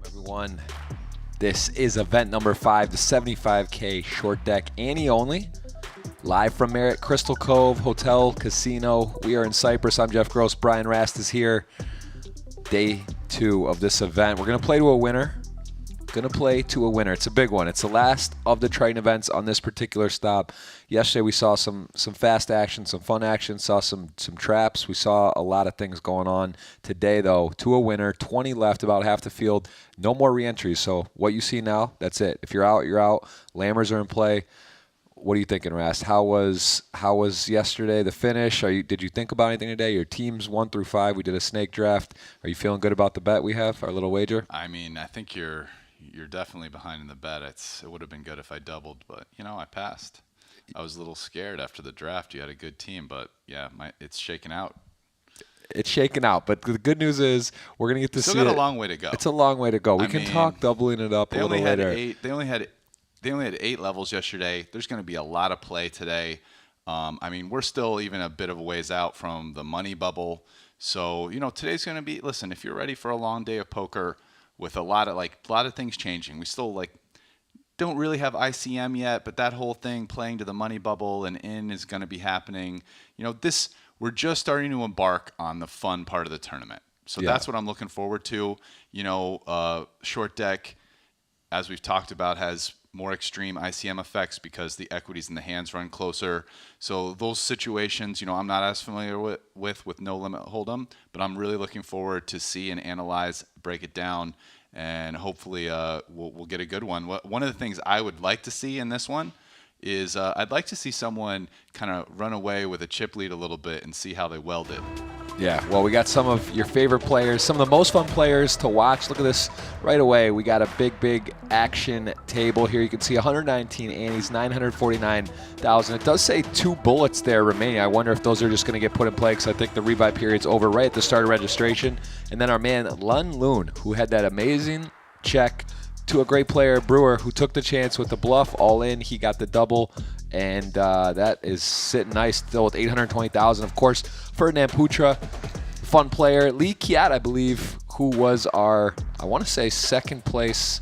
Everyone, this is event number 5, the 75K short deck Ante-Only. Live from Marriott Crystal Cove Hotel Casino. We are in Cyprus. I'm Jeff Gross. Brian Rast is here. Day 2 of this event. We're going to play to a winner. It's a big one. It's the last of the Triton events on this particular stop. Yesterday we saw some fast action, some fun action, saw some traps. We saw a lot of things going on. Today, though, to a winner, 20 left, about half the field. No more re-entries. So what you see now, that's it. If you're out, you're out. Lammers are in play. What are you thinking, Rast? How was yesterday, the finish? Did you think about anything today? Your teams 1 through 5. We did a snake draft. Are you feeling good about the bet we have, our little wager? I mean, I think you're definitely behind in the bet. It would have been good if I doubled, but I passed. I was a little scared after the draft. You had a good team, but yeah, it's shaken out. It's shaken out, but the good news is we're gonna get to see it. Still got a long way to go. It's a long way to go. We can talk doubling it up a little later. They only had 8 levels yesterday. There's going to be a lot of play today. We're still even a bit of a ways out from the money bubble. So, today's going to be, listen, if you're ready for a long day of poker with a lot of things changing, we still don't really have ICM yet, but that whole thing playing to the money bubble and in is going to be happening. We're just starting to embark on the fun part of the tournament. So that's what I'm looking forward to. Short deck, as we've talked about, has more extreme ICM effects because the equities in the hands run closer. So those situations, I'm not as familiar with no limit hold'em, but I'm really looking forward to see and analyze, break it down, and hopefully we'll get a good one. One of the things I would like to see in this one is I'd like to see someone kind of run away with a chip lead a little bit and see how they welded. Yeah, well, we got some of your favorite players, some of the most fun players to watch. Look at this right away. We got a big action table here. You can see 119 antes, 949,000. It does say 2 bullets there remaining. I wonder if those are just going to get put in play because I think the rebuy period's over right at the start of registration. And then our man, Lun Loon, who had that amazing check to a great player, Brewer, who took the chance with the bluff all in. He got the double, and that is sitting nice still with 820,000. Of course, Ferdinand Putra, fun player. Lee Kiat, I believe, who was our, I want to say, second place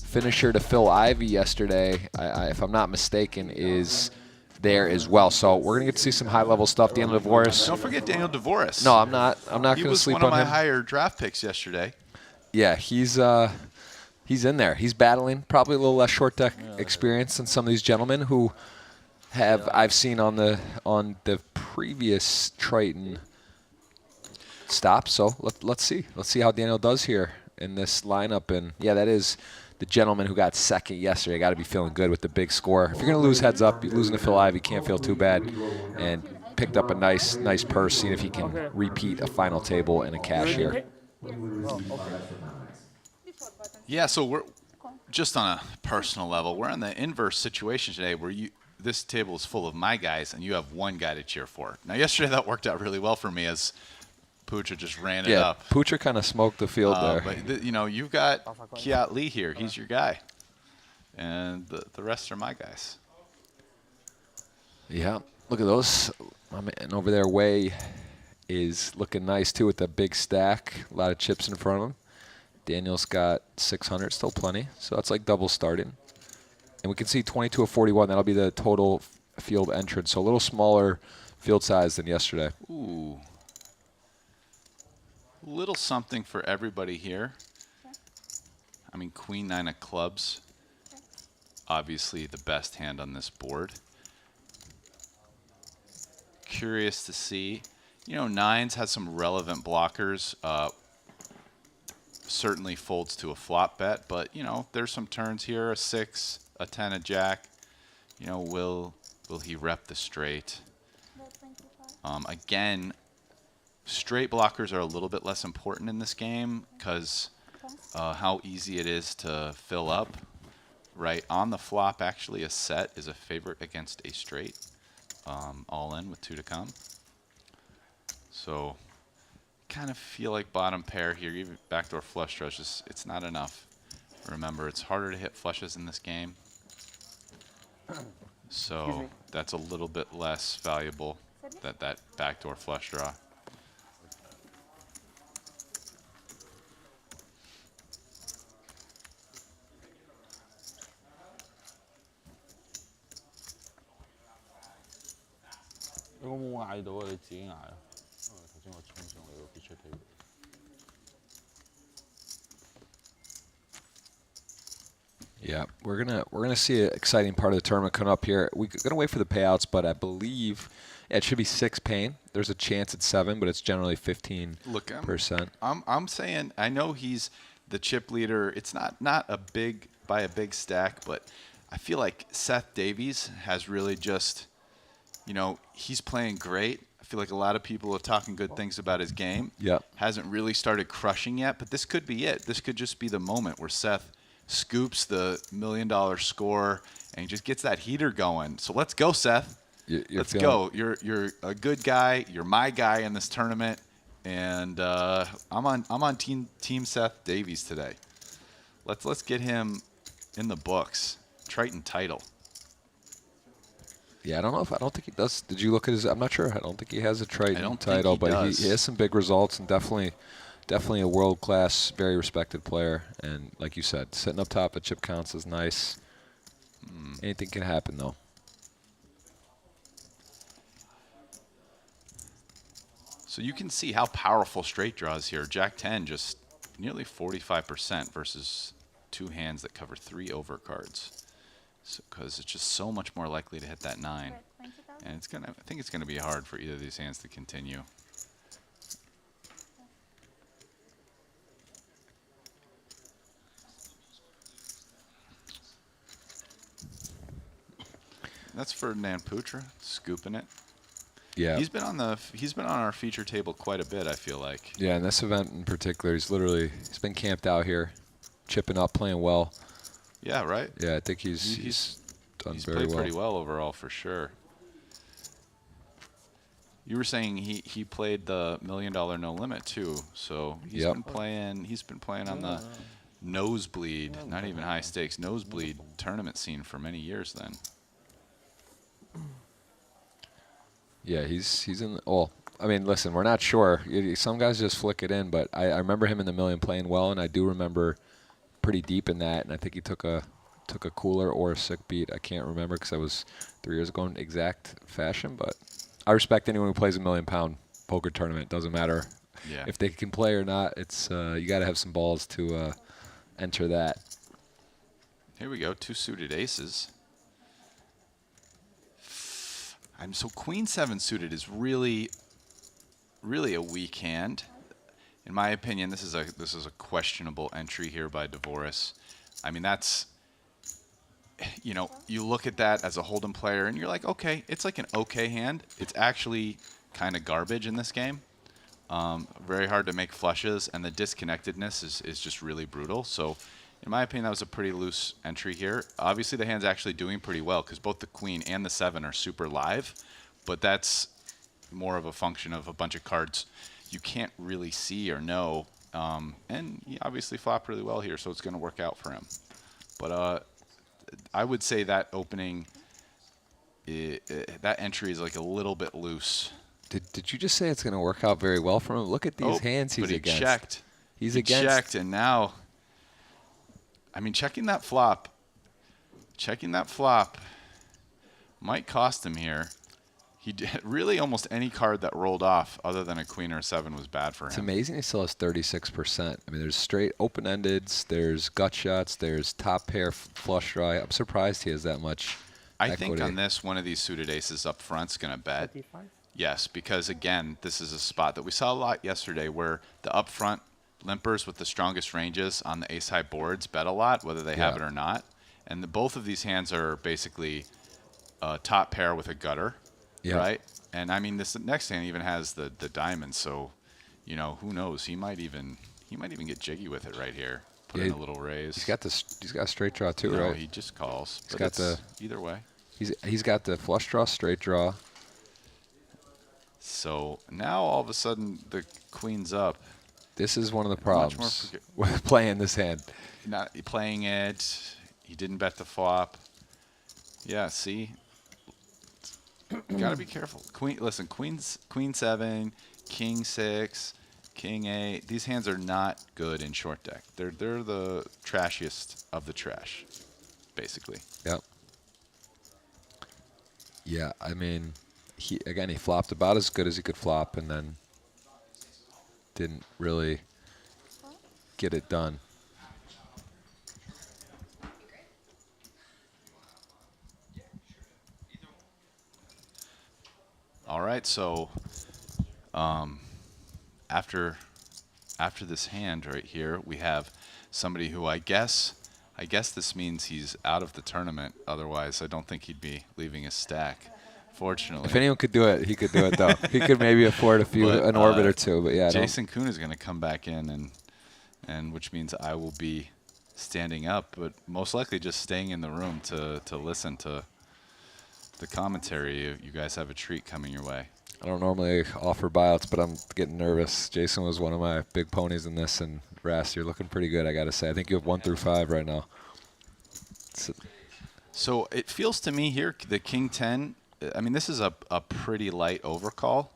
finisher to Phil Ivey yesterday, if I'm not mistaken, is there as well. So we're gonna get to see some high-level stuff. Daniel Devoris. Don't forget Daniel Devoris. No, I'm not gonna sleep on him. He was one of my higher draft picks yesterday. Yeah, he's in there. He's battling probably a little less short deck experience than some of these gentlemen who I've seen on the previous Triton stop. So let's see how Daniel does here in this lineup. And yeah, that is the gentleman who got second yesterday. Got to be feeling good with the big score. If you're gonna lose heads up, you're losing to Phil Ivey, can't feel too bad. And picked up a nice purse, seeing if he can repeat a final table and a cash here. Yeah, so we're just on a personal level. We're in the inverse situation today where this table is full of my guys and you have one guy to cheer for. Now, yesterday that worked out really well for me as Putra just ran it up. Yeah, Putra kind of smoked the field there. But, you've got Kiat Lee here. He's your guy. And the rest are my guys. Yeah, look at those. My man over there, Way, is looking nice, too, with the big stack. A lot of chips in front of him. Daniel's got 600, still plenty. So that's like double starting. And we can see 22 of 41. That'll be the total field entrance. So a little smaller field size than yesterday. Ooh. Little something for everybody here. Queen 9 of clubs. Obviously the best hand on this board. Curious to see. Nines has some relevant blockers. Certainly folds to a flop bet, but there's some turns here, a 6, a 10, a jack. Will he rep the straight? Again, straight blockers are a little bit less important in this game because how easy it is to fill up. Right on the flop, actually, a set is a favorite against a straight. All in with 2 to come. So kind of feel like bottom pair here. Even backdoor flush draws, it's not enough. Remember, it's harder to hit flushes in this game. So that's a little bit less valuable, that backdoor flush draw. 你個冇嗌到啊！你自己嗌啊！因為頭先我衝上嚟個 feature table。Yeah, we're gonna see an exciting part of the tournament coming up here. We're gonna wait for the payouts, but I believe it should be 6 paying. There's a chance it's 7, but it's generally 15%. Look, I'm saying I know he's the chip leader. It's not a big by a big stack, but I feel like Seth Davies has really just, he's playing great. I feel like a lot of people are talking good things about his game. Yep. Hasn't really started crushing yet, but this could be it. This could just be the moment where Seth scoops the $1 million score and he just gets that heater going. So let's go, Seth. Let's go. You're a good guy. You're my guy in this tournament, and I'm on team Seth Davies today. Let's get him in the books. Triton title. Yeah, I don't think he does. Did you look at his? I'm not sure. I don't think he has a Triton title, but does. he has some big results and definitely a world-class, very respected player. And like you said, sitting up top at chip counts is nice. Anything can happen, though. So you can see how powerful straight draws here. Jack 10 just nearly 45% versus 2 hands that cover 3 overcards. Because it's just so much more likely to hit that 9. And I think it's gonna be hard for either of these hands to continue. That's Ferdinand Putra scooping it. Yeah. He's been on our feature table quite a bit, I feel like. Yeah, in this event in particular, he's been camped out here, chipping up, playing well. Yeah, right. Yeah, I think he's done very played well. pretty well overall for sure. You were saying he played the $1 Million No Limit too, so he's been playing on the nosebleed, not even high stakes, nosebleed tournament scene for many years then. Yeah, he's in. Well, I mean, listen, we're not sure. Some guys just flick it in, but I remember him in the million playing well, and I do remember pretty deep in that, and I think he took a cooler or a sick beat. I can't remember because I was 3 years ago in exact fashion, but I respect anyone who plays a £1 million poker tournament. Doesn't matter if they can play or not. It's you got to have some balls to enter that. Here we go, 2 suited aces. So Queen 7 suited is really a weak hand. In my opinion, this is a questionable entry here by Dvoris. I mean, that's, you look at that as a Hold'em player and you're like, okay, it's like an okay hand. It's actually kind of garbage in this game. Very hard to make flushes, and the disconnectedness is just really brutal. So in my opinion, that was a pretty loose entry here. Obviously, the hand's actually doing pretty well because both the Queen and the 7 are super live, but that's more of a function of a bunch of cards you can't really see or know. And he obviously flopped really well here, so it's going to work out for him. But I would say that opening, that entry is like a little bit loose. Did you just say it's going to work out very well for him? Look at these hands he's against. Checked. He checked, and now, I mean, checking that flop might cost him here. Really almost any card that rolled off other than a Queen or a 7 was bad for him. It's amazing he still has 36%. I mean, there's straight open-endeds, there's gut shots, there's top pair flush draw. I'm surprised he has that much I think on this, one of these suited aces up front's going to bet. 35? Yes, because again, this is a spot that we saw a lot yesterday where the up front limpers with the strongest ranges on the ace-high boards bet a lot, whether they have it or not. And both of these hands are basically a top pair with a gutter. Yeah. Right? And I mean, this next hand even has the diamond, so who knows? He might even get jiggy with it right here. Put in a little raise. He's got a straight draw too, right? He just calls. He's got either way. He's got the flush draw, straight draw. So now all of a sudden the Queen's up. This is one of the problems with playing this hand. Not playing it. He didn't bet the flop. Yeah, see? You gotta be careful. Listen, Queen 7, King 6, King 8. These hands are not good in short deck. They're the trashiest of the trash, basically. Yep. Yeah, I mean, he flopped about as good as he could flop, and then didn't really get it done. All right, so after this hand right here, we have somebody who I guess this means he's out of the tournament. Otherwise, I don't think he'd be leaving his stack. Fortunately, If anyone could do it, he could do it though. He could maybe afford an orbit or two, but yeah. Jason Kuhn is going to come back in, and which means I will be standing up, but most likely just staying in the room to listen to the commentary. You guys have a treat coming your way. I don't normally offer buyouts, but I'm getting nervous. Jason was one of my big ponies in this, and Ras, you're looking pretty good, I got to say. I think you have 1 through 5 right now. So it feels to me here, the King 10, I mean, this is a pretty light overcall.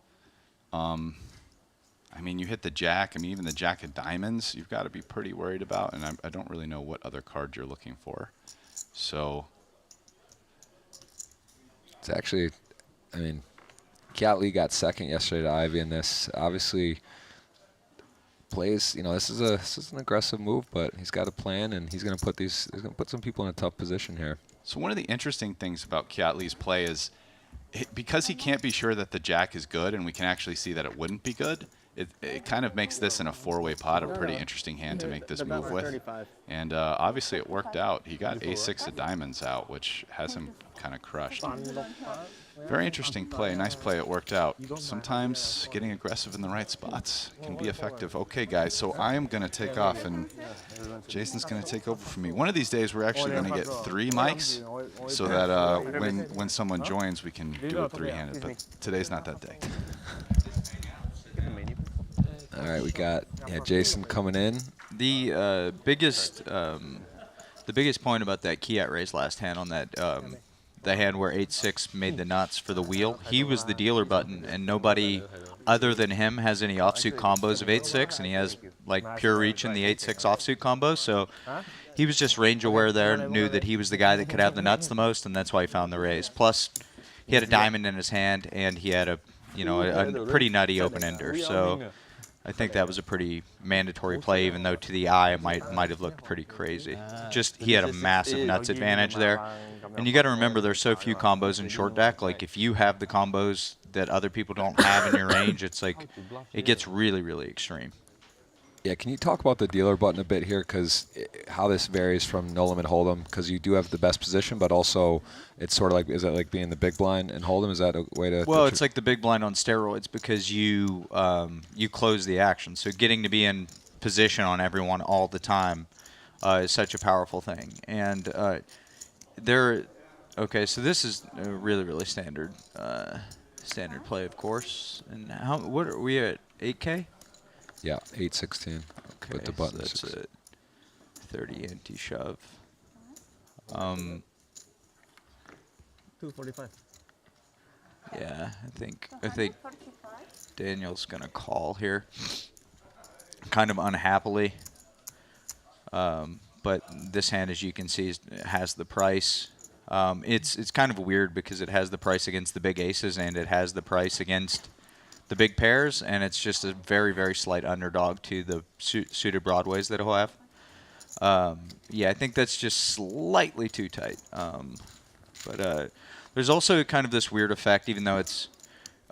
I mean, you hit the Jack. I mean, even the Jack of Diamonds, you've got to be pretty worried about, and I don't really know what other card you're looking for. So it's actually, I mean, Cat Lee got second yesterday to Ivy in this. Obviously, plays. This is an aggressive move, but he's got a plan, and he's going to put some people in a tough position here. So one of the interesting things about Cat Lee's play is because he can't be sure that the Jack is good, and we can actually see that it wouldn't be good. It kind of makes this in a 4-way pot a pretty interesting hand to make this move with. And obviously it worked out. He got A6 of diamonds out, which has him kind of crushed. Very interesting play. Nice play. It worked out. Sometimes getting aggressive in the right spots can be effective. Okay, guys, so I am going to take off, and Jason's going to take over for me. One of these days, we're actually going to get 3 mics so that when someone joins, we can do it 3-handed. But today's not that day. All right, we got Jason coming in. The biggest point about that Kiat raise last hand on that the hand where 8-6 made the nuts for the wheel, he was the dealer button, and nobody other than him has any offsuit combos of 8-6, and he has like pure reach in the 8-6 offsuit combo. So he was just range aware there, and knew that he was the guy that could have the nuts the most, and that's why he found the raise. Plus, he had a diamond in his hand, and he had a pretty nutty open ender. So I think that was a pretty mandatory play, even though to the eye it might have looked pretty crazy. Just he had a massive nuts advantage there. And you got to remember there's so few combos in short deck. Like if you have the combos that other people don't have in your range, it's like it gets really, really extreme. Yeah, can you talk about the dealer button a bit here, because how this varies from no limit hold'em? Because you do have the best position, but also it's sort of like, is it like being the big blind and hold'em? Is that a way to? Well, it's like the big blind on steroids, because you close the action. So getting to be in position on everyone all the time is such a powerful thing. And okay, so this is a really, really standard play, of course. And what are we at? 8K? Yeah, 8-16 with the button. So that's a 30 anti-shove. 245. Yeah, I think Daniel's gonna call here, kind of unhappily. But this hand, as you can see, has the price. It's kind of weird because it has the price against the big aces and it has the price against the big pairs, and it's just a very, very slight underdog to the suited broadways that he'll have. Yeah, I think that's just slightly too tight. But there's also kind of this weird effect, even though it's,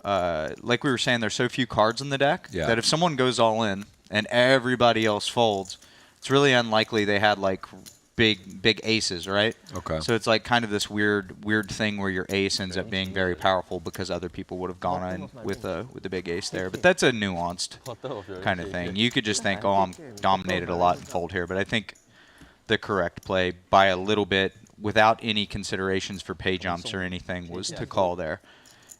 like we were saying, there's so few cards in the deck that if someone goes all in and everybody else folds, it's really unlikely they had like big aces, right? Okay. So it's like kind of this weird thing where your ace ends up being very powerful because other people would have gone in with the big ace there. But that's a nuanced kind of thing. You could just think, oh, I'm dominated a lot and fold here. But I think the correct play by a little bit, without any considerations for pay jumps or anything, was to call there.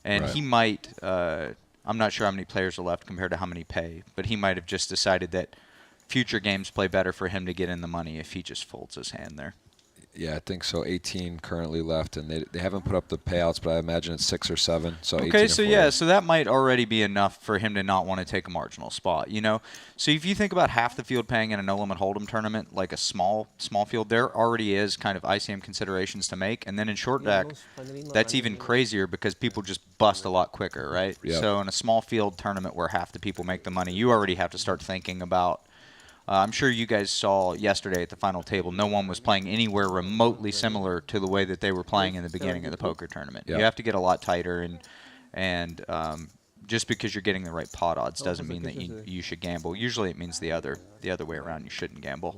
And he might, I'm not sure how many players are left compared to how many pay, but he might have just decided that future games play better for him to get in the money if he just folds his hand there. Yeah, I think so. 18 currently left, and they haven't put up the payouts, but I imagine it's 6 or 7. So 18 Okay, and so 40. yeah, so that might already be enough for him to not want to take a marginal spot, you know? So if you think about half the field paying in a no-limit hold'em tournament, like a small field, there already is kind of ICM considerations to make. And then in short deck, that's even crazier because people just bust a lot quicker, right? Yep. So in a small field tournament where half the people make the money, you already have to start thinking about I'm sure you guys saw yesterday at the final table, no one was playing anywhere remotely similar to the way that they were playing in the beginning of the poker tournament. Yeah. You have to get a lot tighter, and just because you're getting the right pot odds doesn't mean that you should gamble. Usually it means the other way around. You shouldn't gamble.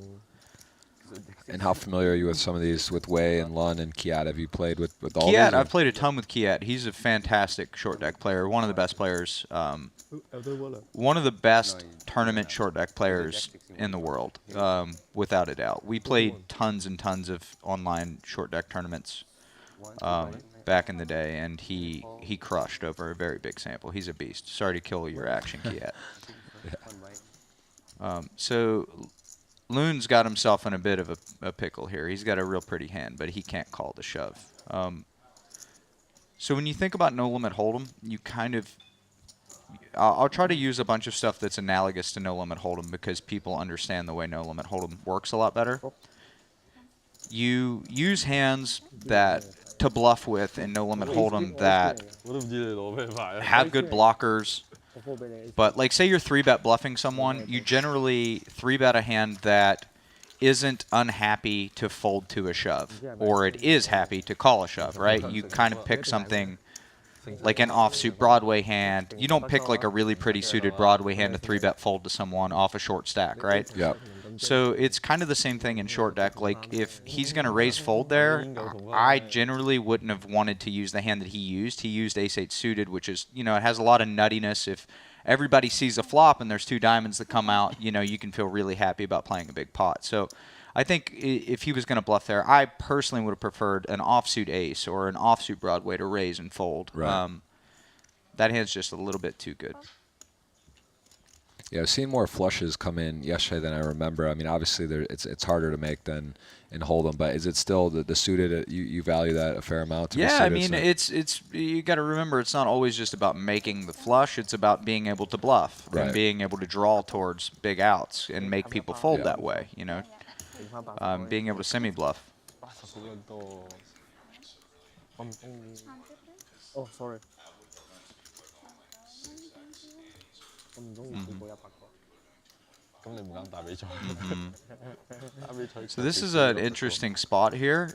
And how familiar are you with some of these, with Wei and Lun and Kiat? Have you played with all Kiat, these? I've played a ton with Kiat. He's a fantastic short deck player, one of the best players, one of the best tournament short deck players in the world, without a doubt. We played tons and tons of online short deck tournaments back in the day, and he crushed over a very big sample. He's a beast. Sorry to kill your action, Kiat. So Loon's got himself in a bit of a pickle here. He's got a real pretty hand, but he can't call the shove. So when you think about no limit hold'em, you kind of I'll try to use a bunch of stuff that's analogous to no limit hold'em because people understand the way no limit hold'em works a lot better. You use hands that to bluff with in no limit hold'em that have good blockers. But like say you're 3-bet bluffing someone, you generally 3-bet a hand that isn't unhappy to fold to a shove, or it is happy to call a shove, right? You kind of pick something like an offsuit Broadway hand. You don't pick like a really pretty suited Broadway hand to 3-bet fold to someone off a short stack, right? Yep. So it's kind of the same thing in short deck. Like if he's going to raise fold there, I generally wouldn't have wanted to use the hand that he used. He used ace-8 suited, which is, you know, it has a lot of nuttiness. If everybody sees a flop and there's 2 diamonds that come out, you know, you can feel really happy about playing a big pot. So I think if he was going to bluff there, I personally would have preferred an offsuit ace or an offsuit Broadway to raise and fold. Right. That hand's just a little bit too good. Yeah, I've seen more flushes come in yesterday than I remember. I mean, obviously it's harder to make than in hold'em, but is it still the suited? You value that a fair amount? Yeah, I mean, it's you got to remember it's not always just about making the flush. It's about being able to bluff and being able to draw towards big outs and make people fold that way. You know, being able to semi bluff. Oh, sorry. So this is an interesting spot here.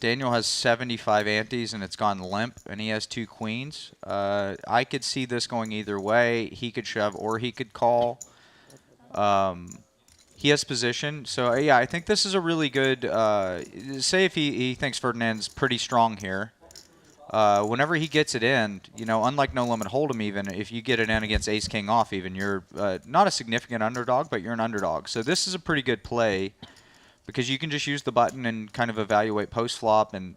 Daniel has 75 antes and it's gone limp, and he has 2 queens. I could see this going either way. He could shove or he could call. He has position. So, yeah, I think this is a really good say if he thinks Ferdinand's pretty strong here. Whenever he gets it in, you know, unlike no limit hold'em, even if you get it in against ace king off, even you're not a significant underdog, but you're an underdog. So this is a pretty good play because you can just use the button and kind of evaluate post flop and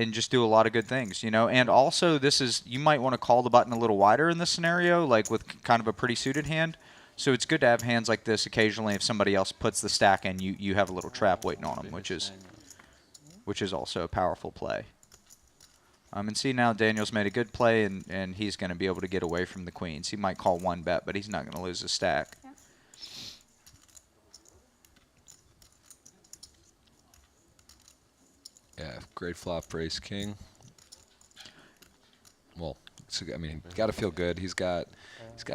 just do a lot of good things, you know. And also, this is you might want to call the button a little wider in this scenario, like with kind of a pretty suited hand. So it's good to have hands like this occasionally. If somebody else puts the stack in, you have a little trap waiting on them, which is also a powerful play. And see now Daniel's made a good play, and he's going to be able to get away from the queens. He might call 1 bet, but he's not going to lose his stack. Yeah, great flop for ace king. Well, I mean, got to feel good. He's got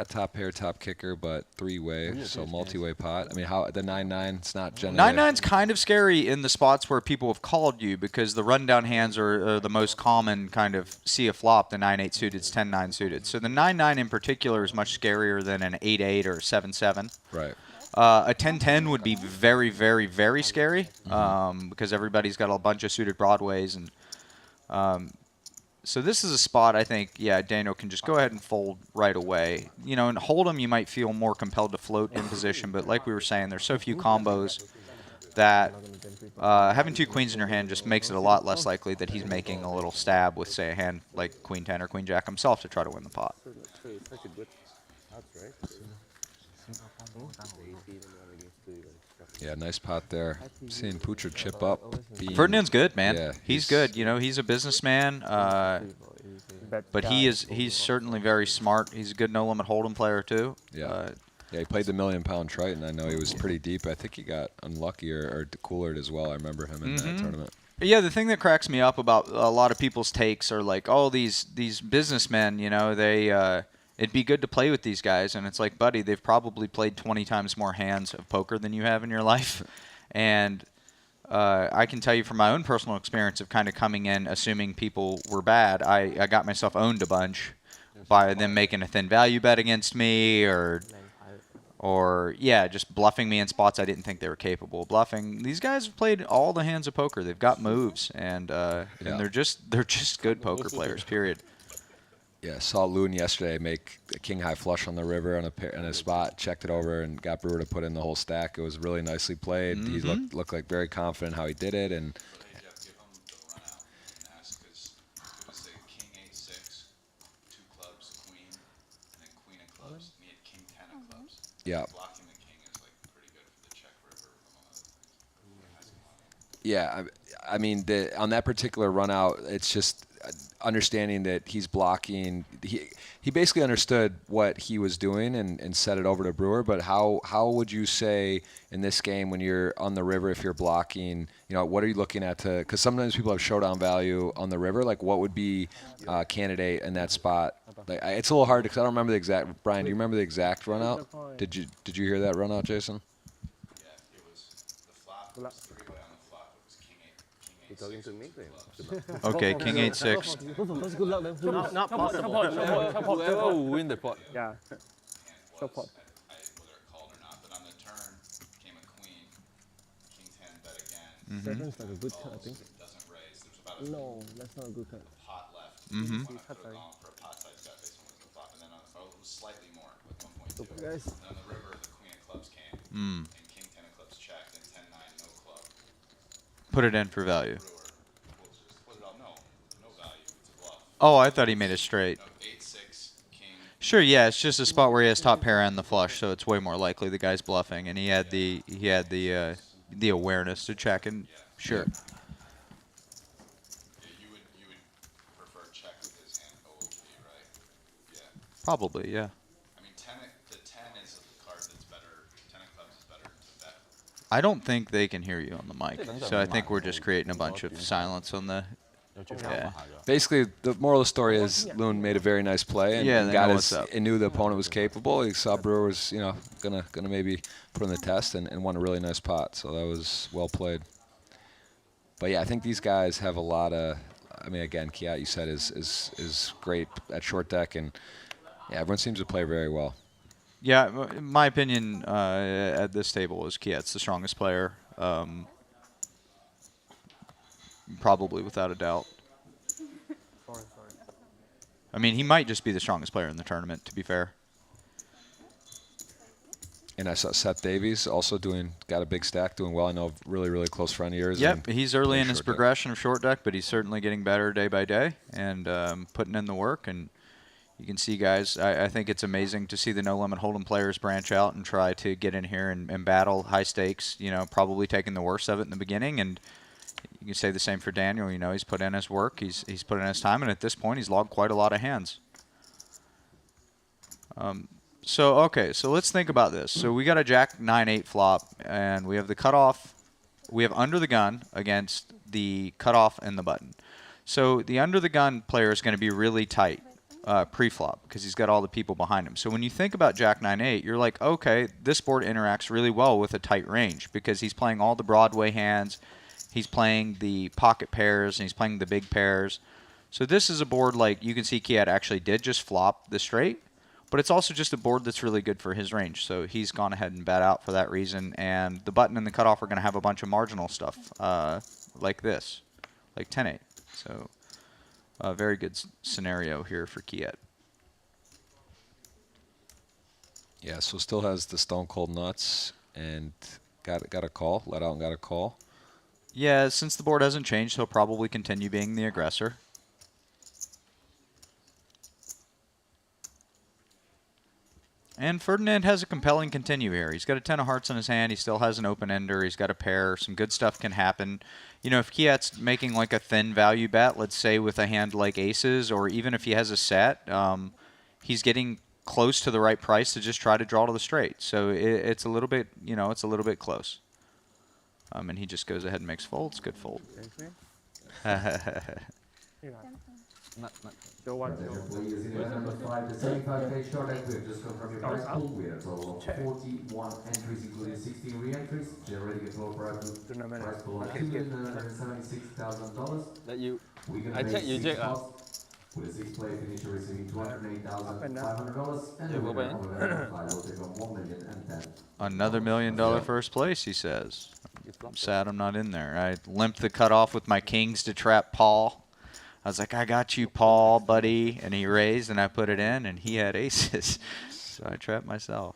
top pair, top kicker, but 3-way, so multi-way pot. I mean, how the 9-9? It's not generally. 9-9's kind of scary in the spots where people have called you because the rundown hands are the most common kind of see a flop. The 9-8 suited, it's 10-9 suited. So the 9-9 in particular is much scarier than an 8-8 or a 7-7. Right. A 10-10 would be very, very, very scary because everybody's got a bunch of suited broadways. And so this is a spot I think, yeah, Daniel can just go ahead and fold right away. You know, in hold'em you might feel more compelled to float in position, but like we were saying, there's so few combos that having 2 queens in your hand just makes it a lot less likely that he's making a little stab with, say, a hand like Queen 10 or Queen Jack himself to try to win the pot. Yeah, nice pot there. Seeing Poocher chip up. Ferdinand's good, man. Yeah, he's good. You know, he's a businessman, but he's certainly very smart. He's a good no-limit hold'em player too. Yeah. Yeah, he played the £1 million Triton. I know he was pretty deep. I think he got unlucky or coolered as well. I remember him in that tournament. Yeah, the thing that cracks me up about a lot of people's takes are like, oh, these businessmen, you know, it'd be good to play with these guys, and it's like, buddy, they've probably played 20 times more hands of poker than you have in your life, and I can tell you from my own personal experience of kind of coming in assuming people were bad, I got myself owned a bunch by them making a thin value bet against me or yeah, just bluffing me in spots I didn't think they were capable of bluffing. These guys have played all the hands of poker. They've got moves, and they're just good poker players. Period. Yeah, saw Loon yesterday make a king high flush on the river on a spot, checked it over, and got Brewer to put in the whole stack. It was really nicely played. He looked like very confident how he did it, and. Yeah. Blocking the king is like pretty good for the check river, among other things. Yeah, I mean, on that particular run out, it's just understanding that he's blocking. He basically understood what he was doing and set it over to Brewer. But how would you say in this game when you're on the river, if you're blocking, you know, what are you looking at to? Because sometimes people have showdown value on the river. Like, what would be a candidate in that spot? Like, it's a little hard because I don't remember the exact. Brian, do you remember the exact run out? Did you hear that run out, Jason? Yeah, it was the flop. It was three-way on the flop. It was king eight, six, Okay, king 8-6. Not possible. Whoever will win the pot. Yeah. So pot. Whether it called or not, but on the turn came a queen, king 10 bet again. Seven's like a good card, I think. Doesn't raise. There's about a No, that's not a good card. pot left. Mm-hmm. Could have gone for a pot size bet based on the flop, and then it was slightly more, like 1.2. Guys. And on the river, the queen of clubs came, and king 10 of clubs checked, and 10-9 no club. Put it in for value. Brewer, well, just put it out. No value. It's a bluff. Oh, I thought he made it straight. 8-6 king. Sure, yeah, it's just a spot where he has top pair and the flush, so it's way more likely the guy's bluffing, and he had the awareness to check, and sure. Yeah, you would prefer check with his hand OOP, right? Yeah. Probably, yeah. I mean, the 10 is a card that's better. 10 of clubs is better to bet. I don't think they can hear you on the mic, so I think we're just creating a bunch of silence on the. Yeah. Basically, the moral of the story is Loon made a very nice play and Yeah, they got know his, what's up. and knew the opponent was capable. He saw Brewer was, you know, gonna maybe put in the test and won a really nice pot. So that was well played. But yeah, I think these guys have a lot of. I mean, again, Kiat, you said is great at short deck, and yeah, everyone seems to play very well. Yeah, in my opinion at this table is Kiat's the strongest player, probably without a doubt. I mean, he might just be the strongest player in the tournament, to be fair. And I saw Seth Davies also got a big stack, doing well. I know, really, really close friend of yours. Yep, and he's early in his short deck. progression of short deck, but he's certainly getting better day by day and putting in the work. And you can see, guys, I think it's amazing to see the no-limit hold'em players branch out and try to get in here and battle high stakes, you know, probably taking the worst of it in the beginning. And you can say the same for Daniel. You know, he's put in his work, he's put in his time, and at this point he's logged quite a lot of hands. So let's think about this. So we got a Jack 9-8 flop, and we have the cutoff. We have under the gun against the cutoff and the button. So the under the gun player is going to be really tight pre-flop because he's got all the people behind him. So when you think about Jack 9-8, you're like, okay, this board interacts really well with a tight range because he's playing all the Broadway hands, he's playing the pocket pairs, and he's playing the big pairs. So this is a board like you can see Kiat actually did just flop the straight. But it's also just a board that's really good for his range. So he's gone ahead and bet out for that reason. And the button and the cutoff are going to have a bunch of marginal stuff like this, like 10-8. So a very good scenario here for Kiat. Yeah, so still has the stone cold nuts and got a call, let out and got a call. Yeah, since the board hasn't changed, he'll probably continue being the aggressor. And Ferdinand has a compelling continue here. He's got a 10 of hearts in his hand. He still has an open ender. He's got a pair. Some good stuff can happen. You know, if Kiat's making like a thin value bet, let's say with a hand like aces, or even if he has a set, he's getting close to the right price to just try to draw to the straight. So it's a little bit, you know, it's a little bit close. And he just goes ahead and makes folds. Good fold. Show one. Number 5, the 75K short deck. We've just confirmed your prize pool. We had a total of 41 entries, including 16 re-entries, generating a total prize pool of $2,976,000. That you. We're gonna I make check you 6 check. spots, with a 6-player finisher receiving $208,500, and Yeah, the what winner about of event 5 will take home $1,010,000. Another $1 million first place, he says. I'm sad I'm not in there. I limped the cutoff with my kings to trap Paul. I was like, I got you, Paul, buddy. And he raised, and I put it in, and he had aces. So I trapped myself.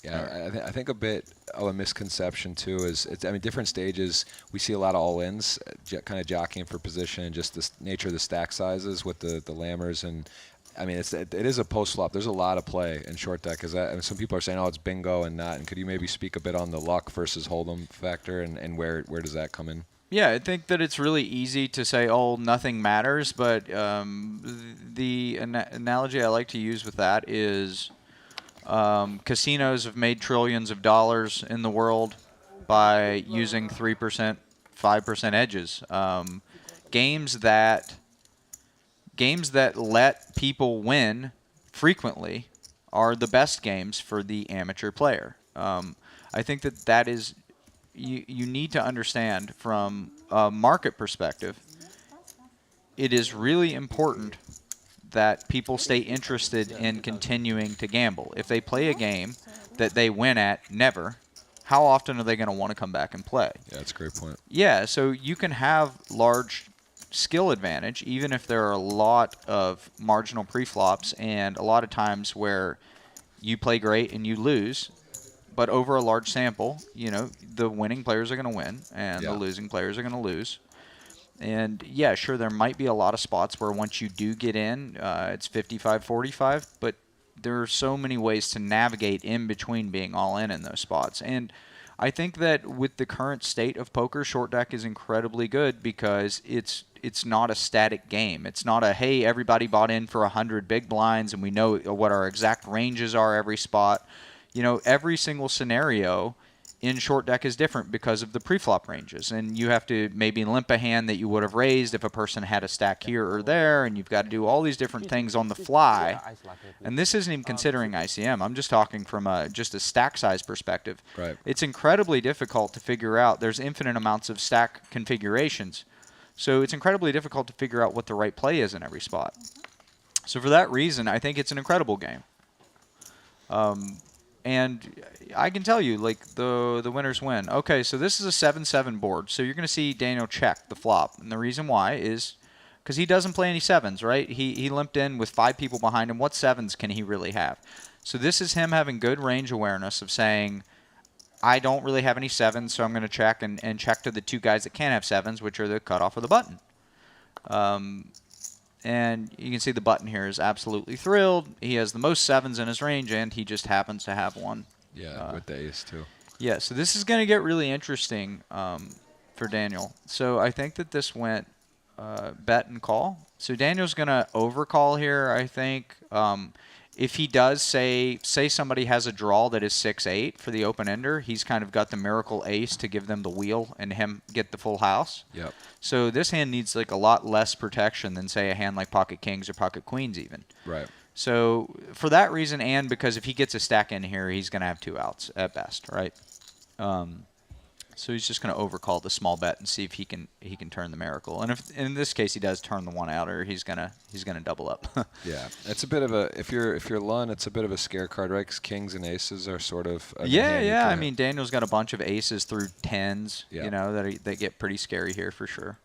Yeah, I think a bit of a misconception too is, I mean, different stages we see a lot of all-ins, kind of jockeying for position, and just the nature of the stack sizes with the lammers, and I mean it is a post flop. There's a lot of play in short deck. I mean, some people are saying, oh, it's bingo and not. And could you maybe speak a bit on the luck versus hold'em factor, and where does that come in? Yeah, I think that it's really easy to say, oh, nothing matters, but the analogy I like to use with that is casinos have made trillions of dollars in the world by using 3%, 5% edges. Games that let people win frequently are the best games for the amateur player. I think that is, you need to understand from a market perspective, it is really important that people stay interested in continuing to gamble. If they play a game that they win at never, how often are they going to want to come back and play? Yeah, that's a great point. Yeah, so you can have large skill advantage even if there are a lot of marginal preflops and a lot of times where you play great and you lose, but over a large sample, you know, the winning players are going to win and the losing players are going to lose. And yeah, sure, there might be a lot of spots where once you do get in, it's 55-45, but there are so many ways to navigate in between being all in those spots. And I think that with the current state of poker, short deck is incredibly good because it's not a static game. It's not a, hey, everybody bought in for 100 big blinds and we know what our exact ranges are every spot. You know, every single scenario in short deck is different because of the preflop ranges, and you have to maybe limp a hand that you would have raised if a person had a stack here or there, and you've got to do all these different things on the fly. And this isn't even considering ICM. I'm just talking from just a stack size perspective. Right. It's incredibly difficult to figure out. There's infinite amounts of stack configurations, so it's incredibly difficult to figure out what the right play is in every spot. So for that reason, I think it's an incredible game. And I can tell you, like, the winners win. Okay, so this is a 7-7 board. So you're going to see Daniel check the flop. And the reason why is because he doesn't play any sevens, right? He limped in with 5 people behind him. What sevens can he really have? So this is him having good range awareness of saying, I don't really have any sevens, so I'm going to check and check to the 2 guys that can have sevens, which are the cutoff of the button. And you can see the button here is absolutely thrilled. He has the most sevens in his range, and he just happens to have one. Yeah, with the ace, too. Yeah, so this is going to get really interesting for Daniel. So I think that this went bet and call. So Daniel's going to overcall here, I think. If he does say somebody has a draw that is 6-8 for the open-ender, he's kind of got the miracle ace to give them the wheel and him get the full house. Yep. So this hand needs like a lot less protection than, say, a hand like pocket kings or pocket queens even. Right. So for that reason, and because if he gets a stack in here, he's going to have 2 outs at best, right? So he's just going to overcall the small bet and see if he can turn the miracle. And if in this case he does turn the 1 outer, he's gonna double up. Yeah, it's a bit of a if you're Lund, it's a bit of a scare card, right? Because kings and aces are sort of yeah. I mean, Daniel's got a bunch of aces through 10s, yeah. You know, that get pretty scary here for sure.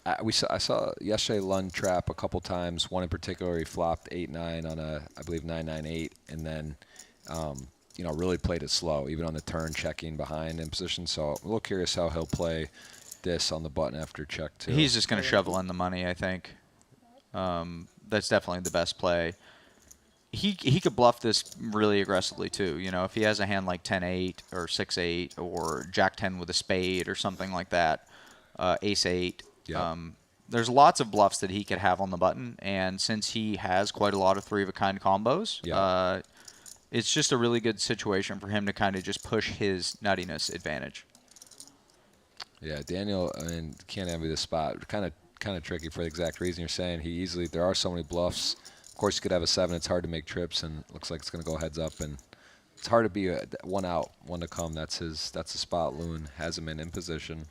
I saw yesterday Lund trap a couple times. One in particular, he flopped 8-9 on a, I believe, 9-9-8, and then really played it slow, even on the turn, checking behind in position. So I'm a little curious how he'll play this on the button after check two. He's just going to shovel in the money, I think. That's definitely the best play. He could bluff this really aggressively too. If he has a hand like 10-8 or 6-8 or Jack-10 with a spade or something like that, Ace-8. Yep. There's lots of bluffs that he could have on the button, and since he has quite a lot of three-of-a-kind combos, Yep. it's just a really good situation for him to kind of just push his nuttiness advantage. Yeah, Daniel, can't envy this spot. Kind of tricky for the exact reason you're saying. There are so many bluffs. Of course, you could have a 7. It's hard to make trips, and it looks like it's going to go heads up. And it's hard to be one out, one to come. That's the spot Loon has him in position.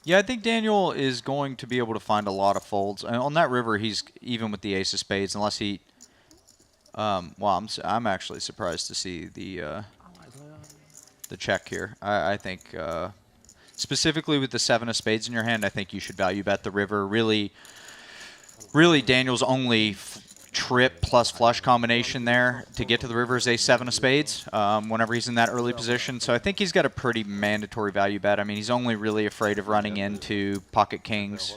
Yeah, I think Daniel is going to be able to find a lot of folds. On that river, he's even with the ace of spades, unless he. I'm actually surprised to see the check here. I think specifically with the 7 of spades in your hand, I think you should value bet the river. Really, Daniel's only trip plus flush combination there to get to the river is a 7 of spades whenever he's in that early position. So I think he's got a pretty mandatory value bet. I mean, he's only really afraid of running into pocket kings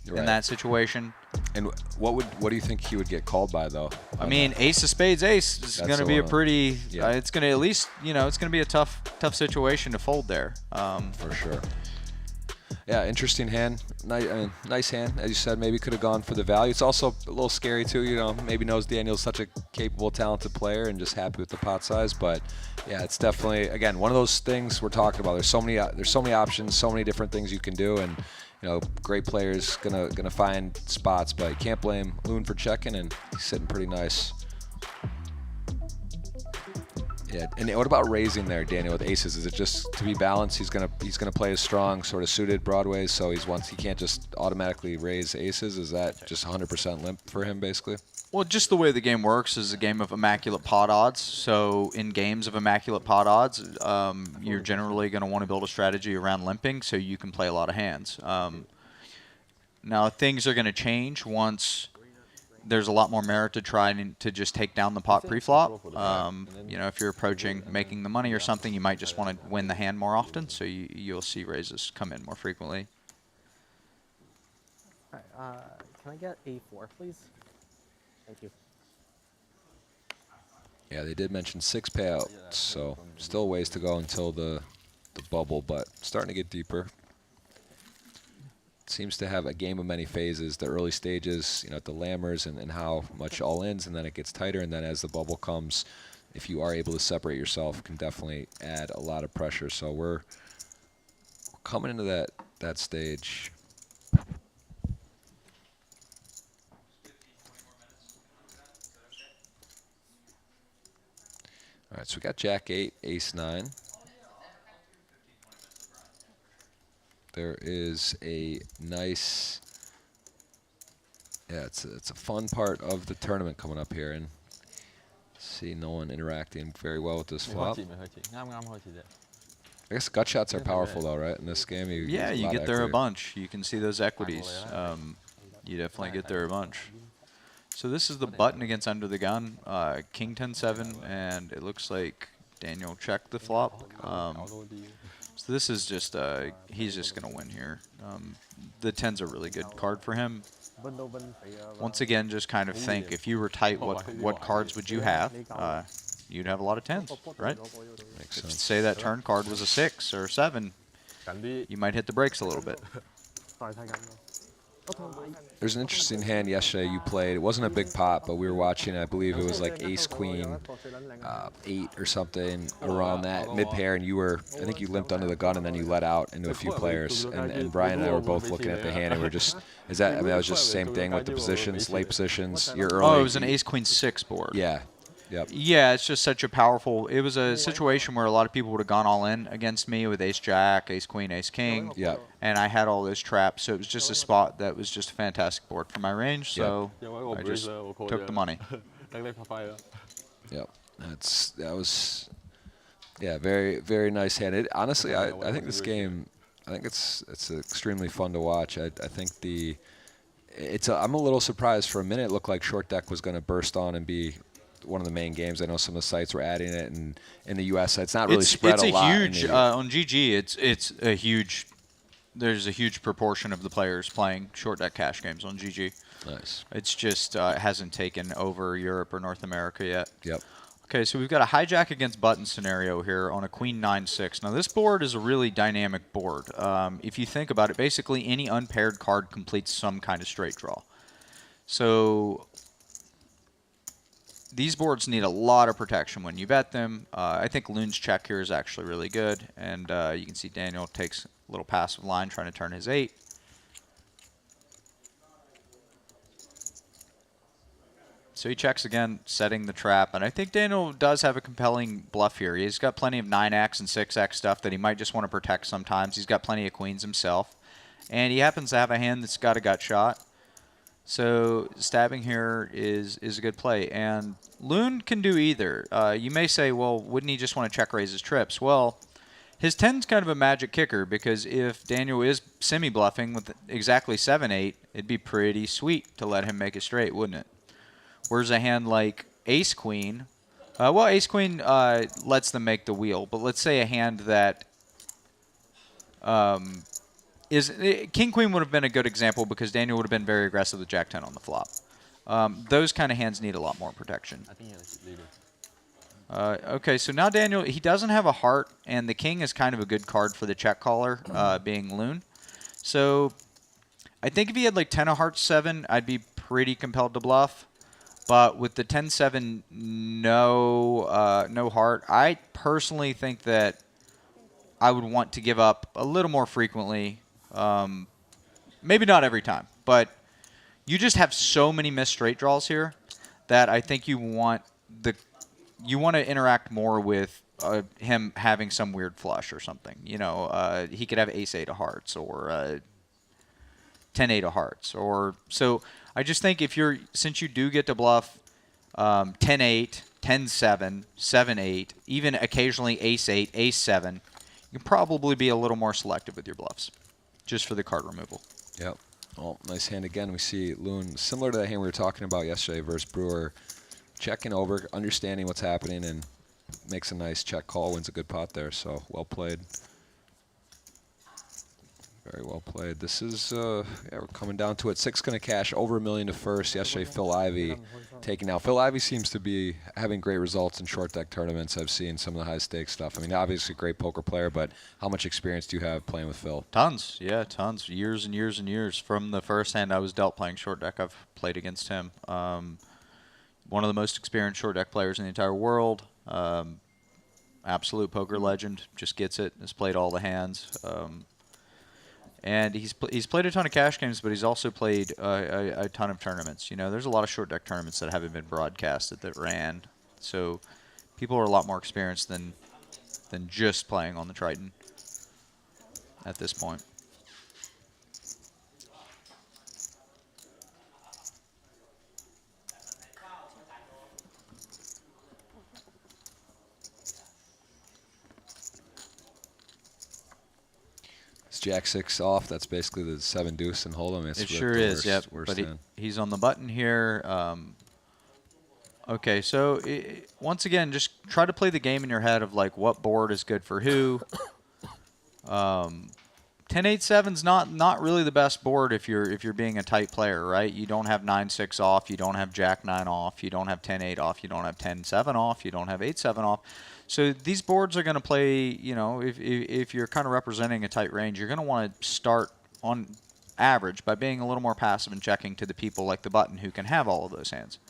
in that situation. And what do you think he would get called by, though? I mean, ace of spades, ace is going to be a pretty. It's going to at least, it's going to be a tough situation to fold there. For sure. Yeah, interesting hand. Nice hand, as you said. Maybe could have gone for the value. It's also a little scary too. Maybe knows Daniel's such a capable, talented player, and just happy with the pot size. But yeah, it's definitely again one of those things we're talking about. There's so many options, so many different things you can do, and great players gonna find spots. But you can't blame Loon for checking, and he's sitting pretty nice. Yeah, and what about raising there, Daniel, with aces? Is it just to be balanced? He's gonna play his strong, sort of suited broadways, so he can't just automatically raise aces. Is that just 100% limp for him, basically? Well, just the way the game works is a game of immaculate pot odds. So in games of immaculate pot odds, you're generally going to want to build a strategy around limping so you can play a lot of hands. Now things are going to change once there's a lot more merit to trying to just take down the pot pre-flop. If you're approaching making the money or something, you might just want to win the hand more often, so you'll see raises come in more frequently. All right, can I get A4, please? Thank you. Yeah, they did mention 6 payouts, so still ways to go until the bubble, but starting to get deeper. Seems to have a game of many phases. The early stages, at the Lammers and how much all-ins, and then it gets tighter, and then as the bubble comes, if you are able to separate yourself, can definitely add a lot of pressure. So we're coming into that stage. All right, so we got Jack-8, Ace-9. There is a nice, it's a fun part of the tournament coming up here, and see no one interacting very well with this flop. I guess gut shots are powerful though, right? In this game, you get there a bunch. You can see those equities. You definitely get there a bunch. So this is the button against under the gun, King 10-7, and it looks like Daniel checked the flop. So this is just, he's just going to win here. The 10's a really good card for him. Once again, just kind of think, if you were tight, what cards would you have? You'd have a lot of 10s, right? Makes sense. Say that turn card was a 6 or a 7, you might hit the brakes a little bit. There's an interesting hand yesterday you played. It wasn't a big pot, but we were watching, I believe it was like Ace-Queen 8 or something around that mid-pair, and I think you limped under the gun and then you let out into a few players. And Brian and I were both looking at the hand, and we're just, that was just the same thing with the positions, late positions, you're early. Oh, it was an Ace-Queen 6 board. Yeah. Yep. Yeah, it's just such a powerful. It was a situation where a lot of people would have gone all in against me with Ace Jack, Ace Queen, Ace King. Yep. And I had all those traps, so it was just a spot that was just a fantastic board for my range. So I just took the money. Yep. That was very, very nice hand. Honestly, I think this game, it's extremely fun to watch. I think I'm a little surprised. For a minute it looked like short deck was going to burst on and be one of the main games. I know some of the sites were adding it, and in the U.S. it's not really spread a lot. Huge on GG. It's a huge. There's a huge proportion of the players playing short deck cash games on GG. Nice. It's just hasn't taken over Europe or North America yet. Yep. Okay, so we've got a hijack against button scenario here on a queen 9-6. Now this board is a really dynamic board. If you think about it, basically any unpaired card completes some kind of straight draw. So these boards need a lot of protection when you bet them. I think Loon's check here is actually really good, and you can see Daniel takes a little passive line trying to turn his 8. So he checks again, setting the trap, and I think Daniel does have a compelling bluff here. He's got plenty of 9x and 6x stuff that he might just want to protect sometimes. He's got plenty of queens himself, and he happens to have a hand that's got a gut shot. So stabbing here is a good play, and Loon can do either. You may say, well, wouldn't he just want to check raise his trips? Well, his 10's kind of a magic kicker, because if Daniel is semi-bluffing with exactly 7-8, it'd be pretty sweet to let him make it straight, wouldn't it? Whereas a hand like Ace-Queen, well, Ace-Queen lets them make the wheel, but let's say a hand that King-Queen would have been a good example, because Daniel would have been very aggressive with Jack-10 on the flop. Those kind of hands need a lot more protection. I think he's leader. Okay, so now Daniel, he doesn't have a heart, and the king is kind of a good card for the check caller, being Loon. So I think if he had like 10 of hearts 7, I'd be pretty compelled to bluff. But with the 10-7, no heart, I personally think that I would want to give up a little more frequently. Maybe not every time, but you just have so many missed straight draws here that I think you want to interact more with him having some weird flush or something. You know, he could have ace-8 of hearts, or 10-8 of hearts, or so. I just think since you do get to bluff 10-8, 10-7, 7-8, even occasionally ace-8, ace-7, you can probably be a little more selective with your bluffs, just for the card removal. Yep. Well, nice hand again. We see Loon, similar to the hand we were talking about yesterday versus Brewer, checking over, understanding what's happening, and makes a nice check call, wins a good pot there. So well played. Very well played. This is, yeah, we're coming down to it. 6 going to cash over $1 million to first. Yesterday, Phil Ivey taking out. Phil Ivey seems to be having great results in short deck tournaments. I've seen some of the high stakes stuff. I mean, obviously a great poker player, but how much experience do you have playing with Phil? Tons, yeah, tons. Years and years and years. From the first hand I was dealt playing short deck, I've played against him. One of the most experienced short deck players in the entire world. Absolute poker legend. Just gets it. Has played all the hands. And he's played a ton of cash games, but he's also played a ton of tournaments. You know, there's a lot of short deck tournaments that haven't been broadcasted that ran. So people are a lot more experienced than just playing on the Triton at this point. Jack-6 off. That's basically the 7 deuce and hold 'em. It sure is, yep. But he's on the button here. Okay, so once again, just try to play the game in your head of like what board is good for who. 10-8-7's not really the best board if you're being a tight player, right? You don't have 9-6 off, you don't have Jack-9 off, you don't have 10-8 off, you don't have 10-7 off, you don't have 8-7 off. So these boards are going to play, you know, if you're kind of representing a tight range, you're going to want to start on average by being a little more passive and checking to the people like the button who can have all of those hands.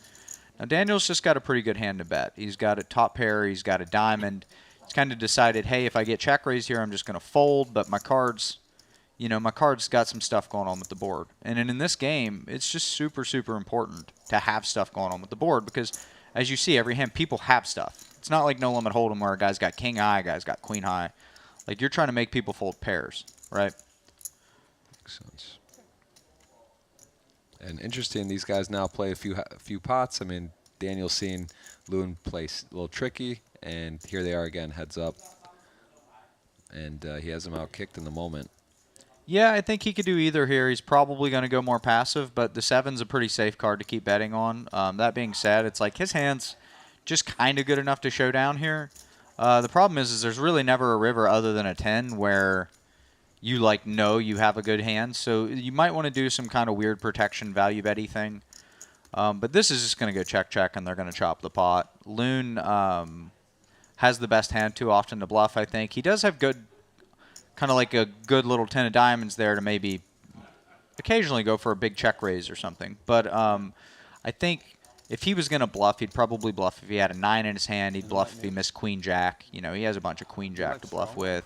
Now Daniel's just got a pretty good hand to bet. He's got a top pair, he's got a diamond. He's kind of decided, hey, if I get check raised here, I'm just going to fold, but my card's got some stuff going on with the board. And in this game, it's just super, super important to have stuff going on with the board, because as you see, every hand, people have stuff. It's not like No Limit Hold'em where a guy's got king high, a guy's got queen high. Like, you're trying to make people fold pairs, right? Makes sense. And interesting, these guys now play a few pots. I mean, Daniel's seen Loon play a little tricky, and here they are again, heads up. And he has him out kicked in the moment. Yeah, I think he could do either here. He's probably going to go more passive, but the 7's a pretty safe card to keep betting on. That being said, it's like his hands, just kind of good enough to show down here. The problem is there's really never a river other than a 10 where you like know you have a good hand. So you might want to do some kind of weird protection value betty thing. But this is just going to go check, and they're going to chop the pot. Loon has the best hand too often to bluff, I think. He does have good, kind of like a good little 10 of diamonds there to maybe occasionally go for a big check raise or something. But I think if he was going to bluff, he'd probably bluff if he had a 9 in his hand. He'd bluff if he missed queen jack. You know, he has a bunch of queen jack to bluff with.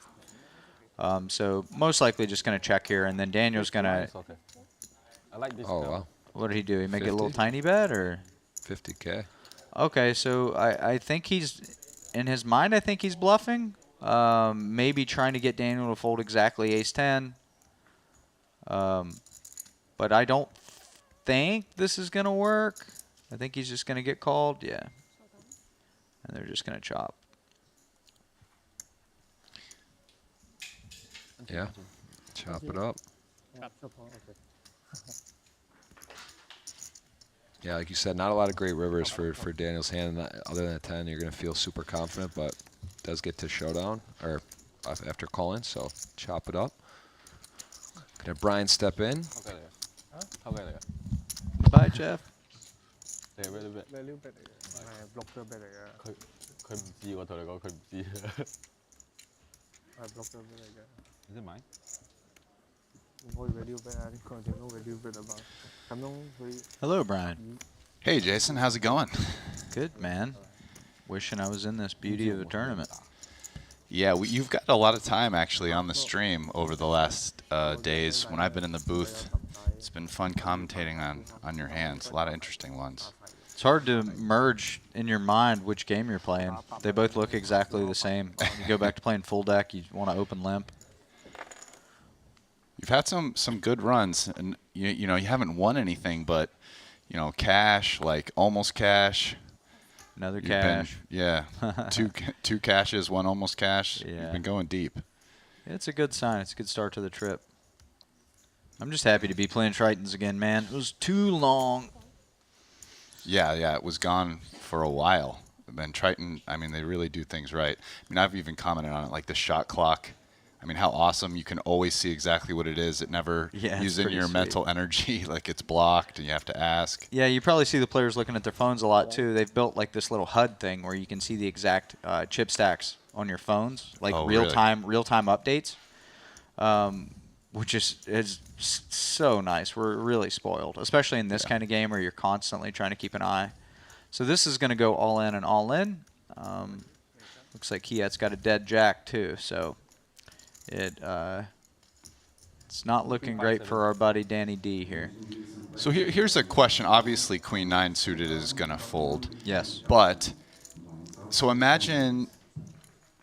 So most likely just going to check here, and then Daniel's going to... It's okay. I like this. Oh, wow. What did he do? He make it a little 50? tiny bet, or? 50K. Okay, so I think he's, in his mind, I think he's bluffing. Maybe trying to get Daniel to fold exactly ace-10. But I don't think this is going to work. I think he's just going to get called. Yeah. And they're just going to chop. Yeah. Chop it up. Yeah, like you said, not a lot of great rivers for Daniel's hand. Other than a 10, you're going to feel super confident, but does get to showdown or after calling, so chop it up. Gonna have Brian step in. Bye, Jeff. 你咩咩？你撩俾你嘅，係 block 咗俾你嘅，佢唔知，我同你講佢唔知。係 block 咗俾你嘅，你識買？唔可以俾撩俾啊！呢個點都會撩俾你吧？咁樣佢 Hello, Brian. Hey, Jason, how's it going? Good, man. Wishing I was in this beauty of a tournament. Yeah, you've got a lot of time actually on the stream over the last days. When I've been in the booth, it's been fun commentating on your hands. A lot of interesting ones. It's hard to merge in your mind which game you're playing. They both look exactly the same. You go back to playing full deck, you want to open limp. You've had some good runs, and you know you haven't won anything, but you know cash, like almost cash. Another You've cash. been, yeah, two cashes, one almost cash. Yeah. You've been going deep. It's a good sign. It's a good start to the trip. I'm just happy to be playing Tritons again, man. It was too long. Yeah, it was gone for a while. And Triton, I mean, they really do things right. I mean, I've even commented on it, like the shot clock. I mean, how awesome. You can always see exactly what it is. It never uses pretty your sweet. mental energy. Like, it's blocked, and you have to ask. Yeah, you probably see the players looking at their phones a lot, too. They've built, like, this little HUD thing where you can see the exact chip stacks on your phones, like real-time updates, which is so nice. We're really spoiled, especially in this kind of game where you're constantly trying to keep an eye. So this is going to go all in and all in. Looks like Kiat's got a dead jack, too, so... It's not looking great for our buddy Danny D here. So here's a question. Obviously, Queen 9 suited is going to fold. Yes. But, so imagine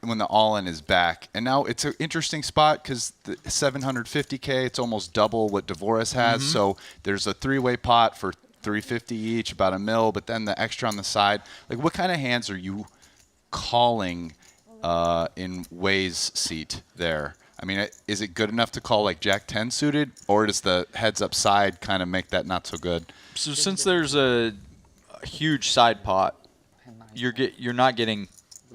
when the all-in is back. And now it's an interesting spot because the 750K, it's almost double what Dvoris has. So there's a three-way pot for 350 each, about $1 million, but then the extra on the side. Like, what kind of hands are you calling in Way's seat there? I mean, is it good enough to call like Jack 10 suited, or does the heads up side kind of make that not so good? So since there's a huge side pot, you're not getting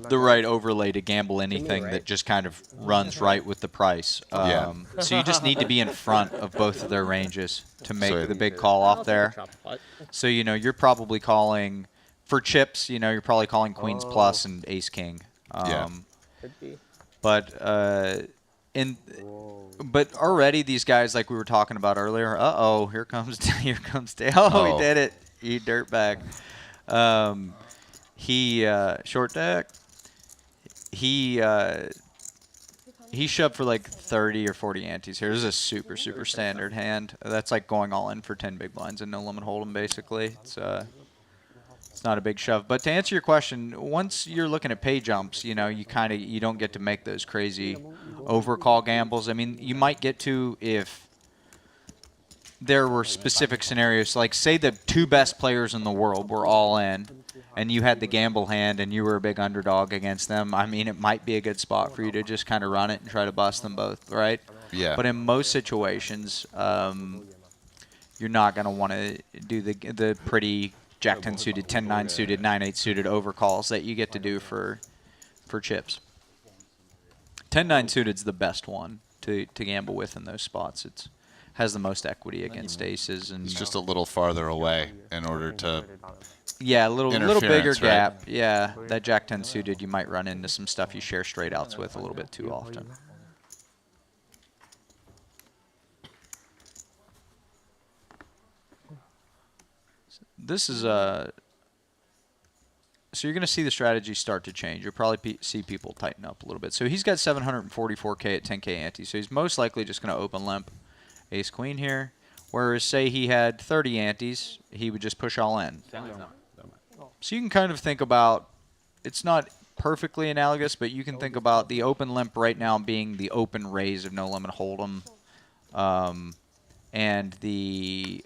the right overlay to gamble anything that just kind of runs right with the price. So you just need to be in front of both of their ranges to make the big call off there. So, you know, you're probably calling, for chips, you know, you're probably calling Queens Plus and Ace King. But but already these guys, like we were talking about earlier, here comes Dave. Oh, he did it. He dirtbag. He short deck. He shoved for like 30 or 40 antes here. This is a super standard hand. That's like going all in for 10 big blinds and no limit hold'em basically. It's not a big shove. But to answer your question, once you're looking at pay jumps, you know, you don't get to make those crazy overcall gambles. I mean, you might get to if there were specific scenarios, like say the two best players in the world were all in and you had the gamble hand and you were a big underdog against them. I mean, it might be a good spot for you to just kind of run it and try to bust them both, right? Yeah. But in most situations, you're not going to want to do the pretty Jack 10 suited, 10-9 suited, 9-8 suited overcalls that you get to do for chips. 10-9 suited is the best one to gamble with in those spots. It has the most equity against aces, and It's just a little farther away in order to. yeah, a little bigger interference, right? gap. Yeah, that Jack 10 suited, you might run into some stuff you share straight outs with a little bit too often. This is so you're going to see the strategy start to change. You'll probably see people tighten up a little bit. So he's got 744K at 10K ante. So he's most likely just going to open limp ace queen here. Whereas say he had 30 antes, he would just push all in. So you can kind of think about, it's not perfectly analogous, but you can think about the open limp right now being the open raise of no limit hold'em, and the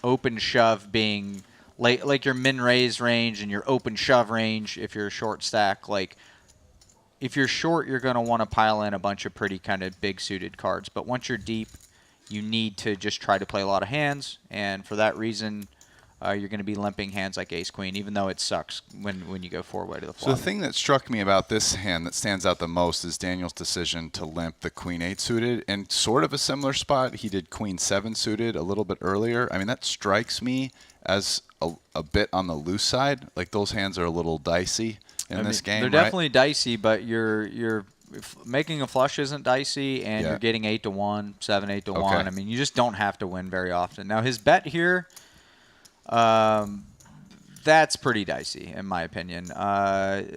open shove being like your min raise range and your open shove range if you're a short stack. Like if you're short, you're going to want to pile in a bunch of pretty kind of big suited cards. But once you're deep, you need to just try to play a lot of hands, and for that reason, you're going to be limping hands like ace queen, even though it sucks when you go four-way to the flop. So the thing that struck me about this hand that stands out the most is Daniel's decision to limp the queen 8 suited, and sort of a similar spot. He did queen 7 suited a little bit earlier. I mean, that strikes me as a bit on the loose side. Like those hands are a little dicey in this game. They're definitely dicey, but you're making a flush isn't dicey, and you're getting 8-1, 7-8 to 1. I mean, you just don't have to win very often. Now his bet here. That's pretty dicey, in my opinion.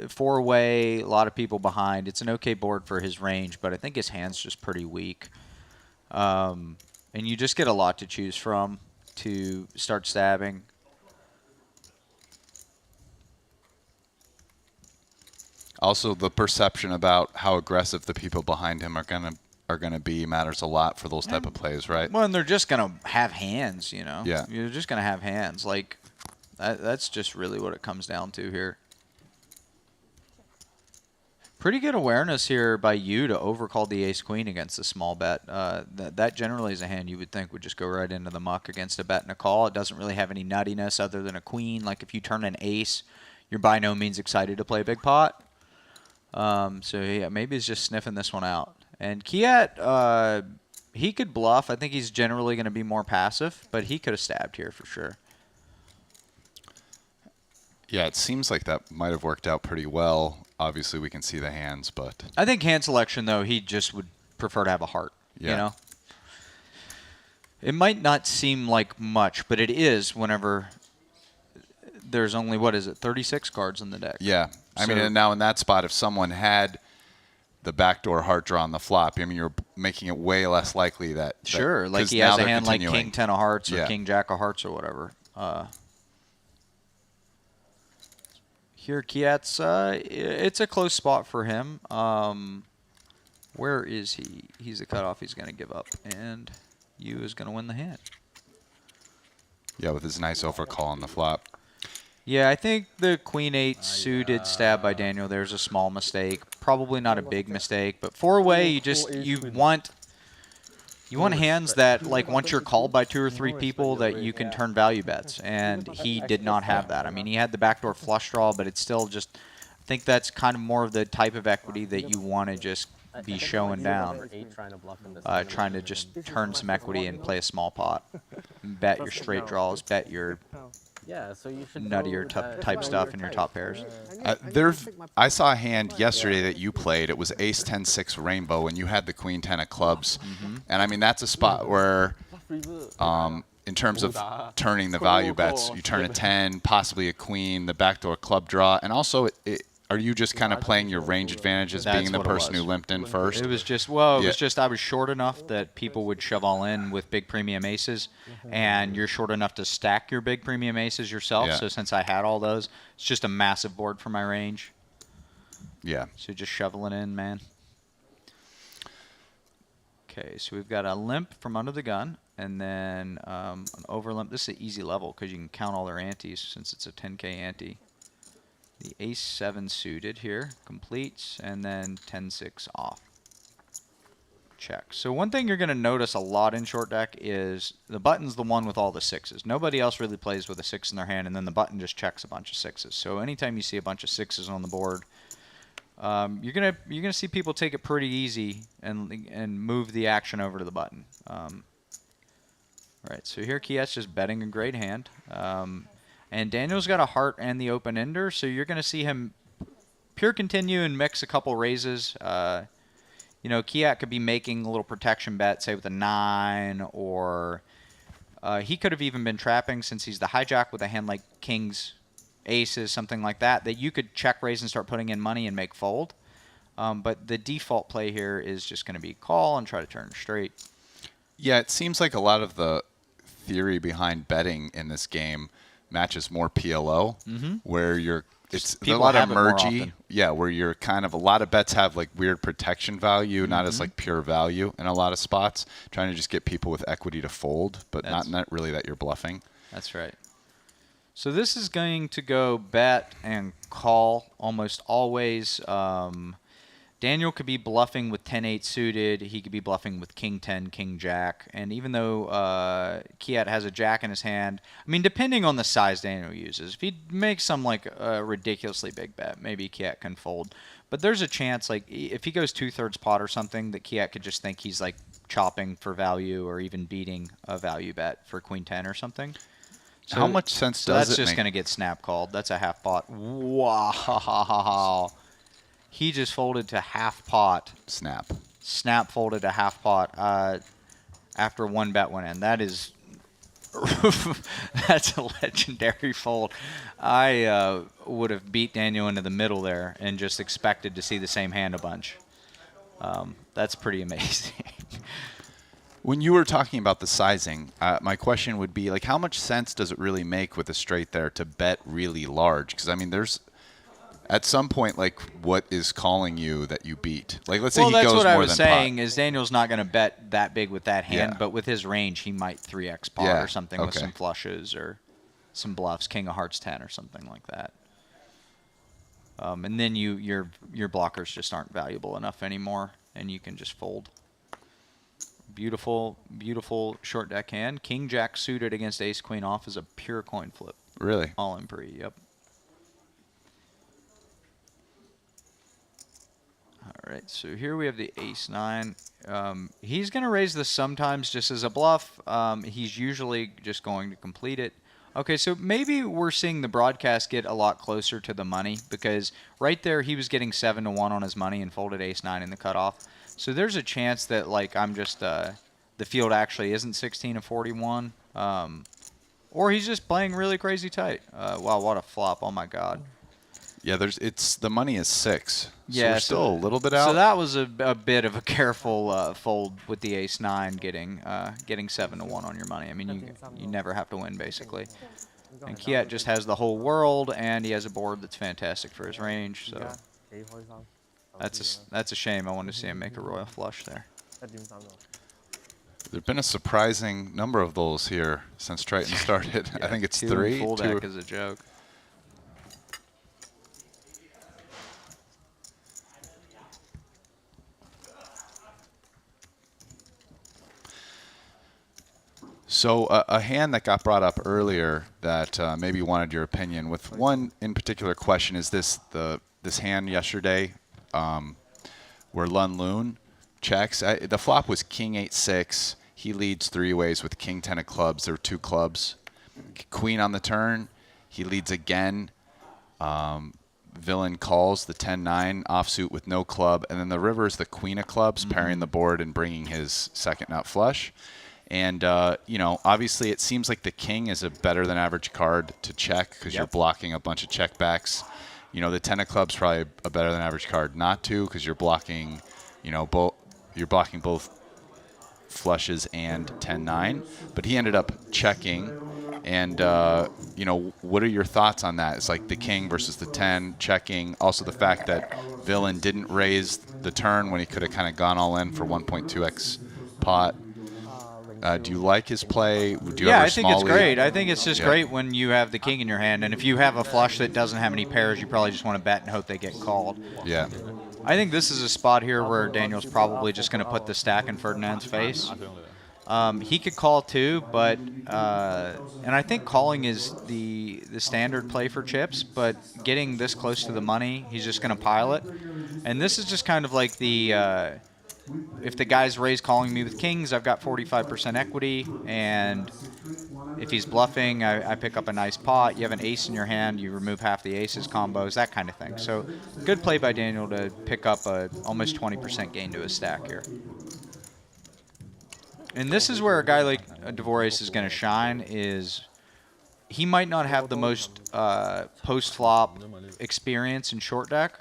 Four-way, a lot of people behind. It's an okay board for his range, but I think his hand's just pretty weak. And you just get a lot to choose from to start stabbing. Also, the perception about how aggressive the people behind him are gonna be matters a lot for those type of plays, right? Well, and they're just gonna have hands, you know. Yeah. You're just gonna have hands. Like that's just really what it comes down to here. Pretty good awareness here by you to overcall the ace queen against a small bet. That generally is a hand you would think would just go right into the muck against a bet and a call. It doesn't really have any nuttiness other than a queen. Like if you turn an ace, you're by no means excited to play big pot. So yeah, maybe he's just sniffing this one out. And Kiat, he could bluff. I think he's generally going to be more passive, but he could have stabbed here for sure. Yeah, it seems like that might have worked out pretty well. Obviously, we can see the hands, but I think hand selection, though, he just would prefer to have a heart. Yeah. You know? It might not seem like much, but it is whenever there's only, 36 cards in the deck. yeah. I mean, So- and now in that spot, if someone had the backdoor heart draw on the flop, I mean, you're making it way less likely that. Sure, like 'cause he now has a they're hand like continuing. King 10 of hearts or Yeah. King Jack of hearts or whatever. Here, Kiat's, it's a close spot for him. Where is he? He's a cutoff he's going to give up, and you is going to win the hand. Yeah, with his nice overcall on the flop. Yeah, I think the Queen 8 suited stab by Daniel, there's a small mistake. Probably not a big mistake, but four-way, you want hands that, like, once you're called by 2 or 3 people, that you can turn value bets, and he did not have that. I mean, he had the backdoor flush draw, but it's still just, I think that's kind of more of the type of equity that you want to just be showing down, trying to just turn some equity and play a small pot. Bet your straight draws, bet your nuttier type stuff in your top pairs. I saw a hand yesterday that you played. It was Ace 10-6 Rainbow, and you had the Queen 10 of clubs. And I mean, that's a spot where, in terms of turning the value bets, you turn a 10, possibly a queen, the backdoor club draw, and also are you just kind of playing your range advantage as being the what it person was. who limped in first? It was just, well, it Yeah. was just I was short enough that people would shove all in with big premium aces, and you're short enough to stack your big premium aces yourself. Yeah. So since I had all those, it's just a massive board for my range. Yeah. So just shoveling in, man. Okay, so we've got a limp from under the gun, and then an over limp. This is an easy level because you can count all their antes since it's a 10K ante. The ace 7 suited here completes, and then 10-6 off. check. So one thing you're going to notice a lot in short deck is the button's the one with all the sixes. Nobody else really plays with a 6 in their hand, and then the button just checks a bunch of sixes. So anytime you see a bunch of sixes on the board, you're gonna see people take it pretty easy and move the action over to the button. All right, so here Kiet's just betting a great hand, and Daniel's got a heart and the open ender, so you're gonna see him pure continue and mix a couple raises. You know, Kiet could be making a little protection bet, say with a 9, or he could have even been trapping since he's the hijack with a hand like kings, aces, something like that, that you could check raise and start putting in money and make fold. But the default play here is just going to be call and try to turn straight. Yeah, it seems like a lot of the theory behind betting in this game matches more PLO, where it's a people lot of have it more mergy. often. Yeah, where you're kind of, a lot of bets have like weird protection value, not as like pure value in a lot of spots, trying to just get people with equity to fold, but not really that you're bluffing. That's right. So this is going to go bet and call almost always. Daniel could be bluffing with 10-8 suited. He could be bluffing with king 10, king jack. And even though Kiet has a jack in his hand, I mean, depending on the size Daniel uses, if he makes some like a ridiculously big bet, maybe Kiet can fold. But there's a chance, like if he goes 2/3 pot or something, that Kiet could just think he's like chopping for value or even beating a value bet for queen 10 or something. So, how much sense so does that's it just make? going to get snap called. That's a half pot. Wow. He just folded to half pot. Snap. Snap folded to half pot after one bet went in. That is that's a legendary fold. I would have beat Daniel into the middle there and just expected to see the same hand a bunch. That's pretty amazing. When you were talking about the sizing, my question would be, like, how much sense does it really make with a straight there to bet really large? Because, I mean, there's at some point, like, what is calling you that you beat? Like, let's say he goes more than pot. Well, that's what I was saying, is Daniel's not going to bet that big with that hand, Yeah. but with his range, he might 3x pot Yeah, or something with okay. some flushes or some bluffs, king of hearts 10 or something like that. And then your blockers just aren't valuable enough anymore, and you can just fold. Beautiful, beautiful short deck hand. King jack suited against ace queen off is a pure coin flip. Really? All in pre, yep. All right, so here we have the ace-9. He's going to raise this sometimes just as a bluff. He's usually just going to complete it. Okay, so maybe we're seeing the broadcast get a lot closer to the money, because right there he was getting 7-1 on his money and folded ace-9 in the cutoff. So there's a chance that, like, I'm just the field actually isn't 16-41, or he's just playing really crazy tight. Wow, what a flop! Oh my God. Yeah, the money is 6. Yeah, so we're still a little bit out. So that was a bit of a careful fold with the ace-9 getting 7-1 on your money. I mean, you never have to win, basically. And Kiet just has the whole world, and he has a board that's fantastic for his range. So that's a shame. I wanted to see him make a royal flush there. There've been a surprising number of those here since Triton started. Yeah, I think it's 2 3. Full 2 deck is a joke. So a hand that got brought up earlier that maybe wanted your opinion with one in particular question is this hand yesterday where Lun Loon checks. The flop was king 8-6. He leads 3 ways with king 10 of clubs. There were 2 clubs. Queen on the turn. He leads again. Villain calls the 10-9 offsuit with no club. And then the river is the queen of clubs, pairing the board and bringing his second nut flush. And, you know, obviously it seems like the king is a better than average card to check because you're blocking a bunch of checkbacks. You know, the 10 of clubs probably a better than average card not to, because you're blocking, you know, both flushes and 10-9. But he ended up checking. And, you know, what are your thoughts on that? It's like the king versus the 10 checking. Also the fact that Villain didn't raise the turn when he could have kind of gone all in for 1.2x pot. Do you like his play? Yeah, I think it's great. I think it's just great when you have the king in your hand, and if you have a flush that doesn't have any pairs, you probably just want to bet and hope they get called. Yeah. I think this is a spot here where Daniel's probably just going to put the stack in Ferdinand's face. He could call too, but and I think calling is the standard play for chips. But getting this close to the money, he's just going to pile it. And this is just kind of like the if the guy's raise calling me with kings, I've got 45% equity, and if he's bluffing, I pick up a nice pot. You have an ace in your hand, you remove half the aces, combos, that kind of thing. So good play by Daniel to pick up a almost 20% gain to his stack here. And this is where a guy like Dvorak is going to shine. Is he might not have the most post-flop experience in short deck,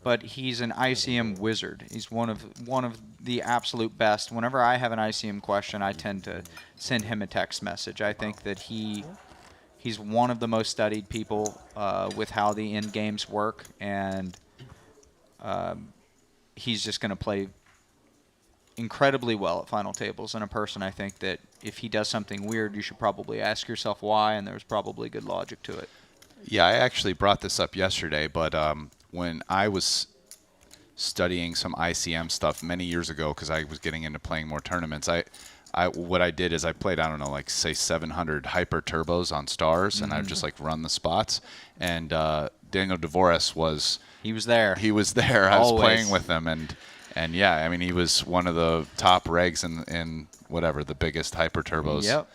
but he's an ICM wizard. He's one of the absolute best. Whenever I have an ICM question, I tend to send him a text message. I think that he's one of the most studied people with how the end games work, and he's just going to play incredibly well at final tables, and a person I think that if he does something weird, you should probably ask yourself why, and there's probably good logic to it. Yeah, I actually brought this up yesterday, but when I was studying some ICM stuff many years ago, because I was getting into playing more tournaments, what I did is I played, I don't know, like say 700 hyper turbos on stars, and I would just like run the spots. And Daniel Dvorak he was there. He was there. I was Always. playing with him, and yeah, I mean, he was one of the top regs in whatever the biggest hyper turbos. Yep.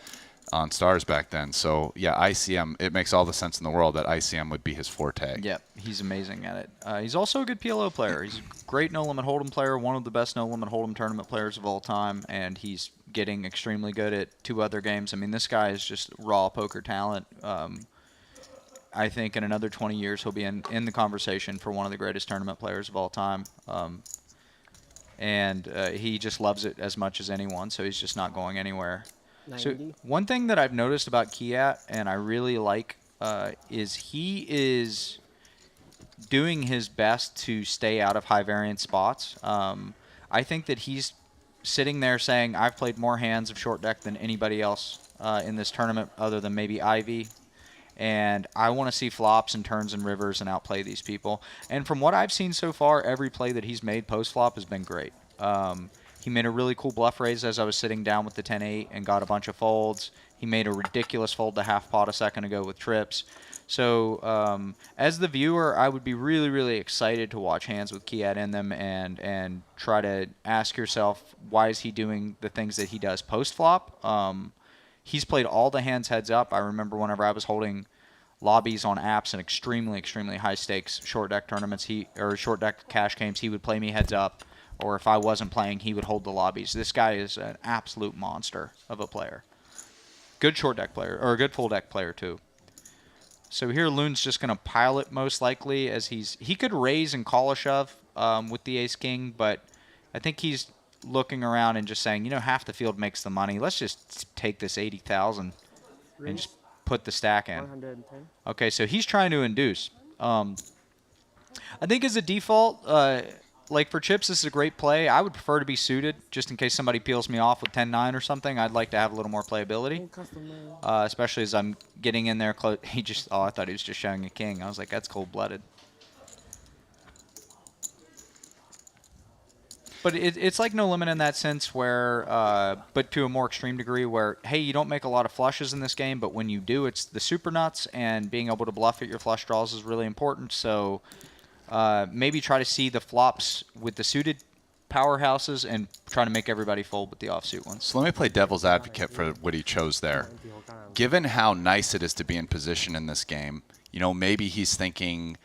On stars back then. So yeah, ICM, it makes all the sense in the world that ICM would be his forte. Yep, he's amazing at it. He's also a good PLO player. He's a great no-limit hold'em player, one of the best no-limit hold'em tournament players of all time, and he's getting extremely good at 2 other games. I mean, this guy is just raw poker talent. I think in another 20 years he'll be in the conversation for one of the greatest tournament players of all time. And he just loves it as much as anyone, so he's just not going anywhere. So one thing that I've noticed about Kiat, and I really like, is he is doing his best to stay out of high variance spots. I think that he's sitting there saying, I've played more hands of short deck than anybody else in this tournament other than maybe Ivy. And I want to see flops and turns and rivers and outplay these people. And from what I've seen so far, every play that he's made post-flop has been great. He made a really cool bluff raise as I was sitting down with the 10-8 and got a bunch of folds. He made a ridiculous fold to half pot a second ago with trips. So as the viewer, I would be really, really excited to watch hands with Kiat in them and try to ask yourself, why is he doing the things that he does post-flop? He's played all the hands heads up. I remember whenever I was holding lobbies on apps and extremely, extremely high stakes short deck tournaments, or short deck cash games, he would play me heads up. Or if I wasn't playing, he would hold the lobbies. This guy is an absolute monster of a player. Good short deck player, or a good full deck player too. So here Loon's just going to pile it most likely, as he could raise and call a shove with the ace-king, but I think he's looking around and just saying, half the field makes the money. Let's just take this 80,000 and just put the stack in. 110. Okay, so he's trying to induce. I think as a default, like for chips, this is a great play. I would prefer to be suited, just in case somebody peels me off with 10-9 or something. I'd like to have a little more playability, especially as I'm getting in there close. I thought he was just showing a king. I was like, that's cold-blooded. But it's like no limit in that sense where, but to a more extreme degree where, hey, you don't make a lot of flushes in this game, but when you do, it's the super nuts, and being able to bluff at your flush draws is really important. So maybe try to see the flops with the suited powerhouses and try to make everybody fold with the offsuit ones. So let me play devil's advocate for what he chose there. Given how nice it is to be in position in this game, maybe he's thinking,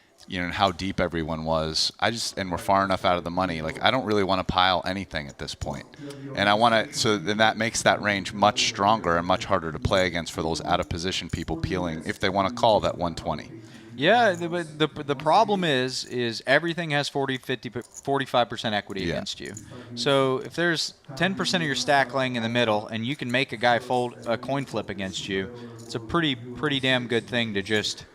how deep everyone was. And we're far enough out of the money. Like, I don't really want to pile anything at this point. And so then that makes that range much stronger and much harder to play against for those out of position people peeling if they want to call that 120. Yeah, but the problem is everything has 45% equity against you. So if there's 10% of your stack laying in the middle and you can make a guy fold a coin flip against you, it's a pretty damn good thing to just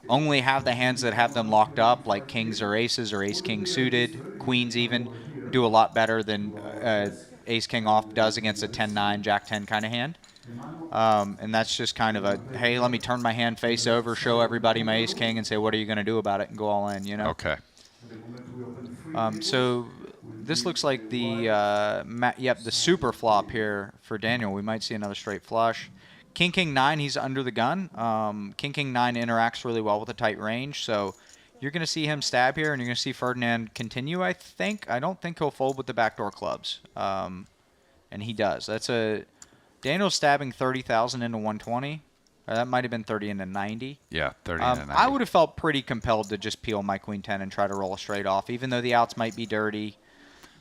only have the hands that have them locked up, like kings or aces or ace-king suited, queens even, do a lot better than ace-king off does against a 10-9, jack-10 kind of hand. And that's just kind of a, hey, let me turn my hand face over, show everybody my ace-king, and say, what are you going to do about it, and go all in, Okay. So this looks like the the super flop here for Daniel. We might see another straight flush. King 9, he's under the gun. King 9 interacts really well with a tight range, so you're going to see him stab here, and you're going to see Ferdinand continue, I think. I don't think he'll fold with the backdoor clubs, and he does. Daniel's stabbing 30,000 into 120. That might have been 30 into 90. Yeah, 30 into 90. I would have felt pretty compelled to just peel my queen 10 and try to roll a straight off, even though the outs might be dirty.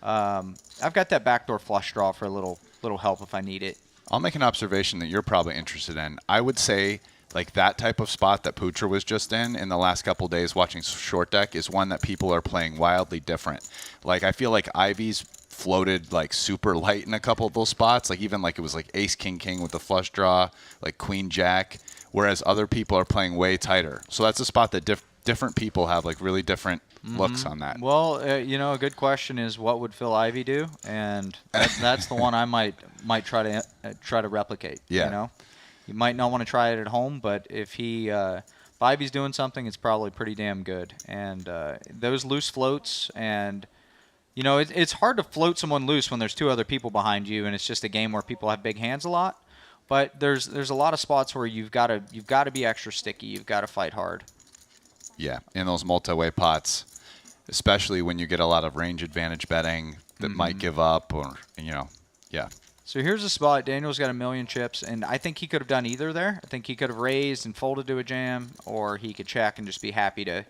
I've got that backdoor flush draw for a little help if I need it. I'll make an observation that you're probably interested in. I would say like that type of spot that Putra was just in the last couple days watching short deck is one that people are playing wildly different. Like I feel like Ivy's floated like super light in a couple of those spots, like even like it was like ace king with the flush draw, like queen jack, whereas other people are playing way tighter. So that's a spot that different people have like really different looks on that. Well, a good question is what would Phil Ivey do, and that's the one I might try to replicate. Yeah. You might not want to try it at home, but if Ivey's doing something, it's probably pretty damn good. And those loose floats, and it's hard to float someone loose when there's two other people behind you, and it's just a game where people have big hands a lot. But there's a lot of spots where you've got to be extra sticky. You've got to fight hard. Yeah, in those multi-way pots, especially when you get a lot of range advantage betting that might give up, or yeah. So here's a spot. Daniel's got 1,000,000 chips, and I think he could have done either there. I think he could have raised and folded to a jam, or he could check and just be happy to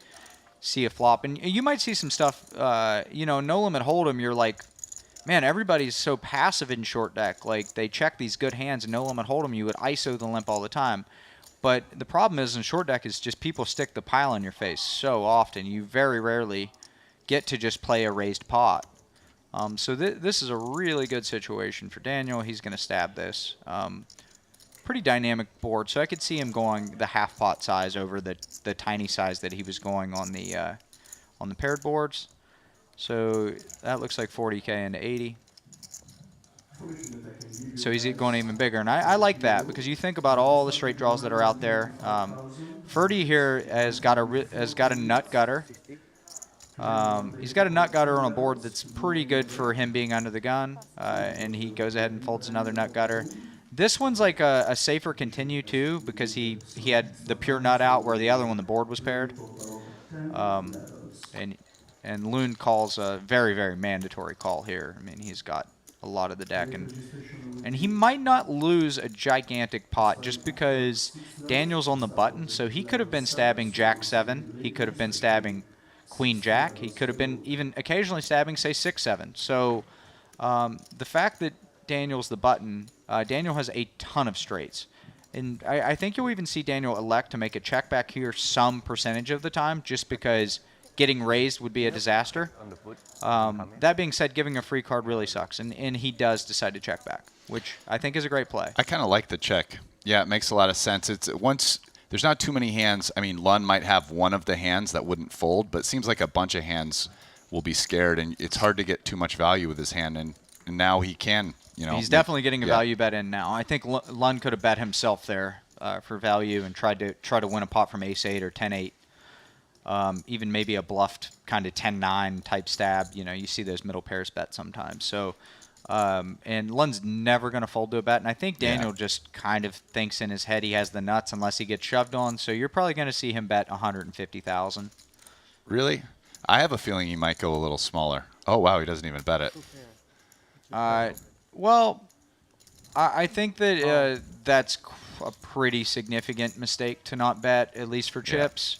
see a flop. And you might see some stuff, no limit hold'em. You're like, man, everybody's so passive in short deck. Like they check these good hands, and no limit hold'em, you would ISO the limp all the time. But the problem is in short deck is just people stick the pile in your face so often. You very rarely get to just play a raised pot. So this is a really good situation for Daniel. He's going to stab this. Pretty dynamic board, so I could see him going the half pot size over the tiny size that he was going on the paired boards. So that looks like 40K into 80. So he's going even bigger, and I like that because you think about all the straight draws that are out there. Ferdy here has got a nut gutter. He's got a nut gutter on a board that's pretty good for him being under the gun, and he goes ahead and folds another nut gutter. This one's like a safer continue too because he had the pure nut out where the other one the board was paired. And Loon calls a very, very mandatory call here. I mean, he's got a lot of the deck, and he might not lose a gigantic pot just because Daniel's on the button, so he could have been stabbing Jack 7. He could have been stabbing Queen Jack. He could have been even occasionally stabbing, say, 6-7. So the fact that Daniel's the button, Daniel has a ton of straights. And I think you'll even see Daniel elect to make a check back here some percentage of the time just because getting raised would be a disaster. That being said, giving a free card really sucks, and he does decide to check back, which I think is a great play. I kind of like the check. Yeah, it makes a lot of sense. It's once there's not too many hands. I mean, Lund might have one of the hands that wouldn't fold, but it seems like a bunch of hands will be scared, and it's hard to get too much value with his hand, and now he can. He's definitely getting a value bet in now. I think Lund could have bet himself there for value and tried to win a pot from ace-8 or 10-8. Even maybe a bluffed kind of 10-9 type stab. You see those middle pairs bet sometimes. So, and Lund's never going to fold to a bet. And I think Daniel just kind of thinks in his head he has the nuts unless he gets shoved on. So you're probably going to see him bet 150,000. Really? I have a feeling he might go a little smaller. Oh, wow, he doesn't even bet it. Well, I think that that's a pretty significant mistake to not bet, at least for chips.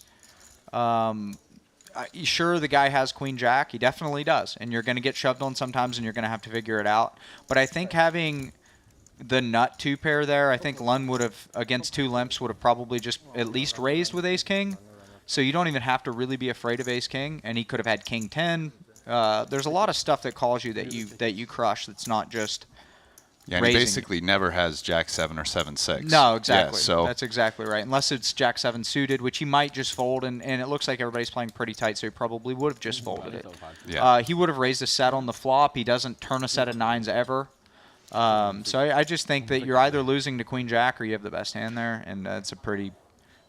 Sure, the guy has Queen Jack. He definitely does. And you're going to get shoved on sometimes, and you're going to have to figure it out. But I think having the nut 2 pair there, I think Lund would have, against 2 limps, would have probably just at least raised with ace-king. So you don't even have to really be afraid of ace-king. And he could have had king 10. There's a lot of stuff that calls you that you crush that's not just Yeah, and he basically never has Jack 7 or 7-6. No, exactly. Yeah, so that's exactly right. Unless it's Jack 7 suited, which he might just fold, and it looks like everybody's playing pretty tight, so he probably would have just folded it. Yeah. He would have raised a set on the flop. He doesn't turn a set of 9s ever. So I just think that you're either losing to Queen Jack or you have the best hand there, and that's a pretty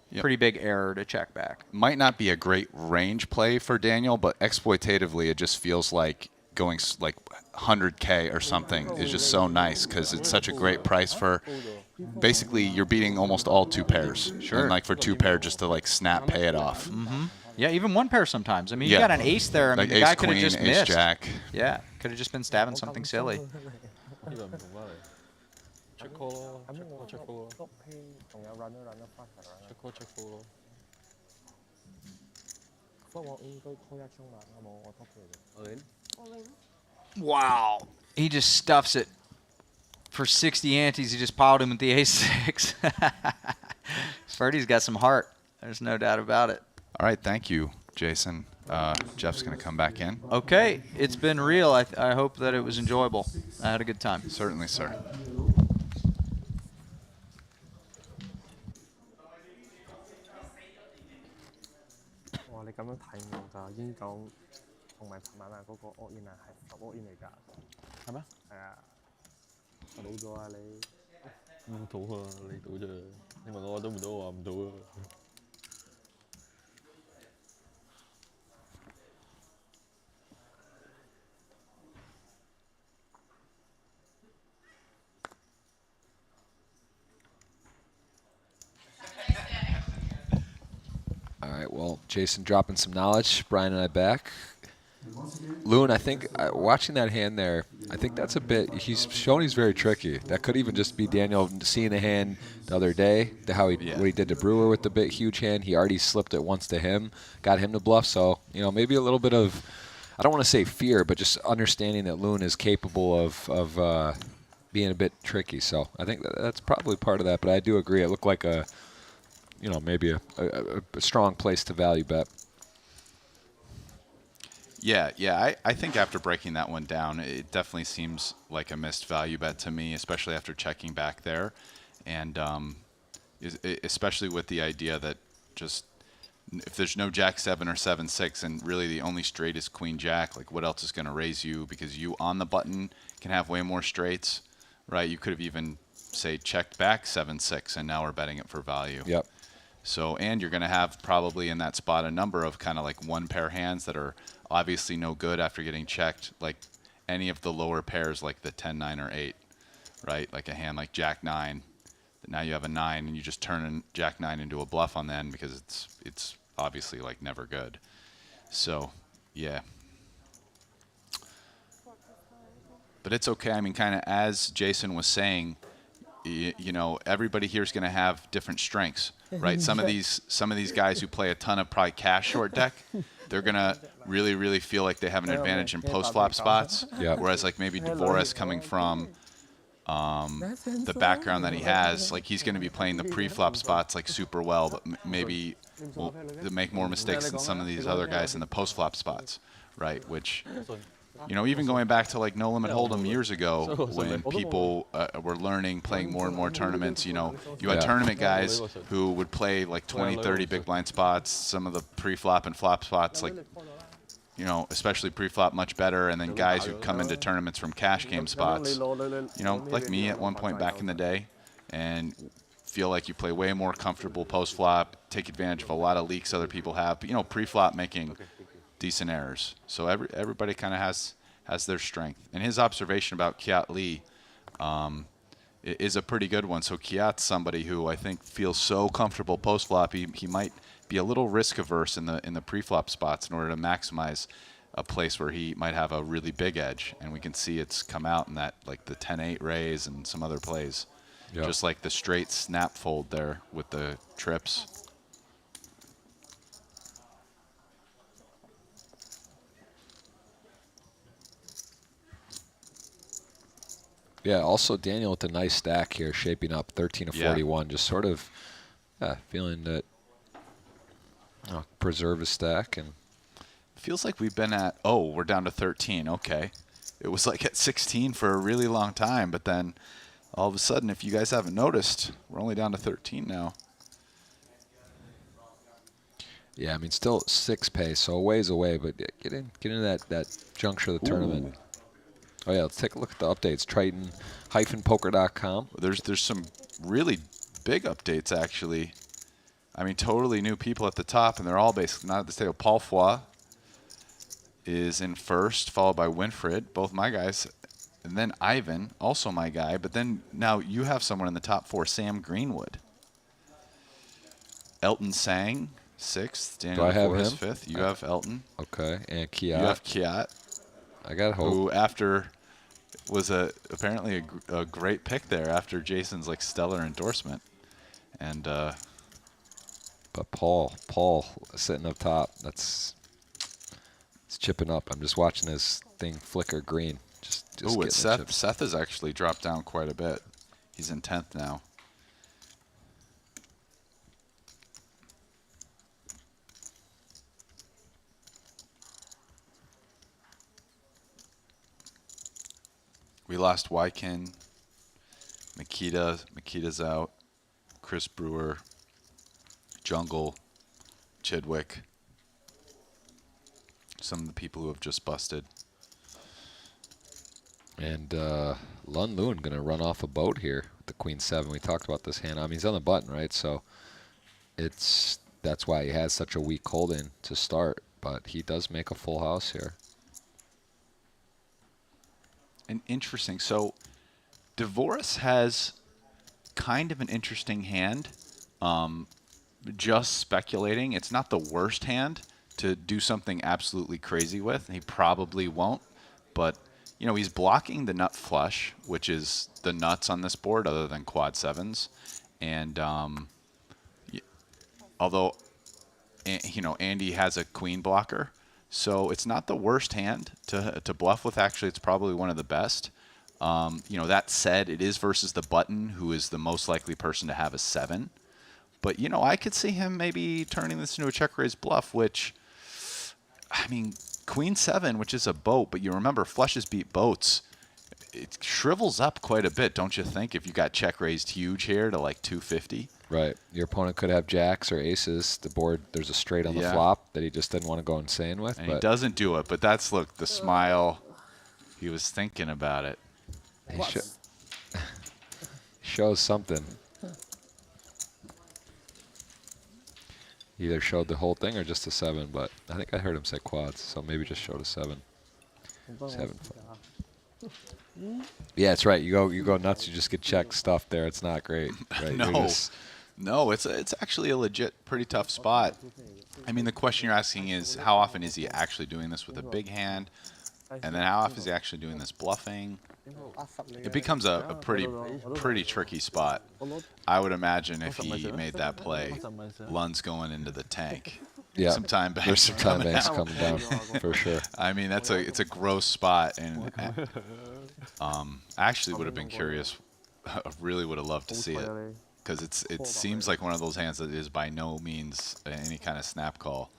Yep. pretty big error to check back. Might not be a great range play for Daniel, but exploitatively, it just feels like going like 100K or something is just so nice because it's such a great price for basically you're beating almost all 2 pairs. Sure. And like for 2 pair just to like snap pay it off. Yeah, even 1 pair sometimes. I mean, you Yeah. got an ace there. I mean, Like the guy ace could have queen, just ace missed. jack. Yeah, could have just been stabbing something silly. 呢個唔同翻嚟，check call 咯咁我，check call 咯碌屁仲有 runner fast ，check call check call 咯。不過我應該 call 一張嘛，我 top 嚟嘅。Wow. He just stuffs it. For 60 antes, he just piled him with the ace-6. Ferdy's got some heart. There's no doubt about it. All right, thank you, Jason. Jeff's going to come back in. Okay, it's been real. I hope that it was enjoyable. I had a good time. Certainly, sir. 哇！你咁樣睇我㗎，英九同埋尋晚嗰個 all in 係10 all in 嚟㗎。係咩？係啊，老咗啊你。唔到啊，你到啫。你問我都唔到，我話唔到啊。All right, well, Jason dropping some knowledge. Brian and I back. Loon, I think watching that hand there, I think that's a bit. He's shown he's very tricky. That could even just be Daniel seeing the hand the other day, what he did to Brewer with the bit huge hand. He already slipped it once to him, got him to bluff. So maybe a little bit of, I don't want to say fear, but just understanding that Loon is capable of being a bit tricky. So I think that's probably part of that. But I do agree. It looked like maybe a strong place to value bet. Yeah. I think after breaking that one down, it definitely seems like a missed value bet to me, especially after checking back there. And especially with the idea that just if there's no jack 7 or 7-6 and really the only straight is queen jack, like what else is going to raise you? Because you on the button can have way more straights, right? You could have even, say, checked back 7-6 and now we're betting it for value. Yep. So, and you're going to have probably in that spot a number of kind of like 1 pair hands that are obviously no good after getting checked, like any of the lower pairs like the 10, 9, or 8, right? Like a hand like jack 9. Now you have a 9 and you just turn jack 9 into a bluff on the end because it's obviously like never good. So, yeah. But it's okay. I mean, kind of as Jason was saying, everybody here is going to have different strengths, right? Some of these guys who play a ton of probably cash short deck, they're going to really, really feel like they have an advantage in post-flop spots. Yeah. Whereas like maybe Dvorak coming from the background that he has, like he's going to be playing the pre-flop spots like super well, but maybe will make more mistakes than some of these other guys in the post-flop spots, right? Which, even going back to like No Limit Hold'em years ago when people were learning, playing more and more tournaments, you had tournament guys who would play like 20, 30 big blind spots, some of the pre-flop and flop spots, like, especially pre-flop much better, and then guys who'd come into tournaments from cash game spots, like me at one point back in the day, and feel like you play way more comfortable post-flop, take advantage of a lot of leaks other people have, but, pre-flop making decent errors. So everybody kind of has their strength. And his observation about Kiat Lee is a pretty good one. So Kiat's somebody who I think feels so comfortable post-flop, he might be a little risk-averse in the pre-flop spots in order to maximize a place where he might have a really big edge. And we can see it's come out in that, like the 10-8 raise and some other plays. Yep. Just like the straight snap fold there with the trips. Yeah, also Daniel with a nice stack here, shaping up 13 of 41. Just sort of feeling that preserve his stack. And feels like we've been at, we're down to 13. Okay. It was like at 16 for a really long time, but then all of a sudden, if you guys haven't noticed, we're only down to 13 now. Yeah, I mean, still 6 pace, so a ways away, but get into that juncture of the tournament. Oh, yeah, let's take a look at the updates. Triton-poker.com. There's some really big updates, actually. I mean, totally new people at the top, and they're all basically not at this table. Paul Foy is in first, followed by Winfred, both my guys. And then Ivan, also my guy. But then now you have someone in the top 4, Sam Greenwood. Elton Sang, 6th. Daniel Do I have Forrest, him? 5th. You have Elton. Okay, and Kiat. You have Kiat, I got hope. who after was apparently a great pick there after Jason's like stellar endorsement. And But Paul sitting up top, it's chipping up. I'm just watching his thing flicker green. Just oh, getting it's the Seth. chips. Seth has actually dropped down quite a bit. He's in 10th now. We lost Wykin. Makita's out. Chris Brewer. Jungle. Chidwick. Some of the people who have just busted. And Lun Loon going to run off a boat here with the Queen 7. We talked about this hand. I mean, he's on the button, right? So that's why he has such a weak holding to start. But he does make a full house here. And interesting. So Dvoris has kind of an interesting hand. Just speculating. It's not the worst hand to do something absolutely crazy with. He probably won't. But, you know, he's blocking the nut flush, which is the nuts on this board other than quad 7s. And although, you know, Andy has a queen blocker. So it's not the worst hand to bluff with. Actually, it's probably one of the best. You know, that said, it is versus the button, who is the most likely person to have a 7. But, you know, I could see him maybe turning this into a check-raise bluff, which, I mean, Queen 7, which is a boat, but you remember flushes beat boats. It shrivels up quite a bit, don't you think, if you got check-raised huge here to like 250? Right. Your opponent could have jacks or aces. The board, there's a straight on the flop that he just didn't want to go insane with. And he doesn't do it, but that's, look, the smile. He was thinking about it. He shows something. He either showed the whole thing or just a 7, but I think I heard him say quads, so maybe just showed a 7. 7. Yeah, it's right. You go nuts. You just get checked stuff there. It's not great. Right? No, it's actually a legit pretty tough spot. I mean, the question you're asking is how often is he actually doing this with a big hand, and then how often is he actually doing this bluffing? It becomes a pretty tricky spot. I would imagine if he made that play, Lund's going into the tank. Yeah, some time banks. There's some time banks coming down for sure. I mean, it's a gross spot, and actually would have been curious. I really would have loved to see it because it seems like one of those hands that is by no means any kind of snap call.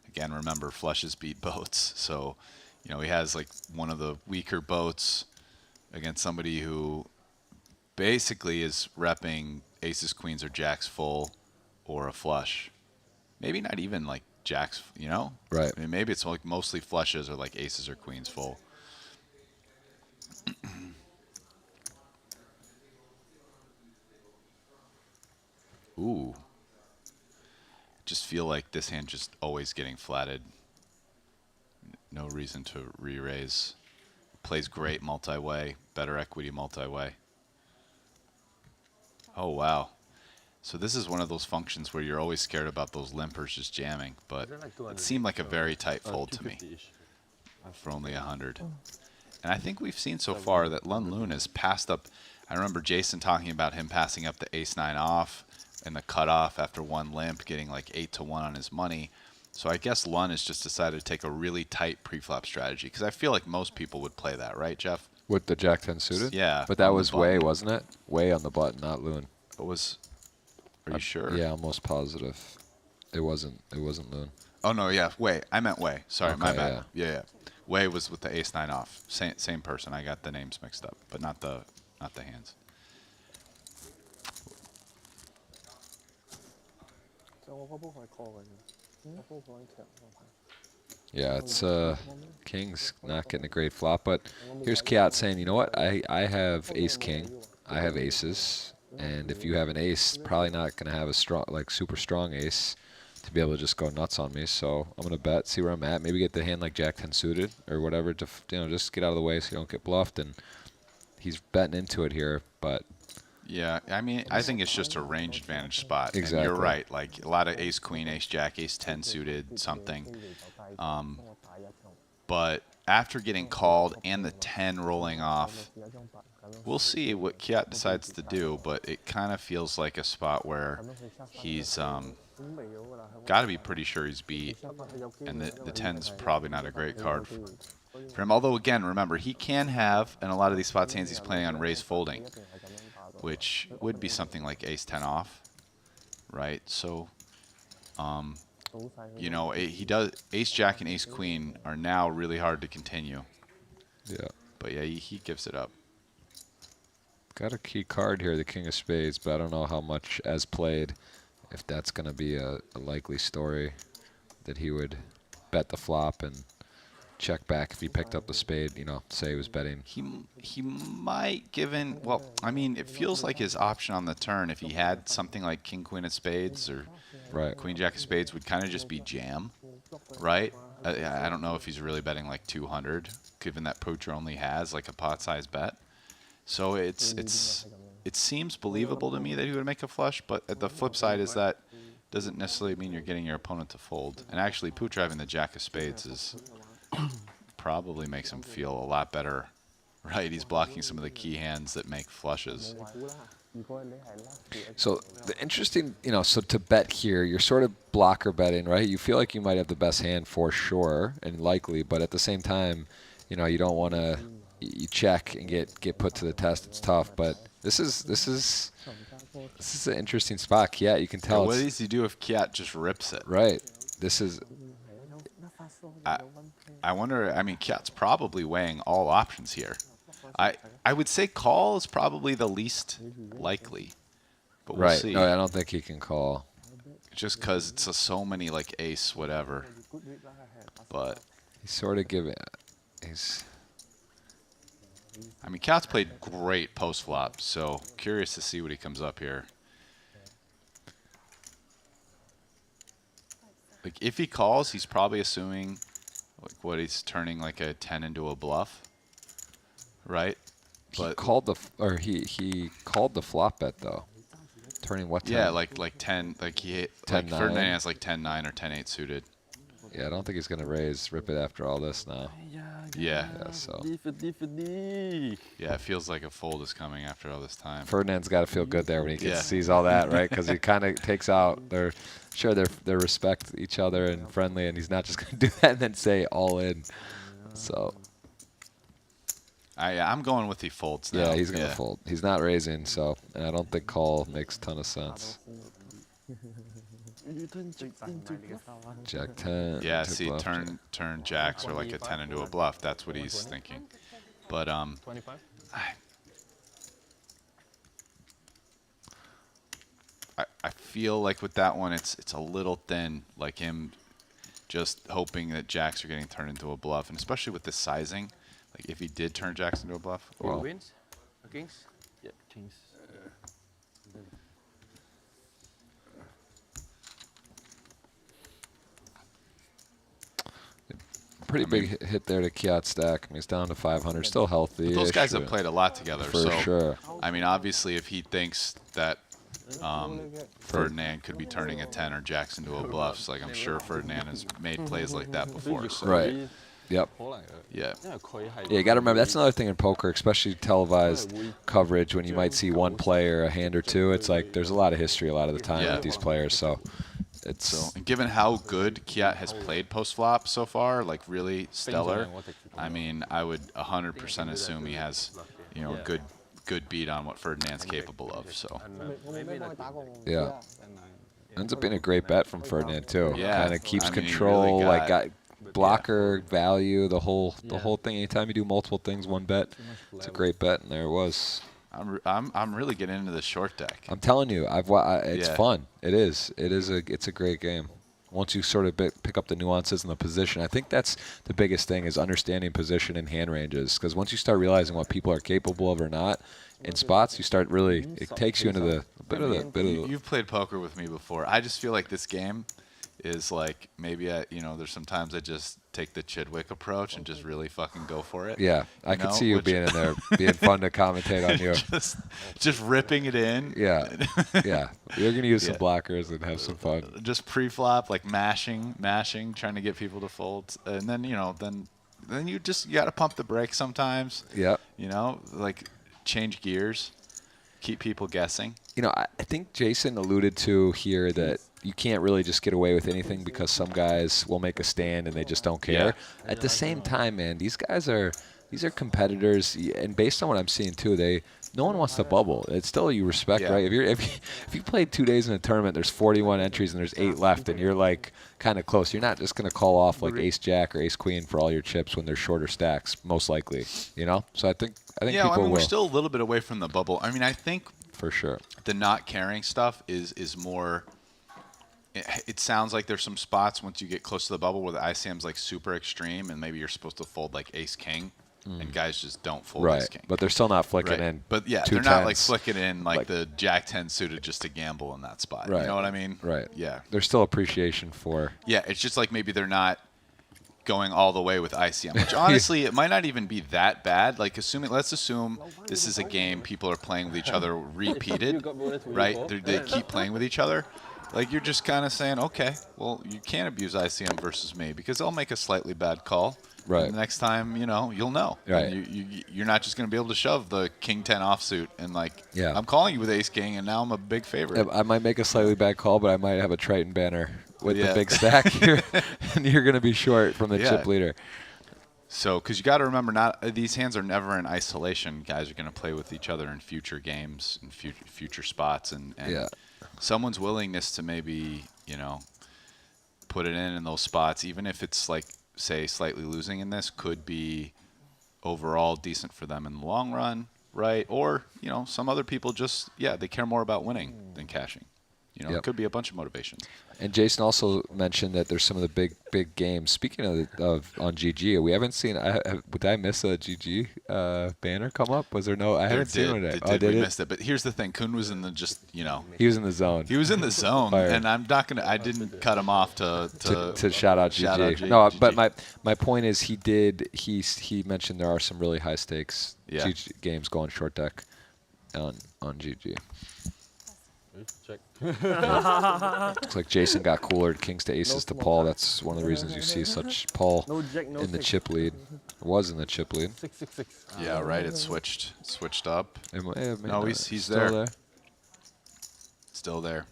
Again, remember flushes beat boats, so you know he has like one of the weaker boats against somebody who basically is repping aces, queens, or jacks full, or a flush. Maybe not even like jacks, you know? Right. I mean, maybe it's like mostly flushes or like aces or queens full. Ooh. Just feel like this hand just always getting flatted. No reason to re-raise. Plays great multi-way, better equity multi-way. Oh, wow. So this is one of those functions where you're always scared about those limpers just jamming, but it seemed like a very tight fold to me for only 100. And I think we've seen so far that Lun Loon has passed up. I remember Jason talking about him passing up the ace-9 off and the cutoff after one limp, getting like 8-1 on his money. So I guess Lun has just decided to take a really tight preflop strategy because I feel like most people would play that, right, Jeff? With the Jack 10 suited? Yeah. But that was Way, wasn't it? Way on the button, not Loon. It was. Are you sure? Yeah, almost positive. It wasn't Loon. Oh no, yeah, Way. I meant Way. Sorry, Okay, my bad. Yeah. Way was with the ace-9 off. Same person. I got the names mixed up, but not the hands. Yeah, it's King's not getting a great flop, but here's Kiat saying, you know what? I have ace king, I have aces, And if you have an ace, probably not going to have a strong, like super strong ace to be able to just go nuts on me. So I'm going to bet, see where I'm at. Maybe get the hand like Jack 10 suited or whatever to, just get out of the way so you don't get bluffed. And he's betting into it here, but Yeah, I mean, I think it's just a range advantage spot. And Exactly. you're right. Like a lot of ace queen, ace jack, ace 10 suited, something. But after getting called and the 10 rolling off, we'll see what Kiat decides to do. But it kind of feels like a spot where he's got to be pretty sure he's beat. And the 10's probably not a great card for him. Although, again, remember, he can have, in a lot of these spots hands, he's planning on raise folding, which would be something like ace 10 off, right? So, you know, he does, ace jack and ace queen are now really hard to continue. yeah. But yeah, he gives it up. Got a key card here, the king of spades, but I don't know how much as played, if that's going to be a likely story that he would bet the flop and check back if he picked up the spade, say he was betting. He might, given, well, I mean, it feels like his option on the turn, if he had something like king queen of spades or Right. queen jack of spades, would kind of just be jam, right? I don't know if he's really betting like 200, given that poacher only has like a pot size bet. So it seems believable to me that he would make a flush, but the flip side is that doesn't necessarily mean you're getting your opponent to fold. And actually, pooch having the jack of spades is probably makes him feel a lot better, right? He's blocking some of the key hands that make flushes. So the interesting, so to bet here, you're sort of blocker betting, right? You feel like you might have the best hand for sure and likely, but at the same time, you don't want to, you check and get put to the test. It's tough, but this is an interesting spot. Yeah, you can tell. What does he do if Kiat just rips it? Right. This is. I wonder. I mean, Kiat's probably weighing all options here. I would say call is probably the least likely, but we'll Right. see. No, I don't think he can call. Just because it's so many like ace whatever. But He's sort of giving. He's. I mean, Kiat's played great post flop, so curious to see what he comes up here. Like if he calls, he's probably assuming like what he's turning like a 10 into a bluff, right? He called he called the flop bet though, turning what? 10? Yeah, like 10, like he hit, 10-9. like Ferdinand has like 10-9 or 10-8 suited. Yeah, I don't think he's gonna rip it after all this now. Yeah. Yeah, so Yeah, it feels like a fold is coming after all this time. Ferdinand's got to feel good there when he Yeah. sees all that, right? Because he kind of takes out their respect each other and friendly, and he's not just gonna do that and then say all in. So I'm going with he folds now. yeah, he's gonna fold. He's not raising, so and I don't think call makes a ton of sense. Jack 10. Yeah, to see, bluff. turn jacks are like a 10 into a bluff. That's what he's thinking. But I feel like with that one, it's a little thin. Like him just hoping that jacks are getting turned into a bluff, and especially with this sizing, like if he did turn jacks into a bluff, Well, Queens? Kings? Yeah, kings. pretty big hit there to Kiat stack. I mean, he's down to 500, still healthy. those guys have played a lot together. For so sure. I mean, obviously, if he thinks that Ferdinand could be turning a 10 or jacks into a bluff, like I'm sure Ferdinand has made plays like that before. So, Right. Yep. yeah. Yeah, you got to remember, that's another thing in poker, especially televised coverage, when you might see one player, a hand or two. It's like there's a lot of history a lot of the time Yeah. with these players. So it's So, and given how good Kiat has played post flop so far, like really stellar, I mean, I would 100% assume he has, a good beat on what Ferdinand's capable of. So, yeah. Ends up being a great bet from Ferdinand too. Yeah. Kind of keeps I mean, he control, really like got- blocker value, the whole thing. Anytime you do multiple things, one bet, it's a great bet, and there it was. I'm really getting into the short deck. I'm telling you, it's Yeah. fun. It is. It's a great game. Once you sort of pick up the nuances and the position, I think that's the biggest thing is understanding position and hand ranges. Because once you start realizing what people are capable of or not in spots, you start really, it takes you into the You've played poker with me before. I just feel like this game is like maybe there's sometimes I just take the Chidwick approach and just really fucking go for it. Yeah, I could see you being in there, being fun to commentate on you. just ripping it in. Yeah, yeah. You're gonna use some blockers and have some fun. Just pre-flop, like mashing, trying to get people to fold, and then then you got to pump the brakes sometimes. Yeah. Like change gears, keep people guessing. I think Jason alluded to here that you can't really just get away with anything because some guys will make a stand and they just don't care. Yeah. At the same time, man, these are competitors, and based on what I'm seeing too, no one wants to bubble. It's still you respect, right? If you played 2 days in a tournament, there's 41 entries and there's 8 left, and you're like kind of close. You're not just gonna call off like Ace Jack or Ace Queen for all your chips when they're shorter stacks, most likely. So I think people will. We're still a little bit away from the bubble. I mean, I think for sure the not caring stuff is more. It sounds like there's some spots once you get close to the bubble where the ICM's like super extreme, and maybe you're supposed to fold like Ace King, and guys just don't fold Ace King. But they're still not flicking in. But yeah, they're not like flicking in like the Jack 10 suited just to gamble in that spot. Right. You know what I mean? Right. Yeah. There's still appreciation for. Yeah, it's just like maybe they're not going all the way with ICM, which honestly it might not even be that bad. Like let's assume this is a game people are playing with each other repeated, right? They keep playing with each other. Like you're just kind of saying, okay, well you can't abuse ICM versus me because I'll make a slightly bad call. Right. And the next time, you'll know. Right. You're not just going to be able to shove the King 10 offsuit and I'm calling you with Ace King and now I'm a big favorite. I might make a slightly bad call, but I might have a Triton banner with the big stack here, and you're going to be short from the chip leader. So, because you got to remember, these hands are never in isolation. Guys are going to play with each other in future games and future spots, and someone's willingness to maybe put it in those spots, even if it's like say slightly losing in this, could be overall decent for them in the long run, right? Or some other people just they care more about winning than cashing. It could be a bunch of motivations. And Jason also mentioned that there's some of the big games. Speaking of on GG, we haven't seen. Did I miss a GG banner come up? Was there no? I haven't seen it. We missed it. But here's the thing: Kun was in the He was in the zone. He was in the zone, and I'm not gonna. I didn't cut him off to shout out GG. No, GG. but my point is he mentioned there are some really high stakes GG games going short deck on GG. Check. Looks like Jason got cooler. Kings to aces to Paul. That's one of the reasons you see such Paul in the chip lead. Was in the chip lead. 6-6-6. Yeah, right. It switched up. No, he's still there. Still there.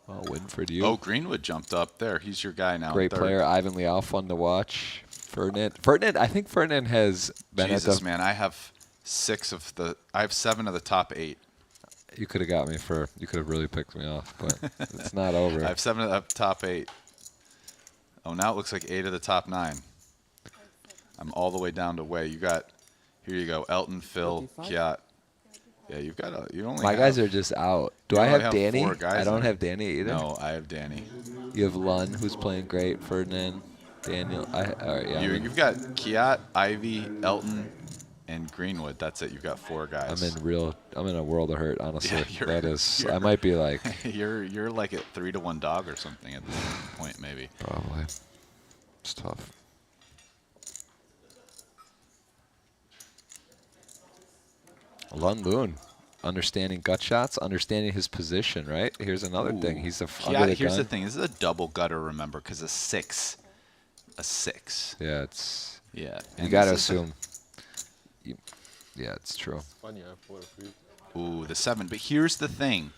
Oh, Winford, you. Oh, Greenwood jumped up there. He's your guy now. Great player. Ivan Liao, fun to watch. Ferdinand. I think Ferdinand has been Jesus, man. I have 7 of the top 8. You could have got me you could have really picked me off, but it's not over. I have 7 of the top 8. Oh, now it looks like 8 of the top 9. I'm all the way down to Wei. Here you go, Elton, Phil, Kiat. Yeah, you only My guys are just out. Do I have Danny? 4 guys I don't have Danny either. No, I have Danny. You have Lund, who's playing great, Ferdinand, Daniel. All right, yeah. You've got Kiat, Ivy, Elton, and Greenwood. That's it. You've got 4 guys. I'm in a world of hurt, honestly. Yeah, I might be like. you're like a 3-to-1 dog or something at this point, maybe. Probably. It's tough. Lund Boone, understanding gut shots, understanding his position, right? Here's another thing. He's here's the thing. This is a double gutter, remember, because a 6. Yeah, it's. Yeah. You got to assume. Yeah, it's true. Ooh, the 7. But here's the thing.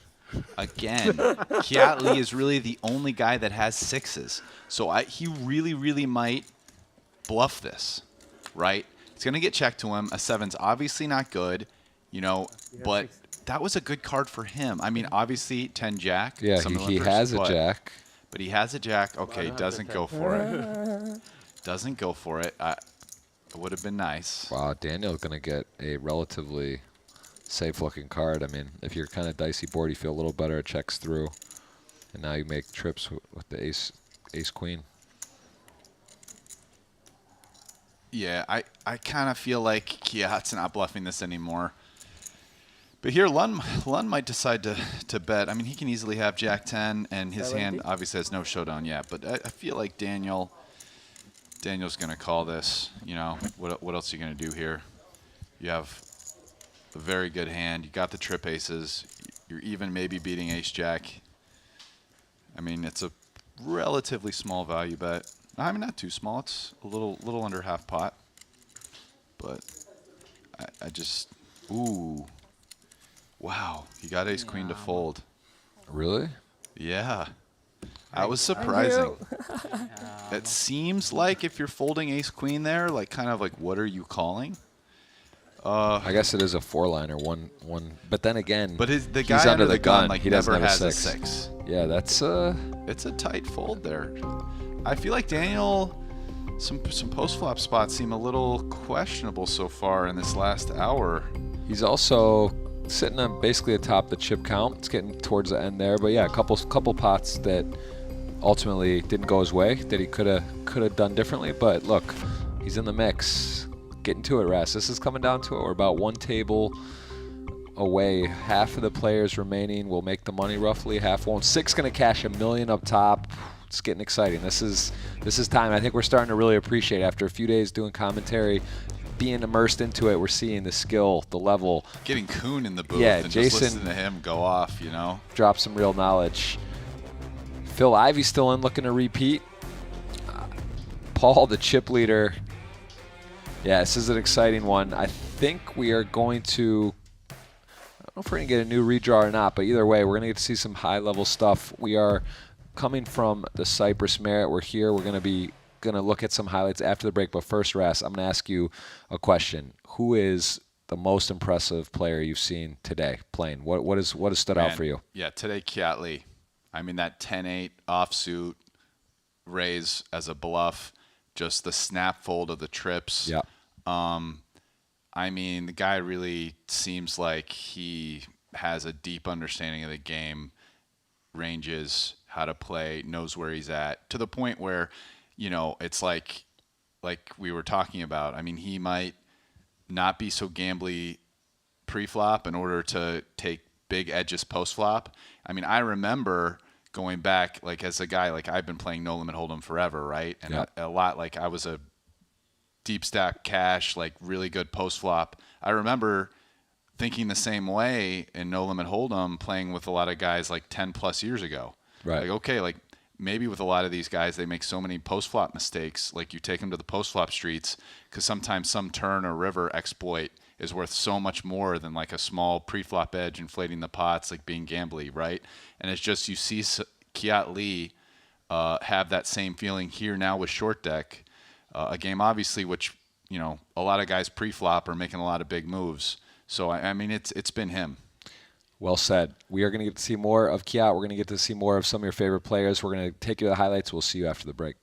Again, Kiat Lee is really the only guy that has 6s. So he really, really might bluff this, right? It's going to get checked to him. A 7's obviously not good, but that was a good card for him. I mean, obviously 10 Jack. Yeah, he has a Jack. But he has a Jack. Okay, doesn't go for it. Doesn't go for it. It would have been nice. Wow, Daniel's going to get a relatively safe-looking card. I mean, if you're kind of dicey board, you feel a little better. It checks through. And now you make trips with the ace queen. Yeah, I kind of feel like Kiat's not bluffing this anymore. But here, Lund might decide to bet. I mean, he can easily have Jack 10, and his hand obviously has no showdown yet. But I feel like Daniel's going to call this. You know, what else are you going to do here? You have a very good hand. You got the trip aces. You're even maybe beating ace jack. I mean, it's a relatively small value bet. I mean, not too small. It's a little under half pot. But I just, ooh. Wow, he got ace queen to fold. Really? Yeah. That was surprising. It seems like if you're folding ace queen there, like kind of like what are you calling? I guess it is a 4-liner, one. But then again, the he's guy under the gun. like He doesn't never have has a a 6. 6. Yeah, that's It's a tight fold there. I feel like Daniel, some post flop spots seem a little questionable so far in this last hour. He's also sitting on basically atop the chip count. It's getting towards the end there, but yeah, a couple pots that ultimately didn't go his way that he could have done differently. But look, he's in the mix. Getting to it, Ras. This is coming down to it. We're about one table away. Half of the players remaining will make the money roughly. Half won't. 6 going to cash $1 million up top. It's getting exciting. This is time. I think we're starting to really appreciate after a few days doing commentary, being immersed into it. We're seeing the skill, the level. Getting Kuhn in the booth and Jason, just listening to him go off, you know. Drop some real knowledge. Phil Ivey's still in, looking to repeat. Paul, the chip leader. Yeah, this is an exciting one. I think we are going to, I don't know if we're going to get a new redraw or not, but either way, we're going to get to see some high-level stuff. We are coming from the Cyprus Merit. We're here. We're going to look at some highlights after the break. But first, Ras, I'm going to ask you a question. Who is the most impressive player you've seen today playing? What has stood out for you? Yeah, today Kiat. I mean, that 10-8 offsuit raise as a bluff, just the snap fold of the trips. Yeah. I mean, the guy really seems like he has a deep understanding of the game, ranges, how to play, knows where he's at, to the point where, you know, it's like we were talking about. I mean, he might not be so gambly pre-flop in order to take big edges post-flop. I mean, I remember going back, like, as a guy, like, I've been playing No Limit Hold'em forever, right? And a lot, like, I was a deep stack cash, like, really good post-flop. I remember thinking the same way in No Limit Hold'em, playing with a lot of guys, like, 10-plus years ago. Right. Like, okay, like, maybe with a lot of these guys, they make so many post-flop mistakes. Like, you take them to the post-flop streets because sometimes some turn or river exploit is worth so much more than, like, a small pre-flop edge inflating the pots, like being gambly, right? And it's just you see Kiat Lee have that same feeling here now with short deck, a game obviously which, you know, a lot of guys pre-flop are making a lot of big moves. So, I mean, it's been him. Well said. We are going to get to see more of Kiat. We're going to get to see more of some of your favorite players. We're going to take you to the highlights. We'll see you after the break.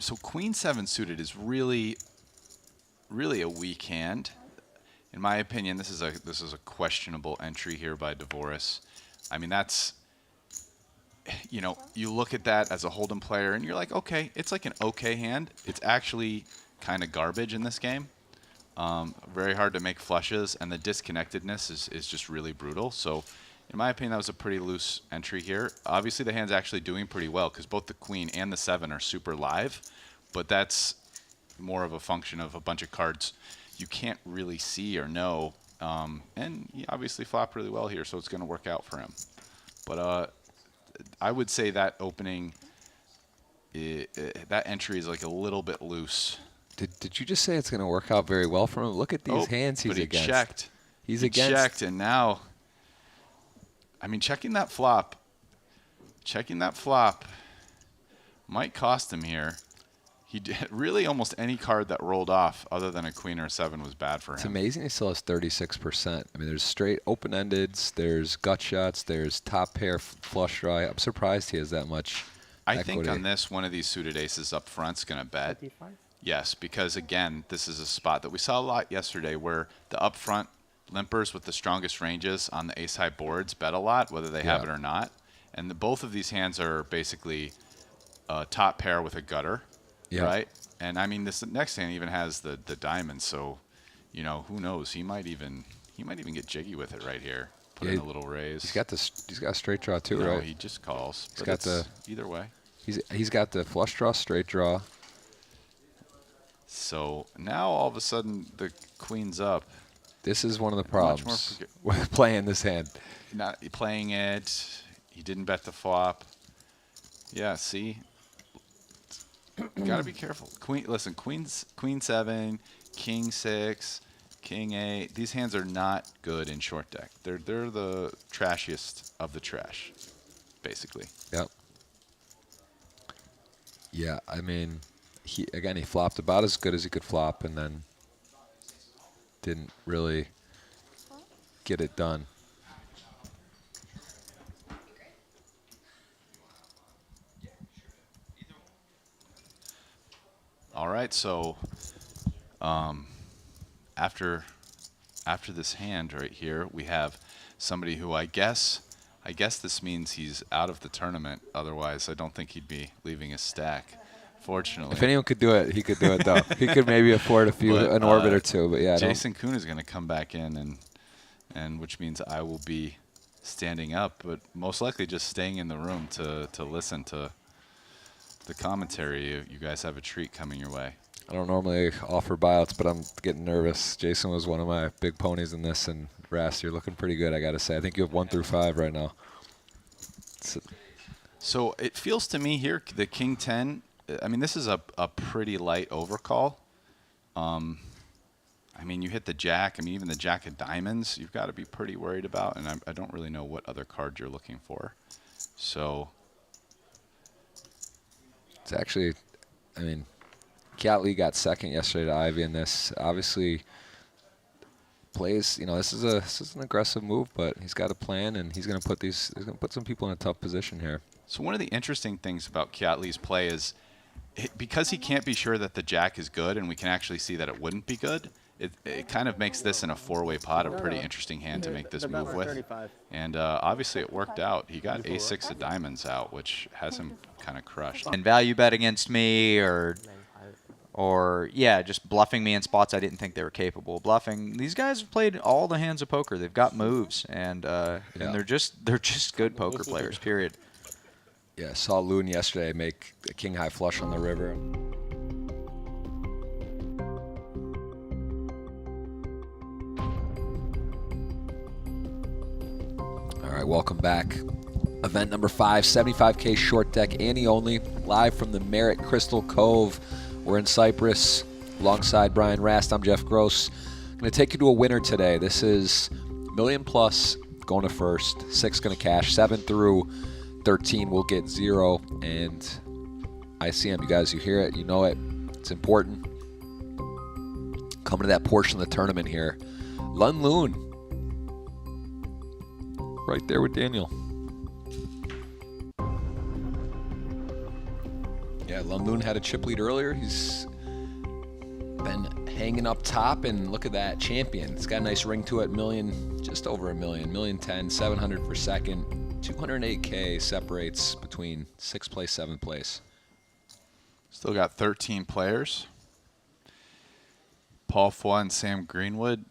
So Queen 7 suited is really a weak hand. In my opinion, this is a questionable entry here by Dvoris. I mean, that's, you know, you look at that as a Hold'em player and you're like, okay, it's like an okay hand. It's actually kind of garbage in this game. Very hard to make flushes, and the disconnectedness is just really brutal. So, in my opinion, that was a pretty loose entry here. Obviously, the hand's actually doing pretty well because both the Queen and the 7 are super live, but that's more of a function of a bunch of cards you can't really see or know. And he obviously flopped really well here, so it's going to work out for him. But I would say that opening, that entry is like a little bit loose. Did you just say it's going to work out very well for him? Look at these hands he's but he against. Checked. He checked, and now, I mean, checking that flop might cost him here. He did, really almost any card that rolled off other than a Queen or a 7 was bad for him. It's amazing he still has 36%. I mean, there's straight open-endeds, there's gut shots, there's top pair flush draw. I'm surprised he has that much I think equity. on this, one of these suited aces up front's going to bet. 35? Yes, because again, this is a spot that we saw a lot yesterday where the up front limpers with the strongest ranges on the ace-high boards bet a lot, whether they have it or not. And both of these hands are basically a top pair with a gutter. Yeah. Right? And I mean, this next hand even has the diamond, so, you know, who knows? He might even get jiggy with it right here. Put in a little raise. He's got a straight draw too, no, right? he just calls. He's got either way. He's got the flush draw, straight draw. So now all of a sudden the Queen's up. This is one of the Much more problems with playing this hand. Not playing it. He didn't bet the flop. Yeah, see? You gotta be careful. Listen, Queen 7, King 6, King 8. These hands are not good in short deck. They're the trashiest of the trash, basically. Yep. Yeah, I mean, he flopped about as good as he could flop, and then didn't really get it done. All right, so after this hand right here, we have somebody who I guess this means he's out of the tournament. Otherwise, I don't think he'd be leaving his stack. Fortunately, If anyone could do it, he could do it though. He could maybe afford an orbit or two, but yeah. Jason Kuhn is going to come back in, and which means I will be standing up, but most likely just staying in the room to listen to the commentary. You guys have a treat coming your way. I don't normally offer buyouts, but I'm getting nervous. Jason was one of my big ponies in this, and Rast, you're looking pretty good, I got to say. I think you have 1 through 5 right now. So it feels to me here, the King 10, I mean, this is a pretty light overcall. I mean, you hit the Jack. I mean, even the Jack of Diamonds, you've got to be pretty worried about, and I don't really know what other card you're looking for. So it's actually, I mean, Cat Lee got second yesterday to Ivy in this. Obviously, plays. You know, this is an aggressive move, but he's got a plan, and he's going to put some people in a tough position here. So one of the interesting things about Cat Lee's play is because he can't be sure that the Jack is good, and we can actually see that it wouldn't be good. It kind of makes this in a four-way pot a pretty interesting hand to make this move with. And obviously it worked out. He got a6 of diamonds out, which has him kind of crushed. And value bet against me, or yeah, just bluffing me in spots I didn't think they were capable of bluffing. These guys have played all the hands of poker. They've got moves, and they're just good poker players. Period. Yeah, saw Loon yesterday make a king high flush on the river. All right, welcome back. Event number 5, 75K short deck, Ante-Only, live from the Merritt Crystal Cove. We're in Cyprus alongside Brian Rast. I'm Jeff Gross. I'm going to take you to a winner today. This is million plus going to first. 6 going to cash. 7 through 13 will get 0. And ICM, you guys, you hear it, you know it. It's important. Coming to that portion of the tournament here. Lun Loon. Right there with Daniel. Yeah, Lunloon had a chip lead earlier. He's been hanging up top, and look at that, champion. It's got a nice ring to it, just over a million, 1,010,000, 700 for second. 208K separates between 6th place, 7th place. Still got 13 players. Paul Foy and Sam Greenwood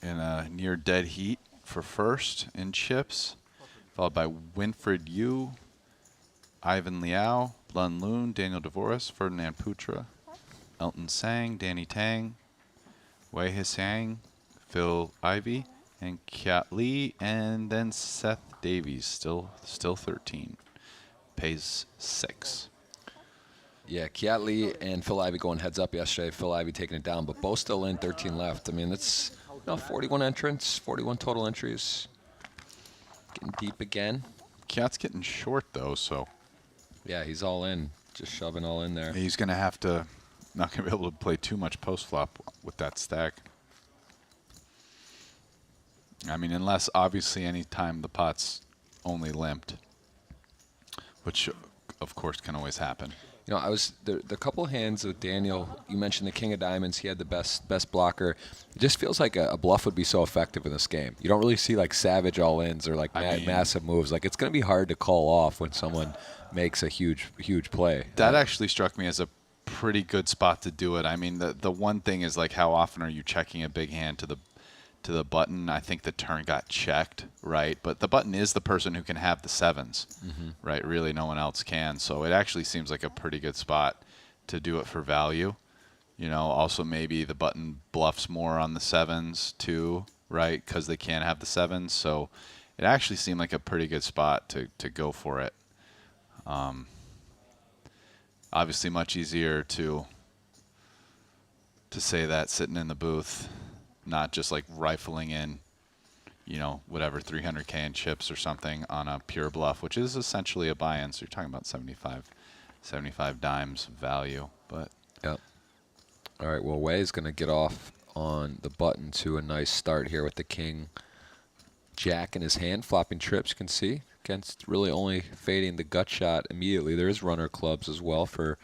in a near dead heat for first in chips, followed by Winfred Yu, Ivan Liao, Lun Loon, Daniel Devoris, Ferdinand Putra, Elton Sang, Danny Tang, Wei Hisang, Phil Ivey, and Kiat Lee, and then Seth Davies, still 13. Pays 6. Yeah, Kiat Lee and Phil Ivey going heads up yesterday. Phil Ivey taking it down, but both still in, 13 left. I mean, it's 41 entrants, 41 total entries. Getting deep again. Kiat's getting short, though, so. Yeah, he's all in, just shoving all in there. He's going to have to, not going to be able to play too much post-flop with that stack. I mean, unless, obviously, any time the pot's only limped, which, of course, can always happen. You know, the couple hands with Daniel, you mentioned the king of diamonds, he had the best blocker. It just feels like a bluff would be so effective in this game. You don't really see like savage all-ins or like massive moves. Like, it's going to be hard to call off when someone makes a huge play. That actually struck me as a pretty good spot to do it. I mean, the one thing is like how often are you checking a big hand to the button? I think the turn got checked, right? But the button is the person who can have the sevens, right? Really, no one else can. So it actually seems like a pretty good spot to do it for value. You know, also maybe the button bluffs more on the sevens too, right? Because they can't have the sevens. So it actually seemed like a pretty good spot to go for it. Obviously, much easier to say that sitting in the booth, not just like rifling in, you know, whatever 300K in chips or something on a pure bluff, which is essentially a buy-in. So you're talking about 75 dimes value. But yep. All right. Well, Wei's going to get off on the button to a nice start here with the king jack in his hand, flopping trips. You can see against really only fading the gut shot immediately. There is runner clubs as well for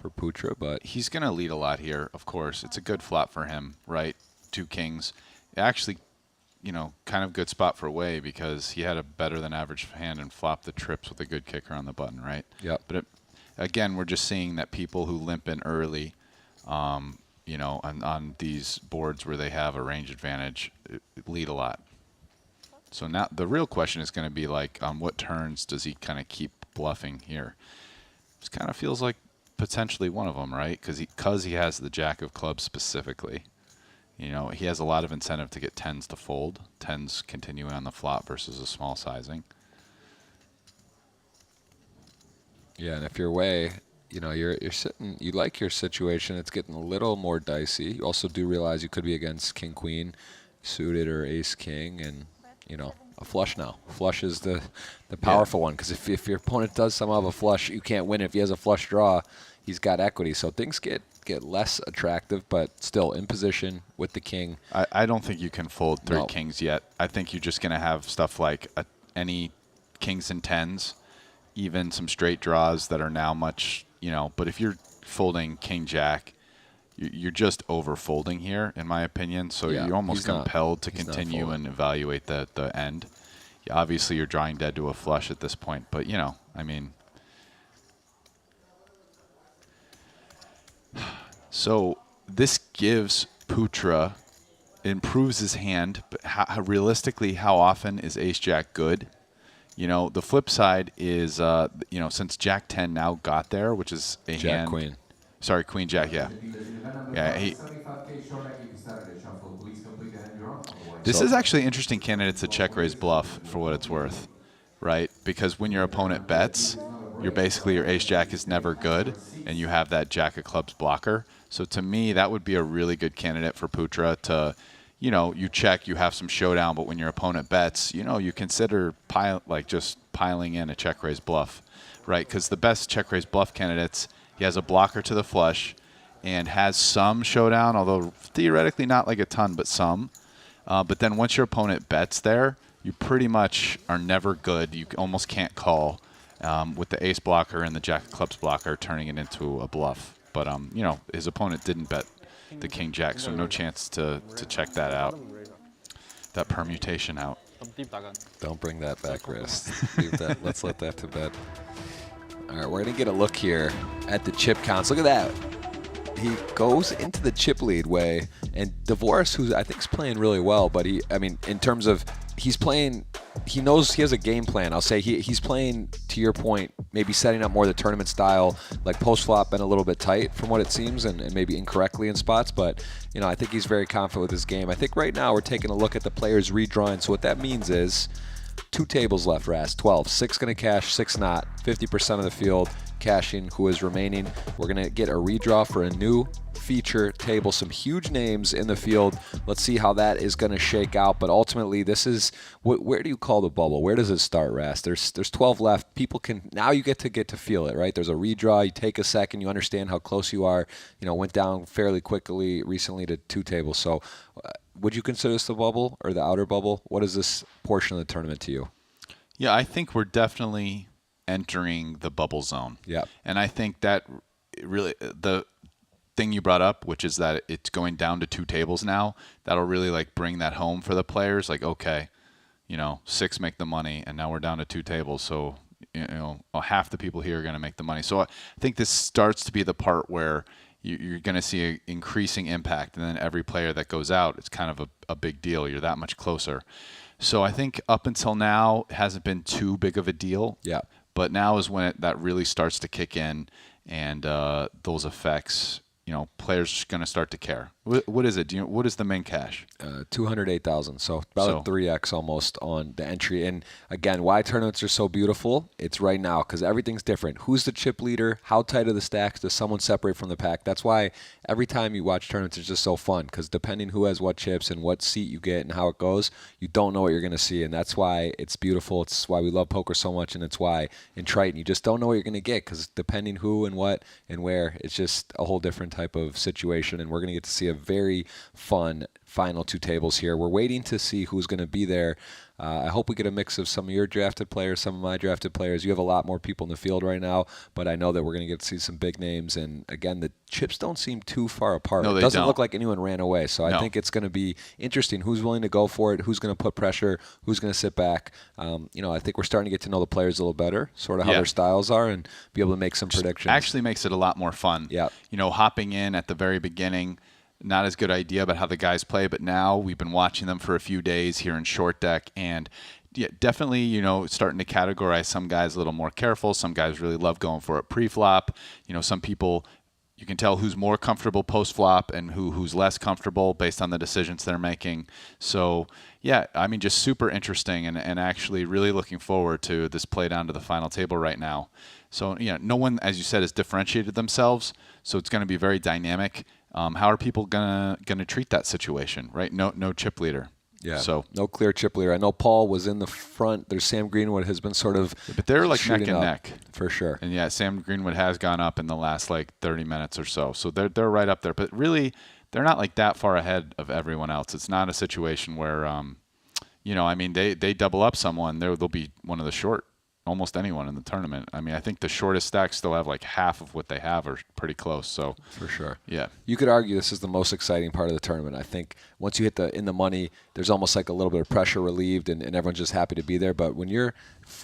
Putra, but he's going to lead a lot here. Of course, it's a good flop for him, right? 2 kings. Actually, you know, kind of good spot for Wei because he had a better than average hand and flopped the trips with a good kicker on the button, right? Yep. But again, we're just seeing that people who limp in early, you know, on these boards where they have a range advantage, lead a lot. So now the real question is going to be like, on what turns does he kind of keep bluffing here? This kind of feels like potentially one of them, right? Because he has the jack of clubs specifically. You know, he has a lot of incentive to get 10s to fold. 10s continuing on the flop versus a small sizing. yeah, and if you're Wei, you know, you're sitting, you like your situation. It's getting a little more dicey. You also do realize you could be against king queen suited or ace king, and you know, a flush now. Flush is the powerful one, because if your opponent does somehow have a flush, you can't win. If he has a flush draw, he's got equity. So things get less attractive, but still in position with the king. I don't think you can fold 3 kings yet. I think you're just going to have stuff like any kings and 10s, even some straight draws that are now much, you know. But if you're folding king jack, you're just over folding here, in my opinion. So Yeah, you're almost compelled to he's not continue folding. and evaluate the end. Yeah, obviously, you're drawing dead to a flush at this point, but you know, I mean. So this gives Putra, improves his hand, but realistically, how often is ace-jack good? You know, the flip side is, you know, since Jack-10 now got there, which is a hand. Jack-queen. Sorry, Queen-Jack, yeah. Yeah. This is actually an interesting candidate to check-raise bluff, for what it's worth, right? Because when your opponent bets, you're basically, your ace-jack is never good, and you have that jack of clubs blocker. So to me, that would be a really good candidate for Putra to, you know, you check, you have some showdown, but when your opponent bets, you know, you consider just piling in a check-raise bluff, right? Because the best check-raise bluff candidates, he has a blocker to the flush and has some showdown, although theoretically not like a ton, but some. But then once your opponent bets there, you pretty much are never good. You almost can't call. with the ace blocker and the jack of clubs blocker turning it into a bluff. But, you know, his opponent didn't bet the king jack, so no chance to check that out, that permutation out. Don't bring that back, wrist. Leave that. Let's let that to bed. All right, we're going to get a look here at the chip counts. Look at that. He goes into the chip lead way, and Dvorak, who I think is playing really well, but in terms of he's playing, he knows he has a game plan. I'll say he's playing, to your point, maybe setting up more the tournament style, like post-flop been a little bit tight from what it seems, and maybe incorrectly in spots, but you know, I think he's very confident with his game. I think right now we're taking a look at the players redrawing, so what that means is 2 tables left, Ras, 12. 6 going to cash, 6 not. 50% of the field cashing who is remaining. We're going to get a redraw for a new feature table. Some huge names in the field. Let's see how that is going to shake out. But ultimately, this is, where do you call the bubble? Where does it start, Ras? There's 12 left. People can, now you get to feel it, right? There's a redraw. You take a second. You understand how close you are. You know, went down fairly quickly recently to 2 tables. So would you consider this the bubble or the outer bubble? What is this portion of the tournament to you? Yeah, I think we're definitely entering the bubble zone. Yeah. And I think that really, the thing you brought up, which is that it's going down to 2 tables now, that'll really like bring that home for the players. Like, okay, you know, 6 make the money, and now we're down to 2 tables. So, you know, half the people here are going to make the money. So I think this starts to be the part where you're going to see an increasing impact, and then every player that goes out, it's kind of a big deal. You're that much closer. So I think up until now, it hasn't been too big of a deal. Yeah. But now is when that really starts to kick in, and those effects, you know, players are going to start to care. What is it? What is the main cash? 208,000. So about a 3x almost on the entry. And again, why tournaments are so beautiful? It's right now because everything's different. Who's the chip leader? How tight are the stacks? Does someone separate from the pack? That's why every time you watch tournaments, it's just so fun because depending who has what chips and what seat you get and how it goes, you don't know what you're going to see. And that's why it's beautiful. It's why we love poker so much. And it's why in Triton, you just don't know what you're going to get because depending who and what and where, it's just a whole different type of situation. And we're going to get to see a very fun final 2 tables here. We're waiting to see who's going to be there. I hope we get a mix of some of your drafted players, some of my drafted players. You have a lot more people in the field right now, but I know that we're going to get to see some big names. And again, the chips don't seem too far apart. No, it doesn't don't. look like anyone ran away. So I think it's going to be interesting. Who's willing to go for it? Who's going to put pressure? Who's going to sit back? You know, I think we're starting to get to know the players a little better, sort of how their styles are, and be able to make some predictions. Actually makes it a lot more fun. Yeah. You know, hopping in at the very beginning, not as good idea about how the guys play, but now we've been watching them for a few days here in short deck, and yeah, definitely, you know, starting to categorize some guys a little more careful. Some guys really love going for it pre-flop. You know, some people, you can tell who's more comfortable post-flop and who's less comfortable based on the decisions they're making. So, yeah, I mean, just super interesting and actually really looking forward to this play down to the final table right now. So, you know, no one, as you said, has differentiated themselves, so it's going to be very dynamic. How are people gonna treat that situation, right? No chip leader. Yeah, so no clear chip leader. I know Paul was in the front. There's Sam Greenwood has been sort of but they're like neck and up, neck. For sure. And yeah, Sam Greenwood has gone up in the last like 30 minutes or so. So they're right up there. But really, they're not like that far ahead of everyone else. It's not a situation where, you know, I mean, they double up someone. They'll be one of the short, almost anyone in the tournament. I mean, I think the shortest stacks still have like half of what they have or pretty close. So for sure. Yeah. You could argue this is the most exciting part of the tournament. I think once you hit in the money, there's almost like a little bit of pressure relieved and everyone's just happy to be there. But when you're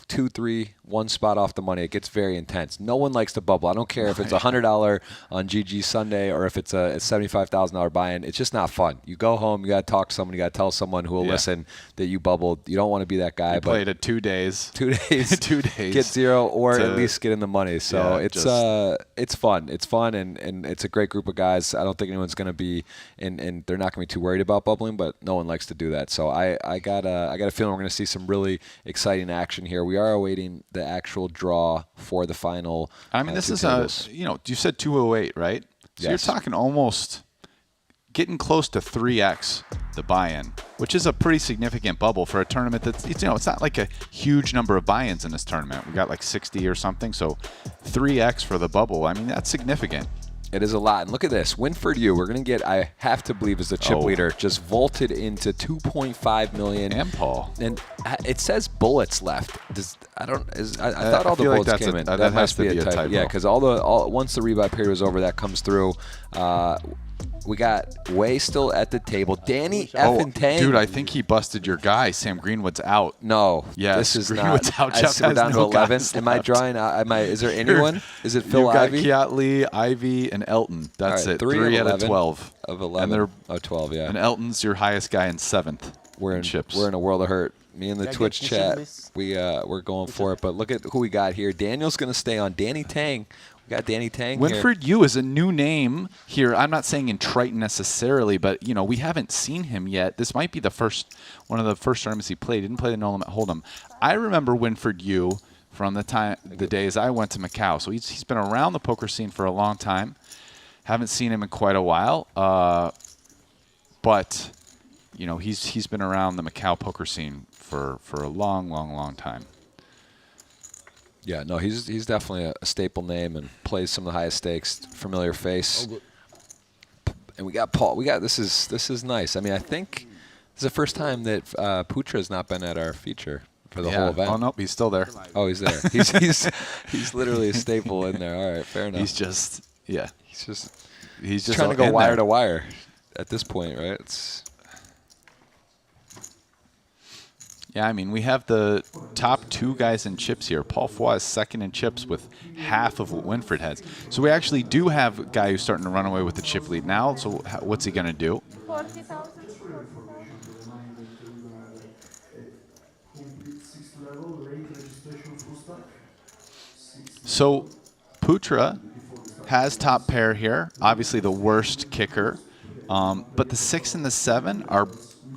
2, 3, 1 spot off the money, it gets very intense. No one likes to bubble. I don't care if it's $100 on GG Sunday or if it's a $75,000 buy-in. It's just not fun. You go home, you got to talk to someone, you got to tell someone who will listen that you bubbled. You don't want to be that guy. You played it 2 days. 2 days. 2 days. Get 0 or at least get in the money. So yeah, it's fun. It's fun and it's a great group of guys. I don't think anyone's going to be and they're not going to be too worried about bubbling, but no one likes to do that. So I got a feeling we're going to see some really exciting action here. We are awaiting the actual draw for the final. I mean, this is tables. you know, you said 208, right? So Yes. you're talking almost getting close to 3x the buy-in, which is a pretty significant bubble for a tournament that's, you know, it's not like a huge number of buy-ins in this tournament. We got like 60 or something, so 3x for the bubble. I mean, that's significant. It is a lot. And look at this. Winford Yu, we're going to get, I have to believe, is the chip leader, just vaulted into $2.5 million. And Paul. And it says bullets left. I thought all the feel like bullets that's came a- in. that That has must to be be a a typo. typo. Yeah, because once the rebuy period was over, that comes through. We got Way still at the table. Danny effing Tang. Dude, I think he busted your guy. Sam Greenwood's out. No. Yes, This is Greenwood's not. out. Jeff We're has down no to 11. guys Am I left. drawing? Is there anyone? Is it Phil You've got Ivey? Kiatley, Ivy, and Elton. That's All right, it. 3 out of of 12. Of 11. And they're 12, yeah. And Elton's your highest guy in 7th. We're in chips. We're in a world of hurt. Me and the Can I Twitch get chat, this? we're going for it. But look at who we got here. Daniel's going to stay on. Danny Tang. We got Danny Tang here. Winford Yu is a new name here. I'm not saying in Triton necessarily, but we haven't seen him yet. This might be one of the first tournaments he played. He didn't play the No Limit Hold'em. I remember Winford Yu from the days I went to Macau. So he's been around the poker scene for a long time. Haven't seen him in quite a while, but he's been around the Macau poker scene for a long, long, long time. Yeah, no, he's definitely a staple name and plays some of the highest stakes. Familiar face. And we got Paul. This is nice. I mean, I think this is the first time that Putra has not been at our feature for the whole event. Oh nope, he's still there. Oh, he's there. He's literally a staple in there. All right, fair enough. He's just he's just trying to go in wire there. to wire at this point, right? Yeah, I mean, we have the top 2 guys in chips here. Paul Foy is second in chips with half of what Winford has. So we actually do have a guy who's starting to run away with the chip lead now. So what's he going to do? 40,000. So Putra has top pair here. Obviously the worst kicker. But the 6 and the 7 are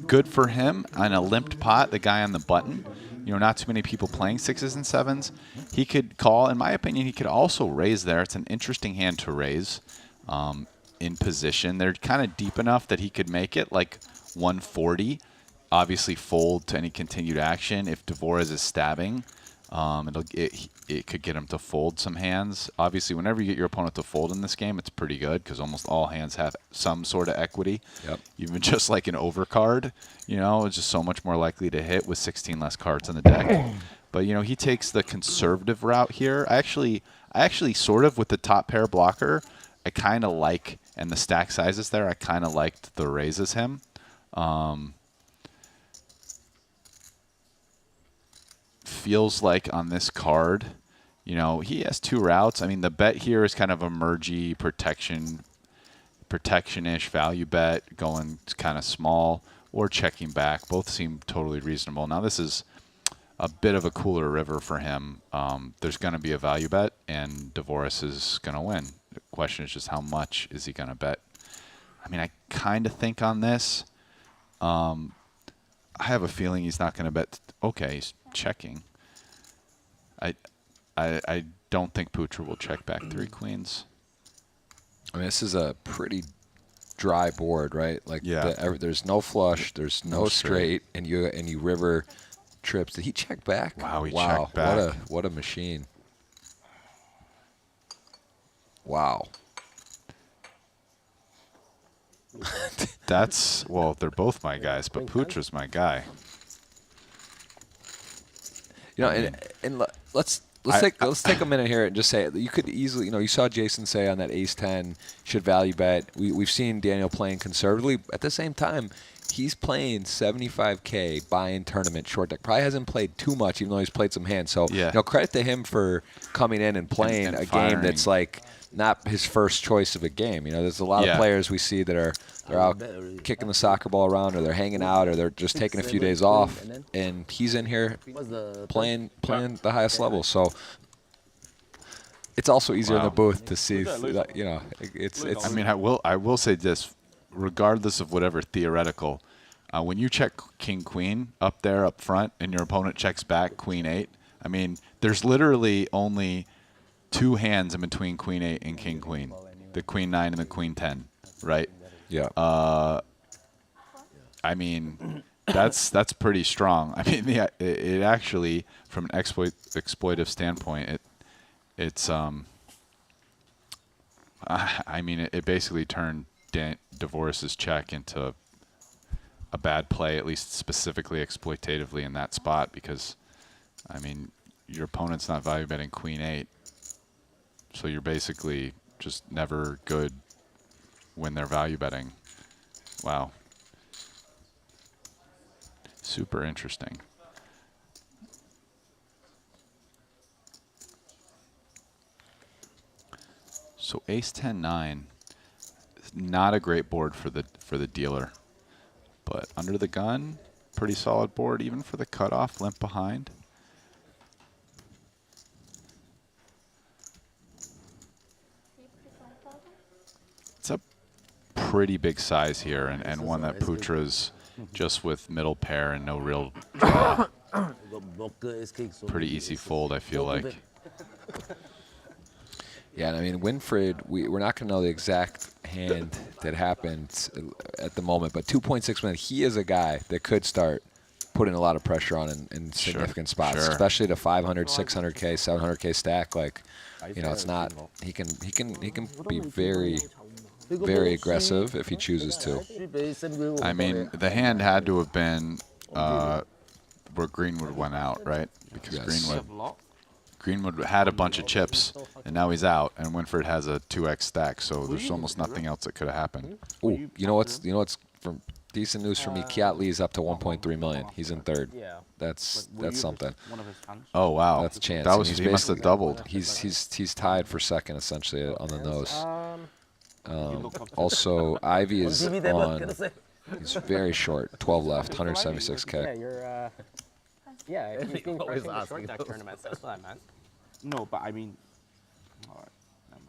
good for him on a limped pot, the guy on the button. Not too many people playing 6s and 7s. He could call. In my opinion, he could also raise there. It's an interesting hand to raise in position. They're kind of deep enough that he could make it like 140. Obviously fold to any continued action. If Dvorak is stabbing, it could get him to fold some hands. Obviously, whenever you get your opponent to fold in this game, it's pretty good because almost all hands have some sort of equity. Yep. Even just like an overcard, it's just so much more likely to hit with 16 less cards in the deck. But he takes the conservative route here. I actually sort of with the top pair blocker, I kind of like, and the stack sizes there, I kind of liked the raises him. Feels like on this card, he has 2 routes. I mean, the bet here is kind of a mergy protection-ish value bet, going kind of small or checking back. Both seem totally reasonable. Now, this is a bit of a cooler river for him. There's going to be a value bet, and Dvorak is going to win. The question is just how much is he going to bet? I mean, I kind of think on this, I have a feeling he's not going to bet. Okay, he's checking. I don't think Putra will check back 3 queens. I mean, this is a pretty dry board, right? Like, Yeah. there's no flush, there's no No straight, and you river trips. Did he check back? Wow, he checked back. What a machine. Wow. Well, they're both my guys, but Putra's my guy. And let's take a minute here and just say you could easily, you saw Jason say on that ace 10 should value bet. We've seen Daniel playing conservatively. At the same time, he's playing 75K buy-in tournament short deck. Probably hasn't played too much, even though he's played some hands. So credit to him for coming in and playing a game that's like not his first choice of a game. There's a lot of players we see that are out kicking the soccer ball around, or they're hanging out, or they're just taking a few days off, and he's in here playing the highest level. So it's also easier in the booth to see that, it's. I mean, I will say this, regardless of whatever theoretical, when you check King Queen up there up front, and your opponent checks back Queen 8, I mean, there's literally only 2 hands in between Queen 8 and King Queen, the Queen 9 and the Queen 10, right? Yeah. I mean, that's pretty strong. I mean, it actually, from an exploitive standpoint, it's I mean, it basically turned DeVoris's check into a bad play, at least specifically exploitatively in that spot, because, I mean, your opponent's not value betting queen 8, so you're basically just never good when they're value betting. Wow. Super interesting. So ace 10-9, not a great board for the dealer, but under the gun, pretty solid board even for the cutoff, limp behind. It's a pretty big size here, and one that Putra's just with middle pair and no real draw. Pretty easy fold, I feel like. Yeah, and I mean, Winfried, we're not going to know the exact hand that happened at the moment, but 2.6 minutes, he is a guy that could start putting a lot of pressure on in significant spots, sure. especially the 500, 600K, 700K stack. Like, you know, it's not, he can be very, very aggressive if he chooses to. I mean, the hand had to have been where Greenwood went out, right? Because Yes. Greenwood had a bunch of chips, and now he's out, and Winfried has a 2x stack, so there's almost nothing else that could have happened. Ooh, you know what's from decent news for me? Kiat Lee's up to 1.3 million. He's in third. Yeah. That's something. One of his fans. Oh wow, That's a chance. That was He's he must have basically- doubled. He's tied for second essentially on the nose. You look up to Also, Ivy is on. He's very short. 12 left. 176K. Yeah, you're. Yeah, he's been crushing the short deck tournaments. That's what I meant. No, but I mean. All right. Never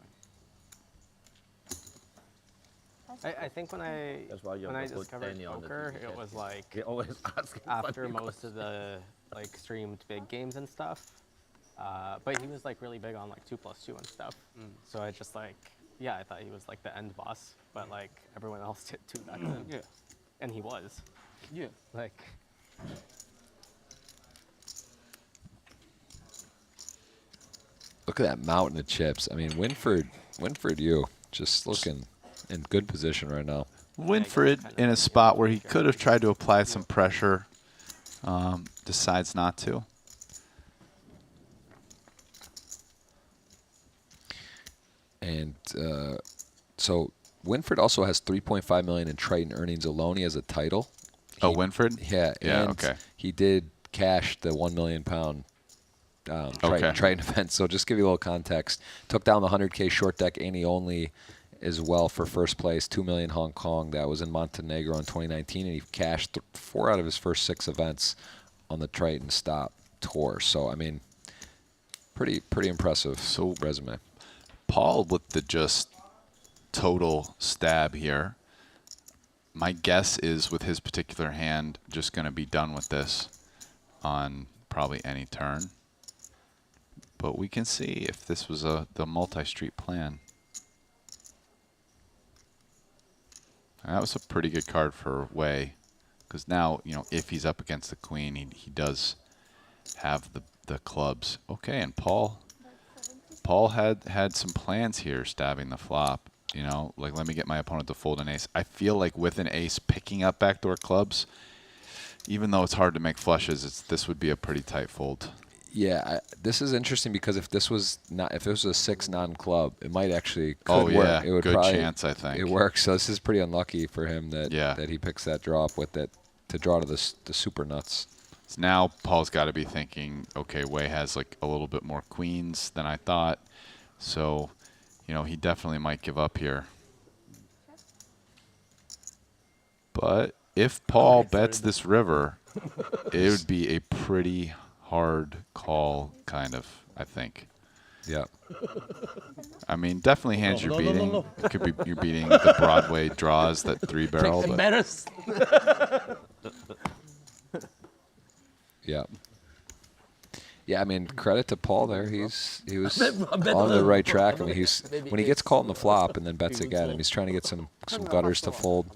mind. I think when I discovered poker, it was like after most of the like streamed big games and stuff. But he was like really big on like 2+2 and stuff. So I just like I thought he was like the end boss, but like everyone else did too back then. Yeah. And he was Yeah. like. Look at that mountain of chips. I mean, Winfried, you just looking in good position right now. Winfried in a spot where he could have tried to apply some pressure, decides not to. And so Winfried also has 3.5 million in Triton earnings alone. He has a title. Oh, Winfried? Yeah. Yeah, And okay. he did cash the £1 million Okay. Triton event. So just give you a little context. Took down the 100K short deck Ante-Only as well for first place, 2 million Hong Kong. That was in Montenegro in 2019, and he cashed 4 out of his first 6 events on the Triton Stop Tour. So I mean, pretty impressive resume. Paul with the just total stab here. My guess is with his particular hand, just going to be done with this on probably any turn. But we can see if this was the multi-street plan. And that was a pretty good card for Wei, because now, you know, if he's up against the queen, he does have the clubs. Okay, and Paul had some plans here, stabbing the flop. You know, like, let me get my opponent to fold an ace. I feel like with an ace picking up backdoor clubs, even though it's hard to make flushes, this would be a pretty tight fold. Yeah, this is interesting because if it was a 6 non-club, it might actually Oh, could yeah, work. It would good probably, chance, I think. It works. So this is pretty unlucky for him that he picks that draw up with it to draw to the super nuts. So now Paul's got to be thinking, okay, Wei has like a little bit more queens than I thought, so you know he definitely might give up here. But if Paul bets this river, it would be a pretty hard call, kind of, I think. Yeah. I mean, definitely hands you're beating. It could be you're beating the Broadway draws, that 3-barrel. But Yeah. Yeah, I mean, credit to Paul there. He was on the right track. I mean, when he gets called in the flop and then bets again, and he's trying to get some gutters to fold.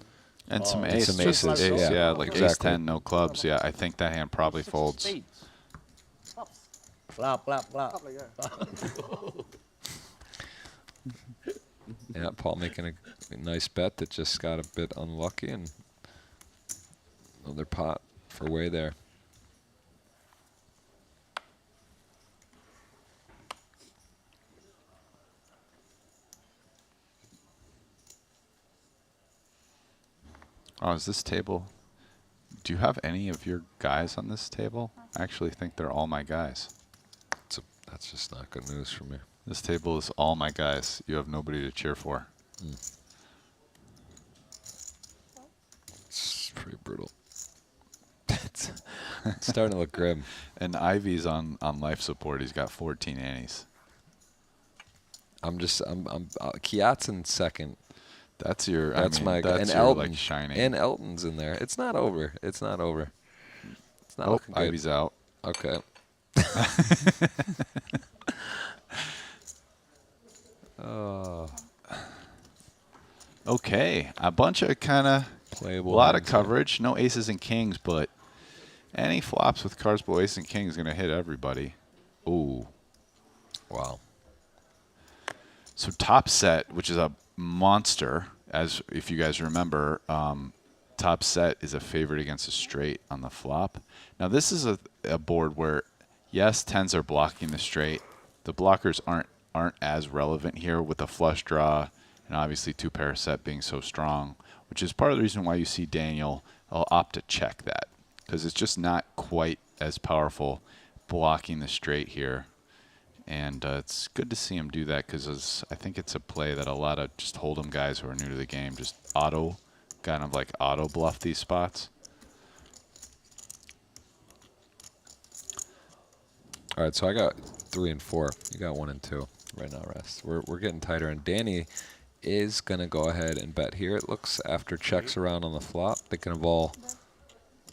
And some And aces, some aces, yeah, like exactly. ace 10, no clubs. Yeah, I think that hand probably folds. Flop. Yeah, Paul making a nice bet that just got a bit unlucky, and another pot for way there. Oh, is this table? Do you have any of your guys on this table? I actually think they're all my guys. That's just not good news for me. This table is all my guys. You have nobody to cheer for. It's pretty brutal. It's starting to look grim. And Ivy's on life support. He's got 14 annies. I'm Kiat's in second. That's your. That's my. That's and your, Elton, like, shining. and Elton's in there. It's not over. It's not over. It's not looking good. Ivy's out. Okay. Oh. Okay, a bunch of kind of Playable. a lot of hands there. coverage. No aces and kings, but any flops with cards below ace and king is going to hit everybody. Ooh. Wow. So top set, which is a monster, as if you guys remember, top set is a favorite against a straight on the flop. Now this is a board where, yes, tens are blocking the straight. The blockers aren't as relevant here with the flush draw and obviously two pair set being so strong, which is part of the reason why you see Daniel opt to check that, because it's just not quite as powerful blocking the straight here. And it's good to see him do that, because I think it's a play that a lot of just hold'em guys who are new to the game just auto bluff these spots. All right, so I got 3 and 4. You got 1 and 2 right now, Rest. We're getting tighter, and Danny is gonna go ahead and bet here. It looks after checks around on the flop, thinking of all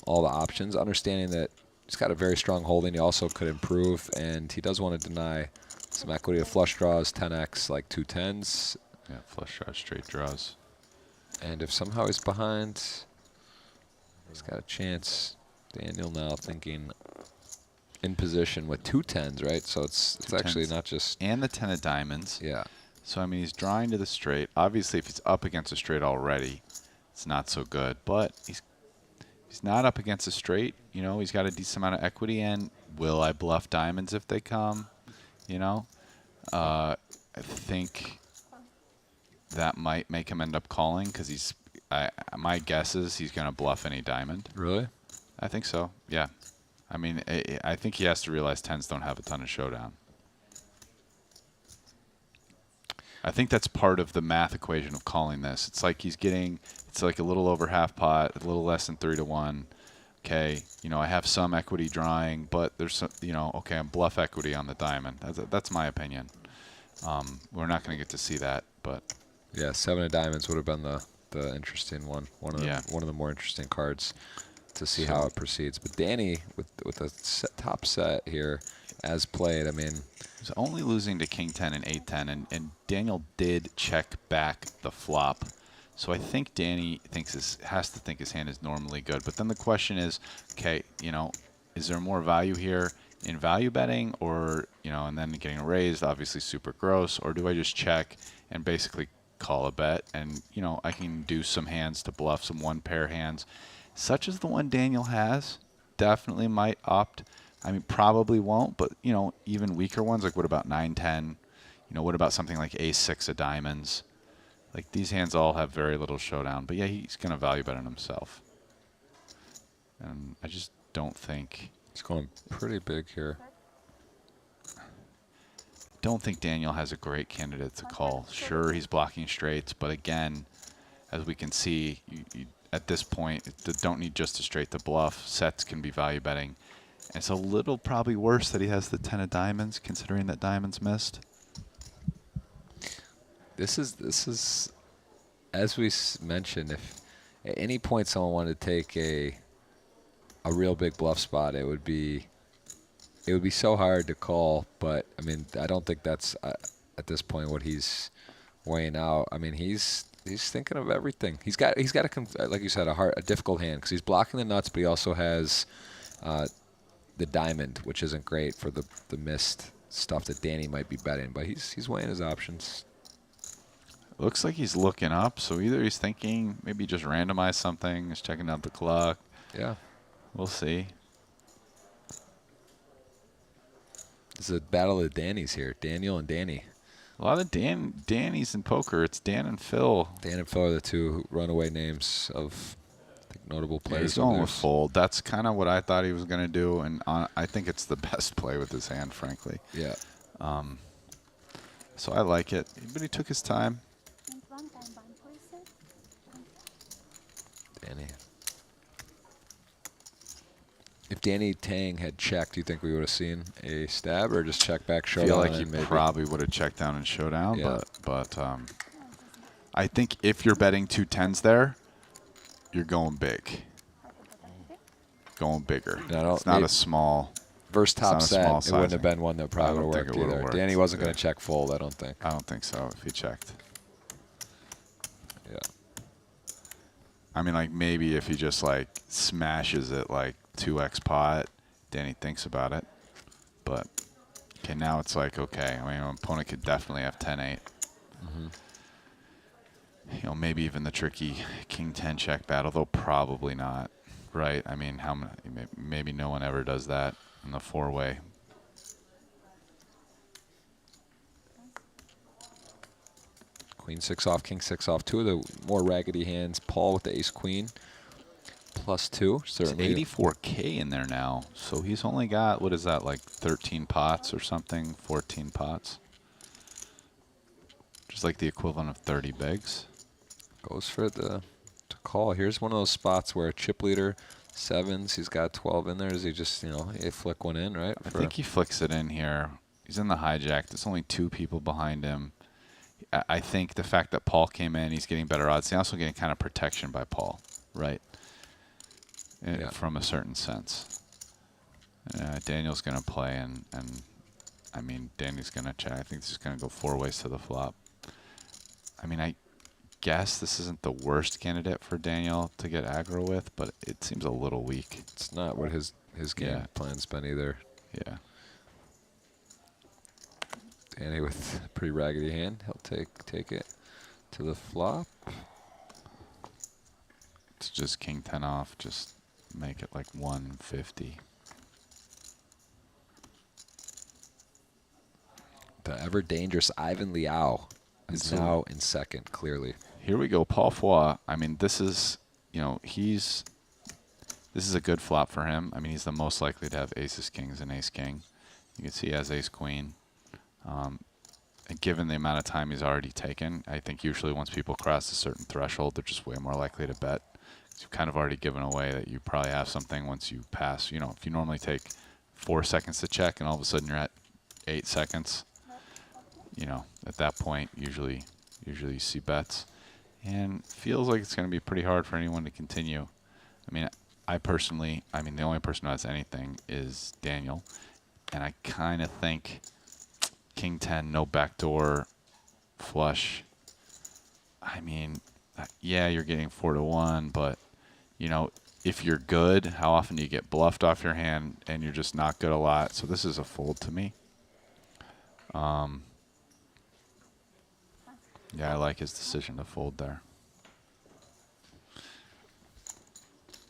the options, understanding that he's got a very strong holding. He also could improve, and he does want to deny some equity to flush draws, 10x, like 2 10s. Yeah, flush draws, straight draws. And if somehow he's behind, he's got a chance. Daniel now thinking in position with 2 10s, right? So it's actually not just... And the 10 of diamonds. Yeah. So, I mean, he's drawing to the straight. Obviously, if he's up against a straight already, it's not so good. But he's not up against a straight. You know, he's got a decent amount of equity. And will I bluff diamonds if they come? You know? I think that might make him end up calling, because my guess is he's going to bluff any diamond. Really? I think so, yeah. I mean, I think he has to realize 10s don't have a ton of showdown. I think that's part of the math equation of calling this. It's like it's like a little over half pot, a little less than 3 to 1. Okay, you know, I have some equity drawing, but there's some, you know, okay, I'm bluff equity on the diamond. That's my opinion. We're not going to get to see that, but Yeah, 7 of diamonds would have been the interesting one. One of the more interesting cards to see how it proceeds. But Danny, with a top set here, as played, I mean... He's only losing to king 10 and 8 10, and Daniel did check back the flop. So I think Danny has to think his hand is normally good. But then the question is, okay, you know, is there more value here in value betting, or, you know, and then getting raised, obviously super gross, or do I just check and basically call a bet? And, you know, I can do some hands to bluff, some one pair hands, such as the one Daniel has. Definitely might opt. I mean, probably won't, but, you know, even weaker ones, like what about 9-10? You know, what about something like ace-6 of diamonds? Like, these hands all have very little showdown. But, yeah, he's going to value bet on himself. And I just don't think... He's going pretty big here. Don't think Daniel has a great candidate to call. Sure, he's blocking straights, but, again, as we can see, you at this point, don't need just a straight to bluff. Sets can be value betting. And it's a little probably worse that he has the 10 of diamonds, considering that diamonds missed. This is, as we mentioned, if at any point someone wanted to take a real big bluff spot, it would be so hard to call. But I mean, I don't think that's at this point what he's weighing out. I mean, he's thinking of everything. He's got like you said, a difficult hand, because he's blocking the nuts, but he also has the diamond, which isn't great for the missed stuff that Danny might be betting. But he's weighing his options. Looks like he's looking up, so either he's thinking maybe just randomize something, he's checking out the clock. Yeah. We'll see. It's a battle of the Dannies here. Daniel and Danny. A lot of Dannies in poker. It's Dan and Phil. Dan and Phil are the two runaway names of notable Yeah, players. he's going with fold. That's kind of what I thought he was going to do, and I think it's the best play with his hand, frankly. Yeah. So I like it, but he took his time. Danny. If Danny Tang had checked, do you think we would have seen a stab or just check back I showdown? feel like he maybe probably would have checked down and showdown, Yeah. but I think if you're betting 2 10s there, you're going big. Going bigger. It's not a small. versus top not a set. small It wouldn't have sizing. been one that probably I don't would have think worked it would've either. worked. Danny wasn't going Yeah. to check fold, I don't think. I don't think so if he checked. Yeah. I mean, like maybe if he just like smashes it like 2x pot, Danny thinks about it. But okay, now it's like okay. I mean, an opponent could definitely have 10-8. You know, maybe even the tricky King 10 check battle, though probably not. Right? I mean, how many? Maybe no one ever does that in the 4-way. Queen 6 off, King 6 off. Two of the more raggedy hands. Paul with the ace queen. +2. It's Certainly. 84K in there now. So he's only got, what is that, like 13 pots or something? 14 pots? Just like the equivalent of 30 bigs. Goes for the to call. Here's one of those spots where a chip leader, 7s, he's got 12 in there. Does he just, he flick one in, right? I think he flicks it in here. He's in the hijack. There's only 2 people behind him. I think the fact that Paul came in, he's getting better odds. He's also getting kind of protection by Paul, right? From a certain sense. Daniel's going to play, and I mean, Danny's going to check. I think this is going to go 4 ways to the flop. I mean, I guess this isn't the worst candidate for Daniel to get aggro with, but it seems a little weak. It's not what his game plan's been either. Yeah. Danny with a pretty raggedy hand. He'll take it to the flop. It's just King 10 off. Just make it like 150. The ever dangerous Ivan Liao is now in second, clearly. Here we go, Paul Foy. I mean, this is, this is a good flop for him. I mean, he's the most likely to have aces, kings, and ace king. You can see he has ace queen. And given the amount of time he's already taken, I think usually once people cross a certain threshold, they're just way more likely to bet. You've kind of already given away that you probably have something once you pass. If you normally take 4 seconds to check and all of a sudden you're at 8 seconds, at that point, usually you see bets. And feels like it's going to be pretty hard for anyone to continue. I mean, the only person who has anything is Daniel. And I kind of think King 10, no backdoor flush. I mean, yeah, you're getting 4-1, but, if you're good, how often do you get bluffed off your hand and you're just not good a lot? So this is a fold to me. Yeah, I like his decision to fold there.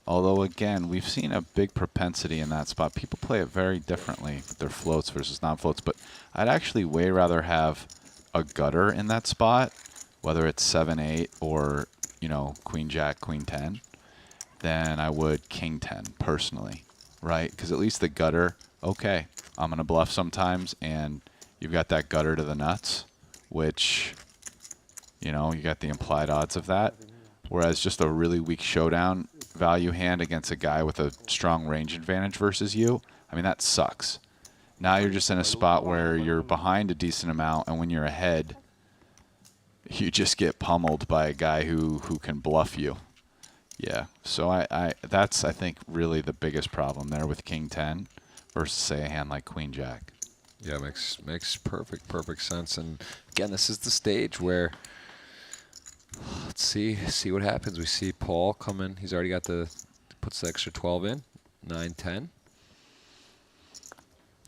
Although, again, we've seen a big propensity in that spot. People play it very differently with their floats versus non-floats. But I'd actually way rather have a gutter in that spot, whether it's 7-8 or, Queen Jack, Queen 10, than I would King 10, personally, right? Because at least the gutter, okay, I'm going to bluff sometimes, and you've got that gutter to the nuts, which, you got the implied odds of that. Whereas just a really weak showdown value hand against a guy with a strong range advantage versus you, I mean, that sucks. Now you're just in a spot where you're behind a decent amount, and when you're ahead, you just get pummeled by a guy who can bluff you. Yeah, so that's, I think, really the biggest problem there with King 10 versus, say, a hand like Queen Jack. Yeah, makes perfect sense. And again, this is the stage where let's see what happens. We see Paul come in. He's already got puts the extra 12 in, 9-10.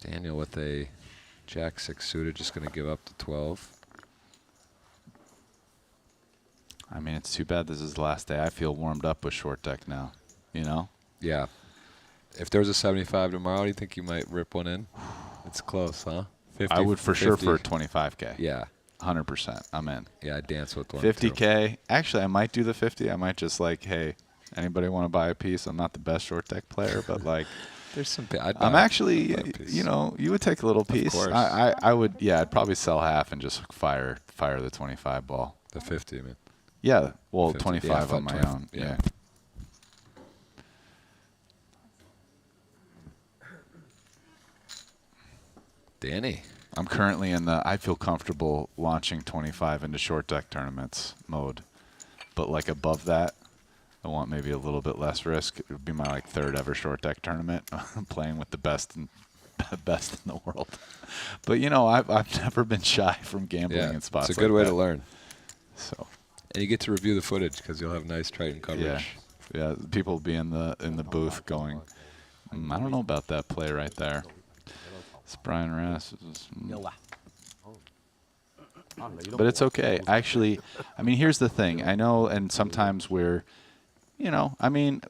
Daniel with a Jack 6 suited, just going to give up the 12. I mean, it's too bad this is the last day. I feel warmed up with short deck now, you know? Yeah. If there was a 75 tomorrow, do you think you might rip one in? It's close, huh? 50, I would for 50. Sure for a 25K. Yeah. 100%. I'm in. Yeah, I'd dance with one. 50K. Too. Actually, I might do the 50. I might just like, hey, anybody want to buy a piece? I'm not the best short deck player, but like, there's some. I'm actually, you know, you would take a little piece. Of course. I would. Yeah, I'd probably sell half and just fire the 25 ball. The 50, man. Yeah. Well, 50. 25 yeah, on my 20. own. Yeah. Danny. I'm currently in the I feel comfortable launching 25 into short deck tournaments mode. But like above that, I want maybe a little bit less risk. It would be my like third ever short deck tournament. I'm playing with the best in the world. But you know, I've never been shy from gambling in spots. It's a good like way that. to learn. So, and you get to review the footage because you'll have nice Triton coverage. Yeah. People will be in the booth going, I don't know about that play right there. It's Brian Rass. But it's okay. Actually, I mean, here's the thing. I know, and sometimes we're, you know, I mean,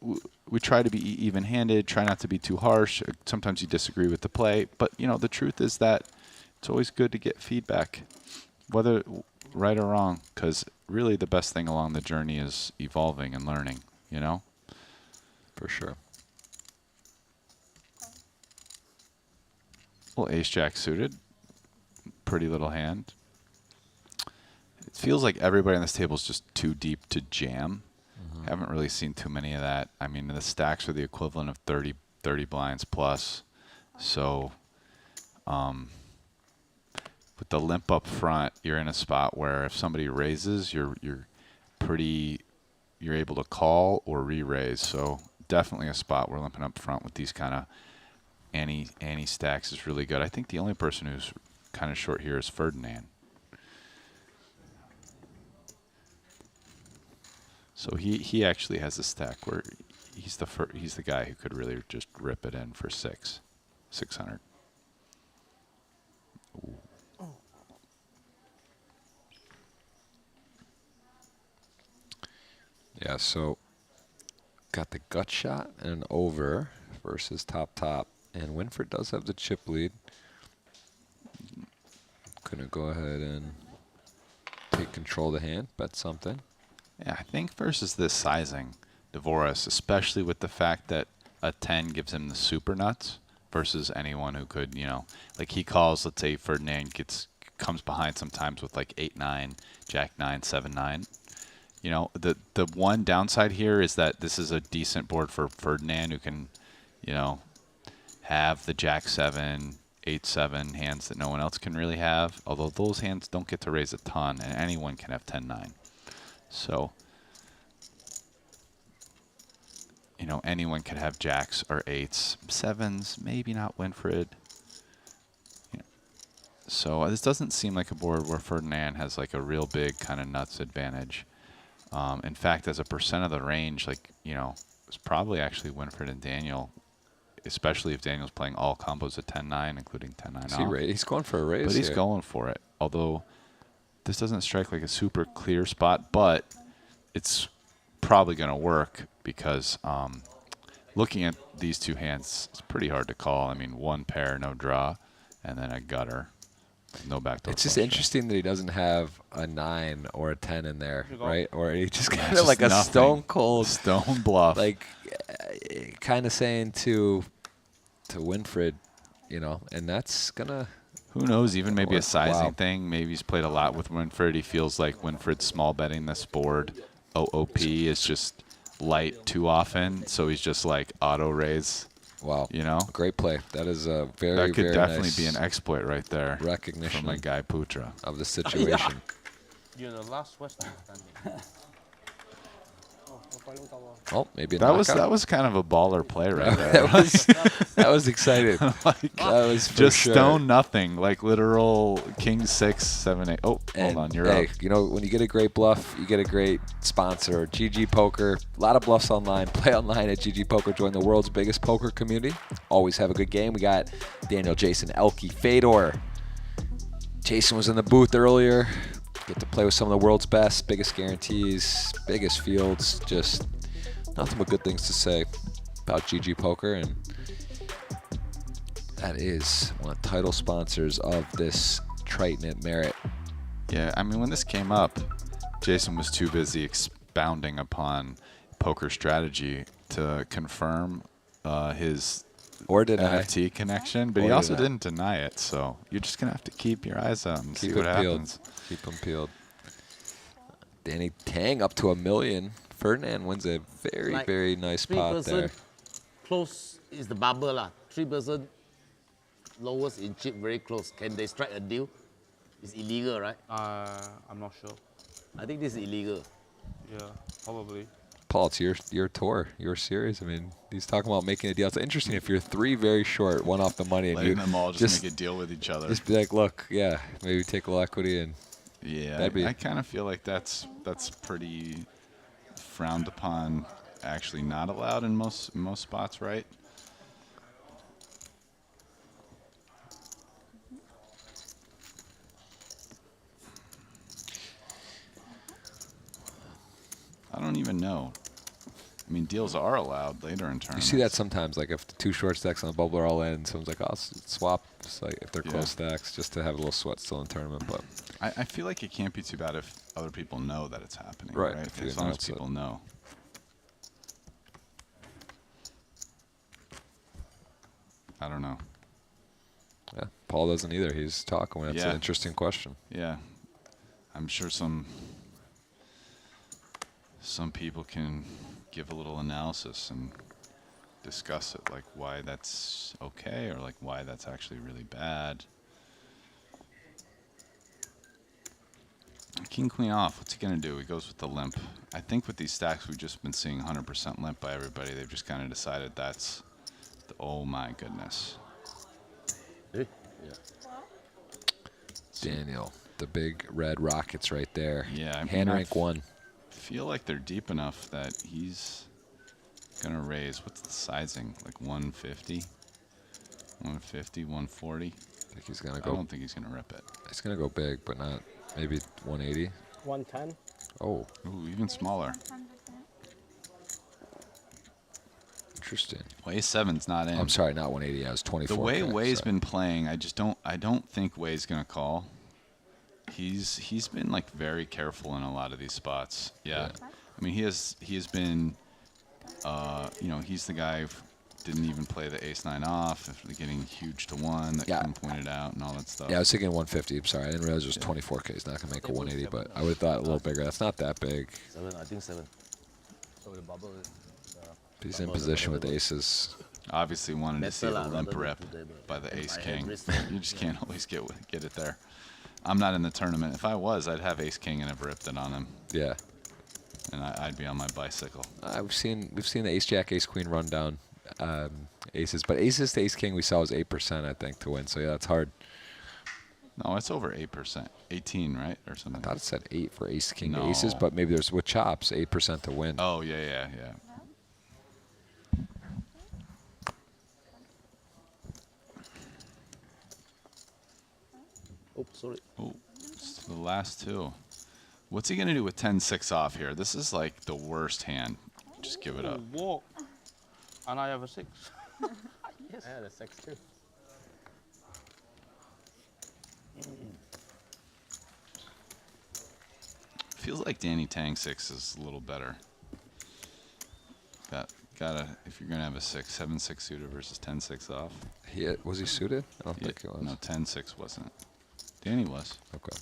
we try to be even-handed, try not to be too harsh. Sometimes you disagree with the play. But, you know, the truth is that it's always good to get feedback, whether right or wrong, because really the best thing along the journey is evolving and learning, you know? For sure. Well, ace-jack suited. Pretty little hand. It feels like everybody on this table is just too deep to jam. Haven't really seen too many of that. I mean, the stacks are the equivalent of 30 blinds plus. So with the limp up front, you're in a spot where if somebody raises, you're able to call or re-raise. So definitely a spot where limping up front with these kind of ante stacks is really good. I think the only person who's kind of short here is Ferdinand. So he actually has a stack where he's the guy who could really just rip it in for 600. Ooh. Yeah, so got the gut shot and an over versus top. And Winford does have the chip lead. Gonna go ahead and take control of the hand, bet something. Yeah, I think versus this sizing, Dvorak, especially with the fact that a 10 gives him the super nuts versus anyone who could, you know, like he calls, let's say Ferdinand comes behind sometimes with like 8-9, Jack-9, 7-9. You know, the one downside here is that this is a decent board for Ferdinand who can, you know, have the Jack-7, 8-7 hands that no one else can really have, although those hands don't get to raise a ton, and anyone can have 10-9. So, you know, anyone could have jacks or 8s, 7s, maybe not Winfred. You know, so this doesn't seem like a board where Ferdinand has like a real big kind of nuts advantage. In fact, as a percent of the range, like, you know, it's probably actually Winfred and Daniel, especially if Daniel's playing all combos at 10-9, including 10-9 off. He's going for a raise. But he's going for it, although this doesn't strike like a super clear spot, but it's probably going to work because looking at these two hands, it's pretty hard to call. I mean, one pair, no draw, and then a gutter, no backdoor. It's just interesting that he doesn't have a 9 or a 10 in there, right? Or he just kind of just like nothing. A stone cold stone bluff. Like kind of saying to Winfred, you know, and that's going to... Who knows, even maybe a sizing Wow. thing. Maybe he's played a lot with Winfred. He feels like Winfred's small betting this board. OOP is just light too often, so he's just like auto raise. Wow. You know? Great play. That is a very, that could very definitely nice be an exploit right there. recognition from my guy Putra. of the situation. You're the last Western standing. Oh, maybe a That knockout. was kind of a baller play right there. that was exciting. Like, that was for just sure. stone nothing, like literal king 6, 7, 8. Oh, And hold on, you're hey, up. you know, when you get a great bluff, you get a great sponsor. GG Poker, a lot of bluffs online. Play online at GG Poker. Join the world's biggest poker community. Always have a good game. We got Daniel, Jason, Elke, Fedor. Jason was in the booth earlier. Get to play with some of the world's best, biggest guarantees, biggest fields. Just nothing but good things to say about GG Poker, and that is one of the title sponsors of this Triton at Merritt. Yeah, I mean, when this came up, Jason was too busy expounding upon poker strategy to confirm his Or deny. NFT connection, but Or he also deny. didn't deny it. So you're just gonna have to keep your eyes out and see Keep what it peeled. happens. Keep them peeled. Danny Tang up to $1 million. Ferdinand wins a very, Like very nice pot there. Close is the bubble lah. 3% lowest in chip, very close. Can they strike a deal? It's illegal, right? I'm not sure. I think this is illegal. Yeah, probably. Paul, it's your tour, your series. I mean, he's talking about making a deal. It's interesting if you're 3 very short, 1 off the money, and Letting you them all just make a deal with each other. Just be like, look, yeah, maybe take a little equity and Yeah, that'd be. I kind of feel like that's pretty frowned upon. Actually, not allowed in most spots, right? I don't even know. I mean, deals are allowed later in You tournaments. see that sometimes, like if the 2 short stacks on the bubble are all in, someone's like, "Oh, I'll swap." It's like if they're Yeah. close stacks, just to have a little sweat still in the tournament. But I feel like it can't be too bad if other people know that it's happening, Right, right? if you As long as announce it. people know. I don't know. yeah, Paul doesn't either. He's talking. That's Yeah. an interesting question. Yeah, I'm sure some people can give a little analysis and discuss it, like why that's okay or like why that's actually really bad. King Queen off. What's he gonna do? He goes with the limp. I think with these stacks we've just been seeing 100% limp by everybody. They've just kind of decided that's the, oh my goodness. Eh? Yeah. Daniel, the big red rockets right there. Yeah, I mean, hand I rank 1. Feel like they're deep enough that he's gonna raise. What's the sizing? Like 150, 150, 140. I think he's gonna I go. don't think he's gonna rip it. He's gonna go big, but not maybe 180. 110. Oh, Ooh, even smaller. interesting. Way 7's not in. I'm sorry, not 180. I was 24. The way correct, Wei's sorry. been playing, I don't think Wei's gonna call. He's been like very careful in a lot of these spots. Yeah. I mean he has been you know, he's the guy who didn't even play the ace-9 off after getting huge to 1 that Yeah. Kim pointed out and all that stuff. Yeah, I was thinking 150. I'm sorry, I didn't realize it was 24K. He's not gonna make a 180, but I would have thought a little bigger. That's not that big. 7, I think 7. So the bubble is. He's in position with aces. Obviously wanted to see Better the lah, limp rather rip than today, but by the I ace had king. risk. You just can't always get it there. I'm not in the tournament. If I was, I'd have ace king and have ripped it on him, Yeah, and I'd be on my bicycle. we've seen the ace jack, ace queen run down aces, but aces to ace king we saw was 8%, I think, to win. So yeah, that's hard. No, it's over 8%, 18, right, or something. I thought it said 8 for ace king to No. aces, but maybe there's with chops 8% to win. Oh yeah. Oh, sorry. Oh, it's the last 2. What's he gonna do with 10-6 off here? This is like the worst hand. Just give it up. What? And I have a 6. I had a 6 too. Feels like Danny Tang 6 is a little better. Gotta if you're gonna have a 7-6 suited versus 10-6 off. Was he suited? I don't Yeah, think he was. no, 10-6 wasn't. Danny was. Okay.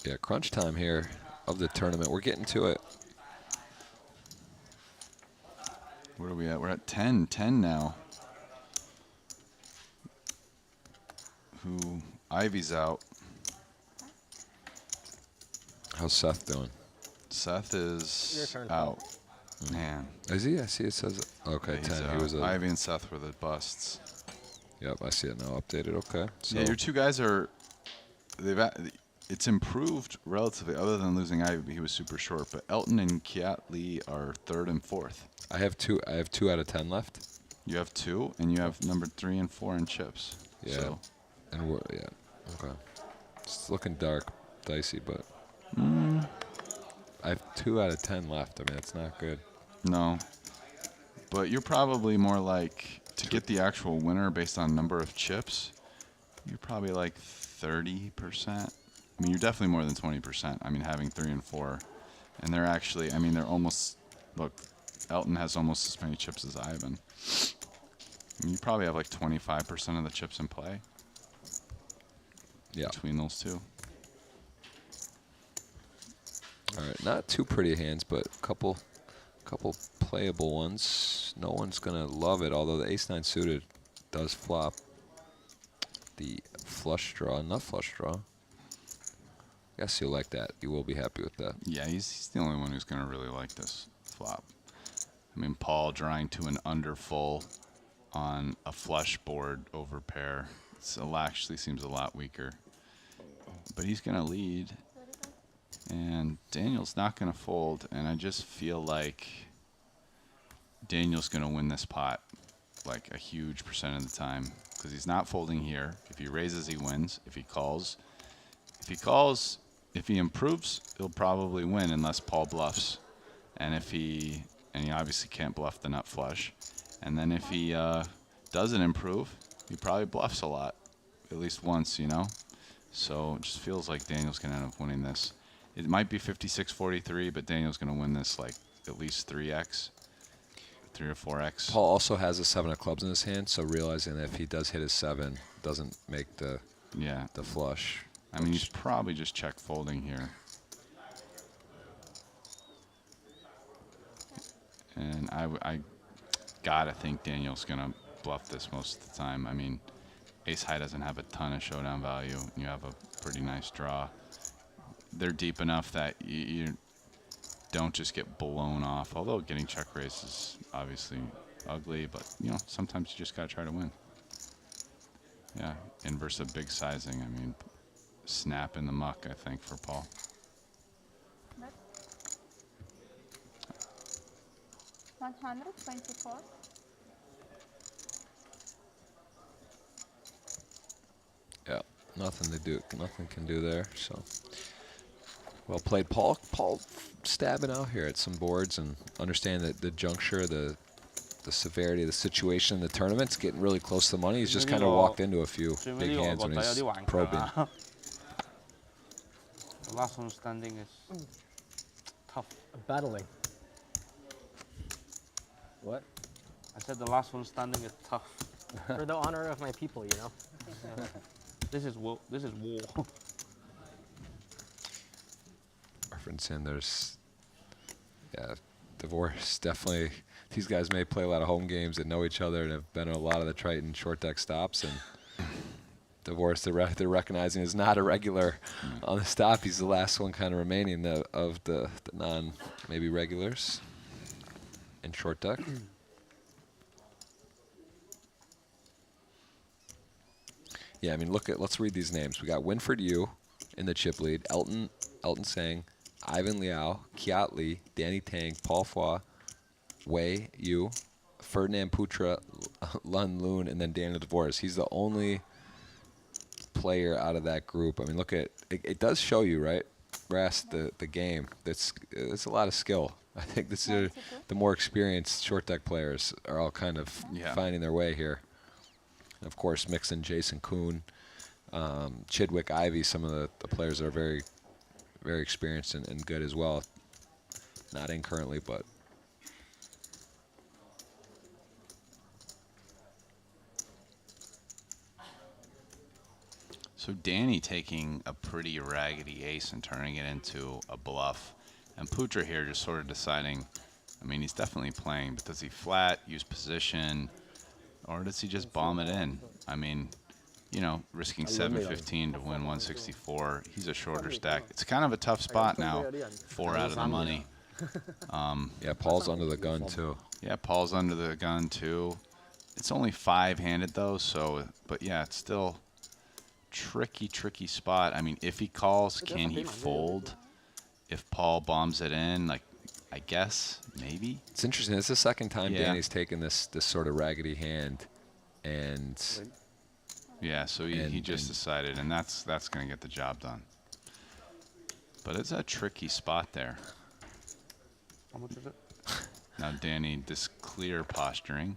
Yeah, crunch time here of the tournament. We're getting to it. Where are we at? We're at 10 now. Who? Ivy's out. How's Seth doing? Seth Your is turn, out. Man. Is he? I see it says. Okay, Yeah, he's 10. He out. was a. Ivy and Seth were the busts. Yep, I see it now. Updated. Okay. So Yeah, your 2 guys are. It's improved relatively, other than losing Ivy, but he was super short. But Elton and Kiat Lee are 3rd and 4th. I have 2 out of 10 left. You have 2, and you have number 3 and 4 in chips. Yeah. So, And we're, yeah. Okay. It's looking dark, dicey, but I have 2 out of 10 left. I mean, it's not good. No. But you're probably more like, to get the actual winner based on number of chips, you're probably like 30%. I mean, you're definitely more than 20%. I mean, having 3 and 4. And they're actually, I mean, they're almost, look, Elton has almost as many chips as Ivan. I mean, you probably have like 25% of the chips in play. Yeah. Between those two. All right, not too pretty hands, but a couple playable ones. No one's gonna love it, although the ace-9 suited does flop. The flush draw, not flush draw. Guess you'll like that. You will be happy with that. Yeah, he's the only one who's gonna really like this flop. I mean, Paul drawing to an under full on a flush board over pair. It actually seems a lot weaker. But he's gonna lead. And Daniel's not going to fold, and I just feel like Daniel's going to win this pot like a huge percent of the time because he's not folding here. If he raises, he wins. If he improves, he'll probably win unless Paul bluffs. And he obviously can't bluff the nut flush. And then if he doesn't improve, he probably bluffs a lot, at least once, you know. So it just feels like Daniel's going to end up winning this. It might be 56-43, but Daniel's going to win this like at least 3x, 3 or 4x. Paul also has a 7 of clubs in his hand, so realizing that if he does hit his 7, doesn't make the flush. I mean, he's probably just check folding here. And I gotta think Daniel's going to bluff this most of the time. I mean, ace high doesn't have a ton of showdown value, and you have a pretty nice draw. They're deep enough that you don't just get blown off. Although getting check raise is obviously ugly, but you know, sometimes you just gotta try to win. Yeah, inverse of big sizing. I mean, snap in the muck, I think, for Paul. But 124. Yeah, nothing can do there. So. Well played, Paul. Paul stabbing out here at some boards and understand that the juncture, the severity of the situation in the tournament's getting really close to the money. He's just kind of walked into a few big hands when he's probing. The last one standing is tough. Battling. What? I said the last one standing is tough. For the honor of my people, you know. This is war. This is war. And there's, divorce definitely. These guys may play a lot of home games and know each other and have been on a lot of the Triton short deck stops. And divorce, they're recognizing is not a regular on the stop. He's the last one kind of remaining of the non maybe regulars in short deck. Yeah, I mean, let's read these names. We got Winford Yu in the chip lead, Elton Sang, Ivan Liao, Kiat Lee, Danny Tang, Paul Foy, Wei Yu, Ferdinand Putra, Lun Loon, and then Daniel DeVoris. He's the only player out of that group. I mean, look at it does show you, right, Brass, the game. It's a lot of skill. I think this is the more experienced short deck players are all kind of finding their way here. And of course, mixing Jason Kuhn, Chidwick, Ivy, some of the players that are very, very experienced and good as well. Not in currently, but. So Danny taking a pretty raggedy ace and turning it into a bluff. And Putra here just sort of deciding, I mean, he's definitely playing, but does he flat, use position, or does he just bomb it in? I mean, you know, risking 715 to win 164. He's a shorter stack. It's kind of a tough spot now, 4 out of the money. Yeah, Paul's under the gun, too. Yeah, Paul's under the gun, too. It's only 5-handed, though, so, but yeah, it's still tricky spot. I mean, if he calls, can he fold? If Paul bombs it in, like, I guess, maybe. It's interesting. It's the second time Danny's taken this sort of raggedy hand, and Yeah, so he just decided, and that's going to get the job done. But it's a tricky spot there. How much is it? Now Danny, this clear posturing.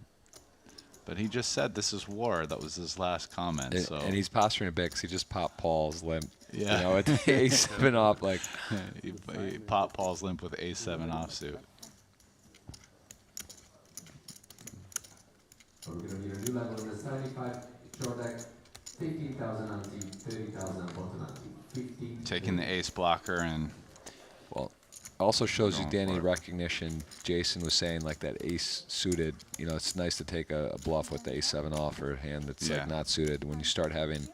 But he just said this is war. That was his last comment. And he's posturing a bit because he just popped Paul's limp. Yeah. You know, at the A7 off, like. he popped Paul's limp with A7 offsuit. We're going to be a new level in the 75 short deck, 15,000 ante, 30,000 bottom ante. Taking the ace blocker and. Well, also shows you Going Danny for it. recognition. Jason was saying like that ace suited, you know, it's nice to take a bluff with the A7 off or a hand that's Yeah. like not suited. When you start having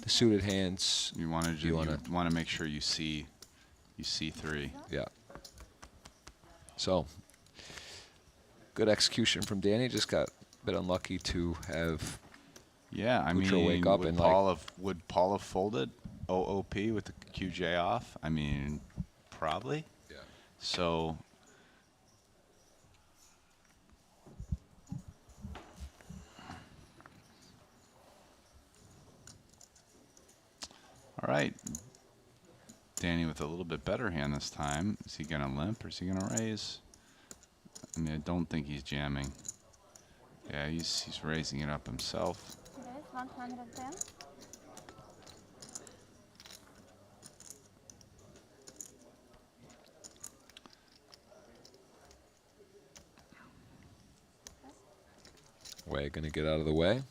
the suited hands, You want to make sure you see three. yeah. So, good execution from Danny. Just got a bit unlucky to have. Yeah, I Pucho mean, wake up would and, Paul have folded OOP with the QJ off? I mean, probably. Yeah. So. All right. Danny with a little bit better hand this time. Is he going to limp or is he going to raise? I mean, I don't think he's jamming. Yeah, he's raising it up himself. Yes, 110. Way gonna get out of the way.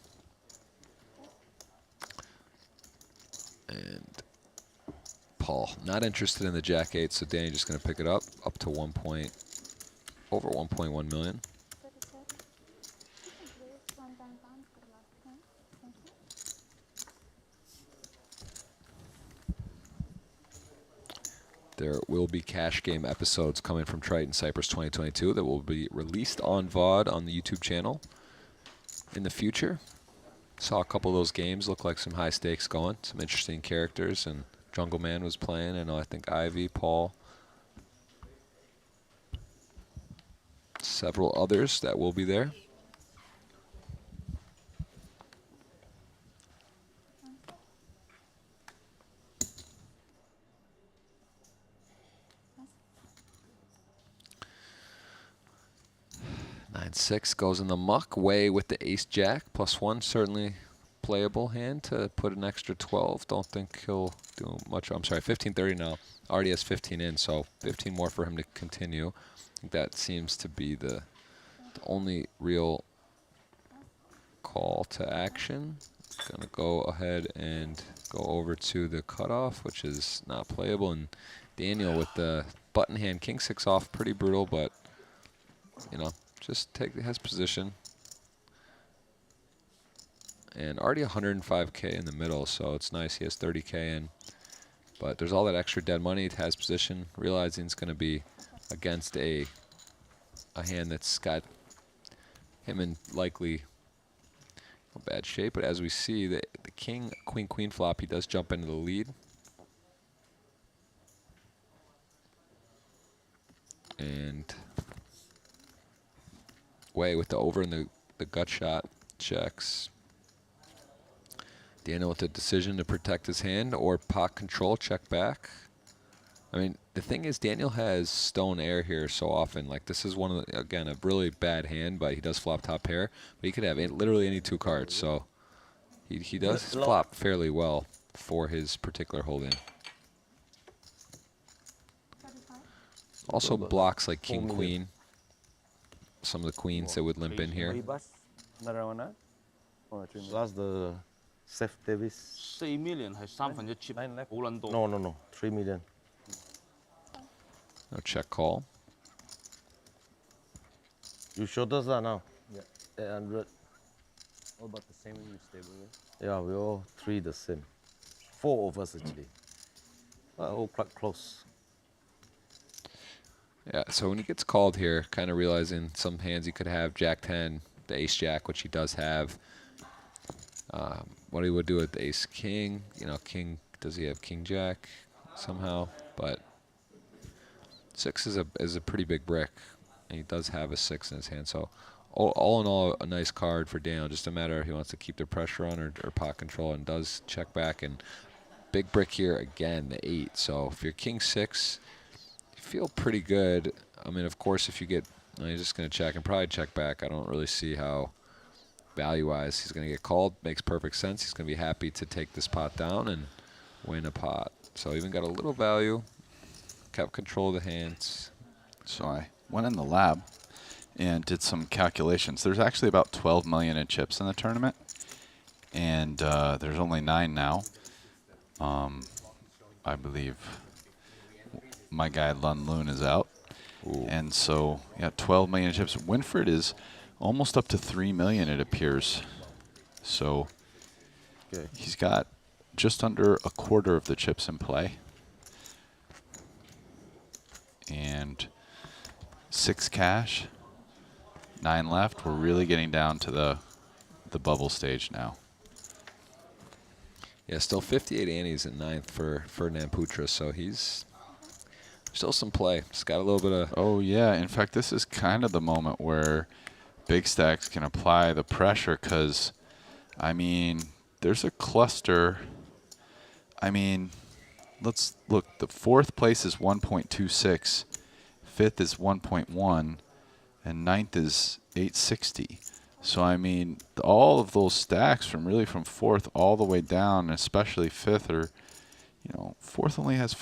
And Paul not interested in the Jack 8, so Danny just gonna pick it up to over 1.1 million. 37. Please, 1 time pound for the last time. Thank you. There will be cash game episodes coming from Triton Cyprus 2022 that will be released on VOD on the YouTube channel in the future. Saw a couple of those games, look like some high stakes going, some interesting characters, and Jungle Man was playing, and I think Ivy, Paul, several others that will be there. Nine six goes in the muck. Way with the ace jack +1, certainly playable hand to put an extra 12. Don't think he'll do much. I'm sorry, 1530 now. Already has 15 in, so 15 more for him to continue. I think that seems to be the only real call to action. Gonna go ahead and go over to the cutoff, which is not playable. And Daniel with the button hand king 6 off, pretty brutal, but you know, just has position. And already 105K in the middle, so it's nice. He has 30K in. But there's all that extra dead money. It has position, realizing it's going to be against a hand that's got him in likely bad shape. But as we see, the king, queen, queen flop, he does jump into the lead. And Way with the over and the gut shot checks. Daniel with the decision to protect his hand or pot control, check back. I mean, the thing is, Daniel has stone air here so often. Like, this is one of the, again, a really bad hand, but he does flop top pair. But he could have literally any 2 cards, so he does flop fairly well for his particular holding. Also blocks like king, queen. Some of the queens that would limp in here. That's the Seth Davis. 4 million 係1/3 chip，好撚多。 No, 3 million. No check call. You showed us that now? Yeah. 800. All about the same when you stable, Yeah, we all 3 the same. 4 of us actually. All quite close. Yeah, so when he gets called here, kind of realizing some hands he could have, Jack 10, the ace jack, which he does have. What he would do with the ace king, you know, king, does he have king jack somehow? But 6 is a pretty big brick, and he does have a 6 in his hand. So all in all, a nice card for Daniel. Just a matter if he wants to keep the pressure on or pot control, and does check back. And big brick here again, the 8. So if you're king 6, you feel pretty good. I mean, of course, if you get, he's just going to check and probably check back. I don't really see how value-wise he's going to get called. Makes perfect sense. He's going to be happy to take this pot down and win a pot. So even got a little value. Kept control of the hands. So I went in the lab and did some calculations. There's actually about 12 million in chips in the tournament, and there's only 9 now. I believe my guy Lun Loon is out. Ooh. And so, yeah, 12 million chips. Winfred is almost up to 3 million, it appears. So he's got just under a quarter of the chips in play. And 6 cash, 9 left. We're really getting down to the bubble stage now. Yeah, still 58 antes in 9th for Ferdinand Putra, so he's still some play. Just got a little bit of... Oh, yeah. In fact, this is kind of the moment where Big Stacks can apply the pressure because, I mean, there's a cluster. I mean, let's look. The 4th place is 1.26, 5th is 1.1, and 9th is 860. So, I mean, all of those stacks from 4th all the way down, especially 5th, are, 4th only has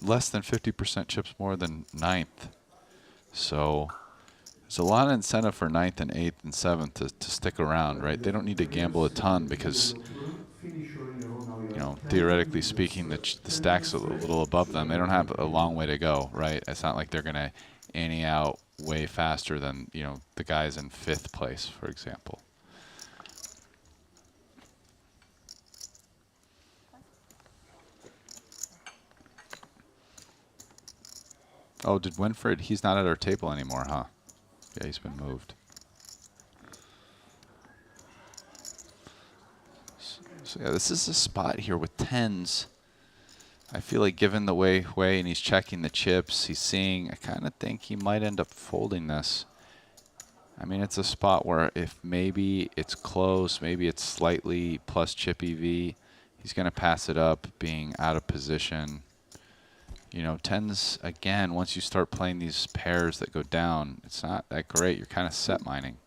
less than 50% chips more than 9th. So there's a lot of incentive for 9th and 8th and 7th to stick around, right? They don't need to gamble a ton because, theoretically speaking, the stacks are a little above them. They don't have a long way to go, right? It's not like they're going to ante out way faster than, the guys in 5th place, for example. Oh, did Winfred? He's not at our table anymore, huh? Yeah, he's been moved. So yeah, this is a spot here with 10s. I feel like given the way and he's checking the chips, he's seeing, I kind of think he might end up folding this. I mean, it's a spot where if maybe it's close, maybe it's slightly plus chip EV, he's going to pass it up being out of position. 10s, again, once you start playing these pairs that go down, it's not that great. You're kind of set mining.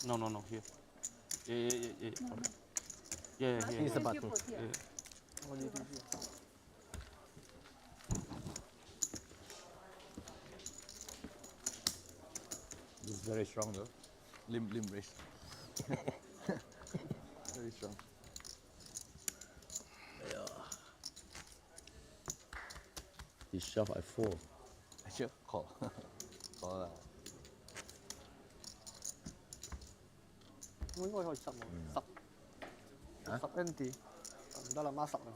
No, here. Yeah. Use the button. Yeah. This is very strong though. Limb race. Very strong. He shoved at 4. Sure, call. Call là 應該可以執喎，10 ND， 唔得啦，孖10啊。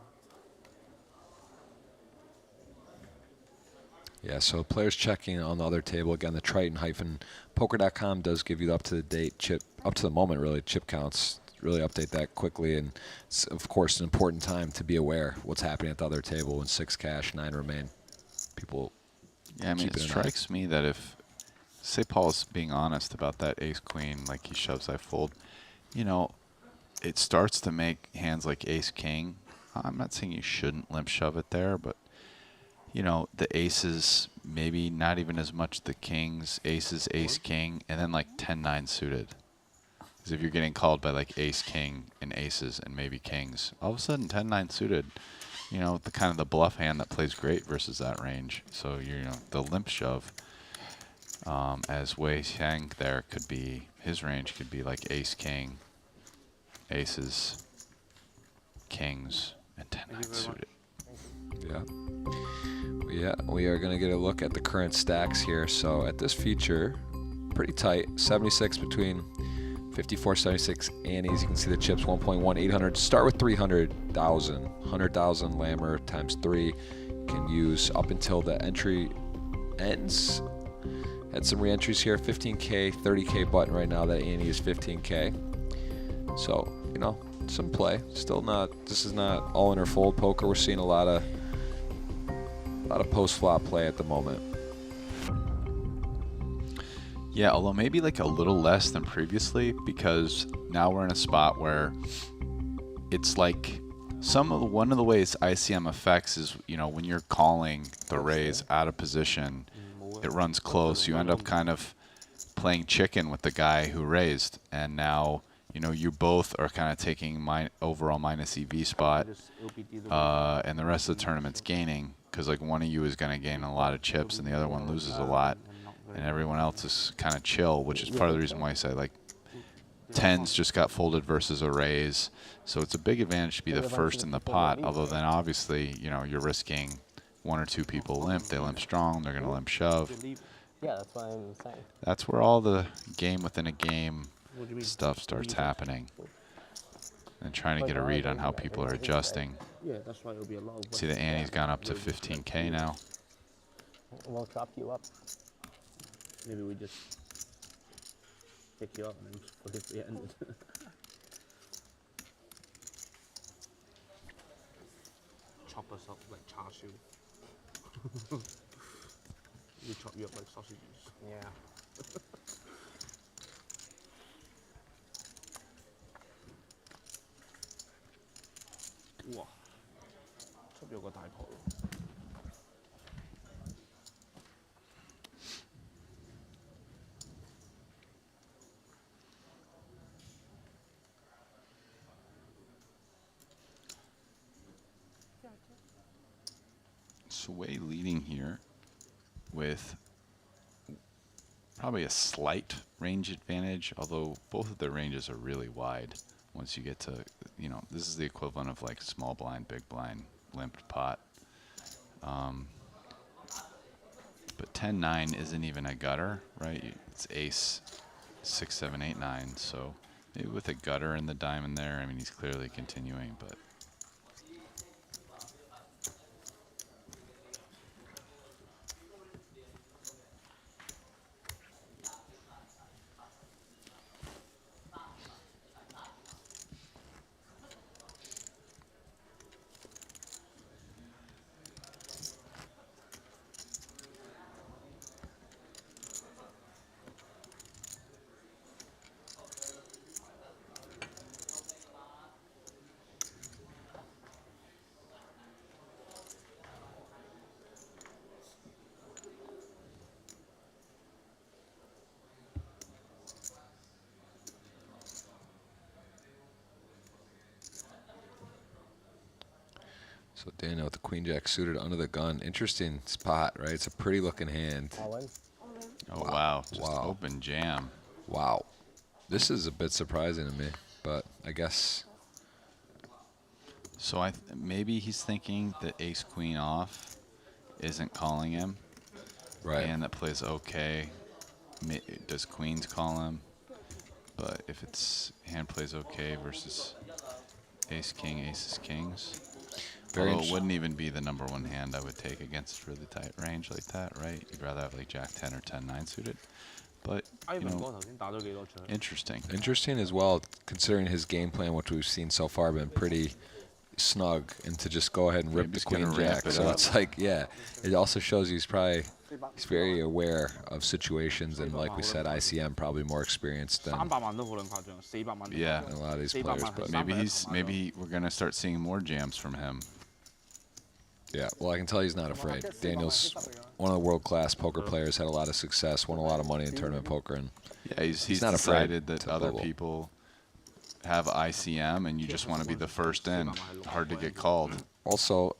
Yeah, so players checking on the other table. Again, the Triton-poker.com does give you the up-to-the-date chip, up-to-the-moment, really, chip counts. Really update that quickly. And it's, of course, an important time to be aware what's happening at the other table when 6 cash, 9 remain. People Yeah, I mean, it strikes me that if, say Paul's being honest about that ace-queen, like he shoves, I fold, it starts to make hands like ace-king. I'm not saying you shouldn't limp shove it there, but the aces, maybe not even as much the kings, aces, ace, king, and then like 10-9 suited. Because if you're getting called by like ace, king, and aces, and maybe kings, all of a sudden 10-9 suited, the kind of the bluff hand that plays great versus that range. So, the limp shove, as Wei Xiang there could be, his range could be like ace, king, aces, kings, and 10-9 suited. Yeah. Yeah, we are going to get a look at the current stacks here. So at this feature, pretty tight, 76 between 54, 76 antes. You can see the chips 1.1, 800. Start with 300,000. 100,000 Lammer times 3. You can use up until the entry ends. Had some re-entries here, 15K, 30K button right now. That ante is 15K. So, some play. Still not, this is not all in or fold poker. We're seeing a lot of A lot of post-flop play at the moment. Yeah, although maybe like a little less than previously, because now we're in a spot where it's like one of the ways ICM affects is, you know, when you're calling the raise out of position, it runs close. You end up kind of playing chicken with the guy who raised, and now, you know, you both are kind of taking my overall minus EV spot, and the rest of the tournament's gaining, because like one of you is going to gain a lot of chips and the other one loses a lot, and everyone else is kind of chill, which is part of the reason why I say like tens just got folded versus a raise. So it's a big advantage to be the first in the pot, although then obviously, you know, you're risking one or two people limp. They limp strong, they're going to limp shove. Yeah, that's what I'm saying. That's where all the game within a game stuff starts happening, and trying to get a read on how people are adjusting. Yeah, that's why it'll be a lot of. See, the ante's gone up to 15K now. We'll chop you up. Maybe we just pick you up and then put it at the end. Chop us up like char siu. We chop you up like sausages. Yeah. Wow. 出邊有個大婆。Sway leading here with probably a slight range advantage, although both of their ranges are really wide. Once you get to, you know, this is the equivalent of like small blind, big blind, limped pot. But 10-9 isn't even a gutter, right? It's ace 6, 7, 8, 9. So maybe with a gutter and the diamond there, I mean, he's clearly continuing, but. So Daniel with the queen jack suited under the gun. Interesting spot, right? It's a pretty looking hand. Oh wow, just open jam. Wow. This is a bit surprising to me, but I guess. So maybe he's thinking that ace queen off isn't calling him. Right. And that plays okay. Does queens call him? But if it's hand plays okay versus ace king, aces kings. Although it wouldn't even be the #1 hand I would take against really tight range like that, right? You'd rather have like jack 10 or 10-9 suited. But, you know, interesting. Interesting as well, considering his game plan, which we've seen so far, been pretty snug, and to just go ahead and rip the queen jack. So it's like, yeah, it also shows he's very aware of situations, and like we said, ICM probably more experienced than a lot of these players. But maybe we're gonna start seeing more jams from him. Yeah, well, I can tell he's not afraid. Daniel's one of the world-class poker players, had a lot of success, won a lot of money in tournament poker, and yeah, he's not decided that other people have ICM, and you just want to be the first in. Hard to get called. Also,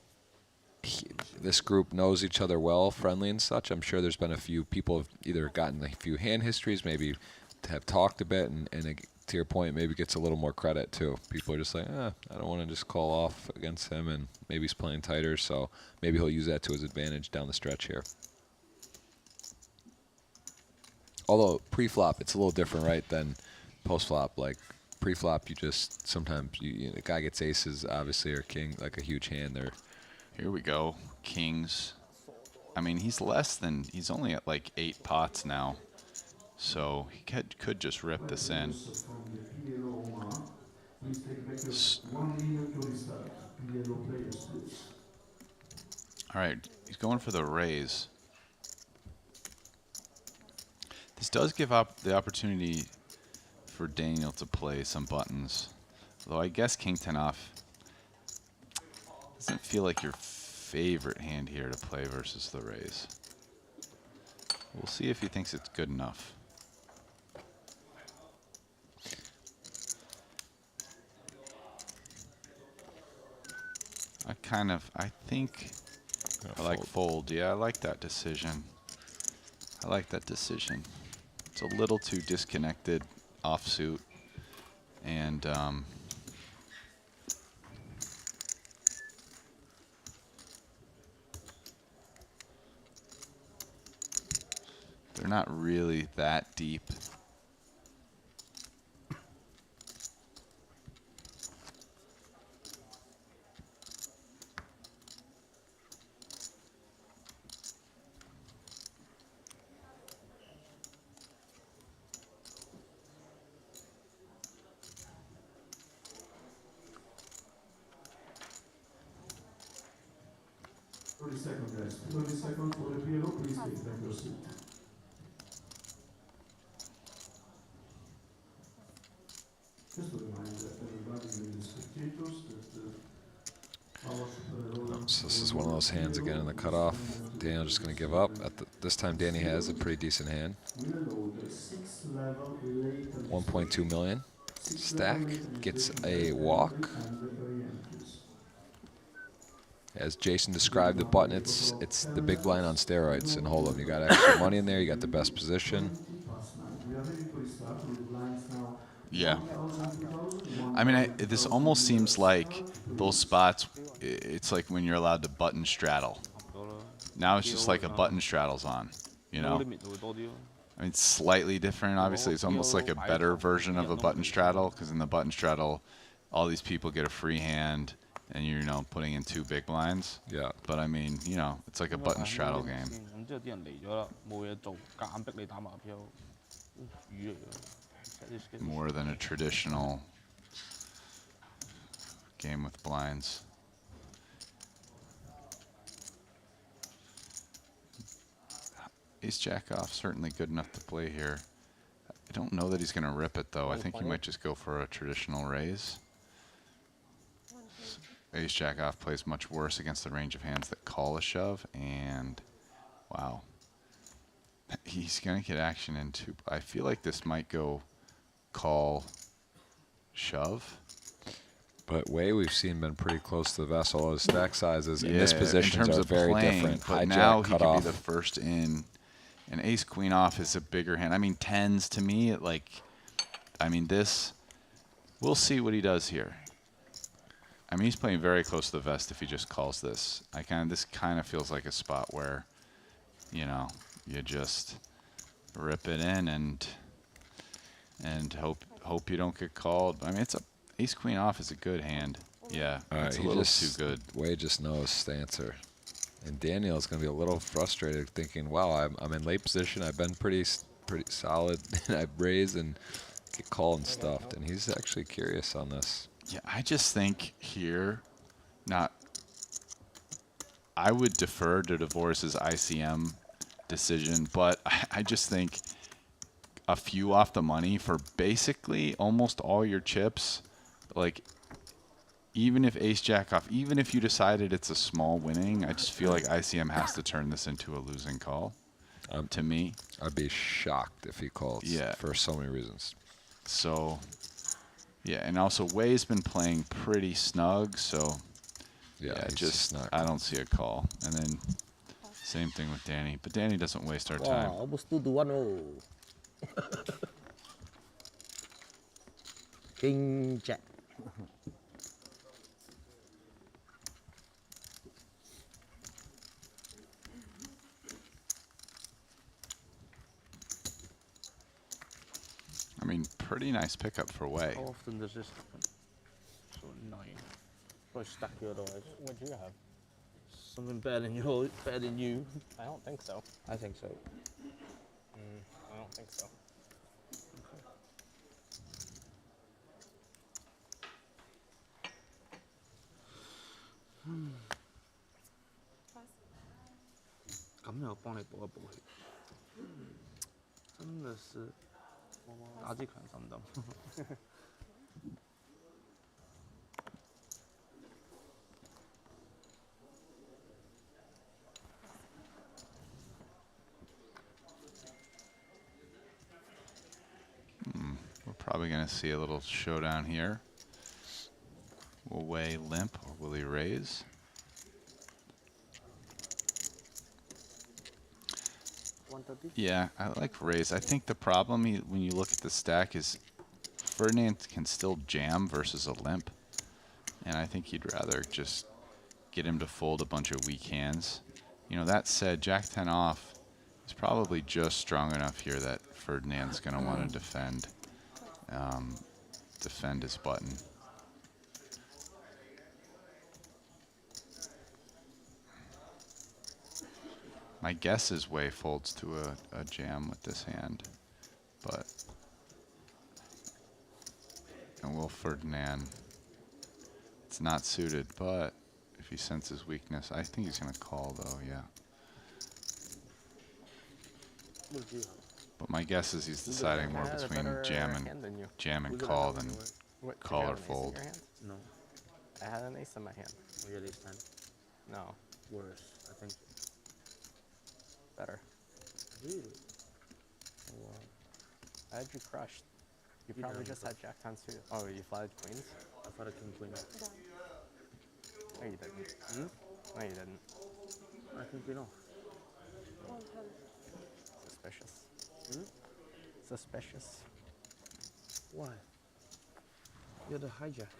this group knows each other well, friendly and such. I'm sure there's been a few people have either gotten a few hand histories, maybe have talked a bit, and to your point, maybe gets a little more credit too. People are just like, I don't want to just call off against him, and maybe he's playing tighter, so maybe he'll use that to his advantage down the stretch here. Although pre-flop, it's a little different, right, than post-flop. Like pre-flop, you just sometimes the guy gets aces, obviously, or king, like a huge hand there. Here we go, kings. I mean, he's only at like 8 pots now. So he could just rip this in. All right, he's going for the raise. This does give up the opportunity for Daniel to play some buttons. Though I guess king 10 off doesn't feel like your favorite hand here to play versus the raise. We'll see if he thinks it's good enough. I think I like fold. Yeah, I like that decision. I like that decision. It's a little too disconnected offsuit. And they're not really that deep. Guys. 30 seconds for the piano. Please take back your seat. Just a reminder, everybody, the spectators, that our super So this is one of those hands again in the cutoff. Daniel just going to give up. This time Danny has a pretty decent hand. 1.2 million. Stack gets a walk. As Jason described the button, it's the big blind on steroids. And hold on, you got extra money in there. You got the best position. Yeah. I mean, this almost seems like those spots, it's like when you're allowed to button straddle. Now it's just like a button straddle's on, you know? I mean, it's slightly different, obviously. It's almost like a better version of a button straddle, because in the button straddle, all these people get a free hand, and you're, you know, putting in 2 big blinds. Yeah. But I mean, you know, it's like a button straddle game. More than a traditional game with blinds. Ace jack off, certainly good enough to play here. I don't know that he's going to rip it though. I think he might just go for a traditional raise. Ace jack off plays much worse against the range of hands that call a shove, and wow. He's going to get action into, I feel like this might go call shove. But Wei, we've seen been pretty close to the vessel. His stack sizes Yeah, in this position in terms are of very playing, different. But now he could be the first in. And ace queen off is a bigger hand. I mean, tens to me, I mean, this, we'll see what he does here. I mean, he's playing very close to the vest if he just calls this. This kind of feels like a spot where, you know, you just rip it in and hope you don't get called. I mean, it's ace queen off is a good hand. Yeah, it's a little too good. Wei just knows the answer. And Daniel is going to be a little frustrated, thinking, "Wow, I'm in late position. I've been pretty solid, and I've raised and get called and stuffed." And he's actually curious on this. Yeah, I just think here, I would defer to DeVoris's ICM decision, but I just think a few off the money for basically almost all your chips, like. Even if ace jack off, even if you decided it's a small winning, I just feel like ICM has to turn this into a losing call. To me, I'd be shocked if he calls. Yeah. For so many reasons. So, yeah, and also Wei's been playing pretty snug, so yeah, just I don't see a call. And then same thing with Danny, but Danny doesn't waste our time. Almost 2-1. King jack. I mean, pretty nice pickup for Wei. How often does this happen? So annoying. Probably stack you otherwise. What do you have? Something better than you. I don't think so. I think so. I don't think so. 咁又幫你補一補血，真的是打擊強心燈。We're probably going to see a little showdown here. Will Wei limp or will he raise? Yeah, I like raise. I think the problem when you look at the stack is Ferdinand can still jam versus a limp. And I think he'd rather just get him to fold a bunch of weak hands. You know, that said, Jack 10 off is probably just strong enough here that Ferdinand's going to want to defend his button. My guess is Wei folds to a jam with this hand, but and Will Ferdinand, it's not suited, but if he senses weakness, I think he's going to call though, yeah. But my guess is he's deciding more between jam and call than call or fold. No. I had an ace in my hand. Oh, yeah, this time. No. Worse, I think. Better. Really? Oh, wow. I had you crushed. You probably just had Jack 10 suited. Oh, you flatted queens? I thought a king queen. No, you didn't. No, you didn't. I king queen off. Suspicious. Suspicious. Why? You're the hijack.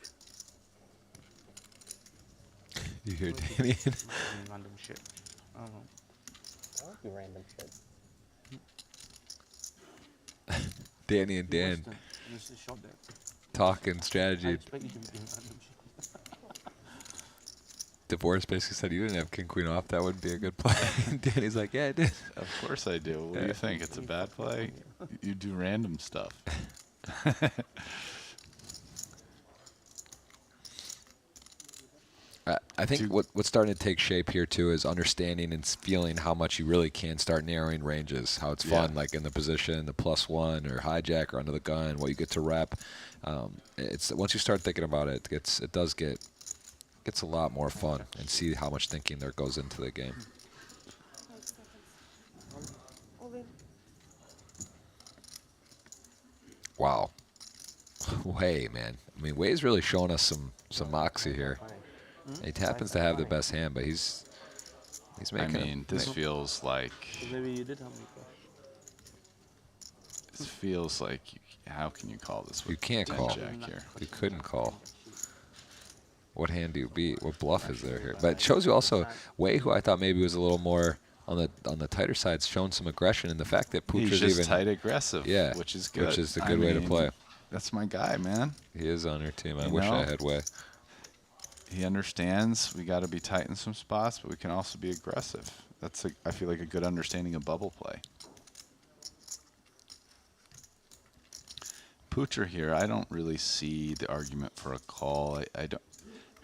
You hear Danny? Random shit. I don't know. I like you random shit. Danny and Dan Just a shot there. talking I strategy. expect you to be doing random shit. Divorce basically said you didn't have king queen off. That wouldn't be a good play. Danny's like, yeah, I did. Of course I do. What do you think? It's a bad play? You do random stuff. I think what's starting to take shape here too is understanding and feeling how much you really can start narrowing ranges. How it's fun, like in the position, the +1 or hijack or under the gun, what you get to rep. It's once you start thinking about it, it gets a lot more fun, and see how much thinking there goes into the game. Wow, Wei, man. I mean, Wei's really showing us some moxie here. He happens to have the best hand, but he's making. I mean, this feels like. Maybe you did have me crush. This feels like. How can you call this? You can't call. Jack here. You couldn't call. What hand do you beat? What bluff is there here? But it shows you also Wei, who I thought maybe was a little more on the tighter side, showing some aggression, and the fact that Pucher's He's just even tight aggressive. Yeah, which is good. Which is a good way to play. That's my guy, man. He is on your team. I wish I had Wei. He understands we got to be tight in some spots, but we can also be aggressive. That's I feel like a good understanding of bubble play. Pucher here, I don't really see the argument for a call. I don't.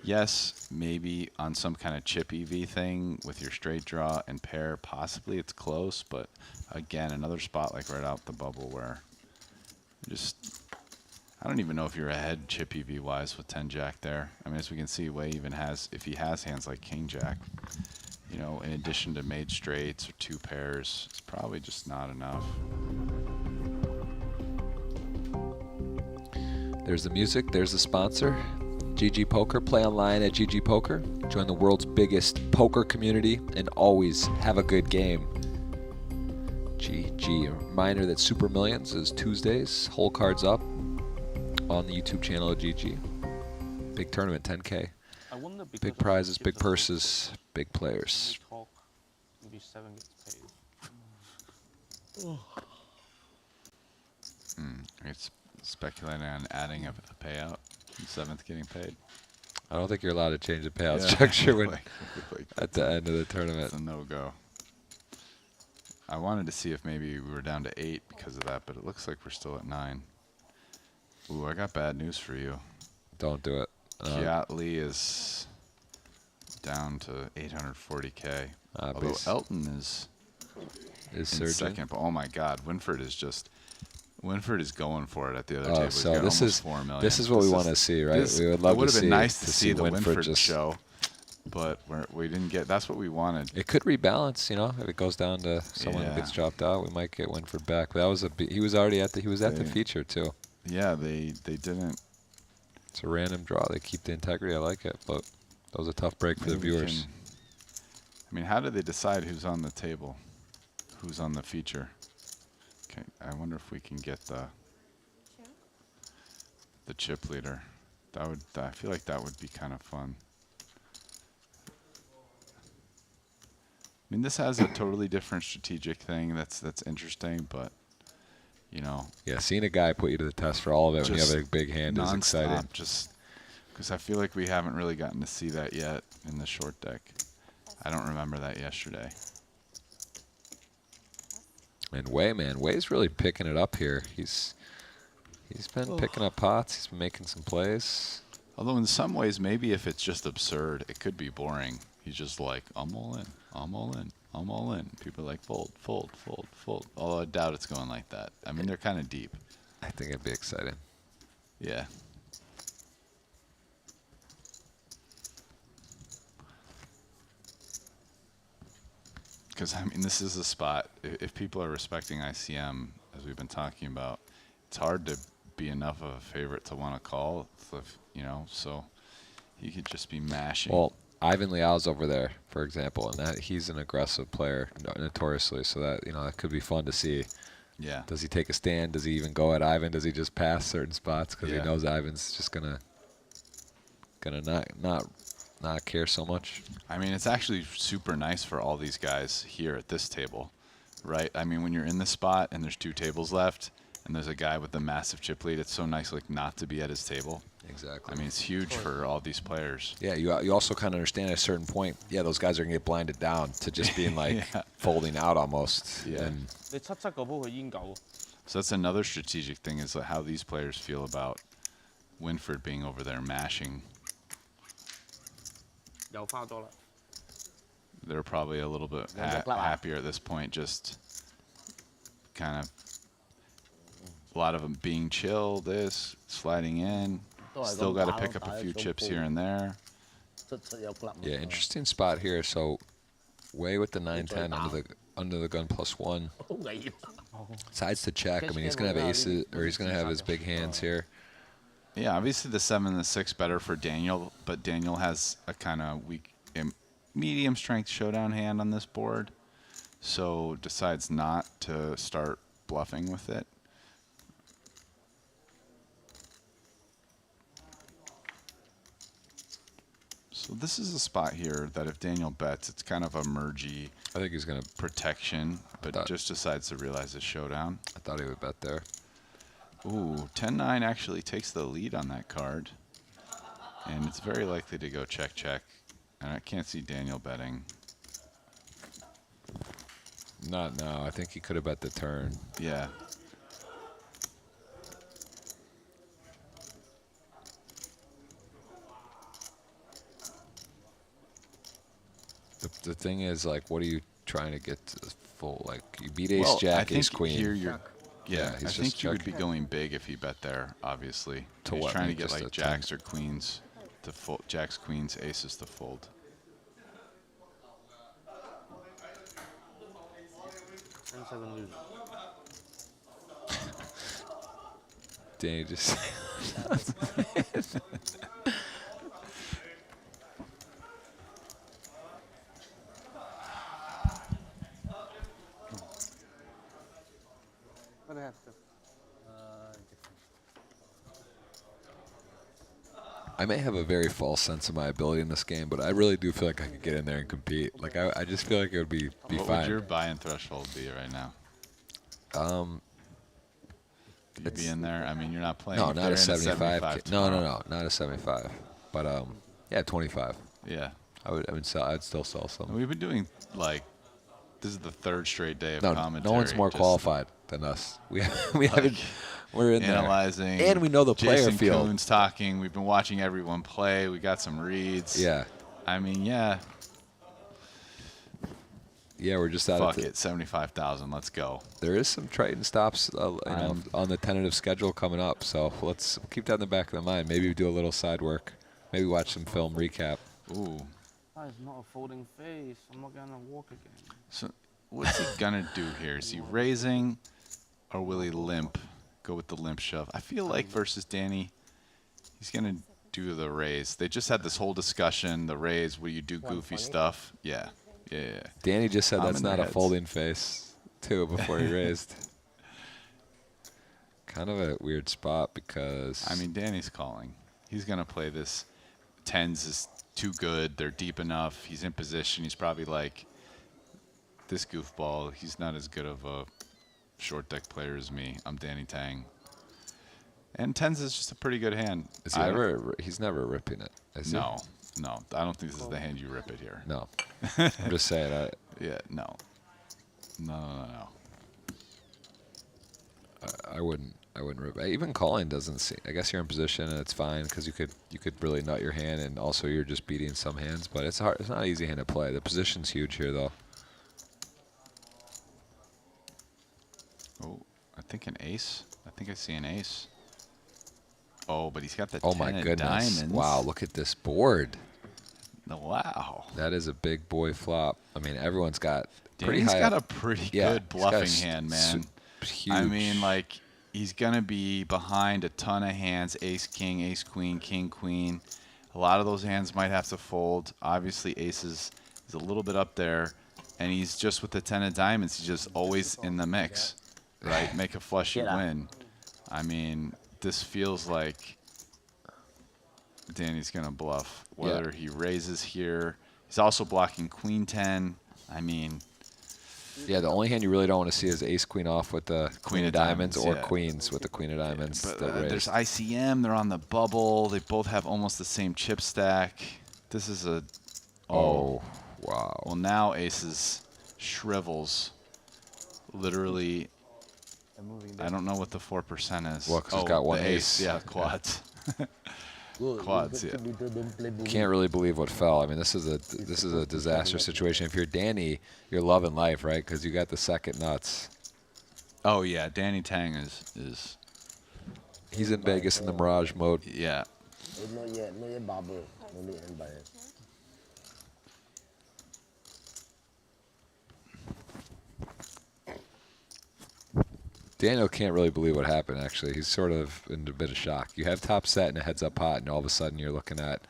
Yes, maybe on some kind of chip EV thing with your straight draw and pair, possibly it's close, but again, another spot like right out the bubble where I don't even know if you're ahead chip EV wise with 10 Jack there. I mean, as we can see, Wei even has, if he has hands like King Jack, you know, in addition to made straights or two pairs, it's probably just not enough. There's the music. There's the sponsor. GG Poker. Play online at GG Poker. Join the world's biggest poker community and always have a good game. GG. A reminder that Super Millions is Tuesdays. Whole cards up on the YouTube channel of GG. Big tournament, 10K. Big prizes, big purses, big players. Maybe 7 gets paid. It's speculating on adding a payout. 7th getting paid. I don't think you're allowed to change the payout structure when at the end of the tournament. It's a no-go. I wanted to see if maybe we were down to 8 because of that, but it looks like we're still at 9. Ooh, I got bad news for you. Don't do it. Kiat Lee is down to 840K. Although Elton is Is in surging. second. But oh my God, Winford is going for it at the other table. He's So got this almost is 4 million. this is what we want to see, right? We would love it would to have see been nice to see the Winford Winford just show, but we didn't get. That's what we wanted. It could rebalance, you know, if it goes down to someone who Yeah. gets dropped out, we might get Winford back. But that was he was already at the feature too. Yeah, they didn't. It's a random draw. They keep the integrity. I like it, but that was a tough break for the viewers. I mean, how do they decide who's on the table, who's on the feature? Okay, I wonder if we can get the chip leader. I feel like that would be kind of fun. I mean, this has a totally different strategic thing that's interesting, but you know. Yeah, seeing a guy put you to the test for all of it when you have a big hand is exciting. Just because I feel like we haven't really gotten to see that yet in the short deck. I don't remember that yesterday. And Way's really picking it up here. He's been picking up pots. He's been making some plays. Although in some ways, maybe if it's just absurd, it could be boring. He's just like, I'm all in, I'm all in, I'm all in. People are like, fold, fold, fold, fold. Although I doubt it's going like that. I mean, they're kind of deep. I think it'd be exciting. Yeah. Because, I mean, this is a spot. If people are respecting ICM, as we've been talking about, it's hard to be enough of a favorite to want to call, you know, so he could just be mashing. Well, Ivan Leal's over there, for example, and he's an aggressive player, notoriously, so that, you know, that could be fun to see. Yeah. Does he take a stand? Does he even go at Ivan? Does he just pass certain spots because he knows Ivan's just gonna not care so much? I mean, it's actually super nice for all these guys here at this table, right? I mean, when you're in this spot and there's 2 tables left and there's a guy with a massive chip lead, it's so nice, like, not to be at his table. Exactly. I mean, it's huge for all these players. Yeah, you also kind of understand at a certain point, those guys are going to get blinded down to just being like folding out almost. Yeah. And so that's another strategic thing is how these players feel about Winford being over there mashing. They're probably a little bit happier at this point, just kind of a lot of them being chill, sliding in. Still got to pick up a few chips here and there. Yeah, interesting spot here. So Way with the 9-10 under the gun +1. Sides to check. I mean, he's gonna have aces, or he's gonna have his big hands here. Yeah, obviously the 7 and the 6 better for Daniel, but Daniel has a kind of weak, medium strength showdown hand on this board, so decides not to start bluffing with it. So this is a spot here that if Daniel bets, it's kind of a mergy. I think he's gonna protection, but just decides to realize it's showdown. I thought he would bet there. Ooh, 10-9 actually takes the lead on that card, and it's very likely to go check check. And I can't see Daniel betting. Not now. I think he could have bet the turn. Yeah. The thing is, like, what are you trying to get to the full? Like, you beat ace jack, ace queen. Here you're, yeah, I think you would be going big if he bet there, obviously. He's trying to get like jacks or queens to fold, jacks, queens, aces to fold. Danny just. I may have a very false sense of my ability in this game, but I really do feel like I could get in there and compete. Like I just feel like it would be fine. What would your buy-in threshold be right now? You'd be in there. I mean, you're not playing. No, not a 75. No, not a 75. But yeah, 25. Yeah. I'd still sell some. We've been doing like this is the 3rd straight day of commentary. No one's more qualified than us. We haven't. We're in analyzing, there. And we know the player Jason field. Kuhn's talking. We've been watching everyone play. We got some reads. Yeah. I mean, yeah. Yeah, we're just out Fuck of it, 75,000. Let's go. There is some Triton stops, on the tentative schedule coming up. So let's keep that in the back of the mind. Maybe we do a little side work. Maybe watch some film recap. Ooh. That is not a folding face. I'm not gonna walk again. So what's he gonna do here? Is he raising, or will he limp? Go with the limp shove. I feel like versus Danny, he's gonna do the raise. They just had this whole discussion. The raise, will you do goofy stuff? Yeah. Danny just said that's in their not a heads. folding face, too, before he raised. Kind of a weird spot because... I mean, Danny's calling. He's going to play this. Tens is too good. They're deep enough. He's in position. He's probably like, this goofball, he's not as good of a short deck player as me. I'm Danny Tang. And tens is just a pretty good hand. Is he he's never ripping it, is he? No. I don't think this is the hand you rip it here. No. I'm just saying. Yeah, no. No. I wouldn't rip. Even calling doesn't seem. I guess you're in position and it's fine because you could really nut your hand, and also you're just beating some hands. But it's hard. It's not an easy hand to play. The position's huge here, though. Oh, I think an ace. I think I see an ace. Oh, but he's got the Oh 10 my of goodness! diamonds. Wow, look at this board. Wow. That is a big boy flop. I mean, everyone's got pretty Danny's high. got a pretty good bluffing hand, man. Huge. I mean, like, he's going to be behind a ton of hands. Ace, king, ace, queen, king, queen. A lot of those hands might have to fold. Obviously, aces is a little bit up there. And he's just with the 10 of diamonds. He's just always in the mix, right? Make a flush, you win. I mean, this feels like Danny's going to bluff. Whether he raises here. He's also blocking queen 10. I mean... Yeah, the only hand you really don't want to see is ace queen off with the queen of diamonds, or yeah. queens with the queen of diamonds. But, that raise. there's ICM. They're on the bubble. They both have almost the same chip stack. This is a... Oh, wow. Well, now aces shrivels. Literally, I don't know what the 4% is. Well, 'cause it's got one the ace. Yeah, quads. Quads, yeah. Can't really believe what fell. I mean, this is a disaster situation. If you're Danny, you're loving life, right? Because you got the second nuts. Oh yeah, Danny Tang is. He's in Vegas in the Mirage mode. Yeah. Not yet bubble. Only end by it. Daniel can't really believe what happened, actually. He's sort of in a bit of shock. You have top set and a heads up pot, and all of a sudden you're looking at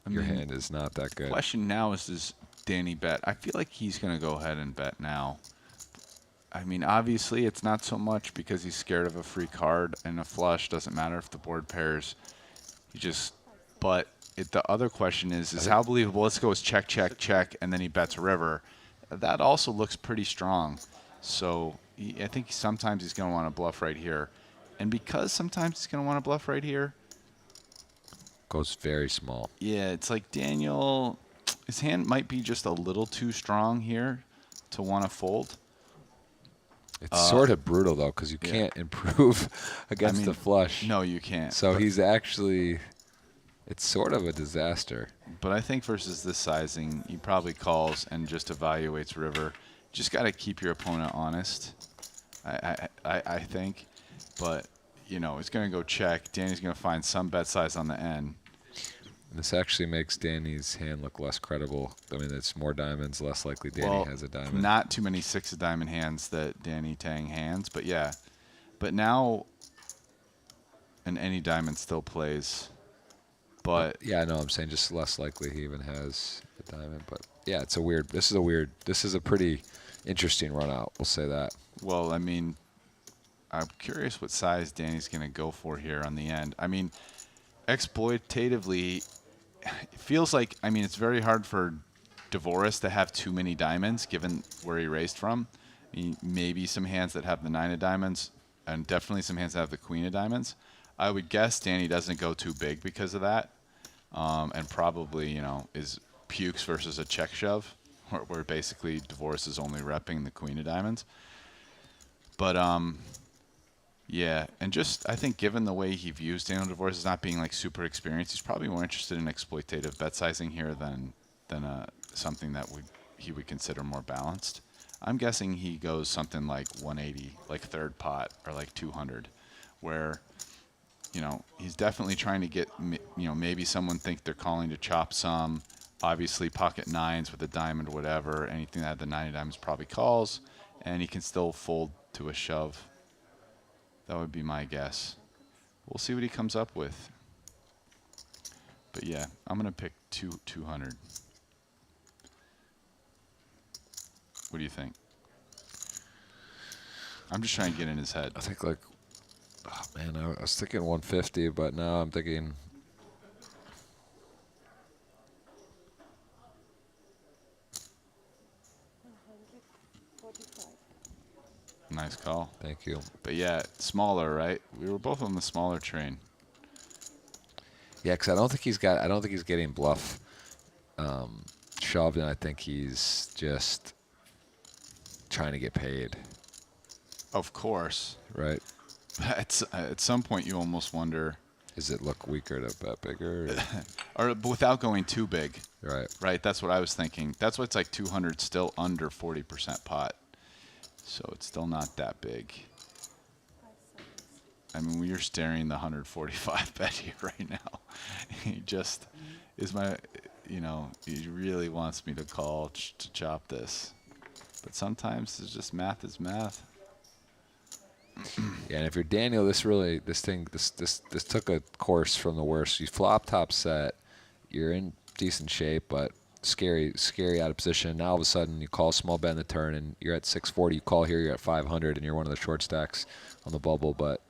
your hand is not that good. The question now is, does Danny bet? I feel like he's going to go ahead and bet now. I mean, obviously it's not so much because he's scared of a free card, and a flush doesn't matter if the board pairs. But the other question is how believable? Let's go with check, check, check, and then he bets river. That also looks pretty strong. So I think sometimes he's going to want to bluff right here. And because sometimes he's going to want to bluff right here. Goes very small. Yeah, it's like Daniel, his hand might be just a little too strong here to want to fold. It's sort of brutal, though, because you can't improve against the flush. No, you can't. So he's actually, it's sort of a disaster. But I think versus this sizing, he probably calls and just evaluates river. Just got to keep your opponent honest, I think. But, you know, it's going to go check. Danny's going to find some bet size on the end. And this actually makes Danny's hand look less credible. I mean, it's more diamonds, less likely Danny has a diamond. Not too many 6 of diamond hands that Danny Tang hands, but yeah. But now, and any diamond still plays. But yeah, I know. I'm saying just less likely he even has a diamond. But yeah, it's a weird. This is a pretty interesting run out. We'll say that. Well, I mean, I'm curious what size Danny's going to go for here on the end. I mean, exploitatively, it feels like, I mean, it's very hard for DeVoris to have too many diamonds given where he raised from. I mean, maybe some hands that have the 9 of diamonds, and definitely some hands that have the queen of diamonds. I would guess Danny doesn't go too big because of that, and probably, you know, is pukes versus a check shove, where basically DeVoris is only repping the queen of diamonds. But yeah, and just I think given the way he views Daniel DeVoris as not being like super experienced, he's probably more interested in exploitative bet sizing here than something that he would consider more balanced. I'm guessing he goes something like 180, like third pot, or like 200, where, you know, he's definitely trying to get, you know, maybe someone think they're calling to chop some. Obviously, pocket nines with a diamond, whatever, anything that had the 9 of diamonds probably calls, and he can still fold to a shove. That would be my guess. We'll see what he comes up with. But yeah, I'm gonna pick 200. What do you think? I'm just trying to get in his head. I think like, oh man, I was thinking 150, but now I'm thinking. Nice call. Thank you. But yeah, smaller, right? We were both on the smaller train. Yeah, because I don't think he's getting bluff shoved, and I think he's just trying to get paid. Of course. Right. At some point, you almost wonder. Does it look weaker to bet bigger? Or without going too big. Right. Right. That's what I was thinking. That's why it's like 200 still under 40% pot. So it's still not that big. I mean, you're staring the 145 bet here right now. He just is you know, he really wants me to call to chop this. But sometimes it's just math is math. Yeah, and if you're Daniel, this took a course from the worst. You flop top set, you're in decent shape, but scary out of position. Now all of a sudden you call small bet in the turn, and you're at 640. You call here, you're at 500, and you're one of the short stacks on the bubble. But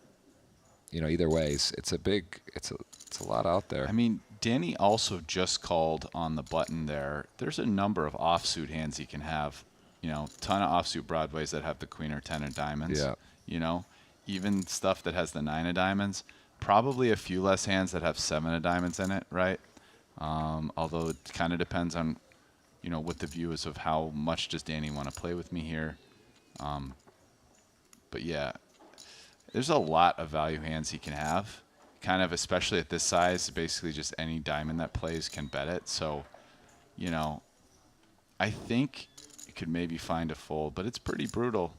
you know, either way, it's a lot out there. I mean, Danny also just called on the button there. There's a number of offsuit hands he can have. You know, ton of offsuit broadways that have the queen or 10 of diamonds. Yeah. You know, even stuff that has the 9 of diamonds. Probably a few less hands that have 7 of diamonds in it, right? Although it kind of depends on, you know, what the view is of how much does Danny want to play with me here. But yeah, there's a lot of value hands he can have. Kind of, especially at this size, basically just any diamond that plays can bet it. So, you know, I think you could maybe find a fold, but it's pretty brutal.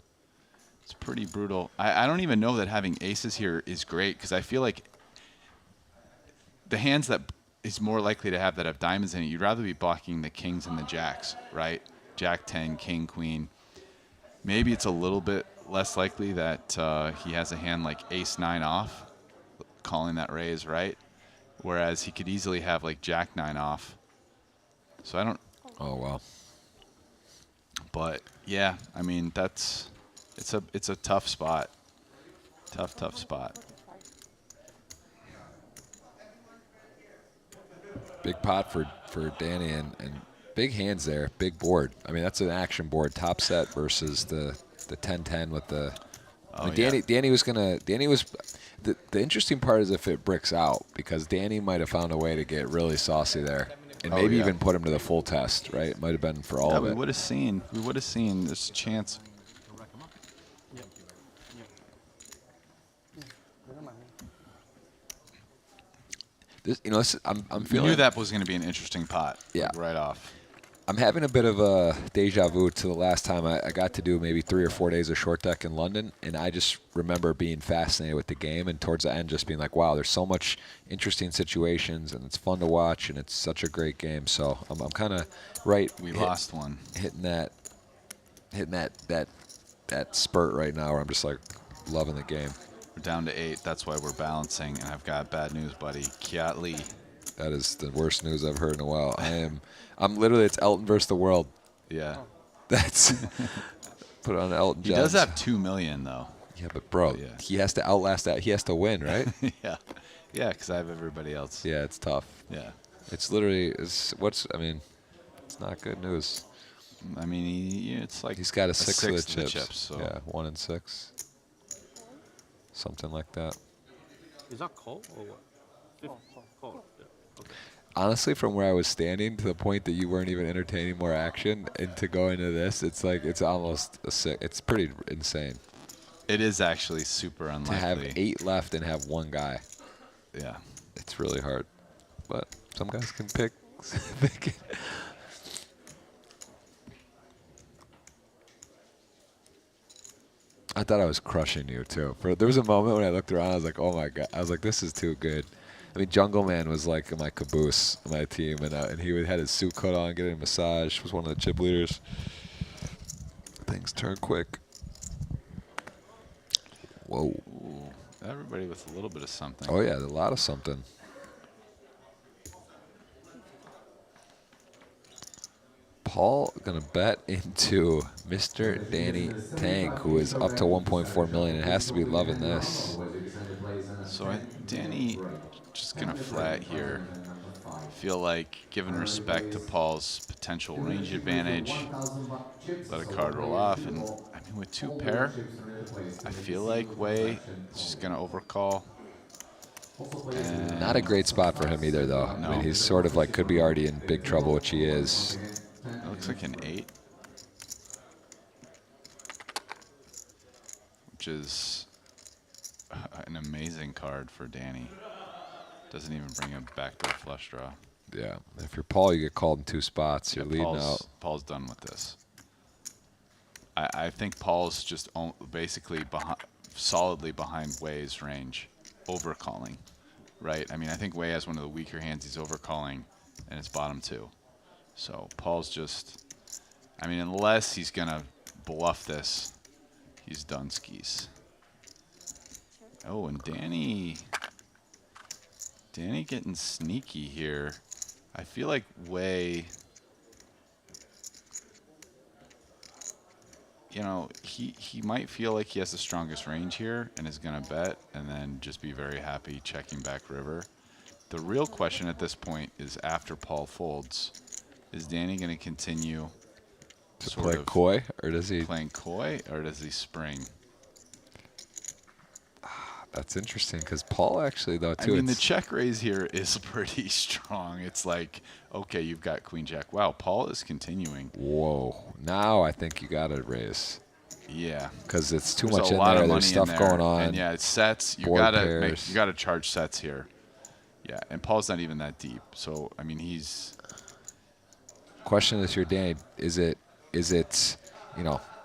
It's pretty brutal. I don't even know that having aces here is great, because I feel like the hands that is more likely to have that have diamonds in it, you'd rather be blocking the kings and the jacks, right? Jack 10, king, queen. Maybe it's a little bit less likely that he has a hand like ace 9 off, calling that raise, right? Whereas he could easily have like jack 9 off. So I don't. Oh wow. But yeah, I mean it's a tough spot. Tough spot. Big pot for Danny and big hands there, big board. I mean, that's an action board, top set versus the 10-10 with the. Oh, I mean, yeah. Danny was the interesting part is if it bricks out, because Danny might have found a way to get really saucy there and maybe yeah. even put him to the full test, right? It might have been for all of We it. would have seen. There's a chance. I'm We feeling knew that was going to be an interesting pot. Yeah. Like, right off. I'm having a bit of a deja vu to the last time I got to do maybe 3 or 4 days of short deck in London, and I just remember being fascinated with the game, and towards the end just being like, wow, there's so much interesting situations, and it's fun to watch, and it's such a great game. So I'm kind of lost one. hitting that spurt right now where I'm just like loving the game. We're down to 8. That's why we're balancing, and I've got bad news, buddy. Kiat Lee. That is the worst news I've heard in a while. I'm literally, it's Elton versus the world. Yeah. That's put on Elton John. He does have 2 million though. Yeah, but bro, Yeah. he has to outlast that. He has to win, right? Yeah. Yeah, because I have everybody else. Yeah, it's tough. Yeah. It's literally, it's not good news. I mean, it's like He's got a six of the of chips. so. Yeah, 1 and 6. Something like that. Is that call or what? Call. Yeah. Okay. Honestly, from where I was standing to the point that you weren't even entertaining more action, and to go into this, it's like it's almost it's pretty insane It is actually super unlikely. to have 8 left and have 1 guy. Yeah. It's really hard, but some guys can pick. I thought I was crushing you too. There was a moment when I looked around, I was like, oh my god, I was like, this is too good. I mean, Jungle Man was like my caboose, my team, and he had his suit coat on, getting a massage. Was one of the chip leaders. Things turn quick. Whoa. Ooh, everybody with a little bit of something. Oh yeah, a lot of something. Paul gonna bet into Mr. Danny Tang, who is up to 1.4 million. It has to be loving this. So Danny just gonna flat here. Feel like giving respect to Paul's potential range advantage. Let a card roll off, and I mean with 2 pair, I feel like Wei is just gonna overcall. And Not a great spot for him either, though. No. I mean, he's sort of like could be already in big trouble, which he is. it looks like an 8, which is an amazing card for Danny. Doesn't even bring a backdoor flush draw. Yeah, if you're Paul, you get called in 2 spots. You're leading out. Paul's done with this. I think Paul's just basically solidly behind Wei's range, overcalling, right? I mean, I think Wei has one of the weaker hands. He's overcalling, and it's bottom 2. So Paul's just, I mean, unless he's gonna bluff this, he's done skis. Oh, and Danny getting sneaky here. I feel like Wei, you know, he might feel like he has the strongest range here and is going to bet and then just be very happy checking back river. The real question at this point is after Paul folds, is Danny going to continue To sort play of coy, or does he? playing coy, or does he spring? That's interesting because Paul actually, though, I too. mean, the check raise here is pretty strong. It's like, okay, you've got queen jack. Wow, Paul is continuing. Whoa. Now I think you got to raise. Yeah, Because it's too there's much a in lot there. of money There's stuff in there. going on. And yeah, it's sets. You board gotta pairs. you gotta charge sets here. Yeah, and Paul's not even that deep. So I mean, he's Question is here, Danny. Is it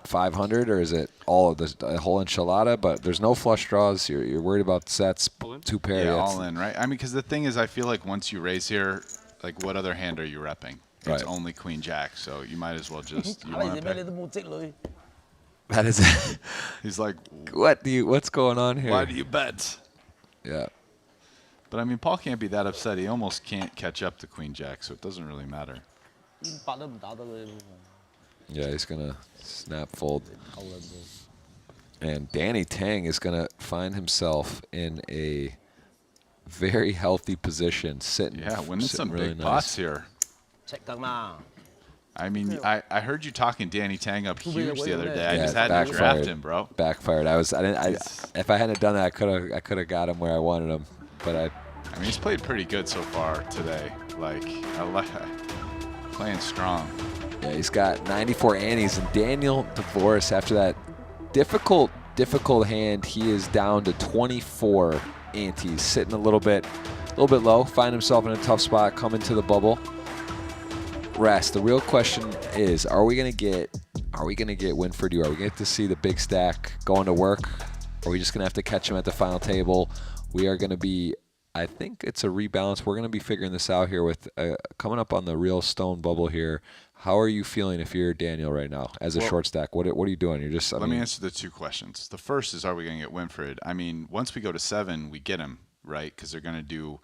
500 or is it all of the whole enchilada? But there's no flush draws. You're worried about sets, 2 pair. yeah, That's- all in, right? I mean, because the thing is, I feel like once you raise here, like what other hand are you repping? It's Right. only queen jack, so you might as well just. You 係咪 want 你 to 咩 pick. 你都冇積女？ That is. He's like, What's going on here? why do you bet? Yeah. But I mean, Paul can't be that upset. He almost can't catch up to queen jack, so it doesn't really matter. 八都唔打得佢。 Yeah, he's gonna snap fold. 扣撚咗。 And Danny Tang is going to find himself in a very healthy position, sitting. Yeah, winning sitting some really big nice. pots here. 赤得嘛？ I mean, I heard you talking Danny Tang up huge the other day. I Yeah, just had to backfired. draft him, bro. Backfired. If I hadn't done that, I could have got him where I wanted him, but I mean, he's played pretty good so far today. Like, I like playing strong. yeah, he's got 94 antes, and Daniel DeVoris after that difficult hand, he is down to 24 antes, sitting a little bit low, find himself in a tough spot, coming to the bubble. Rest. The real question is, are we gonna get Winford? Are we gonna get to see the big stack going to work? Or are we just gonna have to catch him at the final table? We are gonna be. I think it's a rebalance. We're gonna be figuring this out here with coming up on the real stone bubble here. How are you feeling if you're Daniel right now as a short stack? What are you doing? You're just. Let me answer the 2 questions. The first is, are we going to get Winfred? I mean, once we go to 7, we get him, right? Because they're going to do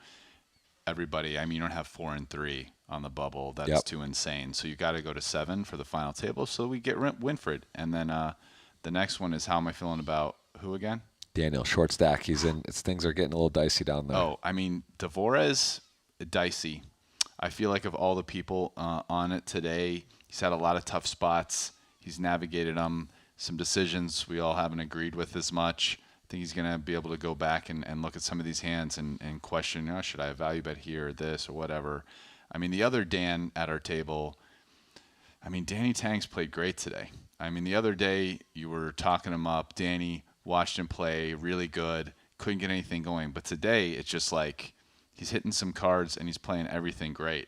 everybody. I mean, you don't have 4 and 3 on the bubble. That's too insane. So you got to go to 7 for the final table. So we get Winfred. And then the next one is, how am I feeling about who again? Daniel, short stack. He's in. Things are getting a little dicey down there. Oh, I mean, DeVores, dicey. I feel like of all the people on it today, he's had a lot of tough spots. He's navigated them. Some decisions we all haven't agreed with as much. I think he's going to be able to go back and look at some of these hands and question, should I value bet here or this or whatever. I mean, the other Dan at our table, I mean, Danny Tang's played great today. I mean, the other day you were talking him up. Danny watched him play really good, couldn't get anything going. But today it's just like, he's hitting some cards, and he's playing everything great.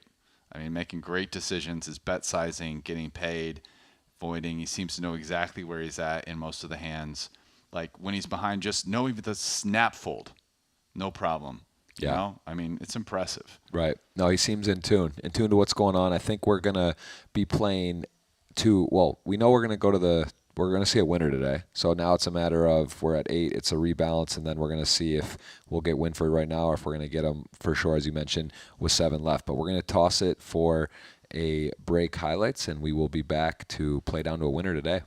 I mean, making great decisions, his bet sizing, getting paid, voiding. He seems to know exactly where he's at in most of the hands. like when he's behind, just knowing the snap fold, no problem. You know? I mean, it's impressive. Right. No, he seems in tune to what's going on. I think we're going to be playing we know we're going to see a winner today. So now it's a matter of we're at 8, it's a rebalance, and then we're going to see if we'll get Winford right now or if we're going to get him for sure, as you mentioned, with 7 left. But we're going to toss it for a break highlights, and we will be back to play down to a winner today.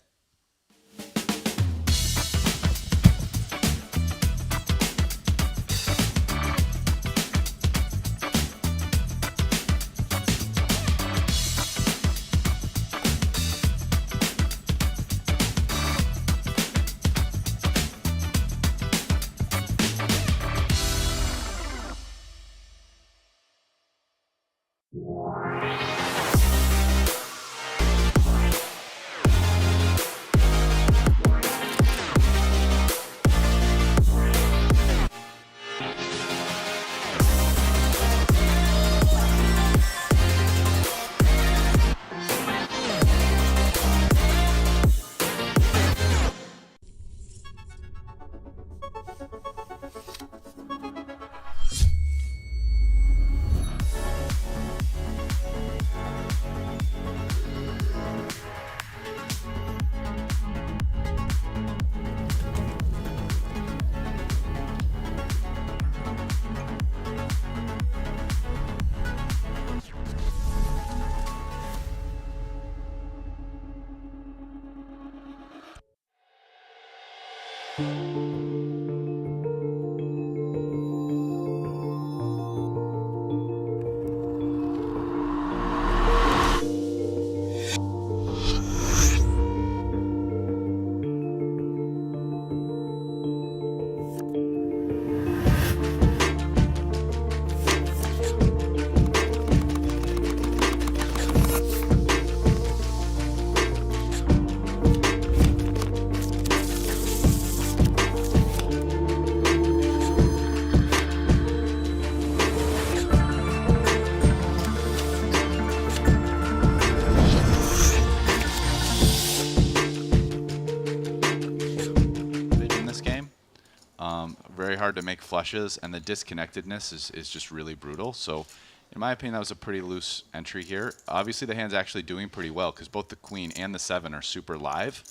Very hard to make flushes, and the disconnectedness is just really brutal. So in my opinion, that was a pretty loose entry here. Obviously, the hand's actually doing pretty well because both the queen and the 7 are super live,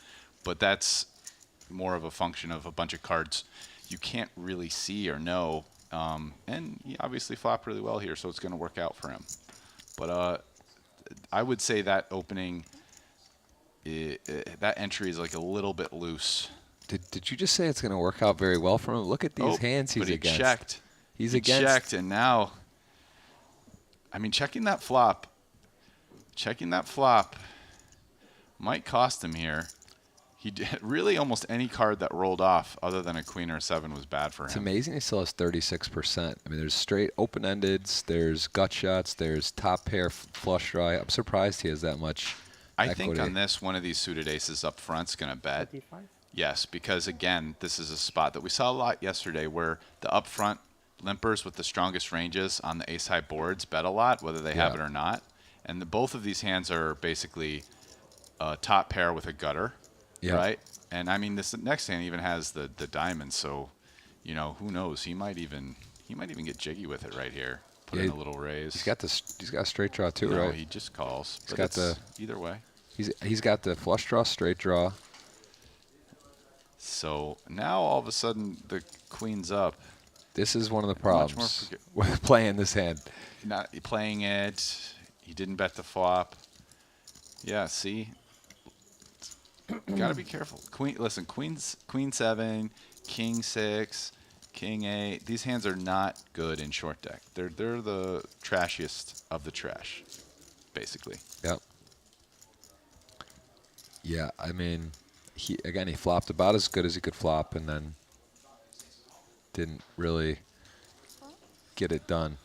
but that's more of a function of a bunch of cards you can't really see or know. And he obviously flopped really well here, so it's going to work out for him. But I would say that opening, that entry is like a little bit loose. Did you just say it's going to work out very well for him? Look at these hands he's against. Checked. He checked, and now, I mean, checking that flop might cost him here. He did, really almost any card that rolled off other than a queen or a 7 was bad for him. It's amazing he still has 36%. I mean, there's straight open-endeds, there's gut shots, there's top pair flush draw. I'm surprised he has that much I equity. think on this, one of these suited aces up front's going to bet. 55? Yes, because again, this is a spot that we saw a lot yesterday where the up front limpers with the strongest ranges on the ace-high boards bet a lot, whether they have it or not. And both of these hands are basically a top pair with a gutter, right? And I mean, this next hand even has the diamond, so you know, who knows? He might even get jiggy with it right here. Put in a little raise. He's got a straight draw too, no, right? He just calls. He's got the either way. He's got the flush draw, straight draw. So now all of a sudden the queen's up. This is one of the problems with playing this hand. Not playing it. He didn't bet the flop. Yeah, see? Got to be careful. Listen, queen 7, king 6, king 8. These hands are not good in short deck. They're the trashiest of the trash, basically. Yep. Yeah, I mean, he flopped about as good as he could flop, and then didn't really get it done.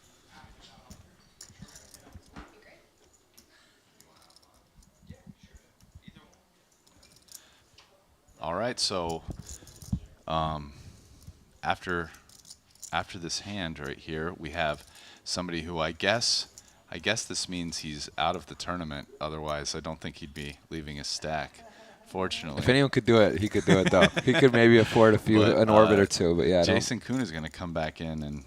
All right, so after this hand right here, we have somebody who I guess this means he's out of the tournament. Otherwise, I don't think he'd be leaving his stack Unfortunately. If anyone could do it, he could do it though. He could maybe afford an orbit or two, but yeah. Jason Kuhn is going to come back in,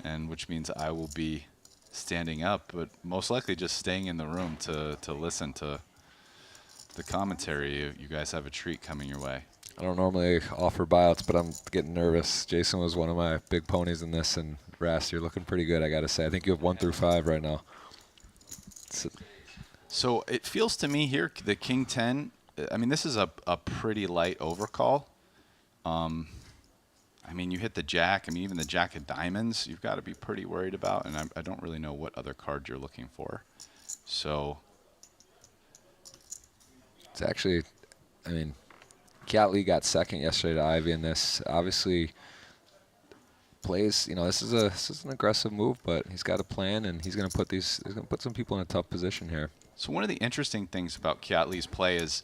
and which means I will be standing up, but most likely just staying in the room to listen to the commentary. You guys have a treat coming your way. I don't normally offer buyouts, but I'm getting nervous. Jason was one of my big ponies in this, and Ras, you're looking pretty good, I got to say. I think you have 1 through 5 right now. So it feels to me here, the King 10, I mean, this is a pretty light overcall. I mean, you hit the Jack. I mean, even the Jack of Diamonds, you've got to be pretty worried about, and I don't really know what other card you're looking for. So it's actually, I mean, Kiat Lee got second yesterday to Ivy in this. Obviously, plays. You know, this is an aggressive move, but he's got a plan, and he's going to put some people in a tough position here. So one of the interesting things about Kiat Lee's play is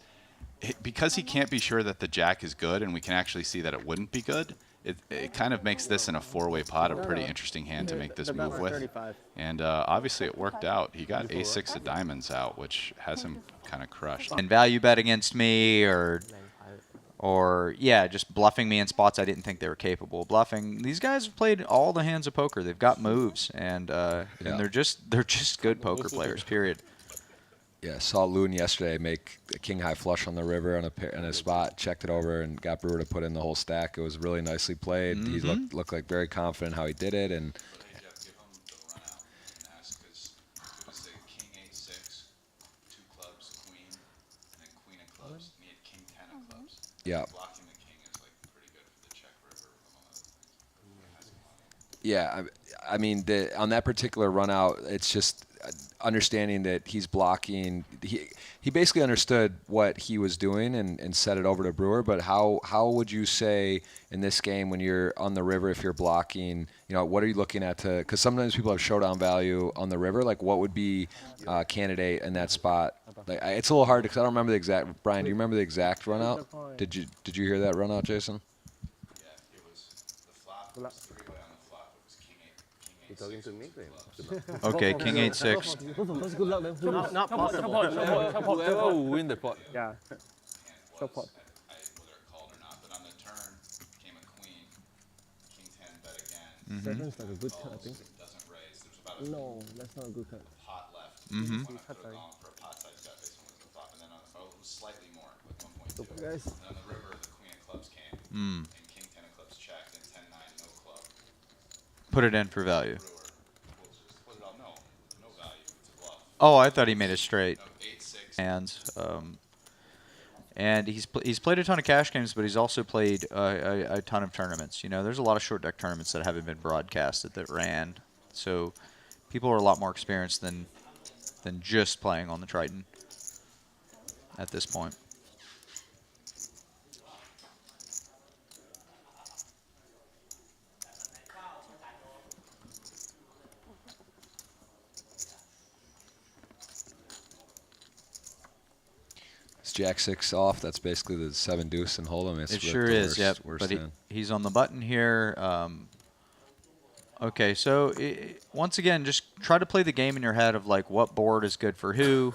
because he can't be sure that the Jack is good, and we can actually see that it wouldn't be good. It kind of makes this in a 4-way pot a pretty interesting hand to make this move with. And obviously it worked out. He got A6 of diamonds out, which has him kind of crushed. And value bet against me, or yeah, just bluffing me in spots I didn't think they were capable of bluffing. These guys have played all the hands of poker. They've got moves, and they're just good poker players. Period. Yeah, saw Loon yesterday make a king high flush on the river on a spot, checked it over, and got Brewer to put in the whole stack. It was really nicely played. He looked like very confident how he did it, and yeah. Yeah, I mean, on that particular run out, it's just understanding that he's blocking. He basically understood what he was doing and set it over to Brewer. But how would you say in this game when you're on the river, if you're blocking, you know, what are you looking at to? Because sometimes people have showdown value on the river. Like, what would be a candidate in that spot? Like, it's a little hard because I don't remember the exact. Brian, do you remember the exact run out? Did you hear that run out, Jason? Yeah, it was the flop. It was 3-way on the flop. It was King 8. Talking to me, Okay, King 8-6. Good luck then. Not possible. Whoever will win the pot. Yeah. Short pot. Whether it called or not, but on the turn came a queen. King 10 bet again. Seven's like a good cut, I think. Doesn't raise. There's about a No, that's not a good cut. pot left. Mm-hmm. For a pot size bet based on what the flop, and then on the it was slightly more with 1.2. Guys. And on the river, the queen of clubs came. Mm. And King 10 of clubs checked, and 10-9 no club. Put it in for value. Brewer will just put it on no value. It's a bluff. Oh, I thought he made it straight. 8-6. Hands. And he's played a ton of cash games, but he's also played a ton of tournaments. You know, there's a lot of short deck tournaments that haven't been broadcasted that ran. So people are a lot more experienced than just playing on the Triton at this point. It's Jack 6 off. That's basically the 7 deuce and hold'em. It sure is, yep. But he's on the button here. Okay, so once again, just try to play the game in your head of like what board is good for who.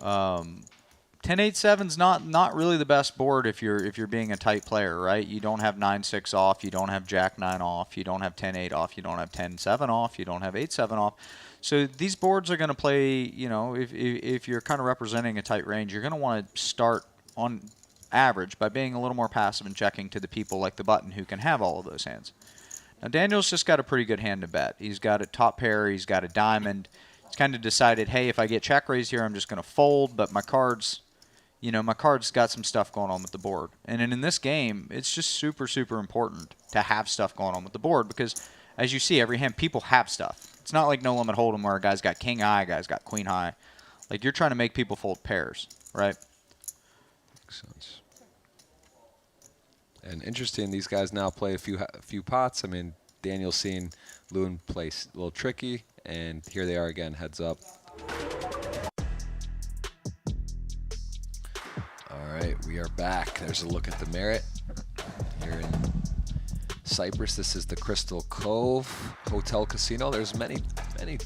10-8-7's not really the best board if you're being a tight player, right? You don't have 9-6 off, you don't have Jack 9 off, you don't have 10-8 off, you don't have 10-7 off, you don't have 8-7 off. So these boards are going to play, you know, if you're kind of representing a tight range, you're going to want to start on average by being a little more passive and checking to the people like the button who can have all of those hands. Now Daniel's just got a pretty good hand to bet. He's got a top pair, he's got a diamond. He's kind of decided, hey, if I get check raised here, I'm just going to fold, but my card's got some stuff going on with the board. And in this game, it's just super, super important to have stuff going on with the board because, as you see, every hand, people have stuff. It's not like no limit hold'em where a guy's got king high, a guy's got queen high. Like, you're trying to make people fold pairs, right? Makes sense. And interesting, these guys now play a few pots. I mean, Daniel's seen Loon play a little tricky, and here they are again, heads up. All right, we are back. There's a look at the Merit here in Cyprus. This is the Crystal Cove Hotel Casino. There's many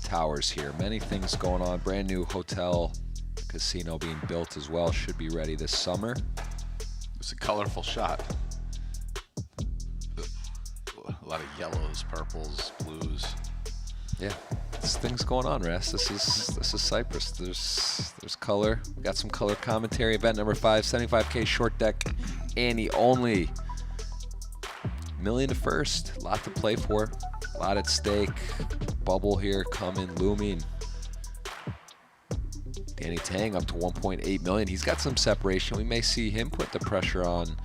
towers here, many things going on. Brand new hotel casino being built as well. Should be ready this summer. It's a colorful shot. A lot of yellows, purples, blues. Yeah, this thing's going on, Ras. This is Cyprus. There's color. We got some color commentary. Event number 5, 75K short deck, Ante-Only. Million to first. A lot to play for. A lot at stake. Bubble here coming, looming. Danny Tang up to 1.8 million. He's got some separation. We may see him put the pressure on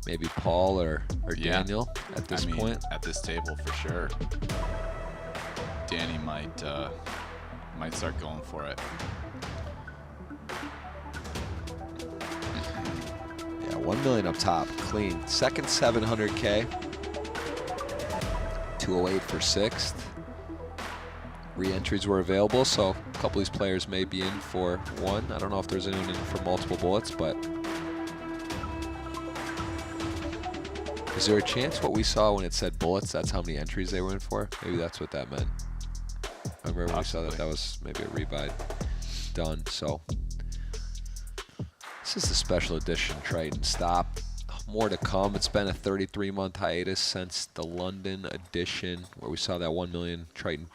maybe Paul or Daniel at this point. At this table for sure. Danny might start going for it. Yeah, 1 million up top, clean. Second 700K. 208 for sixth. Re-entries were available, so a couple of these players may be in for one. I don't know if there's anyone in for multiple bullets, but is there a chance what we saw when it said bullets, that's how many entries they were in for? Maybe that's what that meant. I remember when we saw that was maybe a rebuy done. So this is the special edition Triton stop. More to come. It's been a 33-month hiatus since the London edition where we saw that 1 million Triton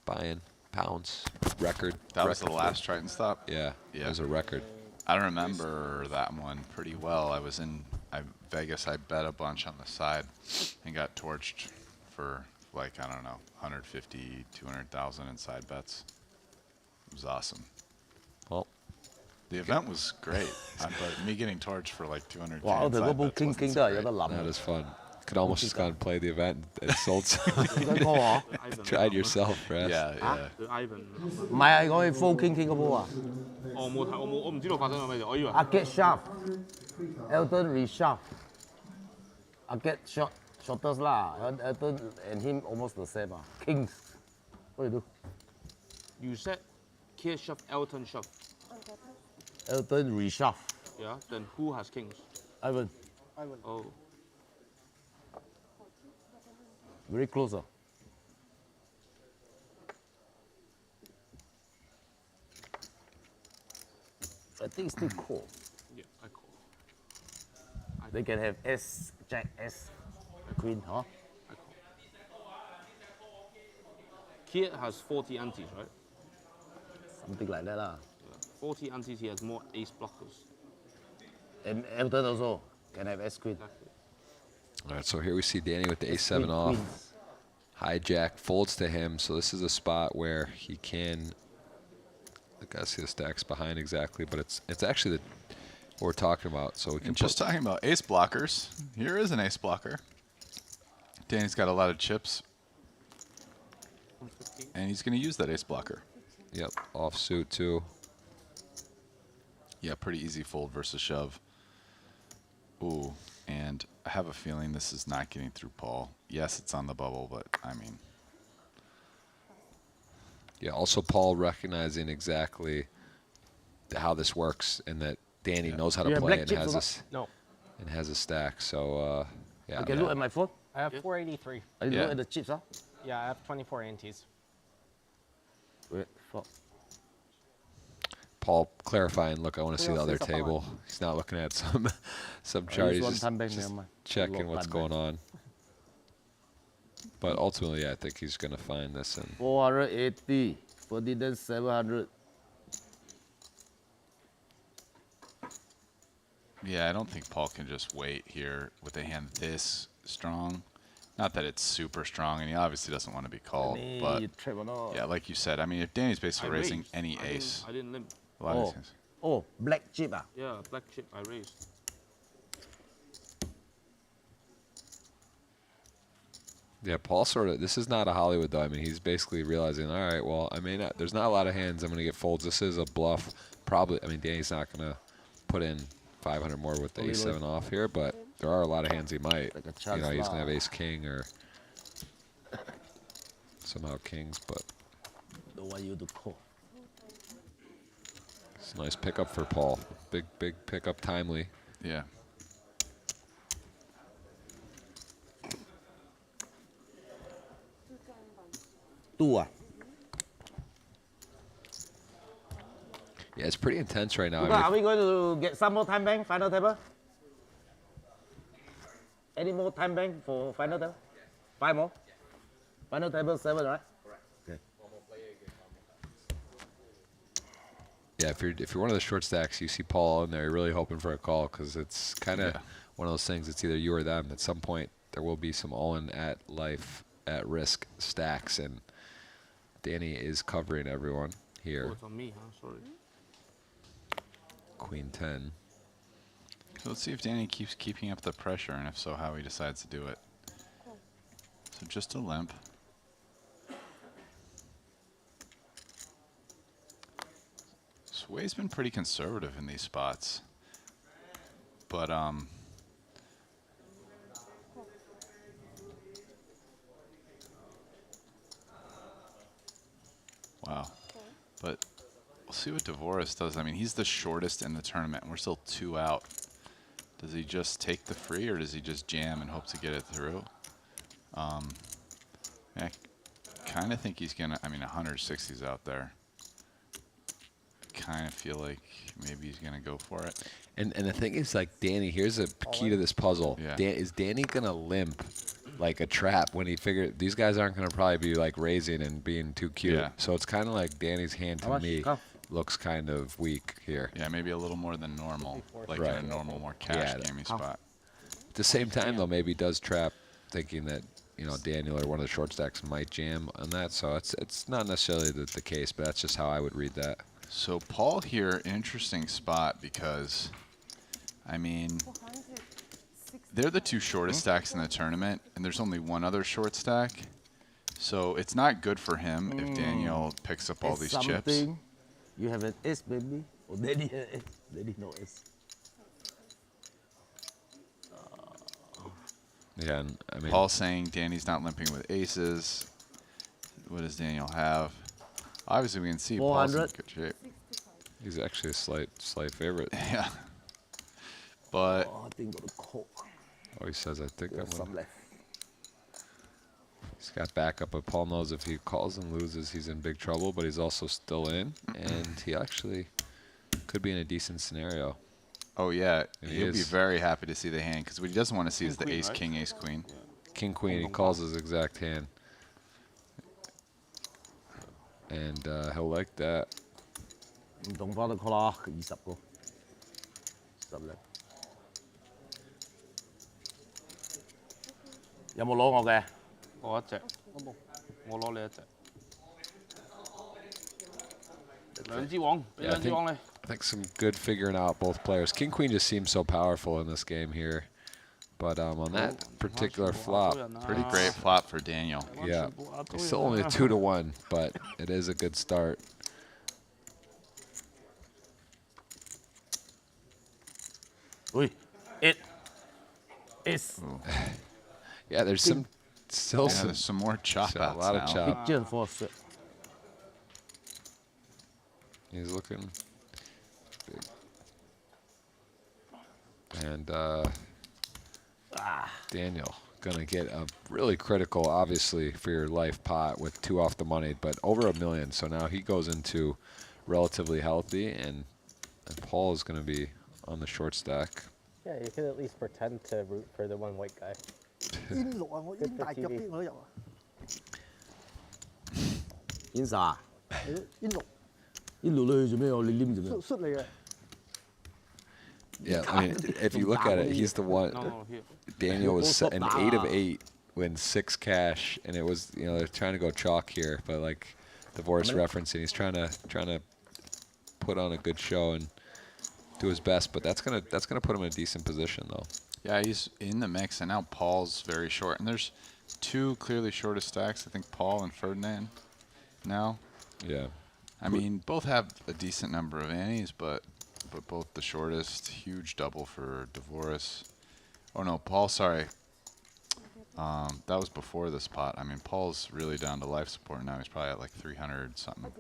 buying pounds record. That was the last Triton stop? Yeah, it was a record. I remember that one pretty well. I was in Vegas. I bet a bunch on the side and got torched for like, I don't know, 150, 200,000 in side bets. It was awesome. Well, the event was great, but me getting torched for like 200,000 Wow, in side bets wasn't so great. that is fun. Could almost just gone and play the event and sold some. Tried yourself, Ras. Yeah. 唔係啊，我係 full king 嗰波啊。我唔知道發生咗咩事，我以為 I get sharp, Elton resharp. I get shorters lah. Elton and him almost the same ah. Kings. What do you do? you said K shove Elton shove. Elton resharp. Yeah. Then who has kings? Ivan. Oh. Very close ah. I think it's too cold. Yeah, I call. They can have S, Jack, S, Queen, huh? I call. Kid has 40 antes, right? Something like that lah. Yeah. 40 antes, he has more ace blockers. And Elton also can have S Queen. Exactly. All right, so here we see Danny with the A7 off. Hijack folds to him, so this is a spot where he can. I gotta see the stacks behind exactly, but it's actually what we're talking about. So we can Just talking about ace blockers. Here is an ace blocker. Danny's got a lot of chips, and he's going to use that ace blocker. Yep, offsuit too. Yeah, pretty easy fold versus shove. Ooh, and I have a feeling this is not getting through Paul. Yes, it's on the bubble, but I mean. Yeah, also Paul recognizing exactly how this works and that Danny knows how to play and has a stack. So, yeah. You can look at my phone. I have 483. I look at the chips, huh? Yeah, I have 24 antes. Wait, fuck. Paul clarifying, look, I want to see the other table. He's not looking at some chart. He's just checking what's going on. But ultimately, I think he's going to find this. And 480, Ferdinand 700. Yeah, I don't think Paul can just wait here with a hand this strong. Not that it's super strong, and he obviously doesn't want to be called. But yeah, like you said, I mean, if Danny's basically raising any ace, I didn't limp. a lot of these. Oh, black chip ah. Yeah, black chip I raised. yeah, Paul sort of, this is not a Hollywood though. I mean, he's basically realizing, all right, well, I mean, there's not a lot of hands I'm going to get folds. This is a bluff. Probably, I mean, Danny's not going to put in 500 more with the A7 off here, but there are a lot of hands he might. Like a You know, he's going to have lah. ace king or somehow kings, but Don't want you to call. it's a nice pickup for Paul. Big pickup, timely. Yeah. Two ah. Yeah, it's pretty intense right now. I Luca, mean, are we going to get some more time bank final table? Any more time bank for final table? 5 more? Final table 7, right? Okay. yeah, if you're one of the short stacks, you see Paul in there, you're really hoping for a call because it's kind of one of those things. It's either you or them. At some point, there will be some all-in at life, at risk stacks, and Danny is covering everyone here. Oh, it's on me, huh? Sorry. Queen 10. So let's see if Danny keeps keeping up the pressure, and if so, how he decides to do it. So just a limp. Sway's been pretty conservative in these spots, but wow. But we'll see what Dvorak does. I mean, he's the shortest in the tournament, and we're still 2 out. Does he just take the free, or does he just jam and hope to get it through? I kind of think he's gonna. I mean, 160's out there. Kind of feel like maybe he's gonna go for it. And the thing is, like, Danny, here's a key to this puzzle. Yeah. Is Danny gonna limp like a trap when he figured these guys aren't gonna probably be like raising and being too cute? Yeah. So it's kind of like Danny's hand to me looks kind of weak here. Yeah, maybe a little more than normal, like Right. in a normal, more cash gamey spot. At the same time, though, maybe he does trap, thinking that Daniel or one of the short stacks might jam on that. So it's not necessarily the case, but that's just how I would read that. So Paul here, interesting spot because, I mean, they're the 2 shortest stacks in the tournament, and there's only one other short stack. So it's not good for him if Daniel picks up all these chips. You have an S, baby. Or Daddy has S. Daddy no S. Yeah, and I mean, Paul's saying Danny's not limping with aces. What does Daniel have? Obviously, we can see Paul's in 400. good shape. he's actually a slight favorite. Yeah. But Oh, I think got a call. Oh, he says, I think I'm There's some gonna. left. He's got backup, but Paul knows if he calls and loses, he's in big trouble, but he's also still in, and he actually could be in a decent scenario. oh yeah, And he'll be is. very happy to see the hand because what he doesn't want to see is the Queen, ace, right? king, ace, queen. King, queen, he calls his exact hand. And he'll like that. 唔同翻到 call 啦，20個，10粒。有冇攞我嘅？我一隻，我攞你一隻。兩支王，俾 Yeah, I 兩支王你。 I think some good figuring out both players. King, queen just seems so powerful in this game here. But on that particular flop, Pretty great flop for Daniel. yeah, it's still only a 2-1, but it is a good start. Ui, it is Yeah, there's still Yeah, some, there's some more chop so a outs lot now. of chop. picture for sure. He's looking big. And Daniel gonna get a really critical, obviously, for your life pot with 2 off the money, but over $1 million. So now he goes into relatively healthy, and Paul is gonna be on the short stack. Yeah, you could at least pretend to root for the one white guy. 煙綠啊！我煙大腳啲我都有啊！煙啥？係咯，煙綠煙綠你去做咩？我你黏做咩？出嚟嘅。 Yeah, I mean, if you look at it, he's the one. No, here. Daniel was an 8 of 8, wins 6 cash, and it was they're trying to go chalk here, but like Dvorak's referencing, he's trying to put on a good show and do his best, but that's gonna put him in a decent position though. Yeah, he's in the mix, and now Paul's very short. And there's 2 clearly shortest stacks. I think Paul and Ferdinand now. Yeah. I mean, both have a decent number of antes, but both the shortest. Huge double for Dvorak. Oh no, Paul, sorry. That was before this pot. I mean, Paul's really down to life support now. He's probably at like 300 something.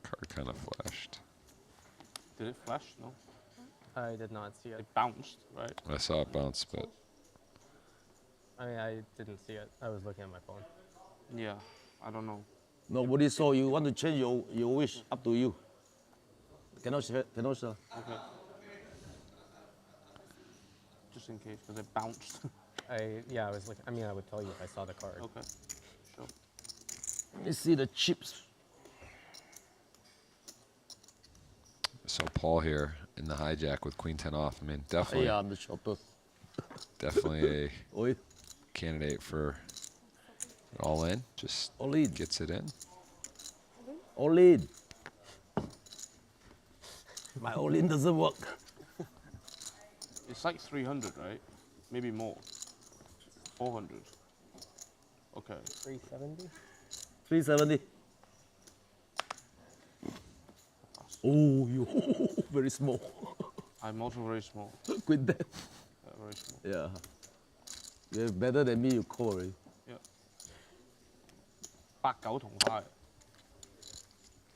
Card kind of flashed. Did it flash? No. I did not see it. It bounced, right? I saw it bounce, but I mean, I didn't see it. I was looking at my phone. Yeah, I don't know. Nobody saw you. Want to change your wish? Up to you. Cannot share. Cannot share. Okay. Just in case, because it bounced. Yeah, I was like, I mean, I would tell you if I saw the card. Okay. Sure. Let me see the chips. So Paul here in the hijack with Queen 10 off. I mean, definitely, Yeah, the shortest. definitely a Oi. candidate for all in. Just All in. gets it in. All in. My all in doesn't work. It's like 300, right? Maybe more. 400. Okay. 370? 370. Oh, you very small. I'm also very small. Quit that. Very small. Yeah. You're better than me, you call already. Yeah. 89同花.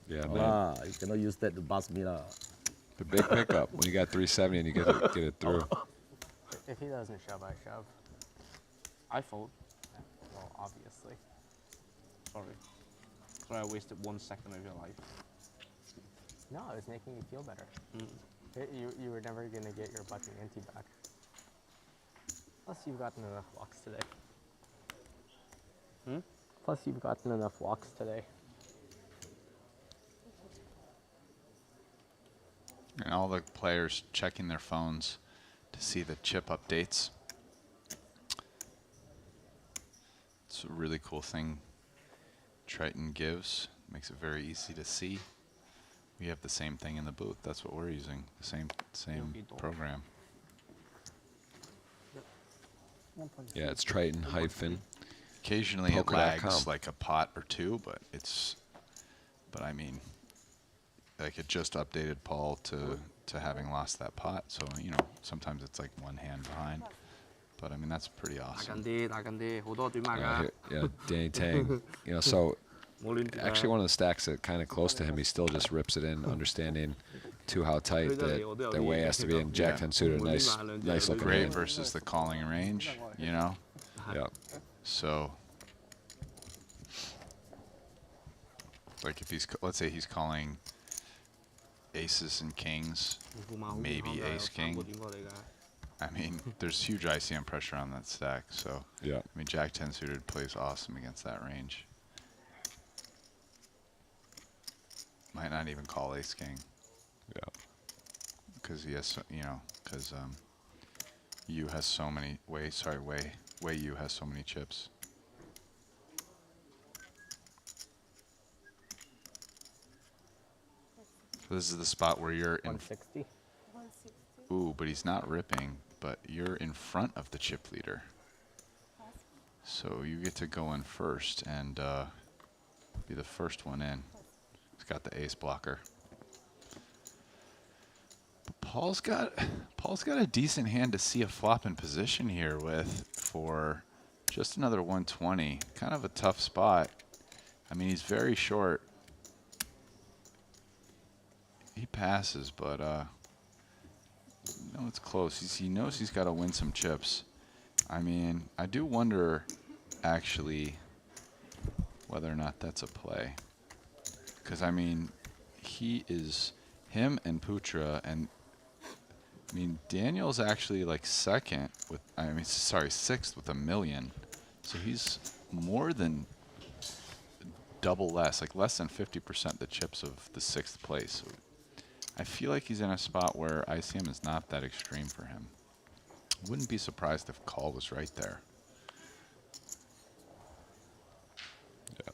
Yeah, man. Ah, you cannot use that to bust me lah. The big pickup when you got 370 and you get it through. If he doesn't shove, I shove. I fold. Well, obviously. Sorry. Sorry I wasted 1 second of your life. No, I was making you feel better. You were never going to get your bucking ante back. Plus, you've gotten enough walks today. Plus, you've gotten enough walks today. And all the players checking their phones to see the chip updates. It's a really cool thing Triton gives. Makes it very easy to see. We have the same thing in the booth. That's what we're using. The same program. Yeah, it's Triton hyphen. Occasionally it Poker.com. lags like a pot or two, but I mean, like it just updated Paul to having lost that pot. So, you know, sometimes it's like one hand behind. But I mean, that's pretty awesome. Yeah, Danny Tang. You know, so actually one of the stacks that kind of close to him, he still just rips it in, understanding how tight that way has to be. And Jack 10 suited, nice looking Great hand. versus the calling range, you know? Yeah. So, like if let's say he's calling aces and kings, maybe ace king. I mean, there's huge ICM pressure on that stack. So, yeah. I mean, Jack 10 suited plays awesome against that range. Might not even call ace king. Yeah. Because he has, you know, because U has so many, way U has so many chips. So this is the spot where you're in. 160? Ooh, but he's not ripping, but you're in front of the chip leader. So you get to go in first and be the first one in. He's got the ace blocker. But Paul's got a decent hand to see a flop in position here with for just another 120. Kind of a tough spot. I mean, he's very short. He passes, but no, it's close. He knows he's got to win some chips. I mean, I do wonder, actually, whether or not that's a play. Because, I mean, him and Putra, and, I mean, Daniel's actually like sixth with $1 million. So he's more than double less, like less than 50% the chips of the 6th place. So I feel like he's in a spot where ICM is not that extreme for him. Wouldn't be surprised if call was right there. Yeah.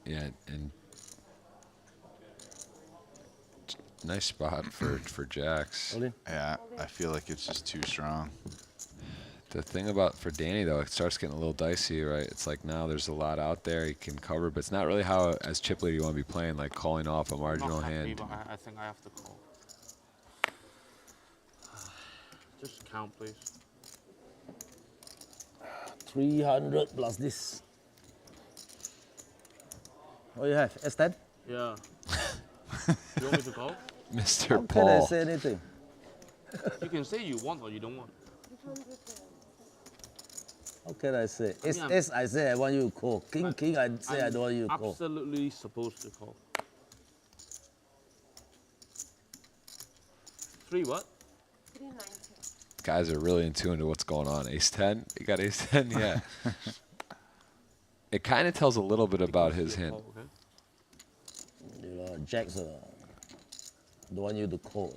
Yeah, and nice spot for jacks. Yeah, I feel like it's just too strong. The thing for Danny though, it starts getting a little dicey, right? It's like now there's a lot out there he can cover, but it's not really how as chip leader you want to be playing, like calling off a marginal Not happy, hand. but I think I have to call. Just count, please. 300 plus this. What you have? S10? Yeah. You want me to call? Mr. How can I Paul. say anything? You can say you want or you don't want. How can I say? I mean, S, I say I want you to call. King, I say I don't want you to call. Absolutely supposed to call. 3 what? Guys are really in tune to what's going on. Ace 10? You got ace 10? Yeah. It kind of tells a little bit about his hand. Oh, okay. You know, Jackson, don't want you to call.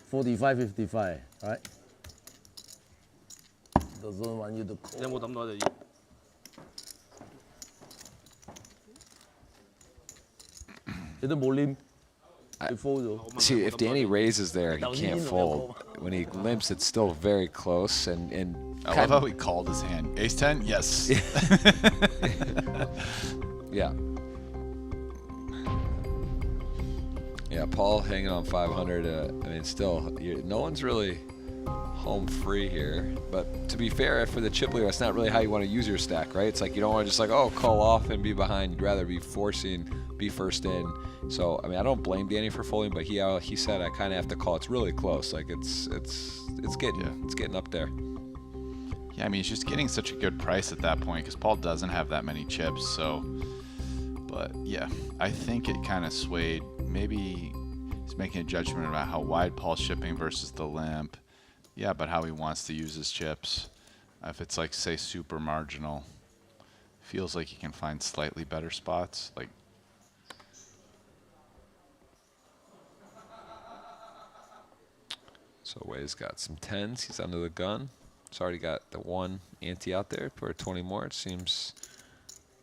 45, 55, right? Doesn't want you to 你有 call. 冇抌到隻耳？ 你都冇黏，你 fold 咗。 See, if Danny raises there, he can't fold. When he limps, it's still very close. And I love how he called his hand. Ace 10? Yes. Yeah. Yeah, Paul hanging on 500. I mean, still, no one's really home free here. But to be fair, for the chip leader, that's not really how you want to use your stack, right? It's like you don't want to just like, oh, call off and be behind. You'd rather be forcing, be first in. So, I mean, I don't blame Danny for folding, but he said I kind of have to call. It's really close. Like it's getting up there. Yeah, I mean, he's just getting such a good price at that point because Paul doesn't have that many chips. So, but yeah, I think it kind of swayed. Maybe he's making a judgment about how wide Paul's shipping versus the limp. Yeah, but how he wants to use his chips. If it's like, say, super marginal, feels like he can find slightly better spots. Like, So Way's got some 10s. He's under the gun. He's already got the one ante out there for 20 more. It seems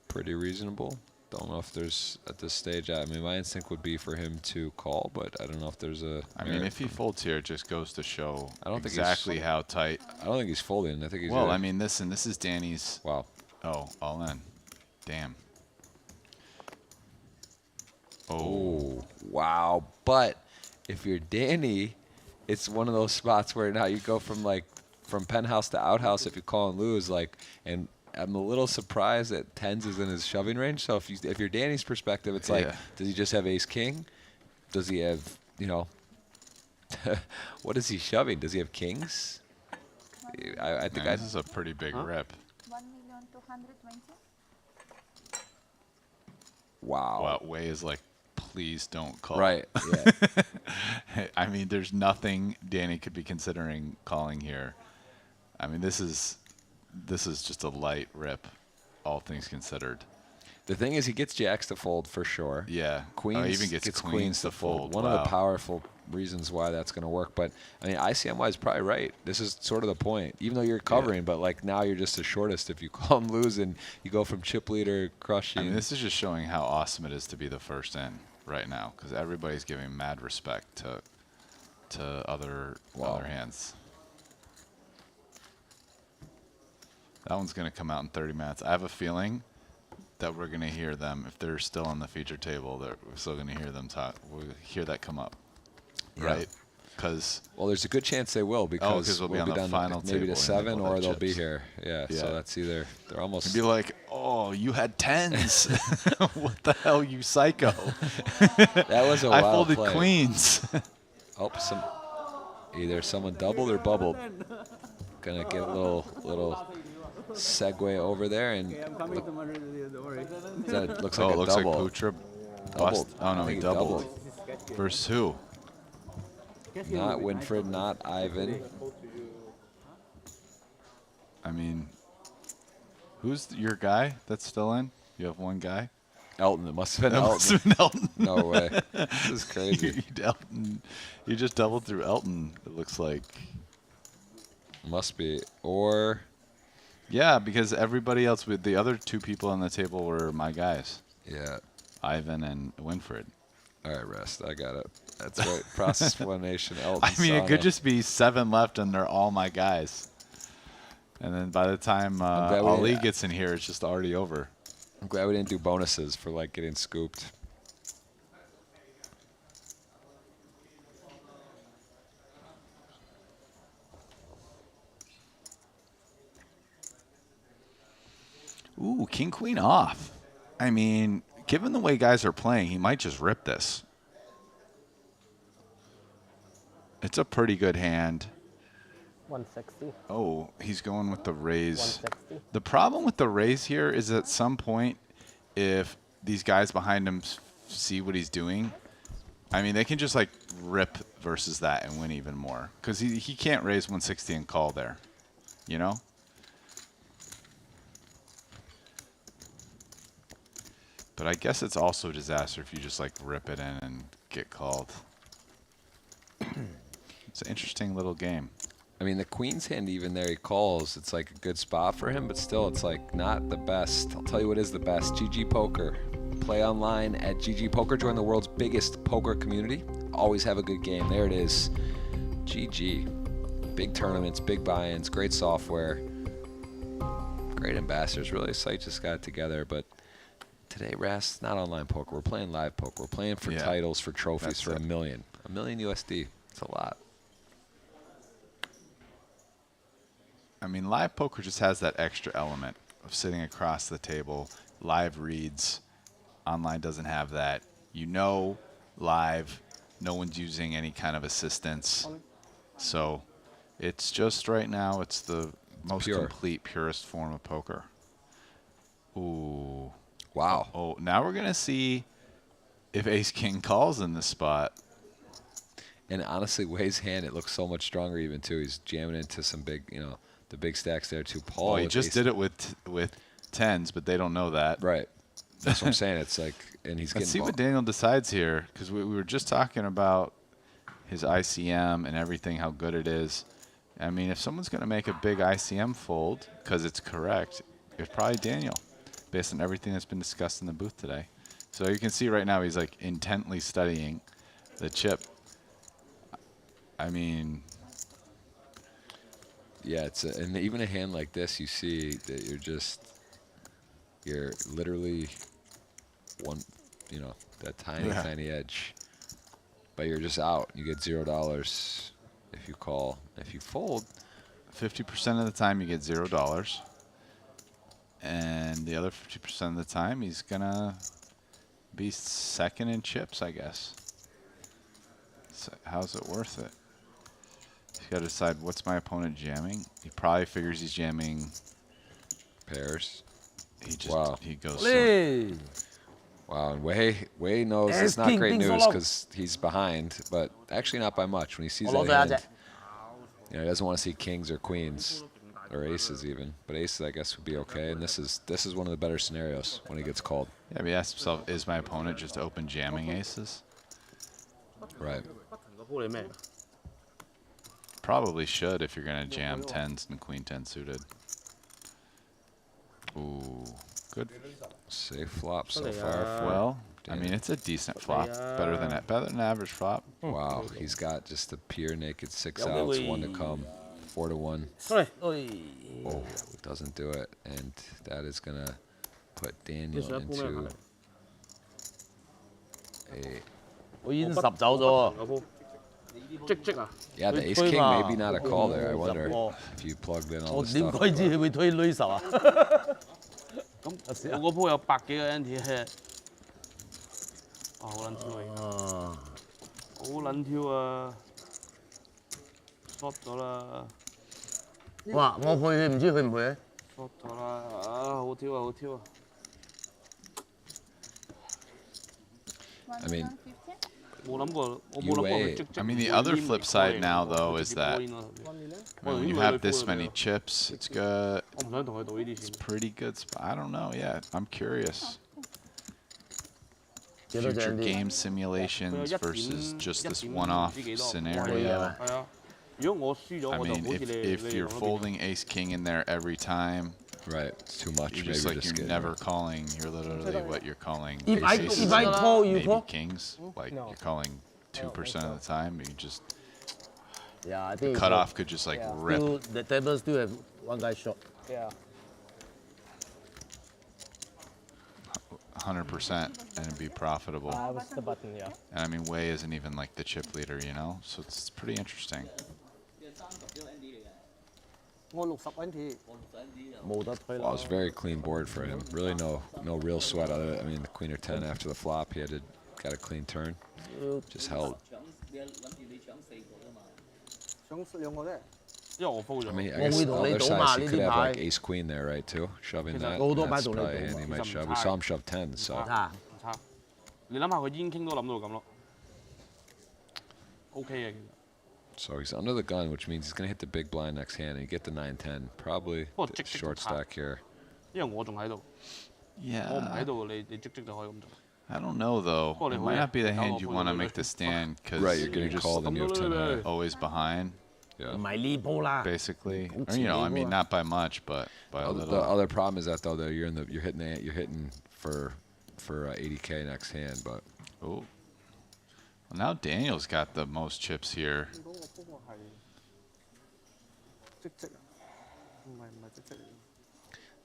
pretty reasonable. Don't know if there's, at this stage, I mean, my instinct would be for him to call, but I don't know if there's a... I mean, if he folds here, it just goes to show I don't think exactly how tight. I don't think he's folding. I think he's... Well, I mean, this is Danny's... Wow. Oh, all in. Damn. Oh, wow. But if you're Danny, it's one of those spots where now you go from penthouse to outhouse if you call and lose, and I'm a little surprised that 10s is in his shoving range. So if you're Danny's perspective, it's like, does he just have ace king? Does he have, what is he shoving? Does he have kings? I think this is a pretty big rip. 1,220,000. Wow. Well, Way is like, please don't call. Right. Yeah. I mean, there's nothing Danny could be considering calling here. I mean, this is just a light rip, all things considered. The thing is, he gets jacks to fold for sure. Yeah. Queens He even gets queens to fold. One of the powerful reasons why that's going to work. But, I mean, ICM-wise, probably right. This is sort of the point. Even though you're covering, but, now you're just the shortest. If you call and lose and you go from chip leader, crushing. I mean, this is just showing how awesome it is to be the first in right now because everybody's giving mad respect to other hands. That one's going to come out in 30 minutes. I have a feeling that we're going to hear them. If they're still on the feature table, we're still going to hear them talk. We'll hear that come up, right? Because there's a good chance they will because we'll be on the final table. Maybe to 7 or they'll be here. Yeah, so that's either they're almost... It'd be like, oh, you had 10s. What the hell, you psycho? That was a wild I folded play. queens. Either someone doubled or bubbled. Gonna get a little segue over there and that looks like a looks double. like Putra bust. Oh no, he doubled. Versus who? Not Winfred, not Ivan. I mean, who's your guy that's still in? You have one guy? Elton. It must have been It Elton. must have been Elton. No way. This is crazy. You just doubled through Elton, it looks like. Must be. Or... Yeah, because everybody else, with the other two people on the table were my guys. Yeah. Ivan and Winfred. All right, rest. I got it. That's right. Process explanation. Elton. I mean, it could just be 7 left and they're all my guys. And then by the time Ali gets in here, it's just already over. I'm glad we didn't do bonuses for getting scooped. Ooh, king queen off. I mean, given the way guys are playing, he might just rip this. It's a pretty good hand. 160. Oh, he's going with the raise. 160. The problem with the raise here is at some point, if these guys behind him see what he's doing, I mean, they can just like rip versus that and win even more. Because he can't raise 160 and call there, you know? But I guess it's also a disaster if you just like rip it in and get called. It's an interesting little game. I mean, the queen's hand, even there, he calls. It's like a good spot for him, but still, it's like not the best. I'll tell you what is the best. GG Poker. Play online at GG Poker. Join the world's biggest poker community. Always have a good game. There it is. GG. Big tournaments, big buy-ins, great software, great ambassadors. Really, a site just got together. But today, Ras, not online poker. We're playing live poker. We're playing for titles, for trophies, for $1 million. $1 million USD. It's a lot. I mean, live poker just has that extra element of sitting across the table, live reads. Online doesn't have that. You know, live, no one's using any kind of assistance. So it's just right now, it's the most complete, purest form of poker. Ooh. Wow. Oh, now we're going to see if ace-king calls in this spot. And honestly, Wei's hand, it looks so much stronger even, too. He's jamming into some big, you know, the big stacks there, too. Paul, well, he just did it with tens, but they don't know that. Right. That's what I'm saying. It's like, and he's Let's getting see what Daniel decides here, because we were just talking about his ICM and everything, how good it is. I mean, if someone's going to make a big ICM fold, because it's correct, it's probably Daniel, based on everything that's been discussed in the booth today. So you can see right now he's like intently studying the chip. I mean, yeah, it's and even a hand like this, you see that you're literally one, you know, that tiny edge, but you're just out. You get $0 if you call. If you fold, 50% of the time you get $0, and the other 50% of the time he's gonna be second in chips, I guess. So how's it worth it? He's got to decide, what's my opponent jamming? He probably figures he's jamming pairs. He just he goes. Wow, and Wei knows it's not great news because he's behind, but actually not by much. When he sees that hand, you know, he doesn't want to see kings or queens or aces even, but aces I guess would be okay. And this is one of the better scenarios when he gets called. Yeah, but he asks himself, is my opponent just open jamming aces? Right. Probably should if you're gonna jam tens and queen 10 suited. Ooh, good. Safe flop so far. Well, I mean, it's a decent flop. Better than an average flop. Wow, he's got just a pure naked 6 outs, 1 to come, 4 to 1. Oh, doesn't do it, and that is gonna put Daniel into a. Yeah, the ace king maybe not a call there. I wonder if you plugged in all the stuff. 我嗰鋪有100幾個 NT hit， 好撚挑啊！好撚挑啊 ！short 咗啦！哇！我配佢唔知佢唔配咧 ？short 咗啦！啊，好挑啊，好挑啊！ I mean, I mean, the other flip side now, though, is that when you have this many chips, it's good. It's pretty good spot. I don't know. Yeah, I'm curious. Future game simulations versus just this one-off scenario. I mean, if you're folding ace-king in there every time, right, it's too much. You're just maybe like you're never calling. You're literally what you're calling. If I call, you maybe call? kings. Like you're calling 2% of the time. You just Yeah, I think the cutoff could just like rip. Still, the table still have one guy short. Yeah. 100% and be profitable. What's the button? Yeah. And I mean, Wei isn't even like the chip leader, you know. So it's pretty interesting. 我60 NT。冇得推 Well, it 啦 was a。very clean board for him. Really no real sweat out of it. I mean, the queen or 10 after the flop, he got a clean turn. Just held. 想兩個啫。因為我 fold I 咗。 mean, I 我 guess 會 the 同你 other 賭 side, 嘛 he 呢 could 啲 have 牌 like ace queen there, right, too? Shoving that. 好多 and 牌 that's 同你 probably 賭 a hand he 嘛 might 其實唔 shove. We 差 saw him shove 10, so. 啊，唔差。你諗下佢煙傾都諗到咁咯。OK 嘅其實。 So he's under the gun, which means he's going to hit the big blind next hand, and you get the 9-10. Probably 不過積積 short 就差 stack here. 因為我仲喺度。 Yeah. 我唔喺度，你積積就可以咁做。 I don't know though. Well, It they might will. not be the They'll hand all you pull want to the make the stand because Right, you're getting just called and you have 10 high. always behind, 唔 Yeah. 係呢鋪啦。 basically. Or, 好似 I 呢 mean, 個 not by much, but by a The little. other problem is that though that you're hitting for 80K next hand, but Oh. Well, now Daniel's got the most chips here. 見到我嗰個係積積啊，唔係積積嚟。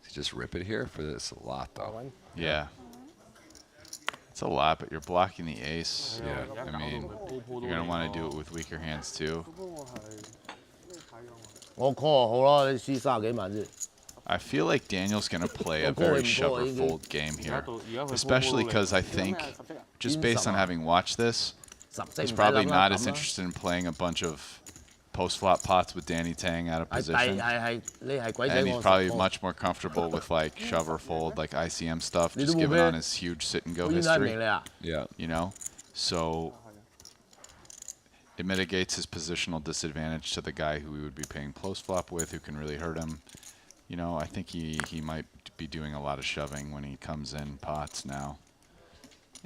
does he just rip it here for this? A lot though. Yeah. It's a lot, but you're blocking the ace. Yeah. I mean, you're going to want to do it with weaker hands too. 嗰個係咩牌㗎？我 call 好啦，你輸30幾萬啫。 I feel like Daniel's going to play a Go very him, shove go or him. fold game here. Yeah. Especially because I think, just based on having watched this, 十隻 he's 唔使 probably 諗啦 not 咁 as 啦 interested in playing a bunch of post-flop pots with Danny Tang out of 係 position. 你係鬼仔 And he's 我 probably 10 much more comfortable with like shove or fold, like ICM stuff, You just do given move on it. his huge sit and go 我應該明 history. 你啊。 Yeah. You know, so it mitigates his positional disadvantage to the guy who he would be paying post flop with, who can really hurt him. You know, I think he might be doing a lot of shoving when he comes in pots now,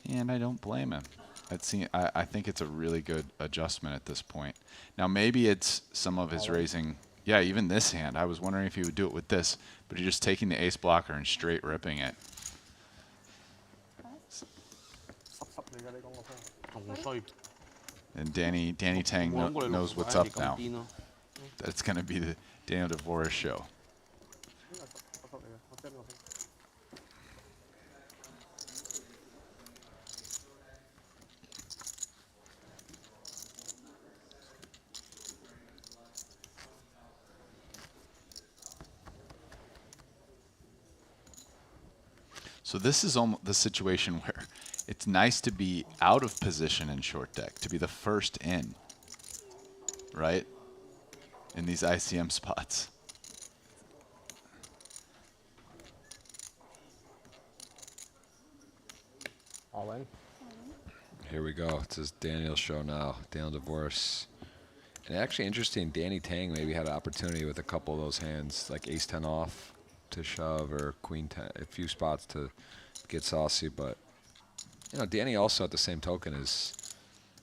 and I don't blame him. I think it's a really good adjustment at this point. Now maybe it's some of his raising. Yeah, even this hand. I was wondering if he would do it with this, but he's just taking the ace blocker and straight ripping it. 十嚟㗎，你講個方。仲衰。 And Danny Tang 我諗過你 knows 60 what's 係 up 咁 now. 癲咯。 That's going to be the Daniel DeVoris show. 應該係十嚟嘅，我 set 落去。 So this is almost the situation where it's nice to be out of position in short deck, to be the first in, right? In these ICM spots. All in. Here we go. It's his Daniel's show now. Daniel Divorce. And actually interesting, Danny Tang maybe had an opportunity with a couple of those hands, like ace 10 off to shove or queen 10, a few spots to get saucy. But, you know, Danny also at the same token is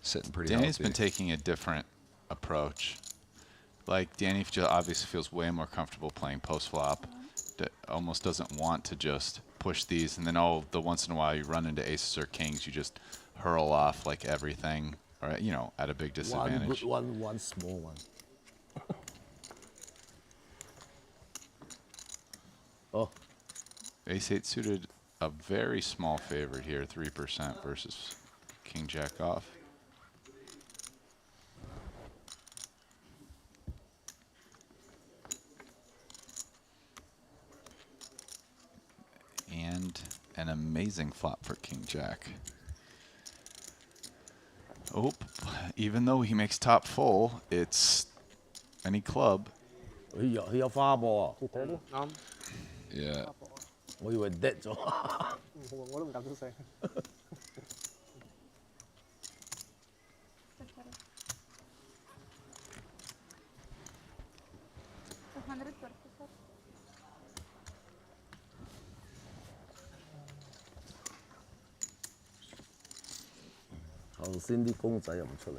sitting pretty Danny's healthy. been taking a different approach. Like, Danny obviously feels way more comfortable playing post flop. Almost doesn't want to just push these, and then the once in a while you run into aces or kings, you just hurl off like everything, or you know, at a big disadvantage. One small one. Oh, Ace 8 suited, a very small favorite here, 3% versus king jack off. And an amazing flop for king jack. Oh, even though he makes top full, it's any club. 佢有花噃， 啱。 Yeah. 我以為 dead 咗。我都唔敢出聲。 200%. 頭先啲公仔又唔出嚟。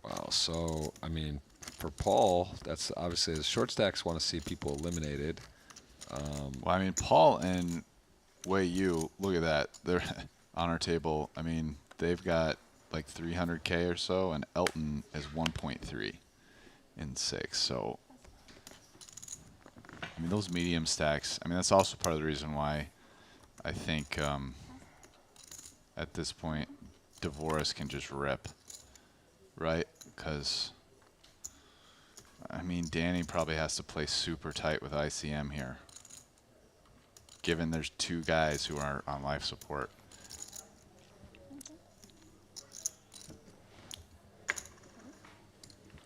Wow. So, I mean, for Paul, that's obviously the short stacks want to see people eliminated. Well, I mean, Paul and Wei Yu, look at that. They're on our table. I mean, they've got like 300K or so, and Elton is 1.3 in 6. So, I mean, those medium stacks, I mean, that's also part of the reason why I think at this point, Dvorak can just rip, right? Because, I mean, Danny probably has to play super tight with ICM here, given there's 2 guys who are on life support.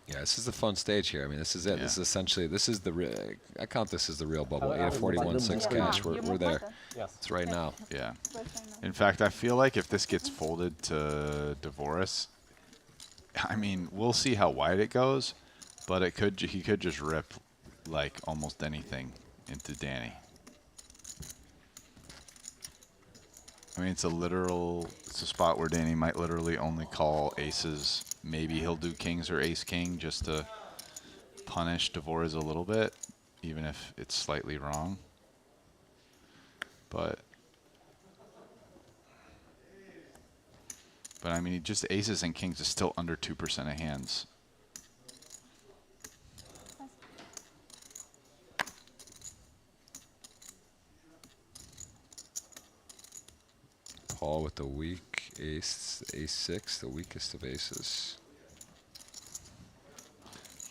Yeah, this is the fun stage here. I mean, this is it. Yeah. This is essentially, this is the real, I count this as the real bubble. 8 of 41, 6 cash. We're there. Yes. It's right now. Yeah. In fact, I feel like if this gets folded to Dvorak, I mean, we'll see how wide it goes, but he could just rip like almost anything into Danny. I mean, it's a spot where Danny might literally only call aces. Maybe he'll do kings or ace-king just to punish Dvorak a little bit, even if it's slightly wrong. But I mean, just aces and kings is still under 2% of hands. Paul with the weak ace-6, the weakest of aces.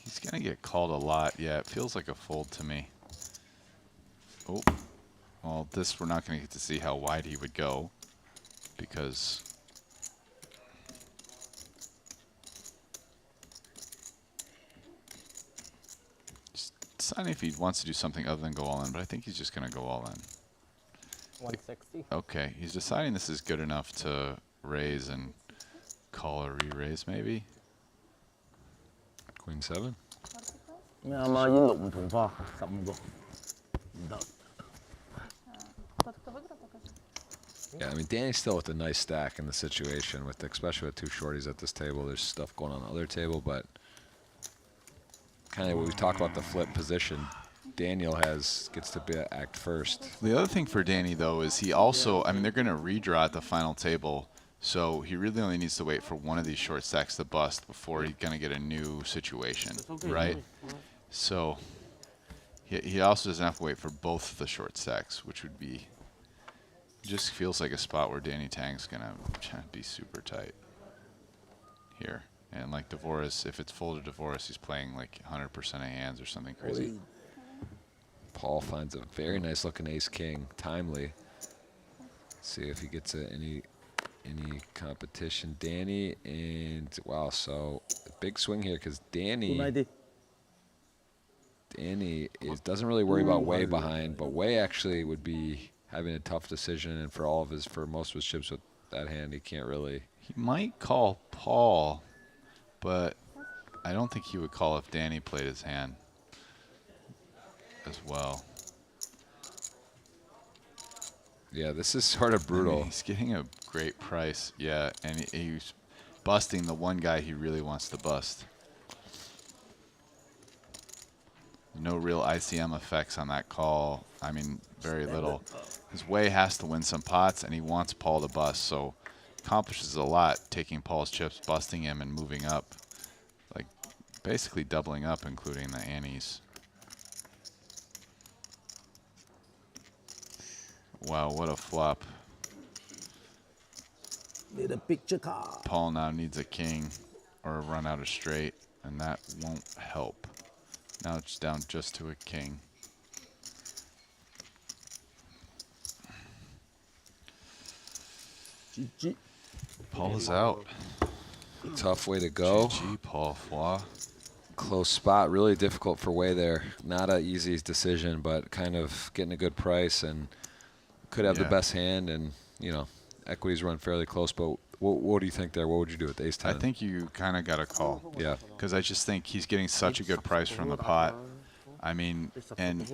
He's going to get called a lot. Yeah, it feels like a fold to me. Oh, well, this we're not going to get to see how wide he would go because just deciding if he wants to do something other than go all in, but I think he's just going to go all in. 160. Okay, he's deciding this is good enough to raise and call or re-raise maybe. Queen 7. 咩啊嘛？已經6唔同花，15個，唔得。 Yeah, I mean, Danny's still with a nice stack in the situation, with especially with 2 shorties at this table. There's stuff going on the other table, but kind of when we talk about the flip position, Daniel gets to act first. The other thing for Danny, though, is he also, I mean, they're going to redraw at the final table, so he really only needs to wait for one of these short stacks to bust before he's going to get a new situation, right? So he also doesn't have to wait for both of the short stacks, which would be, just feels like a spot where Danny Tang's going to be super tight here. And like Dvorak, if it's folded Dvorak, he's playing like 100% of hands or something crazy. Paul finds a very nice looking ace-king, timely. See if he gets any competition. Danny and, wow, so big swing here because Danny doesn't really worry about way behind, but way actually would be having a tough decision, and for most of his chips with that hand, he can't really. He might call Paul, but I don't think he would call if Danny played his hand as well. Yeah, this is sort of brutal. I mean, he's getting a great price, yeah, and he's busting the one guy he really wants to bust. No real ICM effects on that call. I mean, very little. His way has to win some pots, and he wants Paul to bust, so accomplishes a lot, taking Paul's chips, busting him, and moving up. Like, basically doubling up, including the antes. Wow, what a flop. Need a picture card. Paul now needs a king or a run out of straight, and that won't help. Now it's down just to a king. GG. Paul is out. Tough way to go. GG, Paul Foy. Close spot, really difficult for Way there. Not an easy decision, but kind of getting a good price and could have the best hand, and equities run fairly close. But what do you think there? What would you do with ace 10? I think you kind of got to call. Yeah. Because I just think he's getting such a good price from the pot. I mean, and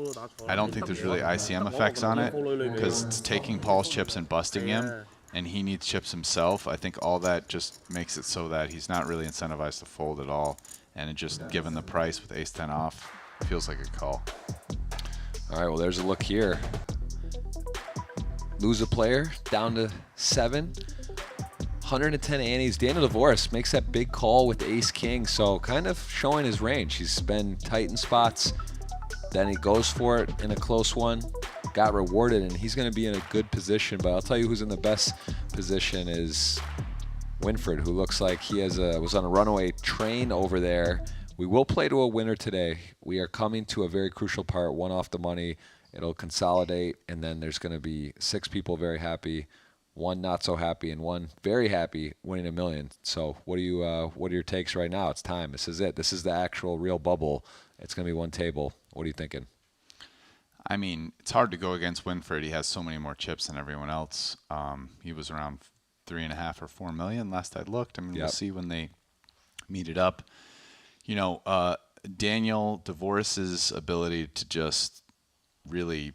I don't think there's really ICM effects on it because it's taking Paul's chips and busting him, and he needs chips himself. I think all that just makes it so that he's not really incentivized to fold at all, and it just given the price with ace 10 off, feels like a call. All right, well, there's a look lose a player, down to 7. 110 antes. Daniel DeVoris makes that big call with ace king, so kind of showing his range. He's been tight in spots, then he goes for it in a close one, got rewarded, and he's going to be in a good position. But I'll tell you who's in the best position is Winfred, who looks like he was on a runaway train over there. We will play to a winner today. We are coming to a very crucial part, one off the money. It'll consolidate, and then there's going to be 6 people very happy, 1 not so happy, and 1 very happy winning $1 million. So what are your takes right now? It's time. This is it. This is the actual real bubble. It's going to be 1 table. What are you thinking? I mean, it's hard to go against Winfred. He has so many more chips than everyone else. He was around 3.5 or 4 million last I looked. I mean, We'll see when they meet it up. You know, Daniel DeVoris's ability to just really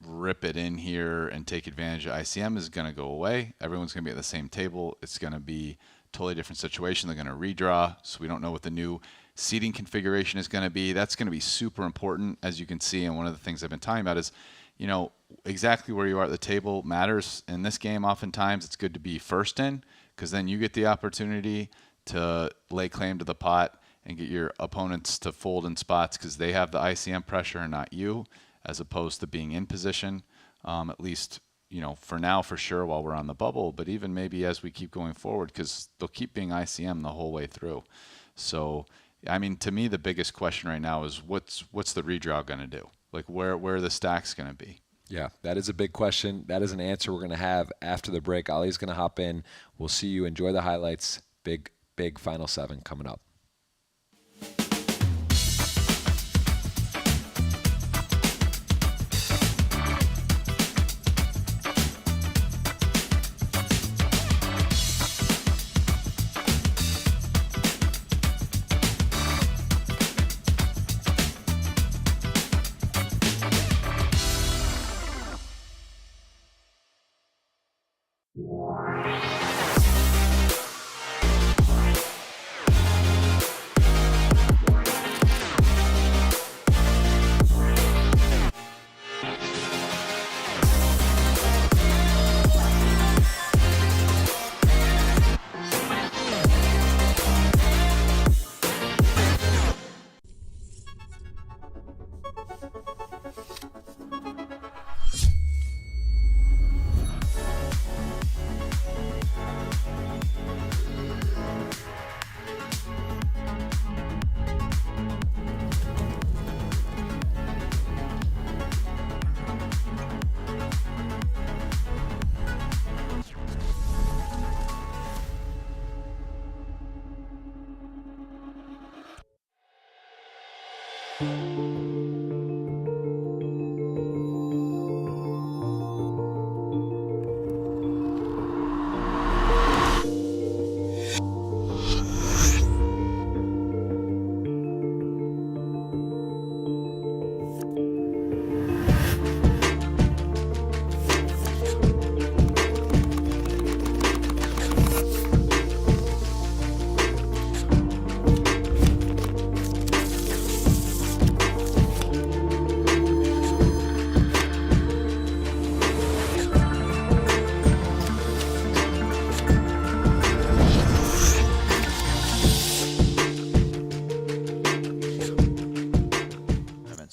rip it in here and take advantage of ICM is going to go away. Everyone's going to be at the same table. It's going to be a totally different situation. They're going to redraw, so we don't know what the new seating configuration is going to be. That's going to be super important, as you can see. And one of the things I've been talking about is, you know, exactly where you are at the table matters. In this game, oftentimes it's good to be first in, because then you get the opportunity to lay claim to the pot and get your opponents to fold in spots because they have the ICM pressure and not you, as opposed to being in position, at least, you know, for now, for sure, while we're on the bubble, but even maybe as we keep going forward, because they'll keep being ICM the whole way through. So, I mean, to me, the biggest question right now is what's the redraw going to do? Like, where are the stacks going to be? Yeah, that is a big question. That is an answer we're going to have after the break. Ali's going to hop in. We'll see you. Enjoy the highlights. Big Final 7 coming up.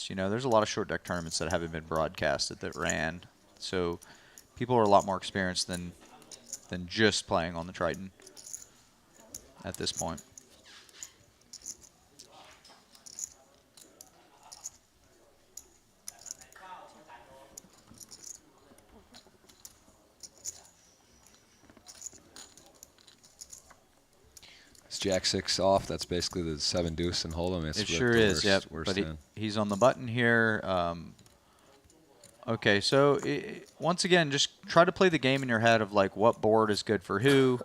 You know, there's a lot of short deck tournaments that haven't been broadcasted that ran, so people are a lot more experienced than just playing on the Triton at this point. Jack 6 off. That's basically the 7 deuce and hold'em. It sure is. Yep. But he's on the button here. Okay, so once again, just try to play the game in your head of like what board is good for who.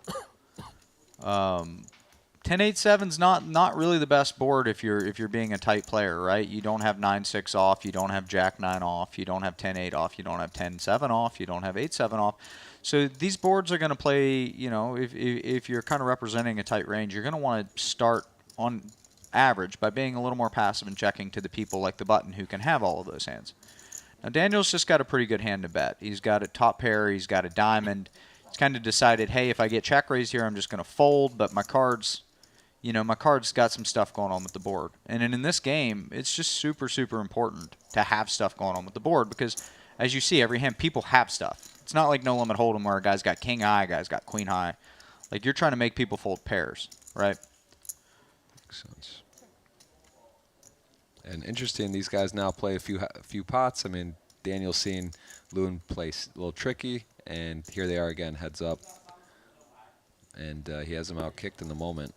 10-8-7's not really the best board if you're being a tight player, right? You don't have 9-6 off. You don't have Jack 9 off. You don't have 10-8 off. You don't have 10-7 off. You don't have 8-7 off. So these boards are going to play, you know, if you're kind of representing a tight range, you're going to want to start on average by being a little more passive and checking to the people like the button who can have all of those hands. Now, Daniel's just got a pretty good hand to bet. He's got a top pair. He's got a diamond. kind of decided, hey, if I get check raised here, I'm just going to fold, but my cards, my card's got some stuff going on with the board. And in this game, it's just super, super important to have stuff going on with the board because, as you see, every hand, people have stuff. It's not like No Limit Hold'em where a guy's got king high, a guy's got queen high. Like, you're trying to make people fold pairs, right? Makes sense. And interesting, these guys now play a few pots. I mean, Daniel's seen Lewin play a little tricky, and here they are again, heads up. And he has them out kicked in the moment.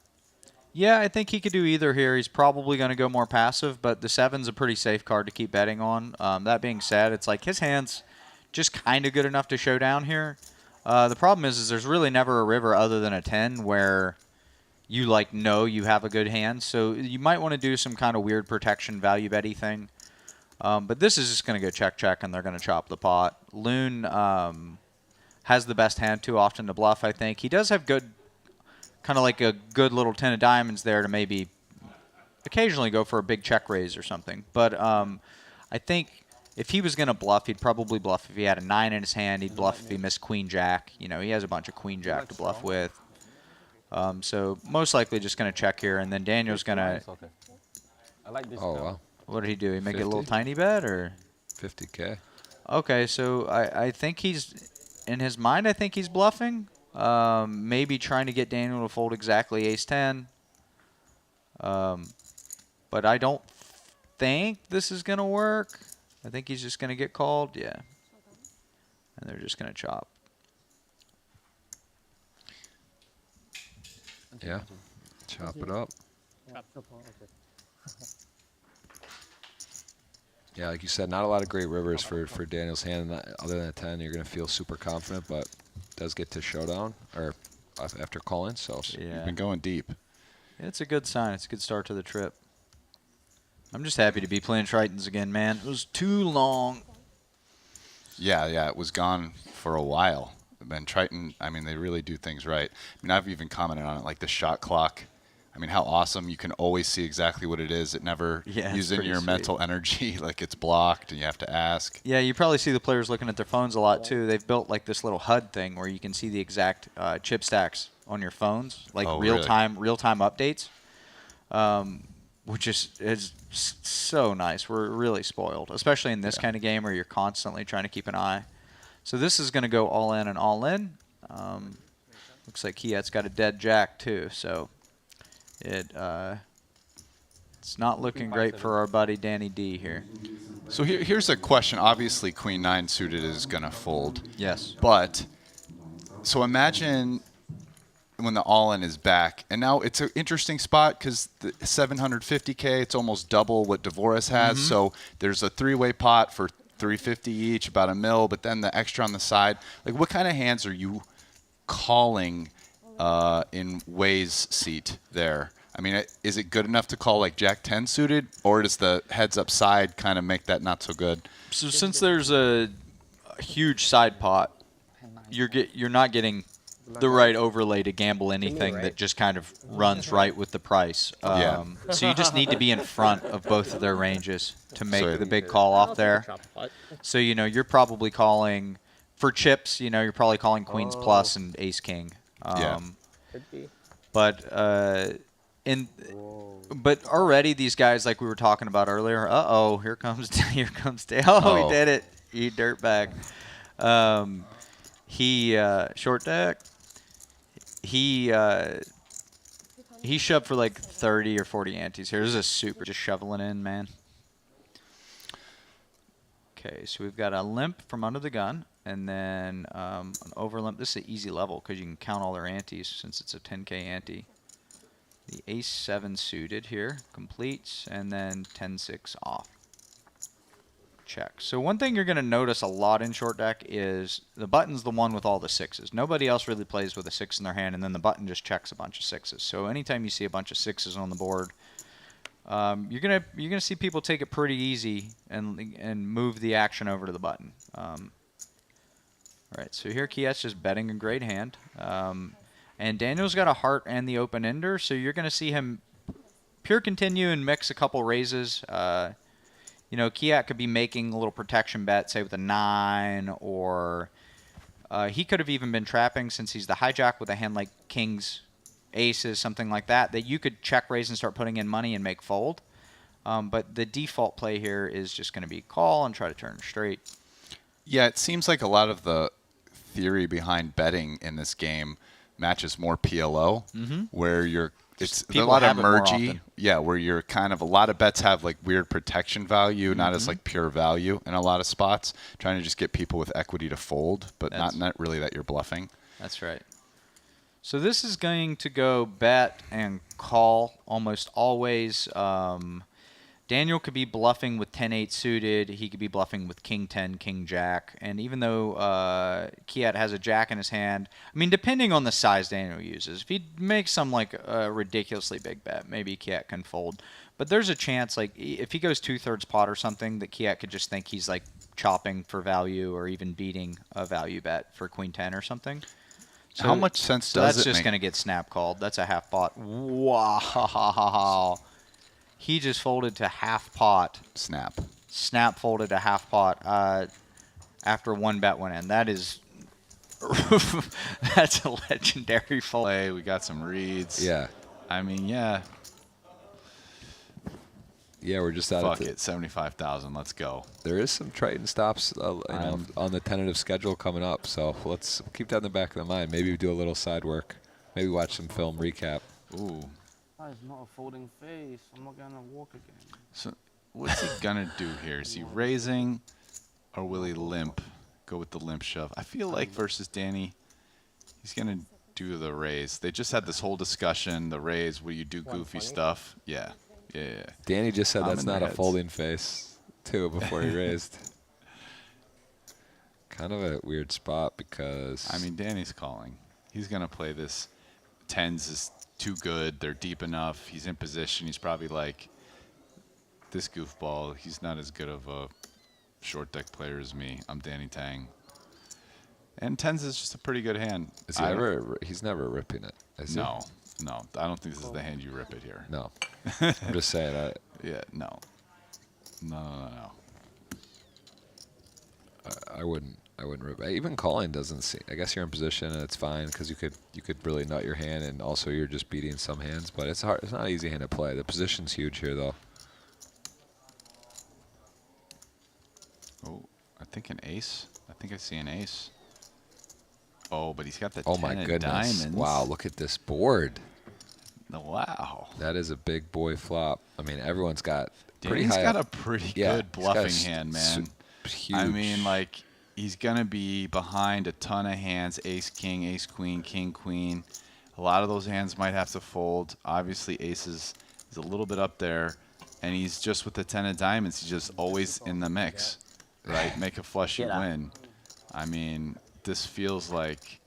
Yeah, I think he could do either here. He's probably going to go more passive, but the 7's a pretty safe card to keep betting on. That being said, it's like his hand's just kind of good enough to show down here. The problem is there's really never a river other than a 10 where you know you have a good hand. So you might want to do some kind of weird protection value betty thing. But this is just going to go check, and they're going to chop the pot. Loon has the best hand too often to bluff, I think. He does have good, kind of like a good little 10 of diamonds there to maybe occasionally go for a big check raise or something. But I think if he was going to bluff, he'd probably bluff if he had a 9 in his hand. He'd bluff if he missed queen jack. He has a bunch of queen jack to bluff with. So most likely just going to check here, and then Daniel's going to... Oh, wow. What did he do? He make 50? A little tiny bet, or 50K? Okay, so I think he's in his mind. I think he's bluffing. Maybe trying to get Daniel to fold exactly ace-10. But I don't think this is gonna work. I think he's just gonna get called. Yeah, and they're just gonna chop. Yeah, chop it up. Yeah, like you said, not a lot of great rivers for Daniel's hand. Other than a 10, you're going to feel super confident, but does get to showdown or after calling. So yeah, you've been going deep. Yeah, it's a good sign. It's a good start to the trip. I'm just happy to be playing Tritons again, man. It was too long. Yeah, it was gone for a while. And Triton, I mean, they really do things right. I mean, I've even commented on it, like the shot clock. I mean, how awesome. You can always see exactly what it is. It never using your mental energy, like it's blocked and you have to ask. Yeah, you probably see the players looking at their phones a lot, too. They've built like this little HUD thing where you can see the exact chip stacks on your phones, like real-time updates, which is so nice. We're really spoiled, especially in this kind of game where you're constantly trying to keep an eye. So this is going to go all in and all in. Looks like Kiat's got a dead jack, too, so... It's not looking great for our buddy Danny D here. So here's a question. Obviously, Queen 9 suited is going to fold. Yes. But, so imagine when the all-in is back. And now it's an interesting spot because the 750K, it's almost double what Dvoris has. Mm-hmm. So there's a three-way pot for 350 each, about $1 million, but then the extra on the side. Like, what kind of hands are you calling in Way's seat there? I mean, is it good enough to call like Jack 10 suited, or does the heads up side kind of make that not so good? So since there's a huge side pot, you're not getting the right overlay to gamble anything that just kind of runs right with the price. So you just need to be in front of both of their ranges to make the big call off there. So you're probably calling for chips. You're probably calling queens plus and ace king. But already these guys, like we were talking about earlier, here comes Dale. Oh, he did it. He dirtbag. He short deck. He shoved for like 30 or 40 antes here. This is a super just shoveling in, man. Okay, so we've got a limp from under the gun. And then an over limp. This is an easy level because you can count all their antes since it's a 10K ante. The ace-7 suited here completes, and then 10-6 off. Check. So one thing you're going to notice a lot in short deck is the button's the one with all the sixes. Nobody else really plays with a 6 in their hand, and then the button just checks a bunch of 6s. So anytime you see a bunch of 6s on the board, you're gonna see people take it pretty easy and move the action over to the button. All right, so here Kiat's just betting a great hand. And Daniel's got a heart and the open ender, so you're going to see him pure continue and mix a couple raises. Kiat could be making a little protection bet, say with a 9 or He could have even been trapping since he's the hijack with a hand like kings, aces, something like that, that you could check raise and start putting in money and make fold. But the default play here is just going to be call and try to turn straight. Yeah, it seems like a lot of the theory behind betting in this game matches more PLO, where it's a lot of mergy. Yeah, where you're kind of, a lot of bets have like weird protection value, not as like pure value in a lot of spots, trying to just get people with equity to fold, but not really that you're bluffing. That's right. So this is going to go bet and call almost always. Daniel could be bluffing with 10-8 suited. He could be bluffing with king-10, king-jack. And even though Kiat has a jack in his hand, I mean, depending on the size Daniel uses, if he makes some like a ridiculously big bet, maybe Kiat can fold. But there's a chance, like if he goes 2/3 pot or something, that Kiat could just think he's like chopping for value or even beating a value bet for queen-10 or something. So, how much sense does it make? That's just going to get snap called. That's a half pot. Wow. He just folded to half pot. Snap folded to half pot after one bet went in. That is, that's a legendary fold. We got some reads. Yeah. I mean, yeah. Yeah, we're just out of it. 75,000. Let's go. There is some Triton stops on the tentative schedule coming up, so let's keep that in the back of the mind. Maybe we do a little side work. Maybe watch some film recap. Ooh. That is not a folding face. I'm not gonna walk again. So what's he gonna do here? Is he raising, or will he limp? Go with the limp shove. I feel like versus Danny, he's gonna do the raise. They just had this whole discussion. The raise. Will you do goofy stuff? Yeah. Danny just said that's not a folding face, too, before he raised. Kind of a weird spot because... I mean, Danny's calling. He's going to play this. Tens is too good. They're deep enough. He's in position. He's probably like, this goofball, he's not as good of a short deck player as me. I'm Danny Tang. And tens is just a pretty good hand. Is he he's never ripping it, is he? No. I don't think this is the hand you rip it here. No. I'm just saying. Yeah, no. I wouldn't rip. Even calling doesn't seem. I guess you're in position and it's fine because you could really nut your hand, and also you're just beating some hands. But it's hard. It's not an easy hand to play. The position's huge here, though. Oh, I think an ace. I think I see an ace. Oh, but he's got the 10 Oh my goodness! diamonds. Wow, look at this board. Wow. That is a big boy flop. I mean, everyone's got pretty Danny's high. got a pretty good bluffing hand, man. Huge. I mean, like, he's going to be behind a ton of hands. Ace, king, ace, queen, king, queen. A lot of those hands might have to fold. Obviously, aces is a little bit up there. And he's just with the 10 of diamonds. He's just always in the mix, right? Make a flush, you win. I mean, this feels like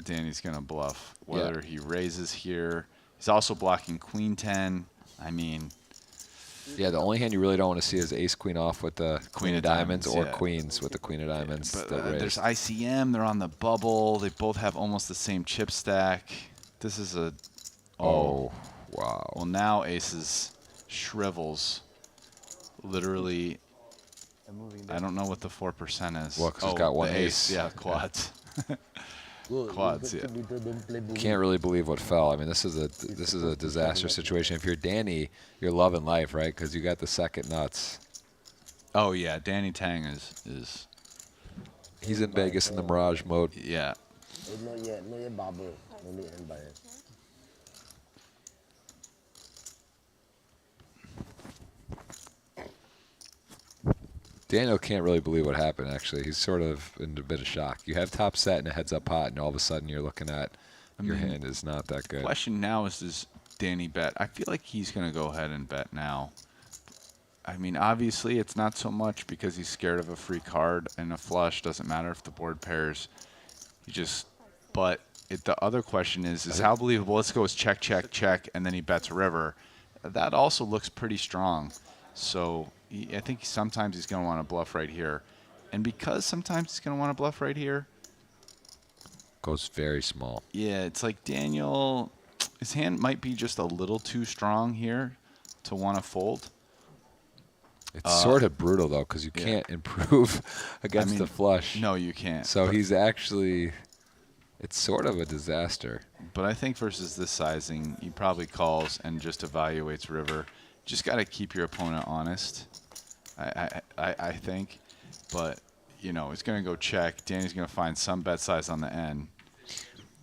Danny's going to bluff. Whether he raises here. He's also blocking queen 10. I mean... Yeah, the only hand you really don't want to see is ace queen off with the queen of diamonds, or yeah. queens with the queen of diamonds. But there's ICM. They're on the bubble. They both have almost the same chip stack. This is a... Oh, wow. Well, now aces shrivels. Literally, I don't know what the 4% is. Well, because it's got one ace. Yeah, quads. Quads, yeah. Can't really believe what fell. I mean, this is a disaster situation. If you're Danny, you're loving life, right? Because you got the second nuts. Oh yeah, Danny Tang is. He's in Vegas in the Mirage mode. Yeah. Daniel can't really believe what happened, actually. He's sort of in a bit of shock. You have top set and a heads-up pot, and all of a sudden you're looking at your hand is not that good. The question now is, does Danny bet? I feel like he's going to go ahead and bet now. I mean, obviously it's not so much because he's scared of a free card, and a flush doesn't matter if the board pairs. But the other question is how believable? Let's go with check, check, check, and then he bets river. That also looks pretty strong. So I think sometimes he's going to want to bluff right here. And because sometimes he's going to want to bluff right here. Goes very small. Yeah, it's like Daniel, his hand might be just a little too strong here to want to fold. It's sort of brutal, though, because you can't improve against the flush. No, you can't. So he's actually – it's sort of a disaster. But I think versus this sizing, he probably calls and just evaluates river. Just got to keep your opponent honest, I think. But, you know, he's going to go check. Danny's going to find some bet size on the end.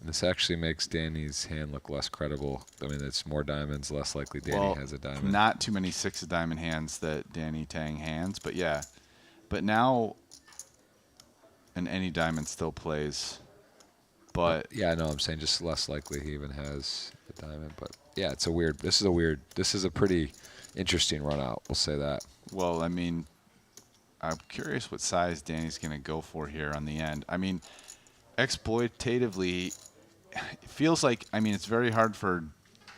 This actually makes Danny's hand look less credible. I mean, it's more diamonds, less likely Danny has a diamond. Not too many 6 of diamond hands that Danny Tang hands, but yeah. But now, and any diamond still plays. But yeah, I know. I'm saying just less likely he even has a diamond. But yeah, it's a weird. This is a pretty interesting run out. We'll say that. Well, I mean, I'm curious what size Danny's going to go for here on the end. I mean, exploitatively, it feels like, I mean, it's very hard for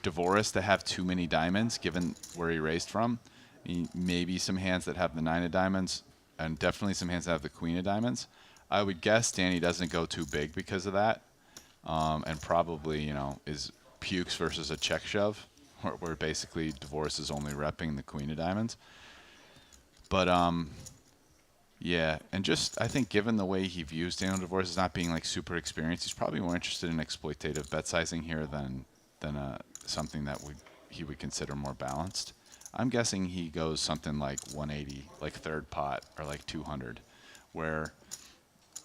Dvoris to have too many diamonds given where he raised from. I mean, maybe some hands that have the 9 of diamonds and definitely some hands that have the queen of diamonds. I would guess Danny doesn't go too big because of that, and probably, you know, is pukes versus a check shove, where basically Dvoris is only repping the queen of diamonds. But yeah, and just I think given the way he views Daniel Dvoris as not being like super experienced, he's probably more interested in exploitative bet sizing here than something that he would consider more balanced. I'm guessing he goes something like 180, like third pot, or like 200, where,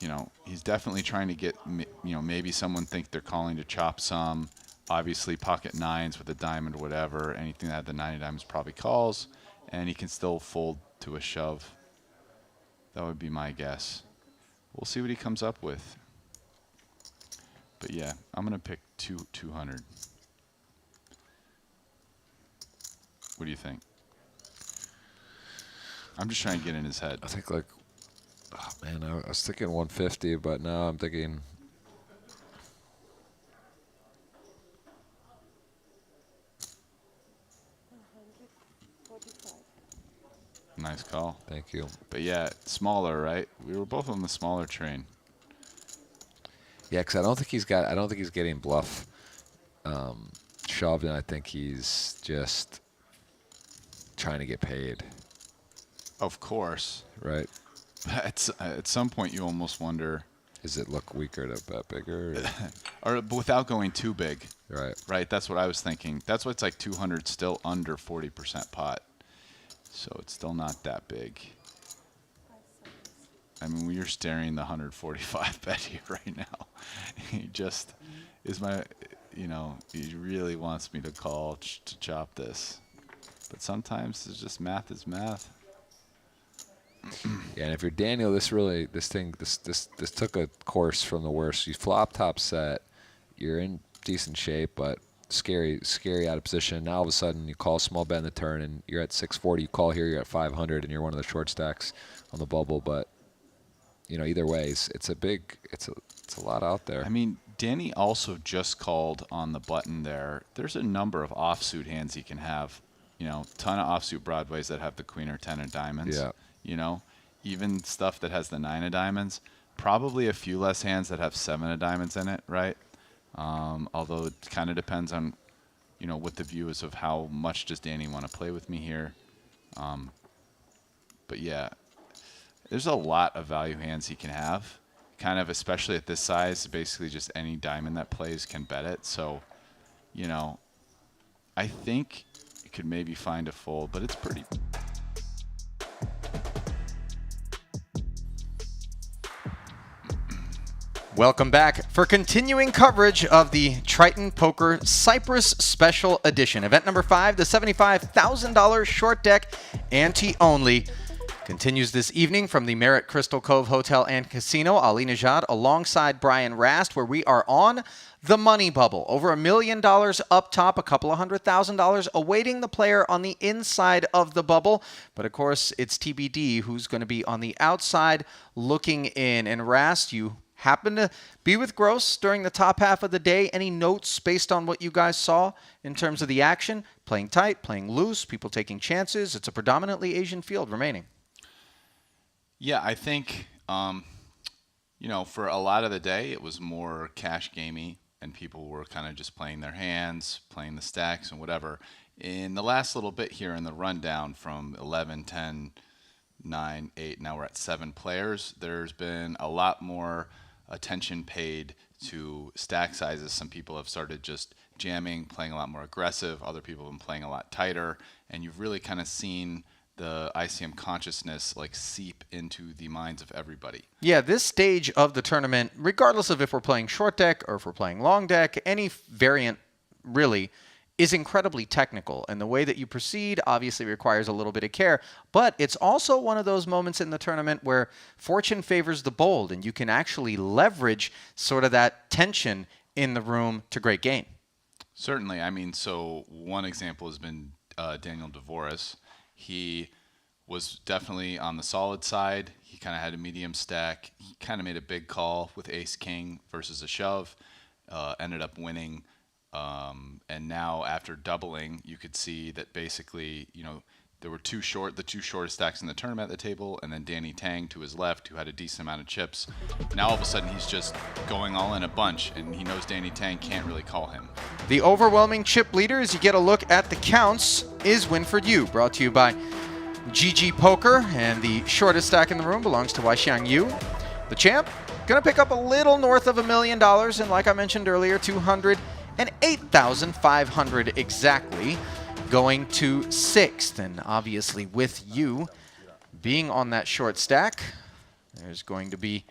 you know, he's definitely trying to get, you know, maybe someone think they're calling to chop some. Obviously, pocket 9s with a diamond or whatever, anything that had the 9 of diamonds probably calls, and he can still fold to a shove. That would be my guess. We'll see what he comes up with. But yeah, I'm going to pick 200. What do you think? I'm just trying to get in his head. I think like, oh man, I was thinking 150, but now I'm thinking. Nice call. Thank you. But yeah, smaller, right? We were both on the smaller train. Yeah, because I don't think he's getting bluff shoved, and I think he's just trying to get paid. Of course. Right. At some point, you almost wonder. Does it look weaker to bet bigger? Or without going too big. Right. Right. That's what I was thinking. That's why it's like 200 still under 40% pot. So it's still not that big. I mean, you're staring the 145 bet here right now. He just is you know, he really wants me to call to chop this. But sometimes it's just math is math. Yeah, and if you're Daniel, this took a course from the worst. You flop top set, you're in decent shape, but scary out of position. Now all of a sudden you call small bet in the turn, and you're at 640. You call here, you're at 500, and you're one of the short stacks on the bubble. But you know, either way, it's a lot out there. I mean, Danny also just called on the button there. There's a number of offsuit hands he can have. You know, ton of offsuit broadways that have the queen or 10 of diamonds. Yeah. You know, even stuff that has the 9 of diamonds. Probably a few less hands that have 7 of diamonds in it, right? Although it kind of depends on, you know, what the view is of how much does Danny want to play with me here. But yeah, there's a lot of value hands he can have. Kind of, especially at this size, basically just any diamond that plays can bet it. So, you know, I think you could maybe find a fold, but it's pretty. Welcome back for continuing coverage of the Triton Poker Cyprus Special Edition. Event number 5, the $75,000 short deck Ante-Only continues this evening from the Marriott Crystal Cove Hotel and Casino. Ali Najad alongside Brian Rast, where we are on the money bubble. Over $1 million up top, a couple of $100,000 awaiting the player on the inside of the bubble. But of course, it's TBD who's going to be on the outside looking in. And Rast, you happen to be with Gross during the top half of the day. Any notes based on what you guys saw in terms of the action? Playing tight, playing loose, people taking chances. It's a predominantly Asian field remaining. Yeah, I think, you know, for a lot of the day, it was more cash gamey, and people were kind of just playing their hands, playing the stacks and whatever. In the last little bit here in the rundown from 11, 10, 9, 8, now we're at 7 players, there's been a lot more attention paid to stack sizes. Some people have started just jamming, playing a lot more aggressive. Other people have been playing a lot tighter. And you've really kind of seen the ICM consciousness like seep into the minds of everybody. Yeah, this stage of the tournament, regardless of if we're playing short deck or if we're playing long deck, any variant really is incredibly technical, and the way that you proceed obviously requires a little bit of care, but it's also one of those moments in the tournament where fortune favors the bold, and you can actually leverage sort of that tension in the room to great gain. Certainly. I mean, so one example has been Daniel Dvoris. He was definitely on the solid side. He kind of had a medium stack. He kind of made a big call with ace-king versus a shove, ended up winning. And now after doubling, you could see that basically, you know, there were the two shortest stacks in the tournament at the table, and then Danny Tang to his left, who had a decent amount of chips. Now all of a sudden he's just going all in a bunch, and he knows Danny Tang can't really call him. The overwhelming chip leader, as you get a look at the counts, is Winford Yu, brought to you by GG Poker, and the shortest stack in the room belongs to Waixiang Yu. The champ, gonna pick up a little north of $1 million, and like I mentioned earlier, 208,500 exactly, going to 6th. And obviously with you being on that short stack, there's going to be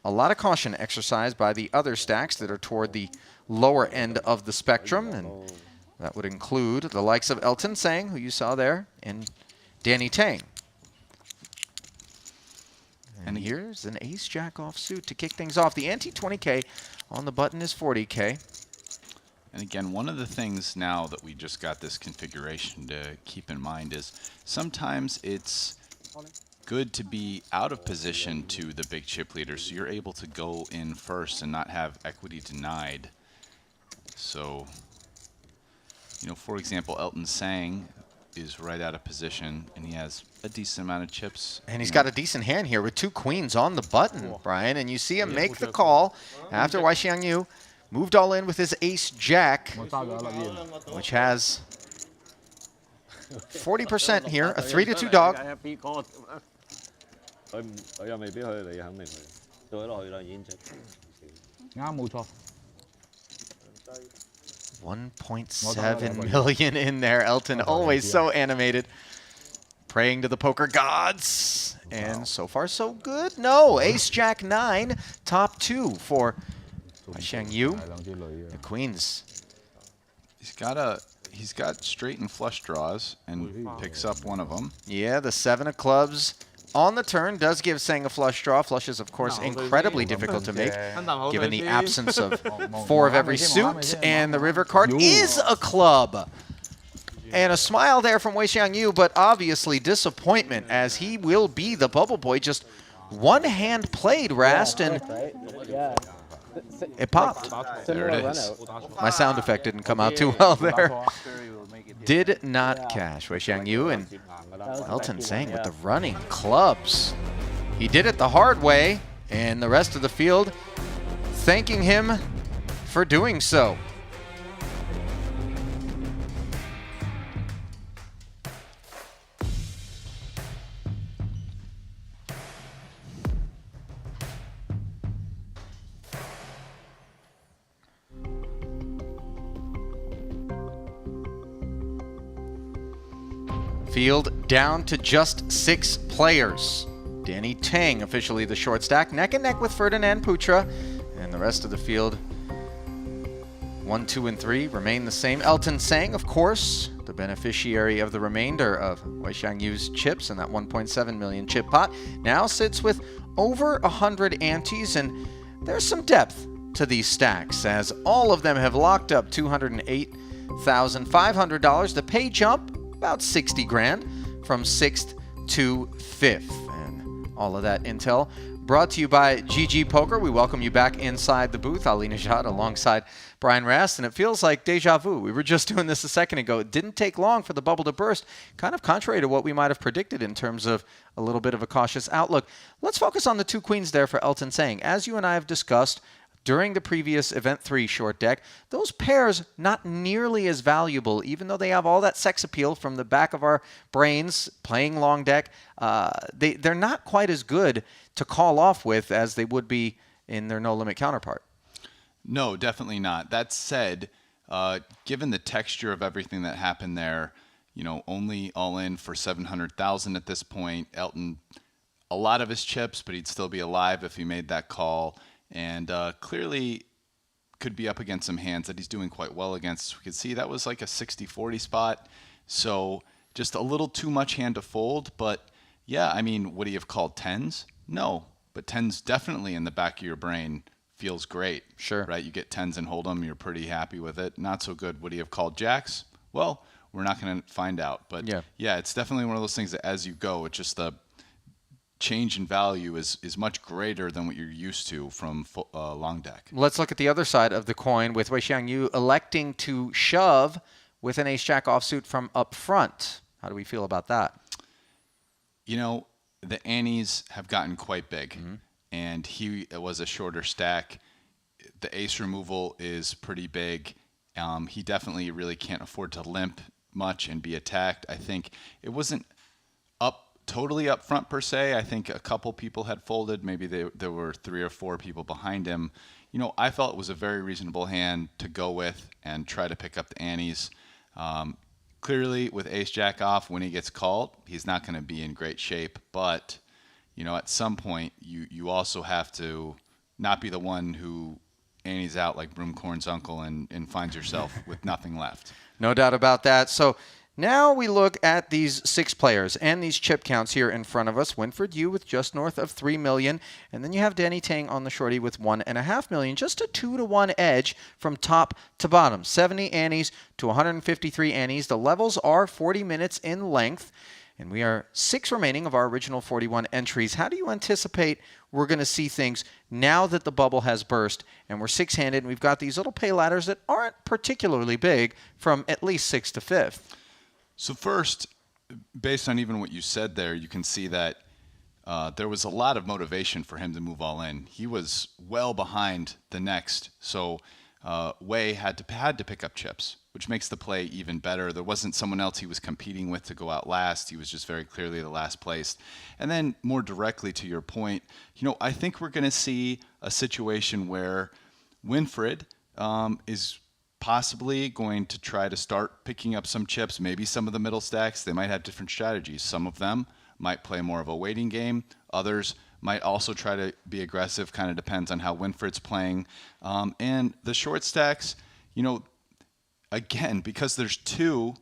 a lot of caution exercised by the other stacks that are toward the lower end of the spectrum, and that would include the likes of Elton Sang, who you saw there, and Danny Tang. And here's an ace-jack offsuit to kick things off. The ante 20K on the button is 40K. And again, one of the things now that we just got this configuration to keep in mind is sometimes it's good to be out of position to the big chip leader, so you're able to go in first and not have equity denied. So, you know, for example, Elton Sang is right out of position, and he has a decent amount of chips. And he's got a decent hand here with 2 queens on the button, Brian, and you see him make the call after Waixiang Yu moved all in with his ace-jack, which has 40% here, a 3-2 dog. 1.7 million in there. Elton, always so animated, praying to the poker gods. And so far, so good. No, ace-jack 9, top 2 for Waixiang Yu. The queens. He's got straight and flush draws and picks up one of them. Yeah, the 7 of clubs on the turn does give Sang a flush draw. Flush is, of course, incredibly difficult to make, given the absence of 4 of every suit. And the river card is a club. And a smile there from Waixiang Yu, but obviously disappointment, as he will be the bubble boy. Just one hand played, Rast, and it popped. There it is. My sound effect didn't come out too well there. Did not cash. Waixiang Yu and Elton Sang with the running clubs. He did it the hard way, and the rest of the field thanking him for doing so. Field down to just 6 players. Danny Tang officially the short stack, neck and neck with Ferdinand Putra, and the rest of the field 1, 2, and 3 remain the same. Elton Sang, of course, the beneficiary of the remainder of Waixiang Yu's chips in that 1.7 million chip pot, now sits with over 100 antes, and there's some depth to these stacks, as all of them have locked up $208,500. The pay jump about 60 grand from 6th to 5th. And all of that intel brought to you by GG Poker. We welcome you back inside the booth. Ali Najad alongside Brian Rast, and it feels like deja vu. We were just doing this a second ago. It didn't take long for the bubble to burst, kind of contrary to what we might have predicted in terms of a little bit of a cautious outlook. Let's focus on the 2 queens there for Elton Sang. As you and I have discussed, during the previous Event 3 short deck, those pairs not nearly as valuable, even though they have all that sex appeal from the back of our brains playing long deck. They're not quite as good to call off with as they would be in their no limit counterpart. No, definitely not. That said, given the texture of everything that happened there, you know, only all in for 700,000 at this point. Elton, a lot of his chips, but he'd still be alive if he made that call. And clearly could be up against some hands that he's doing quite well against. We could see that was like a 60-40 spot. So just a little too much hand to fold. But yeah, I mean, would he have called tens? No, but tens definitely in the back of your brain feels great. Sure. Right? You get tens and hold them, you're pretty happy with it. Not so good. Would he have called jacks? Well, we're not going to find out. But yeah, it's definitely one of those things that as you go, it's just the change in value is much greater than what you're used to from long deck. Let's look at the other side of the coin with Wei Xiangyu electing to shove with an ace-jack offsuit from up front. How do we feel about that? You know, the antes have gotten quite big, and it was a shorter stack. The ace removal is pretty big. He definitely really can't afford to limp much and be attacked. I think it wasn't totally up front per se. I think a couple people had folded. Maybe there were 3 or 4 people behind him. You know, I felt it was a very reasonable hand to go with and try to pick up the antes. Clearly, with ace-jack off, when he gets called, he's not going to be in great shape. But, you know, at some point, you also have to not be the one who antes out like Broomcorn's uncle and finds yourself with nothing left. No doubt about that. So now we look at these 6 players and these chip counts here in front of us. Winfred Yu with just north of 3 million. And then you have Danny Tang on the shorty with 1.5 million. Just a 2-to-1 edge from top to bottom. 70 antes to 153 antes. The levels are 40 minutes in length. And we are 6 remaining of our original 41 entries. How do you anticipate we're going to see things now that the bubble has burst and we're 6-handed and we've got these little pay ladders that aren't particularly big from at least 6th to 5th? So first, based on even what you said there, you can see that there was a lot of motivation for him to move all in. He was well behind the next, so Wei had to pick up chips, which makes the play even better. There wasn't someone else he was competing with to go out last. He was just very clearly the last placed. And then more directly to your point, you know, I think we're going to see a situation where Winfred is possibly going to try to start picking up some chips, maybe some of the middle stacks. They might have different strategies. Some of them might play more of a waiting game. Others might also try to be aggressive, kind of depends on how Winfred's playing. And the short stacks, you know, again, because there's 2,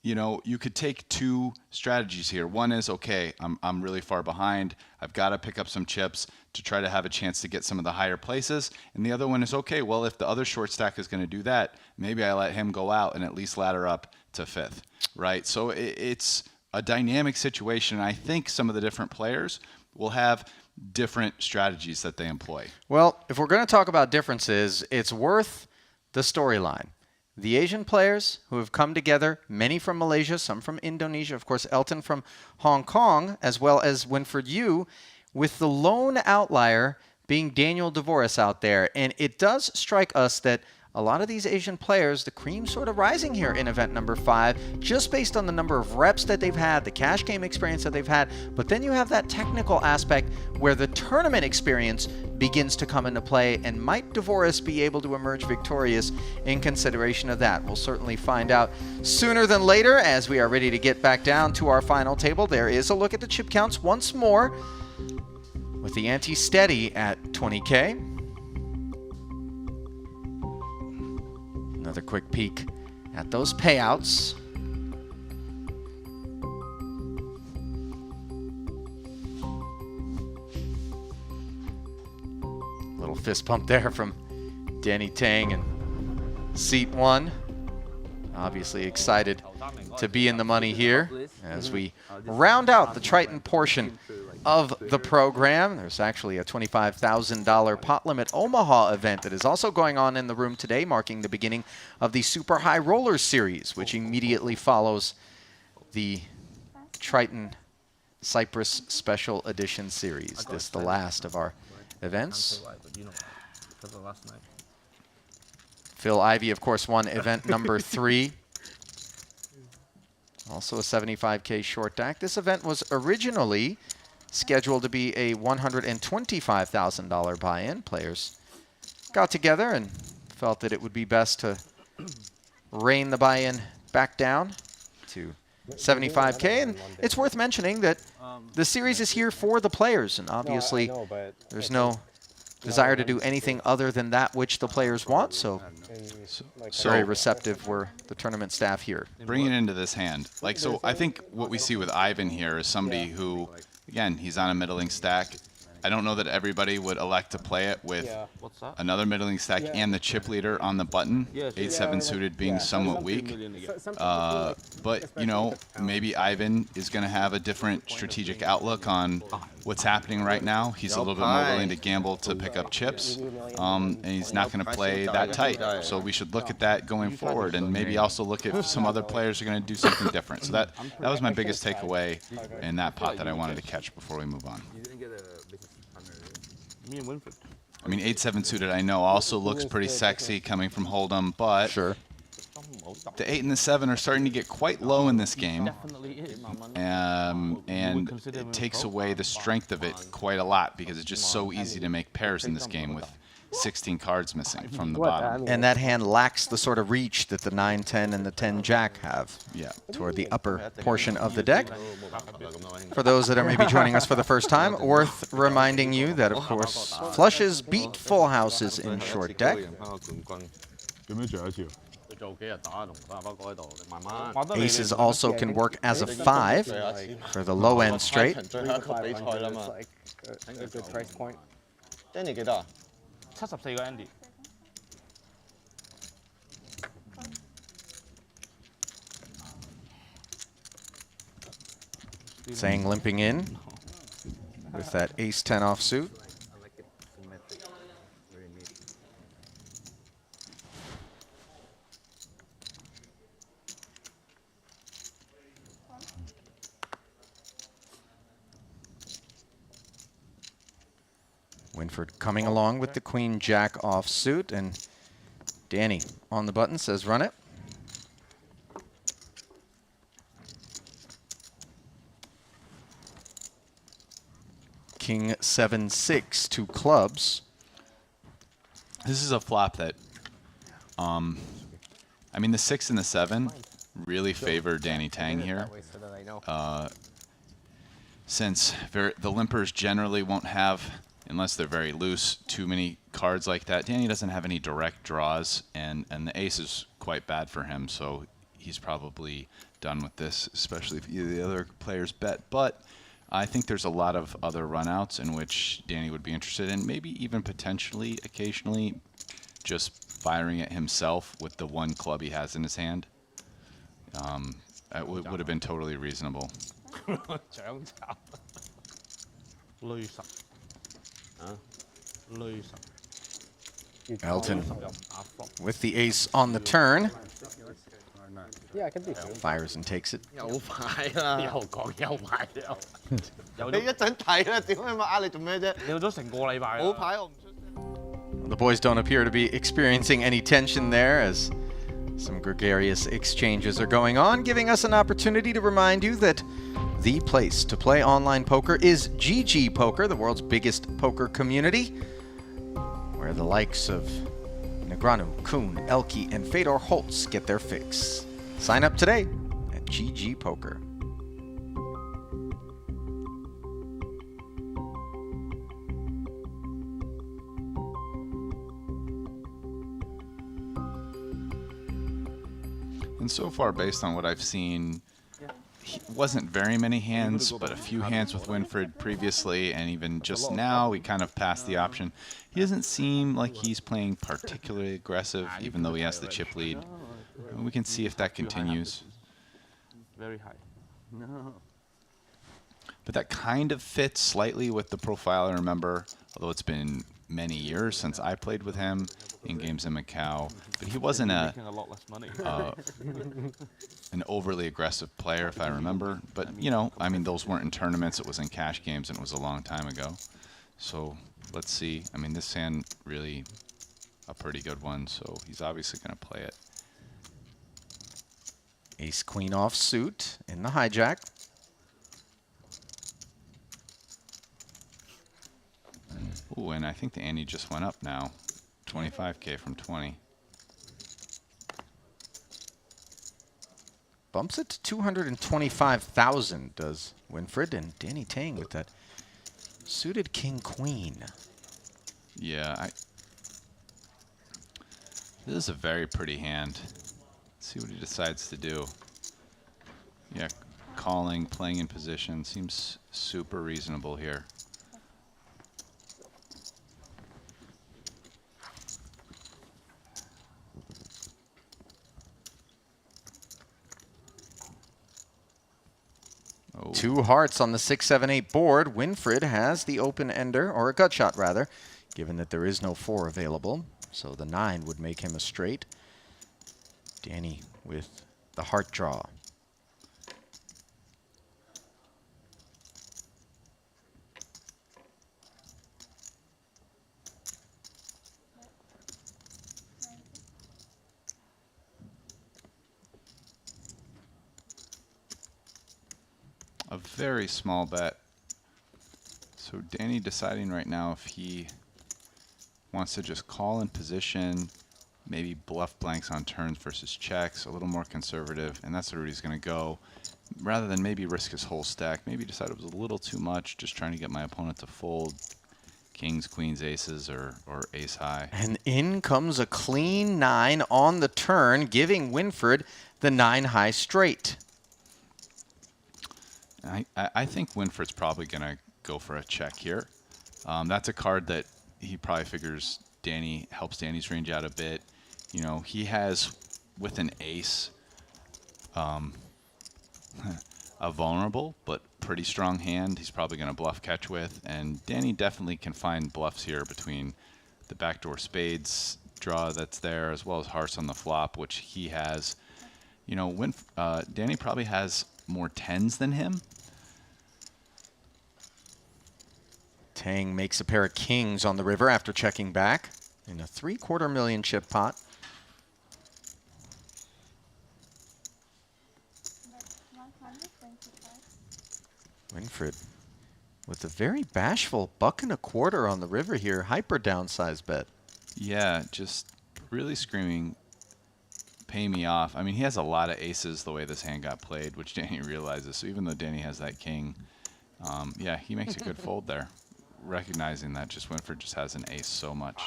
you know, you could take 2 strategies here. One is, okay, I'm really far behind. I've got to pick up some chips to try to have a chance to get some of the higher places. And the other one is, okay, well, if the other short stack is going to do that, maybe I let him go out and at least ladder up to 5th, right? So it's a dynamic situation. I think some of the different players will have different strategies that they employ. Well, if we're going to talk about differences, it's worth the storyline. The Asian players who have come together, many from Malaysia, some from Indonesia, of course, Elton from Hong Kong, as well as Winfred Yu, with the lone outlier being Daniel Dvoris out there. And it does strike us that a lot of these Asian players, the cream's sort of rising here in event number 5, just based on the number of reps that they've had, the cash game experience that they've had. But then you have that technical aspect where the tournament experience begins to come into play. And might Dvoris be able to emerge victorious in consideration of that? We'll certainly find out sooner than later as we are ready to get back down to our final table. There is a look at the chip counts once more with the ante steady at 20K. Another quick peek at those payouts. Little fist pump there from Danny Tang and seat 1. Obviously excited to be in the money here as we round out the Triton portion of the program. There's actually a $25,000 pot limit Omaha event that is also going on in the room today, marking the beginning of the Super High Rollers series, which immediately follows the Triton Cyprus Special Edition series. This is the last of our events. Phil Ivey, of course, won event number 3. Also a 75K short deck. This event was originally scheduled to be a $125,000 buy-in. Players got together and felt that it would be best to rein the buy-in back down to 75K. And it's worth mentioning that the series is here for the players, and obviously there's no desire to do anything other than that which the players want. So very receptive were the tournament staff here. Bring it into this hand. So I think what we see with Ivan here is somebody who, again, he's on a middling stack. I don't know that everybody would elect to play it with another middling stack and the chip leader on the button, 8-7 suited being somewhat weak. But, you know, maybe Ivan is going to have a different strategic outlook on what's happening right now. He's a little bit more willing to gamble to pick up chips, and he's not going to play that tight. So we should look at that going forward, and maybe also look at some other players are going to do something different. So that was my biggest takeaway in that pot that I wanted to catch before we move on. I mean, 8-7 suited, I know, also looks pretty sexy coming from Hold'em, but sure, the 8 and the 7 are starting to get quite low in this game, and it takes away the strength of it quite a lot because it's just so easy to make pairs in this game with 16 cards missing from the bottom. And that hand lacks the sort of reach that the 9-10 and the 10-Jack have toward the upper portion of the deck. For those that are maybe joining us for the first time, worth reminding you that, of course, flushes beat full houses in short deck. Aces also can work as a 5 for the low-end straight. Sang limping in with that ace-10 offsuit. Winford coming along with the queen-jack offsuit, and Danny on the button says run it. King 7-6 to clubs. This is a flop that, I mean, the 6 and the 7 really favor Danny Tang here. Since the limpers generally won't have, unless they're very loose, too many cards like that. Danny doesn't have any direct draws, and the ace is quite bad for him, so he's probably done with this, especially if either the other players bet. But I think there's a lot of other runouts in which Danny would be interested in, maybe even potentially, occasionally, just firing it himself with the one club he has in his hand. It would have been totally reasonable. Elton with the ace on the turn. Fires and takes it. The boys don't appear to be experiencing any tension there as some gregarious exchanges are going on, giving us an opportunity to remind you that the place to play online poker is GG Poker, the world's biggest poker community, where the likes of Negreanu, Kuhn, Elke, and Fedor Holtz get their fix. Sign up today at GG Poker. And so far, based on what I've seen, wasn't very many hands, but a few hands with Winfred previously, and even just now, we kind of passed the option. He doesn't seem like he's playing particularly aggressive, even though he has the chip lead. And we can see if that continues. Very high. No. But that kind of fits slightly with the profile I remember, although it's been many years since I played with him in games in Macau. But he wasn't an overly aggressive player, if I remember. But, you know, I mean, those weren't in tournaments. It was in cash games, and it was a long time ago. So let's see. I mean, this hand really a pretty good one, so he's obviously going to play it. Ace queen off suit in the hijack. Ooh, and I think the ante just went up now. 25K from 20. Bumps it to 225,000, does Winfried, and Danny Tang with that suited king-queen. Yeah, this is a very pretty hand. Let's see what he decides to do. Yeah, calling, playing in position seems super reasonable here. Oh. 2 hearts on the 6-7-8 board. Winfried has the open ender, or a gut shot rather, given that there is no 4 available. So the 9 would make him a straight. Danny with the heart draw. A very small bet. So Danny deciding right now if he wants to just call in position, maybe bluff blanks on turns versus checks, a little more conservative, and that's the route he's going to go. Rather than maybe risk his whole stack, maybe decide it was a little too much, just trying to get my opponent to fold kings, queens, aces, or ace high. And in comes a clean 9 on the turn, giving Winfried the 9 high straight. I think Winfried's probably going to go for a check here. That's a card that he probably figures Danny helps Danny's range out a bit. You know, he has, with an ace, a vulnerable but pretty strong hand he's probably going to bluff catch with. And Danny definitely can find bluffs here between the backdoor spades draw that's there, as well as hearts on the flop, which he has. You know, Danny probably has more 10s than him. Tang makes a pair of kings on the river after checking back in a $750,000 chip pot. Winfried with a very bashful $1.25 on the river here, hyper downsized bet. Yeah, just really screaming, pay me off. I mean, he has a lot of aces the way this hand got played, which Danny realizes. So even though Danny has that king, yeah, he makes a good fold there, recognizing that just Winfried just has an ace so much.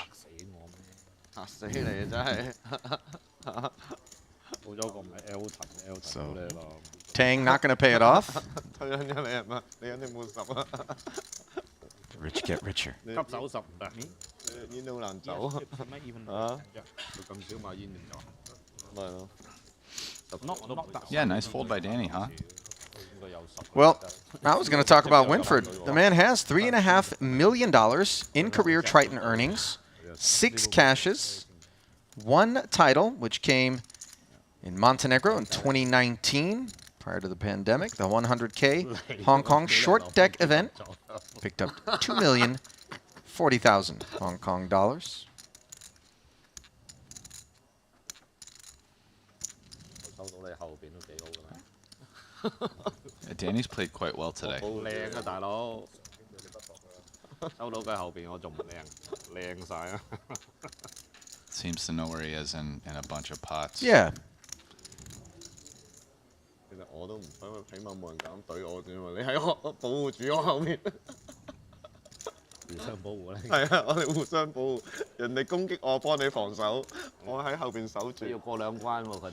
So Tang not going to pay it off. Rich get richer. Yeah, nice fold by Danny, huh? Well, I was going to talk about Winfried. The man has $3.5 million in career Triton earnings, 6 cashes, 1 title, which came in Montenegro in 2019, prior to the pandemic, the 100K Hong Kong short deck event. Picked up $2,040,000 Hong Kong dollars. Danny's played quite well today. Seems to know where he is in a bunch of pots. Yeah.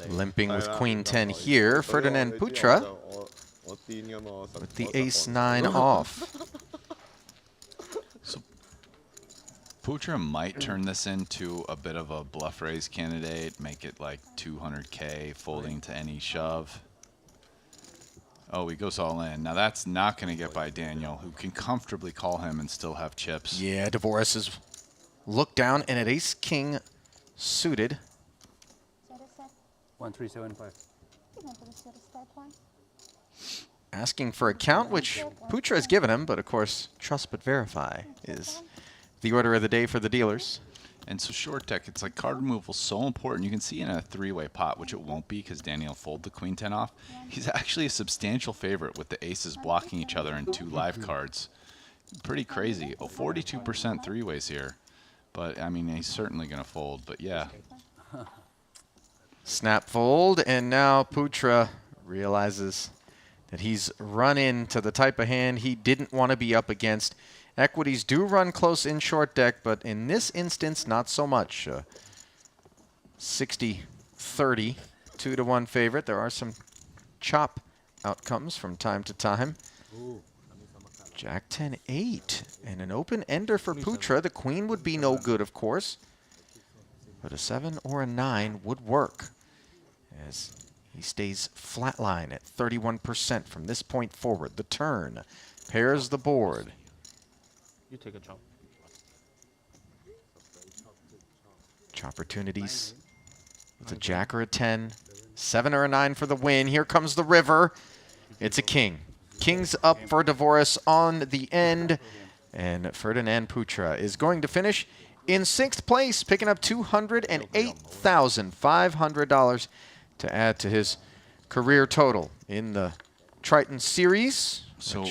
Limping with Queen 10 here, Ferdinand Putra with the ace 9 off. So Putra might turn this into a bit of a bluff raise candidate, make it like 200K folding to any shove. Oh, he goes all in. Now that's not going to get by Daniel, who can comfortably call him and still have chips. Yeah, DeVoris is looked down and at ace king suited. 1375. Asking for a count, which Putra has given him, but of course, trust but verify is the order of the day for the dealers. And so short deck, it's like card removal so important. You can see in a three-way pot, which it won't be because Daniel fold the queen 10 off. He's actually a substantial favorite with the aces blocking each other and 2 live cards. Pretty crazy. Oh, 42% three-ways here. But, I mean, he's certainly going to fold. But, yeah. Snap fold, and now Putra realizes that he's run into the type of hand he didn't want to be up against. Equities do run close in short deck, but in this instance, not so much. 60-30, 2-1 favorite. There are some chop outcomes from time to time. Jack 10-8, and an open ender for Putra. The queen would be no good, of course, but a 7 or a 9 would work, as he stays flatline at 31% from this point forward. The turn pairs the board. You take a chop. Opportunities with a jack or a 10, 7 or a 9 for the win. Here comes the river. It's a king. King's up for Dvoris on the end, and Ferdinand Putra is going to finish in 6th place, picking up $208,500 to add to his career total in the Triton series. So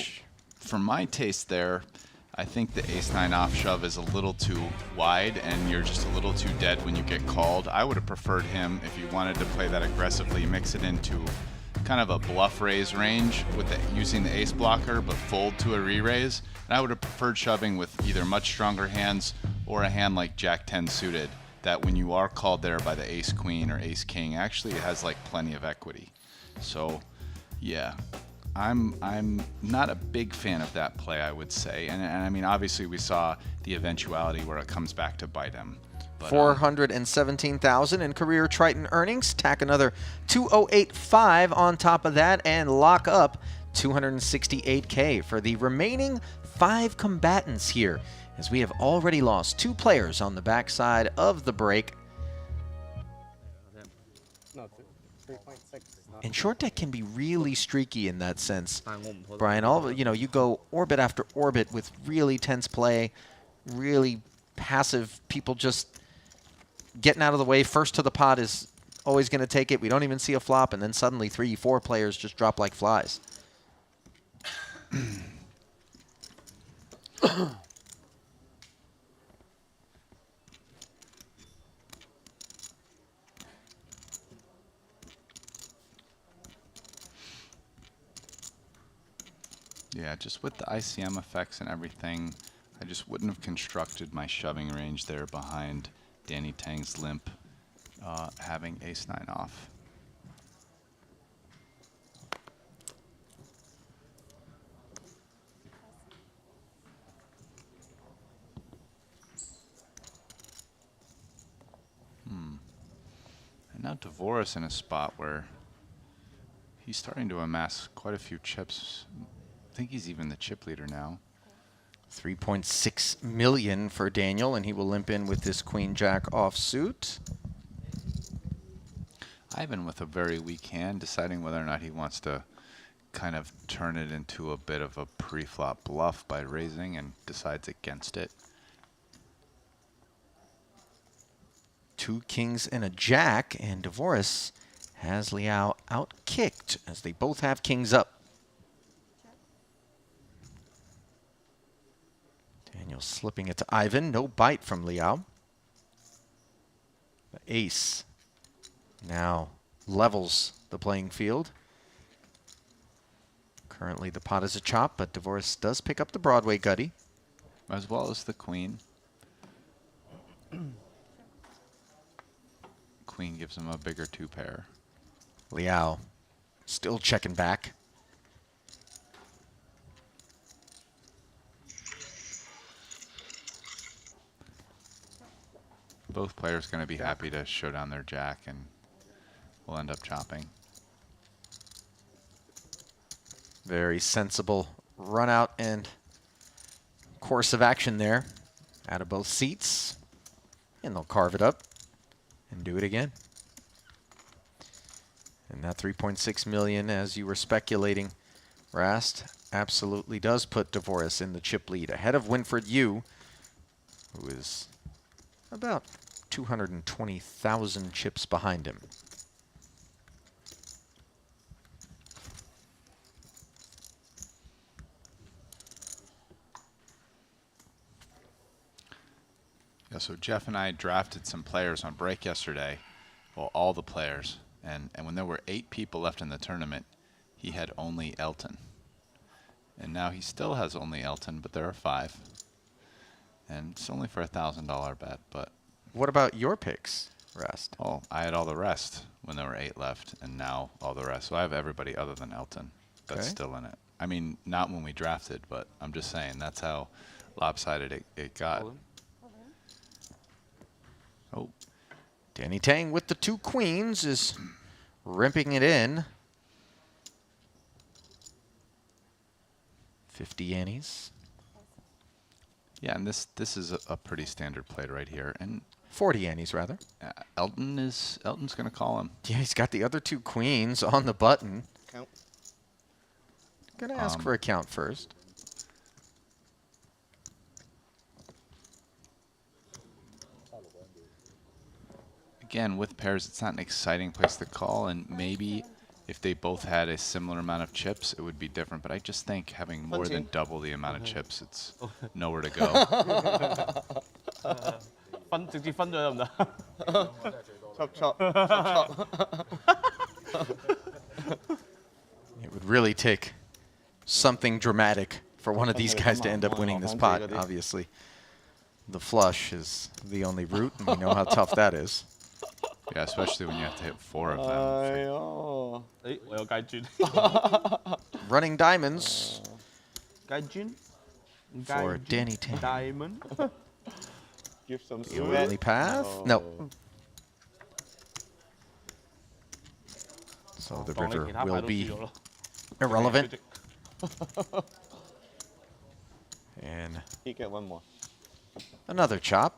for my taste there, I think the ace-9 off shove is a little too wide, and you're just a little too dead when you get called. I would have preferred him, if you wanted to play that aggressively, mix it into kind of a bluff raise range with using the ace blocker, but fold to a re-raise. And I would have preferred shoving with either much stronger hands or a hand like Jack 10 suited, that when you are called there by the ace queen or ace king, actually it has like plenty of equity. So yeah, I'm not a big fan of that play, I would say. And I mean, obviously we saw the eventuality where it comes back to bite him. But, $417,000 in career Triton earnings. Tack another $208,500 on top of that and lock up $268K for the remaining 5 combatants here, as we have already lost 2 players on the backside of the break. And short deck can be really streaky in that sense, Brian. You go orbit after orbit with really tense play, really passive people just getting out of the way. First to the pot is always going to take it. We don't even see a flop, and then suddenly 3-4 players just drop like flies. Yeah, just with the ICM effects and everything, I just wouldn't have constructed my shoving range there behind Danny Tang's limp, having ace-9 off. And now Dvoris in a spot where he's starting to amass quite a few chips. I think he's even the chip leader now. $3.6 million for Daniel, and he will limp in with this queen jack offsuit. Ivan with a very weak hand, deciding whether or not he wants to kind of turn it into a bit of a pre-flop bluff by raising, and decides against it. 2 kings and a jack, and Dvoris has Liao outkicked as they both have kings up. Daniel slipping it to Ivan. No bite from Liao. The ace now levels the playing field. Currently the pot is a chop, but Dvoris does pick up the Broadway gutty. As well as the queen. Queen gives him a bigger 2-pair. Liao still checking back. Both players going to be happy to show down their jack, and we'll end up chopping. Very sensible run out and course of action there out of both seats. And they'll carve it up and do it again. And that $3.6 million, as you were speculating, Rast, absolutely does put Dvoris in the chip lead ahead of Winfred Yu, who is about 220,000 chips behind him. Yeah, so Jeff and I drafted some players on break yesterday. Well, all the players. And when there were 8 people left in the tournament, he had only Elton. And now he still has only Elton, but there are 5. And it's only for a $1,000 bet. But what about your picks, Rest? Oh, I had all the rest when there were 8 left, and now all the rest. So I have everybody other than Elton that's still in it. I mean, not when we drafted, but I'm just saying that's how lopsided it got. Oh, Danny Tang with the 2 queens is ripping it in. 50 annies. Yeah, and this is a pretty standard play right here, and 40 annies rather. Elton's going to call him. Yeah, he's got the other 2 queens on the button. Count. Gonna ask for a count first. Again, with pairs, it's not an exciting place to call, and maybe if they both had a similar amount of chips, it would be different. But I just think having more than double the amount of chips, it's nowhere to go. It would really take something dramatic for one of these guys to end up winning this pot, obviously. The flush is the only route, and we know how tough that is. Yeah, especially when you have to hit 4 of them. Running diamonds for Gaijin. Danny Tang. Diamond. Give some The only path? No. So the river will be irrelevant. And he get one more. Another chop.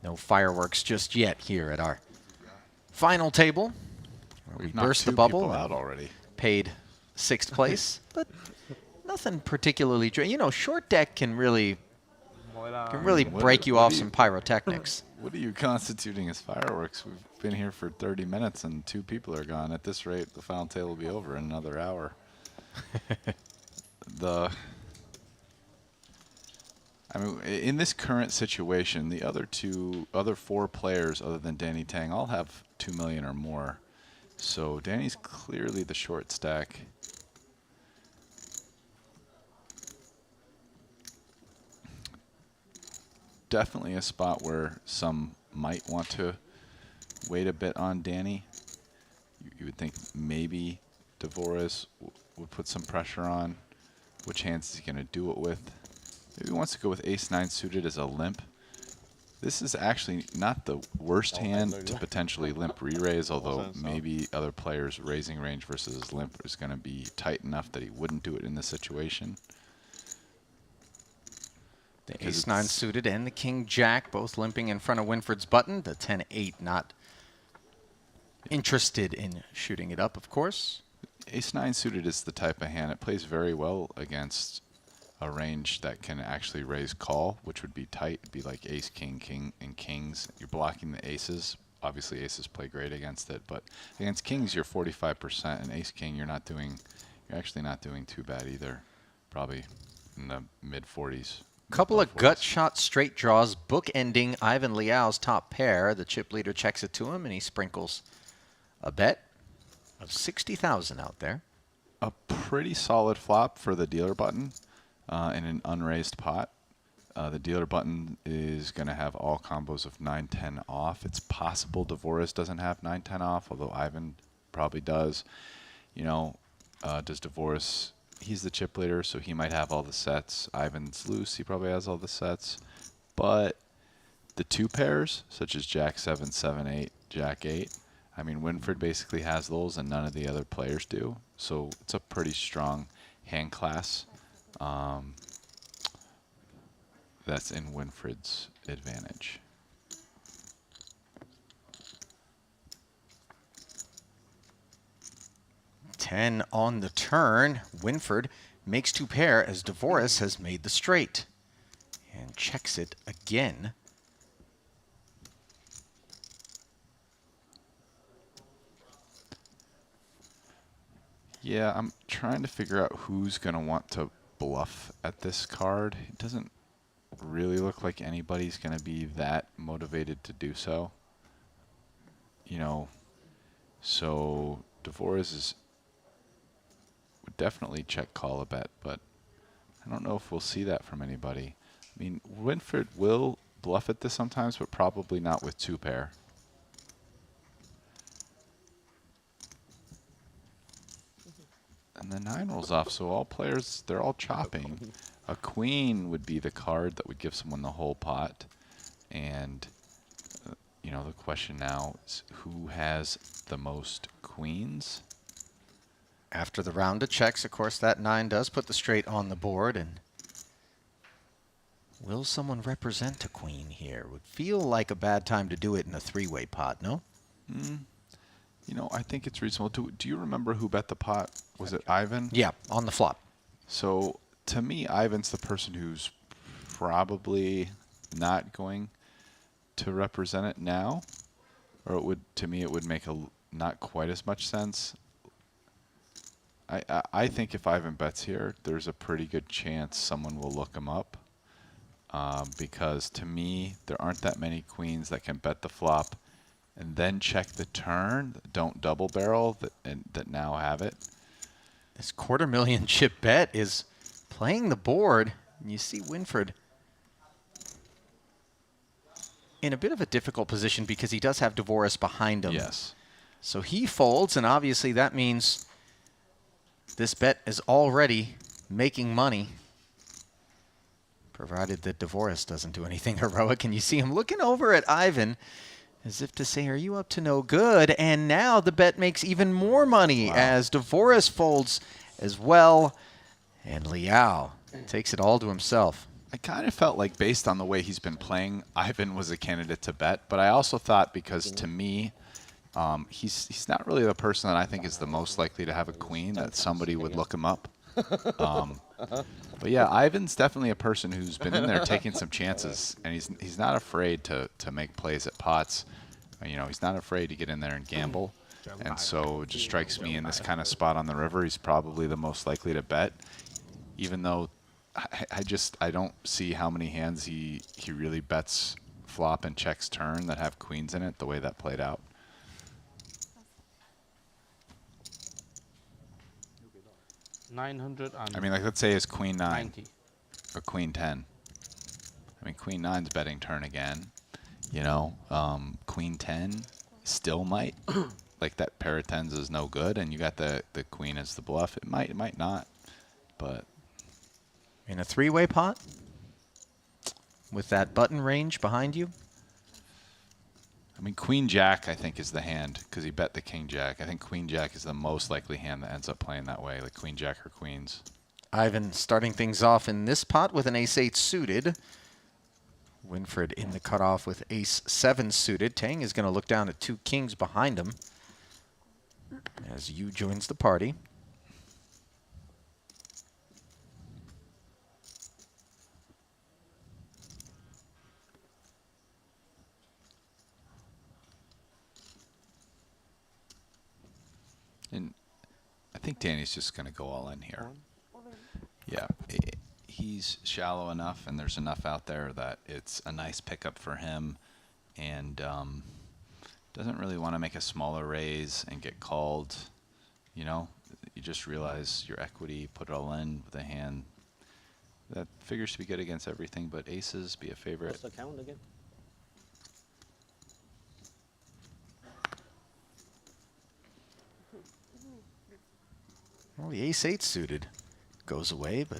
No fireworks just yet here at our final table. Where we burst the bubble out already. Paid 6th place, but nothing particularly. You know, short deck can really break you off some pyrotechnics. What are you constituting as fireworks? We've been here for 30 minutes and 2 people are gone. At this rate, the final table will be over in another hour. I mean, in this current situation, the other 4 players other than Danny Tang all have 2 million or more. So Danny's clearly the short stack. Definitely a spot where some might want to wait a bit on Danny. You would think maybe Dvorak would put some pressure on. Which hands is he going to do it with? Maybe he wants to go with ace-9 suited as a limp. This is actually not the worst hand to potentially limp re-raise, although maybe other players' raising range versus his limp is going to be tight enough that he wouldn't do it in this situation. The ace-9 suited and the king-jack both limping in front of Winford's button. The 10-8 not interested in shooting it up, of course. Ace-9 suited is the type of hand. It plays very well against a range that can actually raise call, which would be tight. It'd be like ace, king, king, and kings. You're blocking the aces. Obviously, aces play great against it, but against kings, you're 45%, and ace-king, you're actually not doing too bad either. Probably in the mid-40s. Couple of gut shot straight draws, bookending Ivan Liao's top pair. The chip leader checks it to him, and he sprinkles a bet of 60,000 out there. A pretty solid flop for the dealer button in an unraised pot. The dealer button is going to have all combos of 9-10 off. It's possible Dvorak doesn't have 9-10 off, although Ivan probably does. You know, does Dvorak... He's the chip leader, so he might have all the sets. Ivan's loose, he probably has all the sets. But the 2 pairs, such as Jack 7, 7, 8, Jack 8, I mean, Winford basically has those and none of the other players do. So it's a pretty strong hand class that's in Winfred's advantage. Ten on the turn. Winfred makes 2 pair as Dvoris has made the straight and checks it again. Yeah, I'm trying to figure out who's going to want to bluff at this card. It doesn't really look like anybody's going to be that motivated to do so. You know, so Dvoris would definitely check call a bet, but I don't know if we'll see that from anybody. I mean, Winfred will bluff at this sometimes, but probably not with 2 pair. And the 9 rolls off, so all players, they're all chopping. A queen would be the card that would give someone the whole pot. And, you know, the question now is who has the most queens? After the round of checks, of course, that 9 does put the straight on the board. And will someone represent a queen here? Would feel like a bad time to do it in a 3-way pot, no? You know, I think it's reasonable. Do you remember who bet the pot? Was it Ivan? Yeah, on the flop. So, to me, Ivan's the person who's probably not going to represent it now. Or it would, to me, it would make not quite as much sense. I think if Ivan bets here, there's a pretty good chance someone will look him up. Because to me, there aren't that many queens that can bet the flop and then check the turn, don't double barrel, that now have it. This $250,000 chip bet is playing the board. And you see Winfred in a bit of a difficult position because he does have Dvoris behind him. Yes. So he folds, and obviously that means this bet is already making money, provided that Dvoris doesn't do anything heroic. And you see him looking over at Ivan as if to say, are you up to no good? And now the bet makes even more money as Dvoris folds as well. And Liao takes it all to himself. I kind of felt like based on the way he's been playing, Ivan was a candidate to bet. But I also thought because to me, he's not really the person that I think is the most likely to have a queen, that somebody would look him up. But yeah, Ivan's definitely a person who's been in there taking some chances, and he's not afraid to make plays at pots. You know, he's not afraid to get in there and gamble. And so it just strikes me in this kind of spot on the river, he's probably the most likely to bet, even though I don't see how many hands he really bets flop and checks turn that have queens in it the way that played out. I mean, like, let's say it's queen 9 or queen 10. I mean, queen 9's betting turn again. You know, queen 10 still might. Like, that pair of 10s is no good, and you got the queen as the bluff. It might not, but in a 3-way pot with that button range behind you. I mean, queen jack, I think, is the hand because he bet the king jack. I think queen jack is the most likely hand that ends up playing that way, like queen jack or queens. Ivan starting things off in this pot with an ace-8 suited. Winfred in the cutoff with ace-7 suited. Tang is going to look down at 2 kings behind him as Yu joins the party. And I think Danny's just going to go all in here. Yeah, he's shallow enough, and there's enough out there that it's a nice pickup for him, and doesn't really want to make a smaller raise and get called. You know, you just realize your equity, put it all in with a hand that figures to be good against everything, but aces be a favorite. What's the count again? Well, the ace-8 suited goes away, but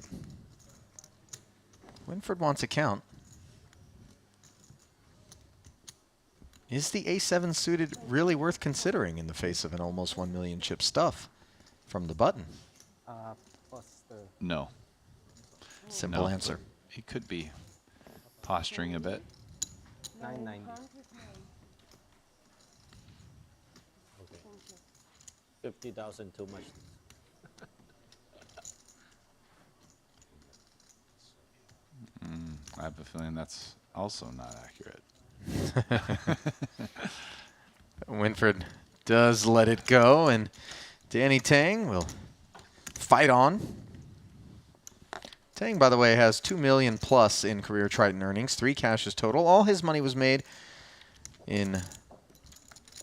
Winfred wants a count. Is the ace-7 suited really worth considering in the face of an almost 1 million chip stuff from the button? Plus the... No. Simple answer. He could be posturing a bit. 990. 50,000 too much. I have a feeling that's also not accurate. Winford does let it go, and Danny Tang will fight on. Tang, by the way, has $2 million plus in career Triton earnings, 3 cashes total. All his money was made in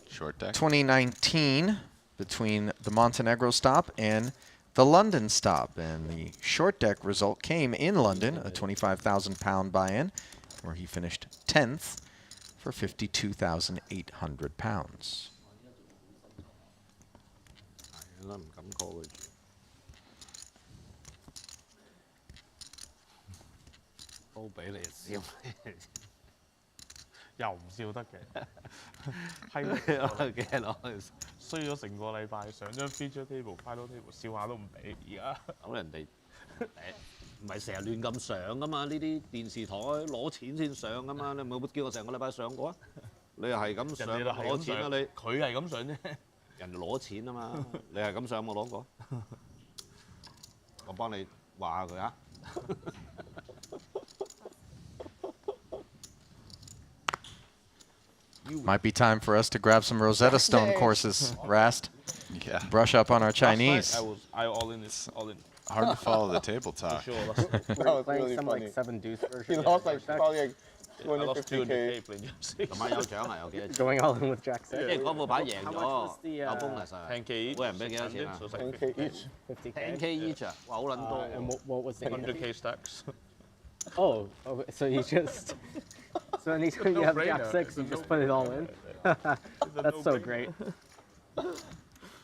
Short deck. 2019 between the Montenegro stop and the London stop. And the short deck result came in London, a 25,000 pound buy-in, where he finished 10th for 52,800 pounds. feature table、final table， 笑下都唔俾。而家咁人哋唔係成日亂咁上噶嘛？呢啲電視台攞錢先上噶嘛？你唔係叫我成個禮拜上過啊？你又係咁上攞錢啊？你佢係咁上啫。人哋攞錢啊嘛？你係咁上冇攞過？我幫你話下佢啊！ Might be time for us to grab some Rosetta Stone courses, Rast. Yeah. Brush up on our Chinese. I all in this, all in. Hard to follow the table talk. We're playing really some funny. like 7 deuce version. He lost like Jack. probably like I lost 250K. 200K playing Jack 6. 今晚有獎啊！有幾多錢？ Going all in with Jack 6. 即係嗰副牌贏 How much 咗 was the 有 bonus 啊！ 10K each. 每人俾幾多錢啊 So it's like 10K each. 50K. ？10K each 啊！哇，好撚多 And 喎！ what was the 100K stacks. Oh, so you just so anytime you have Jack No-brainer. 6, you It's a just put it all in. That's so no-brainer. great.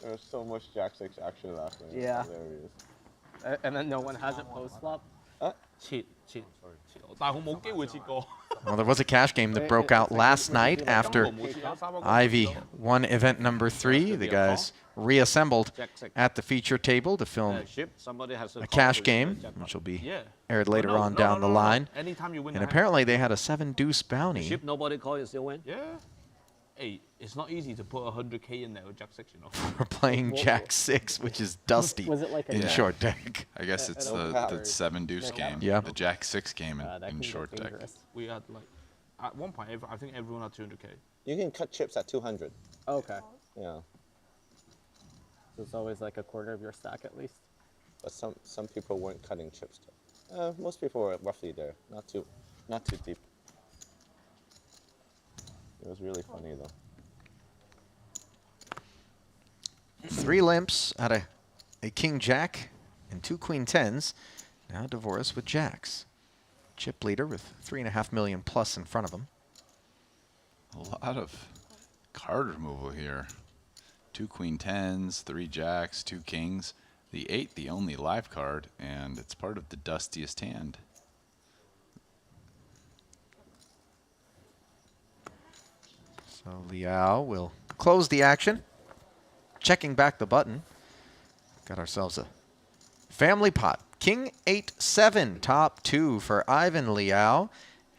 There was so much Jack 6 action last night. Yeah. Hilarious. And then no one has it post flop. 切，但係我冇機會切過。 Well, there was a cash game that broke out last night after Ivy won event number 3. The guys reassembled at the feature table to film a cash game, which will be aired later on down the line. Anytime you win And apparently they had a 7-deuce bounty. Ship nobody call you still win. Yeah. Hey, it's not easy to put 100K in there with Jack 6, you know. We're playing Jack 6, which is dusty Was it like a in Yeah. short deck. I guess it's No the powers. 7 deuce game. Yeah. The Jack 6 game That in can get short deck. dangerous. We had like, at one point, I think everyone had 200K. You can cut chips at 200. Okay. Yeah. So it's always like a quarter of your stack at least. But some people weren't cutting chips. Most people were roughly there. Not too deep. It was really funny though. 3 limps out of a King Jack and 2 Queen 10s. Now Devoris with Jacks. Chip leader with $3.5 million plus in front of him. A lot of card removal here. 2 Queen 10s, 3 Jacks, 2 Kings. The 8, the only live card, and it's part of the dustiest hand. So Liao will close the action. Checking back the button. Got ourselves a family pot. King 8-7, top 2 for Ivan Liao.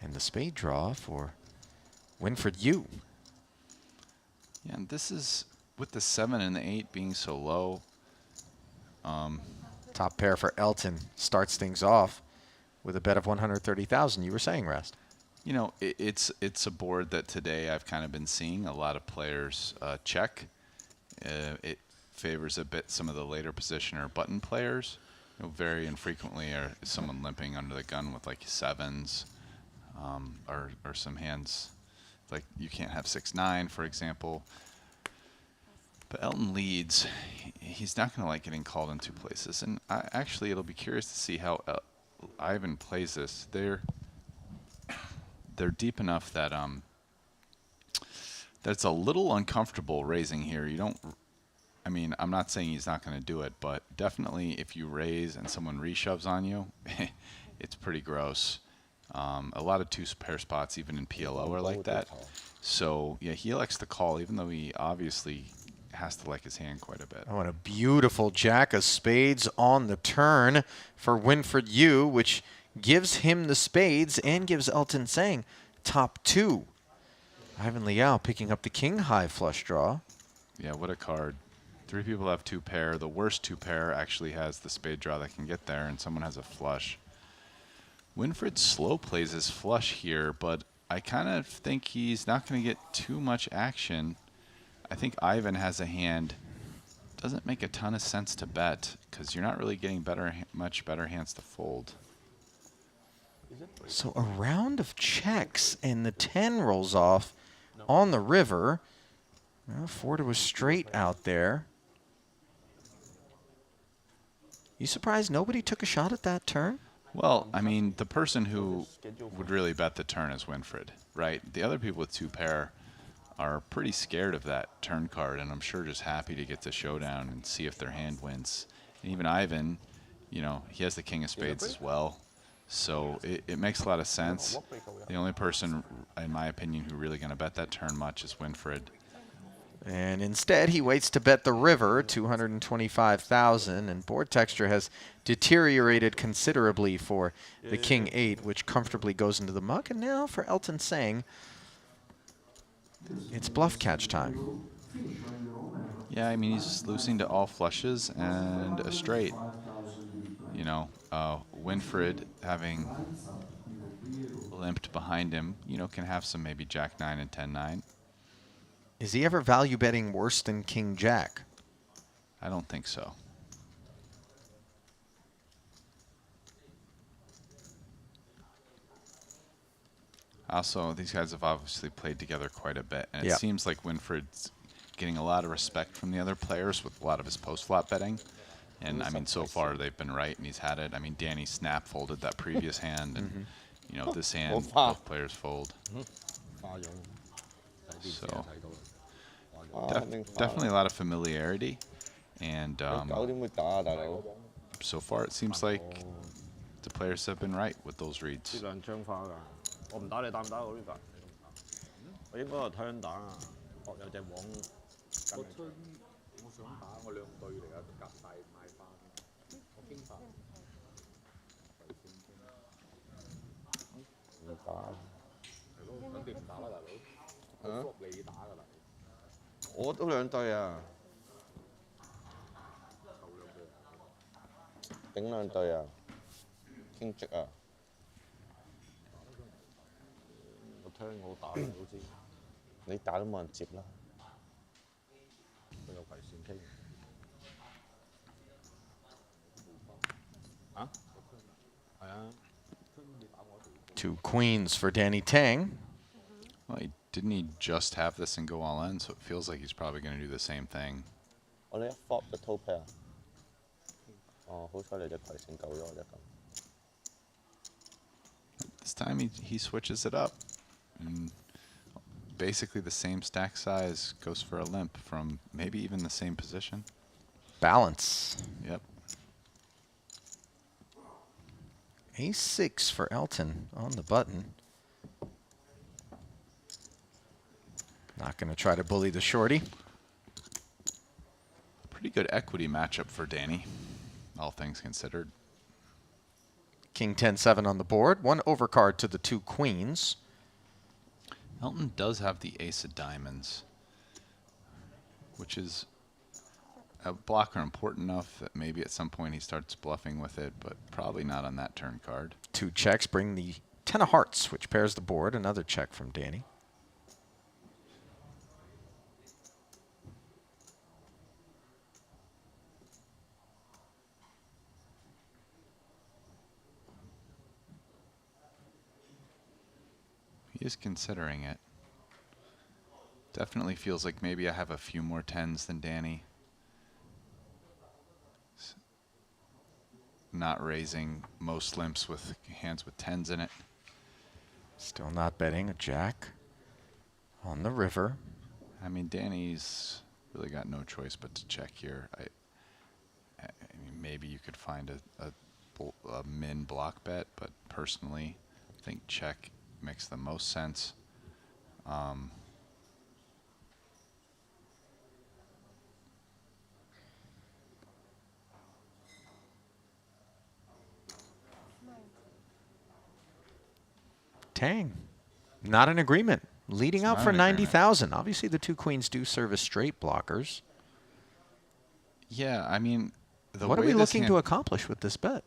And the spade draw for Winford Yu. Yeah, and this is, with the 7 and the 8 being so low. Top pair for Elton starts things off with a bet of 130,000. You were saying, Rest. You know, it's a board that today I've kind of been seeing a lot of players check. It favors a bit some of the later position or button players. You know, very infrequently is someone limping under the gun with like 7s or some hands like you can't have 6-9, for example. But Elton leads. He's not going to like getting called in 2 places. And actually, it'll be curious to see how Ivan plays this. They're deep enough that it's a little uncomfortable raising here. You don't. I mean, I'm not saying he's not going to do it, but definitely if you raise and someone reshoves on you, it's pretty gross. A lot of 2-pair spots, even in PLO, are like that. So yeah, he elects to call, even though he obviously has to like his hand quite a bit. Oh, and a beautiful jack of spades on the turn for Winfred Yu, which gives him the spades and gives Elton Sang top 2. Ivan Liao picking up the king high flush draw. Yeah, what a card. 3 people have 2 pair. The worst 2 pair actually has the spade draw that can get there, and someone has a flush. Winfred slow plays his flush here, but I kind of think he's not going to get too much action. I think Ivan has a hand. Doesn't make a ton of sense to bet because you're not really getting much better hands to fold. So a round of checks, and the 10 rolls off on the river. Well, 4 to a straight out there. You surprised nobody took a shot at that turn? Well, I mean, the person who would really bet the turn is Winfred, right? The other people with 2 pair are pretty scared of that turn card, and I'm sure just happy to get to showdown and see if their hand wins. And even Ivan, you know, he has the king of spades as well. So it makes a lot of sense. The only person, in my opinion, who really going to bet that turn much is Winfred. And instead, he waits to bet the river, 225,000, and board texture has deteriorated considerably for the king 8, which comfortably goes into the muck. And now for Elton Sang, it's bluff catch time. Yeah, I mean, he's losing to all flushes and a straight. You know, Winfred having limped behind him, you know, can have some maybe jack 9 and 10-9. Is he ever value betting worse than king jack? I don't think so. Also, these guys have obviously played together quite a bit, and it seems like Winfred's getting a lot of respect from the other players with a lot of his post-flop betting. And, I mean, so far they've been right, and he's had it. I mean, Danny snap folded that previous hand, and, you know, this hand, both players fold. So, definitely a lot of familiarity. And so far it seems like the players have been right with those reads. Two queens for Danny Tang. Well, didn't he just have this and go all in? So it feels like he's probably going to do the same thing. This time he switches it up. And basically the same stack size goes for a limp from maybe even the same position. Balance. Yep. Ace-6 for Elton on the button. Not going to try to bully the shorty. Pretty good equity matchup for Danny, all things considered. King 10-7 on the board. One overcard to the 2 queens. Elton does have the ace of diamonds, which is a blocker important enough that maybe at some point he starts bluffing with it, but probably not on that turn card. 2 checks bring the 10 of hearts, which pairs the board. Another check from Danny. He is considering it. Definitely feels like maybe I have a few more 10s than Danny. Not raising most limps with hands with 10s in it. Still not betting a jack on the river. I mean, Danny's really got no choice but to check here. I mean, maybe you could find a min block bet, but personally, I think check makes the most sense. Tang, not in agreement. Leading It's out not for in agreement. 90,000. Obviously, the two queens do serve as straight blockers. Yeah, I mean, What are we looking to accomplish with this bet?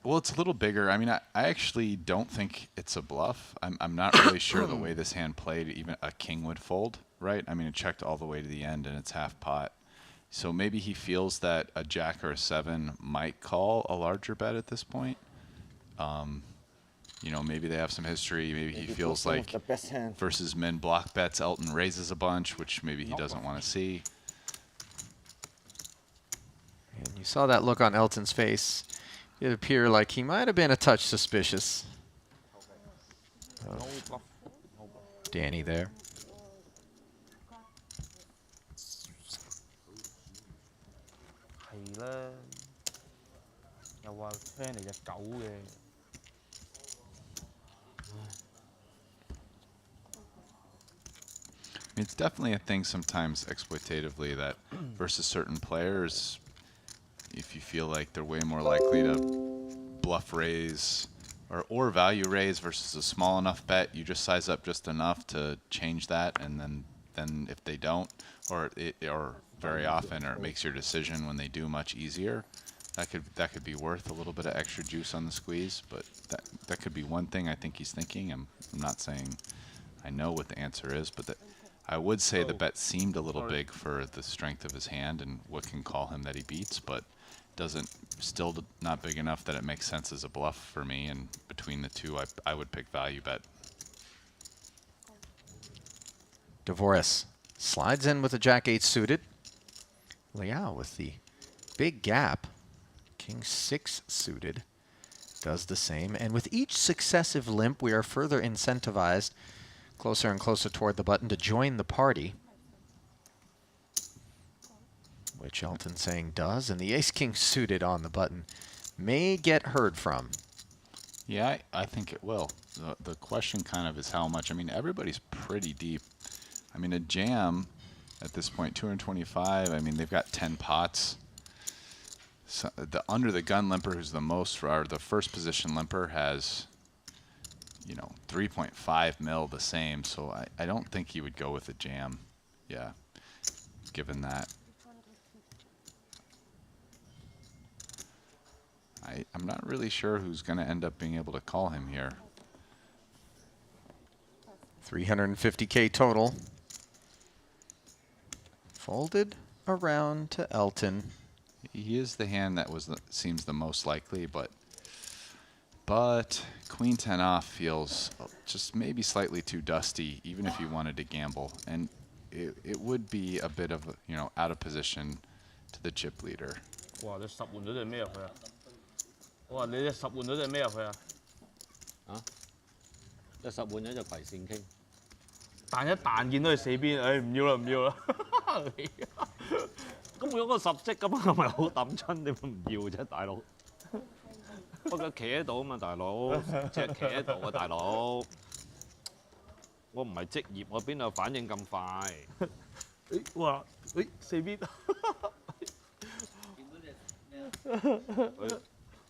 Well, it's a little bigger. I mean, I actually don't think it's a bluff. I'm not really sure the way this hand played, even a king would fold, right? I mean, it checked all the way to the end, and it's half pot. So maybe he feels that a jack or a 7 might call a larger bet at this point. You know, maybe they have some history. Maybe he feels like versus min block bets, Elton raises a bunch, which maybe he doesn't want to see. And you saw that look on Elton's face. It appeared like he might have been a touch suspicious of Danny there. It's definitely a thing sometimes exploitatively that versus certain players, if you feel like they're way more likely to bluff raise or value raise versus a small enough bet, you just size up just enough to change that, and then if they don't, or very often, or it makes your decision when they do much easier, that could be worth a little bit of extra juice on the squeeze. But that could be one thing I think he's thinking. I'm not saying I know what the answer is, but I would say the bet seemed a little big for the strength of his hand and what can call him that he beats, but still not big enough that it makes sense as a bluff for me. And between the two, I would pick value bet. Dvoris slides in with a jack-8 suited. Liao with the big gap. King-6 suited does the same. And with each successive limp, we are further incentivized closer and closer toward the button to join the party, which Elton saying does. And the ace-king suited on the button may get heard from. Yeah, I think it will. The question kind of is how much. I mean, everybody's pretty deep. I mean, a jam at this point, 225. I mean, they've got 10 pots. So under the gun limper, who's the most, or the first position limper, has, you know, 3.5 mil the same. So I don't think he would go with a jam. Yeah, given that. I'm not really sure who's going to end up being able to call him here. 350K total. Folded around to Elton. He is the hand that seems the most likely, but Queen 10 off feels just maybe slightly too dusty, even if you wanted to gamble, and it would be a bit of, you know, out of position to the chip leader. 哇！你10換咗隻咩入去啊？我話你隻10換咗隻咩入去啊？啊！隻10換咗隻葵扇傾。彈一彈見到佢4邊，唉唔要啦唔要啦。咁如果個10積咁係咪好抌親？點解唔要啫，大佬？不過企喺度啊嘛，大佬，隻企喺度啊，大佬。我唔係職業，我邊有反應咁快？哇！誒4邊。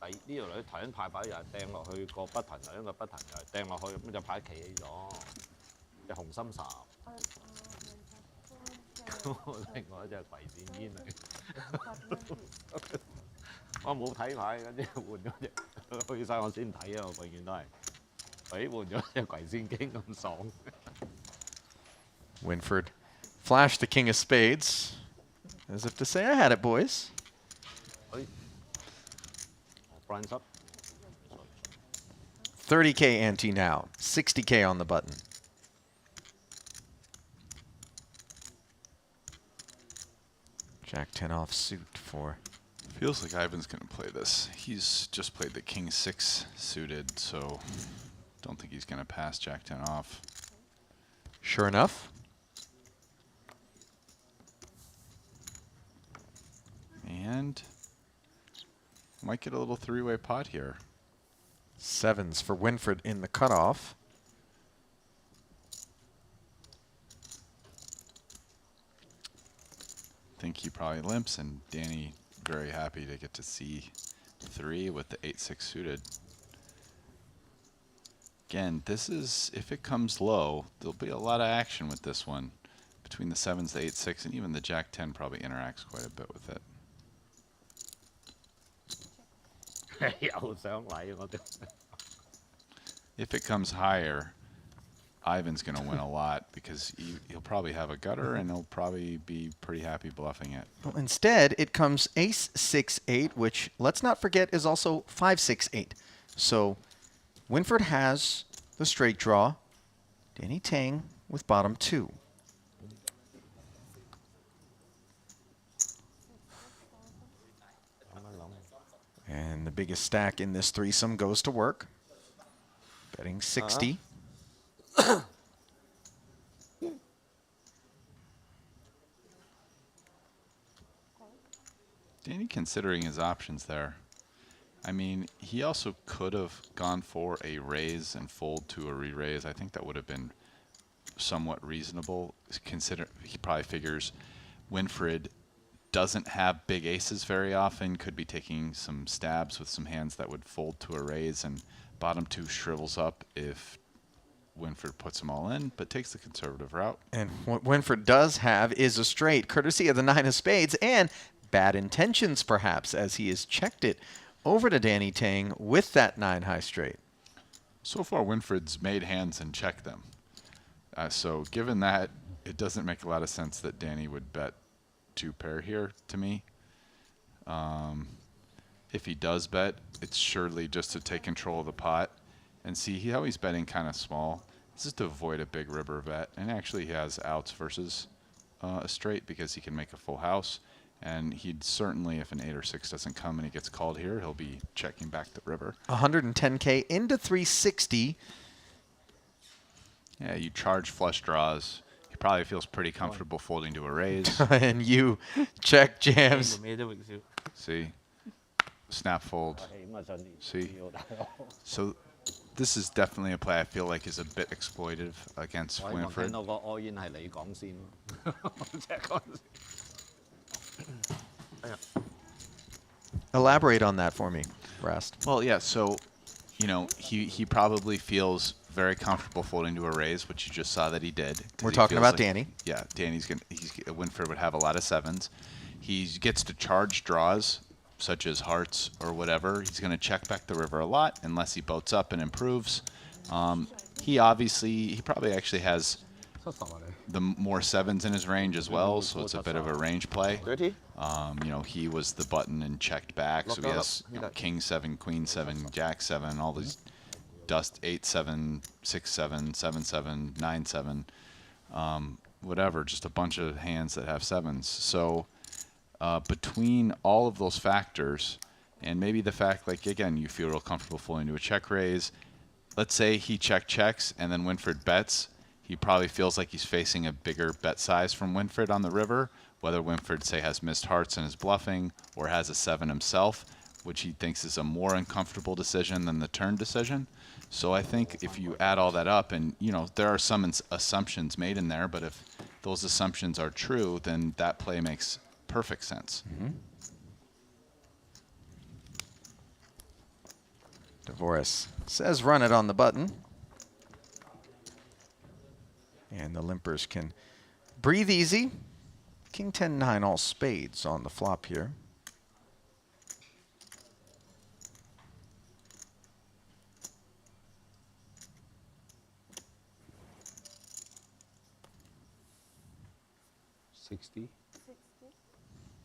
佢呢條女睇緊派牌又係掟落去個不騰，又一個不騰又係掟落去，咁隻牌企起咗，隻紅心十。另外一隻葵扇煙嚟。我冇睇牌，跟住換咗隻，去晒我先睇啊！我永遠都係，換咗隻葵扇傾咁爽。Winford flashed the king of spades, as if to say, I had it, boys. Blinds up. 30K ante now, 60K on the button. Jack 10 off suit for. Feels like Ivan's going to play this. He's just played the King 6 suited, so don't think he's going to pass Jack 10 off. Sure enough. And might get a little three-way pot here. Sevens for Winford in the cutoff. Think he probably limps, and Danny very happy to get to see 3 with the 8-6 suited. Again, this is, if it comes low, there'll be a lot of action with this one. Between the 7s, the 8-6, and even the Jack-10 probably interacts quite a bit with it. 又想嚟我哋。If it comes higher, Ivan's going to win a lot because he'll probably have a gutter and he'll probably be pretty happy bluffing it. Well, instead, it comes ace 6-8, which, let's not forget, is also 5-6-8. So Winford has the straight draw. Danny Tang with bottom 2. And the biggest stack in this threesome goes to work. Betting 60. Danny considering his options there. I mean, he also could have gone for a raise and fold to a re-raise. I think that would have been somewhat reasonable. He probably figures Winfred doesn't have big aces very often, could be taking some stabs with some hands that would fold to a raise, and bottom 2 shrivels up if Winfred puts them all in, but takes the conservative route. And what Winfred does have is a straight, courtesy of the 9 of spades, and bad intentions perhaps, as he has checked it over to Danny Tang with that 9 high straight. So far, Winfred's made hands and checked them. So given that, it doesn't make a lot of sense that Danny would bet 2 pair here to me. If he does bet, it's surely just to take control of the pot. And see how he's betting kind of small. This is to avoid a big river bet. And actually he has outs versus a straight because he can make a full house. And he'd certainly, if an 8 or 6 doesn't come and he gets called here, he'll be checking back the river. 110K into 360. Yeah, you charge flush draws. He probably feels pretty comfortable folding to a raise. And you check jams. See? Snap fold. See? So this is definitely a play I feel like is a bit exploitive against Winfred. Elaborate on that for me, Rast. Well, yeah, so, you know, he probably feels very comfortable folding to a raise, which you just saw that he did. We're talking about Danny. Yeah, Winfred would have a lot of 7s. He gets to charge draws, such as hearts or whatever. He's going to check back the river a lot unless he boats up and improves. He probably actually has the more 7s in his range as well, so it's a bit of a range play. You know, he was the button and checked back, so he has king 7, queen 7, jack 7, all these dust 8, 7, 6, 7, 7, 7, 9, 7, whatever, just a bunch of hands that have 7s. So between all of those factors, and maybe the fact, like, again, you feel real comfortable folding to a check raise. Let's say he checks, and then Winfred bets. He probably feels like he's facing a bigger bet size from Winfred on the river, whether Winfred, say, has missed hearts and is bluffing, or has a 7 himself, which he thinks is a more uncomfortable decision than the turn decision. So I think if you add all that up, and, you know, there are some assumptions made in there, but if those assumptions are true, then that play makes perfect sense. Dvoris says run it on the button. And the limpers can breathe easy. King 10-9 all spades on the flop here.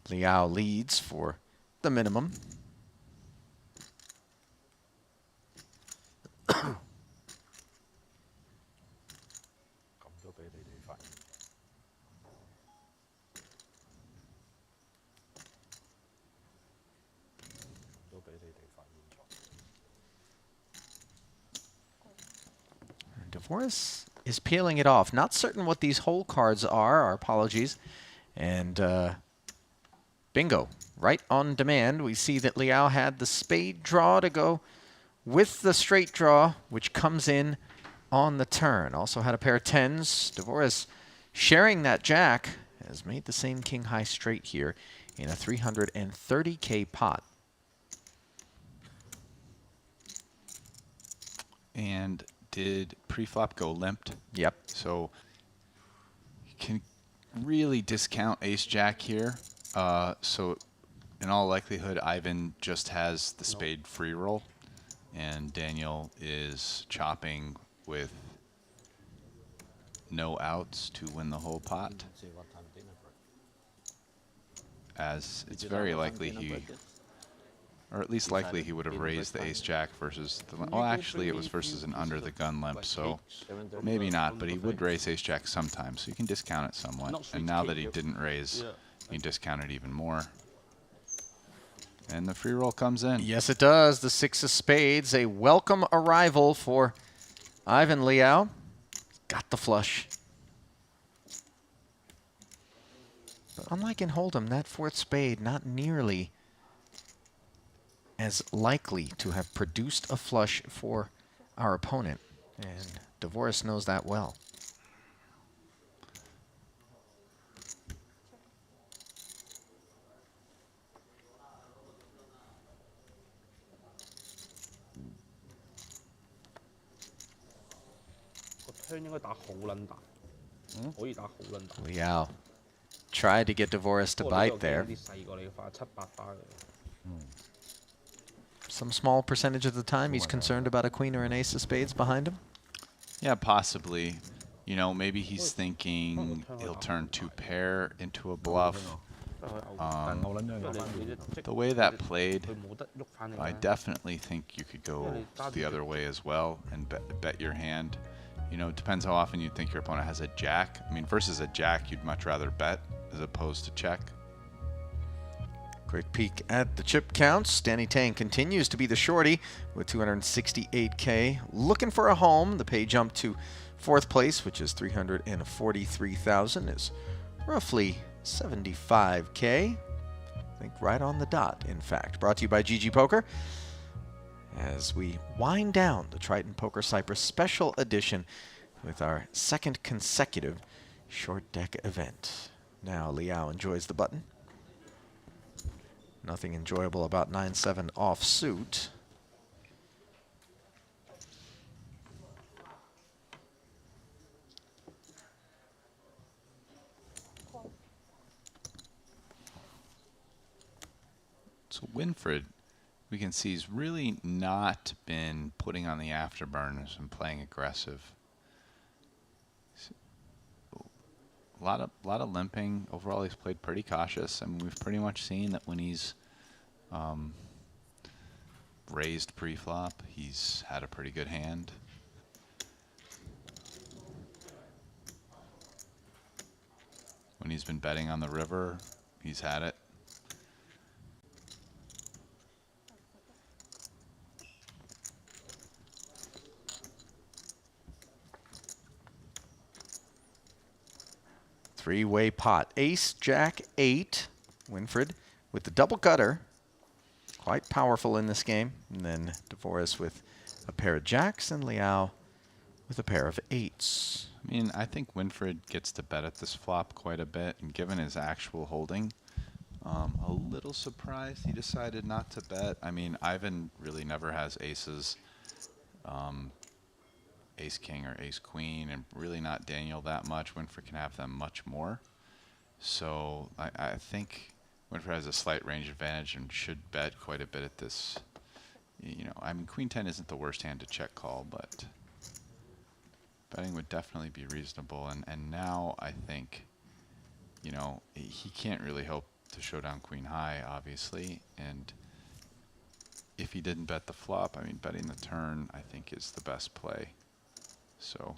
Liao leads for the minimum. Dvoris is peeling it off. Not certain what these hole cards are. Our apologies. And bingo. Right on demand. We see that Liao had the spade draw to go with the straight draw, which comes in on the turn. Also had a pair of 10s. Dvoris sharing that jack has made the same king high straight here in a 330K pot. And did pre-flop go limped? Yep. So you can really discount ace-jack here. So in all likelihood, Ivan just has the spade free roll, and Daniel is chopping with no outs to win the whole pot. As it's very likely he, or at least likely he would have raised the ace-jack versus the, well, actually it was versus an under-the-gun limp, so maybe not, but he would raise ace-jack sometimes, so you can discount it somewhat. And now that he didn't raise, you can discount it even more. And the free roll comes in. Yes, it does. The 6 of spades, a welcome arrival for Ivan Liao. Got the flush. But unlike in Hold'em, that 4th spade not nearly as likely to have produced a flush for our opponent. And Dvorak knows that well. Liao tried to get Dvorak to bite there. Some small percentage of the time he's concerned about a queen or an ace of spades behind him. Yeah, possibly. You know, maybe he's thinking he'll turn 2-pair into a bluff. The way that played, I definitely think you could go the other way as well and bet your hand. You know, it depends how often you think your opponent has a jack. I mean, versus a jack, you'd much rather bet as opposed to check. Quick peek at the chip counts. Danny Tang continues to be the shorty with 268K. Looking for a home. The pay jump to 4th place, which is 343,000, is roughly 75K. I think right on the dot, in fact. Brought to you by GG Poker. As we wind down the Triton Poker Cyprus Special Edition with our 2nd consecutive short deck event. Now Liao enjoys the button. Nothing enjoyable about 9-7 offsuit. So Winfried, we can see he's really not been putting on the afterburners and playing aggressive. A lot of limping. Overall, he's played pretty cautious. I mean, we've pretty much seen that when he's raised pre-flop, he's had a pretty good hand. When he's been betting on the river, he's had it. Three-way pot. Ace, Jack, 8. Winfried with the double gutter. Quite powerful in this game. And then Dvorak with a pair of jacks and Liao with a pair of 8s. I mean, I think Winfried gets to bet at this flop quite a bit, and given his actual holding, a little surprised he decided not to bet. I mean, Ivan really never has aces, ace king or ace queen, and really not Daniel that much. Winfried can have them much more. So I think Winfried has a slight range advantage and should bet quite a bit at this. You know, I mean, queen 10 isn't the worst hand to check call, but betting would definitely be reasonable. And now I think, you know, he can't really hope to show down queen high, obviously. And if he didn't bet the flop, I mean, betting the turn, I think, is the best play. So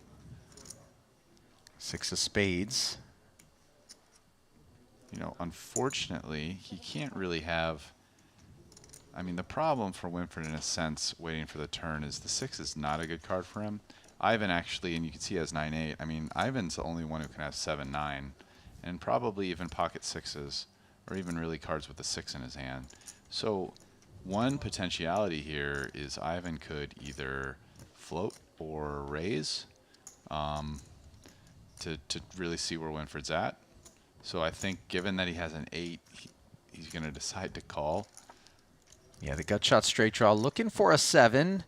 6 of spades. You know, unfortunately, he can't really have. I mean, the problem for Winfried, in a sense, waiting for the turn is the 6 is not a good card for him. Ivan actually, and you can see he has 9-8. I mean, Ivan's the only one who can have 7-9, and probably even pocket 6s, or even really cards with a 6 in his hand. So one potentiality here is Ivan could either float or raise to really see where Winfried's at. So I think given that he has an 8, he's going to decide to call. Yeah, the gut shot straight draw looking for a 7.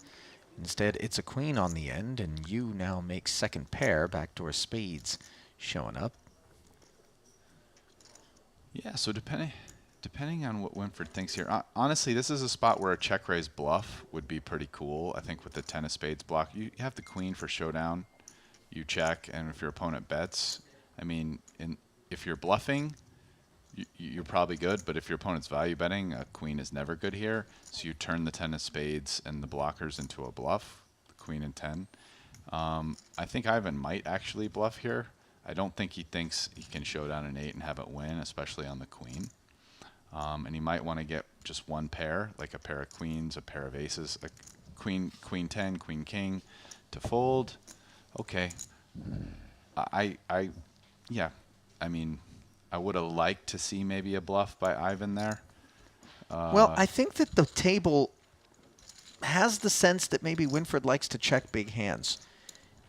Instead, it's a queen on the end, and you now make second pair, backdoor spades showing up. Yeah, so depending on what Winford thinks here, honestly, this is a spot where a check raise bluff would be pretty cool. I think with the 10 of spades block, you have the queen for showdown, you check, and if your opponent bets, I mean, if you're bluffing, you're probably good, but if your opponent's value betting, a queen is never good here. So you turn the 10 of spades and the blockers into a bluff, the queen and 10. I think Ivan might actually bluff here. I don't think he thinks he can show down an 8 and have it win, especially on the queen. And he might want to get just one pair, like a pair of queens, a pair of aces, a queen, queen 10, queen king to fold. Okay. Yeah, I mean, I would have liked to see maybe a bluff by Ivan there. Well, I think that the table has the sense that maybe Winford likes to check big hands.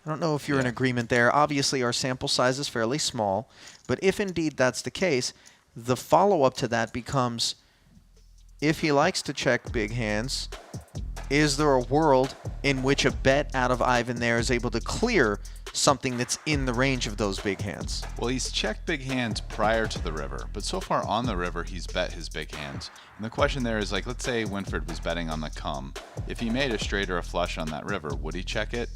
I don't know if you're in agreement there. Obviously, our sample size is fairly small, but if indeed that's the case, the follow-up to that becomes, if he likes to check big hands, is there a world in which a bet out of Ivan there is able to clear something that's in the range of those big hands? Well, he's checked big hands prior to the river, but so far on the river, he's bet his big hands. And the question there is, like, let's say Winford was betting on the come. If he made a straight or a flush on that river, would he check it?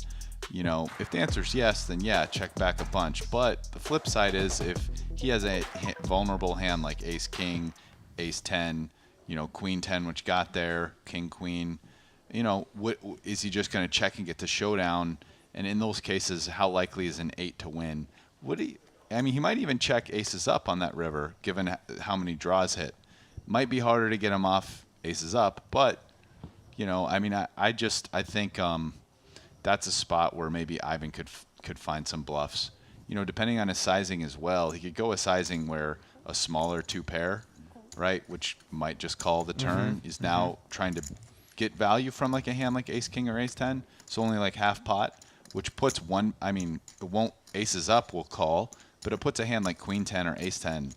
You know, if the answer is yes, then yeah, check back a bunch. But the flip side is, if he has a vulnerable hand like ace king, ace 10, you know, queen 10, which got there, king queen, you know, is he just going to check and get to showdown? And in those cases, how likely is an 8 to win? Would he? I mean, he might even check aces up on that river, given how many draws hit. Might be harder to get him off aces up, but you know, I mean, I think that's a spot where maybe Ivan could find some bluffs. You know, depending on his sizing as well, he could go a sizing where a smaller 2 pair, right, which might just call the turn, is now trying to get value from like a hand like ace king or ace 10. So only like half pot, which puts one. I mean, it won't aces up will call, but it puts a hand like queen 10 or ace 10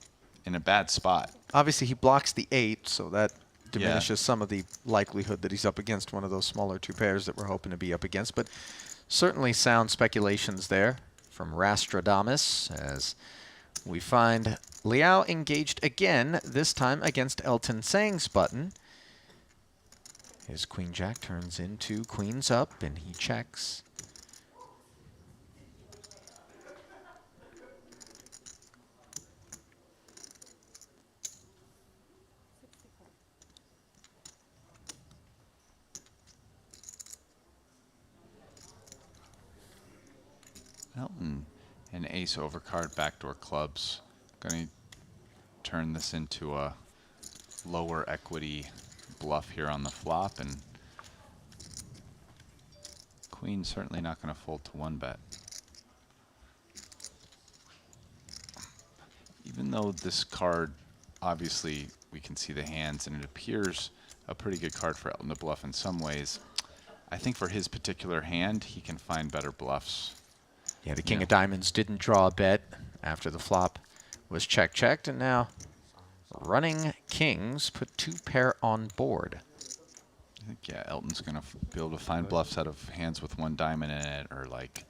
in a bad spot. Obviously, he blocks the 8, so that diminishes some of the likelihood that he's up against one of those smaller 2 pairs that we're hoping to be up against. But certainly sound speculations there from Rastradamus, as we find Liao engaged again, this time against Elton Sang's button. His queen jack turns into queens up, and he checks. Elton, an ace overcard, backdoor clubs. Going to turn this into a lower equity bluff here on the flop, and queen certainly not going to fold to 1-bet. Even though this card, obviously we can see the hands and it appears a pretty good card for Elton to bluff in some ways, I think for his particular hand he can find better bluffs. Yeah, the king of diamonds didn't draw a bet after the flop was checked, and now running kings put 2 pair on board. I think, yeah, Elton's going to be able to find bluffs out of hands with 1 diamond in it, or like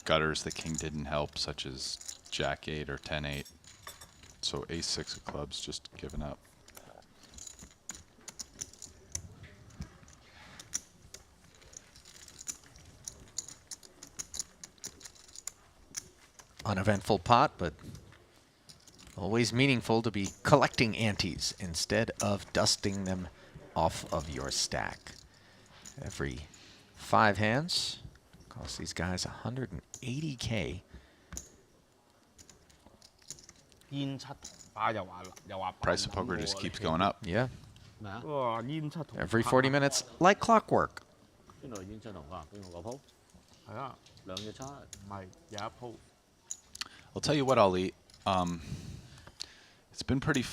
gutters the king didn't help, such as jack 8 or 10-8. So ace 6 of clubs just giving up. Uneventful pot, but always meaningful to be collecting antes instead of dusting them off of your stack. Every 5 hands costs these guys 180K. Price of poker just keeps going up. Yeah. Every 40 minutes, like clockwork. I'll tell you what, Ali. It's been pretty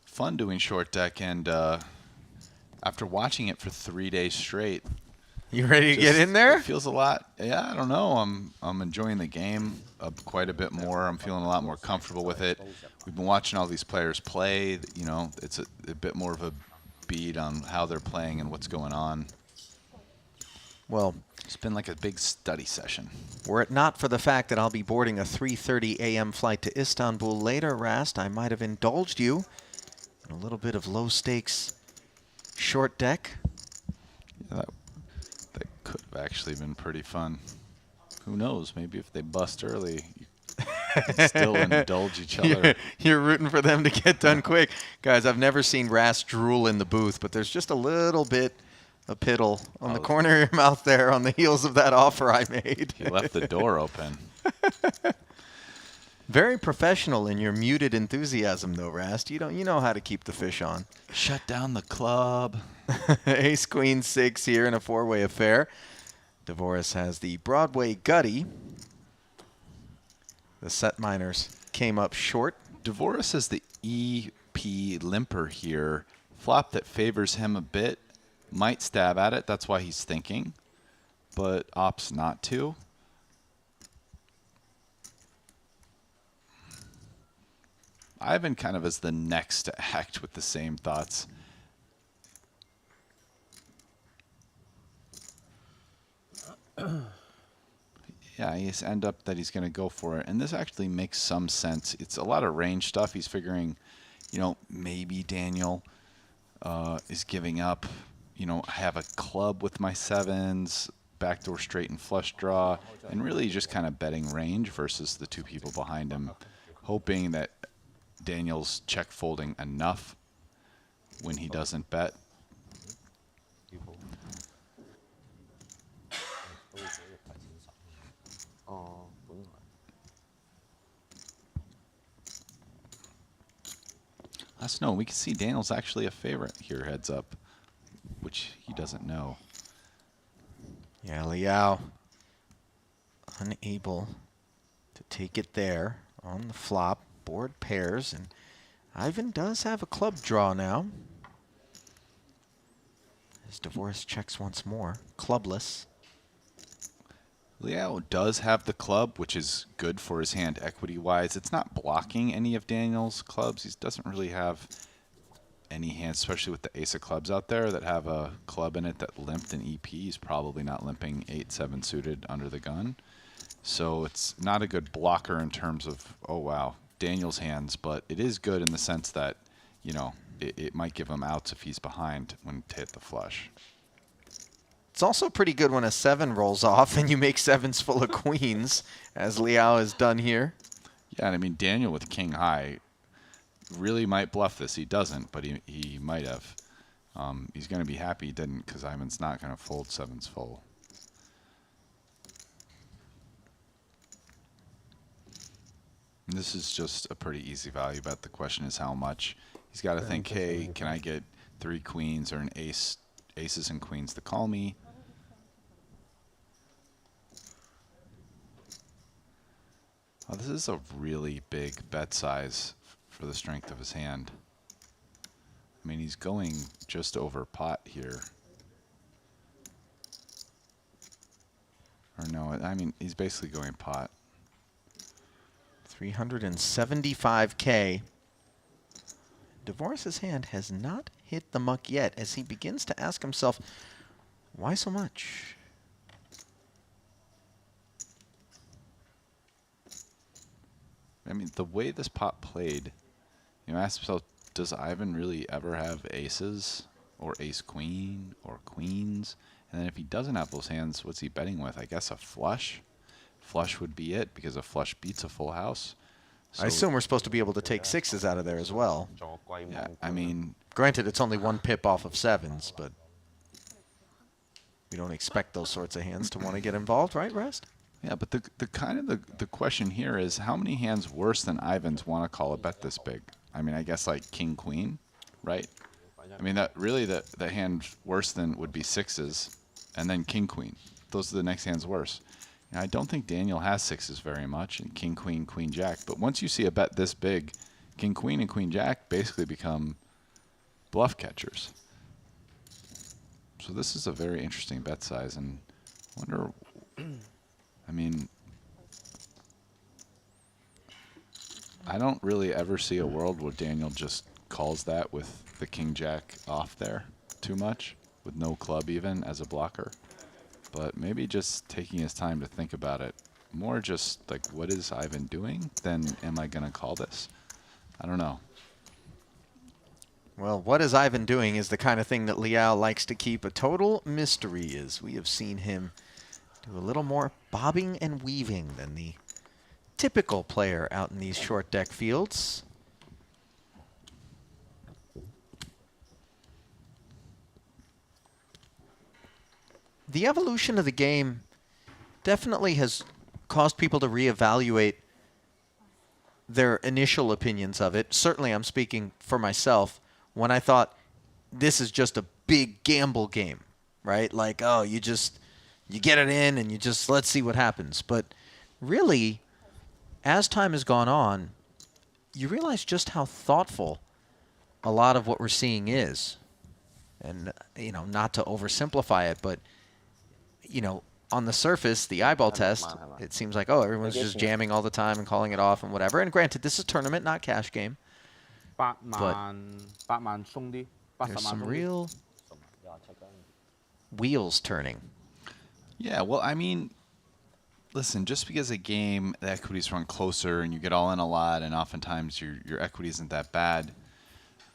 fun doing short deck, and after watching it for 3 days straight, you ready to get in there? It feels a lot. Yeah, I don't know. I'm enjoying the game quite a bit more. I'm feeling a lot more comfortable with it. We've been watching all these players play. You know, it's a bit more of a beat on how they're playing and what's going on. Well, it's been like a big study session. Were it not for the fact that I'll be boarding a 3:30 a.m. flight to Istanbul later, Rast, I might have indulged you in a little bit of low-stakes short deck. Yeah, that could have actually been pretty fun. Who knows? Maybe if they bust early, you can still indulge each other. You're rooting for them to get done quick. Guys, I've never seen Rast drool in the booth, but there's just a little bit of piddle on the corner of your mouth there on the heels of that offer I made. He left the door open. Very professional in your muted enthusiasm, though, Rast. You know how to keep the fish on. Shut down the club. Ace, Queen, 6 here in a four-way affair. Dvoris has the Broadway Gutty. The set minors came up short. Dvoris has the EP limper here. Flop that favors him a bit. Might stab at it. That's why he's thinking. But opts not to. Ivan kind of is the next to act with the same thoughts. Yeah, he's end up that he's going to go for it. And this actually makes some sense. It's a lot of range stuff. He's figuring, you know, maybe Daniel is giving up. You know, I have a club with my sevens, backdoor straight and flush draw, and really just kind of betting range versus the two people behind him, hoping that Daniel's check folding enough when he doesn't bet. Let's know. We can see Daniel's actually a favorite here, heads up, which he doesn't know. Yeah, Liao unable to take it there on the flop. Board pairs, and Ivan does have a club draw now. As Dvoris checks once more, clubless. Liao does have the club, which is good for his hand equity-wise. It's not blocking any of Daniel's clubs. He doesn't really have any hands, especially with the ace of clubs out there that have a club in it that limped in EP. He's probably not limping 8-7 suited under the gun. So it's not a good blocker in terms of, oh, wow, Daniel's hands, but it is good in the sense that, you know, it might give him outs if he's behind when to hit the flush. It's also pretty good when a 7 rolls off and you make 7s full of queens, as Liao has done here. Yeah, and I mean, Daniel with king high really might bluff this. He doesn't, but he might have. He's going to be happy he didn't, because Ivan's not going to fold 7s full. This is just a pretty easy value bet. The question is how much. He's got to think, hey, can I get 3 queens or an ace, aces and queens to call me? Oh, this is a really big bet size for the strength of his hand. I mean, he's going just over pot here. Or no, I mean, he's basically going pot. 375K. Dvoris' hand has not hit the muck yet as he begins to ask himself, why so much? I mean, the way this pot played, you know, ask yourself, does Ivan really ever have aces or ace-queen or queens? And then if he doesn't have those hands, what's he betting with? I guess a flush. Flush would be it, because a flush beats a full house. So I assume we're supposed to be able to take 6s out of there as well. yeah, I mean, granted, it's only 1 pip off of 7s, but we don't expect those sorts of hands to want to get involved, right, Rest? yeah, but the question here is, how many hands worse than Ivan's want to call a bet this big? I mean, I guess like king queen, right? I mean, that really the hand worse than would be 6s, and then king queen. Those are the next hands worse. And I don't think Daniel has 6s very much, and king queen, queen jack. But once you see a bet this big, king queen and queen jack basically become bluff catchers. So this is a very interesting bet size, and I wonder, I mean, I don't really ever see a world where Daniel just calls that with the king jack off there too much, with no club even as a blocker. but maybe just taking his time to think about it. More just like, what is Ivan doing than am I going to call this? I don't know. Well, what is Ivan doing is the kind of thing that Liao likes to keep a total mystery, as we have seen him do a little more bobbing and weaving than the typical player out in these short deck fields. The evolution of the game definitely has caused people to reevaluate their initial opinions of it. Certainly, I'm speaking for myself when I thought this is just a big gamble game, right? Like, oh, you get it in and you just, let's see what happens. But really, as time has gone on, you realize just how thoughtful a lot of what we're seeing is. And, you know, not to oversimplify it, but, you know, on the surface, the eyeball test, it seems like, oh, everyone's just jamming all the time and calling it off and whatever. And granted, this is a tournament, not cash game. But there's some real wheels turning. Yeah, well, I mean, listen, just because a game, the equities run closer and you get all in a lot and oftentimes your equity isn't that bad.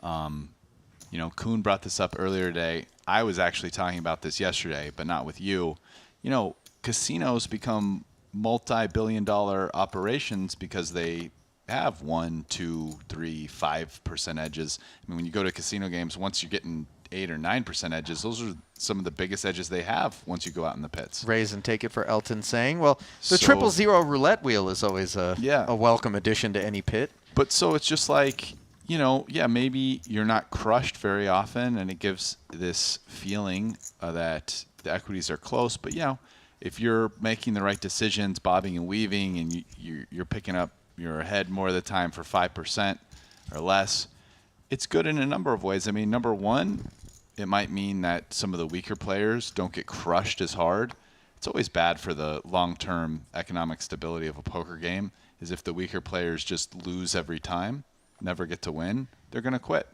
You know, Kuhn brought this up earlier today. I was actually talking about this yesterday, but not with you. You know, casinos become multi-billion-dollar operations because they have 1, 2, 3, 5% edges. I mean, when you go to casino games, once you're getting 8 or 9% edges, those are some of the biggest edges they have once you go out in the pits. Raise and take it for Elton saying, well, the 000 roulette wheel is always a welcome addition to any pit. But so it's just like, you know, yeah, maybe you're not crushed very often, and it gives this feeling that the equities are close. But, you know, if you're making the right decisions, bobbing and weaving, and you're picking up your head more of the time for 5% or less, it's good in a number of ways. I mean, number one, it might mean that some of the weaker players don't get crushed as hard. It's always bad for the long-term economic stability of a poker game, is if the weaker players just lose every time, never get to win, they're going to quit.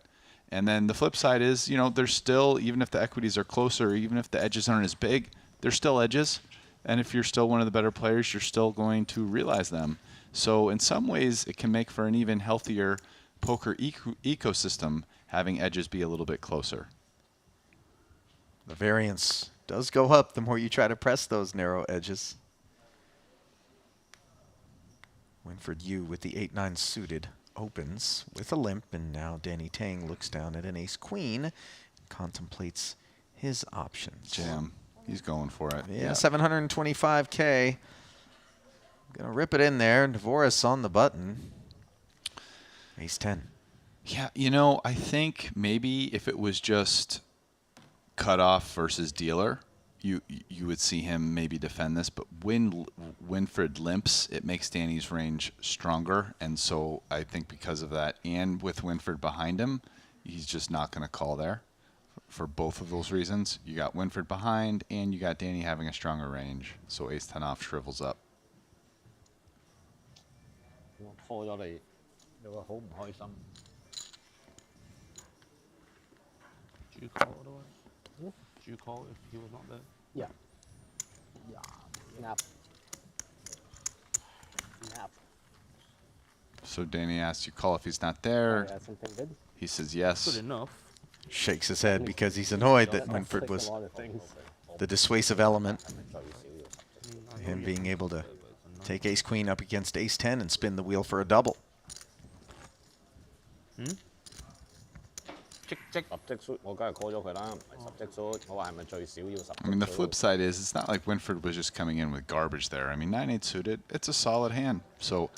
And then the flip side is, you know, there's still, even if the equities are closer, even if the edges aren't as big, they're still edges. And if you're still one of the better players, you're still going to realize them. So in some ways, it can make for an even healthier poker ecosystem, having edges be a little bit closer. The variance does go up the more you try to press those narrow edges. Winford Yu with the 8-9 suited opens with a limp, and now Danny Tang looks down at an ace-queen and contemplates his options. Jam. He's going for it. Yeah, 725K. Gonna rip it in there. Dvoris on the button. Ace-10. Yeah, you know, I think maybe if it was just cutoff versus dealer, you would see him maybe defend this. But when Winfred limps, it makes Danny's range stronger. And so I think because of that, and with Winfred behind him, he's just not going to call there for both of those reasons. You got Winfred behind, and you got Danny having a stronger range. So ace-10 off shrivels up. Do you call otherwise? Do you call if he was not there? Yeah. Yeah. Nap. Nap. So Danny asks you call if he's not there. Oh, yeah, something good? He says yes. Good enough. Shakes his head because he's annoyed that Winfred was the dissuasive element. Him being able to take ace-queen up against ace-10 and spin the wheel for a double. I mean, the flip side is it's not like Winfred was just coming in with garbage there. I mean, 9-8 suited, it's a solid hand. So,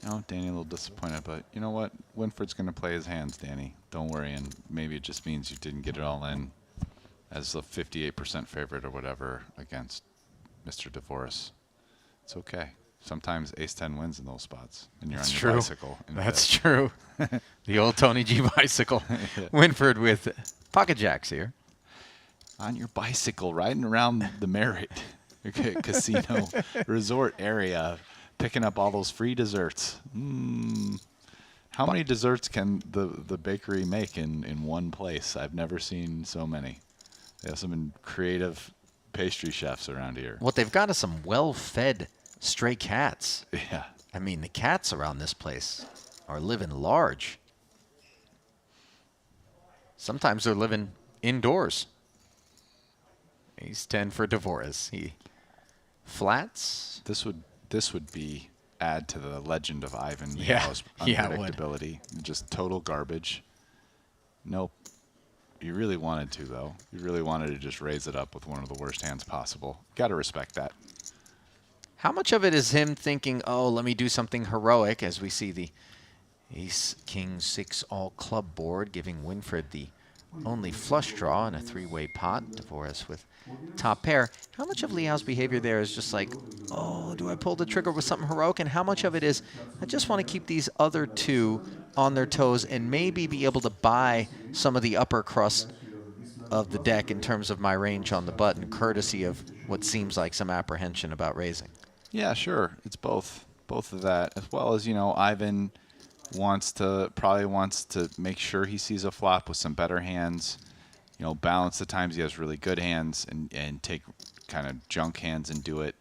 you know, Danny a little disappointed, but you know what? Winfred's going to play his hands, Danny. Don't worry, and maybe it just means you didn't get it all in as the 58% favorite or whatever against Mr. Dvoris. It's okay. Sometimes ace-10 wins in those spots, and you're on your bicycle. That's true. The old Tony G bicycle. Winfred with pocket jacks here. On your bicycle, riding around the Marriott Casino Resort area, picking up all those free desserts. How many desserts can the bakery make in one place? I've never seen so many. They have some creative pastry chefs around here. What they've got is some well-fed stray cats. Yeah. I mean, the cats around this place are living large. Sometimes they're living indoors. Ace 10 for Dvorak. He flats. This would be add to the legend of Ivan Yeah. Miao's Yeah, it would. unpredictability. Just total garbage. Nope. You really wanted to, though. You really wanted to just raise it up with one of the worst hands possible. Got to respect that. How much of it is him thinking, oh, let me do something heroic, as we see the Ace, King, 6 all club board, giving Winfred the only flush draw in a three-way pot. Dvorak with top pair. How much of Liao's behavior there is just like, oh, do I pull the trigger with something heroic? And how much of it is, I just want to keep these other two on their toes and maybe be able to buy some of the upper crust of the deck in terms of my range on the button, courtesy of what seems like some apprehension about raising? Yeah, sure. It's both of that, as well as, Ivan probably wants to make sure he sees a flop with some better hands, balance the times he has really good hands and take kind of junk hands and do it.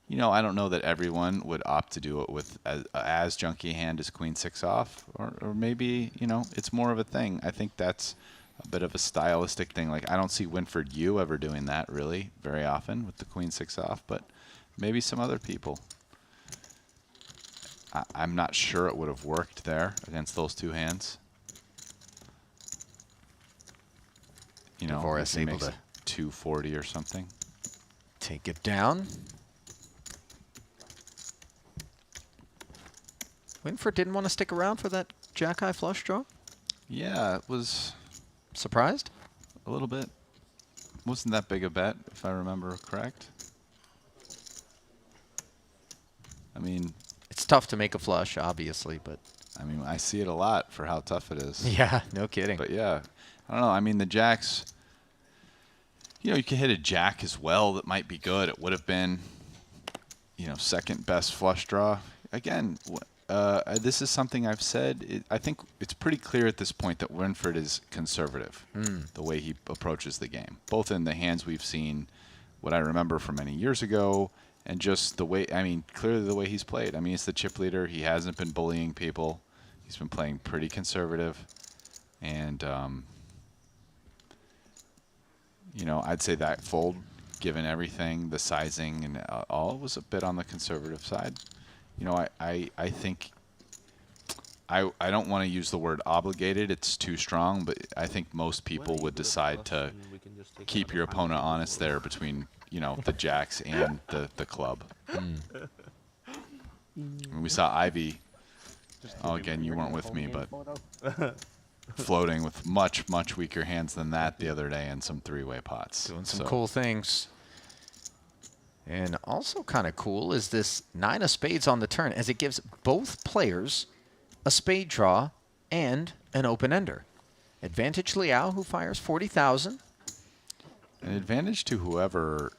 I don't know that everyone would opt to do it with as junky a hand as Queen 6 off, or maybe, it's more of a thing. I think that's a bit of a stylistic thing. Like, I don't see Winfred Yu ever doing that really very often with the Queen 6 off, but maybe some other people. I'm not sure it would have worked there against those two hands. Dvorak able to 240 or something. Take it down. Winfred didn't want to stick around for that jack-high flush draw? Yeah, it was... Surprised? A little bit. Wasn't that big a bet, if I remember correct. I mean... It's tough to make a flush, obviously, but... I mean, I see it a lot for how tough it is. Yeah, no kidding. But yeah, I don't know. I mean, the jacks... You can hit a jack as well that might be good. It would have been, second best flush draw. Again, this is something I've said. I think it's pretty clear at this point that Winfred is conservative, the way he approaches the game, both in the hands we've seen, what I remember from many years ago, and just the way, clearly the way he's played. He's the chip leader. He hasn't been bullying people. He's been playing pretty conservative. And, I'd say that fold, given everything, the sizing and all, was a bit on the conservative side. I think I don't want to use the word obligated. It's too strong, but I think most people would decide to keep your opponent honest there between, the jacks and the club. And we saw Ivy. Oh, again, you weren't with me, but floating with much, much weaker hands than that the other day in some three-way pots. Doing some cool things. And also kind of cool is this 9 of spades on the turn, as it gives both players a spade draw and an open-ender. Advantage Liao, who fires 40,000. An advantage to whoever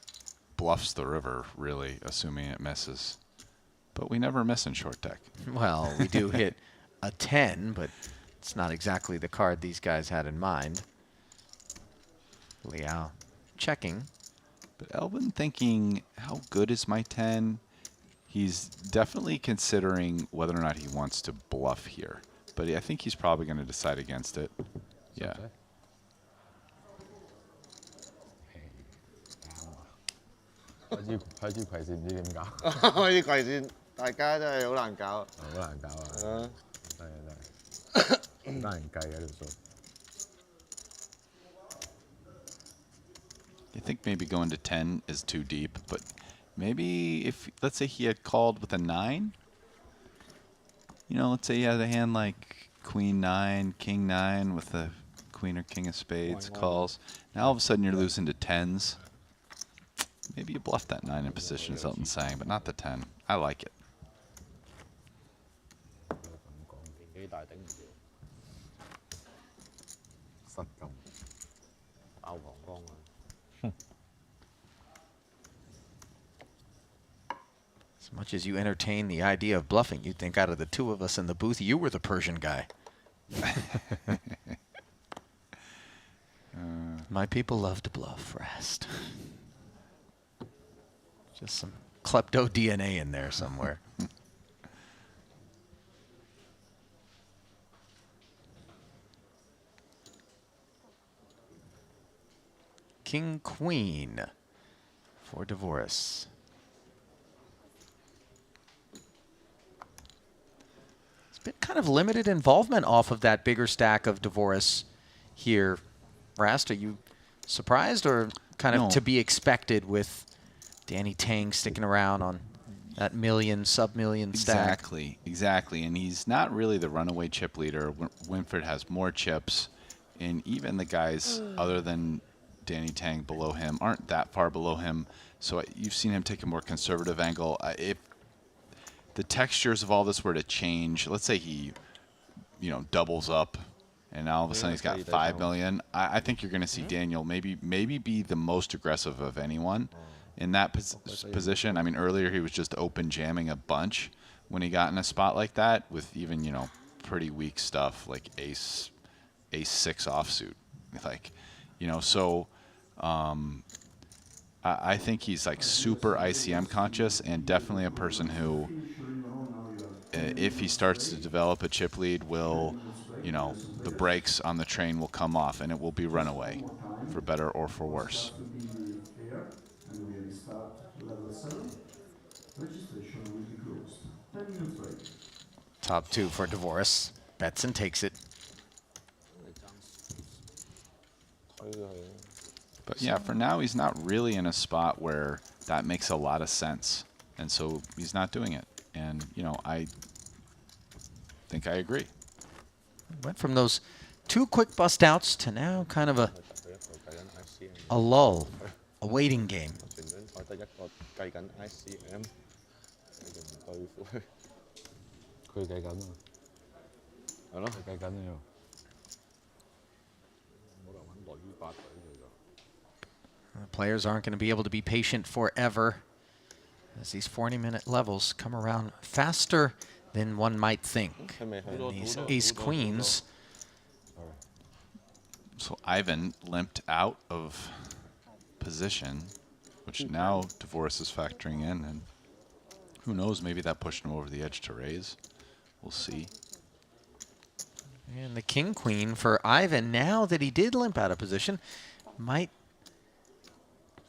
bluffs the river, really, assuming it misses. But we never miss in short deck. Well, we do hit a 10, but it's not exactly the card these guys had in mind. Liao checking. But Elvin thinking, how good is my 10? He's definitely considering whether or not he wants to bluff here. But I think he's probably going to decide against it. Yeah. 開支葵線唔知點搞。開支葵線，大家真係好難搞。好難搞啊！真係真係，得人計啊條數。I think maybe going to 10 is too deep, but maybe if, let's say he had called with a 9, let's say he had a hand like Queen 9, King 9 with a Queen or King of Spades calls. Now all of a sudden you're losing to 10s. Maybe you bluff that 9 in position, as Elton's saying, but not the 10. I like it. As much as you entertain the idea of bluffing, you'd think out of the two of us in the booth, you were the Persian guy. My people love to bluff, Rast. Just some klepto DNA in there somewhere. King Queen for Dvoris. It's been kind of limited involvement off of that bigger stack of Dvoris here. Rast, are you surprised or kind of to be expected with Danny Tang sticking around on that sub-million stack? Exactly. And he's not really the runaway chip leader. Winford has more chips, and even the guys other than Danny Tang below him aren't that far below him. So you've seen him take a more conservative angle. If the textures of all this were to change, let's say he, doubles up, and now all of a sudden he's got 5 million. I think you're going to see Daniel maybe be the most aggressive of anyone in that position. I mean, earlier he was just open jamming a bunch when he got in a spot like that with even pretty weak stuff like ace 6 offsuit, so. I think he's like super ICM conscious and definitely a person who, if he starts to develop a chip lead, will, the brakes on the train will come off and it will be runaway, for better or for worse. Top 2 for Dvoris. Betson takes it. But yeah, for now, he's not really in a spot where that makes a lot of sense. And so he's not doing it. And, I think I agree. Went from those 2 quick bust outs to now kind of a lull, a waiting game. The players aren't going to be able to be patient forever as these 40-minute levels come around faster than one might think. And these ace-queens. So Ivan limped out of position, which now Dvoris is factoring in. And who knows, maybe that pushed him over the edge to raise. We'll see. And the king-queen for Ivan, now that he did limp out of position, might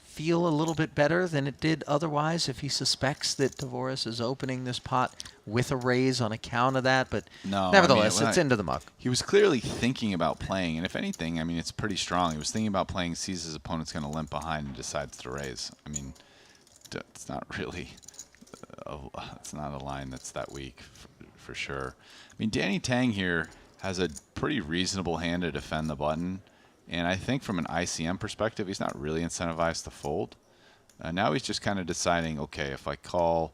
feel a little bit better than it did otherwise if he suspects that Dvoris is opening this pot with a raise on account of that. But no, nevertheless, it's into the muck. He was clearly thinking about playing, and if anything, it's pretty strong. He was thinking about playing, sees his opponent's going to limp behind, and decides to raise. It's not really, it's not a line that's that weak for sure. Danny Tang here has a pretty reasonable hand to defend the button. And I think from an ICM perspective, he's not really incentivized to fold. Now he's just kind of deciding, okay, if I call,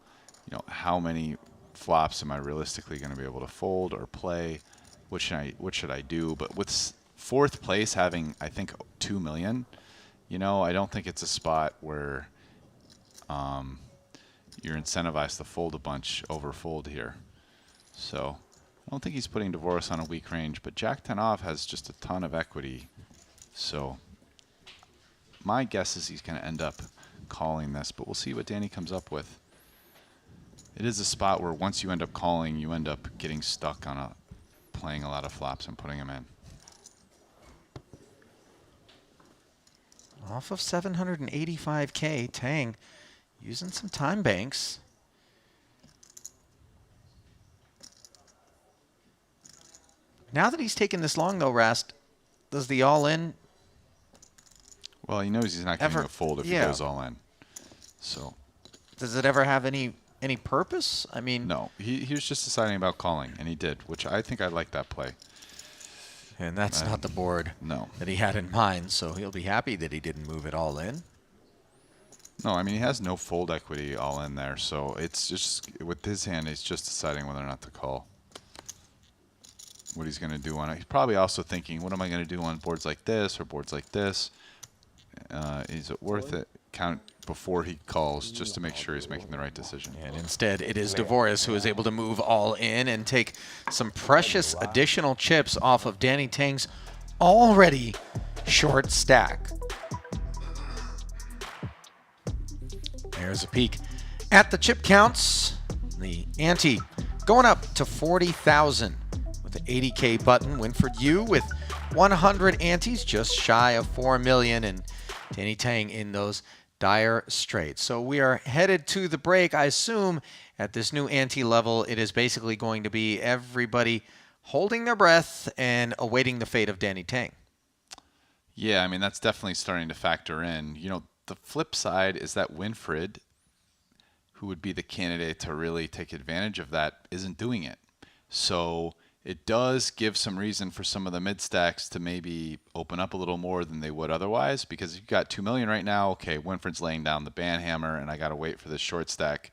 how many flops am I realistically going to be able to fold or play? What should I do? But with 4th place having, I think, 2 million, I don't think it's a spot where you're incentivized to fold a bunch over fold here. So I don't think he's putting Dvoris on a weak range, but Jack-10 off has just a ton of equity. So my guess is he's going to end up calling this, but we'll see what Danny comes up with. It is a spot where once you end up calling, you end up getting stuck on playing a lot of flops and putting them in. Off of 785K, Tang using some time banks. Now that he's taken this long, though, Rast, does the all-in... Well, he knows he's not getting a fold if he goes all in. So, does it ever have any purpose? No. He was just deciding about calling, and he did, which I think I like that play. And that's not the board that he had in mind, so he'll be happy that he didn't move it all in. No, he has no fold equity all in there, so it's just, with his hand, he's just deciding whether or not to call. What he's going to do on it. He's probably also thinking, what am I going to do on boards like this or boards like this? Is it worth it? Count before he calls just to make sure he's making the right decision. And instead, it is Dvoris who is able to move all in and take some precious additional chips off of Danny Tang's already short stack. There's a peek at the chip counts. The ante going up to 40,000 with the 80K button. Winfred Yu with 100 antes, just shy of 4 million, and Danny Tang in those dire straits. So we are headed to the break. I assume at this new ante level, it is basically going to be everybody holding their breath and awaiting the fate of Danny Tang. Yeah, I mean, that's definitely starting to factor in. You know, the flip side is that Winfred, who would be the candidate to really take advantage of that, isn't doing it. So it does give some reason for some of the mid stacks to maybe open up a little more than they would otherwise, because you've got 2 million right now. Okay, Winfred's laying down the ban hammer, and I got to wait for this short stack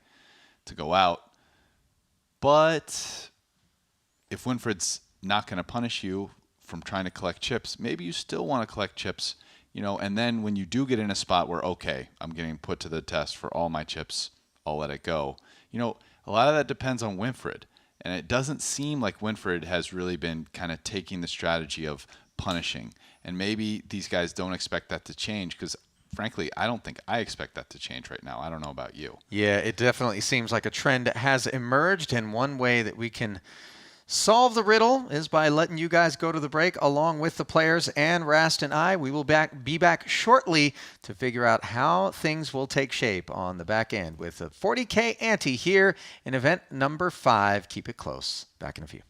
to go out. But if Winfred's not going to punish you from trying to collect chips, maybe you still want to collect chips, you know, and then when you do get in a spot where, okay, I'm getting put to the test for all my chips, I'll let it go. You know, a lot of that depends on Winfred. And it doesn't seem like Winfred has really been kind of taking the strategy of punishing. And maybe these guys don't expect that to change, because frankly, I don't think I expect that to change right now. I don't know about you. Yeah, it definitely seems like a trend has emerged, and one way that we can solve the riddle is by letting you guys go to the break along with the players and Rast and I. We will be back shortly to figure out how things will take shape on the back end with a 40K ante here in event number 5. Keep it close. Back in a few.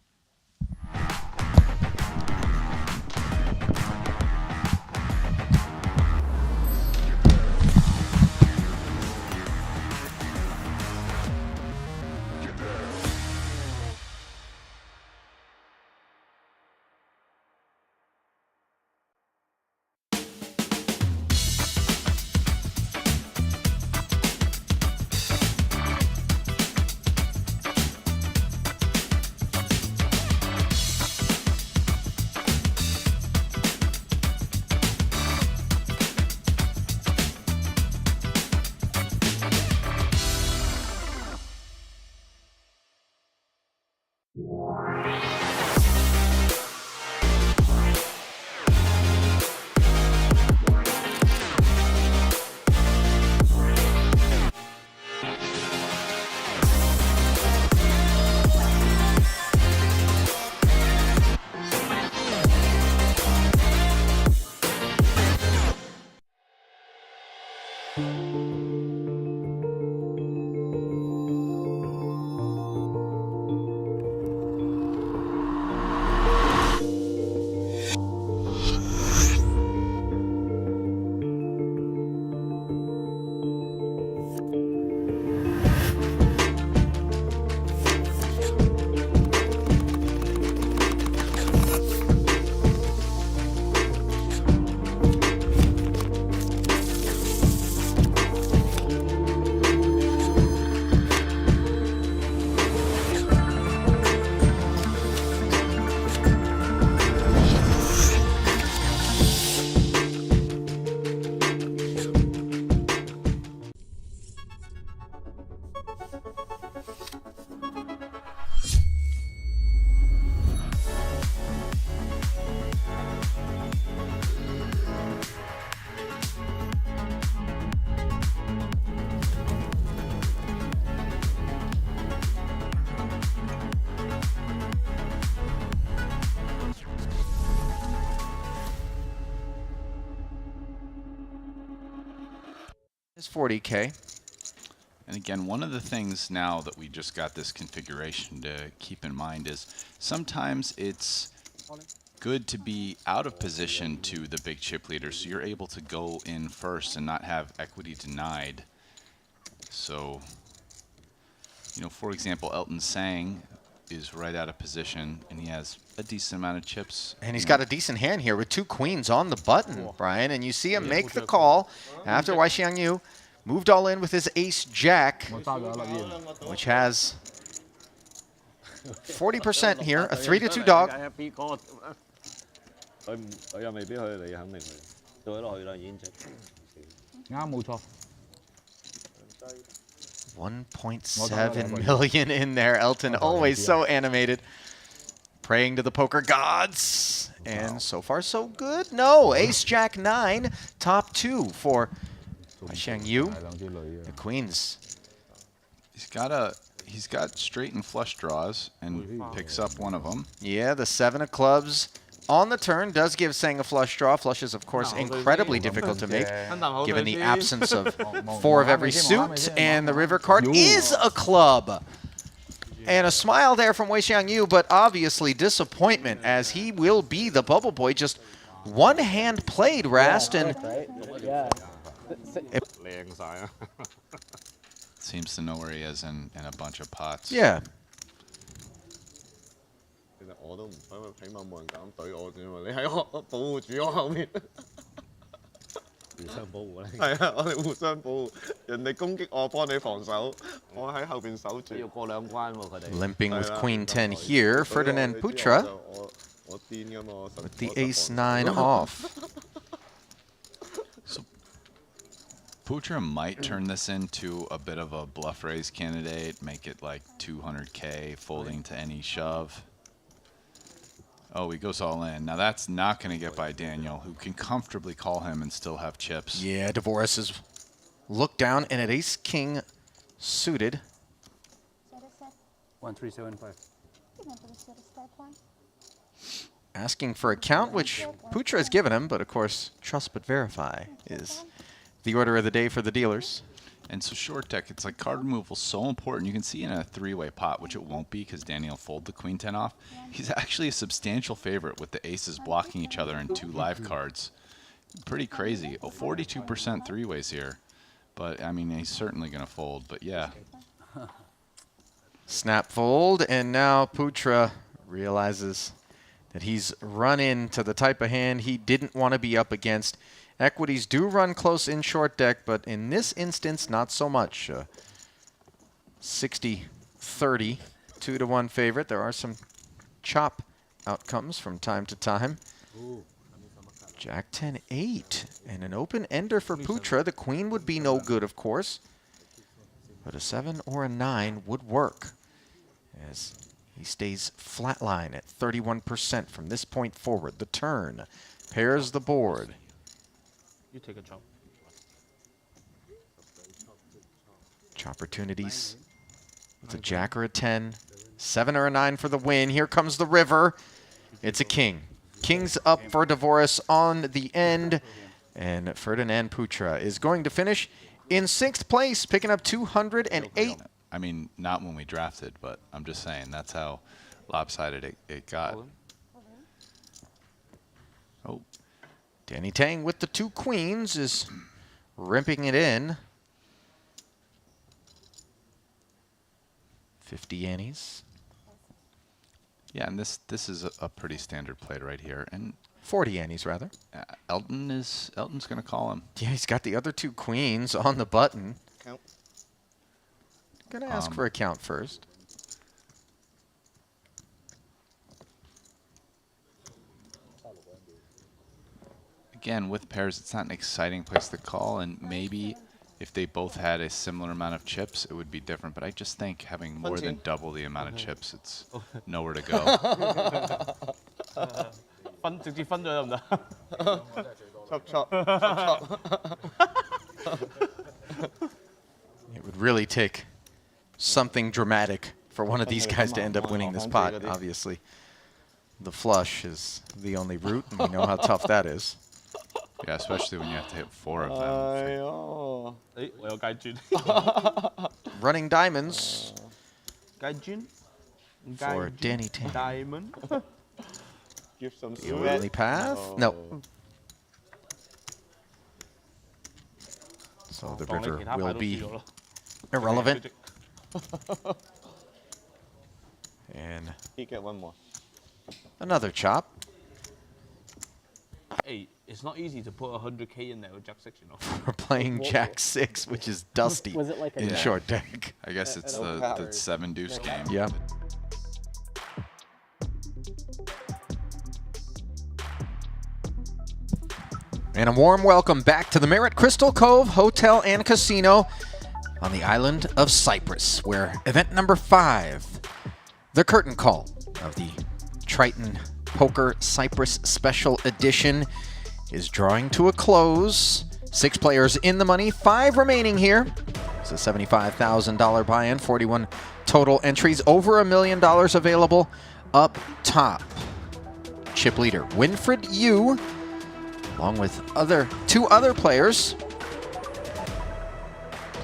It's 40K. And again, one of the things now that we just got this configuration to keep in mind is sometimes it's good to be out of position to the big chip leader, so you're able to go in first and not have equity denied. So, you know, for example, Elton Sang is right out of position, and he has a decent amount of chips. And he's got a decent hand here with 2 queens on the button, Brian. And you see him make the call after Wai Xiangyu moved all in with his ace-jack, which has 40% here, a 3-2 dog. 1.7 million in there. Elton always so animated, praying to the poker gods. And so far so good. No, ace jack 9, top 2 for Weishang Yu, the queens. He's got straight and flush draws and picks up one of them. Yeah, the 7 of clubs on the turn does give Sang a flush draw. Flush is, of course, incredibly difficult to make, given the absence of 4 of every suit. And the river card is a club. And a smile there from Weishang Yu, but obviously disappointment, as he will be the bubble boy. Just one hand played, Rast, and seems to know where he is in a bunch of pots. Yeah. Limping with Queen 10 here, Ferdinand Putra with the Ace 9 off. So Putra might turn this into a bit of a bluff raise candidate, make it like 200K folding to any shove. Oh, he goes all in. Now that's not going to get by Daniel, who can comfortably call him and still have chips. Yeah, Dvoris is looked down and at Ace King suited. 1375. Asking for a count, which Putra has given him, but of course, trust but verify is the order of the day for the dealers. And so short deck, it's like card removal so important. You can see in a 3-way pot, which it won't be because Daniel fold the Queen 10 off. He's actually a substantial favorite with the aces blocking each other in 2 live cards. Pretty crazy. Oh, 42% 3-ways here. But, I mean, he's certainly going to fold. But, yeah. Snap fold, and now Putra realizes that he's run into the type of hand he didn't want to be up against. Equities do run close in short deck, but in this instance, not so much. 60-30, 2-1 favorite. There are some chop outcomes from time to time. Jack 10-8, and an open ender for Putra. The queen would be no good, of course, but a 7 or a 9 would work, as he stays flatline at 31% from this point forward. The turn pairs the board. You take a chop. Opportunities with a jack or a 10, 7 or a 9 for the win. Here comes the river. It's a king. King's up for Dvoris on the end, and Ferdinand Putra is going to finish in 6th place, picking up 208. I mean, not when we drafted, but I'm just saying that's how lopsided it got. Oh. Danny Tang with the 2 queens is ripping it in. 50 annies. Yeah, and this is a pretty standard play right here, and 40 annies rather. Elton's going to call him. Yeah, he's got the other 2 queens on the button. Count. Gonna ask for a count first. Again, with pairs, it's not an exciting place to call, and maybe if they both had a similar amount of chips, it would be different. But I just think having more than double the amount of chips, it's nowhere to go. It would really take something dramatic for one of these guys to end up winning this pot, obviously. The flush is the only route, and we know how tough that is. Yeah, especially when you have to hit 4 of them. Running diamonds for Gaijin. Danny Tang. Diamond. Give some The only path? No. So the river will be irrelevant. And he get one more. Another chop. Hey, it's not easy to put 100K in there with Jack 6, you know. We're playing Jack 6, which is dusty Was it like a in short deck. I guess it's the 7 deuce game. Yeah. And a warm welcome back to the Marriott Crystal Cove Hotel and Casino on the island of Cyprus, where event number 5, the curtain call of the Triton Poker Cyprus Special Edition, is drawing to a close. 6 players in the money, 5 remaining here. It's a $75,000 buy-in, 41 total entries, over $1 million available up top. Chip leader Winfred Yu, along with 2 other players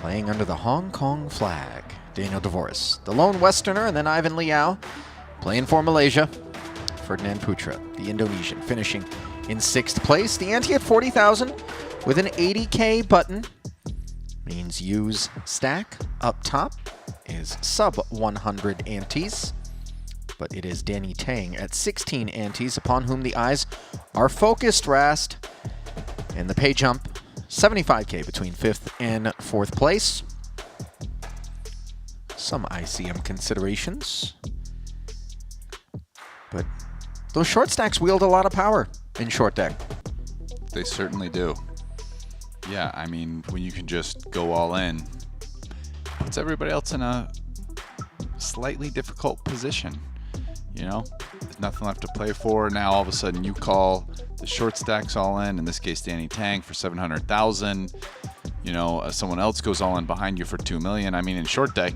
playing under the Hong Kong flag. Daniel Dvoris, the lone Westerner, and then Ivan Liao playing for Malaysia. Ferdinand Putra, the Indonesian, finishing in 6th place. The ante at 40,000 with an 80K button means Yu's stack up top is sub 100 antes, but it is Danny Tang at 16 antes upon whom the eyes are focused, Rast. And the pay jump, 75K between 5th and 4th place. Some ICM considerations, but those short stacks wield a lot of power in short deck. They certainly do. Yeah, I mean, when you can just go all in, puts everybody else in a slightly difficult position. You know, there's nothing left to play for. Now all of a sudden you call the short stacks all in this case Danny Tang for 700,000. You know, someone else goes all in behind you for 2 million. I mean, in short deck,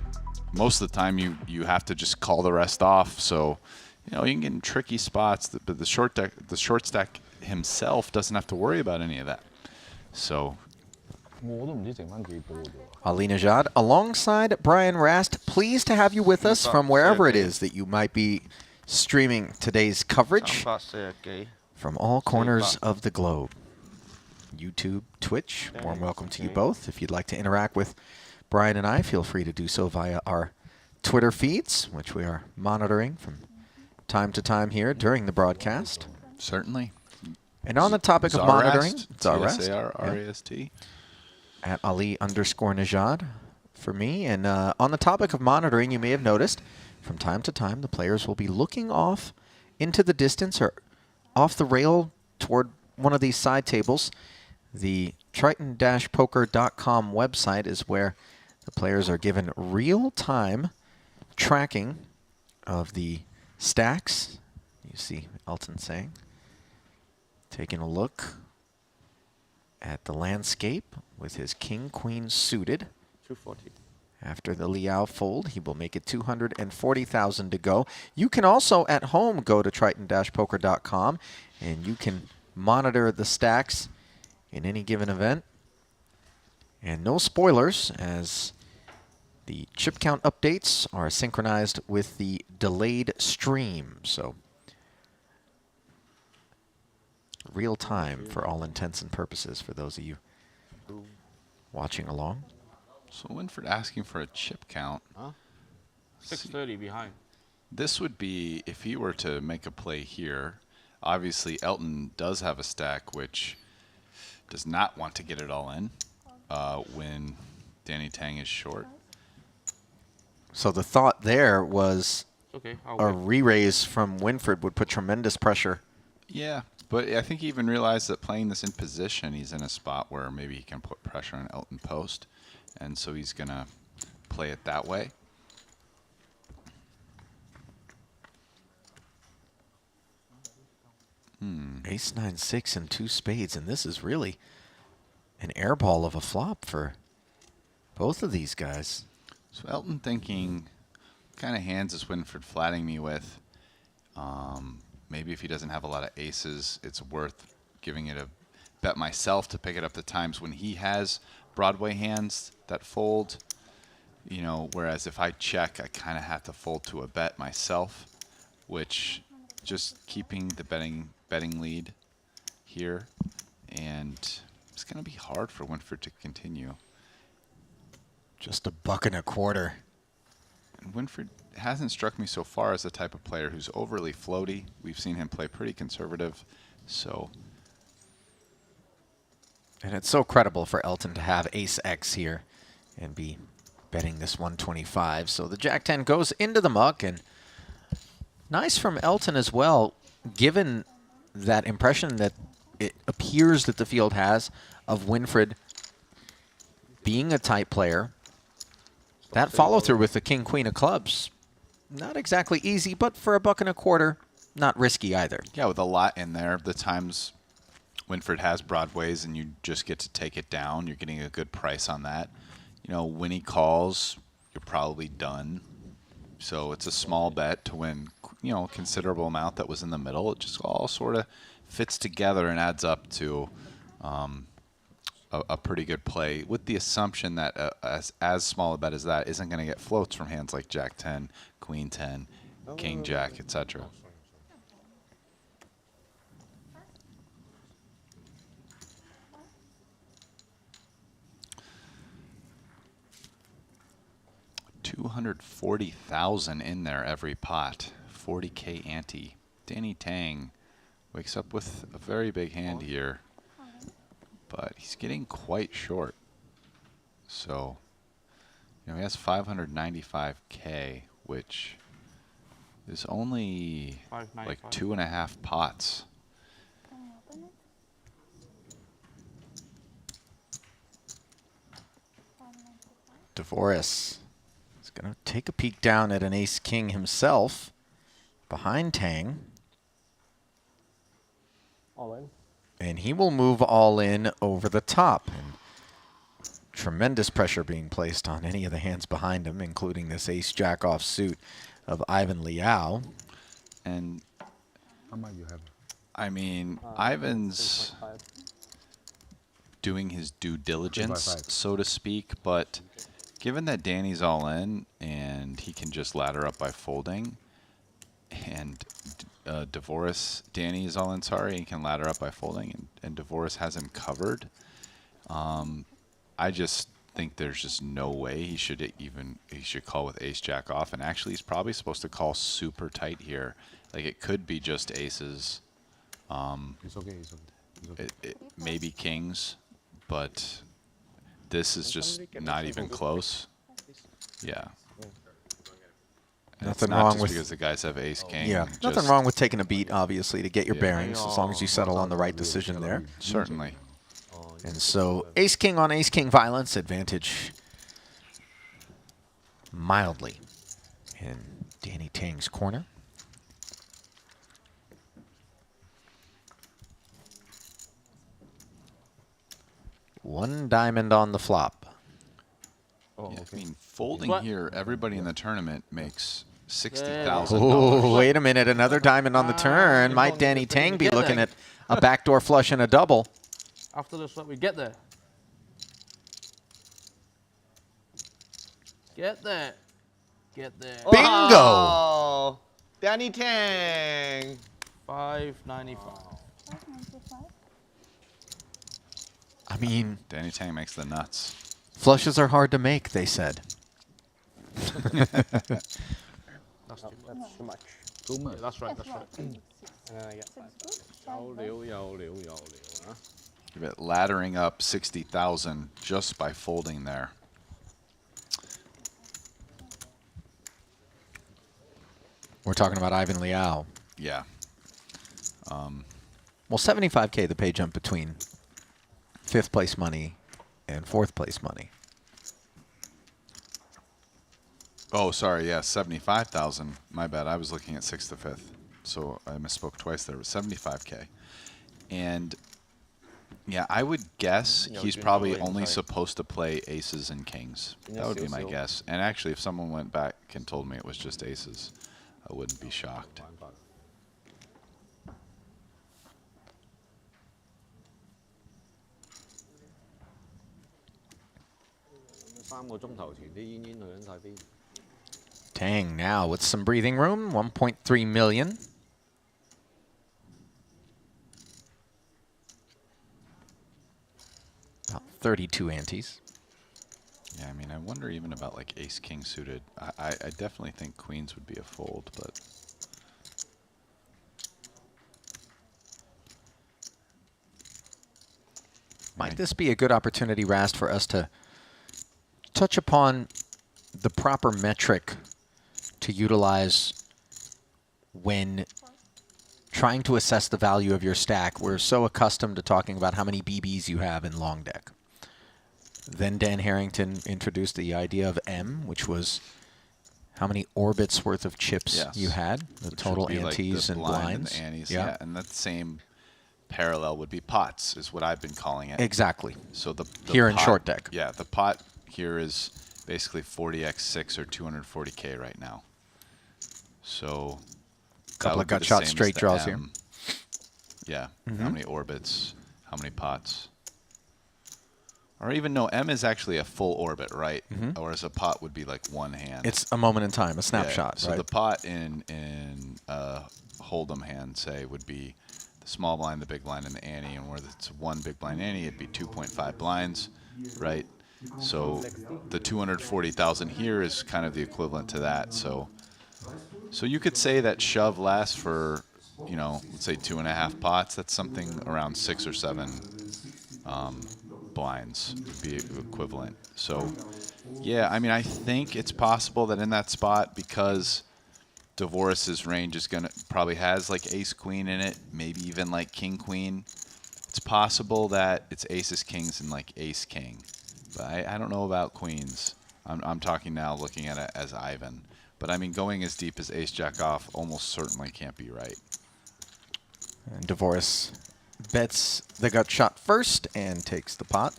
most of the time you have to just call the rest off. So, you know, you can get in tricky spots, but the short stack himself doesn't have to worry about any of that. So, Ali Najad alongside Brian Rast, pleased to have you with us from wherever it is that you might be streaming today's coverage from all corners of the globe. YouTube, Twitch, warm welcome to you both. If you'd like to interact with Brian and I, feel free to do so via our Twitter feeds, which we are monitoring from time to time here during the broadcast. Certainly. And on the topic of monitoring, Zarest. At Ali_Najad for me. And on the topic of monitoring, you may have noticed from time to time the players will be looking off into the distance or off the rail toward one of these side tables. The Triton-Poker.com website is where the players are given real-time tracking of the stacks. You see Elton saying, taking a look at the landscape with his king-queen suited. 240. After the Liao fold, he will make it 240,000 to go. You can also at home go to Triton-Poker.com and you can monitor the stacks in any given event. And no spoilers, as the chip count updates are synchronized with the delayed stream. So real time for all intents and purposes for those of you watching along. So Winfred asking for a chip count. 630 behind. This would be, if he were to make a play here, obviously Elton does have a stack which does not want to get it all in when Danny Tang is short. So the thought there was a re-raise from Winfred would put tremendous pressure. Yeah, but I think he even realized that playing this in position, he's in a spot where maybe he can put pressure on Elton post, and so he's going to play it that way. Ace 9-6 and 2 spades, and this is really an airball of a flop for both of these guys. So Elton thinking, what kind of hands is Winfred flatting me with? Maybe if he doesn't have a lot of aces, it's worth giving it a bet myself to pick it up the times when he has Broadway hands that fold. You know, whereas if I check, I kind of have to fold to a bet myself, which just keeping the betting lead here, and it's going to be hard for Winfred to continue. Just $1.25. And Winfred hasn't struck me so far as the type of player who's overly floaty. We've seen him play pretty conservative, so. And it's so credible for Elton to have Ace X here and be betting this 125. So the Jack-10 goes into the muck, and nice from Elton as well, given that impression that it appears that the field has of Winfred being a tight player. That follow-through with the king-queen of clubs, not exactly easy, but for $1.25, not risky either. Yeah, with a lot in there, the times Winford has broadways and you just get to take it down, you're getting a good price on that. You know, when he calls, you're probably done. So it's a small bet to win, you know, a considerable amount that was in the middle. It just all sort of fits together and adds up to a pretty good play, with the assumption that as small a bet as that isn't going to get floats from hands like Jack 10, Queen 10, King Jack, etc. $240,000 in there every pot. 40K ante. Danny Tang wakes up with a very big hand here, but he's getting quite short. So, you know, he has 595K, which is only like 2.5 pots. Dvoris is going to take a peek down at an ace-king himself behind Tang. All in. And he will move all in over the top. And tremendous pressure being placed on any of the hands behind him, including this ace-jack offsuit of Ivan Liao. And how much you have? I mean, Ivan's doing his due diligence, so to speak, but given that Danny's all in and he can just ladder up by folding, and Danny is all in, sorry, he can ladder up by folding, and Dvoris has him covered, I just think there's just no way he should call with ace jack off, and actually he's probably supposed to call super tight here. Like, it could be just aces, It's okay. maybe kings, but this is just not even close. Yeah. And Nothing it's not wrong just with because the guys have ace king. Yeah, nothing wrong with taking a beat, obviously, to get your bearings, as long as you settle on the right decision there. Certainly. And so ace-king on ace-king violence, advantage mildly in Danny Tang's corner. One diamond on the flop. Yeah, I mean, folding here, everybody in the tournament makes $60,000. Oh, wait a minute, another diamond on the turn. Might Danny Tang be looking at a backdoor flush and a double? After the shot, we get there. Get there. Get there. Bingo! Oh, Danny Tang. 595. I mean, Danny Tang makes the nuts. Flushes are hard to make, they said. That's too much. Too much. Yeah, that's right, that's right. And then I get 5. Give it laddering up 60,000 just by folding there. We're talking about Ivan Liao. Yeah. Well, 75K, the pay jump between 5th place money and 4th place money. Oh, sorry, yeah, 75,000. My bad. I was looking at 6th to 5th, so I misspoke twice there. It was 75K. And yeah, I would guess he's probably only supposed to play aces and kings. That would be my guess. And actually, if someone went back and told me it was just aces, I wouldn't be shocked. Tang now with some breathing room, 1.3 million. About 32 antes. Yeah, I mean, I wonder even about like ace-king suited. I definitely think queens would be a fold, but might this be a good opportunity, Rast, for us to touch upon the proper metric to utilize when trying to assess the value of your stack? We're so accustomed to talking about how many BBs you have in long deck. Then Dan Harrington introduced the idea of M, which was how many orbits worth of chips you had, the which total would be like antes the and blind blinds. And the antes, yeah, and that same parallel would be pots, is what I've been calling it. Exactly. So the here in pot, short deck. Yeah, the pot here is basically 40x6 or 240k right now. So couple of gut shot straight draws here. Yeah. How many orbits? How many pots? Or even no, M is actually a full orbit, right? Whereas a pot would be like one hand. It's a moment in time, a snapshot, So right? the pot in Hold'em hand, say, would be the small blind, the big blind, and the ante. And where it's one big blind ante, it'd be 2.5 blinds, right? So the 240,000 here is kind of the equivalent to that. So you could say that shove lasts for, you know, let's say 2.5 pots. That's something around 6 or 7 blinds would be equivalent. So yeah, I mean, I think it's possible that in that spot, because Dvoris's range is gonna probably has like ace queen in it, maybe even like king queen. It's possible that it's aces kings and like ace king, but I don't know about queens. I'm talking now looking at it as Ivan, but I mean, going as deep as ace jack off almost certainly can't be right. And Dvoris bets the gut shot first and takes the pot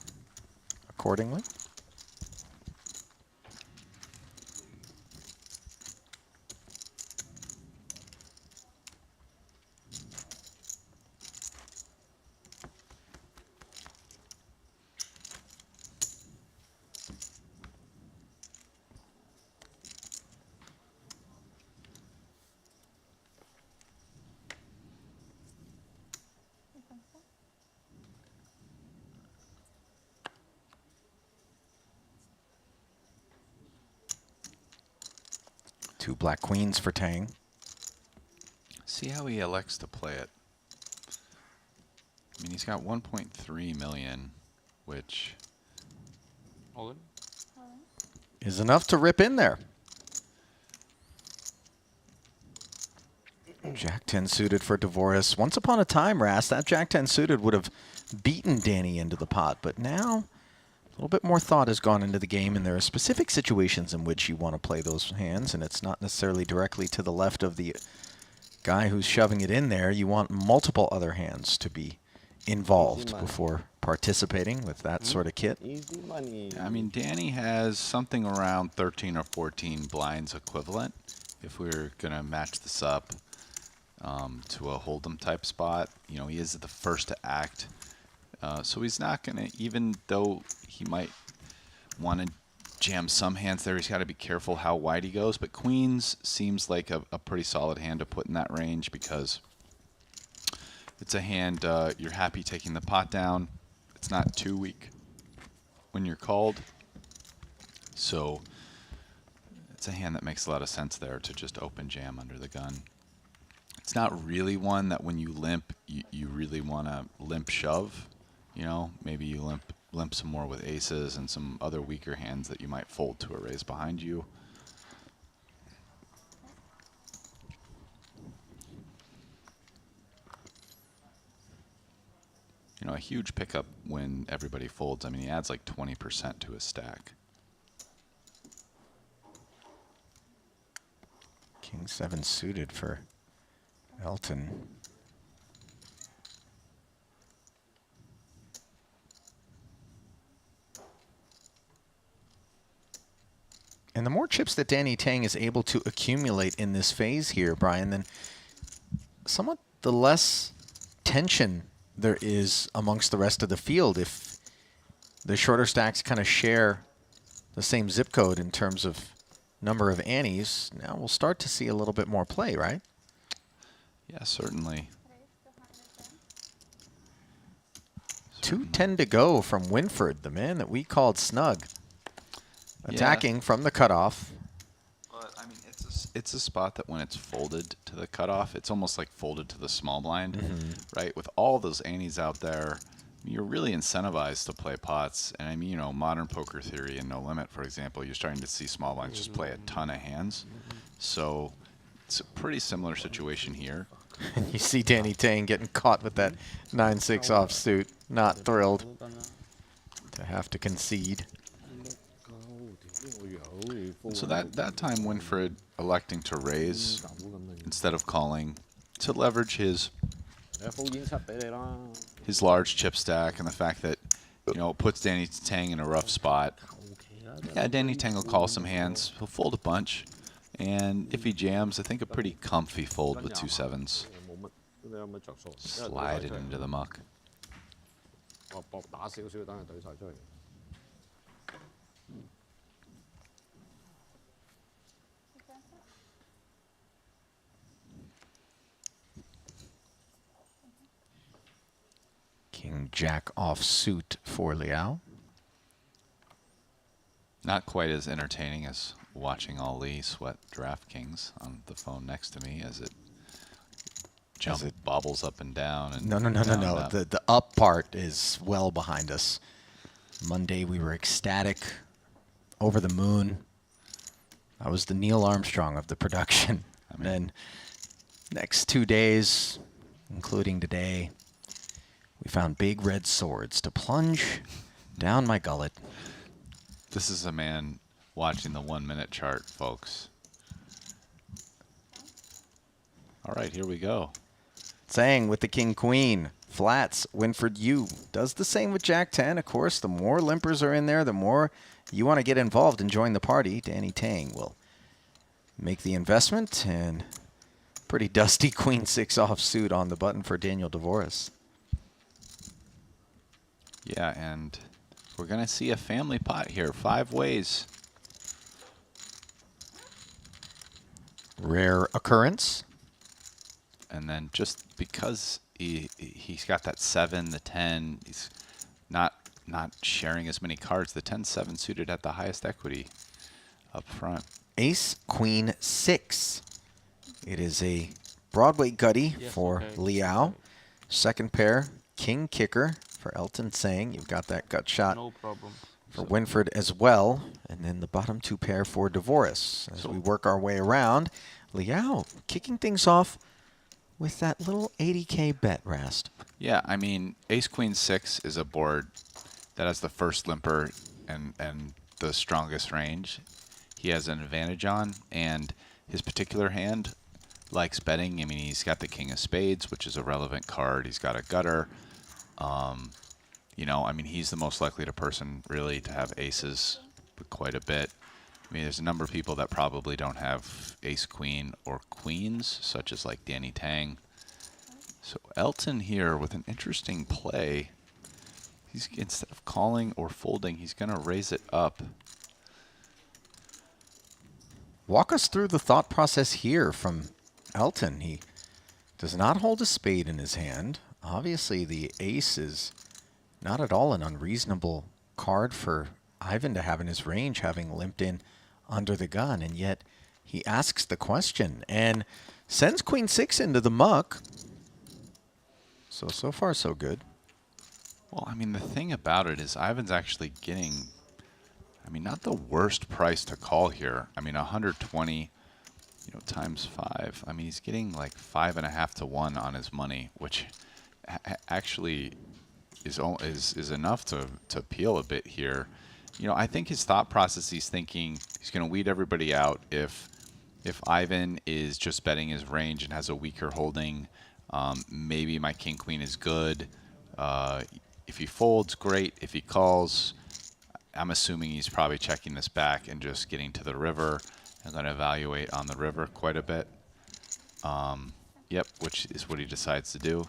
accordingly. Two black queens for Tang. See how he elects to play it. I mean, he's got 1.3 million, which is enough to rip in there. Jack 10 suited for Dvoris. Once upon a time, Ras, that Jack 10 suited would have beaten Danny into the pot, but now a little bit more thought has gone into the game, and there are specific situations in which you want to play those hands, and it's not necessarily directly to the left of the guy who's shoving it in there. You want multiple other hands to be involved before participating with that sort of kit. Easy money. I mean, Danny has something around 13 or 14 blinds equivalent. If we were going to match this up to a Hold'em type spot, you know, he is the first to act. So he's not going to, even though he might want to jam some hands there, he's got to be careful how wide he goes. But queens seems like a pretty solid hand to put in that range, because it's a hand you're happy taking the pot down. It's not too weak when you're called. So it's a hand that makes a lot of sense there to just open jam under the gun. It's not really one that when you limp, you really want to limp shove. You know, maybe you limp some more with aces and some other weaker hands that you might fold to a raise behind you. You know, a huge pickup when everybody folds. I mean, he adds like 20% to his stack. King 7 suited for Elton. And the more chips that Danny Tang is able to accumulate in this phase here, Brian, then somewhat the less tension there is amongst the rest of the field. If the shorter stacks kind of share the same zip code in terms of number of antes, now we'll start to see a little bit more play, right? Yeah, certainly. 2:10 to go from Winford, the man that we called Snug. Attacking from the cutoff. But I mean, it's a spot that when it's folded to the cutoff, it's almost like folded to the small blind, right? With all those antes out there, you're really incentivized to play pots. And I mean, you know, modern poker theory and No Limit, for example, you're starting to see small blinds just play a ton of hands. So it's a pretty similar situation here. You see Danny Tang getting caught with that 9-6 offsuit. Not thrilled to have to concede. So that time Winfred electing to raise instead of calling to leverage his his large chip stack and the fact that, you know, it puts Danny Tang in a rough spot. Yeah, Danny Tang will call some hands. He'll fold a bunch. And if he jams, I think a pretty comfy fold with 2 sevens. Slide it into the muck. King Jack offsuit for Liao. Not quite as entertaining as watching Ali sweat DraftKings on the phone next to me as it bobbles up and down. And No. up. The up part is well behind us. Monday we were ecstatic, over the moon. I was the Neil Armstrong of the production. And then next 2 days, including today, we found big red swords to plunge down my gullet. This is a man watching the 1 minute chart, folks. All right, here we go. Saying with the King Queen, flats, Winford U. Does the same with Jack 10. Of course, the more limpers are in there, the more you want to get involved and join the party. Danny Tang will make the investment, and pretty dusty Queen 6 offsuit on the button for Daniel Dvoris. Yeah, and we're going to see a family pot here, 5 ways. Rare occurrence. And then just because he's got that 7, the 10, he's not sharing as many cards. The 10-7 suited at the highest equity up front. Ace, Queen 6. It is a Broadway gutty for Liao. Second pair, King Kicker for Elton Sang. You've got that gut shot for Winford as well. And then the bottom 2 pair for Dvoris. As we work our way around, Liao kicking things off with that little 80K bet, Rast. Yeah, I mean, Ace Queen 6 is a board that has the first limper and the strongest range. He has an advantage on, and his particular hand likes betting. I mean, he's got the King of Spades, which is a relevant card. He's got a gutter. You know, I mean, he's the most likely person really to have aces quite a bit. I mean, there's a number of people that probably don't have ace, queen, or queens, such as like Danny Tang. So Elton here with an interesting play. He's, instead of calling or folding, he's going to raise it up. Walk us through the thought process here from Elton. He does not hold a spade in his hand. Obviously, the ace is not at all an unreasonable card for Ivan to have in his range, having limped in under the gun, and yet he asks the question and sends Queen 6 into the muck. So far, so good. Well, I mean, the thing about it is Ivan's actually getting, I mean, not the worst price to call here. I mean, 120, you know, times 5. I mean, he's getting like 5.5 to 1 on his money, which actually is enough to peel a bit here. You know, I think his thought process, he's thinking he's going to weed everybody out if Ivan is just betting his range and has a weaker holding. Maybe my king queen is good. If he folds, great. If he calls, I'm assuming he's probably checking this back and just getting to the river. I'm going to evaluate on the river quite a bit. Yep, which is what he decides to do.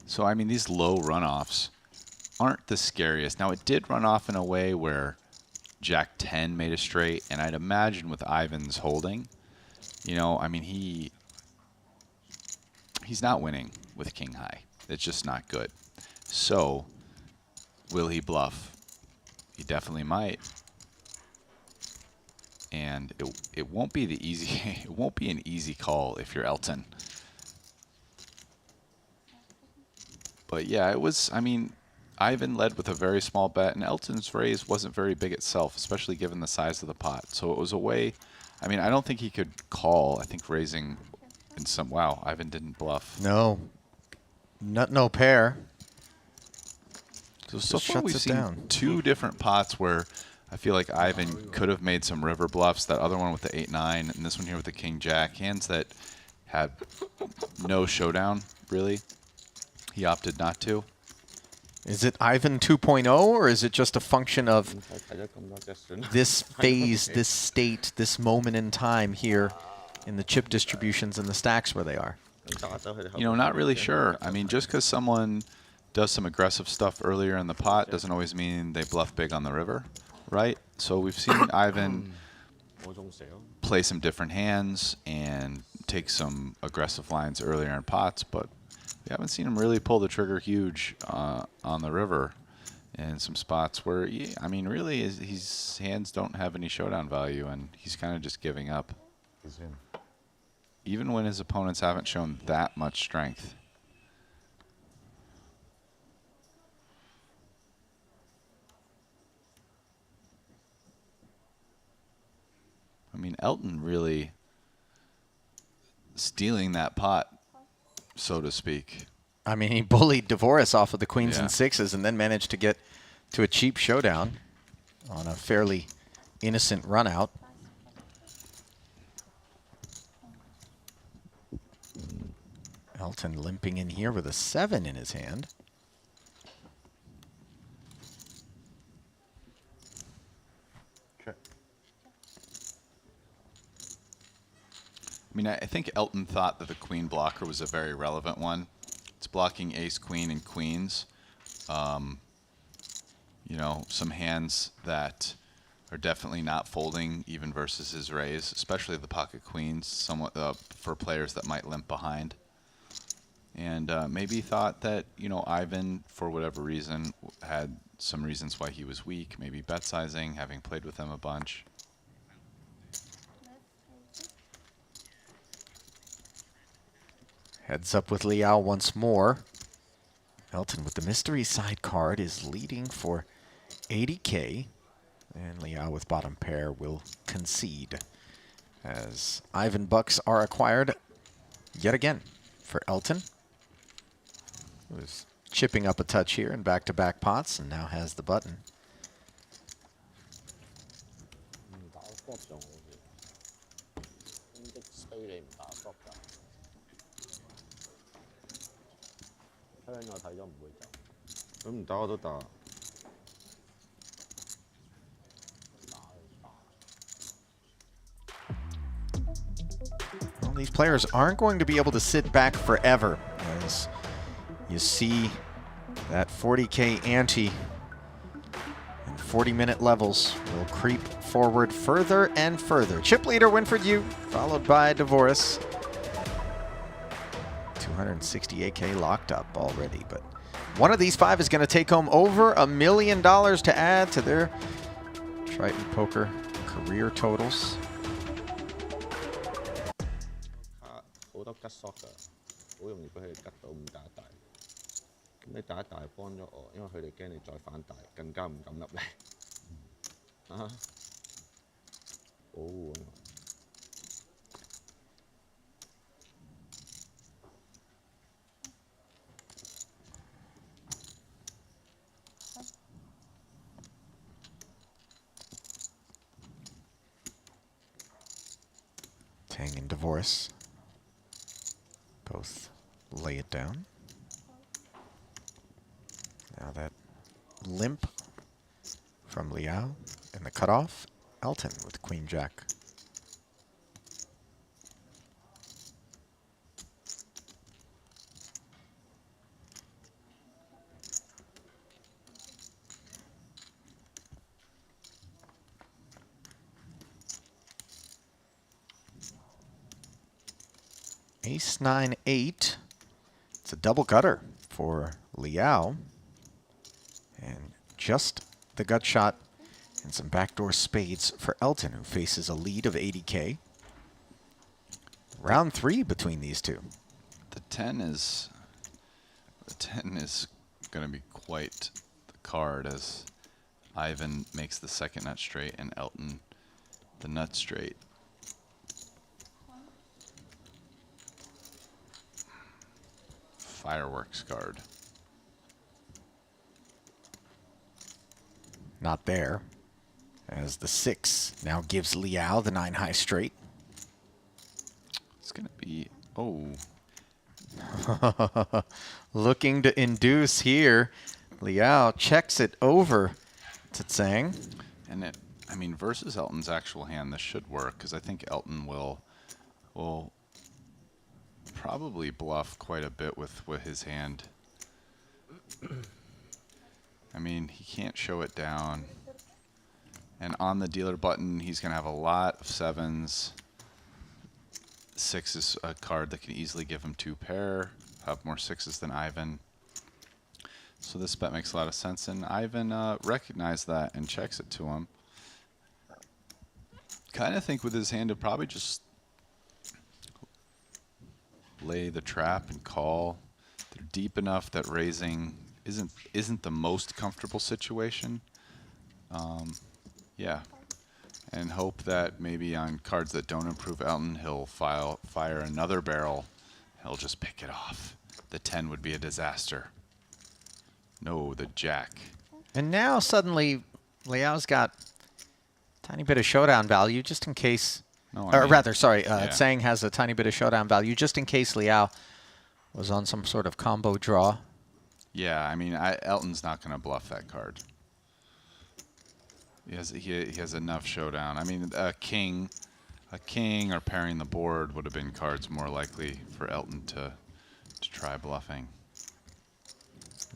So, I mean, these low runoffs aren't the scariest. Now, it did run off in a way where Jack 10 made a straight, and I'd imagine with Ivan's holding, you know, I mean, he's not winning with king high. It's just not good. So, will he bluff? He definitely might. And it won't be the easy it won't be an easy call if you're Elton. But yeah, it was, I mean, Ivan led with a very small bet, and Elton's raise wasn't very big itself, especially given the size of the pot. So it was a way, I mean, I don't think he could call. I think raising in some, wow, Ivan didn't bluff. No. No pair. So far we've seen 2 different pots where I feel like Ivan could have made some river bluffs. That other one with the 8-9, and this one here with the king-jack. Hands that had no showdown, really. He opted not to. Is it Ivan 2.0, or is it just a function of this phase, this state, this moment in time here in the chip distributions and the stacks where they are? You know, not really sure. I mean, just because someone does some aggressive stuff earlier in the pot doesn't always mean they bluff big on the river, right? So we've seen Ivan play some different hands and take some aggressive lines earlier in pots, but we haven't seen him really pull the trigger huge on the river in some spots where, I mean, really, his hands don't have any showdown value, and he's kind of just giving up. Even when his opponents haven't shown that much strength. I mean, Elton really stealing that pot, so to speak. I mean, he bullied Dvoris off of the queens and sixes and then managed to get to a cheap showdown on a fairly innocent run out. Elton limping in here with a 7 in his hand. I mean, I think Elton thought that the queen blocker was a very relevant one. It's blocking ace, queen, and queens. You know, some hands that are definitely not folding even versus his raise, especially the pocket queens, somewhat for players that might limp behind. And maybe thought that, you know, Ivan, for whatever reason, had some reasons why he was weak, maybe bet sizing, having played with him a bunch. Heads up with Liao once more. Elton with the mystery side card is leading for 80K. And Liao with bottom pair will concede as Ivan bucks are acquired yet again for Elton. He was chipping up a touch here in back-to-back pots and now has the button. Well, these players aren't going to be able to sit back forever, as you see that 40K ante and 40-minute levels will creep forward further and further. Chip leader Winford Yu, followed by Dvoris. 268K locked up already, but one of these 5 is going to take home over $1 million to add to their Triton Poker career totals. Tang and Dvoris both lay it down. Now that limp from Liao and the cutoff, Elton with Queen Jack. Ace 9 8. It's a double gutter for Liao. And just the gut shot and some backdoor spades for Elton, who faces a lead of 80K. Round 3 between these two. The 10 is going to be quite the card, as Ivan makes the second nut straight and Elton the nut straight. Fireworks card. Not there, as the 6 now gives Liao the 9 high straight. It's going to be Oh. Looking to induce here. Liao checks it over to Tseng. And I mean, versus Elton's actual hand, this should work because I think Elton will probably bluff quite a bit with his hand. I mean, he can't show it down. And on the dealer button, he's going to have a lot of sevens. 6 is a card that can easily give him 2 pair, have more 6s than Ivan. So this bet makes a lot of sense, and Ivan recognized that and checks it to him. Kind of think with his hand, he'll probably just lay the trap and call. They're deep enough that raising isn't the most comfortable situation. Yeah. And hope that maybe on cards that don't improve Elton, he'll fire another barrel. He'll just pick it off. The 10 would be a disaster. No, the jack. And now suddenly Liao's got a tiny bit of showdown value just in case. No, or rather, sorry, Tseng has a tiny bit of showdown value just in case Liao was on some sort of combo draw. Yeah, I mean, Elton's not going to bluff that card. He has enough showdown. I mean, a king or pairing the board would have been cards more likely for Elton to try bluffing.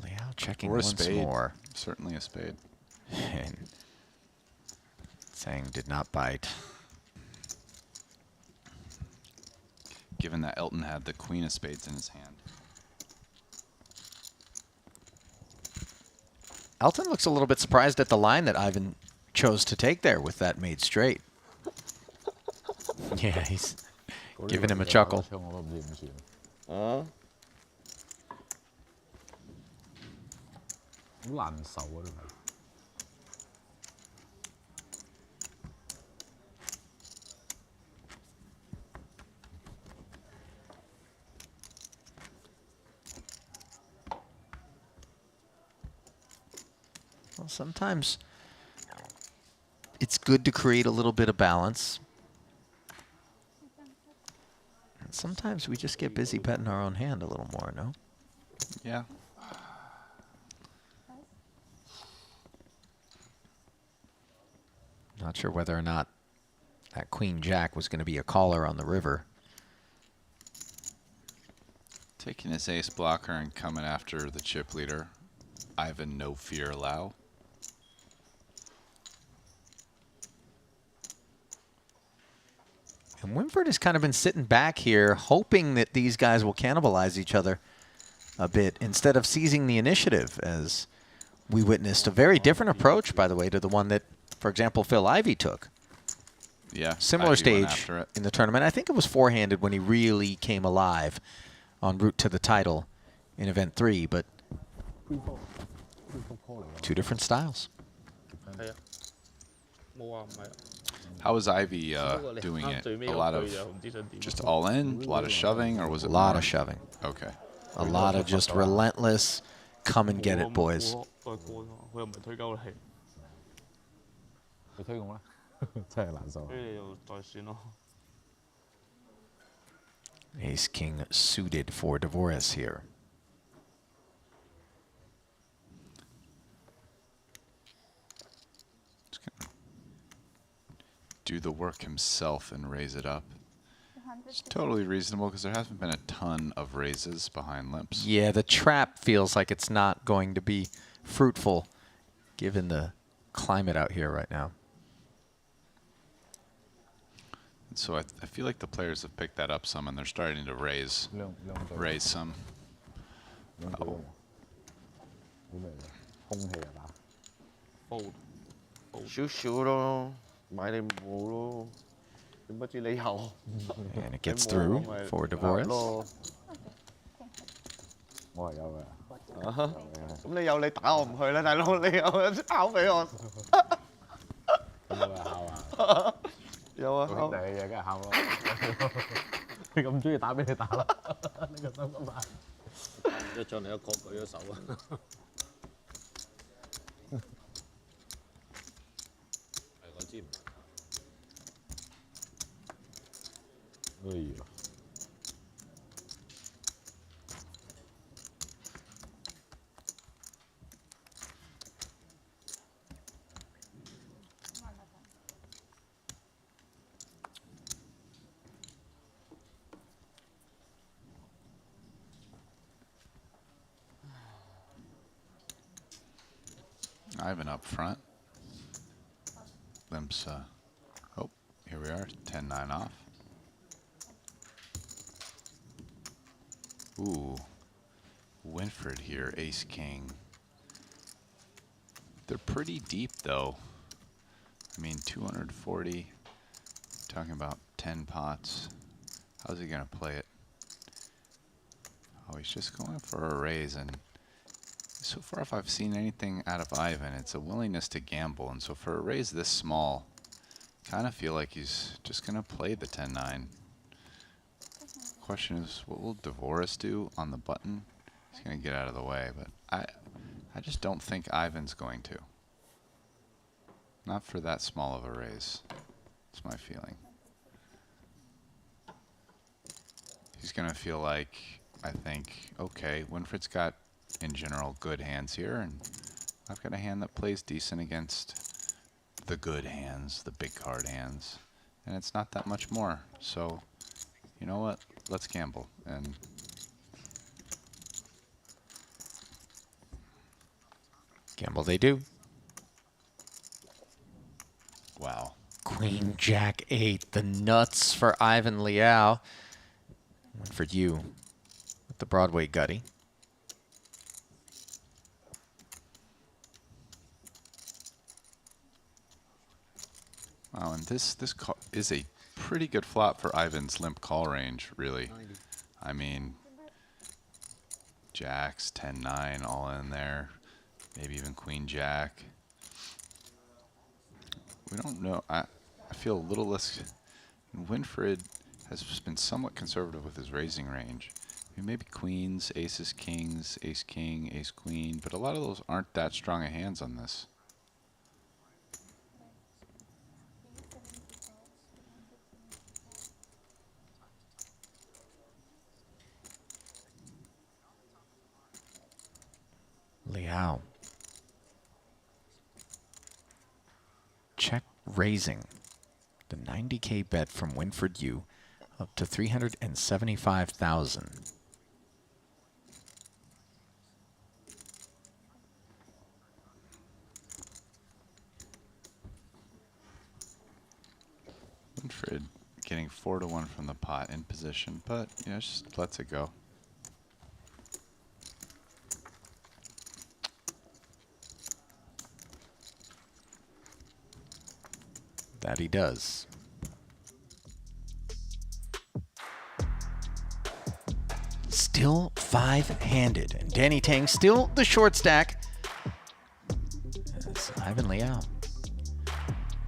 Liao checking or a once spade. more. Certainly a spade. And Tseng did not bite. Given that Elton had the queen of spades in his hand. Elton looks a little bit surprised at the line that Ivan chose to take there with that made straight. Yeah, he's giving him a chuckle. Well, sometimes it's good to create a little bit of balance. And sometimes we just get busy betting our own hand a little more, no? Yeah. Not sure whether or not that Queen Jack was going to be a caller on the river. Taking his ace blocker and coming after the chip leader. Ivan, no fear, Lau. And Wimford has kind of been sitting back here, hoping that these guys will cannibalize each other a bit instead of seizing the initiative, as we witnessed a very different approach, by the way, to the one that, for example, Phil Ivey took. Yeah. Similar Ivey went stage after it. in the tournament. I think it was four-handed when he really came alive en route to the title in Event 3, but two different styles. How was Ivy doing it? A lot of just all in, a lot of shoving, or was it a lot more? of shoving? Okay. A lot of just relentless, come and get it, boys. Ace King suited for Dvoris here. Do the work himself and raise it up. It's totally reasonable because there hasn't been a ton of raises behind limps. Yeah, the trap feels like it's not going to be fruitful given the climate out here right now. And so I feel like the players have picked that up some and they're starting to raise some. Oh. Fold. 少少咯，買你冇咯，點不知你有？ And it gets through for Dvoris. 我係有嘅。咁你有你打我唔去啦，大佬，你有考俾我。咁有冇考啊？有啊，考。兄弟嘅嘢梗係考咯。你咁中意打俾你打啦，呢個心咁大。一將你一個舉咗手啊！我知唔？哎呀！ Ivan up front. Limps, oh, here we are, 10-9 off. Ooh, Winfred here, ace-king. They're pretty deep, though. I mean, 240, talking about 10 pots. How's he going to play it? Oh, he's just going for a raise, and so far if I've seen anything out of Ivan, it's a willingness to gamble, and so for a raise this small, kind of feel like he's just going to play the 10-9. Question is, what will Dvorak do on the button? He's going to get out of the way, but I just don't think Ivan's going to. Not for that small of a raise. That's my feeling. He's going to feel like, I think, okay, Winfred's got, in general, good hands here, and I've got a hand that plays decent against the good hands, the big card hands, and it's not that much more. So, you know what? Let's gamble. And Gamble they do. wow. Queen Jack 8, the nuts for Ivan Liao. One for you with the Broadway gutty. Wow, and this is a pretty good flop for Ivan's limp call range, really. I mean, jacks, 10-9, all in there. Maybe even Queen Jack. We don't know. I feel a little less. Winfred has been somewhat conservative with his raising range. I mean, maybe queens, aces, kings, ace king, ace queen, but a lot of those aren't that strong of hands on this. Liao. Check raising. The 90K bet from Winfred Yu up to 375,000. Winfred getting 4-1 from the pot in position, but you know, just lets it go. That he does. Still five-handed, and Danny Tang still the short stack. As Ivan Liao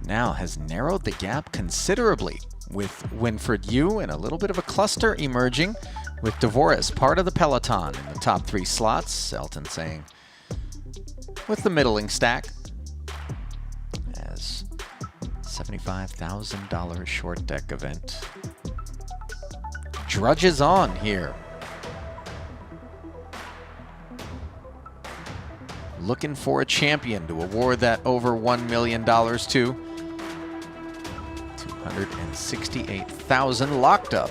now has narrowed the gap considerably with Winfred Yu and a little bit of a cluster emerging with Dvorak, part of the peloton in the top 3 slots. Elton saying with the middling stack as $75,000 short deck event drudges on here. Looking for a champion to award that over $1 million to. 268,000 locked up.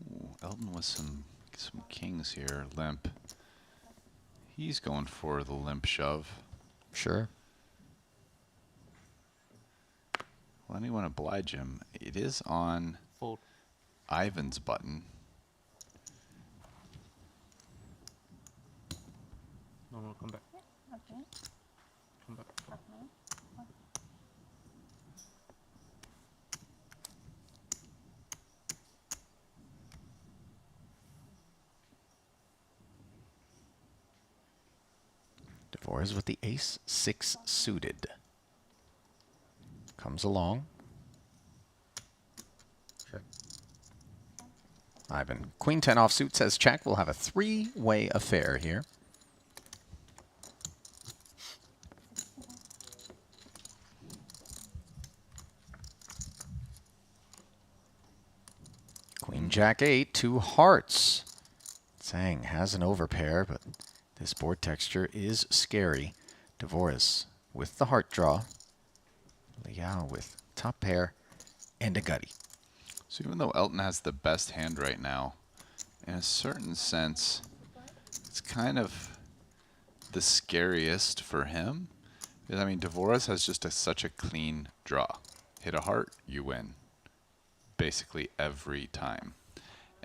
Ooh, Elton with some kings here, limp. He's going for the limp shove. Sure. Will anyone oblige him? It is on Fold. Ivan's button. No, come back. Okay. Come back. Dvorak with the ace-6 suited. Comes along. Check. Ivan, Queen 10 offsuit says check. We'll have a 3-way affair here. Queen Jack 8, 2 hearts. Tsang has an overpair, but this board texture is scary. Dvorak with the heart draw. Liao with top pair and a gutty. So even though Elton has the best hand right now, in a certain sense, it's kind of the scariest for him. Because, I mean, Dvorak has just such a clean draw. Hit a heart, you win. Basically every time.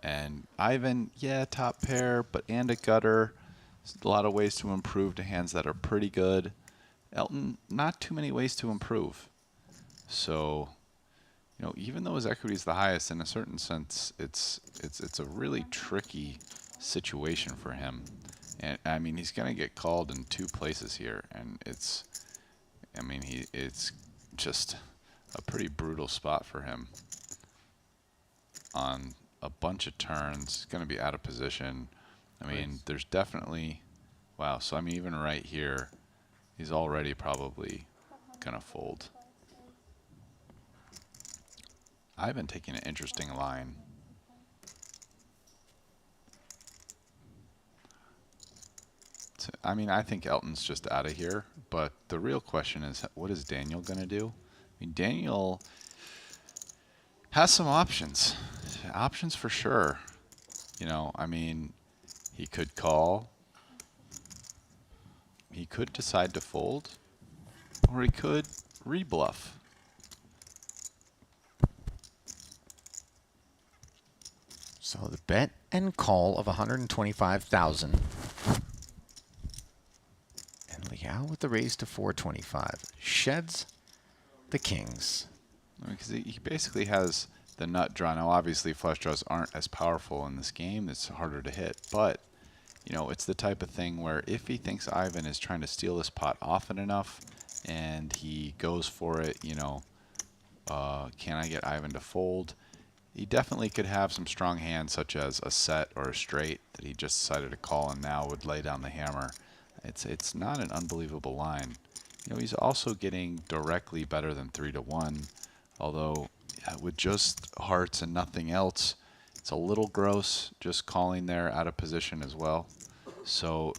And Ivan, yeah, top pair, but and a gutter. There's a lot of ways to improve to hands that are pretty good. Elton, not too many ways to improve. So, you know, even though his equity is the highest, in a certain sense, it's a really tricky situation for him. And I mean, he's going to get called in 2 places here, and it's just a pretty brutal spot for him on a bunch of turns. He's going to be out of position. I mean, there's definitely, wow. So I mean, even right here, he's already probably going to fold. I've been taking an interesting line. I mean, I think Elton's just out of here, but the real question is, what is Daniel going to do? I mean, Daniel has some options. Options for sure. You know, I mean, he could call. He could decide to fold, or he could rebluff. So the bet and call of 125,000. And Liao with the raise to 425 sheds the kings. Because he basically has the nut draw. Now, obviously, flush draws aren't as powerful in this game. It's harder to hit. But, you know, it's the type of thing where if he thinks Ivan is trying to steal this pot often enough and he goes for it, you know, can I get Ivan to fold? He definitely could have some strong hands such as a set or a straight that he just decided to call and now would lay down the hammer. It's not an unbelievable line. You know, he's also getting directly better than 3-1, although with just hearts and nothing else, it's a little gross just calling there out of position as well. So,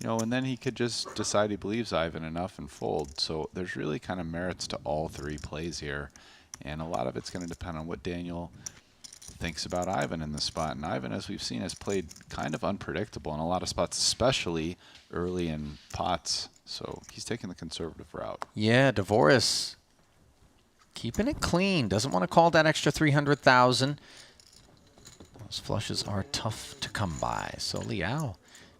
you know, and then he could just decide he believes Ivan enough and fold. So there's really kind of merits to all 3 plays here. And a lot of it's going to depend on what Daniel thinks about Ivan in this spot. And Ivan, as we've seen, has played kind of unpredictable in a lot of spots, especially early in pots. So he's taking the conservative route. Yeah, Dvorak keeping it clean. Doesn't want to call that extra 300,000. Those flushes are tough to come by. So Liao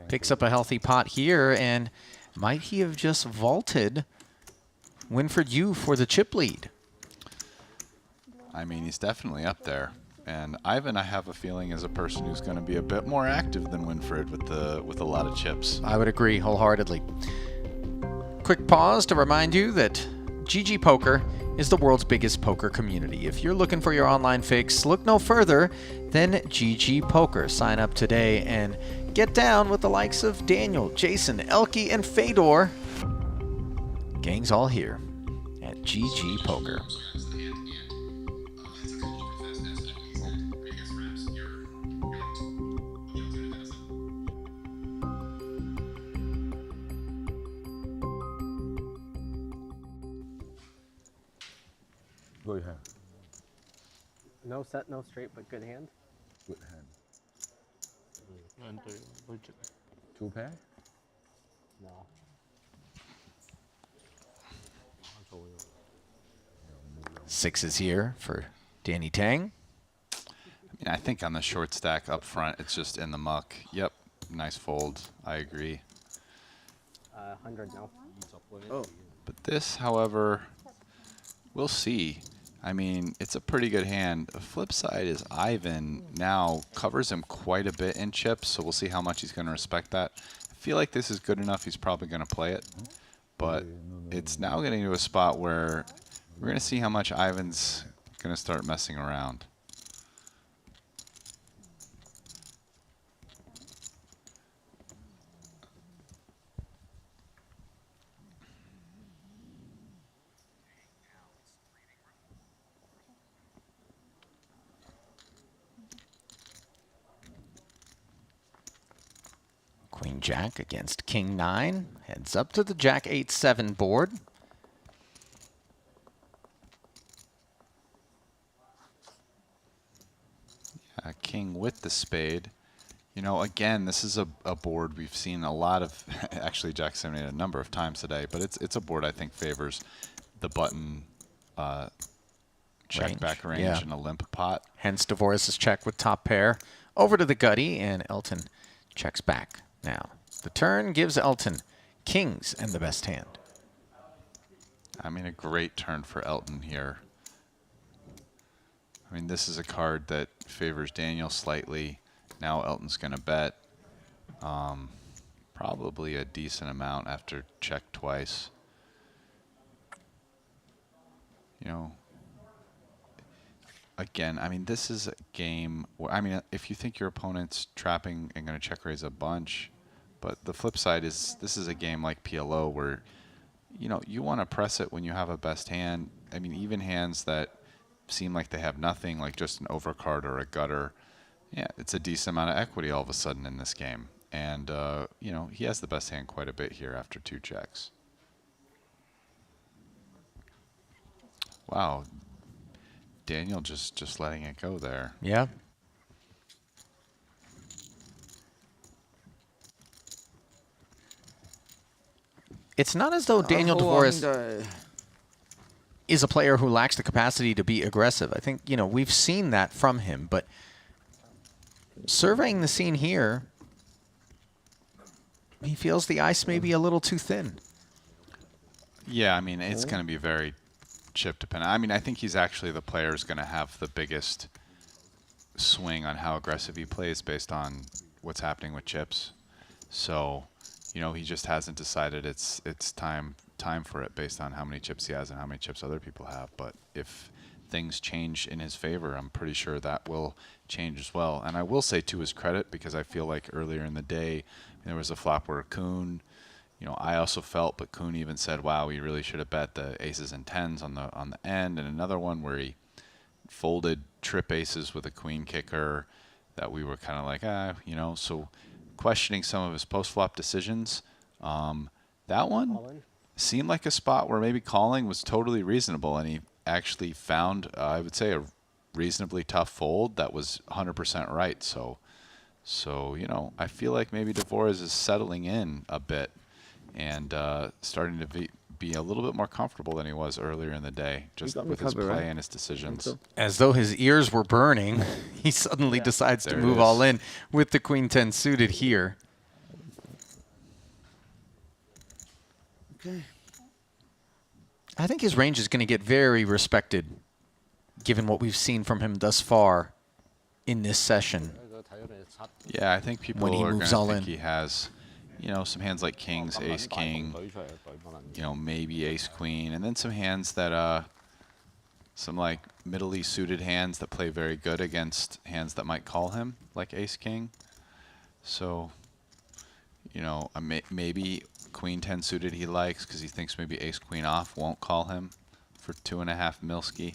picks up a healthy pot here, and might he have just vaulted Winford Yu for the chip lead? I mean, he's definitely up there. And Ivan, I have a feeling, is a person who's going to be a bit more active than Winfred with a lot of chips. I would agree wholeheartedly. Quick pause to remind you that GG Poker is the world's biggest poker community. If you're looking for your online fix, look no further than GG Poker. Sign up today and get down with the likes of Daniel, Jason, Elke, and Fedor. Gang's all here at GG Poker. Good hand. No set, no straight, but good hand. Good hand. 2 pair? No. Sixes here for Danny Tang. I mean, I think on the short stack up front, it's just in the muck. Yep, nice fold. I agree. 100 now. Oh. But this, however, we'll see. I mean, it's a pretty good hand. The flip side is Ivan now covers him quite a bit in chips, so we'll see how much he's going to respect that. I feel like this is good enough. He's probably going to play it. But it's now getting to a spot where we're going to see how much Ivan's going to start messing around. Queen Jack against King 9. Heads up to the Jack 8-7 board. king with the spade. You know, again, this is a board we've seen a lot of. Actually, Jack 78 a number of times today, but it's a board I think favors the button check back range and a limp pot. Hence Dvorak's check with top pair over to the gutty, and Elton checks back. Now the turn gives Elton kings and the best hand. I mean, a great turn for Elton here. I mean, this is a card that favors Daniel slightly. Now Elton's going to bet probably a decent amount after check twice. You know, again, I mean, this is a game where, I mean, if you think your opponent's trapping and going to check raise a bunch, but the flip side is this is a game like PLO where, you know, you want to press it when you have a best hand. I mean, even hands that seem like they have nothing, like just an overcard or a gutter, yeah, it's a decent amount of equity all of a sudden in this game. And, you know, he has the best hand quite a bit here after 2 checks. Wow. Daniel just letting it go there. Yeah. It's not as though Daniel Dvorak is a player who lacks the capacity to be aggressive. I think, you know, we've seen that from him, but surveying the scene here, he feels the ice may be a little too thin. Yeah, I mean, it's going to be very chip dependent. I mean, I think he's actually the player who's going to have the biggest swing on how aggressive he plays based on what's happening with chips. So, you know, he just hasn't decided it's time for it based on how many chips he has and how many chips other people have. But if things change in his favor, I'm pretty sure that will change as well. And I will say to his credit, because I feel like earlier in the day there was a flop where Kuhn, you know, I also felt, but Kuhn even said, wow, we really should have bet the aces and tens on the end. And another one where he folded trip aces with a queen kicker that we were kind of like, you know, so questioning some of his post-flop decisions. That one seemed like a spot where maybe calling was totally reasonable, and he actually found, I would say, a reasonably tough fold that was 100% right. So, you know, I feel like maybe Dvorak is settling in a bit and starting to be a little bit more comfortable than he was earlier in the day, just with his play and his decisions. As though his ears were burning, he suddenly decides to move all in with the queen 10 suited here. Okay. I think his range is going to get very respected, given what we've seen from him thus far in this session. Yeah, I think people when he are going moves to all think in. he has, you know, some hands like kings, ace, king, you know, maybe ace, queen, and then some hands that, some like Middle East suited hands that play very good against hands that might call him, like ace, king. So, you know, maybe queen 10 suited he likes because he thinks maybe ace, queen off won't call him for 2.5 milski.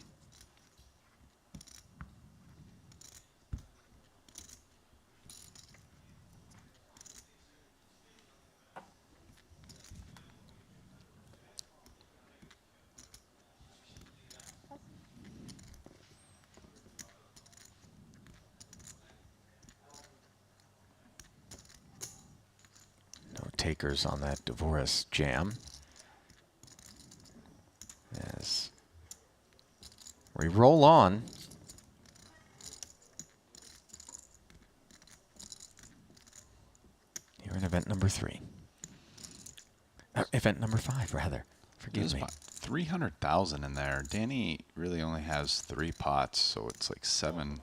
Takers on that Dvorak jam. As we roll on. Here in event number 3. Event number 5, rather. Forgive me. 300,000 in there. Danny really only has 3 pots, so it's like seven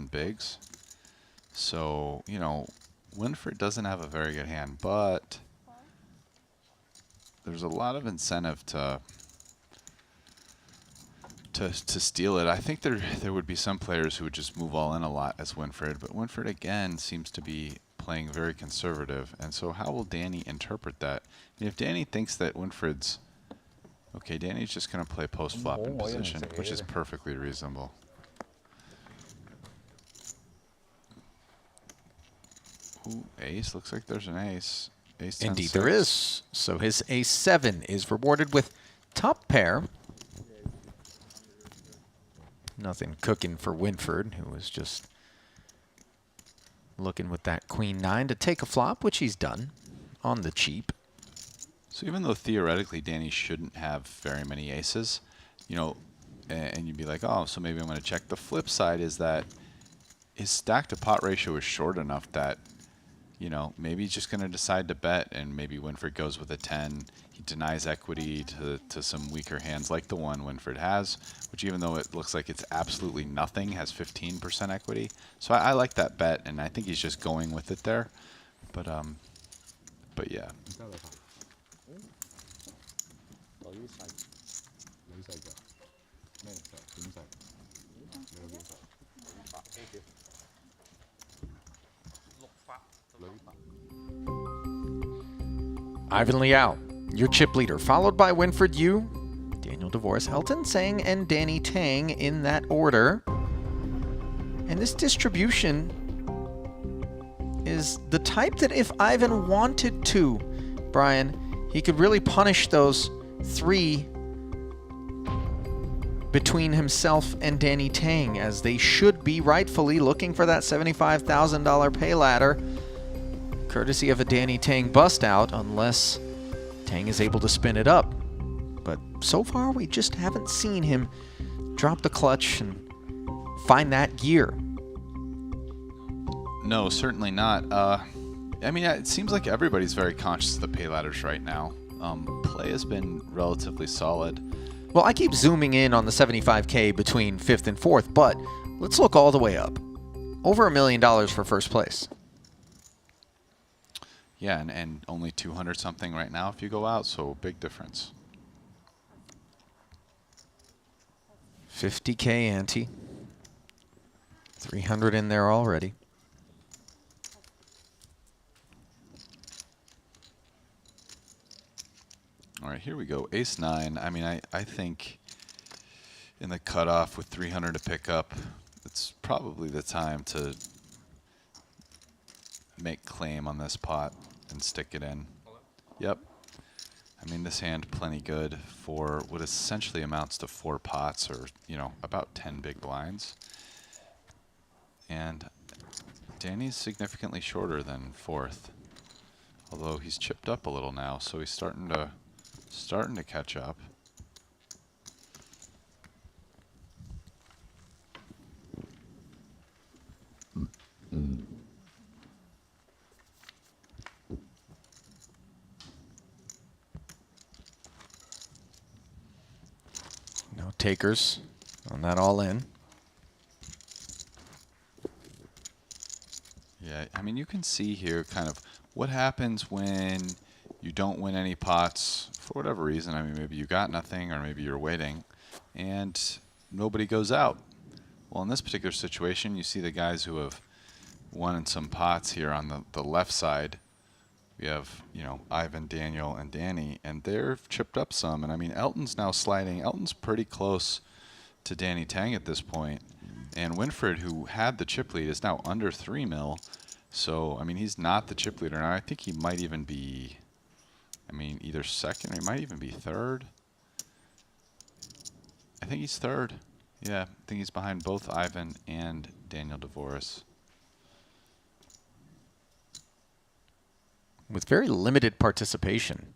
bigs. So, you know, Winfred doesn't have a very good hand, but there's a lot of incentive to steal it. I think there would be some players who would just move all in a lot as Winfred, but Winfred again seems to be playing very conservative. And so how will Danny interpret that? I mean, if Danny thinks that Winfred's okay, Danny's just going to play post-flop in position, which is perfectly reasonable. Ooh, ace. Looks like there's an ace. Ace 10, Indeed, 6. there is. So his ace 7 is rewarded with top pair. Nothing cooking for Winford, who was just looking with that queen nine to take a flop, which he's done on the cheap. So even though theoretically Danny shouldn't have very many aces, you know, and you'd be like, oh, so maybe I'm going to check. The flip side is that his stack to pot ratio is short enough that, you know, maybe he's just going to decide to bet, and maybe Winford goes with a 10. He denies equity to some weaker hands like the one Winford has, which even though it looks like it's absolutely nothing, has 15% equity. So I like that bet, and I think he's just going with it there. But yeah. Ivan Liao, your chip leader, followed by Winford Yu, Daniel DeVoris, Elton Tseng, and Danny Tang in that order. And this distribution is the type that if Ivan wanted to, Brian, he could really punish those three between himself and Danny Tang, as they should be rightfully looking for that $75,000 pay ladder, courtesy of a Danny Tang bust out, unless Tang is able to spin it up. But so far, we just haven't seen him drop the clutch and find that gear. No, certainly not. I mean, it seems like everybody's very conscious of the pay ladders right now. Play has been relatively solid. Well, I keep zooming in on the 75K between 5th and 4th, but let's look all the way up. Over $1 million for first place. Yeah, and only 200 something right now if you go out, so big difference. 50K ante. 300 in there already. All right, here we go. Ace-9. I mean, I think in the cutoff with 300 to pick up, it's probably the time to make claim on this pot and stick it in. Yep. I mean, this hand plenty good for what essentially amounts to 4 pots, or, you know, about 10 big blinds. And Danny's significantly shorter than 4th, although he's chipped up a little now, so he's starting to catch up. No takers on that all in. Yeah, I mean, you can see here kind of what happens when you don't win any pots for whatever reason. I mean, maybe you got nothing, or maybe you're waiting, and nobody goes out. Well, in this particular situation, you see the guys who have won in some pots here on the left side. We have, you know, Ivan, Daniel, and Danny, and they're chipped up some. And I mean, Elton's now sliding. Elton's pretty close to Danny Tang at this point. And Winford, who had the chip lead, is now under 3 mil. So, I mean, he's not the chip leader now. I think he might even be, I mean, either second, or he might even be third. I think he's third. Yeah, I think he's behind both Ivan and Daniel DeVoris. With very limited participation.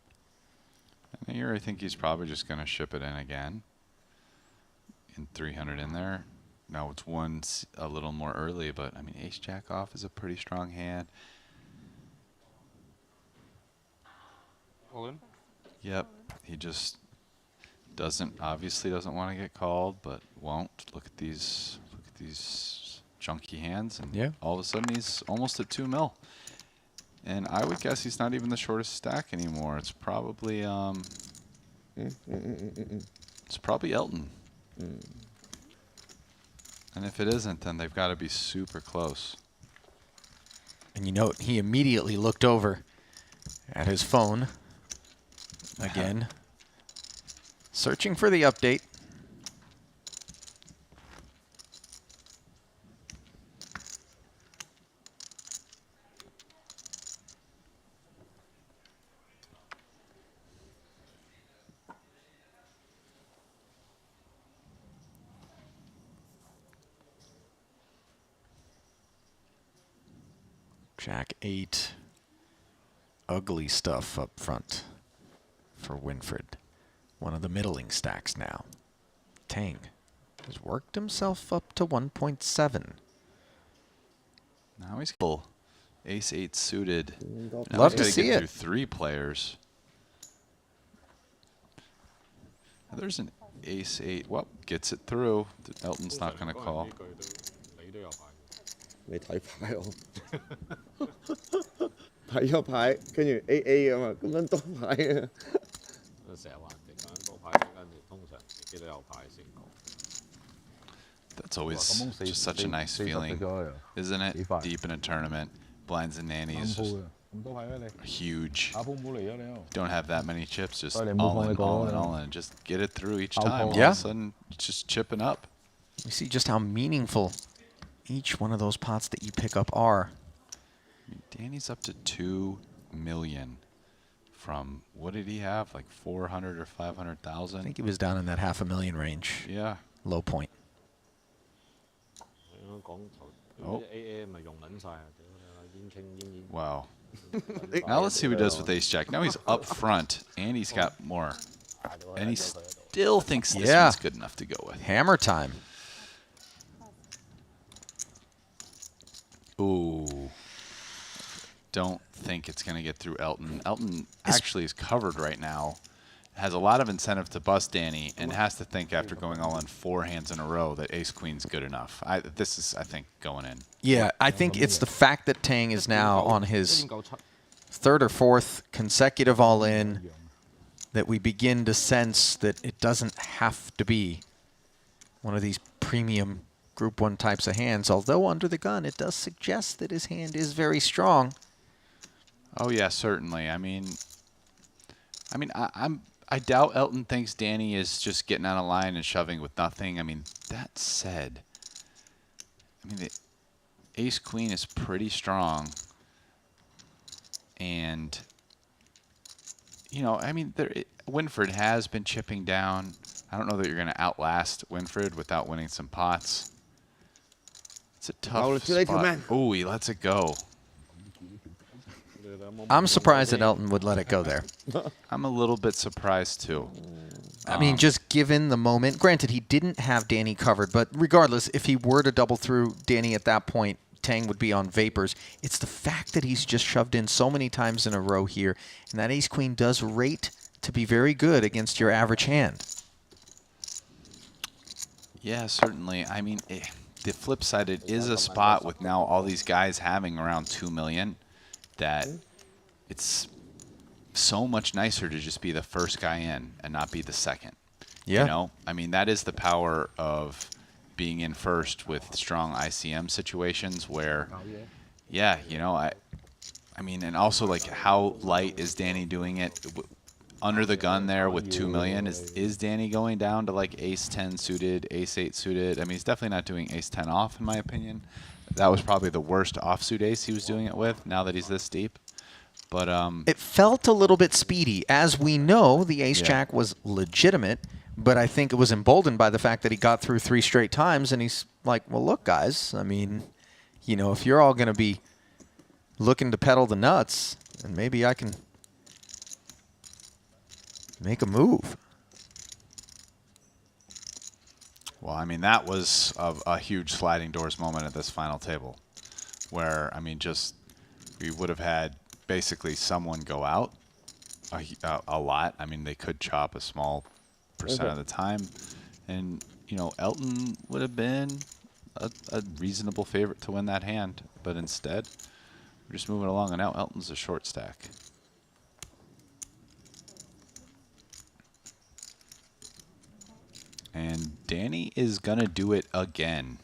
And here I think he's probably just going to ship it in again. In 300 in there. Now it's one a little more early, but I mean, ace-jack off is a pretty strong hand. All in? Yep, he just obviously doesn't want to get called, but won't. Look at these chunky hands, and yeah, all of a sudden he's almost at 2 mil. And I would guess he's not even the shortest stack anymore. It's probably it's probably Elton. And if it isn't, then they've got to be super close. And you know, he immediately looked over at his phone again, searching for the update. Jack 8. Ugly stuff up front for Winfried. One of the middling stacks now. Tang has worked himself up to 1.7. Now he's full. Ace 8 suited. Now Love he's to gotta see get it. through 3 players. There's an Ace 8. Well, gets it through. Elton's not going to call. 你睇牌我睇咗牌，跟住 AA 咁嘛，咁樣多牌啊！成日話人哋揀多牌，跟住通常自己都有牌先講。 That's always just such a nice feeling, isn't it? Deep in a tournament, blinds and nannies just huge. Don't have that many chips, just all in, all in. Just get it through each time. All of a sudden, it's just chipping up. You see just how meaningful each one of those pots that you pick up are. Danny's up to 2 million from, what did he have? Like 400 or 500,000? I think he was down in that $500,000 range. Yeah. Low point. Oh. AA 咪用撚晒啊！Wow. Now let's see what he does with Ace Jack. Now he's up front, and he's got more. And he still thinks this one's good enough to go with. Hammer time. Ooh. Don't think it's going to get through Elton. Elton actually is covered right now. Has a lot of incentive to bust Danny, and has to think after going all in 4 hands in a row that Ace Queen's good enough. This is, I think, going in. Yeah, I think it's the fact that Tang is now on his 3rd or 4th consecutive all-in that we begin to sense that it doesn't have to be one of these premium Group 1 types of hands, although under the gun it does suggest that his hand is very strong. Oh, yeah, certainly. I doubt Elton thinks Danny is just getting on a line and shoving with nothing. I mean, that said, the Ace Queen is pretty strong. And, Winfried has been chipping down. I don't know that you're going to outlast Winfried without winning some pots. It's a tough spot. Oh, he lets it go. I'm surprised that Elton would let it go there. I'm a little bit surprised, too. I mean, just given the moment. Granted, he didn't have Danny covered, but regardless, if he were to double through Danny at that point, Tang would be on vapors. It's the fact that he's just shoved in so many times in a row here, and that Ace-Queen does rate to be very good against your average hand. Yeah, certainly. I mean, the flip side, it is a spot with now all these guys having around 2 million that it's so much nicer to just be the first guy in and not be the second. Yeah. That is the power of being in first with strong ICM situations where, and also like how light is Danny doing it under the gun there with 2 million? Is Danny going down to like ace 10 suited, ace 8 suited? I mean, he's definitely not doing ace 10 off in my opinion. That was probably the worst offsuit ace he was doing it with now that he's this deep. But it felt a little bit speedy. As we know, the ace-jack was legitimate, but I think it was emboldened by the fact that he got through 3 straight times, and he's like, well, look, guys, I mean, if you're all going to be looking to pedal the nuts, then maybe I can make a move. Well, I mean, that was a huge sliding doors moment at this final table where, we would have had basically someone go out a lot. I mean, they could chop a small percent of the time. And, Elton would have been a reasonable favorite to win that hand. But instead, we're just moving along, and now Elton's a short stack. And Danny is going to do it again.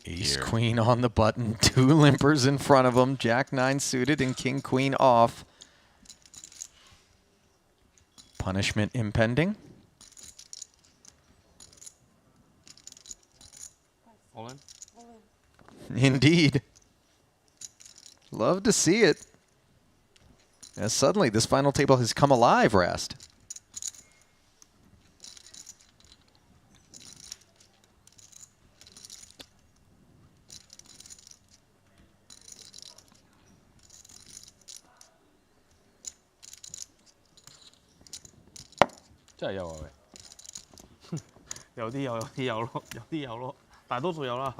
Ace-Queen on the button, 2 limpers in front of him, Jack-9 suited and King-Queen off. Punishment impending. All in? Indeed. Love to see it. As suddenly this final table has come alive, Rast. 真係有啊喂。有啲有咯，有啲有咯，大多數有啦。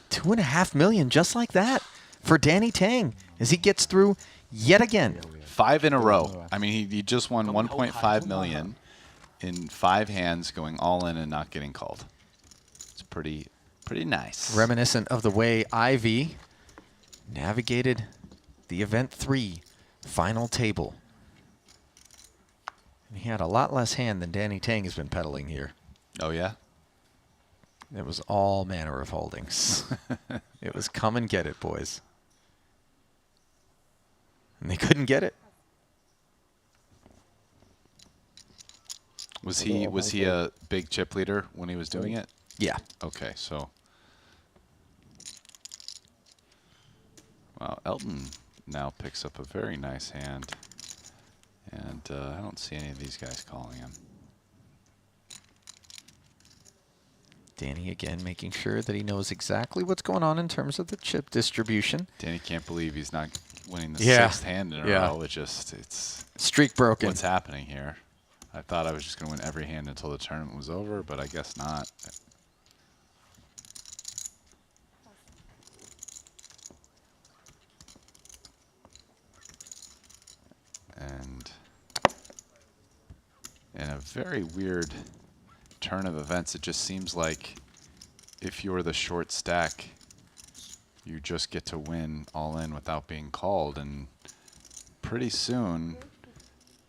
2.5 million just like that for Danny Tang as he gets through yet again. 5 in a row. I mean, he just won 1.5 million in 5 hands, going all in and not getting called. It's pretty nice. Reminiscent of the way Ivy navigated the Event 3 final table. And he had a lot less hand than Danny Tang has been peddling here. Oh, yeah? It was all manner of holdings. It was come and get it, boys. And they couldn't get it. Was he a big chip leader when he was doing it? Yeah. Okay, so. Wow, Elton now picks up a very nice hand. And I don't see any of these guys calling him. Danny again making sure that he knows exactly what's going on in terms of the chip distribution. Danny can't believe he's not winning the Yeah. 6th hand in a Yeah. row. It's streak broken. What's happening here? I thought I was just going to win every hand until the tournament was over, but I guess not. And in a very weird turn of events, it just seems like if you're the short stack, you just get to win all in without being called. And pretty soon,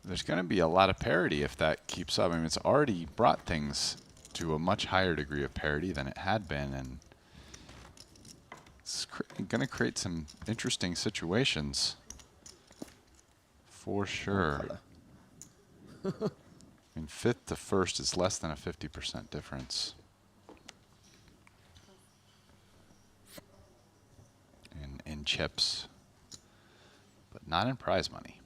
there's going to be a lot of parity if that keeps up. I mean, it's already brought things to a much higher degree of parity than it had been. And it's going to create some interesting situations. For sure. I mean, 5th to 1st is less than a 50% difference. In chips, but not in prize money.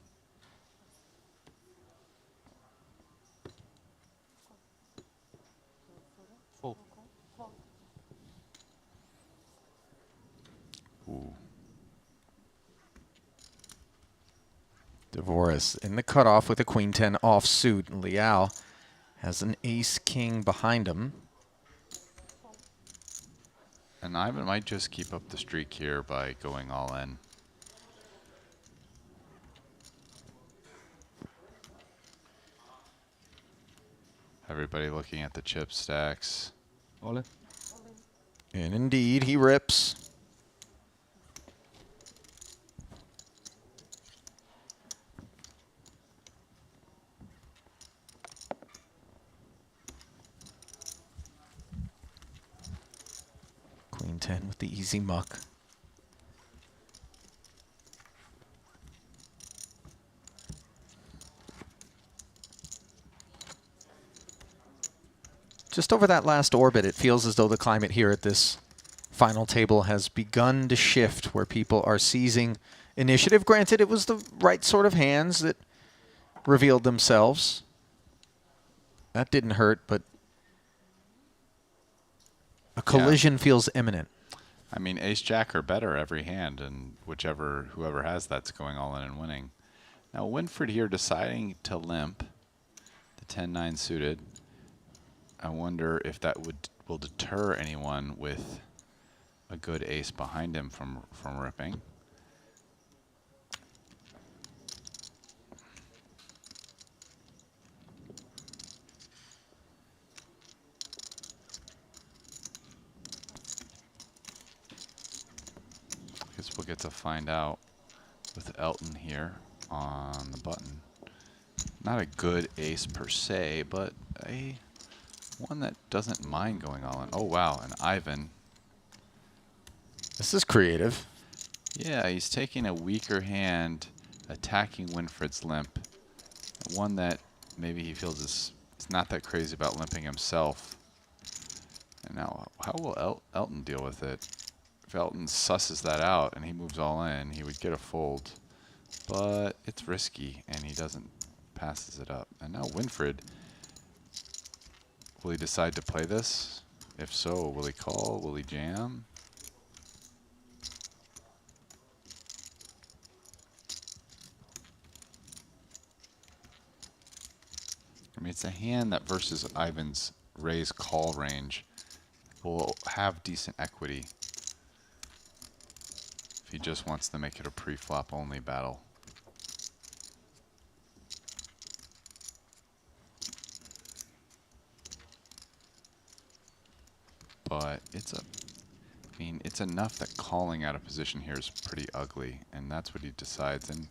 Oh. Ooh. Dvoris in the cutoff with a queen 10 offsuit. Liao has an ace king behind him. And Ivan might just keep up the streak here by going all in. Everybody looking at the chip stacks. All in. And indeed, he rips. Queen 10 with the easy muck. Just over that last orbit, it feels as though the climate here at this final table has begun to shift, where people are seizing initiative. Granted, it was the right sort of hands that revealed themselves. That didn't hurt, but a collision feels imminent. I mean, ace-jack or better every hand, and whoever has that's going all in and winning. Now, Winfred here deciding to limp the 10-9 suited. I wonder if that will deter anyone with a good ace behind him from ripping. I guess we'll get to find out with Elton here on the button. Not a good ace per se, but one that doesn't mind going all in. Oh, wow, and Ivan. This is creative. Yeah, he's taking a weaker hand, attacking Winfred's limp. One that maybe he feels is not that crazy about limping himself. And now, how will Elton deal with it? If Elton susses that out and he moves all in, he would get a fold. But it's risky, and he passes it up. And now Winfred, will he decide to play this? If so, will he call? Will he jam? I mean, it's a hand that versus Ivan's raise call range will have decent equity if he just wants to make it a pre-flop only battle. But it's it's enough that calling out of position here is pretty ugly, and that's what he decides. And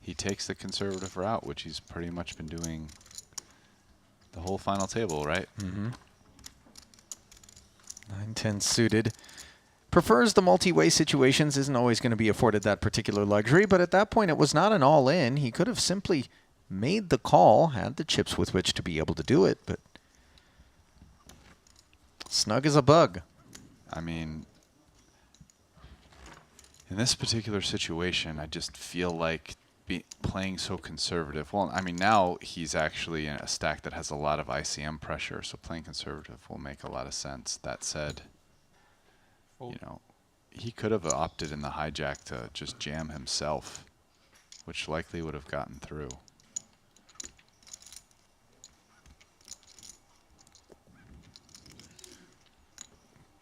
he takes the conservative route, which he's pretty much been doing the whole final table, right? Mm-hmm. 9-10 suited. Prefers the multi-way situations, isn't always going to be afforded that particular luxury, but at that point it was not an all-in. He could have simply made the call, had the chips with which to be able to do it, but snug as a bug. I mean, in this particular situation, I just feel like playing so conservative. Well, I mean, now he's actually in a stack that has a lot of ICM pressure, so playing conservative will make a lot of sense. That said, you know, he could have opted in the hijack to just jam himself, which likely would have gotten through.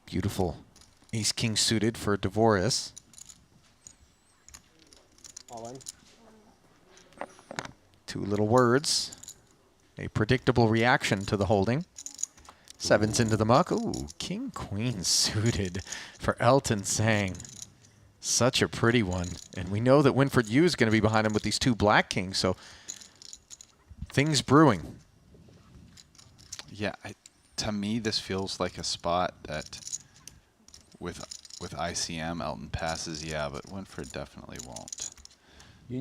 Beautiful ace-king suited for Dvoris. All in. Two little words. A predictable reaction to the holding. Sevens into the muck. Ooh, king-queen suited for Elton Sang. Such a pretty one. And we know that Winford Yu is going to be behind him with these two black kings, so things brewing. Yeah, to me, this feels like a spot that with ICM, Elton passes, yeah, but Winford definitely won't. I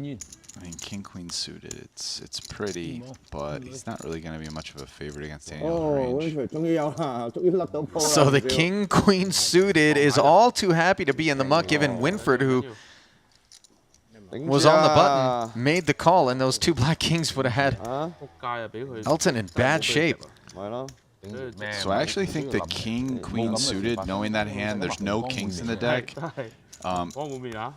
mean, king queen suited, it's pretty, but he's not really going to be much of a favorite against Daniel's range. So the king queen suited is all too happy to be in the muck, given Winford, who was on the button, made the call, and those two black kings would have had Elton in bad shape. So I actually think the king queen suited, knowing that hand, there's no kings in the deck.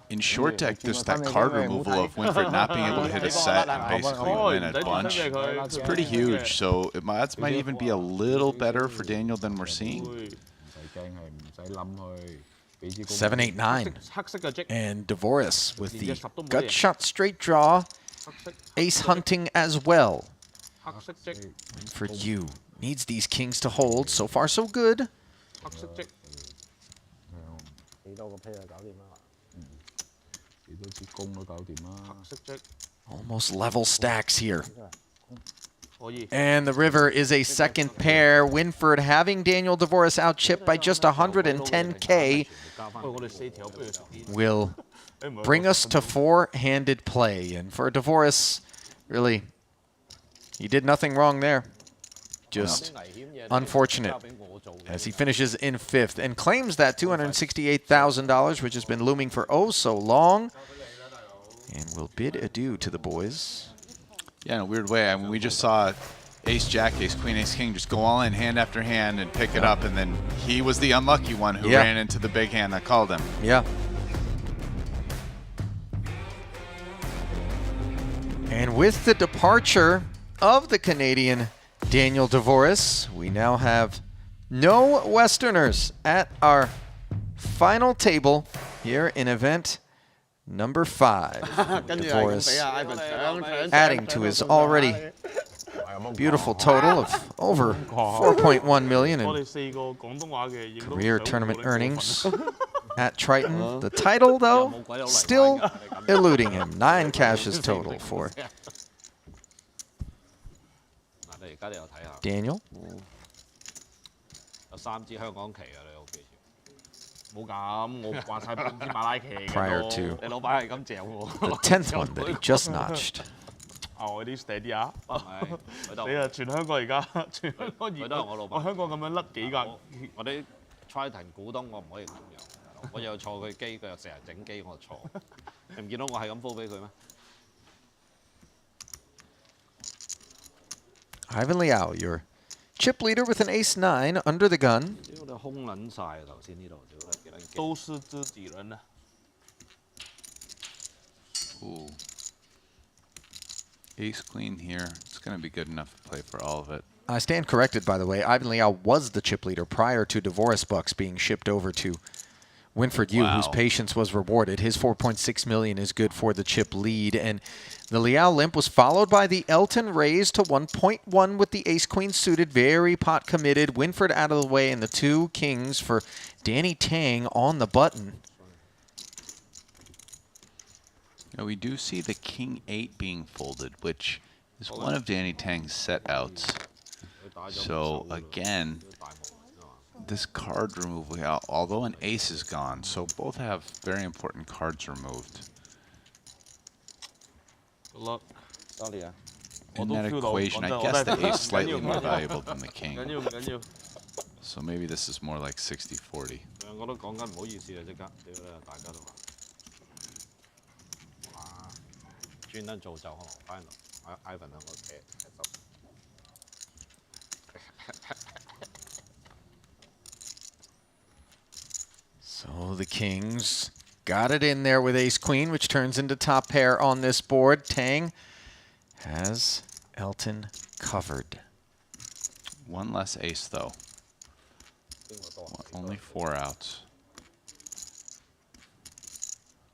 In short deck, there's that card removal of Winford not being able to hit a set and basically win a bunch. It's pretty huge, so odds might even be a little better for Daniel than we're seeing. 7, 8, 9. And Dvoris with the gut shot straight draw. Ace hunting as well. For you. Needs these kings to hold. So far, so good. Almost level stacks here. And the river is a second pair. Winford having Daniel Dvoris outchipped by just 110K will bring us to four-handed play. And for Dvoris, really, he did nothing wrong there. Just unfortunate as he finishes in fifth and claims that $268,000, which has been looming for oh so long. And we'll bid adieu to the boys. Yeah, in a weird way. I mean, we just saw ace jack, ace queen, ace king just go all in hand after hand and pick it up, and then he was the unlucky one who ran into the big hand that called him. Yeah. And with the departure of the Canadian Daniel Dvoris, we now have no Westerners at our final table here in event number 5. Dvoris adding to his already beautiful total of over 4.1 million in career tournament earnings at Triton. The title, though, still eluding him. 9 cashes total for Daniel. Prior to the 10th one that he just notched. 哦，啲 steady 啊！你啊，全香港而家，全香港我香港咁樣甩幾架。我啲 Triton 股東我唔可以咁樣，我又錯佢機，佢又成日整機，我錯。你唔見到我係咁 full 俾佢咩？ Ivan Liao, your chip leader with an ace-9 under the gun. 屌你空撚晒啊！頭先呢度屌得幾撚勁。都是自己人啊。Ooh. Ace queen here. It's going to be good enough to play for all of it. I stand corrected, by the way. Ivan Liao was the chip leader prior to Divorce Bucks being shipped over to Winford Yu, whose patience was rewarded. His 4.6 million is good for the chip lead. And the Liao limp was followed by the Elton raise to 1.1 with the ace-queen suited. Very pot committed. Winford out of the way, and the 2 kings for Danny Tang on the button. Now we do see the king 8 being folded, which is one of Danny Tang's set outs. So again, this card removal, although an ace is gone, so both have very important cards removed. Good luck. In that equation, I guess the ace is slightly more valuable than the king. So maybe this is more like 60-40. So the kings got it in there with ace-queen, which turns into top pair on this board. Tang has Elton covered. One less ace, though. Only 4 outs.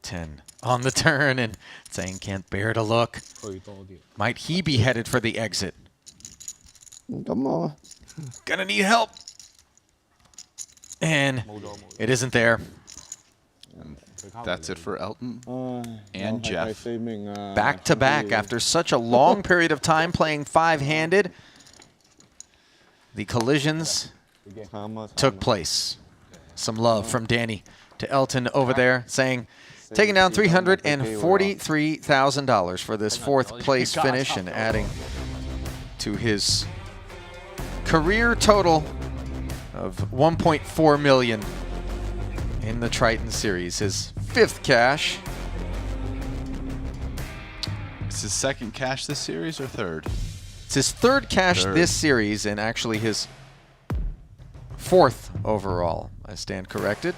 10 on the turn, and Tang can't bear to look. Might he be headed for the exit? Come on. Gonna need help. And it isn't there. And that's it for Elton and Jeff. Back to back after such a long period of time playing 5-handed. The collisions took place. Some love from Danny to Elton over there, saying, taking down $343,000 for this 4th place finish and adding to his career total of $1.4 million in the Triton series. His 5th cash. Is his 2nd cash this series or 3rd? It's his 3rd cash this series, and actually his 4th overall. I stand corrected.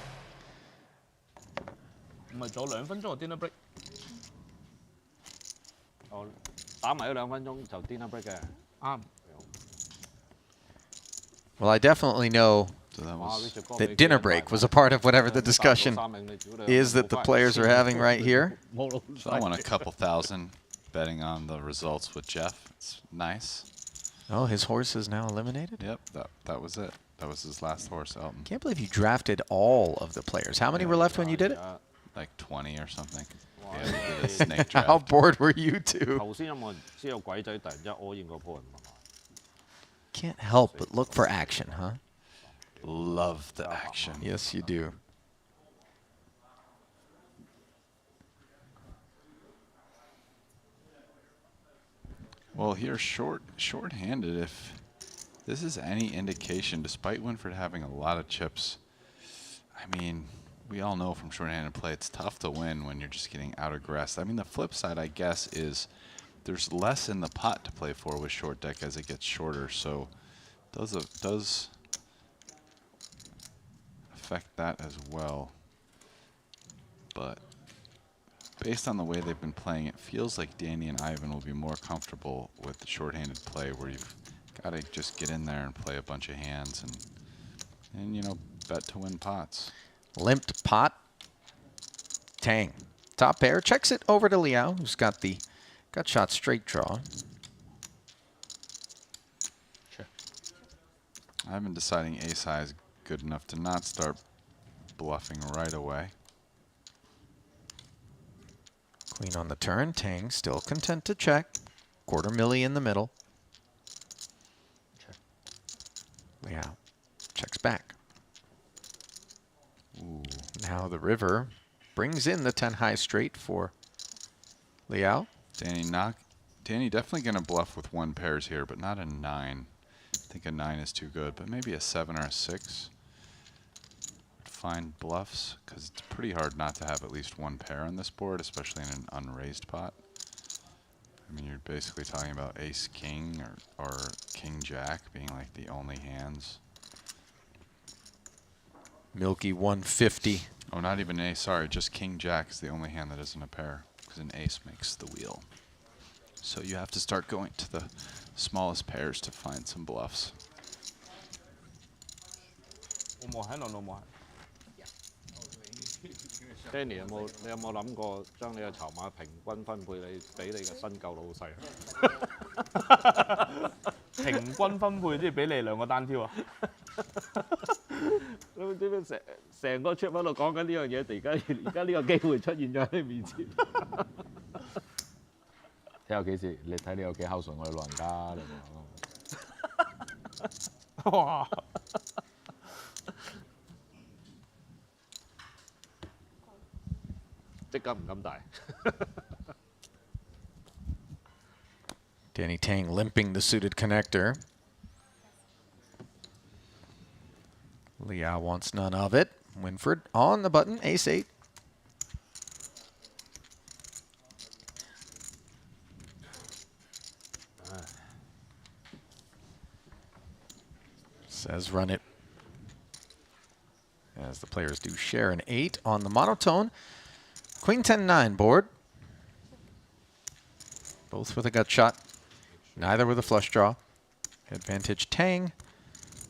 唔係仲有2分鐘就 dinner break。哦，打埋嗰2分鐘就 dinner break 嘅，啱。Well, I definitely know that dinner break was a part of whatever the discussion is that the players are having right here. So I won a couple thousand betting on the results with Jeff. It's nice. Oh, his horse is now eliminated? Yep, that was it. That was his last horse, Elton. Can't believe you drafted all of the players. How many were left when you did it? Like 20 or something. Yeah, we did a snake draft. How bored were you two? Can't help but look for action, huh? Love the action. Yes, you do. Well, here short-handed, if this is any indication, despite Winford having a lot of chips, I mean, we all know from short-handed play it's tough to win when you're just getting out-aggressed. I mean, the flip side, I guess, is there's less in the pot to play for with short deck as it gets shorter, so does affect that as well. But based on the way they've been playing, it feels like Danny and Ivan will be more comfortable with the short-handed play, where you've got to just get in there and play a bunch of hands and you know, bet to win pots. Limped pot. Tang. Top pair. Checks it over to Liao, who's got shot straight draw. Sure. I've been deciding ace high is good enough to not start bluffing right away. Queen on the turn. Tang still content to check. $250,000 in the middle. Check. Liao checks back. Ooh. Now the river brings in the 10 high straight for Liao. Danny definitely going to bluff with 1 pairs here, but not a 9. I think a 9 is too good, but maybe a 7 or a 6. Find bluffs, because it's pretty hard not to have at least 1 pair on this board, especially in an unraised pot. I mean, you're basically talking about ace king or king jack being like the only hands. Milky 150. Oh, not even ace. Sorry, just king jack is the only hand that isn't a pair, because an ace makes the wheel. So you have to start going to the smallest pairs to find some bluffs. 我冇喺度，我冇。Danny 你有冇諗過將你嘅籌碼平均分配俾你嘅新舊老細？平均分配即係俾你兩個單挑啊！你知唔知成個 trip 喺度講緊呢樣嘢？而家呢個機會出現咗喺你面前。睇有幾時？你睇你有幾孝順我哋老人家你哇！即敢唔敢大？Danny Tang limping the suited connector. Liao wants none of it. Winford on the button, ace-8. Says run it. As the players do share an 8 on the monotone. Queen 10-9 board. Both with a gut shot. Neither with a flush draw. Advantage Tang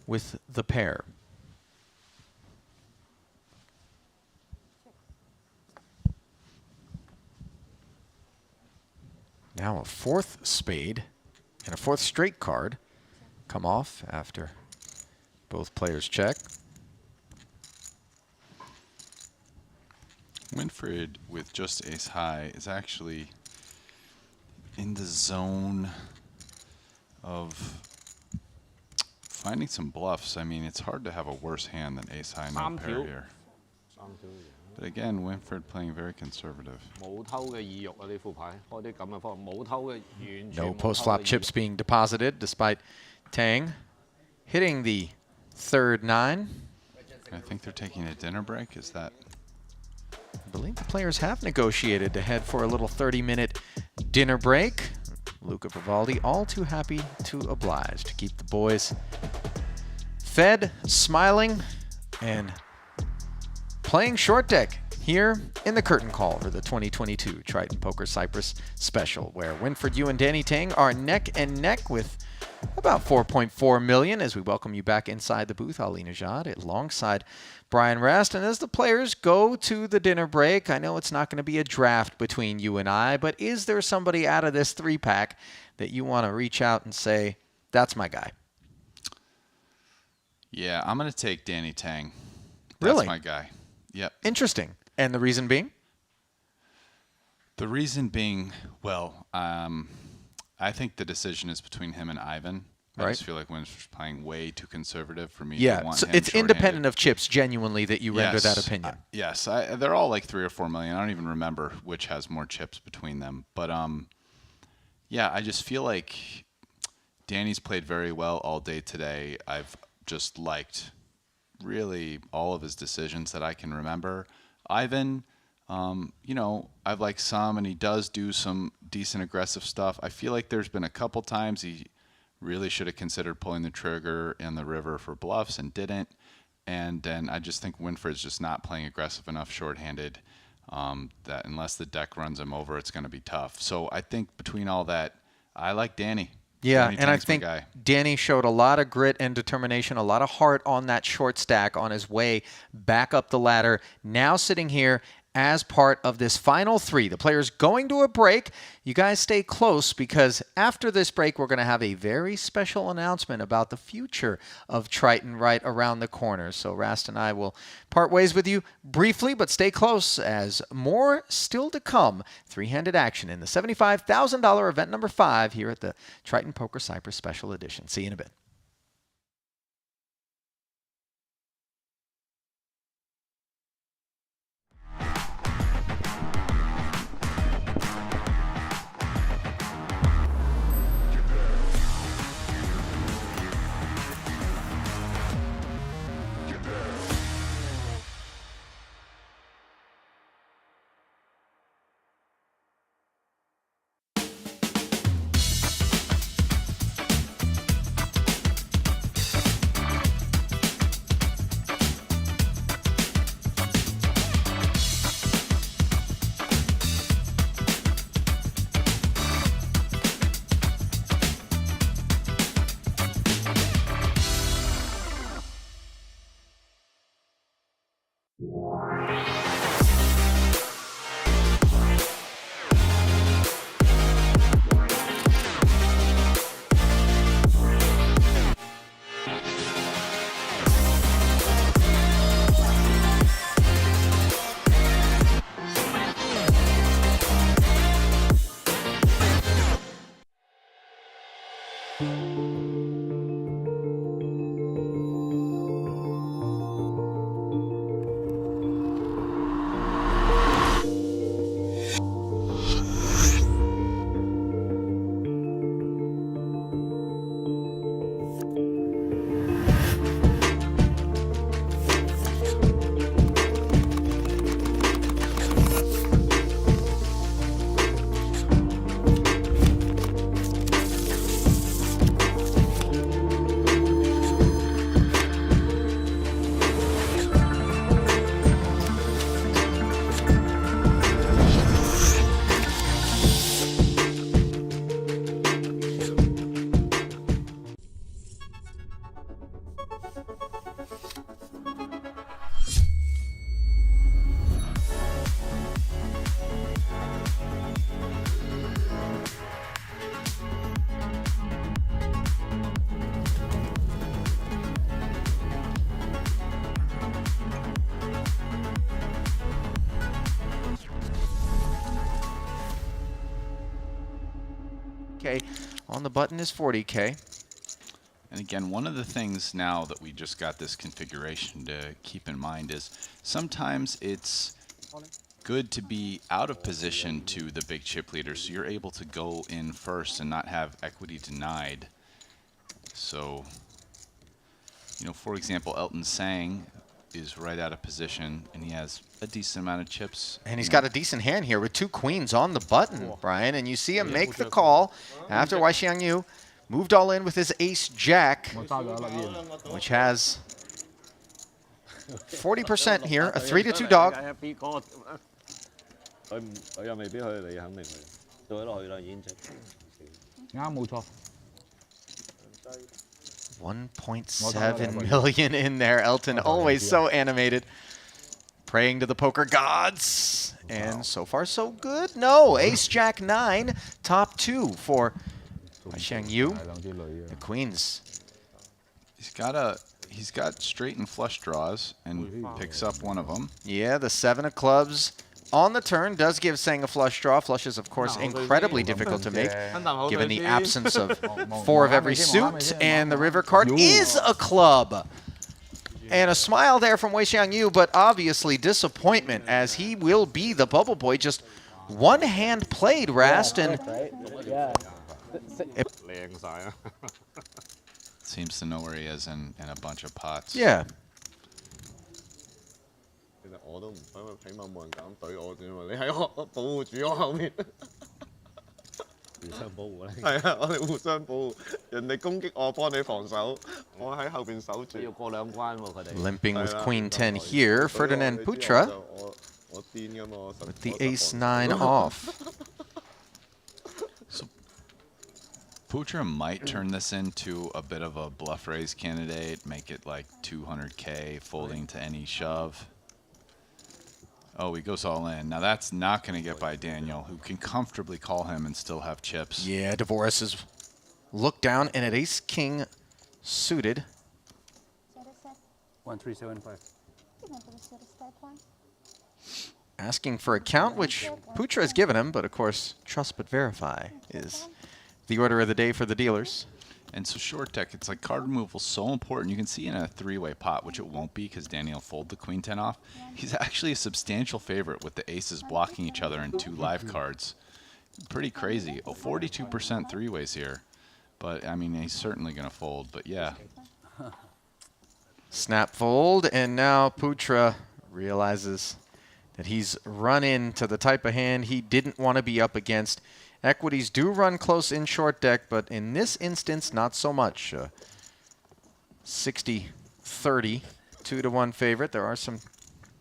with the pair. Now a fourth spade and a fourth straight card come off after both players check. Winfred with just ace high is actually in the zone of finding some bluffs. I mean, it's hard to have a worse hand than ace high no pair here. But again, Winfred playing very conservative. No post-flop chips being deposited, despite Tang hitting the third 9. I think they're taking a dinner break. Is that? I believe the players have negotiated to head for a little 30-minute dinner break. Luca Vivaldi all too happy to oblige to keep the boys fed, smiling, and playing short deck here in the curtain call for the 2022 Triton Poker Cyprus Special, where Winfred Yu and Danny Tang are neck and neck with about 4.4 million as we welcome you back inside the booth. Ali Najad alongside Brian Rast. And as the players go to the dinner break, I know it's not going to be a draft between you and I, but is there somebody out of this 3-pack that you want to reach out and say, that's my guy? Yeah, I'm going to take Danny Tang. Really? That's my guy. Yep. Interesting. And the reason being? The reason being, well, I think the decision is between him and Ivan. I just feel like Winfred's playing way too conservative for me to want so him it's short-handed. independent of chips, genuinely, that you render that opinion. Yes, they're all like 3 or 4 million. I don't even remember which has more chips between them. But yeah, I just feel like Danny's played very well all day today. I've just liked really all of his decisions that I can remember. Ivan, you know, I've liked some, and he does do some decent aggressive stuff. I feel like there's been a couple times he really should have considered pulling the trigger in the river for bluffs and didn't. And then I just think Winfred's just not playing aggressive enough shorthanded that unless the deck runs him over, it's going to be tough. So I think between all that, I like Danny. Yeah, Danny and I Tang's my think guy. Danny showed a lot of grit and determination, a lot of heart on that short stack on his way back up the ladder. Now sitting here as part of this final 3. The players going to a break. You guys stay close because after this break, we're going to have a very special announcement about the future of Triton right around the corner. So Rast and I will part ways with you briefly, but stay close as more still to come. 3-handed action in the $75,000 event number 5 here at the Triton Poker Cyprus Special Edition. See you in a bit. Okay, on the button is 40K. And again, one of the things now that we just got this configuration to keep in mind is sometimes it's good to be out of position to the big chip leader, so you're able to go in first and not have equity denied. So, you know, for example, Elton Sang is right out of position, and he has a decent amount of chips. And he's got a decent hand here with 2 queens on the button, Brian. And you see him make the call after Wai Xiangyu moved all in with his ace-jack, which has 40% here, a 3-2 dog. 佢又未必去，你肯定去，做咗落去啦，已經直。啱冇錯。 1.7 million in there. Elton, always so animated. Praying to the poker gods. And so far, so good. No, ace-jack 9, top 2 for Wai Xiangyu. The queens. He's got straight and flush draws and picks up one of them. Yeah, the 7 of clubs on the turn does give Sang a flush draw. Flush is, of course, incredibly difficult to make, given the absence of 4 of every suit. And the river card is a club. And a smile there from Wai Xiangyu, but obviously disappointment, as he will be the bubble boy. Just one hand played, Rast, and seems to know where he is in a bunch of pots. Yeah. 其實我都唔想，因為起碼冇人敢懟我啫嘛。你喺我保護住我後面。互相保護咧。係啊，我哋互相保護。人哋攻擊我，幫你防守，我喺後邊守住。要過兩關喎，佢哋。Limping with Queen 10 here, Ferdinand Putra with the ace-9 off. So Putra might turn this into a bit of a bluff raise candidate, make it like 200K, folding to any shove. Oh, he goes all in. Now that's not going to get by Daniel, who can comfortably call him and still have chips. Yeah, Dvoris is looked down and at ace-king suited. 1375. Asking for a count, which Putra has given him, but of course, trust but verify is the order of the day for the dealers. And so short deck, it's like card removal is so important. You can see in a 3-way pot, which it won't be because Daniel fold the Queen 10 off. He's actually a substantial favorite with the aces blocking each other in 2 live cards. Pretty crazy. Oh, 42% 3-ways here. But, I mean, he's certainly going to fold, but yeah. Snap fold, and now Putra realizes that he's run into the type of hand he didn't want to be up against. Equities do run close in short deck, but in this instance, not so much. 60-30, 2-1 favorite. There are some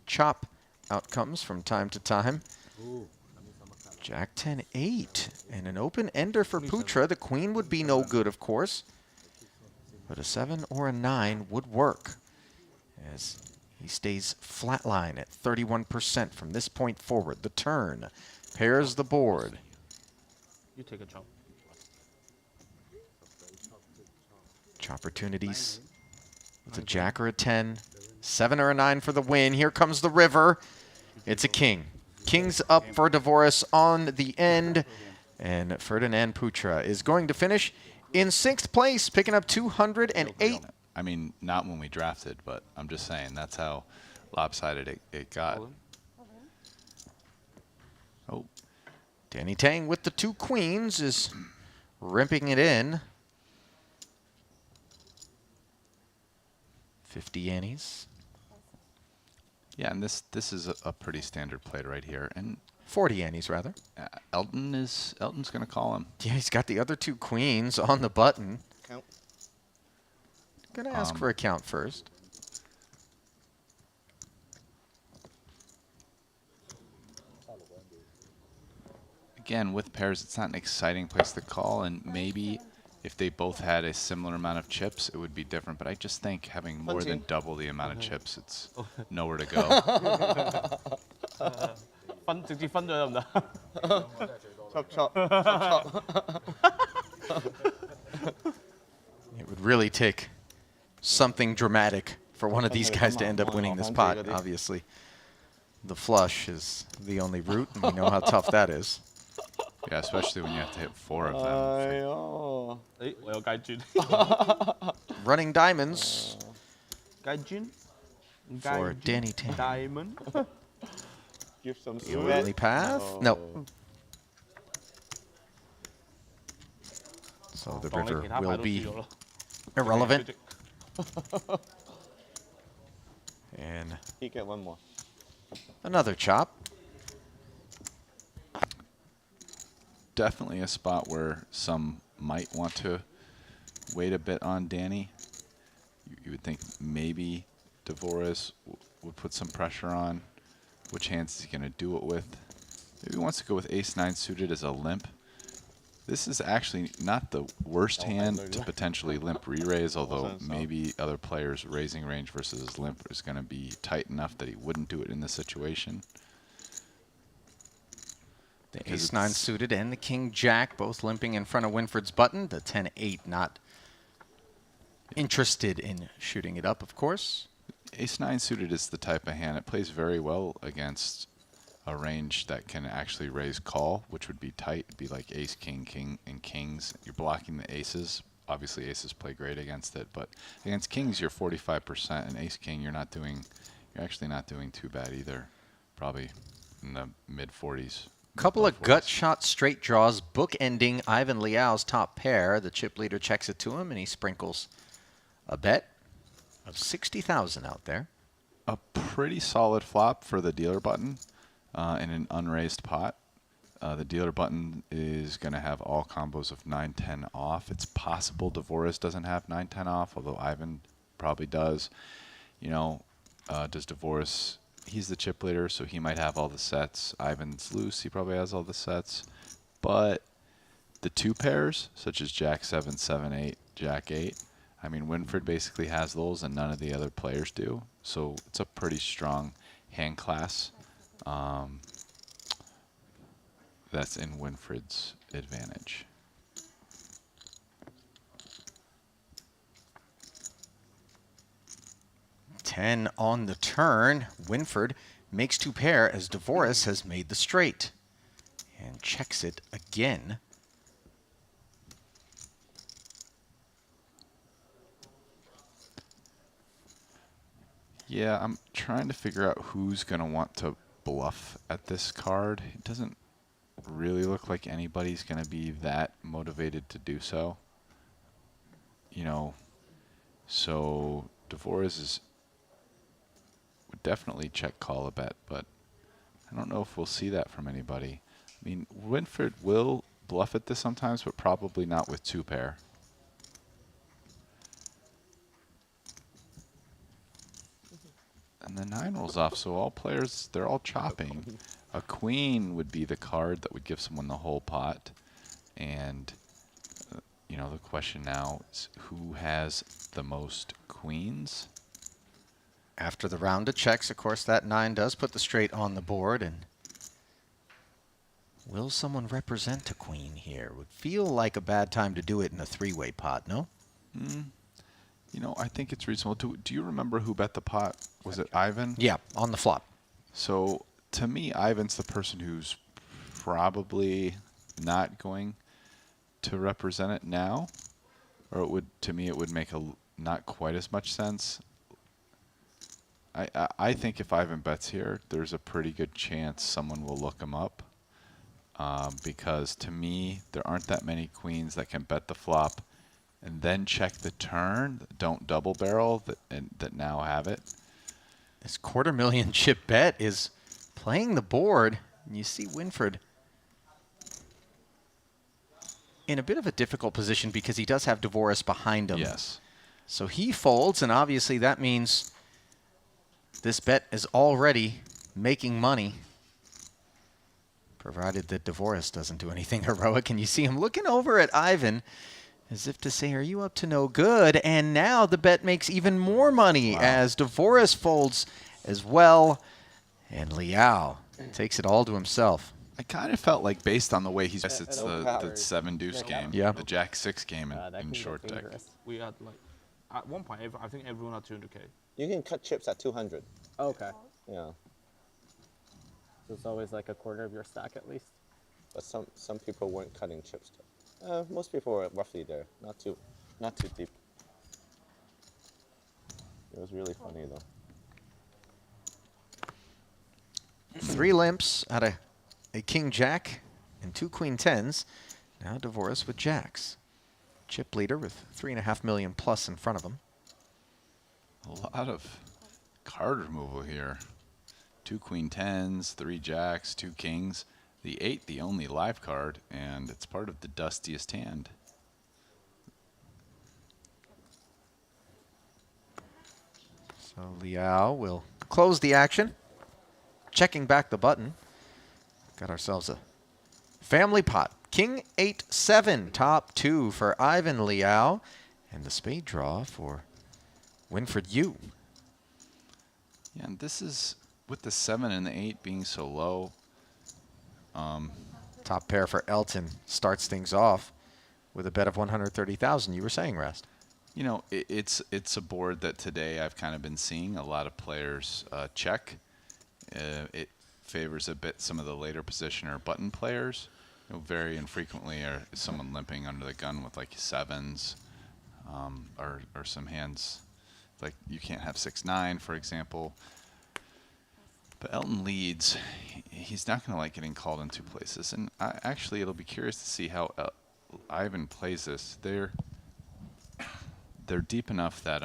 chop outcomes from time to time. Jack 10-8, and an open ender for Putra. The queen would be no good, of course, but a 7 or a 9 would work, as he stays flatline at 31% from this point forward. The turn pairs the board. You take a chop. Opportunities with a jack or a 10, 7 or a 9 for the win. Here comes the river. It's a king. King's up for Dvoris on the end, and Ferdinand Putra is going to finish in 6th place, picking up 208. I mean, not when we drafted, but I'm just saying that's how lopsided it got. Oh. Danny Tang with the 2 queens is ripping it in. 50 annies. Yeah, and this is a pretty standard play right here, and 40 annies rather. Elton's going to call him. Yeah, he's got the other 2 queens on the button. Count. Gonna ask for a count first. Again, with pairs, it's not an exciting place to call, and maybe if they both had a similar amount of chips, it would be different. But I just think having more than double the amount of chips, it's nowhere to go. It would really take something dramatic for one of these guys to end up winning this pot, obviously. The flush is the only route, and we know how tough that is. Yeah, especially when you have to hit 4 of them. Running diamonds for Danny Tang. Diamond. Give some The only path? No. So the river will be irrelevant. And he get one more. Another chop. Definitely a spot where some might want to wait a bit on Danny. You would think maybe Dvorak would put some pressure on. Which hands is he going to do it with? Maybe he wants to go with ace-9 suited as a limp. This is actually not the worst hand to potentially limp re-raise, although maybe other players' raising range versus his limp is going to be tight enough that he wouldn't do it in this situation. The ace-9 suited and the king-jack both limping in front of Winford's button. The 10-8 not interested in shooting it up, of course. Ace-9 suited is the type of hand. It plays very well against a range that can actually raise call, which would be tight. It'd be like ace, king, king, and kings. You're blocking the aces. Obviously, aces play great against it, but against kings, you're 45%, and ace-king, you're actually not doing too bad either. Probably in the mid-40s. Couple of gut shot straight draws, bookending Ivan Liao's top pair. The chip leader checks it to him, and he sprinkles a bet of 60,000 out there. A pretty solid flop for the dealer button in an unraised pot. The dealer button is going to have all combos of 9-10 off. It's possible Dvorak doesn't have 9-10 off, although Ivan probably does. You know, does Dvorak... He's the chip leader, so he might have all the sets. Ivan's loose, he probably has all the sets. But the 2 pairs, such as Jack 7, 7, 8, Jack 8, I mean, Winford basically has those and none of the other players do. So it's a pretty strong hand class that's in Winford's advantage. Ten on the turn. Winford makes 2 pair as Dvorak has made the straight. And checks it again. Yeah, I'm trying to figure out who's going to want to bluff at this card. It doesn't really look like anybody's going to be that motivated to do so. You know, so Dvorak would definitely check call a bet, but I don't know if we'll see that from anybody. I mean, Winford will bluff at this sometimes, but probably not with 2 pair. And the 9 rolls off, so all players, they're all chopping. A queen would be the card that would give someone the whole pot. And, you know, the question now is who has the most queens? After the round of checks, of course, that 9 does put the straight on the board. And will someone represent a queen here? Would feel like a bad time to do it in a 3-way pot, no? You know, I think it's reasonable. Do you remember who bet the pot? Was it Ivan? Yeah, on the flop. So, to me, Ivan's the person who's probably not going to represent it now. or it would, to me, it would make not quite as much sense. I think if Ivan bets here, there's a pretty good chance someone will look him up. Because to me, there aren't that many queens that can bet the flop and then check the turn, don't double barrel, that now have it. This $250,000 chip bet is playing the board. And you see Winfried in a bit of a difficult position because he does have Dvoris behind him. Yes. So he folds, and obviously that means this bet is already making money, provided that Dvoris doesn't do anything heroic. And you see him looking over at Ivan as if to say, are you up to no good? And now the bet makes even more money as Dvoris folds as well, and Liao takes it all to himself. I kind of felt like, based on the way he's, it's the 7 deuce game, yeah, the Jack 6 game in short deck. We had like at one point, I think everyone had 200K. You can cut chips at 200. Okay. Yeah. So it's always like a quarter of your stack at least. But some people weren't cutting chips though. Most people were roughly there, not too deep. It was really funny though. 3 limps out of a king jack and 2 queen tens. Now Dvoris with jacks. Chip leader with $3.5 million plus in front of him. A lot of card removal here. 2 queen tens, 3 jacks, 2 kings. The 8, the only live card, and it's part of the dustiest hand. So Liao will close the action. Checking back the button. Got ourselves a family pot. King 8-7, top 2 for Ivan Liao, and the spade draw for Winfried Yu. Yeah, and this is with the 7 and the 8 being so low. Top pair for Elton starts things off with a bet of 130,000. You were saying, Rest. You know, it's a board that today I've kind of been seeing a lot of players check. It favors a bit some of the later position or button players. You know, very infrequently is someone limping under the gun with like 7s, or some hands like you can't have 6-9, for example. But Elton leads. He's not going to like getting called in 2 places. And actually, it'll be curious to see how Ivan plays this. They're deep enough that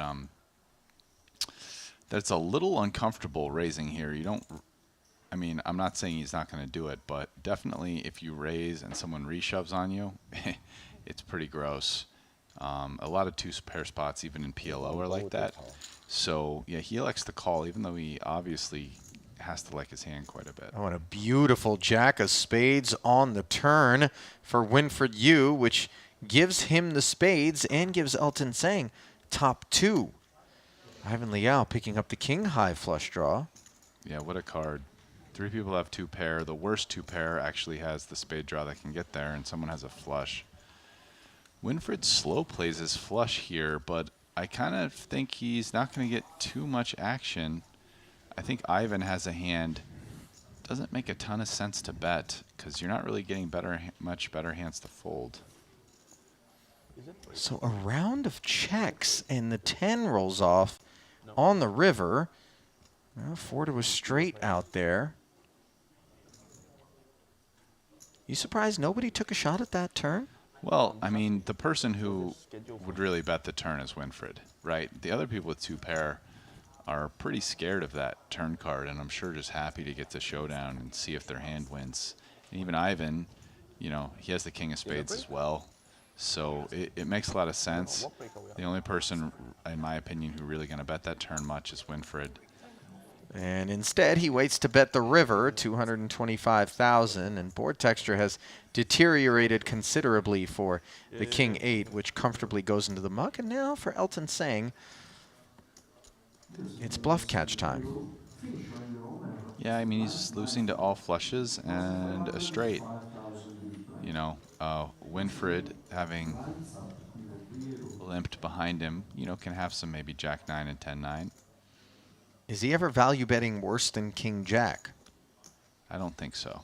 that's a little uncomfortable raising here. You don't. I mean, I'm not saying he's not going to do it, but definitely if you raise and someone reshoves on you, it's pretty gross. A lot of 2-pair spots, even in PLO, are like that. So yeah, he elects to call, even though he obviously has to like his hand quite a bit. Oh, and a beautiful jack of spades on the turn for Winfried Yu, which gives him the spades and gives Elton Sang top 2. Ivan Liao picking up the king high flush draw. Yeah, what a card. 3 people have 2-pair. The worst 2-pair actually has the spade draw that can get there, and someone has a flush. Winfried slow plays his flush here, but I kind of think he's not going to get too much action. I think Ivan has a hand. Doesn't make a ton of sense to bet because you're not really getting much better hands to fold. So a round of checks, and the 10 rolls off on the river. Well, 4 to a straight out there. You surprised nobody took a shot at that turn? Well, I mean, the person who would really bet the turn is Winfried, right? The other people with 2-pair are pretty scared of that turn card, and I'm sure just happy to get to showdown and see if their hand wins. And even Ivan, you know, he has the king of spades as well. So it makes a lot of sense. The only person, in my opinion, who really going to bet that turn much is Winfried. And instead, he waits to bet the river, 225,000, and board texture has deteriorated considerably for the king 8, which comfortably goes into the muck. And now for Elton Sang, it's bluff catch time. Yeah, I mean, he's losing to all flushes and a straight. You know, Winfried having limped behind him, you know, can have some maybe Jack 9 and 10-9. Is he ever value betting worse than King Jack? I don't think so.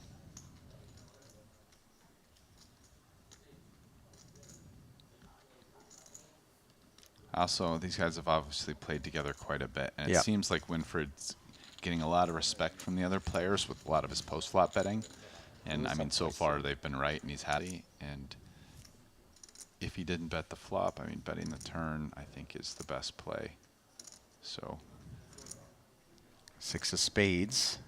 Also, these guys have obviously played together quite a bit, and it Yep. seems like Winford's getting a lot of respect from the other players with a lot of his post-flop betting. And, I mean, so far they've been right, and he's happy. And if he didn't bet the flop, I mean, betting the turn, I think, is the best play. So 6 of spades.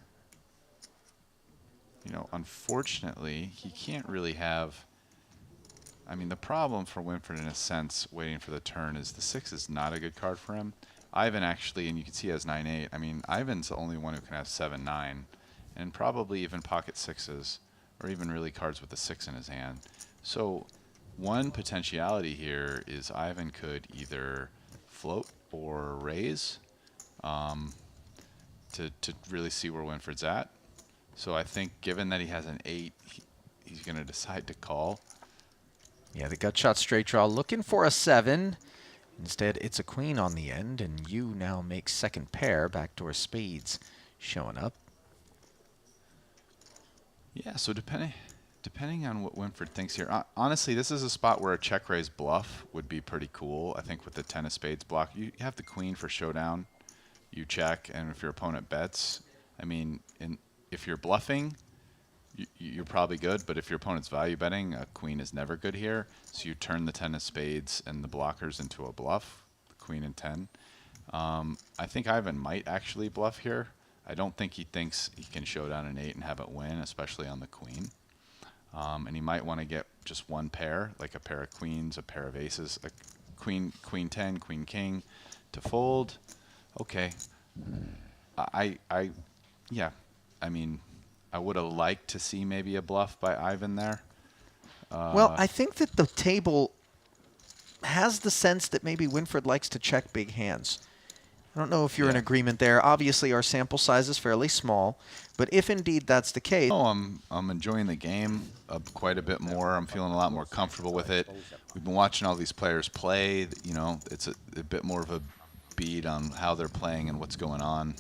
You know, unfortunately, he can't really have... I mean, the problem for Winford, in a sense, waiting for the turn is the 6 is not a good card for him. Ivan actually, and you can see he has 9-8. I mean, Ivan's the only one who can have 7-9, and probably even pocket 6s, or even really cards with a 6 in his hand. So one potentiality here is Ivan could either float or raise to really see where Winford's at. So I think given that he has an 8, he's going to decide to call. Yeah, the gut shot straight draw looking for a 7. Instead, it's a queen on the end, and you now make second pair. Backdoor spades showing up. Yeah, so depending on what Winford thinks here, honestly, this is a spot where a check raise bluff would be pretty cool. I think with the 10 of spades block, you have the queen for showdown. You check, and if your opponent bets, I mean, if you're bluffing, you're probably good, but if your opponent's value betting, a queen is never good here. So you turn the 10 of spades and the blockers into a bluff, the queen and 10. I think Ivan might actually bluff here. I don't think he thinks he can show down an 8 and have it win, especially on the queen. And he might want to get just one pair, like a pair of queens, a pair of aces, a queen 10, queen king to fold. Okay. Yeah, I mean, I would have liked to see maybe a bluff by Ivan there. Well, I think that the table has the sense that maybe Winford likes to check big hands. I don't know if you're in agreement there. Obviously, our sample size is fairly small, but if indeed that's the case... Oh, I'm enjoying the game quite a bit more. I'm feeling a lot more comfortable with it. We've been watching all these players play. You know, it's a bit more of a beat on how they're playing and what's going on.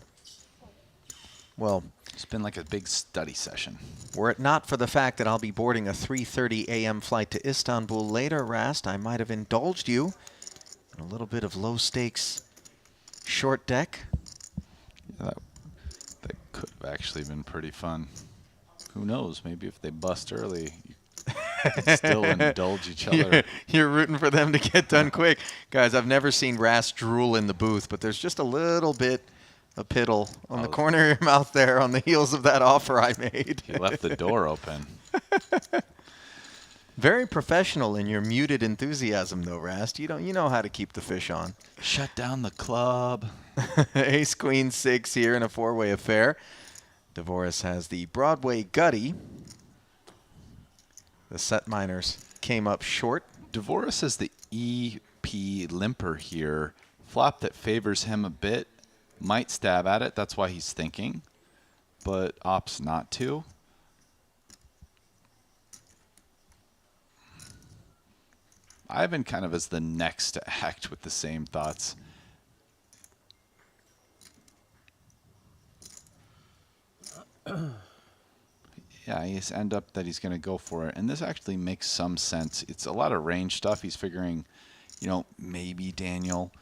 Well, it's been like a big study session. Were it not for the fact that I'll be boarding a 3:30 a.m. flight to Istanbul later, Rast, I might have indulged you in a little bit of low-stakes short deck. Yeah, that could have actually been pretty fun. Who knows? Maybe if they bust early, you can still indulge each other. You're rooting for them to get done quick. Guys, I've never seen Rast drool in the booth, but there's just a little bit of piddle on the corner of your mouth there on the heels of that offer I made. He left the door open. Very professional in your muted enthusiasm, though, Rast. You know how to keep the fish on. Shut down the club. Ace, queen, 6 here in a 4-way affair. Dvoris has the Broadway gutty. The set miners came up short. Dvoris has the EP limper here. Flop that favors him a bit. Might stab at it. That's why he's thinking. But opts not to. Ivan kind of is the next to act with the same thoughts. Yeah, he's end up that he's going to go for it. And this actually makes some sense. It's a lot of range stuff. He's figuring, you know, maybe Daniel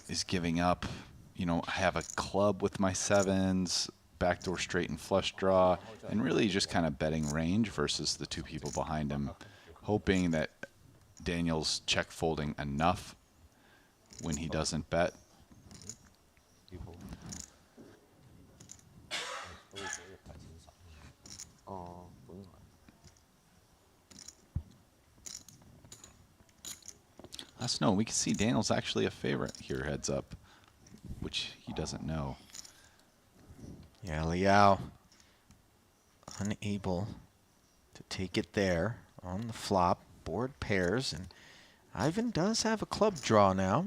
is giving up. You know, I have a club with my 7s, backdoor straight and flush draw, and really just kind of betting range versus the two people behind him, hoping that Daniel's check folding enough when he doesn't bet. Let's know. We can see Daniel's actually a favorite here, heads up, which he doesn't know. Yeah, Liao unable to take it there on the flop. Board pairs, and Ivan does have a club draw now.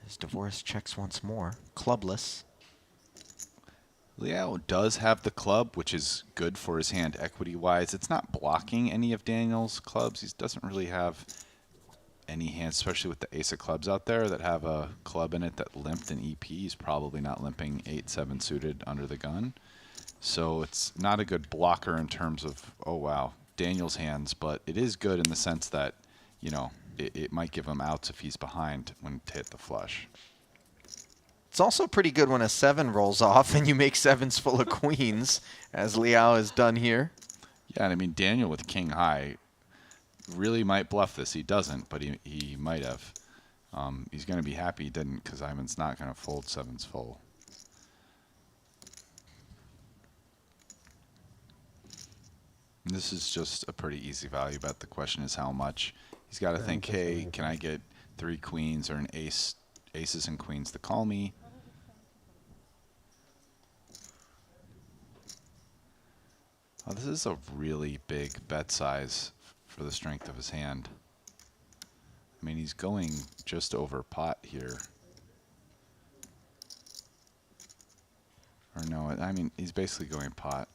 As Dvoris checks once more. Clubless. Liao does have the club, which is good for his hand equity-wise. It's not blocking any of Daniel's clubs. He doesn't really have any hands, especially with the ace of clubs out there that have a club in it that limped in EP. He's probably not limping 8-7 suited under the gun. So it's not a good blocker in terms of, oh, wow, Daniel's hands, but it is good in the sense that, you know, it might give him outs if he's behind when to hit the flush. It's also pretty good when a 7 rolls off and you make 7s full of queens, as Liao has done here. Yeah, and I mean, Daniel with king high really might bluff this. He doesn't, but he might have. He's going to be happy he didn't, because Ivan's not going to fold 7s full. This is just a pretty easy value bet. The question is how much. He's got to think, hey, can I get 3 queens or an aces and queens to call me? Oh, this is a really big bet size for the strength of his hand. I mean, he's going just over pot here. Or no, I mean, he's basically going pot.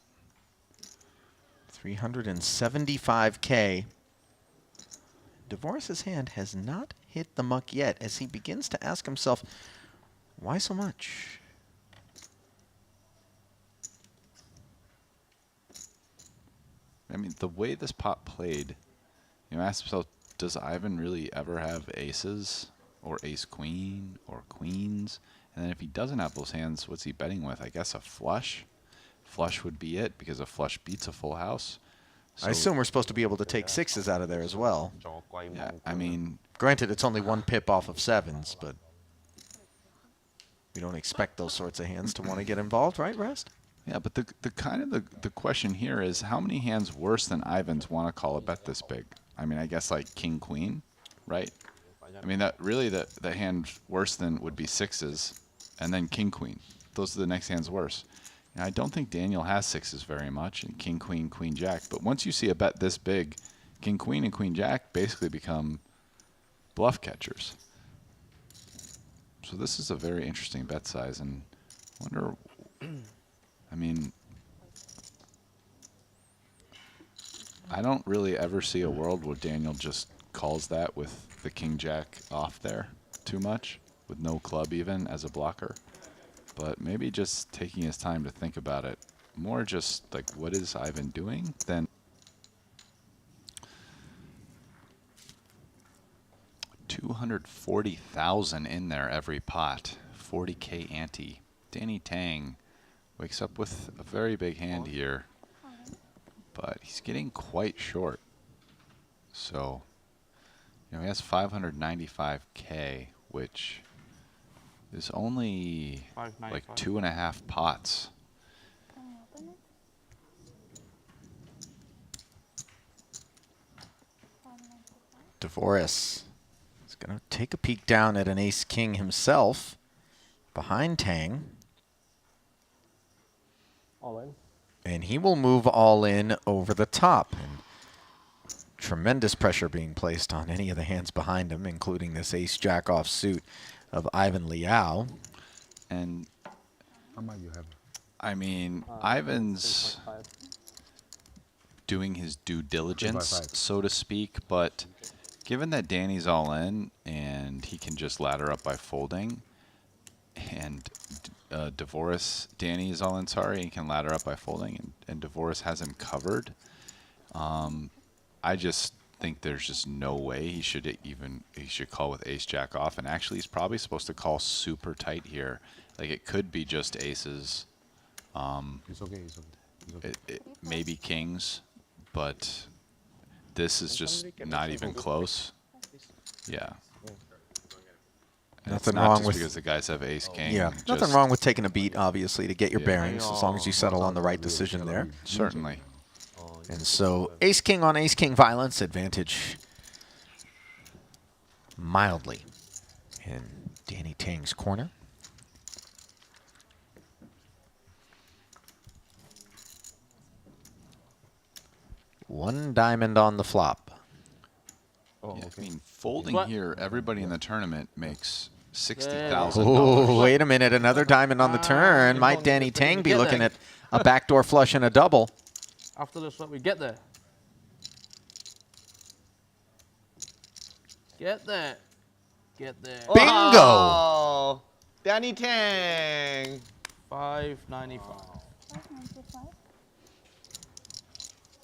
375K. Dvoris's hand has not hit the muck yet, as he begins to ask himself, why so much? I mean, the way this pot played, you know, ask yourself, does Ivan really ever have aces or ace queen or queens? And then if he doesn't have those hands, what's he betting with? I guess a flush. Flush would be it, because a flush beats a full house. So I assume we're supposed to be able to take 6s out of there as well. yeah, I mean, granted, it's only 1 pip off of 7s, but we don't expect those sorts of hands to want to get involved, right, Rest? yeah, but the question here is, how many hands worse than Ivan's want to call a bet this big? I mean, I guess like king queen, right? I mean, that really the hand worse than would be 6s, and then king queen. Those are the next hands worse. And I don't think Daniel has 6s very much, and king queen, queen jack. But once you see a bet this big, king queen and queen jack basically become bluff catchers. So this is a very interesting bet size, and I wonder. I mean, I don't really ever see a world where Daniel just calls that with the king jack off there too much, with no club even as a blocker. But maybe just taking his time to think about it, more just like, what is Ivan doing, than $240,000 in there every pot, 40K ante. Danny Tang wakes up with a very big hand here, but he's getting quite short. So, you know, he has 595K, which is only like 2.5 pots. Dvoris is going to take a peek down at an ace-king himself, behind Tang. All in. And he will move all in over the top. And tremendous pressure being placed on any of the hands behind him, including this ace-jack offsuit of Ivan Liao. And how much you have? I mean, Ivan's doing his due diligence, so to speak, but given that Danny's all in and he can just ladder up by folding, and Danny is all in, sorry, and can ladder up by folding, and Dvoris has him covered, I just think there's just no way he should call with ace jack off. And actually, he's probably supposed to call super tight here. Like, it could be just aces. It's okay. It's okay. Maybe kings, but this is just not even close. Yeah. And Nothing it's not wrong just with, because the guys have ace king. Yeah, nothing wrong with taking a beat, obviously, to get your bearings, as long as you settle on the right decision there. Certainly. And so ace-king on ace-king violence, advantage mildly in Danny Tang's corner. One diamond on the flop. Oh, yeah, I mean, folding here, everybody in the tournament makes $60,000. Oh, wait a minute, another diamond on the turn. Might Danny Tang be looking at a backdoor flush and a double? After the shot, we get there. Get there. Get there. Bingo! Oh, Danny Tang. 595.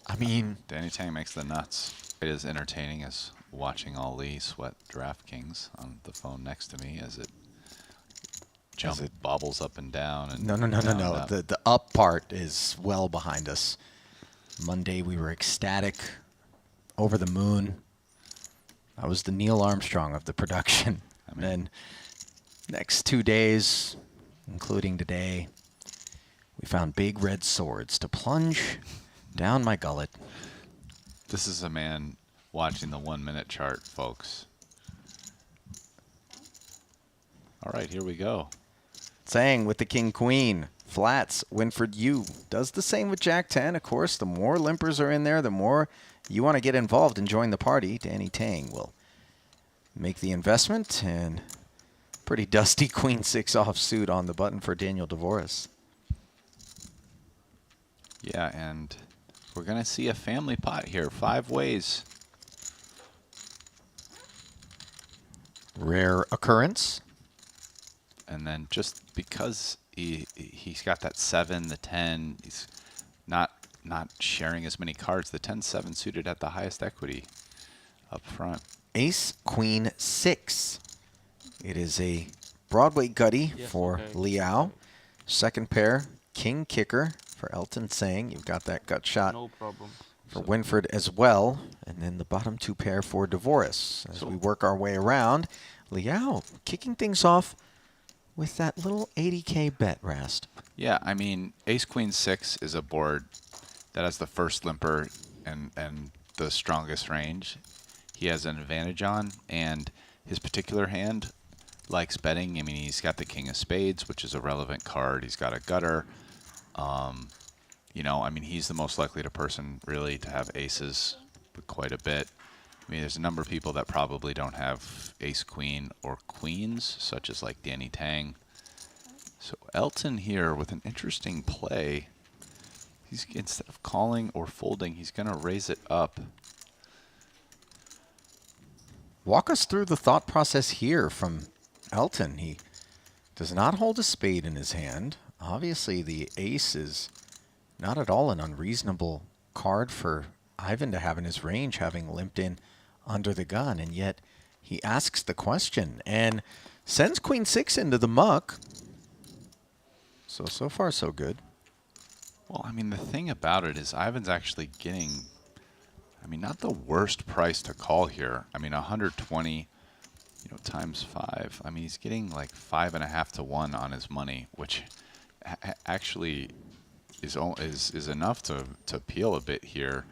I mean, Danny Tang makes the nuts. It is entertaining as watching Ali sweat DraftKings on the phone next to me as it bobbles up and down. And No. up. The up part is well behind us. Monday we were ecstatic, over the moon. I was the Neil Armstrong of the production. And then next 2 days, including today, we found big red swords to plunge down my gullet. This is a man watching the 1 minute chart, folks. All right, here we go. Saying with the King Queen, flats, Winford U. Does the same with Jack 10. Of course, the more limpers are in there, the more you want to get involved and join the party. Danny Tang will make the investment, and pretty dusty Queen 6 offsuit on the button for Daniel DeVoris. Yeah, and we're going to see a family pot here. 5 ways. Rare occurrence. And then just because he's got that 7, the 10, he's not sharing as many cards. The 10-7 suited at the highest equity up front. Ace, Queen 6. It is a Broadway gutty for Liao. Second pair, King Kicker for Elton Sang. You've got that gut shot No problem. for Winford as well. And then the bottom 2 pair for DeVoris. As we work our way around, Liao kicking things off with that little 80K bet, Rast. Yeah, I mean, Ace Queen 6 is a board that has the first limper and the strongest range. He has an advantage on, and his particular hand likes betting. I mean, he's got the King of Spades, which is a relevant card. He's got a gutter. You know, I mean, he's the most likely person really to have aces quite a bit. I mean, there's a number of people that probably don't have ace, queen, or queens, such as like Danny Tang. So Elton here with an interesting play. He's, instead of calling or folding, he's going to raise it up. Walk us through the thought process here from Elton. He does not hold a spade in his hand. Obviously, the ace is not at all an unreasonable card for Ivan to have in his range, having limped in under the gun, and yet he asks the question and sends Queen 6 into the muck. So far, so good. Well, I mean, the thing about it is Ivan's actually getting, I mean, not the worst price to call here. I mean, 120, you know, times 5. I mean, he's getting like 5.5 to 1 on his money, which actually is enough to peel a bit here.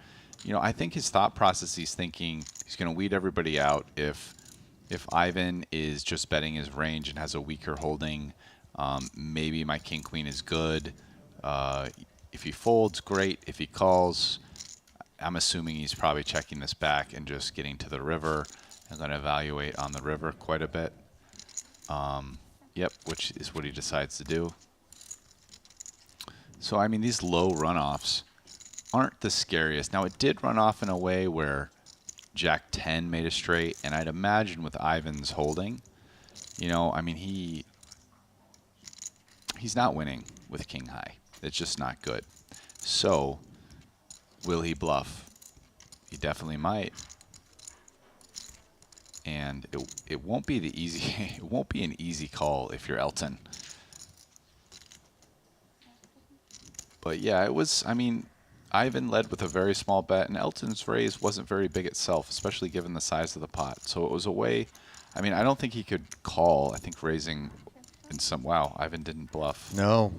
You know, I think his thought process, he's thinking he's going to weed everybody out if Ivan is just betting his range and has a weaker holding. Maybe my king queen is good. If he folds, great. If he calls, I'm assuming he's probably checking this back and just getting to the river. I'm going to evaluate on the river quite a bit. Yep, which is what he decides to do. So, I mean, these low runoffs aren't the scariest. Now, it did run off in a way where Jack 10 made a straight, and I'd imagine with Ivan's holding, you know, I mean, he's not winning with king high. It's just not good. So, will he bluff? He definitely might. And it won't be the easy it won't be an easy call if you're Elton. But yeah, it was, I mean, Ivan led with a very small bet, and Elton's raise wasn't very big itself, especially given the size of the pot. So it was a way, I mean, I don't think he could call. I think raising in some, wow, Ivan didn't bluff. No.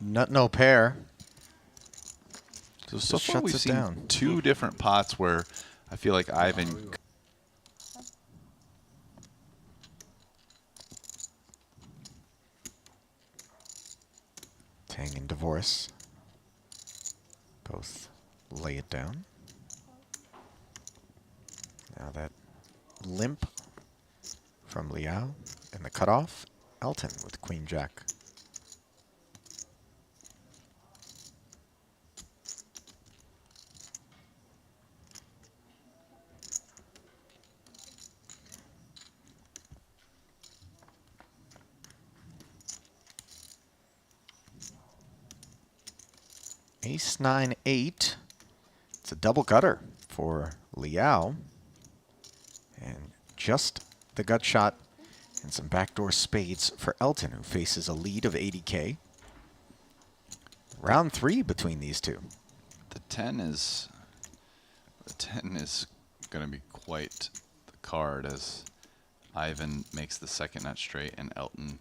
No pair. So far we've seen 2 different pots where I feel like Ivan... Tang and DeVoris both lay it down. Now that limp from Liao and the cutoff, Elton with Queen Jack. Ace 9 8. It's a double gutter for Liao. just the gut shot and some backdoor spades for Elton, who faces a lead of 80K. Round 3 between these two. The 10 is going to be quite the card as Ivan makes the second nut straight and Elton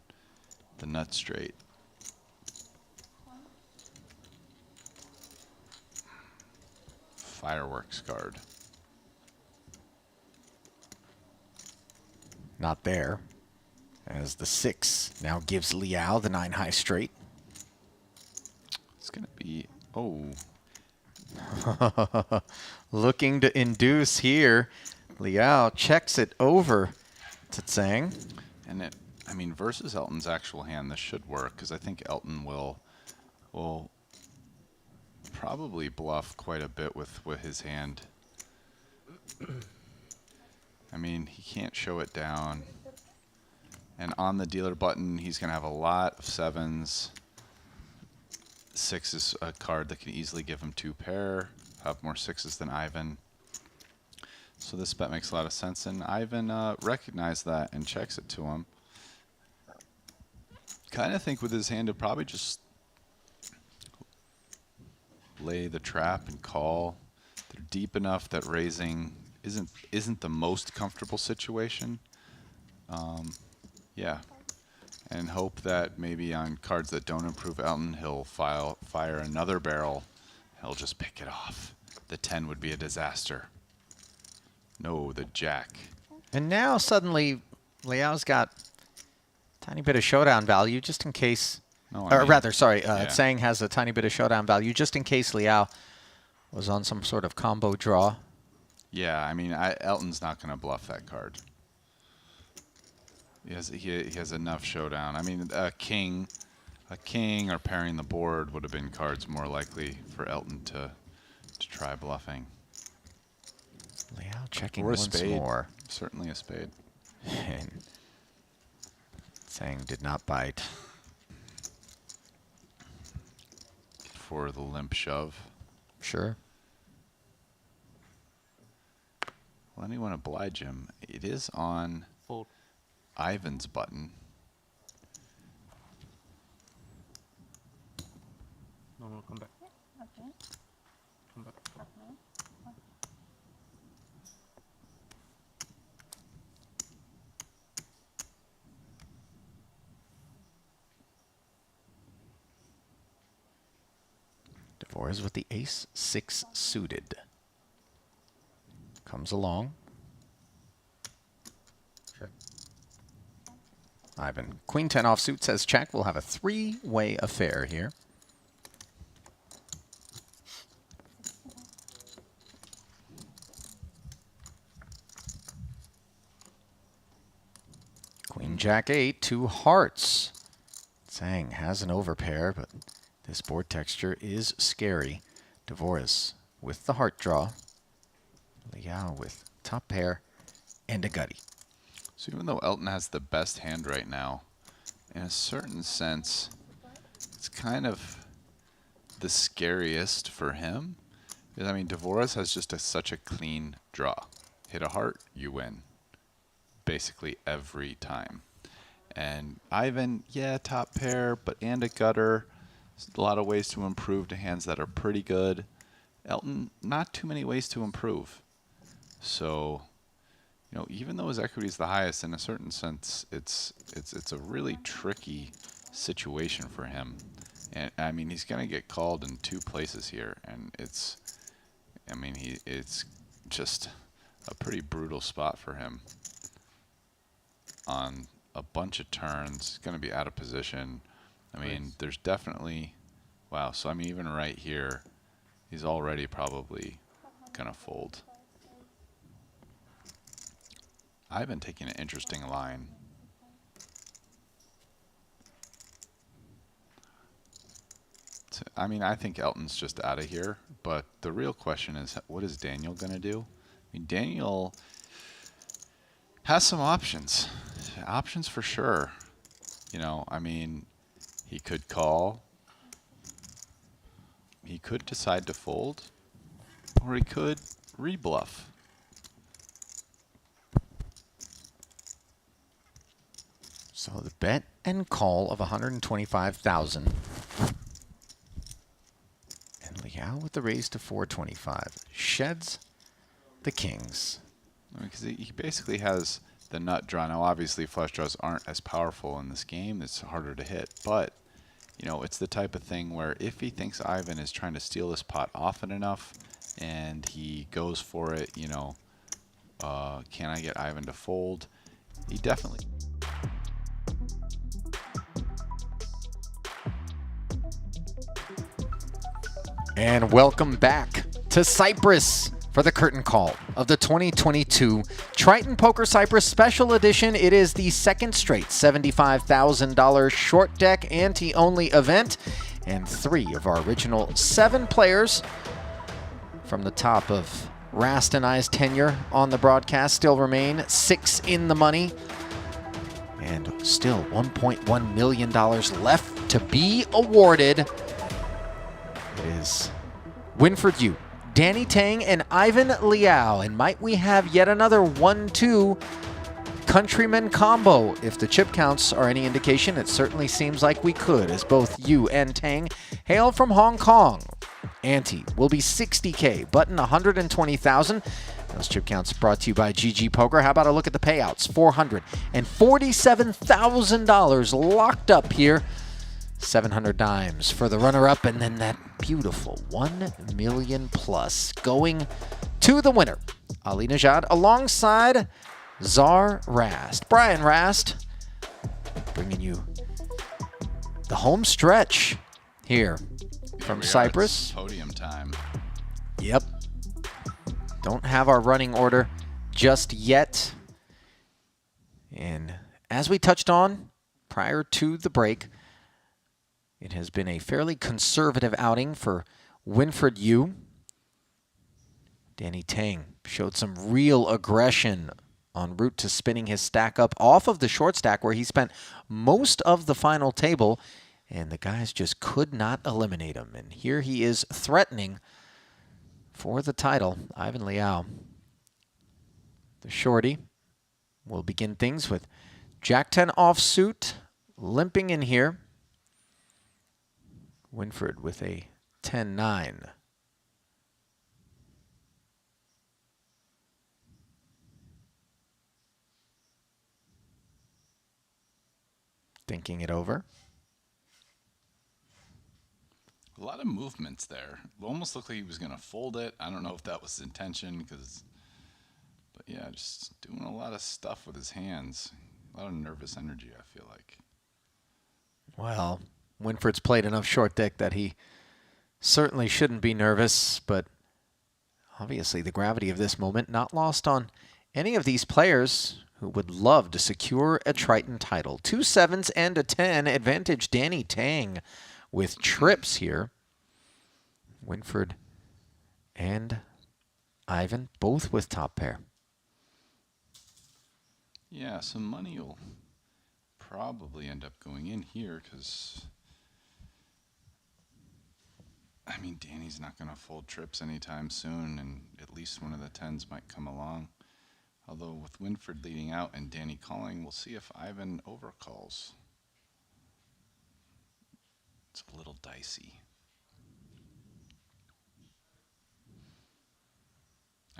the nut straight. Fireworks card. Not there, as the 6 now gives Liao the 9 high straight. It's going to be, oh. Looking to induce here. Liao checks it over to Tsang. And it, I mean, versus Elton's actual hand, this should work, because I think Elton will probably bluff quite a bit with his hand. I mean, he can't show it down. And on the dealer button, he's going to have a lot of 7s. 6 is a card that can easily give him 2 pair, have more 6s than Ivan. So this bet makes a lot of sense, and Ivan recognized that and checks it to him. Kind of think with his hand, he'll probably just lay the trap and call. They're deep enough that raising isn't the most comfortable situation. Yeah, and hope that maybe on cards that don't improve Elton, he'll fire another barrel. He'll just pick it off. The 10 would be a disaster. No, the jack. And now suddenly Liao's got a tiny bit of showdown value just in case. No, or rather, sorry, Tsang has a tiny bit of showdown value just in case Liao was on some sort of combo draw. Yeah, I mean, Elton's not going to bluff that card. He has enough showdown. I mean, a king or pairing the board would have been cards more likely for Elton to try bluffing. Liao checking or a once spade. more. Certainly a spade. And Tsang did not bite. For the limp shove. Sure. Will anyone oblige him? It is on Fold. Ivan's button. No, come back. Okay. Come back. Okay. Dvorak with the ace-6 suited. Comes along. Check. Ivan, queen-10 offsuit says check. We'll have a 3-way affair here. Queen-Jack-8, 2 hearts. Tsang has an overpair, but this board texture is scary. Dvorak with the heart draw. Liao with top pair and a gutty. So even though Elton has the best hand right now, in a certain sense, it's kind of the scariest for him. Because, I mean, Dvorak has just such a clean draw. Hit a heart, you win. Basically every time. And Ivan, yeah, top pair, and a gutter. There's a lot of ways to improve to hands that are pretty good. Elton, not too many ways to improve. So, you know, even though his equity is the highest, in a certain sense, it's a really tricky situation for him. And I mean, he's going to get called in 2 places here, and it's just a pretty brutal spot for him. On a bunch of turns, going to be out of position. I mean, there's definitely, wow. So I mean, even right here, he's already probably going to fold. I've been taking an interesting line. I mean, I think Elton's just out of here, but the real question is, what is Daniel going to do? I mean, Daniel has some options. Options for sure. You know, I mean, he could call. He could decide to fold, or he could rebluff. So the bet and call of 125,000. And Liao with the raise to 425. Sheds the kings. Because he basically has the nut draw. Now, obviously, flush draws aren't as powerful in this game. It's harder to hit. But, you know, it's the type of thing where if he thinks Ivan is trying to steal this pot often enough and he goes for it, you know, can I get Ivan to fold? He definitely... And welcome back to Cyprus for the curtain call of the 2022 Triton Poker Cyprus Special Edition. It is the second straight $75,000 short deck ante-only event, and 3 of our original 7 players from the top of Rast and I's tenure on the broadcast still remain 6 in the money, and still $1.1 million left to be awarded. It is Winford Yu, Danny Tang, and Ivan Liao. And might we have yet another 1-2 countrymen combo? If the chip counts are any indication, it certainly seems like we could, as both Yu and Tang hail from Hong Kong. Ante will be 60K, button 120,000. Those chip counts brought to you by GG Poker. How about a look at the payouts? $447,000 locked up here. 700 dimes for the runner-up, and then that beautiful 1 million plus going to the winner, Ali Najad, alongside Czar Rast. Brian Rast bringing you the home stretch here from Cyprus. It's podium time. Yep. Don't have our running order just yet. And as we touched on prior to the break, it has been a fairly conservative outing for Winford Yu. Danny Tang showed some real aggression en route to spinning his stack up off of the short stack where he spent most of the final table, and the guys just could not eliminate him. And here he is threatening for the title, Ivan Liao. The shorty will begin things with Jack-10 offsuit, limping in here. Winford with a 10-9. Thinking it over. A lot of movements there. It almost looked like he was going to fold it. I don't know if that was his intention, but yeah, just doing a lot of stuff with his hands. A lot of nervous energy, I feel like. Well, Winford's played enough short deck that he certainly shouldn't be nervous, but obviously the gravity of this moment not lost on any of these players who would love to secure a Triton title. 2 7s and a 10. Advantage Danny Tang with trips here. Winford and Ivan both with top pair. Yeah, some money will probably end up going in here because, I mean, Danny's not going to fold trips anytime soon, and at least one of the 10s might come along. Although with Winford leading out and Danny calling, we'll see if Ivan overcalls. It's a little dicey.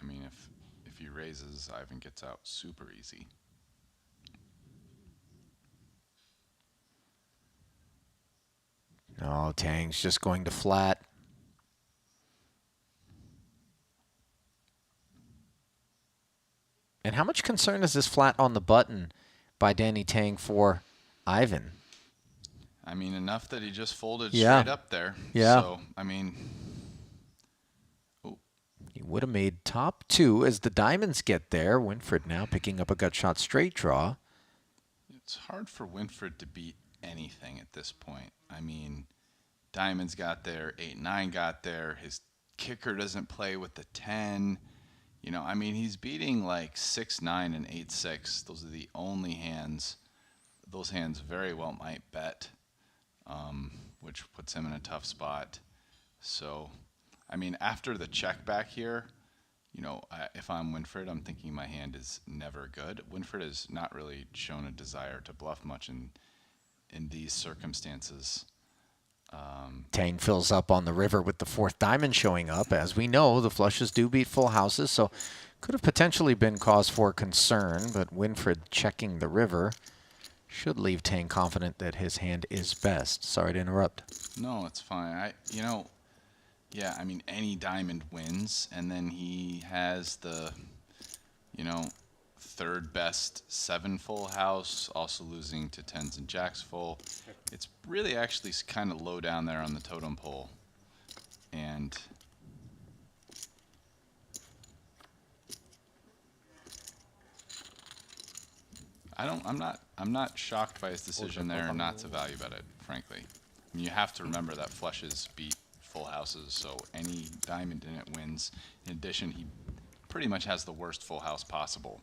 I mean, if he raises, Ivan gets out super easy. No, Tang's just going to flat. And how much concern is this flat on the button by Danny Tang for Ivan? I mean, enough that he just folded straight up there. Yeah. So, I mean, he would have made top 2 as the diamonds get there. Winford now picking up a gut shot straight draw. It's hard for Winford to beat anything at this point. I mean, diamonds got there, 8-9 got there. His kicker doesn't play with the 10. You know, I mean, he's beating like 6-9 and 8-6. Those are the only hands. Those hands very well might bet, which puts him in a tough spot. So, I mean, after the check back here, you know, if I'm Winfried, I'm thinking my hand is never good. Winfried has not really shown a desire to bluff much in these circumstances. Tang fills up on the river with the 4th diamond showing up. As we know, the flushes do beat full houses, so could have potentially been cause for concern, but Winfried checking the river should leave Tang confident that his hand is best. Sorry to interrupt. No, it's fine. You know, yeah, I mean, any diamond wins, and then he has the, you know, 3rd best 7 full house, also losing to 10s and jacks full. It's really actually kind of low down there on the totem pole. And I'm not shocked by his decision there not to value bet it, frankly. I mean, you have to remember that flushes beat full houses, so any diamond in it wins. In addition, he pretty much has the worst full house possible.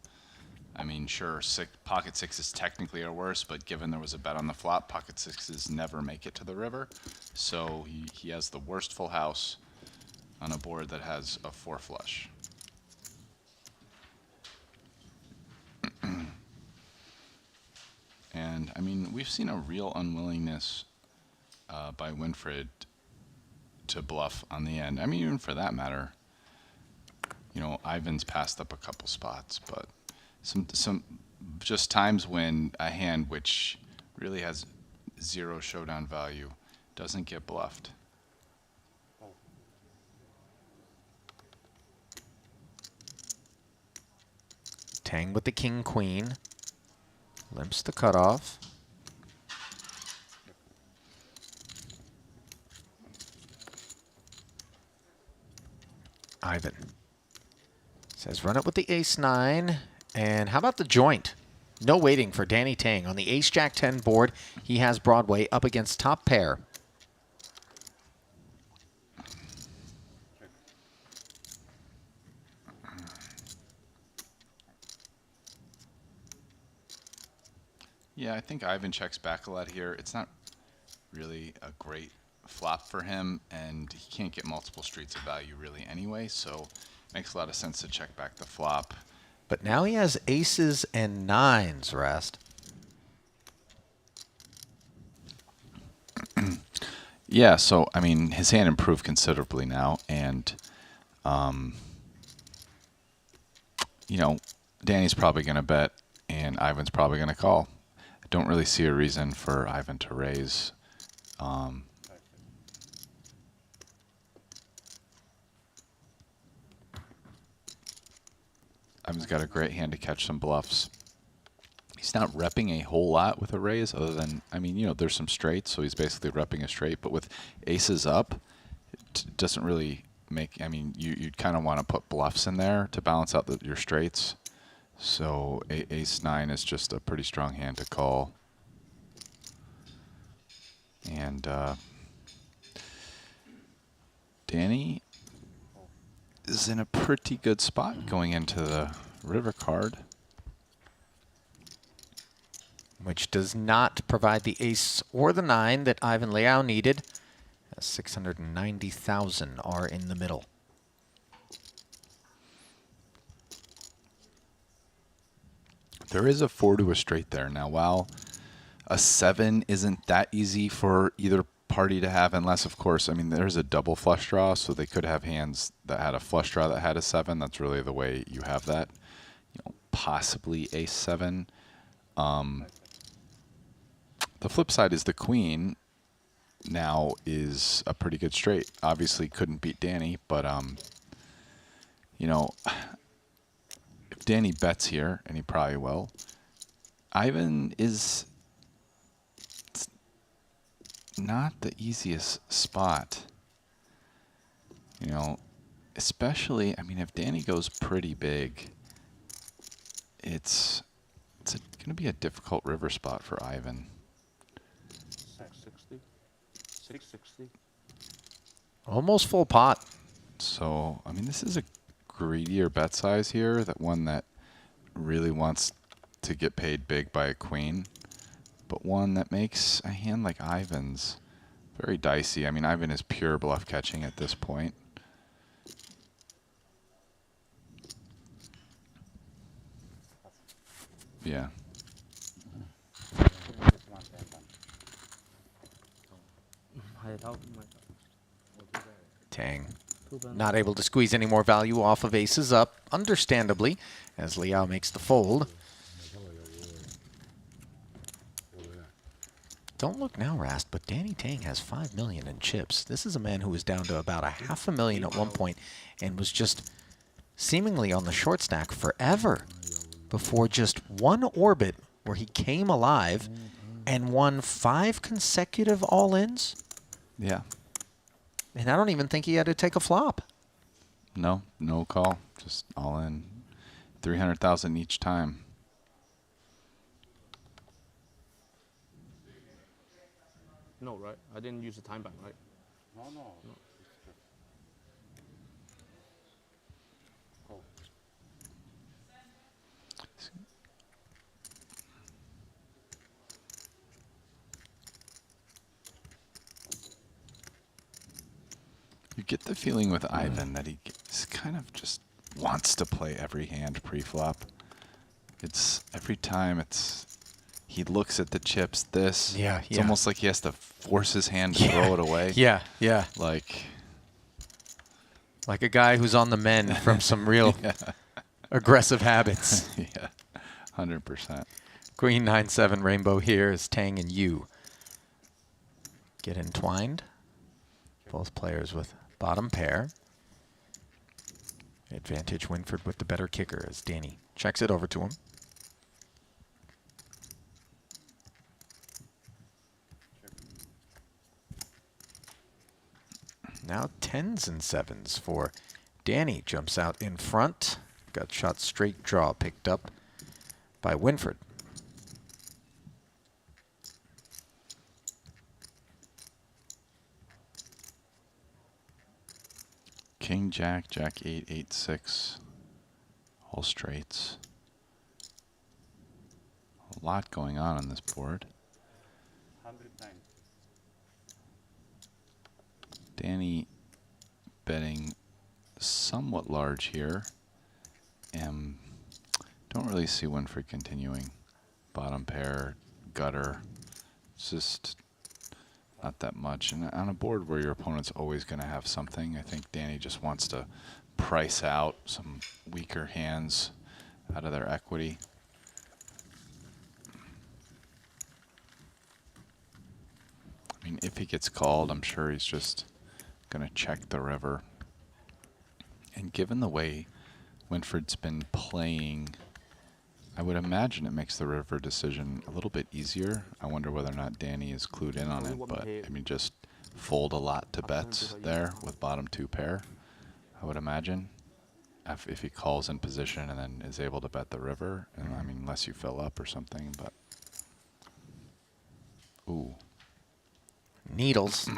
I mean, sure, pocket sixes technically are worse, but given there was a bet on the flop, pocket sixes never make it to the river. So he has the worst full house on a board that has a 4 flush. And, I mean, we've seen a real unwillingness by Winfried to bluff on the end. I mean, even for that matter, you know, Ivan's passed up a couple spots, but some just times when a hand which really has 0 showdown value doesn't get bluffed. Tang with the king queen. Limps the cutoff. Ivan says run it with the ace-9. And how about the joint? No waiting for Danny Tang. On the ace-jack-10 board, he has Broadway up against top pair. Yeah, I think Ivan checks back a lot here. It's not really a great flop for him, and he can't get multiple streets of value really anyway, so it makes a lot of sense to check back the flop. But now he has aces and 9s, Rast. Yeah, so, I mean, his hand improved considerably now, and, you know, Danny's probably going to bet, and Ivan's probably going to call. I don't really see a reason for Ivan to raise. Ivan's got a great hand to catch some bluffs. He's not repping a whole lot with a raise other than, I mean, you know, there's some straights, so he's basically repping a straight. But with aces up, it doesn't really make, I mean, you'd kind of want to put bluffs in there to balance out your straights. So ace-9 is just a pretty strong hand to call. And Danny is in a pretty good spot going into the river card, which does not provide the ace or the 9 that Ivan Leao needed. 690,000 are in the middle. There is a 4 to a straight there. Now, while a 7 isn't that easy for either party to have, unless, of course, I mean, there's a double flush draw, so they could have hands that had a flush draw that had a 7. That's really the way you have that. You know, possibly ace 7. The flip side is the queen now is a pretty good straight. Obviously couldn't beat Danny, but, you know, if Danny bets here, and he probably will, Ivan is not the easiest spot. You know, especially, I mean, if Danny goes pretty big, it's going to be a difficult river spot for Ivan. 660. 660. Almost full pot. So, I mean, this is a greedier bet size here, that one that really wants to get paid big by a queen, but one that makes a hand like Ivan's very dicey. I mean, Ivan is pure bluff catching at this point. Yeah. Tang not able to squeeze any more value off of aces up, understandably, as Liao makes the fold. Don't look now, Rast, but Danny Tang has 5 million in chips. This is a man who was down to about a $500,000 at one point and was just seemingly on the short stack forever before just one orbit where he came alive and won 5 consecutive all-ins. Yeah. And I don't even think he had to take a flop. No, no call. Just all in. 300,000 each time. No, right? I didn't use the time bank, right? No. You get the feeling with Ivan that he kind of just wants to play every hand pre-flop. It's every time he looks at the chips. It's almost like he has to force his hand to throw it away. Yeah. Like a guy who's on the mend from some real aggressive habits. Yeah, 100%. Queen 9-7 rainbow here as Tang and Yu get entwined. Both players with bottom pair. Advantage Winford with the better kicker as Danny checks it over to him. Now 10s and 7s for Danny. Jumps out in front. Got shot straight draw picked up by Winford. King, Jack, Jack 8, 8, 6. All straights. A lot going on this board. 109. Danny betting somewhat large here. And don't really see Winford continuing. Bottom pair, gutter. It's just not that much. And on a board where your opponent's always going to have something, I think Danny just wants to price out some weaker hands out of their equity. I mean, if he gets called, I'm sure he's just going to check the river. And given the way Winford's been playing, I would imagine it makes the river decision a little bit easier. I wonder whether or not Danny is clued in on it, but I mean, just fold a lot to bets there with bottom 2 pair, I would imagine. If he calls in position and then is able to bet the river, and I mean, unless you fill up or something, but ooh. Needles.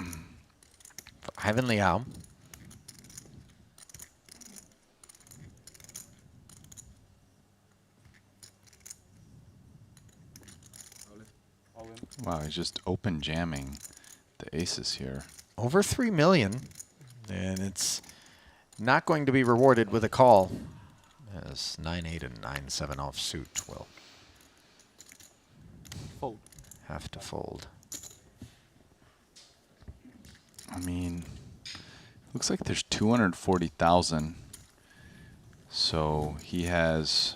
Ivan Liao. Wow, he's just open jamming the aces here. Over 3 million, and it's not going to be rewarded with a call, as 9-8 and 9-7 offsuit will have to fold. I mean, looks like there's 240,000. So he has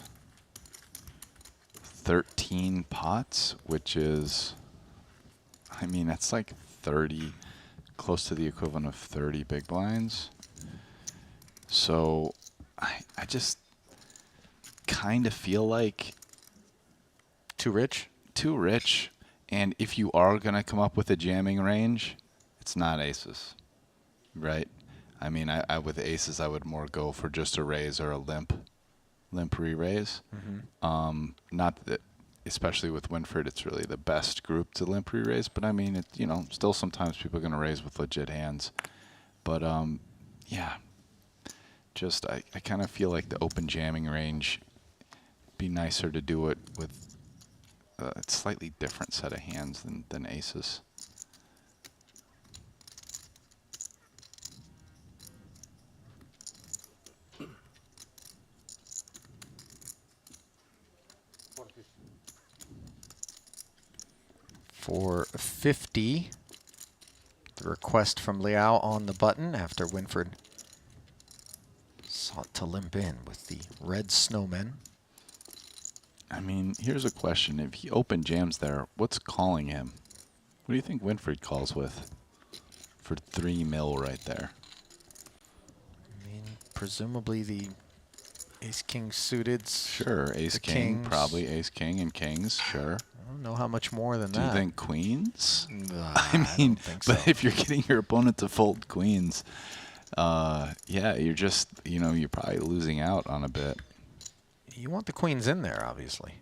13 pots, which is, I mean, that's like 30, close to the equivalent of 30 big blinds. So I just kind of feel like too rich. Too rich. And if you are going to come up with a jamming range, it's not aces, right? I mean, I with aces, I would more go for just a raise or a limp re-raise. Not that, especially with Winford, it's really the best group to limp re-raise. But I mean, it, you know, still sometimes people are going to raise with legit hands. But yeah, just I kind of feel like the open jamming range be nicer to do it with a slightly different set of hands than aces. For 50, the request from Liao on the button after Winford sought to limp in with the red snowmen. I mean, here's a question. If he open jams there, what's calling him? What do you think Winford calls with for 3 mil right there? I mean, presumably the ace-king suited. Sure, ace-king, probably ace-king and kings, sure. I don't know how much more than Do that. you think queens? I mean, but if you're getting your opponent to fold queens, yeah, you're just, you're probably losing out on a bit. You want the queens in there, obviously.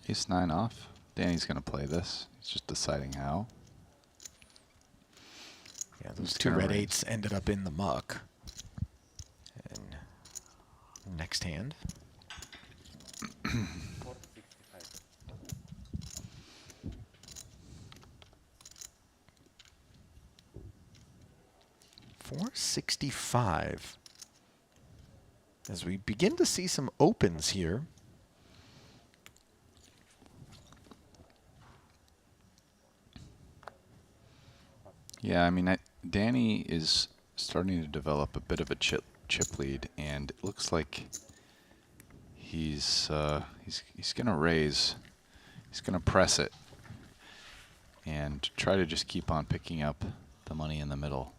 Ace-9 off. Danny's going to play this. He's just deciding how. Yeah, those two red eights ended up in the muck. And next hand. $465. As we begin to see some opens here. Yeah, I mean, Danny is starting to develop a bit of a chip lead, and it looks like he's going to raise. He's going to press it and try to just keep on picking up the money in the middle.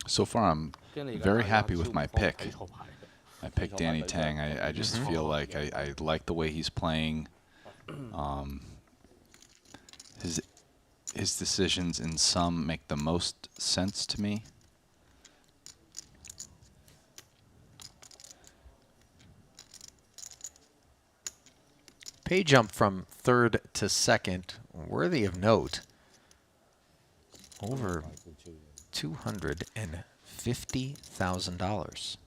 So far, I'm very happy with my pick. I picked Danny Tang. I just feel like I like the way he's playing. His decisions in some make the most sense to me. Pay jump from third to second, worthy of note. Over $250,000.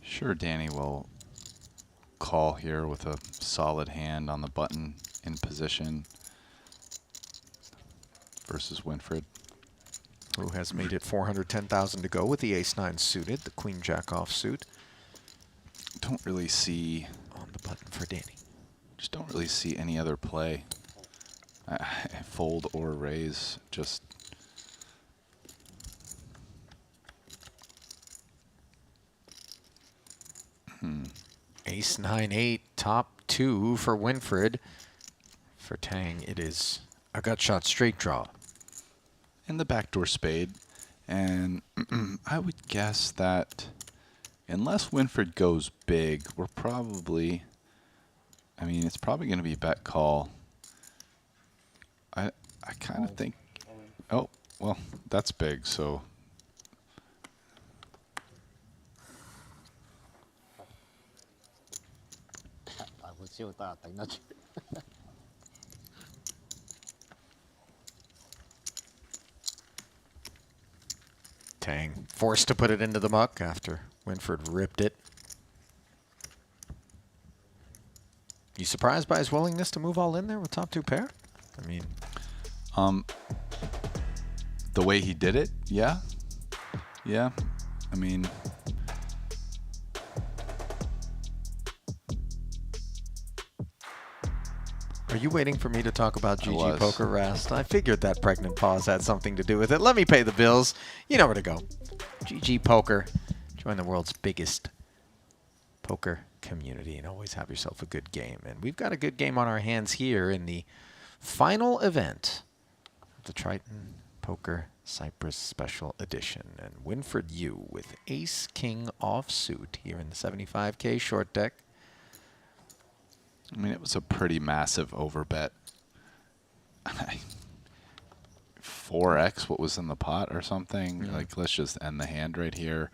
Sure, Danny will call here with a solid hand on the button in position versus Winfred, who has made it $410,000 to go with the ace-9 suited, the queen-jack offsuit. Don't really see on the button for Danny. Just don't really see any other play. Fold or raise, just. Ace-9-8, top 2 for Winfred. For Tang, it is a gut shot straight draw. And the backdoor spade. And I would guess that unless Winfred goes big, we're probably, I mean, it's probably going to be bet call. I kind of think, oh, well, that's big, so. Tang forced to put it into the muck after Winfred ripped it. You surprised by his willingness to move all in there with top 2 pair? I mean, the way he did it, yeah. Yeah, I mean. Are you waiting for me to talk about GG Poker, Rast? I figured that pregnant pause had something to do with it. Let me pay the bills. You know where to go. GG Poker. Join the world's biggest poker community and always have yourself a good game. And we've got a good game on our hands here in the final event of the Triton Poker Cyprus Special Edition. And Winfred Yu with Ace-King offsuit here in the 75K short deck. I mean, it was a pretty massive overbet. 4x what was in the pot or something. Like, let's just end the hand right here.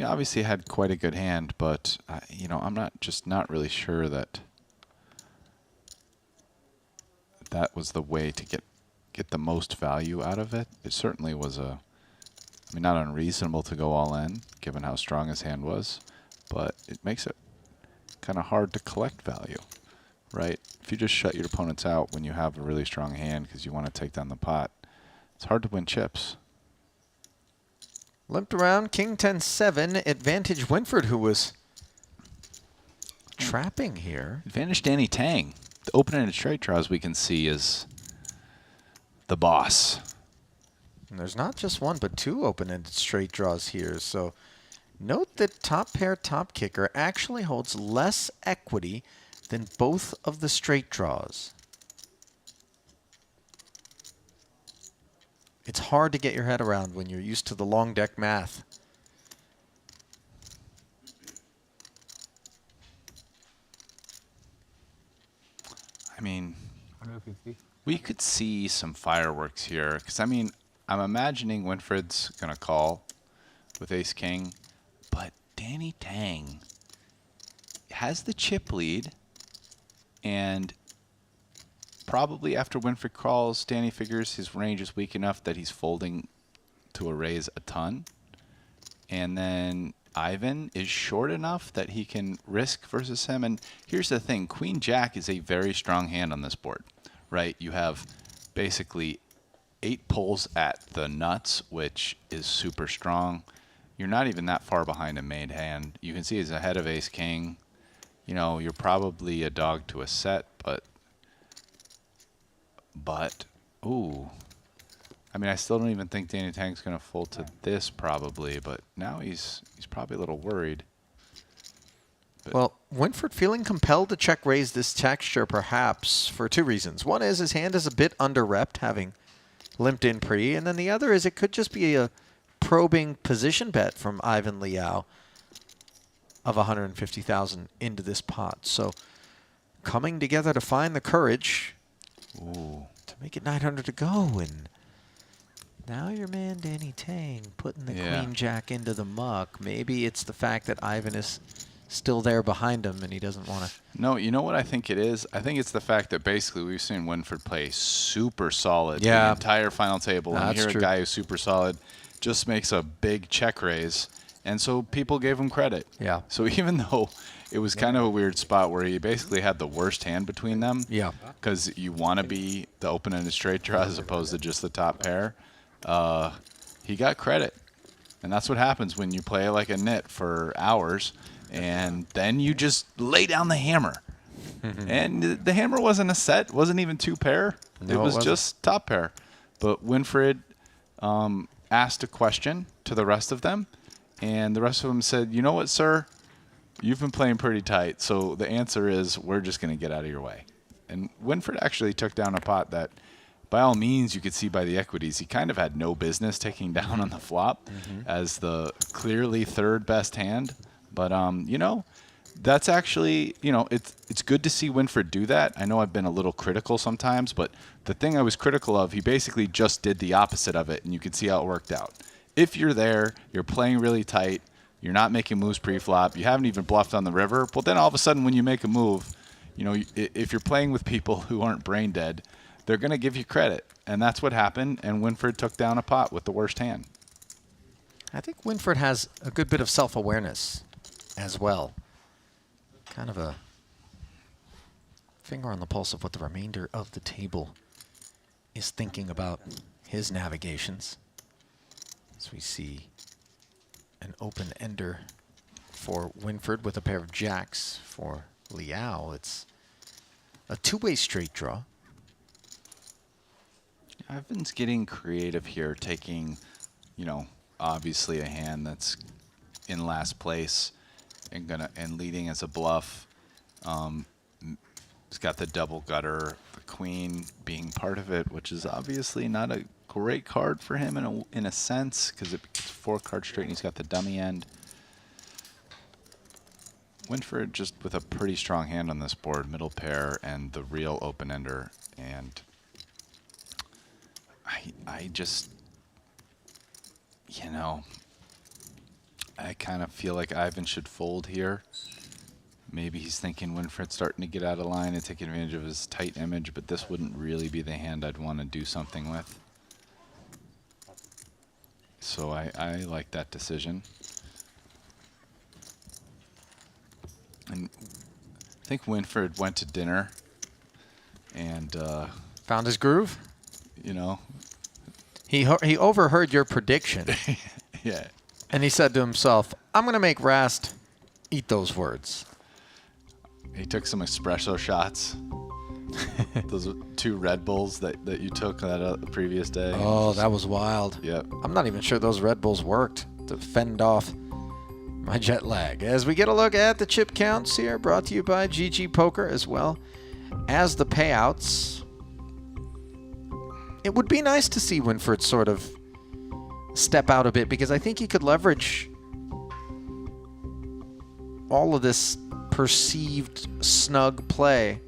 Obviously had quite a good hand, but I'm not really sure that that was the way to get the most value out of it. It certainly was not unreasonable to go all in, given how strong his hand was, but it makes it kind of hard to collect value, right? If you just shut your opponents out when you have a really strong hand because you want to take down the pot, it's hard to win chips. Limped around, king 10-7, advantage Winford, who was trapping here. Advantage Danny Tang. The open-ended straight draws we can see is the boss. And there's not just one, but two open-ended straight draws here. So note that top pair, top kicker actually holds less equity than both of the straight draws. It's hard to get your head around when you're used to the long deck math. I mean, we could see some fireworks here, because I'm imagining Winfred's gonna call with Ace King, but Danny Tang has the chip lead, and probably after Winfred calls, Danny figures his range is weak enough that he's folding to a raise a ton, and then Ivan is short enough that he can risk versus him. And here's the thing, Queen Jack is a very strong hand on this board, right? You have basically 8 pulls at the nuts, which is super strong. You're not even that far behind a made hand. You can see he's ahead of Ace King. You're probably a dog to a set, but ooh. I still don't even think Danny Tang's going to fold to this probably, but now he's probably a little worried. But well, Winford feeling compelled to check raise this texture perhaps for two reasons. One is his hand is a bit under-repped, having limped in pretty, and then the other is it could just be a probing position bet from Ivan Liao of 150,000 into this pot. So coming together to find the courage to make it 900 to go, and now your man Danny Tang putting the Queen Jack into the muck. Maybe it's the fact that Ivan is still there behind him and he doesn't want to. No, you know what I think it is? I think it's the fact that basically we've seen Winford play super solid the entire final table. And here a guy who's super solid just makes a big check raise. And so people gave him credit. Yeah. So even though it was kind of a weird spot where he basically had the worst hand between them. Yeah. Because you want to be the open-ended straight draw as opposed to just the top pair. He got credit. And that's what happens when you play like a nit for hours. And then you just lay down the hammer. And the hammer wasn't a set. Wasn't even 2 pair. No, it was wasn't. just top pair. But Winfred asked a question to the rest of them. And the rest of them said, you know what, sir? You've been playing pretty tight. So the answer is we're just going to get out of your way. And Winfred actually took down a pot that, by all means, you could see by the equities, he kind of had no business taking down on the flop as the clearly third best hand. But, that's actually, it's good to see Winfred do that. I know I've been a little critical sometimes, but the thing I was critical of, he basically just did the opposite of it, and you can see how it worked out. If you're there, you're playing really tight, you're not making moves pre-flop, you haven't even bluffed on the river, but then all of a sudden when you make a move, if you're playing with people who aren't brain dead, they're going to give you credit. And that's what happened, and Winfred took down a pot with the worst hand. I think Winford has a good bit of self-awareness as well. Kind of a finger on the pulse of what the remainder of the table is thinking about his navigations. As we see an open ender for Winford with a pair of jacks. For Liao, it's a two-way straight draw. Ivan's getting creative here, taking, obviously a hand that's in last place and leading as a bluff. He's got the double gutter, the queen being part of it, which is obviously not a great card for him in a sense, because it's 4-card straight and he's got the dummy end. Winfred just with a pretty strong hand on this board, middle pair and the real open ender. And I just, you know, I kind of feel like Ivan should fold here. Maybe he's thinking Winfred's starting to get out of line and take advantage of his tight image, but this wouldn't really be the hand I'd want to do something with. So I like that decision. And I think Winfred went to dinner and found his groove. You know, he overheard your prediction. Yeah. And he said to himself, "I'm going to make Rast eat those words." He took some espresso shots. Those 2 Red Bulls that you took that previous day. Oh, that was wild. Yep. I'm not even sure those Red Bulls worked to fend off my jet lag. As we get a look at the chip counts here, brought to you by GG Poker, as well as the payouts. It would be nice to see Winfred sort of step out a bit, because I think he could leverage all of this perceived snug play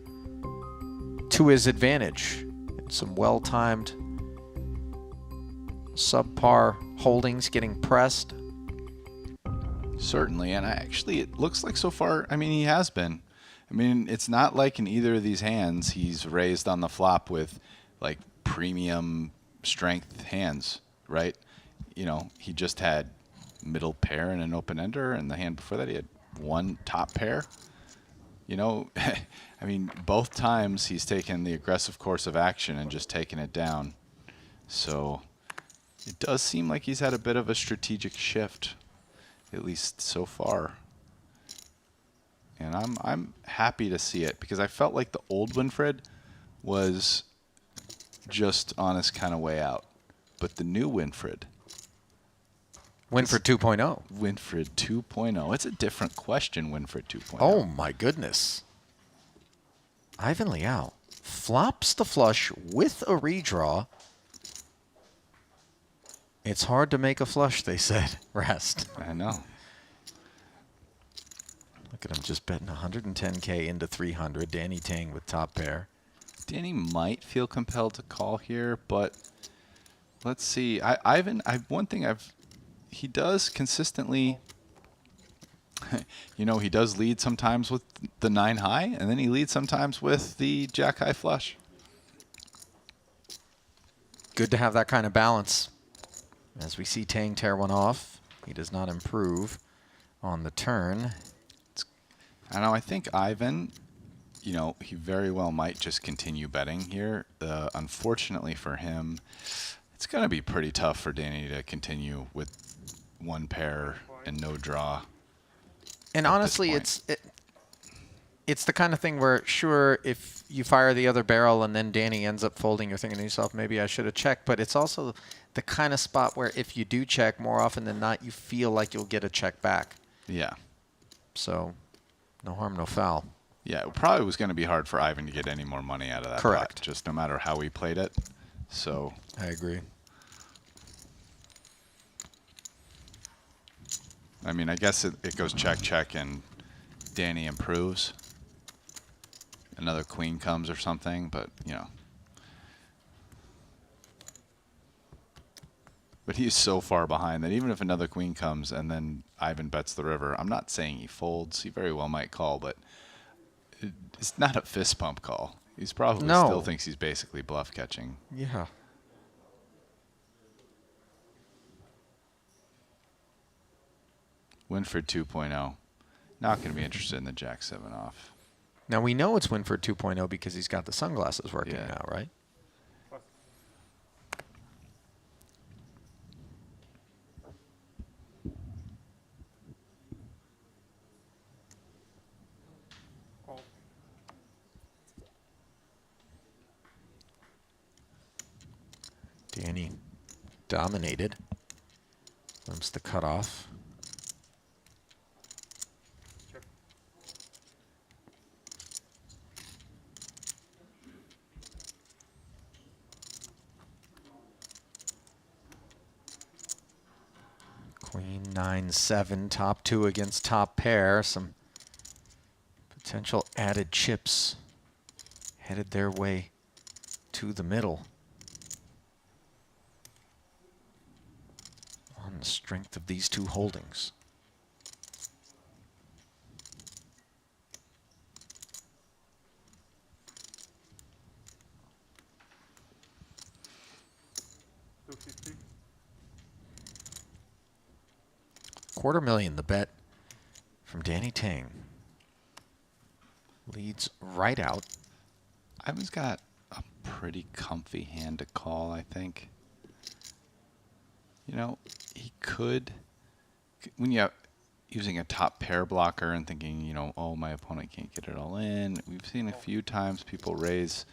to his advantage. Some well-timed subpar holdings getting pressed. Certainly, and it looks like so far, I mean, he has been. I mean, it's not like in either of these hands he's raised on the flop with like premium strength hands, right? You know, he just had middle pair and an open ender, and the hand before that he had 1 top pair. You know, I mean, both times he's taken the aggressive course of action and just taken it down. So it does seem like he's had a bit of a strategic shift, at least so far. And I'm happy to see it, because I felt like the old Winfred was just on his kind of way out. But the new Winfred. Winfred 2.0. Winfred 2.0. It's a different question, Winfred 2.0. Oh, my goodness. Ivan Liao flops the flush with a redraw. It's hard to make a flush, they said. Rest. I know. Look at him just betting 110K into 300. Danny Tang with top pair. Danny might feel compelled to call here, but let's see. He does consistently, you know, he does lead sometimes with the 9 high, and then he leads sometimes with the jack high flush. Good to have that kind of balance. As we see Tang tear one off, he does not improve on the turn. I know, I think Ivan, you know, he very well might just continue betting here. Unfortunately for him, it's going to be pretty tough for Danny to continue with 1 pair and no draw. And honestly, it's the kind of thing where, sure, if you fire the other barrel and then Danny ends up folding, you're thinking to yourself, maybe I should have checked. But it's also the kind of spot where if you do check, more often than not, you feel like you'll get a check back. Yeah. So no harm, no foul. Yeah, it probably was going to be hard for Ivan to get any more money out of that. Correct. Pot, just no matter how he played it. So I agree. I mean, I guess it goes check, check, and Danny improves. Another queen comes or something, but, you know. But he's so far behind that even if another queen comes and then Ivan bets the river, I'm not saying he folds. He very well might call, but it's not a fist pump call. He's probably still thinks he's basically bluff catching. Yeah. Winfred 2.0. Not going to be interested in the Jack 7 off. Now we know it's Winfred 2.0 because he's got the sunglasses working now, right? Danny dominated. Limps the cutoff. Queen 9-7, top 2 against top pair. Some potential added chips headed their way to the middle. On the strength of these two holdings. $250,000 the bet from Danny Tang. Leads right out. Ivan's got a pretty comfy hand to call, I think. You know, he could, when you're using a top pair blocker and thinking, you know, oh, my opponent can't get it all in. We've seen a few times people raise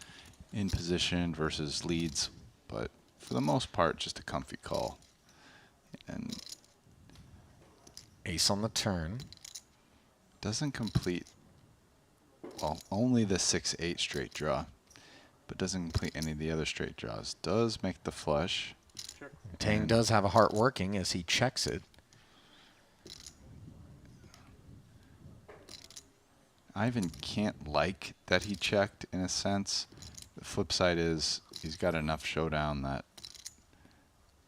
in position versus leads, but for the most part, just a comfy call. And ace on the turn. Doesn't complete, well, only the 6-8 straight draw, but doesn't complete any of the other straight draws. Does make the flush. Tang does have a heart working as he checks it. Ivan can't like that he checked in a sense. The flip side is he's got enough showdown that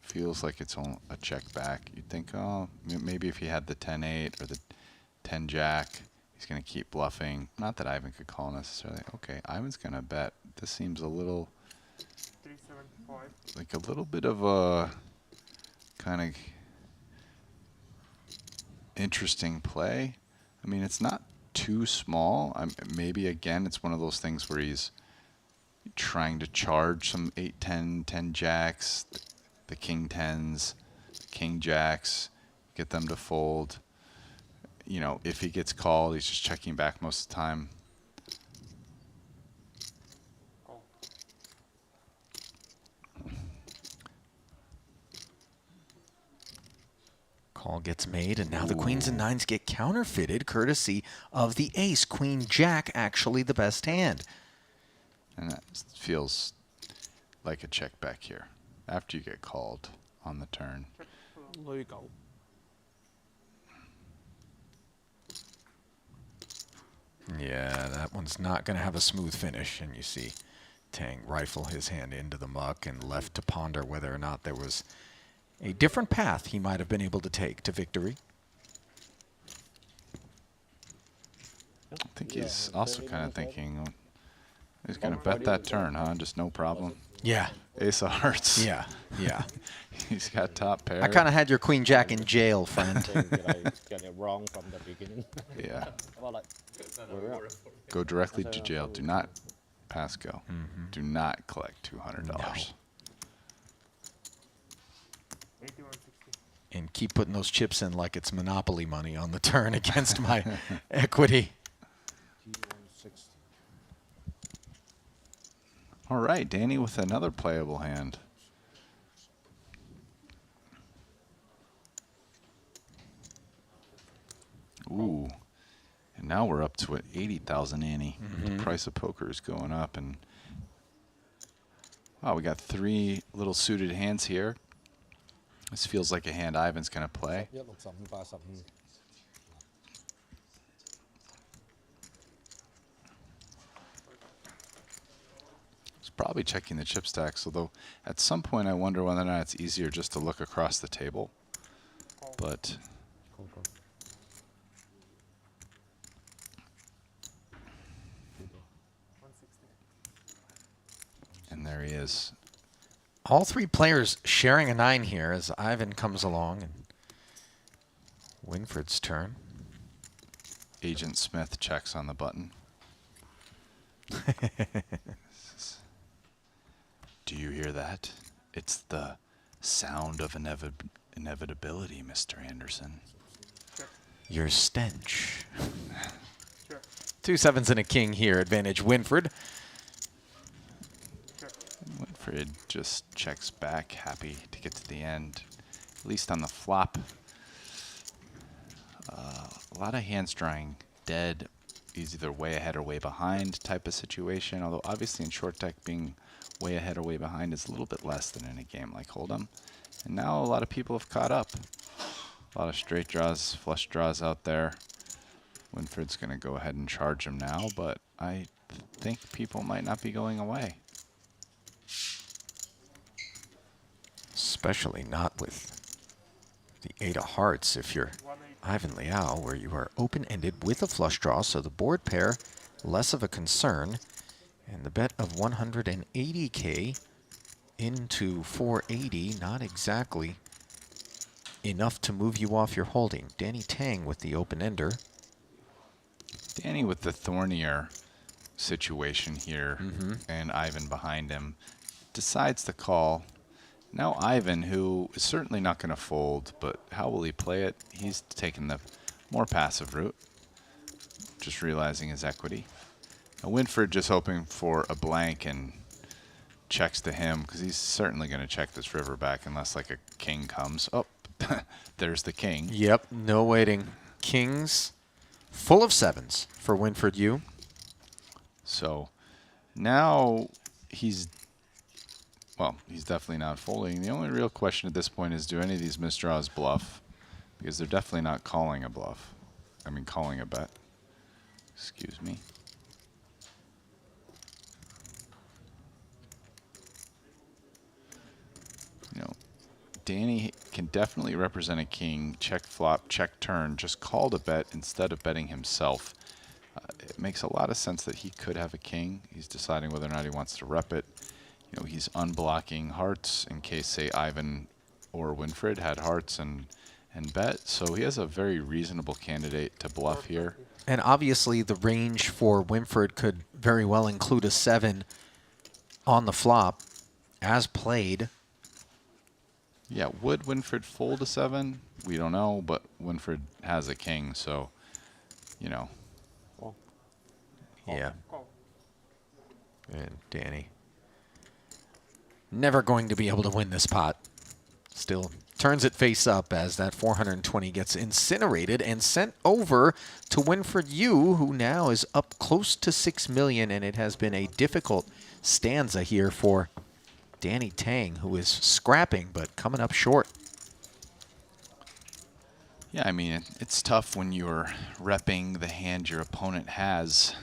feels like it's a check back. You'd think, oh, maybe if he had the 10-8 or the 10-jack, he's going to keep bluffing. Not that Ivan could call necessarily. Okay, Ivan's going to bet. This seems a little, like a little bit of a kind of interesting play. I mean, it's not too small. Maybe, again, it's one of those things where he's trying to charge some 8-10, 10-jacks, the king-10s, king-jacks, get them to fold. You know, if he gets called, he's just checking back most of the time. Call gets made, and now the queens and nines get counterfeited, courtesy of the ace. Queen Jack, actually the best hand. And that feels like a check back here after you get called on the turn. Yeah, that one's not going to have a smooth finish, and you see Tang rifle his hand into the muck and left to ponder whether or not there was a different path he might have been able to take to victory. I think he's also kind of thinking, he's going to bet that turn, huh? Just no problem. Yeah. Ace of hearts. Yeah, yeah. He's got top pair. I kind of had your Queen Jack in jail, friend. Get it wrong from the beginning. Yeah. Go directly to jail. Do not pass go. Do not collect $200. No. And keep putting those chips in like it's Monopoly money on the turn against my equity. All right, Danny with another playable hand. Ooh. And now we're up to 80,000 ante. The price of poker is going up, and wow, we got 3 little suited hands here. This feels like a hand Ivan's going to play. He's probably checking the chip stacks, although at some point I wonder whether or not it's easier just to look across the table. But and there he is. All 3 players sharing a 9 here as Ivan comes along, and Winford's turn. Agent Smith checks on the button. Do you hear that? It's the sound of inevitability, Mr. Anderson. Your stench. 2 sevens and a king here, advantage Winford. Winfred just checks back, happy to get to the end, at least on the flop. A lot of hands drawing dead. He's either way ahead or way behind type of situation, although obviously in short deck being way ahead or way behind is a little bit less than in a game like Hold'em. And now a lot of people have caught up. A lot of straight draws, flush draws out there. Winfred's going to go ahead and charge him now, but I think people might not be going away. Especially not with the 8 of hearts if you're Ivan Liao, where you are open-ended with a flush draw, so the board pair less of a concern. And the bet of 180K into 480, not exactly enough to move you off your holding. Danny Tang with the open-ender. Danny with the thornier situation here, and Ivan behind him, decides to call. Now Ivan, who is certainly not going to fold, but how will he play it? He's taking the more passive route, just realizing his equity. Now Winford just hoping for a blank and checks to him, because he's certainly going to check this river back unless like a king comes. Oh, there's the king. Yep, no waiting. Kings full of 7s for Winford Yu. So now he's definitely not folding. The only real question at this point is, do any of these misdraws bluff? Because they're definitely not calling a bluff. I mean, calling a bet. Excuse me. You know, Danny can definitely represent a king, check flop, check turn, just called a bet instead of betting himself. It makes a lot of sense that he could have a king. He's deciding whether or not he wants to rep it. You know, he's unblocking hearts in case, say, Ivan or Winfred had hearts and bet. So he has a very reasonable candidate to bluff here. And obviously the range for Winfred could very well include a 7 on the flop as played. Yeah, would Winfred fold a 7? We don't know, but Winfred has a king, so, you know. Yeah. And Danny never going to be able to win this pot. Still turns it face up as that 420 gets incinerated and sent over to Winfred Yu, who now is up close to 6 million, and it has been a difficult stanza here for Danny Tang, who is scrapping but coming up short. Yeah, I mean, it's tough when you're repping the hand your opponent has.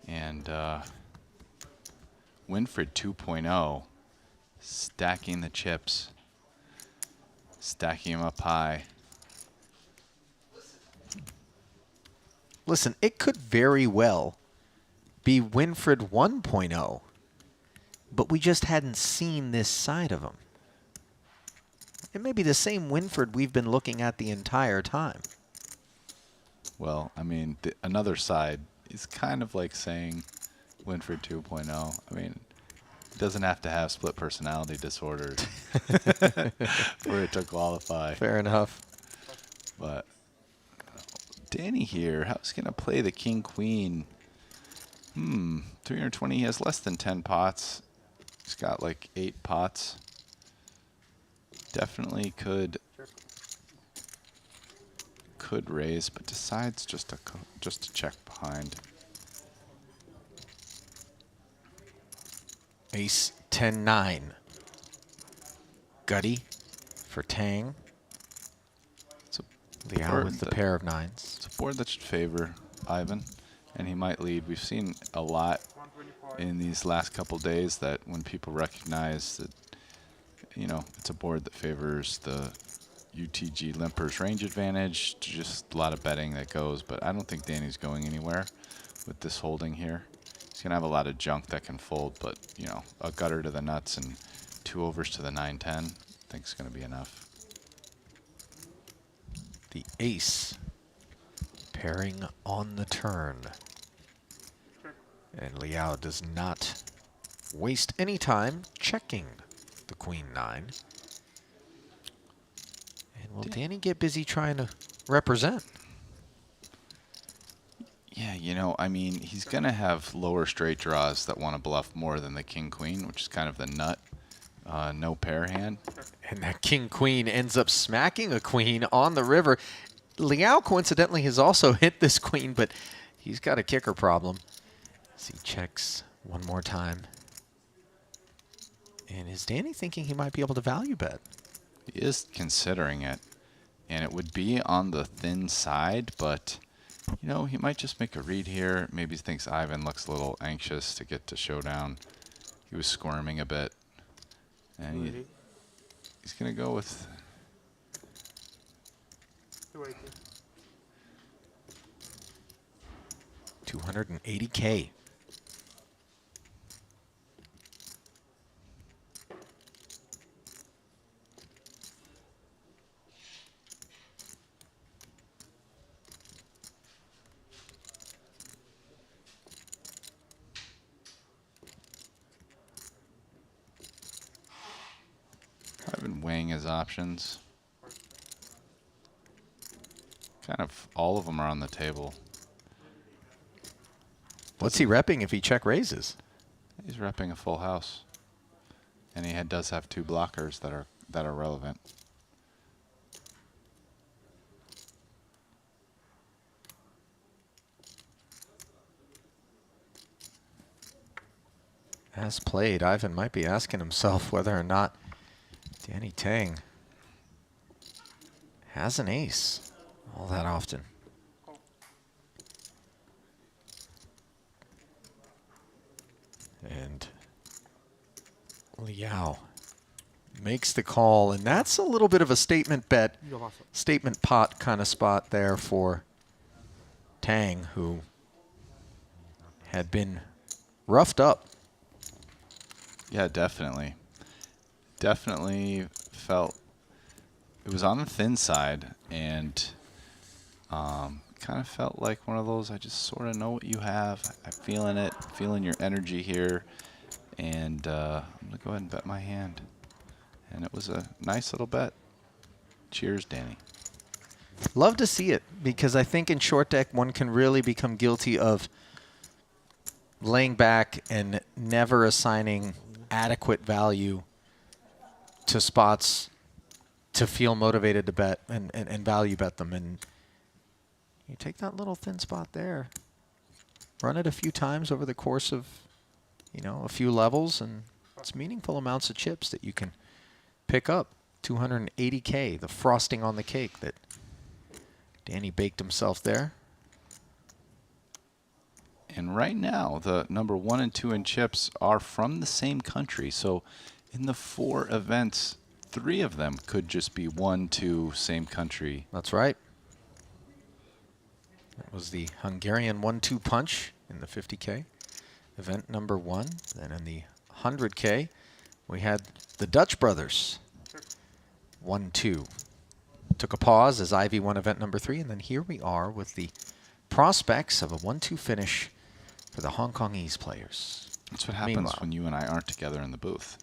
And Winfred 2.0, stacking the chips, stacking them up high. Listen, it could very well be Winfred 1.0, but we just hadn't seen this side of him. It may be the same Winfred we've been looking at the entire time. Well, I mean, another side is kind of like saying Winfred 2.0. I mean, he doesn't have to have split personality disorders for it to qualify. Fair enough. But Danny here, how's he going to play the king-queen? 320, he has less than 10 pots. He's got like 8 pots. Definitely could raise, but decides just to check behind. Ace 10-9. Gutty for Tang. Liao with the pair of 9s. It's a board that should favor Ivan, and he might lead. We've seen a lot in these last couple days that when people recognize that, you know, it's a board that favors the UTG Limper's range advantage, just a lot of betting that goes, but I don't think Danny's going anywhere with this holding here. He's going to have a lot of junk that can fold, but, you know, a gutter to the nuts and 2 overs to the 9-10, I think is going to be enough. The ace pairing on the turn. And Liao does not waste any time checking the queen 9. And will Danny get busy trying to represent? Yeah, you know, I mean, he's going to have lower straight draws that want to bluff more than the king-queen, which is kind of the nut. No pair hand. And that king-queen ends up smacking a queen on the river. Liao, coincidentally, has also hit this queen, but he's got a kicker problem. As he checks one more time. And is Danny thinking he might be able to value bet? He is considering it. And it would be on the thin side, but, you know, he might just make a read here. Maybe he thinks Ivan looks a little anxious to get to showdown. He was squirming a bit. And he's going to go with 280K. I've been weighing his options. Kind of all of them are on the table. What's he repping if he check raises? He's repping a full house. And he does have 2 blockers that are relevant. As played, Ivan might be asking himself whether or not Danny Tang has an ace all that often. And Liao makes the call, and that's a little bit of a statement bet, statement pot kind of spot there for Tang, who had been roughed up. Yeah, definitely. Definitely felt it was on the thin side, and kind of felt like one of those, I just sort of know what you have. I'm feeling it, feeling your energy here, and I'm going to go ahead and bet my hand. And it was a nice little bet. Cheers, Danny. Love to see it, because I think in short deck one can really become guilty of laying back and never assigning adequate value to spots to feel motivated to bet and value bet them. And you take that little thin spot there, run it a few times over the course of, you know, a few levels, and it's meaningful amounts of chips that you can pick up. 280K, the frosting on the cake that Danny baked himself there. And right now, the number 1 and 2 in chips are from the same country. So in the 4 events, 3 of them could just be 1, 2, same country. That's right. That was the Hungarian 1-2 punch in the 50K, event number 1. Then in the 100K, we had the Dutch brothers, 1-2. Took a pause as Ivy won event number 3, and then here we are with the prospects of a 1-2 finish for the Hong Kongese players. That's what happens when you and I aren't together in the booth.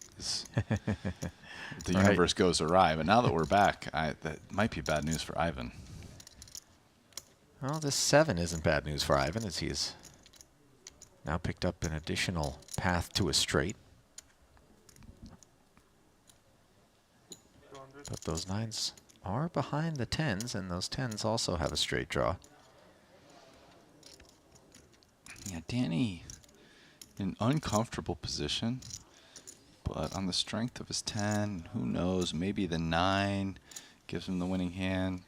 The Right. universe goes awry. But now that we're back, that might be bad news for Ivan. Well, this 7 isn't bad news for Ivan, as he has now picked up an additional path to a straight. But those 9s are behind the 10s, and those 10s also have a straight draw. Yeah, Danny in an uncomfortable position, but on the strength of his 10, who knows, maybe the 9 gives him the winning hand.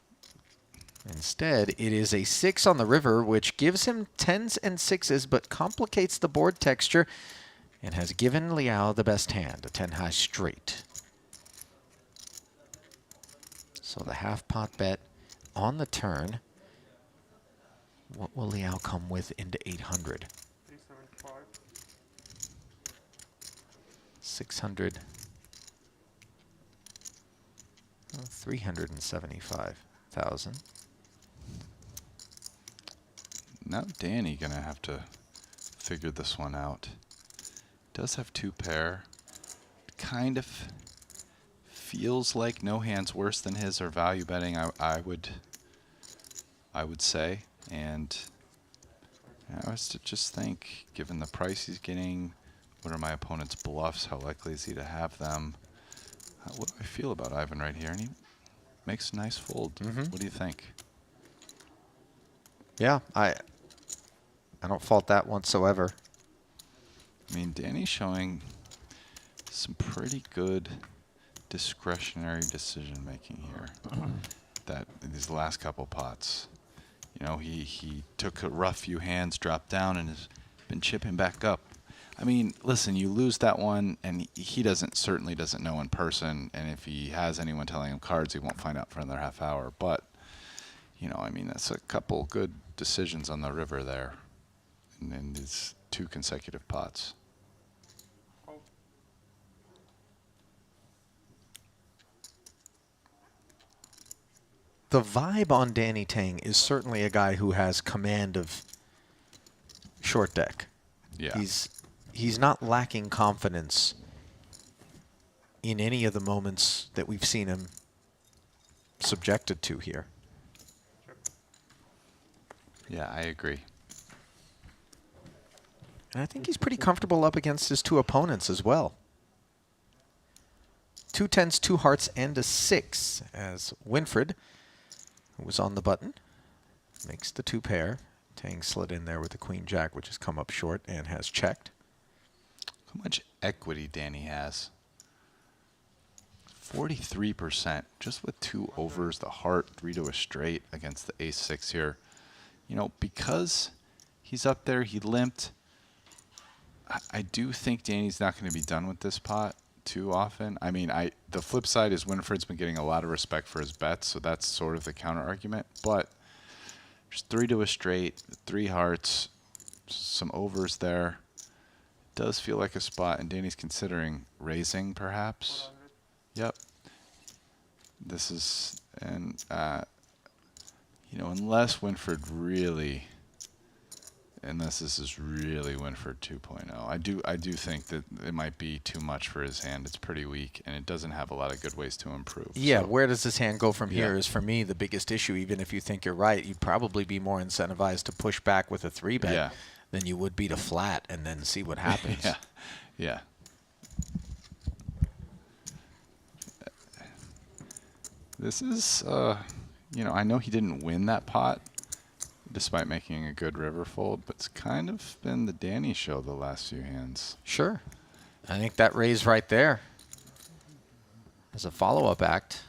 Instead, it is a 6 on the river, which gives him 10s and 6s, but complicates the board texture and has given Liao the best hand, a 10 high straight. So the half pot bet on the turn. What will Liao come with into 800? 600. 375,000. Now Danny gonna have to figure this one out. Does have 2 pair. Kind of feels like no hand's worse than his or value betting. I would say, and I was to just think, given the price he's getting, what are my opponent's bluffs? How likely is he to have them? What do I feel about Ivan right here? And he makes a nice fold. What do you think? Yeah, I don't fault that whatsoever. I mean, Danny's showing some pretty good discretionary decision making here. That in these last couple pots, you know, he took a rough few hands, dropped down, and has been chipping back up. I mean, listen, you lose that one, and he certainly doesn't know in person, and if he has anyone telling him cards, he won't find out for another half hour. But, you know, I mean, that's a couple good decisions on the river there, and it's 2 consecutive pots. The vibe on Danny Tang is certainly a guy who has command of short deck. Yeah. He's not lacking confidence in any of the moments that we've seen him subjected to here. Yeah, I agree. And I think he's pretty comfortable up against his 2 opponents as well. 2 tens, 2 hearts, and a 6 as Winfred, who was on the button, makes the 2 pair. Tang slid in there with the Queen Jack, which has come up short and has checked. How much equity Danny has? 43%, just with 2 overs, the heart, 3 to a straight against the ace-6 here. You know, because he's up there, he limped. I do think Danny's not going to be done with this pot too often. I mean, the flip side is Winfred's been getting a lot of respect for his bets, so that's sort of the counter argument. But there's 3 to a straight, 3 hearts, some overs there. It does feel like a spot, and Danny's considering raising, perhaps. Yep. This is, and you know, unless this is really Winfred 2.0, I do think that it might be too much for his hand. It's pretty weak, and it doesn't have a lot of good ways to improve. Yeah, so. where does this hand go from here is, for me, the biggest issue. Even if you think you're right, you'd probably be more incentivized to push back with a 3-bet than you would be to flat and then see what happens. Yeah. This is, you know, I know he didn't win that pot, despite making a good river fold, but it's kind of been the Danny show the last few hands. Sure. I think that raise right there is a follow-up act.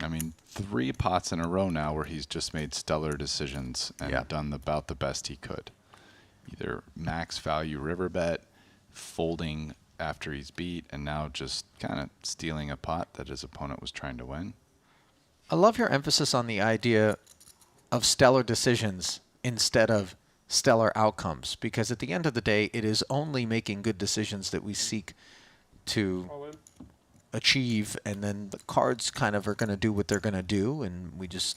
I mean, 3 pots in a row now where he's just made stellar decisions and done about the best he could. Either max value river bet, folding after he's beat, and now just kind of stealing a pot that his opponent was trying to win. I love your emphasis on the idea of stellar decisions instead of stellar outcomes, because at the end of the day, it is only making good decisions that we seek to achieve, and then the cards kind of are going to do what they're going to do, and we just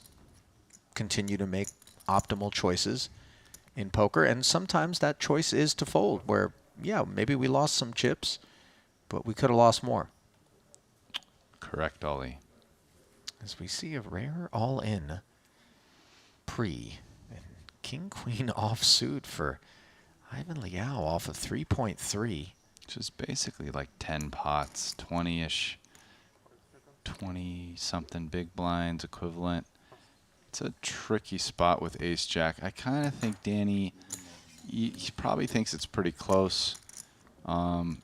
continue to make optimal choices in poker. And sometimes that choice is to fold, where, yeah, maybe we lost some chips, but we could have lost more. Correct, Ollie. As we see a rare all-in pre, and king-queen offsuit for Ivan Liao off of 3.3. Which is basically like 10 pots, 20-ish, 20-something big blinds equivalent. It's a tricky spot with ace-jack. I kind of think Danny, he probably thinks it's pretty close. But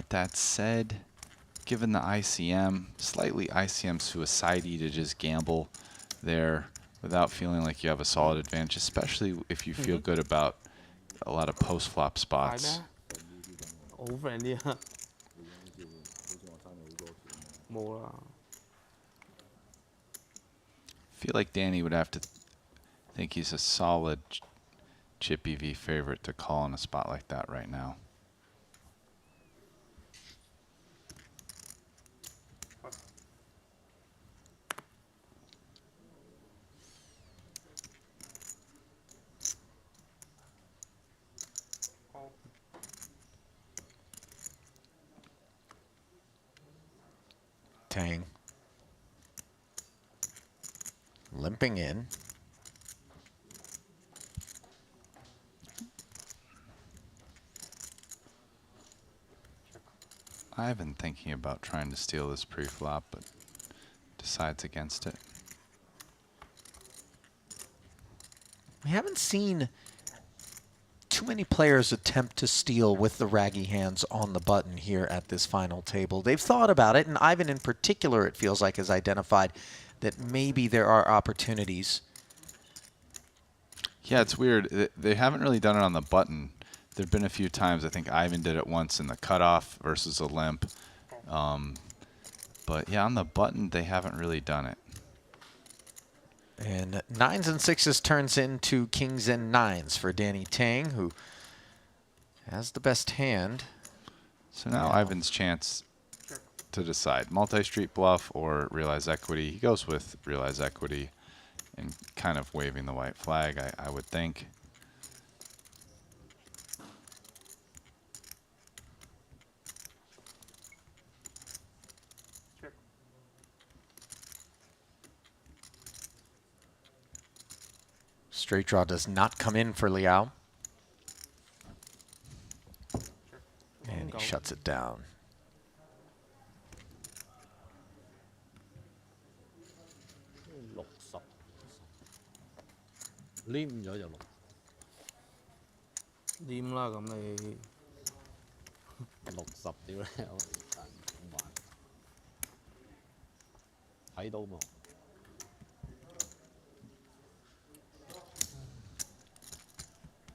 that said, given the ICM, slightly ICM suicide-y to just gamble there without feeling like you have a solid advantage, especially if you feel good about a lot of post-flop spots. I feel like Danny would have to think he's a solid chip EV favorite to call in a spot like that right now. Tang. Limping in. I've been thinking about trying to steal this pre-flop, but decides against it. We haven't seen too many players attempt to steal with the raggy hands on the button here at this final table. They've thought about it, and Ivan in particular, it feels like, has identified that maybe there are opportunities. Yeah, it's weird. They haven't really done it on the button. There have been a few times. I think Ivan did it once in the cutoff versus a limp. But yeah, on the button, they haven't really done it. And 9s and 6s turns into kings and 9s for Danny Tang, who has the best hand. So now Ivan's chance to decide multi-street bluff or realize equity. He goes with realize equity and kind of waving the white flag, I would think. Straight draw does not come in for Liao. And he shuts it down. Liam 啦，咁你60屌你有5萬，睇到冇？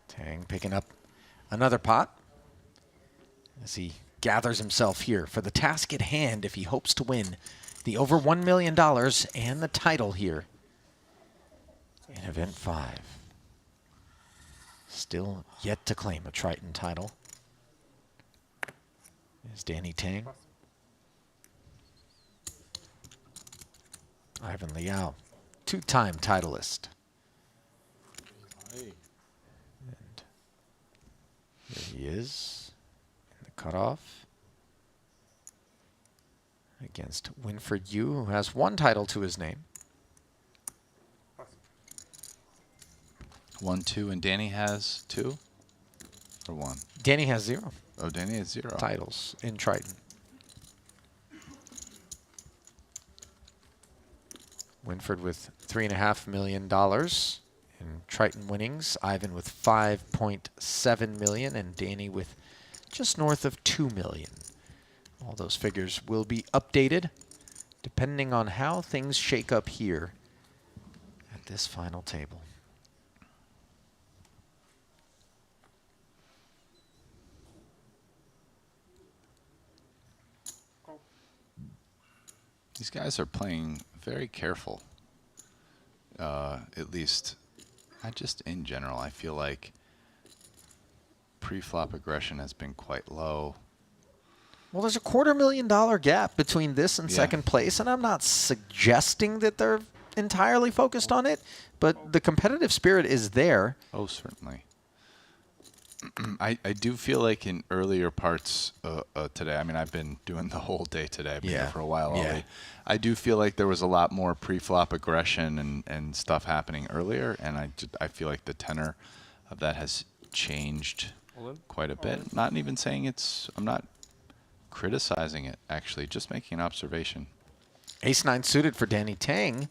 Tang picking up another pot as he gathers himself here for the task at hand if he hopes to win the over $1 million and the title here in Event 5. Still yet to claim a Triton title is Danny Tang. Ivan Liao, two-time titleist. And there he is in the cutoff against Winford Yu, who has one title to his name. 1, 2, and Danny has 2? Or 1? Danny has 0. Oh, Danny has 0. Titles in Triton. Winford with $3.5 million in Triton winnings. Ivan with $5.7 million, and Danny with just north of $2 million. All those figures will be updated depending on how things shake up here at this final table. These guys are playing very careful. At least, just in general, I feel like pre-flop aggression has been quite low. Well, there's a $250,000 gap between this and second place, and I'm not suggesting that they're entirely focused on it, but the competitive spirit is there. Oh, certainly. I do feel like in earlier parts today, I mean, I've been doing the whole day today. I've been here for a while already. I do feel like there was a lot more pre-flop aggression and stuff happening earlier, and I feel like the tenor of that has changed quite a bit. Not even saying I'm not criticizing it, actually, just making an observation. Ace-9 suited for Danny Tang,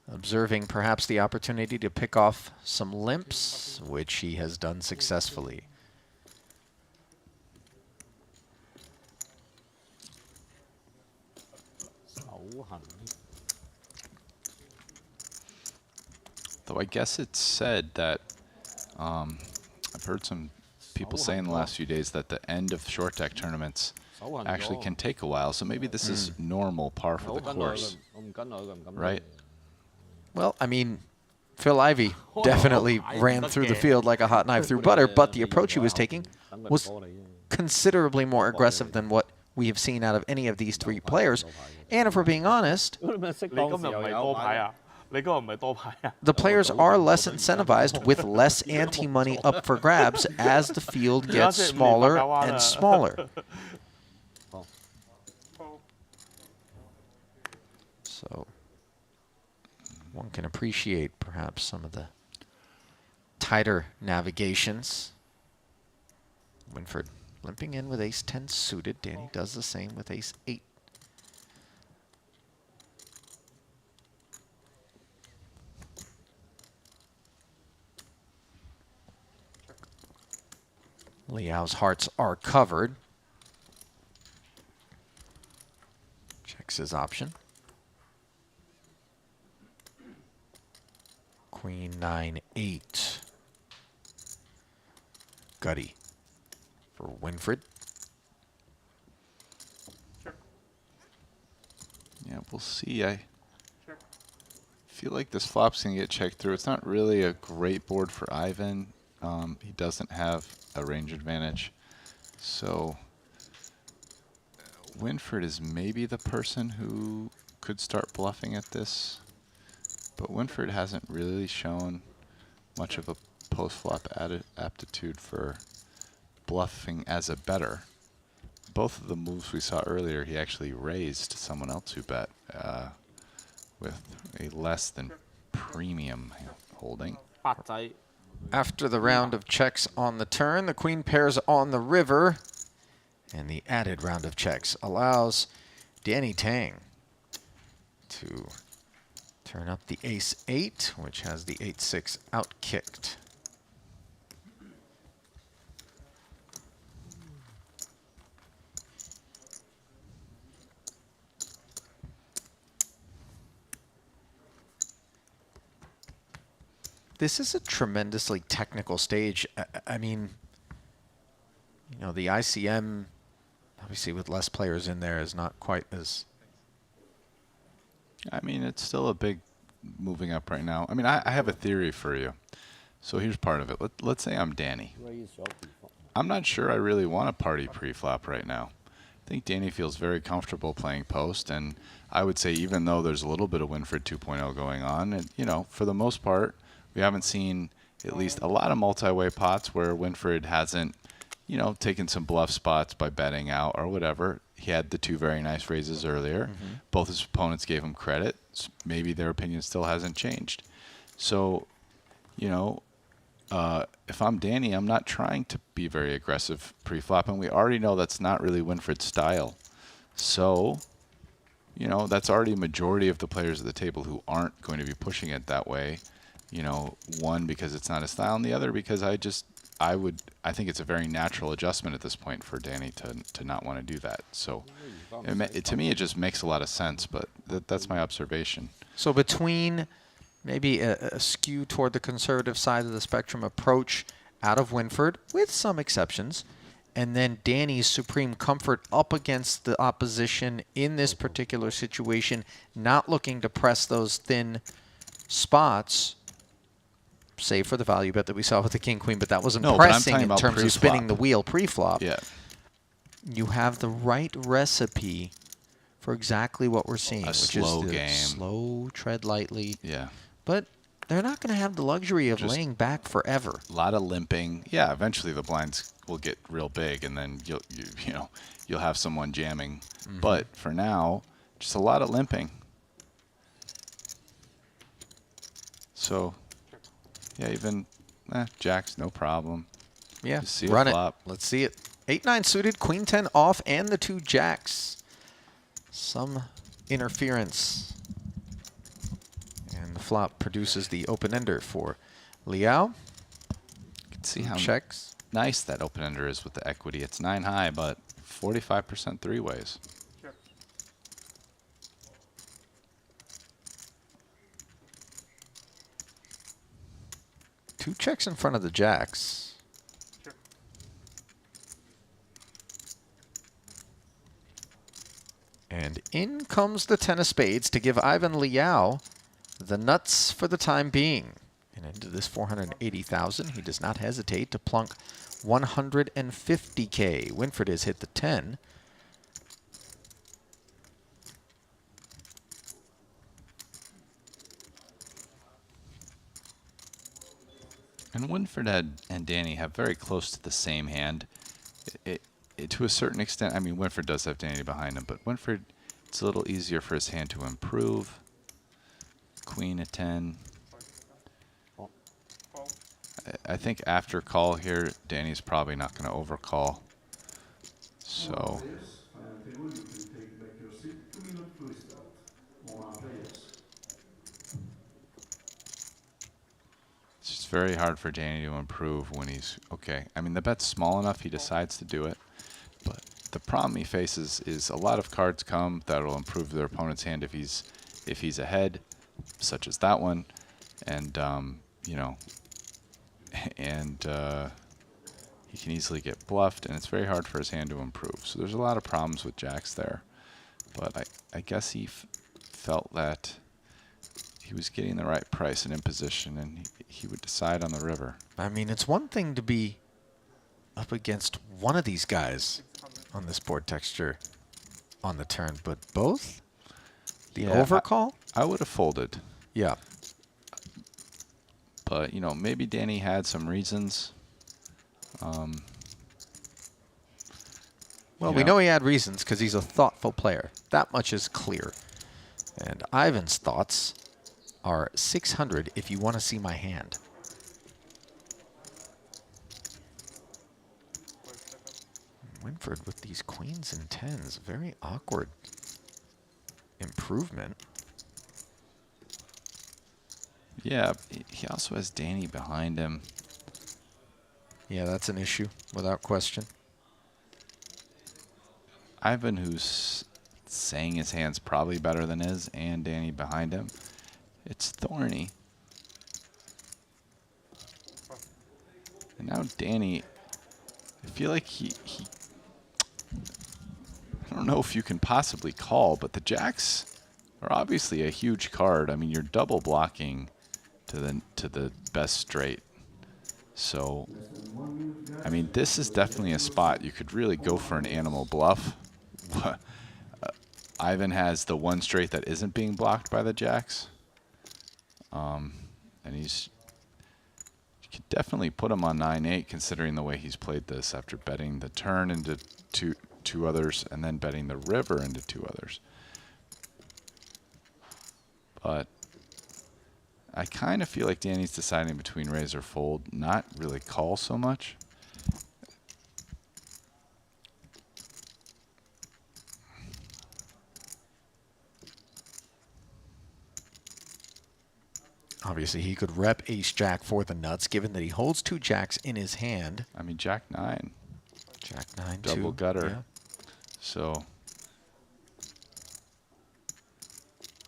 observing perhaps the opportunity to pick off some limps, which he has done successfully. Though I guess it's said that I've heard some people say in the last few days that the end of short deck tournaments actually can take a while. So maybe this is normal par for the course, right? Well, I mean, Phil Ivey definitely ran through the field like a hot knife through butter, but the approach he was taking was considerably more aggressive than what we have seen out of any of these three players. And if we're being honest, the players are less incentivized with less ante-money up for grabs as the field gets smaller and smaller. So one can appreciate perhaps some of the tighter navigations. Winford limping in with ace-10 suited. Danny does the same with ace-8. Liao's hearts are covered. Checks his option. Queen 9-8. gutty for Winfried. Yeah, we'll see. I feel like this flop's going to get checked through. It's not really a great board for Ivan. He doesn't have a range advantage. So Winfried is maybe the person who could start bluffing at this. But Winfried hasn't really shown much of a post-flop aptitude for bluffing as a better. Both of the moves we saw earlier, he actually raised someone else who bet with a less than premium holding. After the round of checks on the turn, the queen pairs on the river, and the added round of checks allows Danny Tang to turn up the ace-8, which has the 8-6 outkicked. This is a tremendously technical stage. I mean, you know, the ICM, obviously with less players in there, is not quite as... I mean, it's still a big moving up right now. I mean, I have a theory for you. So here's part of it. Let's say I'm Danny. I'm not sure I really want a party pre-flop right now. I think Danny feels very comfortable playing post, and I would say even though there's a little bit of Winfried 2.0 going on, and, you know, for the most part, we haven't seen at least a lot of multi-way pots where Winfried hasn't, you know, taken some bluff spots by betting out or whatever. He had the 2 very nice raises earlier. Both his opponents gave him credit. Maybe their opinion still hasn't changed. So, you know, if I'm Danny, I'm not trying to be very aggressive pre-flop, and we already know that's not really Winfried's style. So, you know, that's already a majority of the players at the table who aren't going to be pushing it that way. You know, one, because it's not his style, and the other because I think it's a very natural adjustment at this point for Danny to not want to do that. So to me, it just makes a lot of sense, but that's my observation. So between maybe a skew toward the conservative side of the spectrum approach out of Winfried, with some exceptions, and then Danny's supreme comfort up against the opposition in this particular situation, not looking to press those thin spots, save for the value bet that we saw with the king-queen, but that wasn't pressing in terms of spinning the wheel pre-flop. Yeah. You have the right recipe for exactly what we're seeing, which slow is the game. Slow, tread lightly. Yeah. But they're not going to have the luxury of laying back forever. A lot of limping. Yeah, eventually the blinds will get real big, and then you'll have someone jamming. But for now, just a lot of limping. So, yeah, even jacks, no problem. Yeah, just see run a flop. it. Let's see it. 8-9 suited, queen 10 off, and the 2 jacks. Some interference. And the flop produces the open-ender for Liao. You can see how checks. Nice that open-ender is with the equity. It's 9 high, but 45% three-ways. Two checks in front of the jacks. And in comes the 10 of spades to give Ivan Liao the nuts for the time being. And into this 480,000, he does not hesitate to plunk 150K. Winfried has hit the 10. And Winfried and Danny have very close to the same hand. To a certain extent, I mean, Winfried does have Danny behind him, but Winfried, it's a little easier for his hand to improve. Queen of 10. I think after call here, Danny's probably not going to overcall. So. It's just very hard for Danny to improve when he's okay. I mean, the bet's small enough, he decides to do it. But the problem he faces is a lot of cards come that will improve their opponent's hand if he's ahead, such as that one, and you know, and he can easily get bluffed, and it's very hard for his hand to improve. So there's a lot of problems with jacks there. But I guess he felt that he was getting the right price and in position, and he would decide on the river. I mean, it's one thing to be up against one of these guys on this board texture on the turn, but both? The overcall? I would have folded. Yeah. But, you know, maybe Danny had some reasons. Well, we know he had reasons because he's a thoughtful player. That much is clear. And Ivan's thoughts are 600 if you want to see my hand. Winford with these queens and tens. Very awkward improvement. Yeah, he also has Danny behind him. Yeah, that's an issue, without question. Ivan, who's saying his hand's probably better than his, and Danny behind him. It's thorny. And now Danny, I feel like he I don't know if you can possibly call, but the jacks are obviously a huge card. I mean, you're double blocking to the best straight. So, I mean, this is definitely a spot you could really go for an animal bluff. Ivan has the one straight that isn't being blocked by the jacks. And you could definitely put him on 9-8 considering the way he's played this after betting the turn into two others and then betting the river into two others. But I kind of feel like Danny's deciding between raise or fold, not really call so much. Obviously, he could rep ace-jack for the nuts, given that he holds two jacks in his hand. I mean, jack-9. Jack-9, double gutter. Yeah. So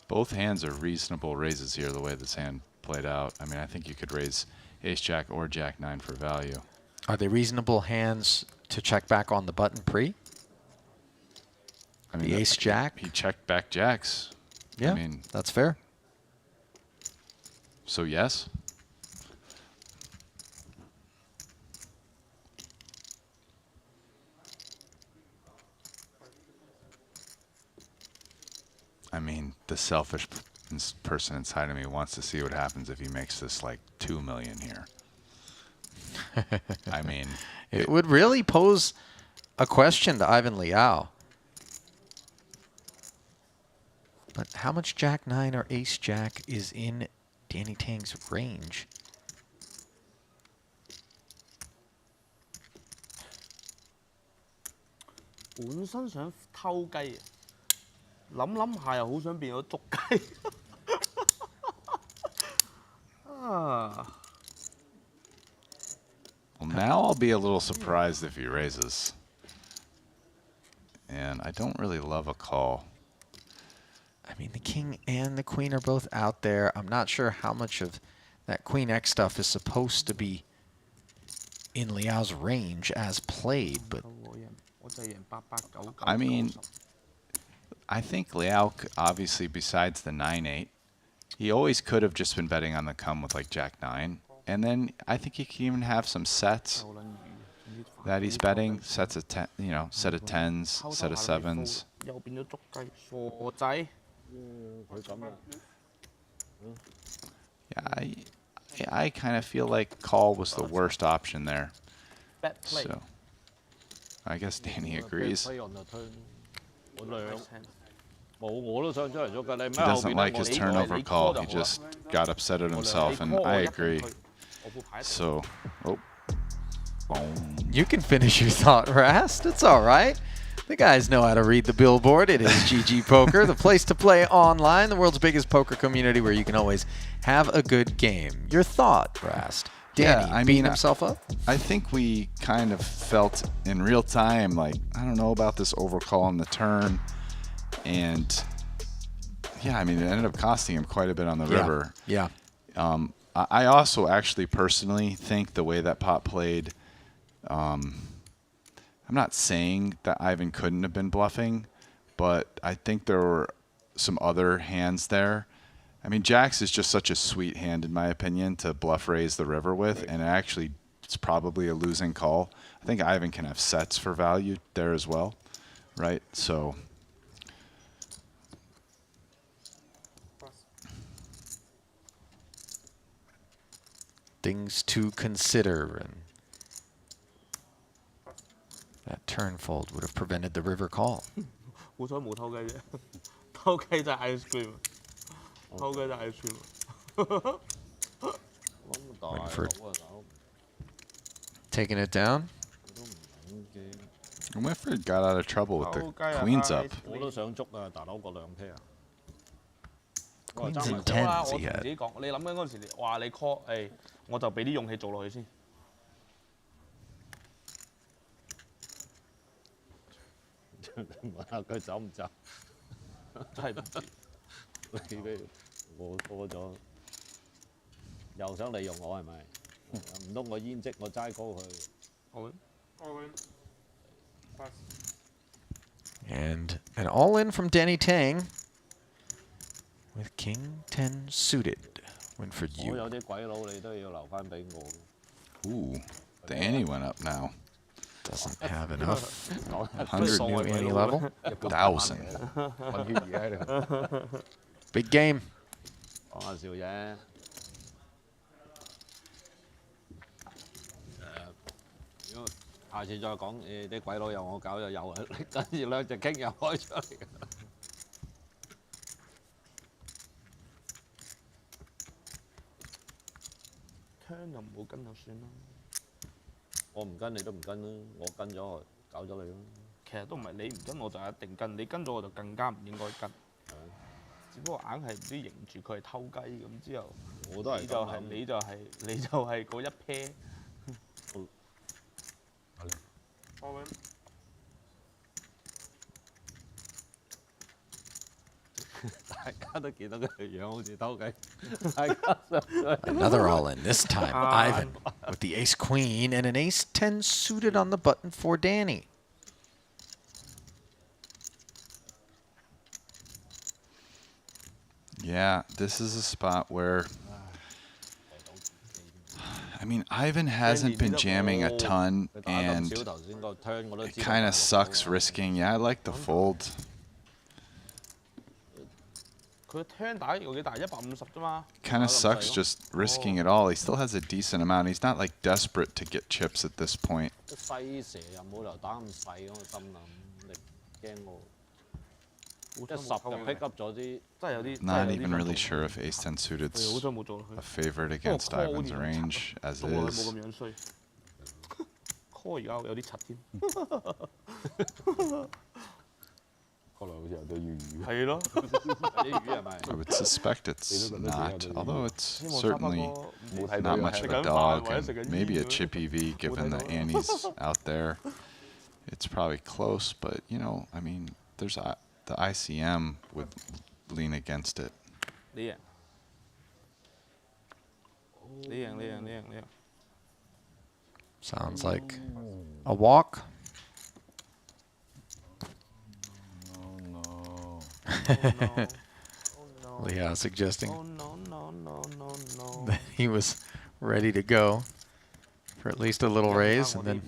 both hands are reasonable raises here, the way this hand played out. I mean, I think you could raise ace-jack or jack-9 for value. Are they reasonable hands to check back on the button pre? I mean, the ace-jack? He checked back jacks. Yeah, I mean, that's fair. So yes. I mean, the selfish person inside of me wants to see what happens if he makes this like 2 million here. I mean, it would really pose a question to Ivan Liao. But how much jack-9 or ace-jack is in Danny Tang's range?本身想偷雞，諗下又好想變咗捉雞。啊！ Well, now I'll be a little surprised if he raises. And I don't really love a call. I mean, the king and the queen are both out there. I'm not sure how much of that queen X stuff is supposed to be in Liao's range as played, but I mean, I think Liao, obviously, besides the 9-8, he always could have just been betting on the come with like jack-9. And then I think he can even have some sets that he's betting, sets of ten, you know, set of 10s, set of 7s. Yeah, I kind of feel like call was the worst option there. So I guess Danny agrees. He doesn't like his turnover call. He just got upset at himself, and I agree. So, oh, boom. You can finish your thought, Rast. It's all right. The guys know how to read the billboard. It is GG Poker, the place to play online, the world's biggest poker community where you can always have a good game. Your thought, Rast. Danny beating himself up? I think we kind of felt in real time, like, I don't know about this overcall on the turn. And, yeah, I mean, it ended up costing him quite a bit on the river. Yeah. I also actually personally think the way that pot played, I'm not saying that Ivan couldn't have been bluffing, but I think there were some other hands there. I mean, Jacks is just such a sweet hand, in my opinion, to bluff raise the river with, and actually it's probably a losing call. I think Ivan can have sets for value there as well, right? So things to consider, and that turn fold would have prevented the river call. 好彩冇偷雞啫，偷雞就係 ice cream， 偷雞就係 ice cream。 Winford taking it down. Winford got out of trouble with the queens up. 我都想捉啊，大佬個兩 pair 啊。 Queens and 我 tens 同 he 自己 had. 講，你諗緊嗰陣時，話你 call， 誒，我就俾啲勇氣做落去先。問下佢走唔走？真係唔知。你俾我多咗，又想利用我係咪？唔通我煙跡我齋高佢？ And an all-in from Danny Tang with King 10 suited. Winford 我 U. 有啲鬼佬你都要留翻俾我。 Ooh, the ante went up now. Doesn't have enough. 100 new ante level. 1,000. Big game. 講下笑啫。如果下次再講誒啲鬼佬有我搞就有啊，跟住兩隻傾又開出嚟。turn 就唔好跟就算啦。我唔跟你都唔跟啦，我跟咗我搞咗你咯。其實都唔係你唔跟我就一定跟，你跟咗我就更加唔應該跟。只不過硬係唔知認住佢係偷雞咁之後，我都係你就係嗰一 pair。大家都見到佢樣好似偷雞，大家 Another all-in, this time Ivan with the ace-queen and an ace-10 suited on the button for Danny. Yeah, this is a spot where, I mean, Ivan hasn't been jamming a ton, and it kind of sucks risking. Yeah, I like the fold. 佢 turn 打有幾大？150啫嘛。Kind of sucks just risking it all. He still has a decent amount. He's not like desperate to get chips at this point. 細蛇又冇理由打咁細，我心諗你驚我。一十就 pick up 咗啲，真係有啲。Not even really sure if ace-10 suited's a favorite against Ivan's range as is. 冇咁樣衰。call 而家有啲柒添。可能好似有啲魚魚。係咯。啲魚係咪？ I would suspect it's not, although it's certainly not much of a dog, and maybe a chippy V given the antes out there. It's probably close, but you know, I mean, there's the ICM would lean against it. 你贏。 Sounds like a walk. Leah suggesting that he was ready to go for at least a little raise, and then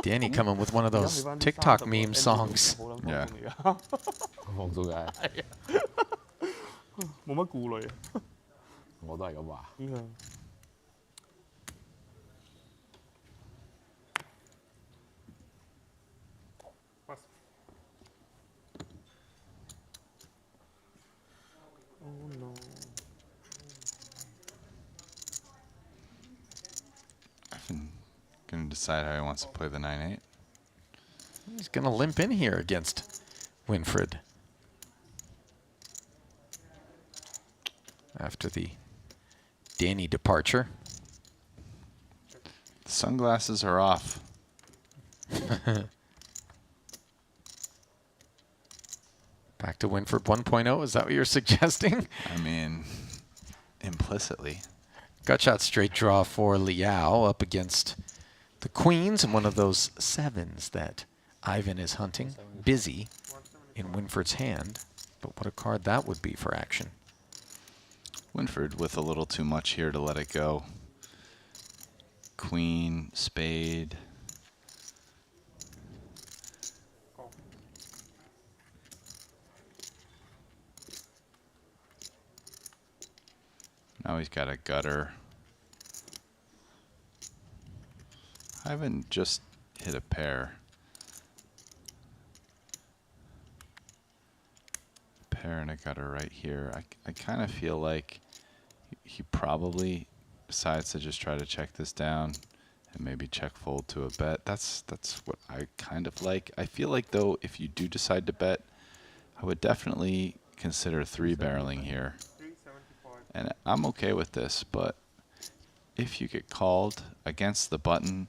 Danny coming with one of those TikTok meme songs. Yeah. 放鬆嘅。冇乜顧慮。我都係咁話。Oh no. Ivan gonna decide how he wants to play the 9-8. He's going to limp in here against Winfred after the Danny departure. The sunglasses are off. Back to Winfred 1.0, is that what you're suggesting? I mean, implicitly. Gut shot straight draw for Liao up against the queens and one of those sevens that Ivan is hunting. Busy in Winford's hand, but what a card that would be for action. Winford with a little too much here to let it go. Queen, spade. Now he's got a gutter. Ivan just hit a pair. Pair and a gutter right here. I kind of feel like he probably decides to just try to check this down and maybe check fold to a bet. That's what I kind of like. I feel like though if you do decide to bet, I would definitely consider 3-barreling here. And I'm okay with this, but if you get called against the button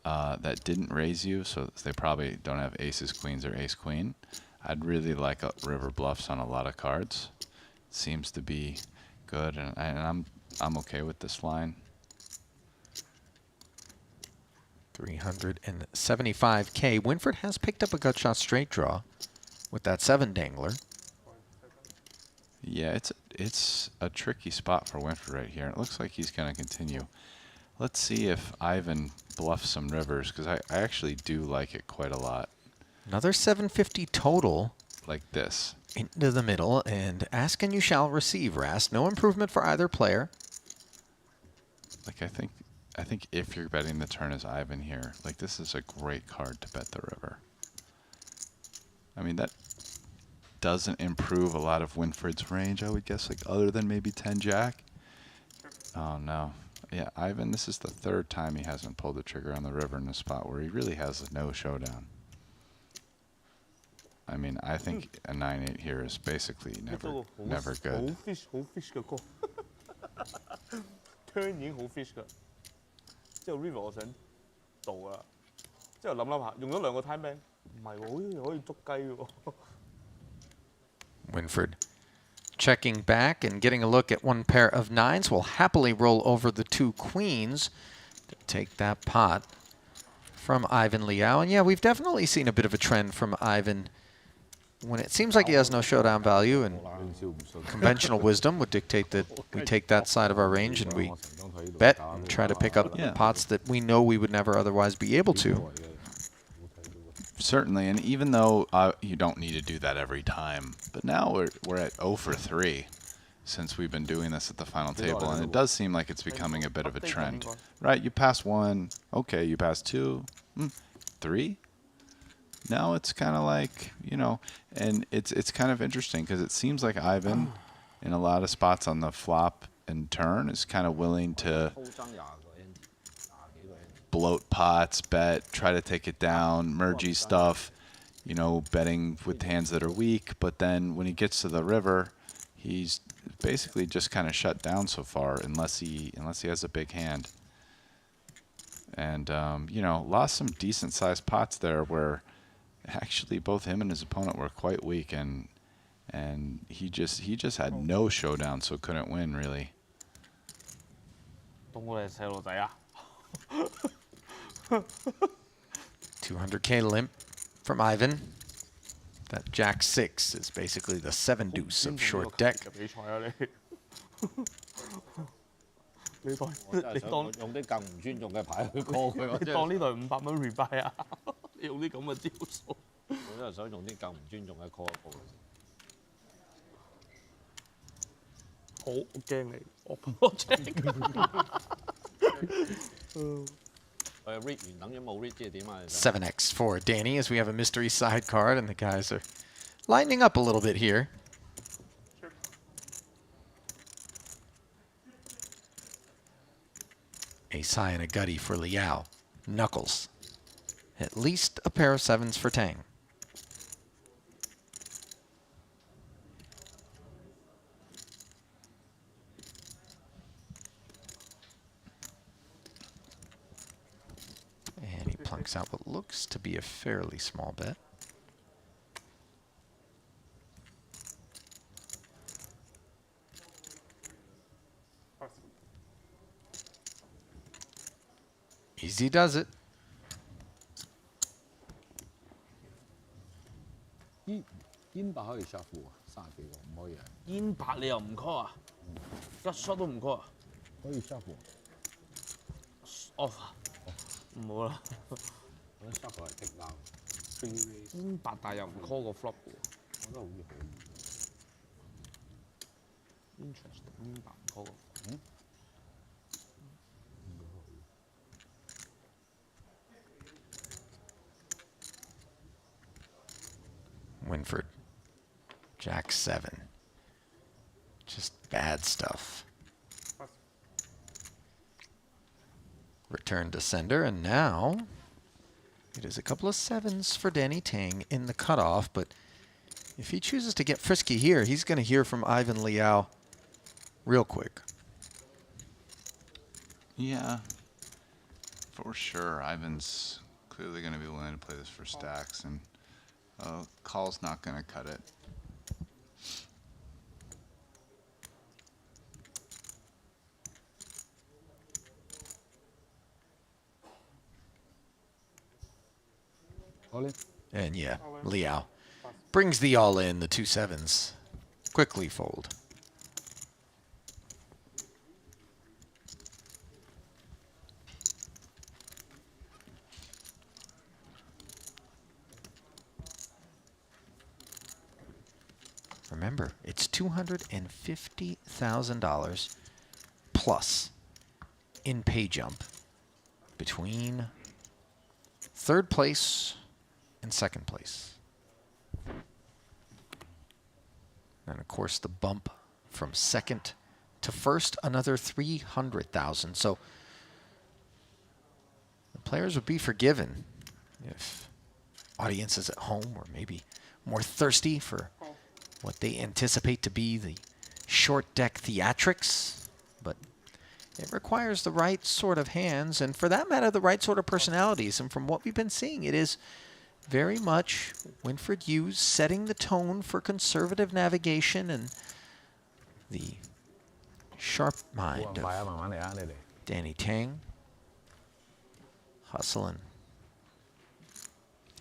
that didn't raise you, so they probably don't have aces, queens, or ace queen, I'd really like a river bluffs on a lot of cards. Seems to be good, and I'm okay with this line. 375K. Winford has picked up a gut shot straight draw with that 7 dangler. Yeah, it's a tricky spot for Winford right here. It looks like he's going to continue. Let's see if Ivan bluffs some rivers, because I actually do like it quite a lot. Another 750 total. Like this. Into the middle, and ask and you shall receive, Rast. No improvement for either player. Like I think if you're betting the turn as Ivan here, like this is a great card to bet the river. I mean, that doesn't improve a lot of Winford's range, I would guess, like other than maybe 10-jack. Oh no. Yeah, Ivan, this is the 3rd time he hasn't pulled the trigger on the river in a spot where he really has no showdown. I mean, I think a 9-8 here is basically never good. 好 fish 嘅歌 turn 已經好 fish 㗎，之後 river 我想做啊，之後諗下用咗2個 time bank， 唔係喎，好似可以捉雞喎。Winford checking back and getting a look at one pair of 9s. Will happily roll over the 2 queens to take that pot from Ivan Liao. And yeah, we've definitely seen a bit of a trend from Ivan when it seems like he has no showdown value, and conventional wisdom would dictate that we take that side of our range and we bet and try to pick up pots that we know we would never otherwise be able to. Certainly, and even though you don't need to do that every time, but now we're at 0 for 3 since we've been doing this at the final table, and it does seem like it's becoming a bit of a trend. Right, you pass 1, okay, you pass 2, 3? Now it's kind of like, you know, and it's kind of interesting because it seems like Ivan, in a lot of spots on the flop and turn, is kind of willing to bloat pots, bet, try to take it down, mergey stuff, you know, betting with hands that are weak. But then when he gets to the river, he's basically just kind of shut down so far, unless he has a big hand. And you know, lost some decent sized pots there where actually both him and his opponent were quite weak, and he just had no showdown, so couldn't win really. 當我哋細路仔啊！ 200K limp from Ivan. That Jack 6 is basically the 7 deuce of short deck. 你當用啲更唔尊重嘅牌去 call 佢，你當呢度係500蚊 rebuy 啊？你用啲咁嘅招數，我都係想用啲更唔尊重嘅 call 一 call。好驚你，我驚。read 完等於冇 read 即係點啊？ 7x for Danny as we have a mystery side card, and the guys are lightening up a little bit here. Ace high and a gutty for Liao. Knuckles. At least a pair of 7s for Tang. And he plunks out what looks to be a fairly small bet. Easy does it. 煙白可以 shuffle 啊，30幾個唔可以啊。煙白你又唔 call 啊？一 shot 都唔 call 啊？可以 shuffle。off 唔好啦。我覺得 shuffle 係極撈。煙白但又唔 call 個 flop 嘅喎。我覺得好似可以。Interesting， 煙白唔 call 個 flop。Winford. Jack 7. Just bad stuff. Return to sender, and now it is a couple of 7s for Danny Tang in the cutoff, but if he chooses to get frisky here, he's going to hear from Ivan Liao real quick. Yeah, for sure. Ivan's clearly going to be willing to play this for stacks, and call's not going to cut it. And yeah, Liao brings the all in, the 2 7s. Quickly fold. Remember, it's $250,000 plus in pay jump between third place and second place. And of course, the bump from second to first, another $300,000. So the players would be forgiven if audiences at home were maybe more thirsty for what they anticipate to be the short deck theatrics, but it requires the right sort of hands, and for that matter, the right sort of personalities. And from what we've been seeing, it is very much Winfried Hughes setting the tone for conservative navigation and the sharp mind of Danny Tang. Hustling.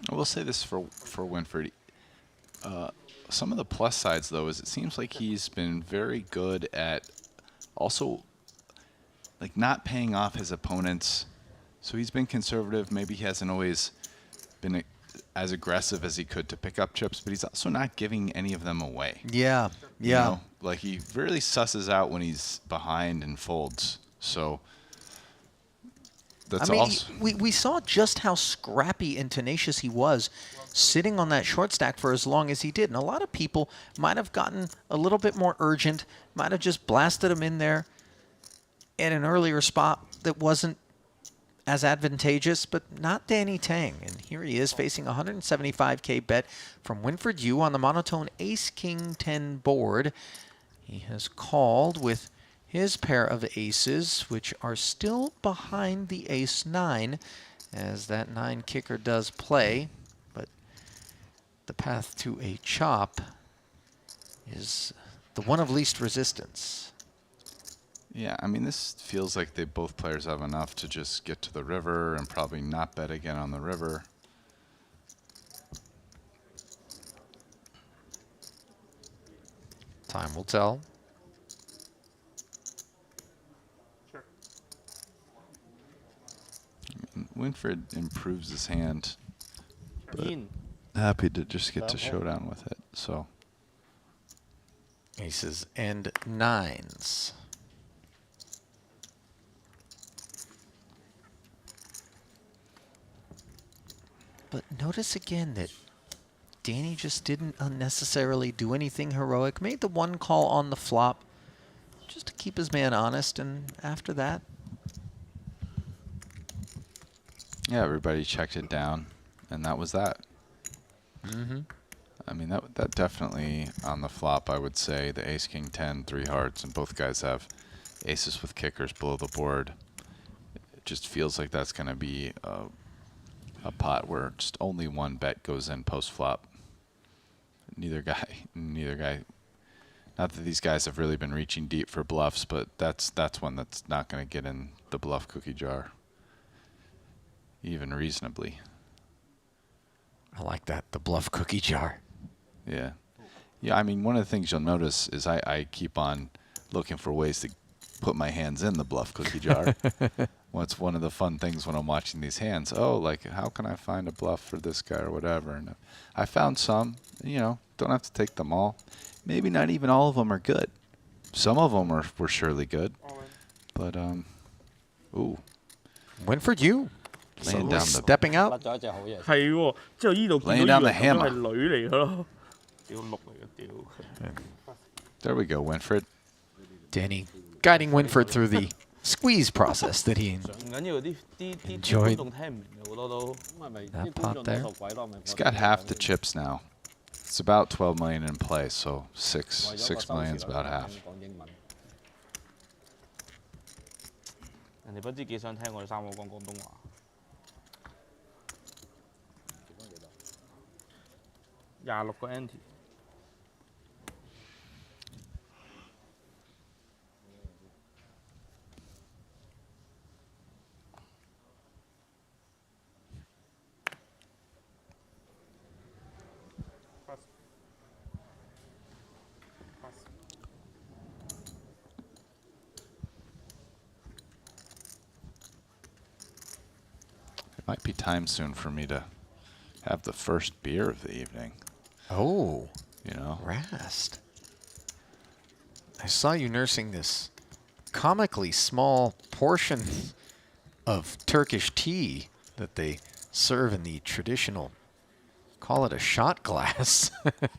I will say this for Winfried. Some of the plus sides, though, is it seems like he's been very good at also like not paying off his opponents. So he's been conservative. Maybe he hasn't always been as aggressive as he could to pick up chips, but he's also not giving any of them away. Yeah, yeah. You know? Like he really susses out when he's behind and folds. So that's also. We saw just how scrappy and tenacious he was sitting on that short stack for as long as he did. And a lot of people might have gotten a little bit more urgent, might have just blasted him in there at an earlier spot that wasn't as advantageous, but not Danny Tang. And here he is facing a $175K bet from Winfried Yu on the monotone Ace-King-10 board. He has called with his pair of aces, which are still behind the Ace-9, as that 9 kicker does play. But the path to a chop is the one of least resistance. Yeah, I mean, this feels like both players have enough to just get to the river and probably not bet again on the river. Time will tell. Sure. Winfried improves his hand, but happy to just get to showdown with it. So aces and 9s. But notice again that Danny just didn't unnecessarily do anything heroic. Made the one call on the flop just to keep his man honest, and after that... yeah, everybody checked it down, and that was that. Mm-hmm. I mean, that definitely on the flop, I would say the Ace-King-10, 3 hearts, and both guys have aces with kickers below the board. It just feels like that's going to be a pot where just only one bet goes in post-flop. Neither guy. Not that these guys have really been reaching deep for bluffs, but that's one that's not going to get in the bluff cookie jar. even reasonably. I like that, the bluff cookie jar. Yeah. Yeah, I mean, one of the things you'll notice is I keep on looking for ways to put my hands in the bluff cookie jar. What's one of the fun things when I'm watching these hands? Oh, like, how can I find a bluff for this guy or whatever? And I found some, you know, don't have to take them all. Maybe not even all of them are good. Some of them were surely good. But, ooh. Winford, you laying down the stepping out. 係喎，之後依度見 Laying 到 down the 以為咁樣 hammer. 係女嚟嘅咯，屌六嚟嘅屌。 There we go, Winfred. Danny guiding Winford through the squeeze process that he 唔緊要，啲觀 enjoyed 眾聽唔明嘅好多都。 that pot there. He's got half the chips now. It's about 12 million in play, so 6 million is about half. 人哋不知幾想聽我哋三個講廣東話。26個 ante。It might be time soon for me to have the first beer of the evening. Oh, you know, Rast. I saw you nursing this comically small portion of Turkish tea that they serve in the traditional, call it a shot glass. But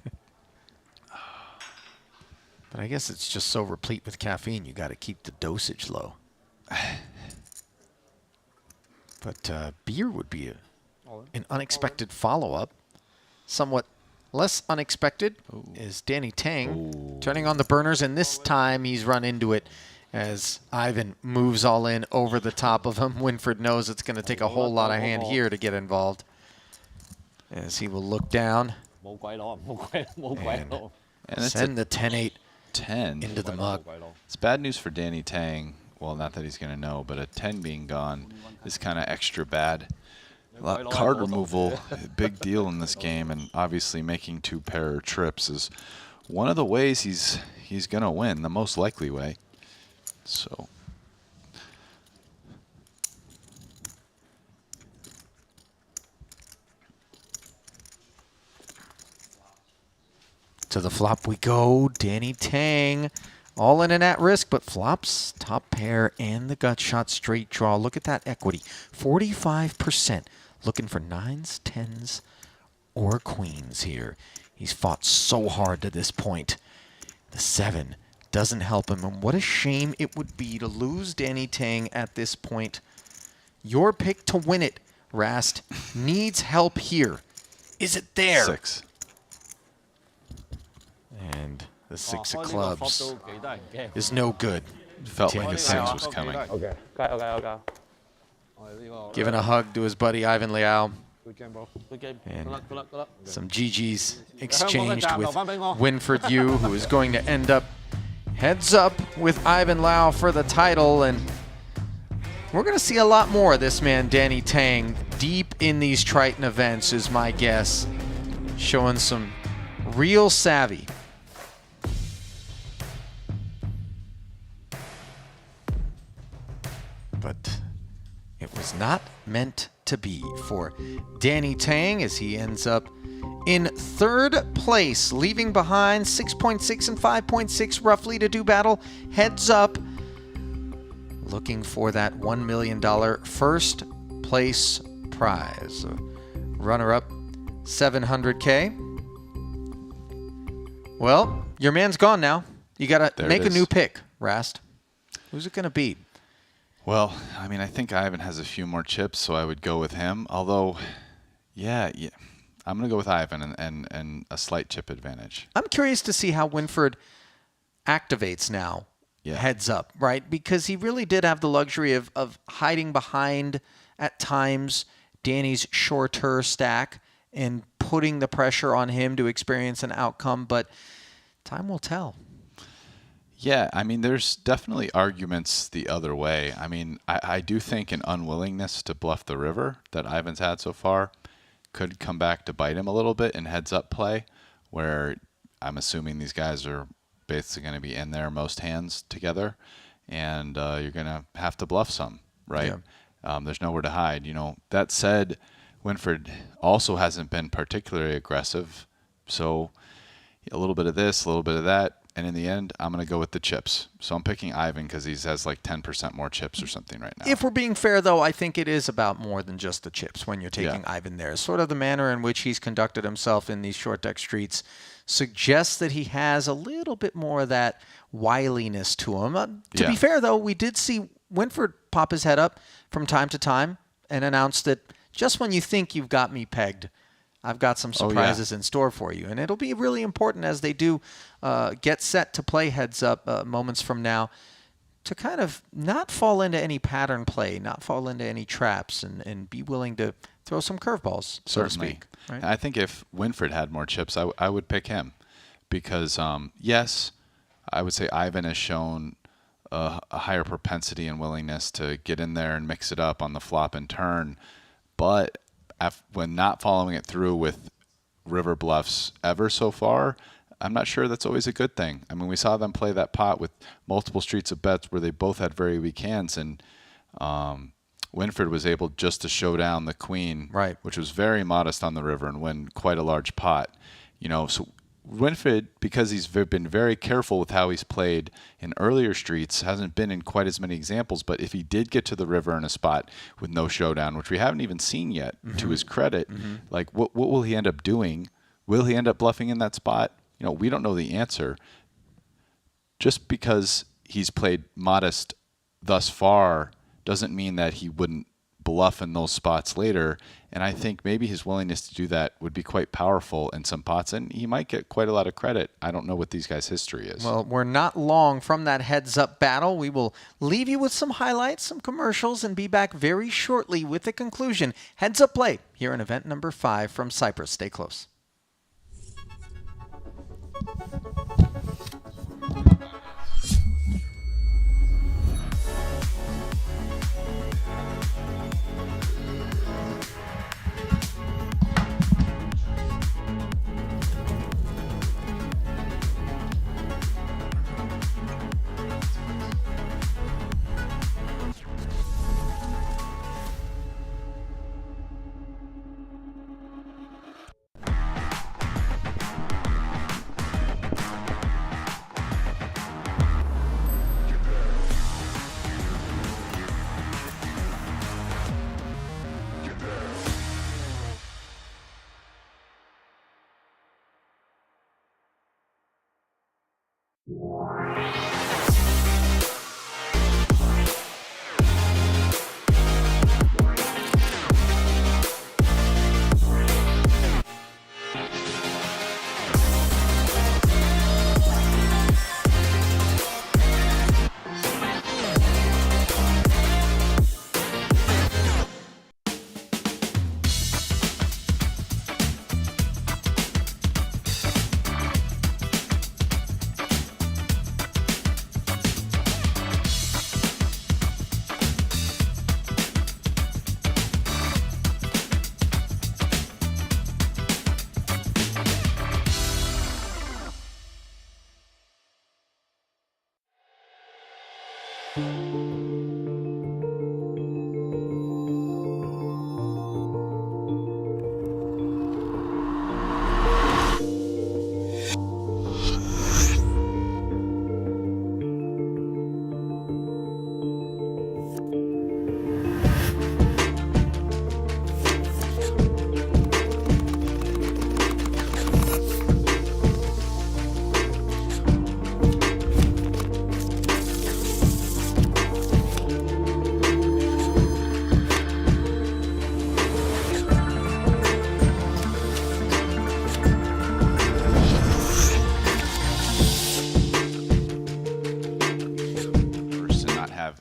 I guess it's just so replete with caffeine, you got to keep the dosage low. But beer would be an unexpected follow-up. Somewhat less unexpected is Danny Tang turning on the burners, and this time he's run into it as Ivan moves all in over the top of him. Winford knows it's going to take a whole lot of hand here to get involved, as he will look down and send the 10-8 into the mug. It's bad news for Danny Tang. Well, not that he's going to know, but a 10 being gone is kind of extra bad. Card removal, big deal in this game, and obviously making 2 pair trips is one of the ways he's going to win, the most likely way. So to the flop we go. Danny Tang all in and at risk, but flops, top pair, and the gut shot straight draw. Look at that equity, 45%. Looking for 9s, 10s, or queens here. He's fought so hard to this point. The 7 doesn't help him, and what a shame it would be to lose Danny Tang at this point. Your pick to win it, Rast, needs help here. Is it there? 6. And the 6 of clubs is no good. Felt like a 6 was coming. Okay. Okay. Giving a hug to his buddy Ivan Liao. Good game, bro. Good game. And good luck. some GGs exchanged with Winford Yu, who is going to end up heads up with Ivan Liao for the title. And we're going to see a lot more of this man, Danny Tang, deep in these Triton events, is my guess. Showing some real savvy. But it was not meant to be for Danny Tang, as he ends up in 3rd place, leaving behind 6.6 and 5.6 roughly to do battle heads up, looking for that $1 million first place prize. Runner-up, $700K. Well, your man's gone now. You got to make a new pick, Rast. Who's it going to be? Well, I mean, I think Ivan has a few more chips, so I would go with him. Although, yeah, I'm going to go with Ivan and a slight chip advantage. I'm curious to see how Winford activates now, heads up, right? Because he really did have the luxury of hiding behind, at times, Danny's shorter stack and putting the pressure on him to experience an outcome, but time will tell. Yeah, I mean, there's definitely arguments the other way. I mean, I do think an unwillingness to bluff the river that Ivan's had so far could come back to bite him a little bit in heads-up play, where I'm assuming these guys are basically going to be in there most hands together, and you're going to have to bluff some, right? Yeah. There's nowhere to hide. That said, Winford also hasn't been particularly aggressive, so a little bit of this, a little bit of that, and in the end, I'm going to go with the chips. So I'm picking Ivan because he has like 10% more chips or something right now. If we're being fair, though, I think it is about more than just the chips when you're taking Ivan there. Sort of the manner in which he's conducted himself in these short deck streets suggests that he has a little bit more of that wiliness to him. To be fair, though, we did see Winford pop his head up from time to time and announce that just when you think you've got me pegged, I've got some surprises in store for you. And it'll be really important as they do get set to play heads up moments from now to kind of not fall into any pattern play, not fall into any traps, and be willing to throw some curveballs, so to speak. Right? I think if Winford had more chips, I would pick him because, yes, I would say Ivan has shown a higher propensity and willingness to get in there and mix it up on the flop and turn, but when not following it through with river bluffs ever so far, I'm not sure that's always a good thing. I mean, we saw them play that pot with multiple streets of bets where they both had very weak hands, and Winford was able just to show down the queen, which was very modest on the river, and win quite a large pot. So Winford, because he's been very careful with how he's played in earlier streets, hasn't been in quite as many examples. But if he did get to the river in a spot with no showdown, which we haven't even seen yet, to his credit, like what will he end up doing? Will he end up bluffing in that spot? We don't know the answer. Just because he's played modest thus far doesn't mean that he wouldn't bluff in those spots later, and I think maybe his willingness to do that would be quite powerful in some pots, and he might get quite a lot of credit. I don't know what these guys' history is. Well, we're not long from that heads-up battle. We will leave you with some highlights, some commercials, and be back very shortly with the conclusion. Heads-up play here in event number 5 from Cyprus. Stay close.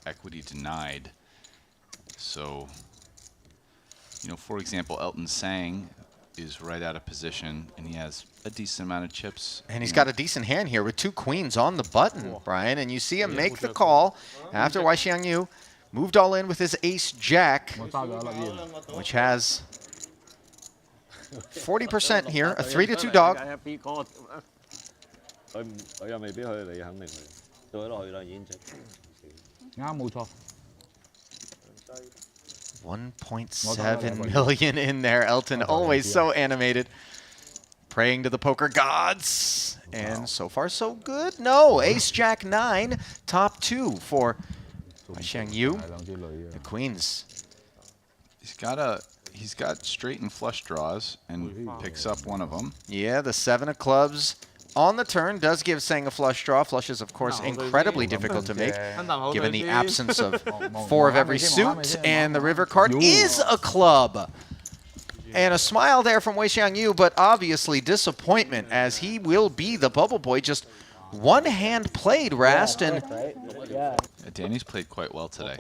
Equity denied. So, for example, Elton Sang is right out of position, and he has a decent amount of chips. And he's got a decent hand here with 2 queens on the button, Brian. And you see him make the call after Wai Xiangyu moved all in with his ace-jack, which has 40% here, a 3-2 dog. 佢又未必去，你肯定去，做咗落去啦，已經即。啱冇錯。 1.7 million in there. Elton always so animated. Praying to the poker gods. And so far so good. No, ace-jack 9, top 2 for Wai Xiangyu. The queens. He's got straight and flush draws and picks up one of them. Yeah, the 7 of clubs on the turn does give Sang a flush draw. Flush is, of course, incredibly difficult to make, given the absence of 4 of every suit. And the river card is a club. And a smile there from Wai Xiangyu, but obviously disappointment, as he will be the bubble boy. Just one hand played, Rast. And Danny's played quite well today.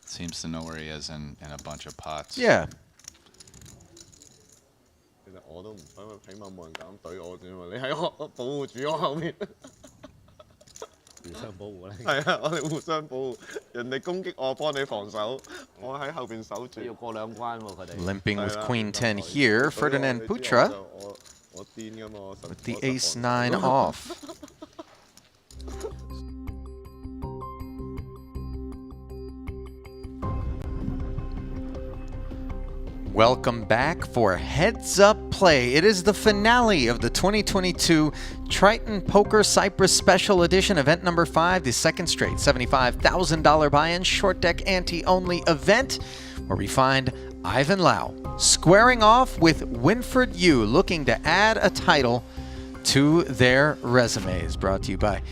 Seems to know where he is in a bunch of pots. Yeah. 其實我都唔想，起碼冇人敢懟我啫嘛。你喺我保護住我後面，互相保護咧。係啊，我哋互相保護。人哋攻擊我，幫你防守，我喺後邊守住。要過兩關喎，佢哋。Limping with Queen 10 here, Ferdinand Putra with the ace 9 off. Welcome back for Heads Up Play. It is the finale of the 2022 Triton Poker Cyprus Special Edition, event number 5, the second straight $75,000 buy-in short deck ante-only event, where we find Ivan Lau squaring off with Winfred Yu, looking to add a title to their resumes. Brought to you by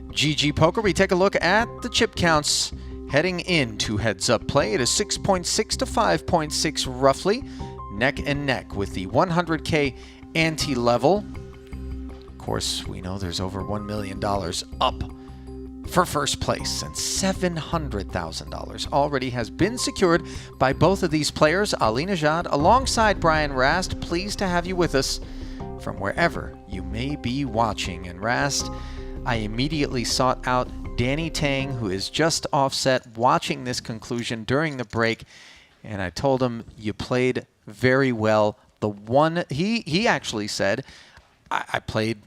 GG Poker. We take a look at the chip counts heading into Heads Up Play. It is 6.6 to 5.6 roughly, neck and neck with the 100K ante level. Of course, we know there's over $1 million up for first place, and $700,000 already has been secured by both of these players. Ali Najad alongside Brian Rast, pleased to have you with us from wherever you may be watching. And Rast, I immediately sought out Danny Tang, who is just offset, watching this conclusion during the break, and I told him you played very well. The one he actually said I played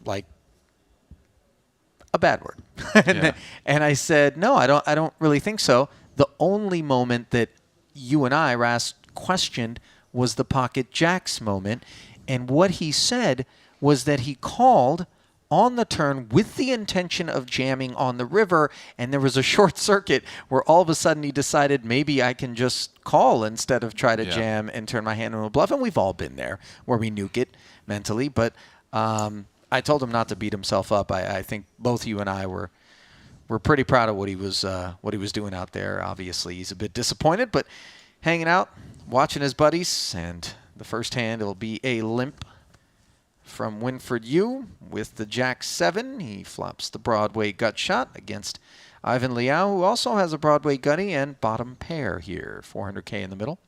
like a bad word. And I said, no, I don't really think so. The only moment that you and I, Ras, questioned was the pocket jacks moment, and what he said was that he called on the turn with the intention of jamming on the river, and there was a short circuit where all of a sudden he decided maybe I can just call instead of try to jam and turn my hand into a bluff. And we've all been there where we nuke it mentally. But I told him not to beat himself up. I think both you and I were pretty proud of what he was doing out there. Obviously, he's a bit disappointed, but hanging out, watching his buddies, and the first hand it'll be a limp from Winfred Yu with the Jack-7. He flops the Broadway gut shot against Ivan Liao, who also has a Broadway gutty and bottom pair here. 400K in the middle.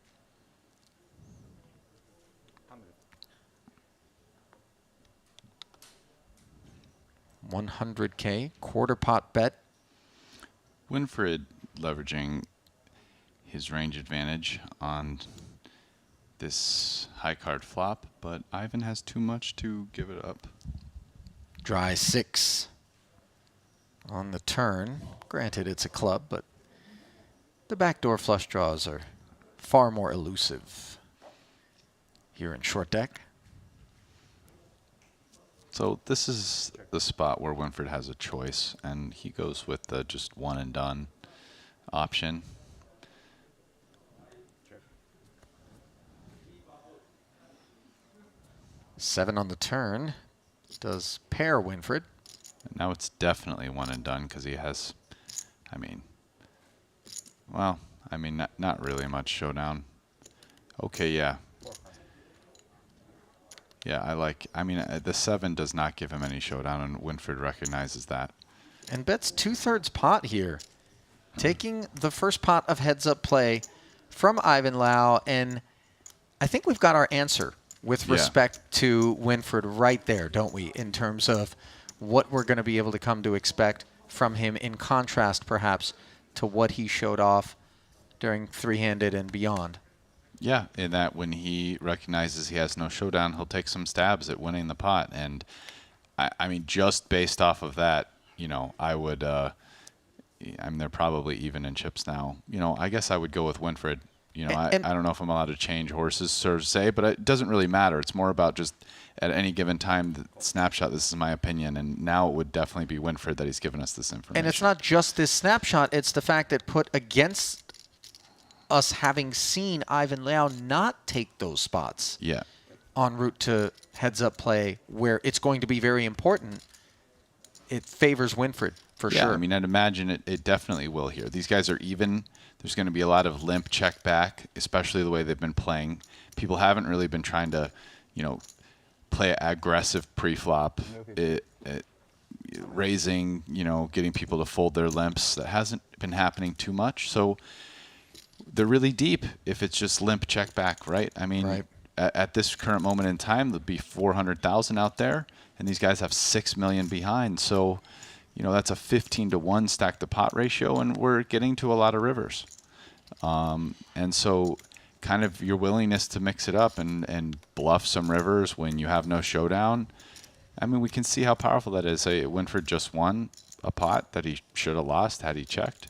$100K, quarter pot bet. Winfred leveraging his range advantage on this high card flop, but Ivan has too much to give it up. Dry 6 on the turn. Granted, it's a club, but the backdoor flush draws are far more elusive here in short deck. So this is the spot where Winfred has a choice, and he goes with the just one and done option. Seven on the turn does pair Winfred. Now it's definitely one and done because he has, not really much showdown. Okay, yeah. Yeah, the 7 does not give him any showdown, and Winfred recognizes that. And bets 2/3 pot here. taking the first pot of heads-up play from Ivan Lau, and I think we've got our answer with respect to Winfred right there, don't we, in terms of what we're going to be able to come to expect from him in contrast, perhaps, to what he showed off during three-handed and beyond. Yeah, in that when he recognizes he has no showdown, he'll take some stabs at winning the pot. And, I mean, just based off of that, you know, I would I mean, they're probably even in chips now. You know, I guess I would go with Winfred. You know, I don't know if I'm allowed to change horses, so to say, but it doesn't really matter. It's more about just at any given time, the snapshot, this is my opinion, and now it would definitely be Winfred that he's given us this information. And it's not just this snapshot, it's the fact that put against us having seen Ivan Lau not take those spots en route to heads-up play where it's going to be very important, it favors Winfred for sure. I mean, I'd imagine it definitely will here. These guys are even. There's going to be a lot of limp check back, especially the way they've been playing. People haven't really been trying to, you know, play aggressive pre-flop, raising, you know, getting people to fold their limps. That hasn't been happening too much. So they're really deep if it's just limp check back, right? I mean, at this current moment in time, there'll be 400,000 out there, and these guys have 6 million behind. So, you know, that's a 15-to-1 stack to pot ratio, and we're getting to a lot of rivers. And so kind of your willingness to mix it up and bluff some rivers when you have no showdown, I mean, we can see how powerful that is. Winfred just won a pot that he should have lost had he checked.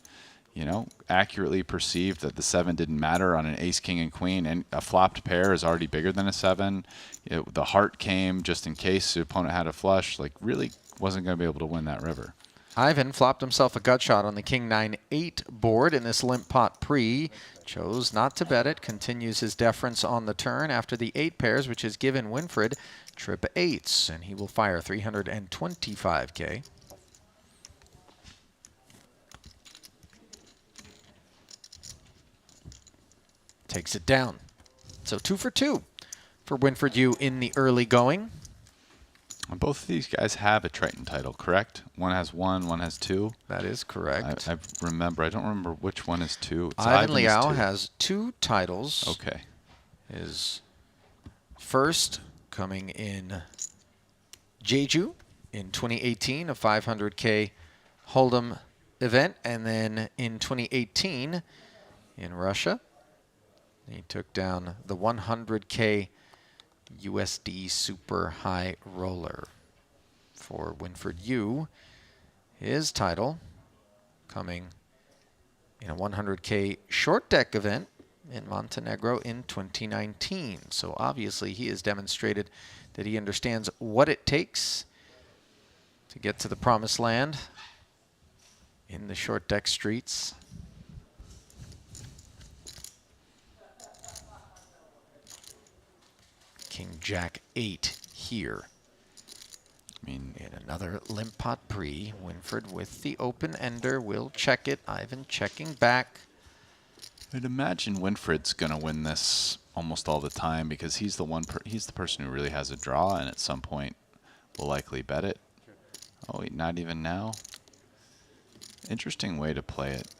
You know, accurately perceived that the 7 didn't matter on an ace, king, and queen, and a flopped pair is already bigger than a 7. The heart came just in case the opponent had a flush. Like, really wasn't going to be able to win that river. Ivan flopped himself a gut shot on the king 9-8 board in this limp pot pre. Chose not to bet it. Continues his deference on the turn after the 8 pairs, which has given Winfred trip 8s, and he will fire 325K. Takes it down. So 2 for 2 for Winfred Yu in the early going. And both of these guys have a Triton title, correct? One has 1, one has 2. That is correct. I don't remember which one is 2. It's Ivan Ivan's Liao 2. has 2 titles. Okay. His first coming in Jeju in 2018, a 500K Hold'em event, and then in 2018 in Russia, he took down the 100K USD Super High Roller for Winfred Yu. His title coming in a 100K short deck event in Montenegro in 2019. So obviously he has demonstrated that he understands what it takes to get to the promised land in the short deck streets. King Jack 8 here. I mean, in another limp pot pre. Winfred with the open ender will check it. Ivan checking back. I'd imagine Winfred's gonna win this almost all the time because he's the he's the person who really has a draw, and at some point will likely bet it. Oh, not even now. Interesting way to play it.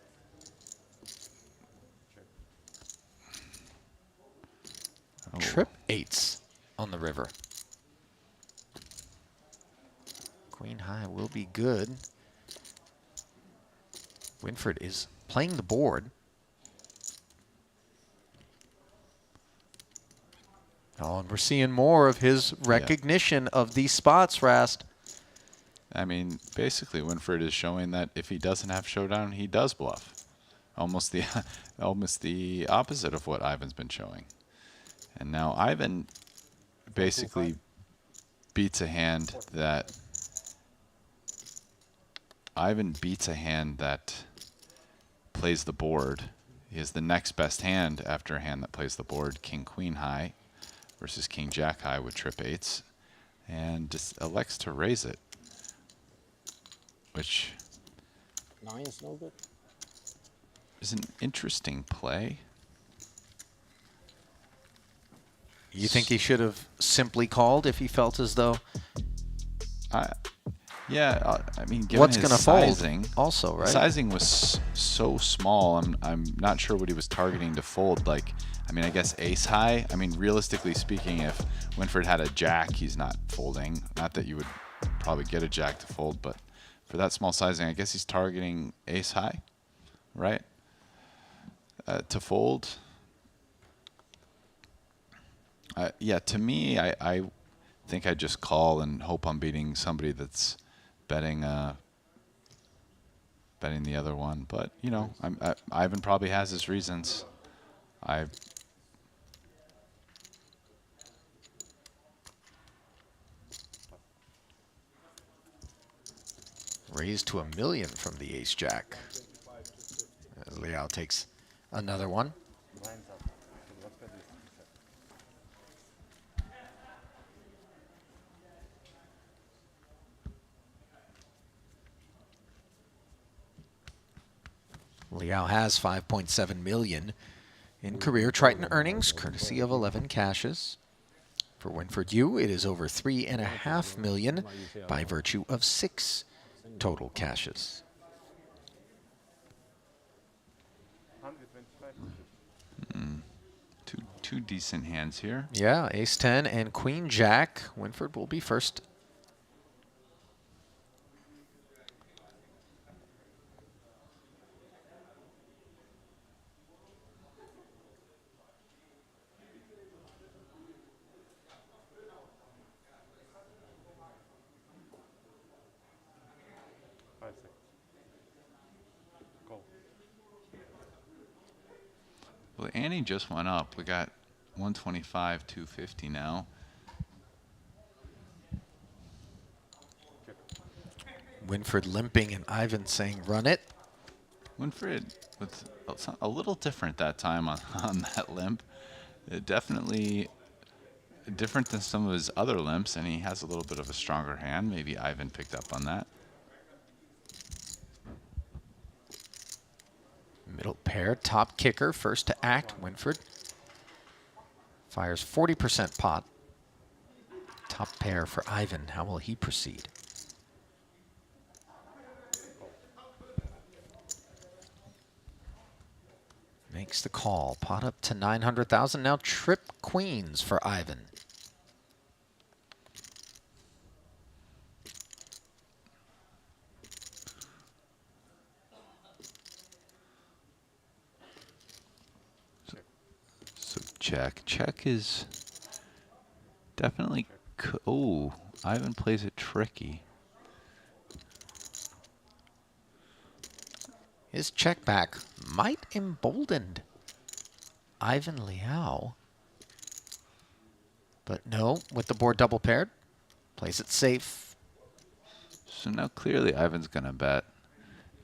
Oh. Trip 8s on the river. Queen high will be good. Winfred is playing the board. Oh, and we're seeing more of his recognition of these spots, Rast. I mean, basically, Winfred is showing that if he doesn't have showdown, he does bluff. Almost the opposite of what Ivan's been showing. And now Ivan basically beats a hand that plays the board. He has the next best hand after a hand that plays the board, King Queen high versus King Jack high with trip 8s, and just elects to raise it, which 9's no good. Is an interesting play. You think he should have simply called if he felt as though? Yeah, I mean, given What's his going to fold sizing, also, right? the sizing was so small. I'm not sure what he was targeting to fold. Like, I mean, I guess ace high. I mean, realistically speaking, if Winford had a jack, he's not folding. Not that you would probably get a jack to fold, but for that small sizing, I guess he's targeting ace high, right? To fold. Yeah, to me, I think I just call and hope I'm beating somebody that's betting betting the other one. But you know, Ivan probably has his reasons. Raised to $1 million from the ace jack. As Liao takes another one. Liao has $5.7 million in career Triton earnings, courtesy of 11 cashes. For Winford Yu, it is over $3.5 million by virtue of 6 total cashes. Two decent hands here. Yeah, ace 10 and queen jack. Winford will be first. Well, Annie just went up. We got 125, 250 now. Winford limping and Ivan saying, run it. Winford with a little different that time on that limp. Definitely different than some of his other limps, and he has a little bit of a stronger hand. Maybe Ivan picked up on that. Middle pair, top kicker, first to act. Winford fires 40% pot. Top pair for Ivan. How will he proceed? Makes the call. Pot up to 900,000. Now trip queens for Ivan. So check. Check is definitely. Oh, Ivan plays it tricky. His check back might embolden Ivan Liao. But no, with the board double paired, plays it safe. So now clearly Ivan's going to bet.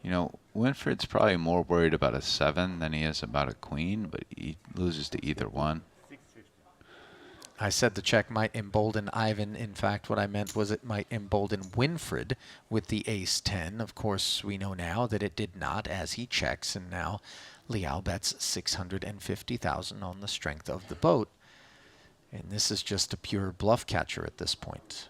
You know, Winford's probably more worried about a 7 than he is about a queen, but he loses to either one. I said the check might embolden Ivan. In fact, what I meant was it might embolden Winfred with the ace 10. Of course, we know now that it did not as he checks, and now Liao bets 650,000 on the strength of the boat. And this is just a pure bluff catcher at this point.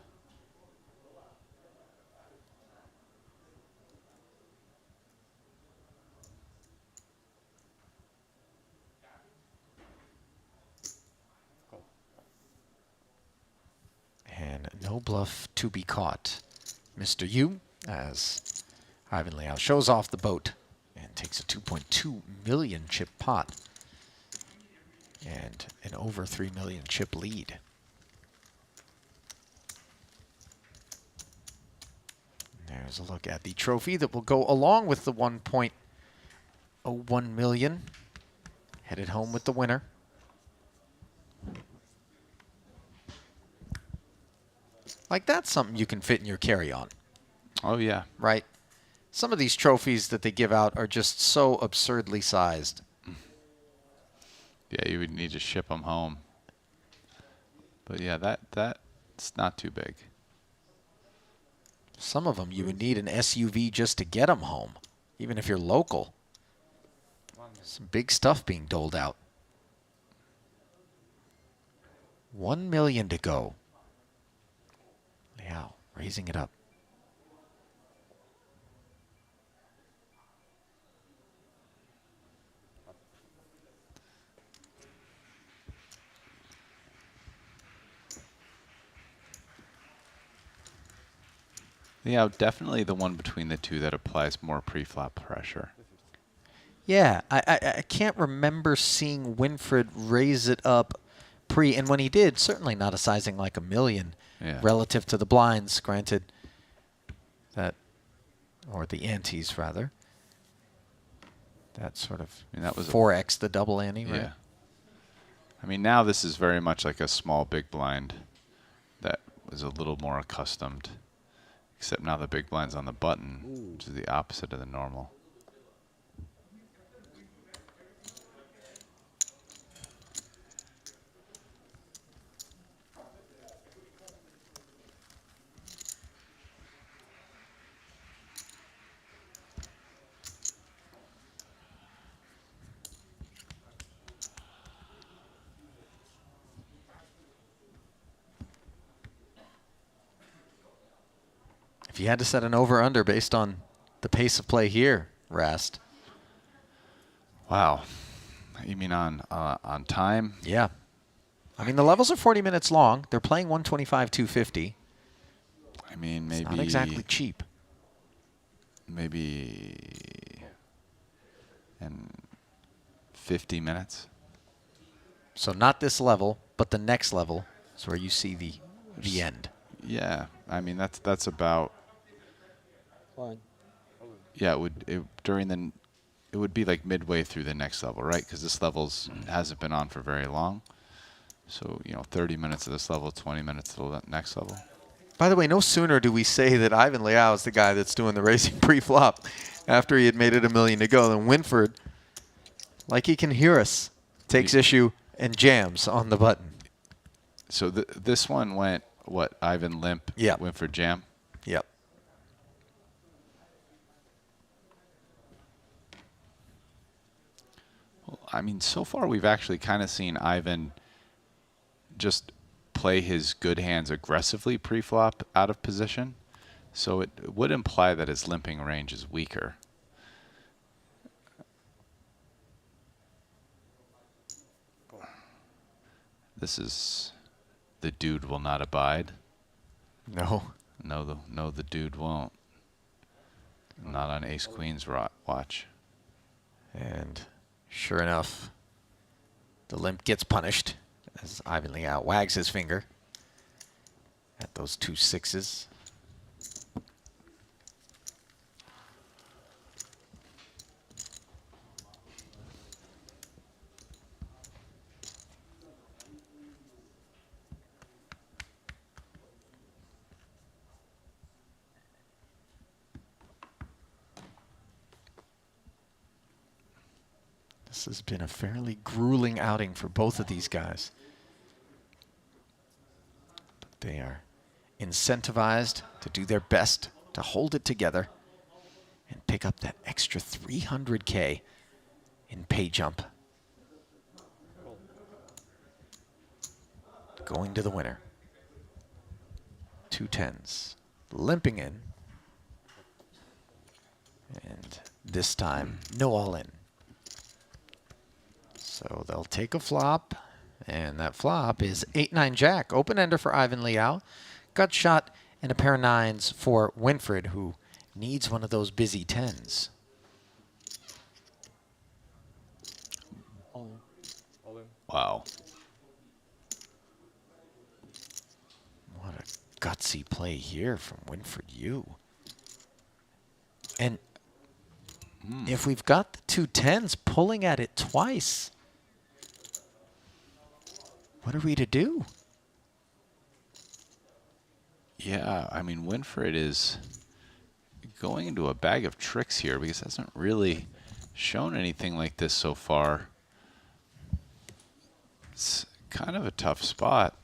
And no bluff to be caught. Mr. Yu, as Ivan Liao shows off the boat and takes a 2.2 million chip pot and an over 3 million chip lead. There's a look at the trophy that will go along with the 1.01 million. Headed home with the winner. Like, that's something you can fit in your carry-on. Oh, yeah. Right? Some of these trophies that they give out are just so absurdly sized. Yeah, you would need to ship them home. But yeah, that's not too big. Some of them you would need an SUV just to get them home, even if you're local. Some big stuff being doled out. 1 million to go. Liao raising it up. Yeah, definitely the one between the two that applies more pre-flop pressure. Yeah, I can't remember seeing Winfred raise it up pre, and when he did, certainly not a sizing like a million relative to the blinds, granted that, or the antes rather. That sort of that was 4x the double ante, right? Yeah. I mean, now this is very much like a small big blind that was a little more accustomed, except now the big blind's on the button, which is the opposite of the normal. If you had to set an over-under based on the pace of play here, Rast. Wow. You mean on time? Yeah. I mean, the levels are 40 minutes long. They're playing 125, 250. I mean, maybe... It's not exactly cheap. Maybe in 50 minutes. So not this level, but the next level is where you see the end. Yeah. I mean, that's about... Fine. Yeah, it would be like midway through the next level, right? Because this level's hasn't been on for very long. So, 30 minutes of this level, 20 minutes to the next level. By the way, no sooner do we say that Ivan Liao is the guy that's doing the racing pre-flop after he had made it $1 million to go than Winfred, like he can hear us, takes issue and jams on the button. So this one went, what, Ivan limp, Winfred jam? Yep. Well, I mean, so far we've actually kind of seen Ivan just play his good hands aggressively pre-flop out of position. So it would imply that his limping range is weaker. This is the dude will not abide. No. No, the dude won't. Not on Ace Queen's watch. And sure enough, the limp gets punished as Ivan Liao wags his finger at those 2 6s. This has been a fairly grueling outing for both of these guys. But they are incentivized to do their best to hold it together and pick up that extra $300K in pay jump. Going to the winner. 2 10s. Limping in. And this time, no all in. So they'll take a flop, and that flop is 8-9 Jack. Open-ender for Ivan Liao. Gut shot and a pair of 9s for Winfred, who needs one of those busy 10s. Wow. What a gutsy play here from Winfred Yu. And if we've got the 2 10s pulling at it twice, what are we to do? Yeah, I mean, Winfred is going into a bag of tricks here because he hasn't really shown anything like this so far. It's kind of a tough spot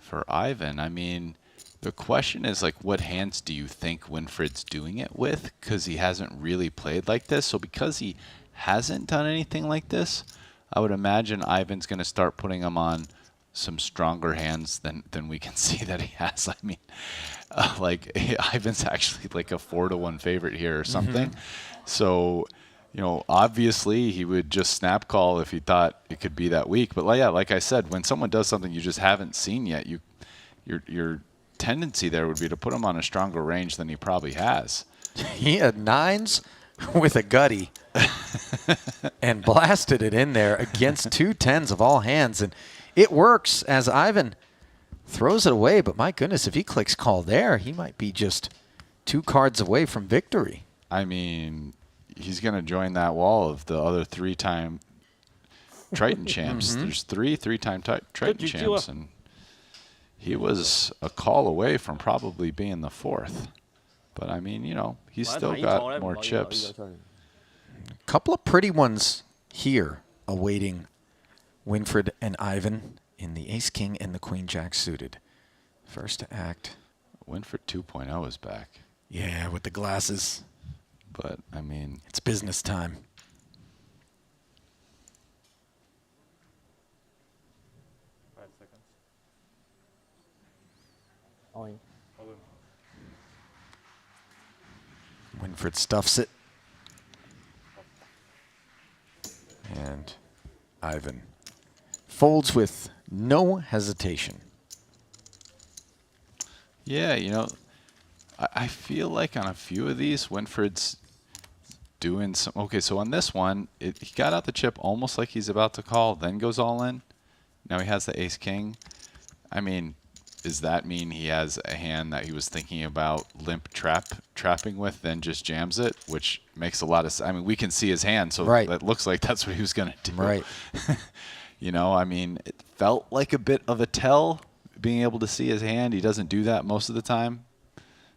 for Ivan. I mean, the question is, like, what hands do you think Winfred's doing it with? Because he hasn't really played like this. So because he hasn't done anything like this, I would imagine Ivan's going to start putting him on some stronger hands than we can see that he has. I mean, like, Ivan's actually like a 4-1 favorite here or something. So, obviously he would just snap call if he thought it could be that weak. But yeah, like I said, when someone does something you just haven't seen yet, you're tendency there would be to put him on a stronger range than he probably has. He had 9s with a gutty and blasted it in there against 2 10s of all hands. And it works as Ivan throws it away. But my goodness, if he clicks call there, he might be just 2 cards away from victory. I mean, he's going to join that wall of the other 3-time Triton champs. There's 3 3-time Triton champs, and he was a call away from probably being the 4th. But, I mean, you know, he's still got more chips. A couple of pretty ones here awaiting Winfried and Ivan in the Ace-King and the Queen-Jack suited. First to act. Winfried 2.0 is back. Yeah, with the glasses. But, I mean, it's business time. Winfried stuffs it. And Ivan folds with no hesitation. Yeah, you know, I feel like on a few of these, Winfried's doing some. Okay, so on this one, he got out the chip almost like he's about to call, then goes all in. Now he has the ace-king. I mean, does that mean he has a hand that he was thinking about limp trapping with, then just jams it, which makes a lot of sense. I mean, we can see his hand, so it looks like that's what he was going to do. Right. You know, I mean, it felt like a bit of a tell, being able to see his hand. He doesn't do that most of the time.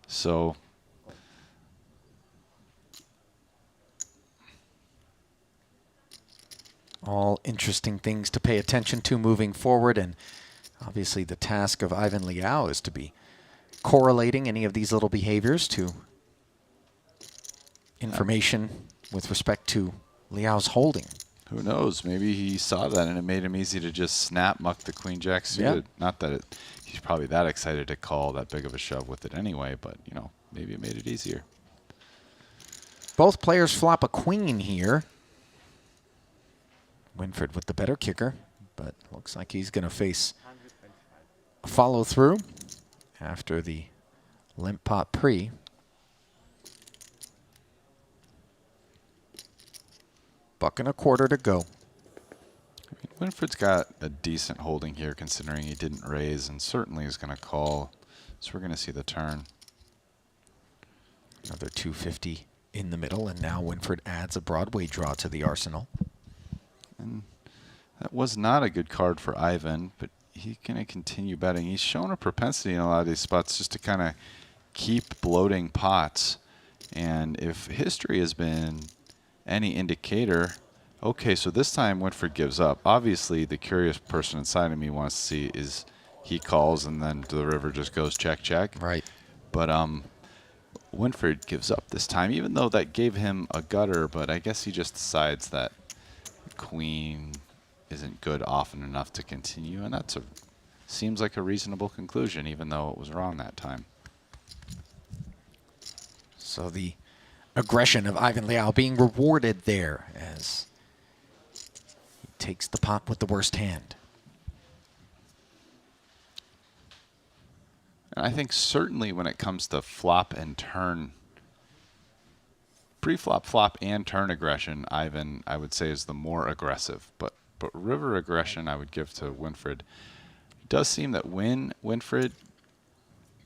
So all interesting things to pay attention to moving forward, and obviously the task of Ivan Liao is to be correlating any of these little behaviors to information with respect to Liao's holding. Who knows? Maybe he saw that and it made him easy to just snap muck the queen-jack suited. Yeah. Not that he's probably that excited to call that big of a shove with it anyway, but, you know, maybe it made it easier. Both players flop a queen here. Winfried with the better kicker, but looks like he's going to face a follow-through after the limp pot pre. $1.25 to go. I mean, Winfried's got a decent holding here considering he didn't raise and certainly is going to call. So we're going to see the turn. Another 250 in the middle, and now Winfried adds a Broadway draw to the arsenal. And that was not a good card for Ivan, but he's going to continue betting. He's shown a propensity in a lot of these spots just to kind of keep bloating pots. And if history has been any indicator, okay, so this time Winfried gives up. Obviously, the curious person inside of me wants to see is he calls and then the river just goes check, check. Right. But Winfried gives up this time, even though that gave him a gutter, but I guess he just decides that queen isn't good often enough to continue, and that's seems like a reasonable conclusion, even though it was wrong that time. So the aggression of Ivan Liao being rewarded there as he takes the pot with the worst hand. And I think certainly when it comes to flop and turn, pre-flop, flop, and turn aggression, Ivan, I would say, is the more aggressive. But river aggression I would give to Winfried. It does seem that when Winfried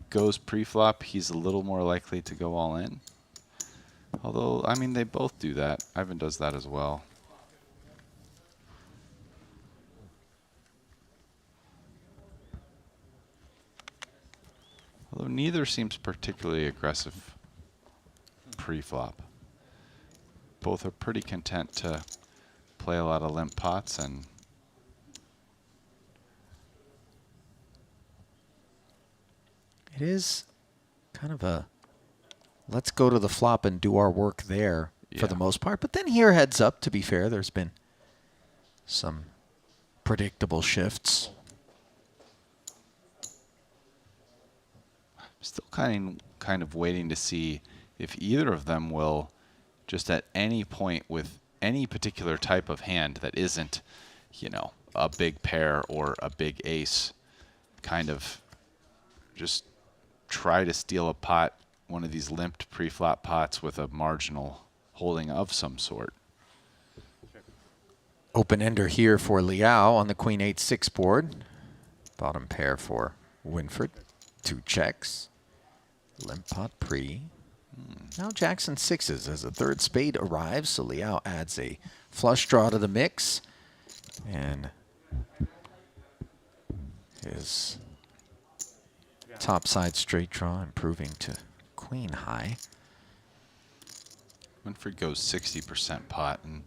goes pre-flop, he's a little more likely to go all in. Although, I mean, they both do that. Ivan does that as well. Although neither seems particularly aggressive pre-flop. Both are pretty content to play a lot of limp pots, and it is kind of a let's go to the flop and do our work there for the most part. But then here, heads up, to be fair, there's been some predictable shifts. still kind of waiting to see if either of them will just at any point with any particular type of hand that isn't, you know, a big pair or a big ace, kind of just try to steal a pot, one of these limped pre-flop pots with a marginal holding of some sort. Open ender here for Liao on the Queen 8-6 board. Bottom pair for Winfred. 2 checks. Limp pot pre. Now Jackson 6s as a third spade arrives, so Liao adds a flush draw to the mix. And his topside straight draw improving to queen high. Winfred goes 60% pot, and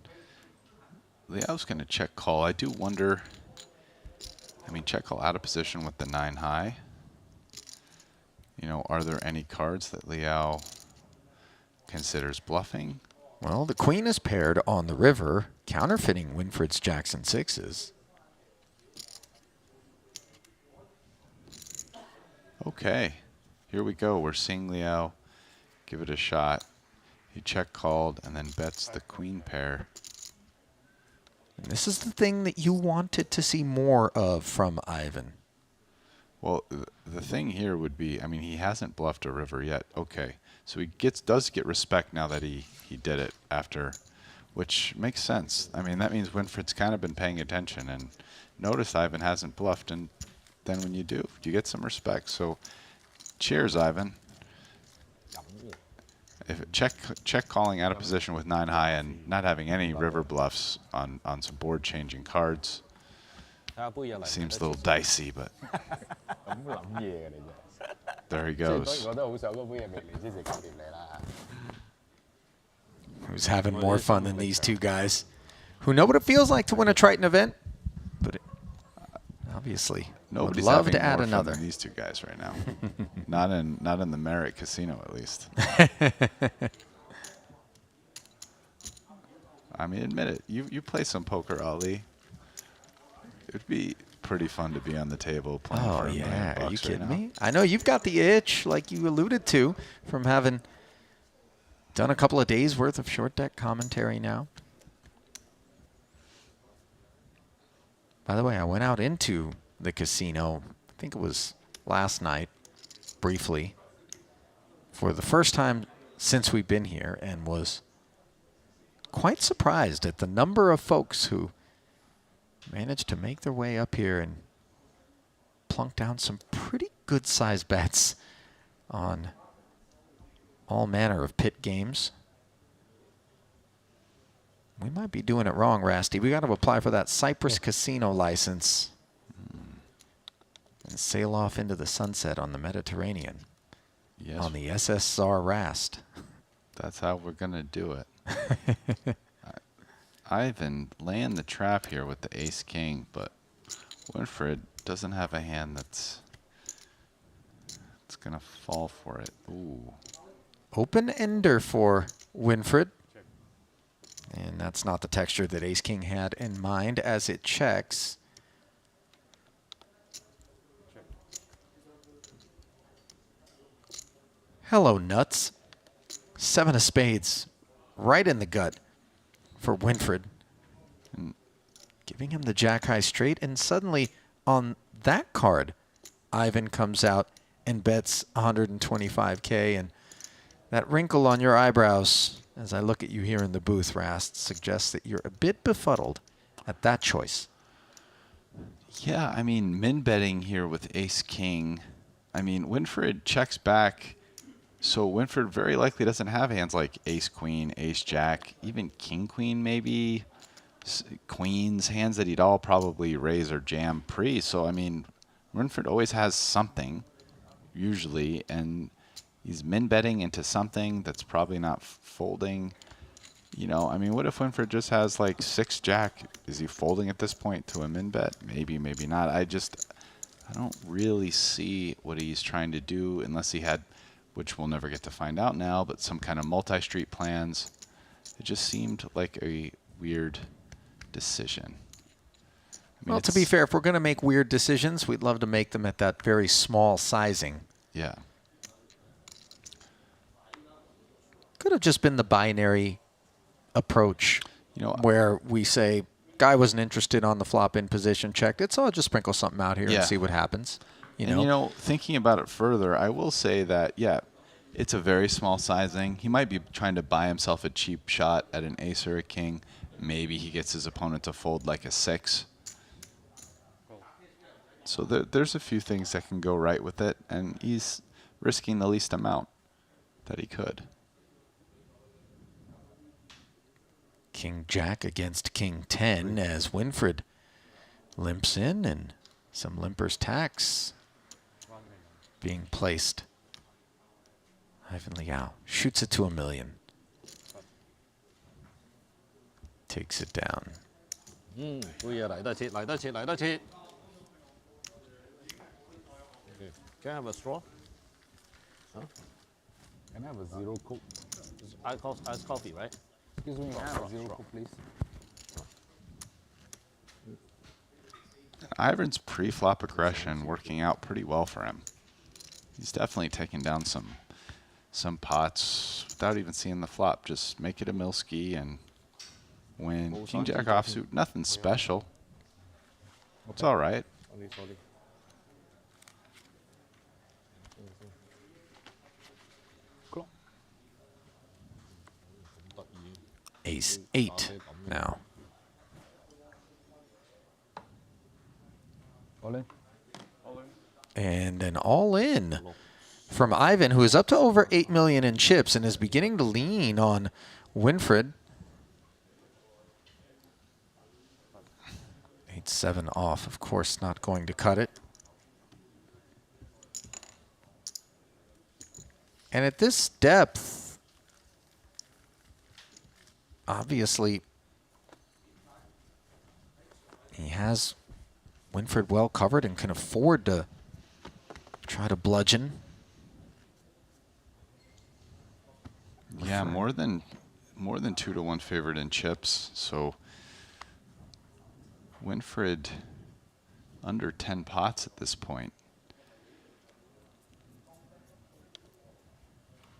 Liao's going to check call. I do wonder, I mean, check call out of position with the 9 high. You know, are there any cards that Liao considers bluffing? Well, the queen is paired on the river, counterfeiting Winfred's Jackson 6s. Okay, here we go. We're seeing Liao give it a shot. He check called and then bets the queen pair. And this is the thing that you wanted to see more of from Ivan. Well, the thing here would be, I mean, he hasn't bluffed a river yet. Okay, so he does get respect now that he did it after, which makes sense. I mean, that means Winfred's kind of been paying attention and noticed Ivan hasn't bluffed, and then when you do, you get some respect. So, cheers, Ivan. If check calling out of position with 9 high and not having any river bluffs on some board changing cards seems a little dicey, but there he goes. Who's having more fun than these two guys who know what it feels like to win a Triton event, but obviously Nobody's would love having to add more fun another. than these two guys right now. not in the Marriott Casino, at least. I mean, admit it. You play some poker, Ali. It'd be pretty fun to be on the table playing for $1 million Are you right kidding now. me? I know you've got the itch, like you alluded to, from having done a couple of days worth of short deck commentary now. By the way, I went out into the casino, I think it was last night, briefly, for the first time since we've been here, and was quite surprised at the number of folks who managed to make their way up here and plunk down some pretty good-sized bets on all manner of pit games. We might be doing it wrong, Rasty. We got to apply for that Cyprus casino license and sail off into the sunset on the Mediterranean on the SSR Rast. That's how we're going to do it. Ivan laying the trap here with the ace-king, but Winfred doesn't have a hand that's going to fall for it. Ooh. Open ender for Winfred. And that's not the texture that ace-king had in mind as it checks. Hello, nuts. 7 of spades. Right in the gut for Winfred. Giving him the jack-high straight. And suddenly, on that card, Ivan comes out and bets 125K. And that wrinkle on your eyebrows, as I look at you here in the booth, Rast, suggests that you're a bit befuddled at that choice. Yeah, I mean, min betting here with ace-king. I mean, Winfred checks back. So Winfred very likely doesn't have hands like ace-queen, ace-jack, even king-queen maybe, queens, hands that he'd all probably raise or jam pre. So, I mean, Winfred always has something, usually, and he's min-betting into something that's probably not folding. You know, I mean, what if Winfred just has like 6-jack? Is he folding at this point to a min-bet? Maybe, maybe not. I don't really see what he's trying to do unless he had, which we'll never get to find out now, but some kind of multi-street plans. It just seemed like a weird decision. I mean, Well, to be fair, if we're going to make weird decisions, we'd love to make them at that very small sizing. Yeah. Could have just been the binary approach, you know, where we say, guy wasn't interested on the flop in position, checked it, so I'll just sprinkle something out here and see what happens. You And, know, thinking about it further, I will say that, yeah, it's a very small sizing. He might be trying to buy himself a cheap shot at an ace or a king. Maybe he gets his opponent to fold like a 6. So there's a few things that can go right with it, and he's risking the least amount that he could. King Jack against King 10 as Winfried limps in, and some limper's tax being placed. Ivan Liao shoots it to $1 million. Takes it down. 杯啊嚟得切，嚟得切，嚟得切。Can I have a straw? Huh? Can I have a 0 Coke? Iced coffee, right? Excuse me, can I have a 0 Coke, please? Ivan's pre-flop aggression working out pretty well for him. He's definitely taking down some pots without even seeing the flop. Just make it a Milski and win. King Jack offsuit, nothing special. It's all right. Sorry. Ace 8 now. All in. And an all-in from Ivan, who is up to over 8 million in chips and is beginning to lean on Winfried. 8-7 off, of course, not going to cut it. And at this depth, obviously, he has Winfried well covered and can afford to try to bludgeon. Yeah, more than 2-1 favored in chips. So Winfried under 10 pots at this point.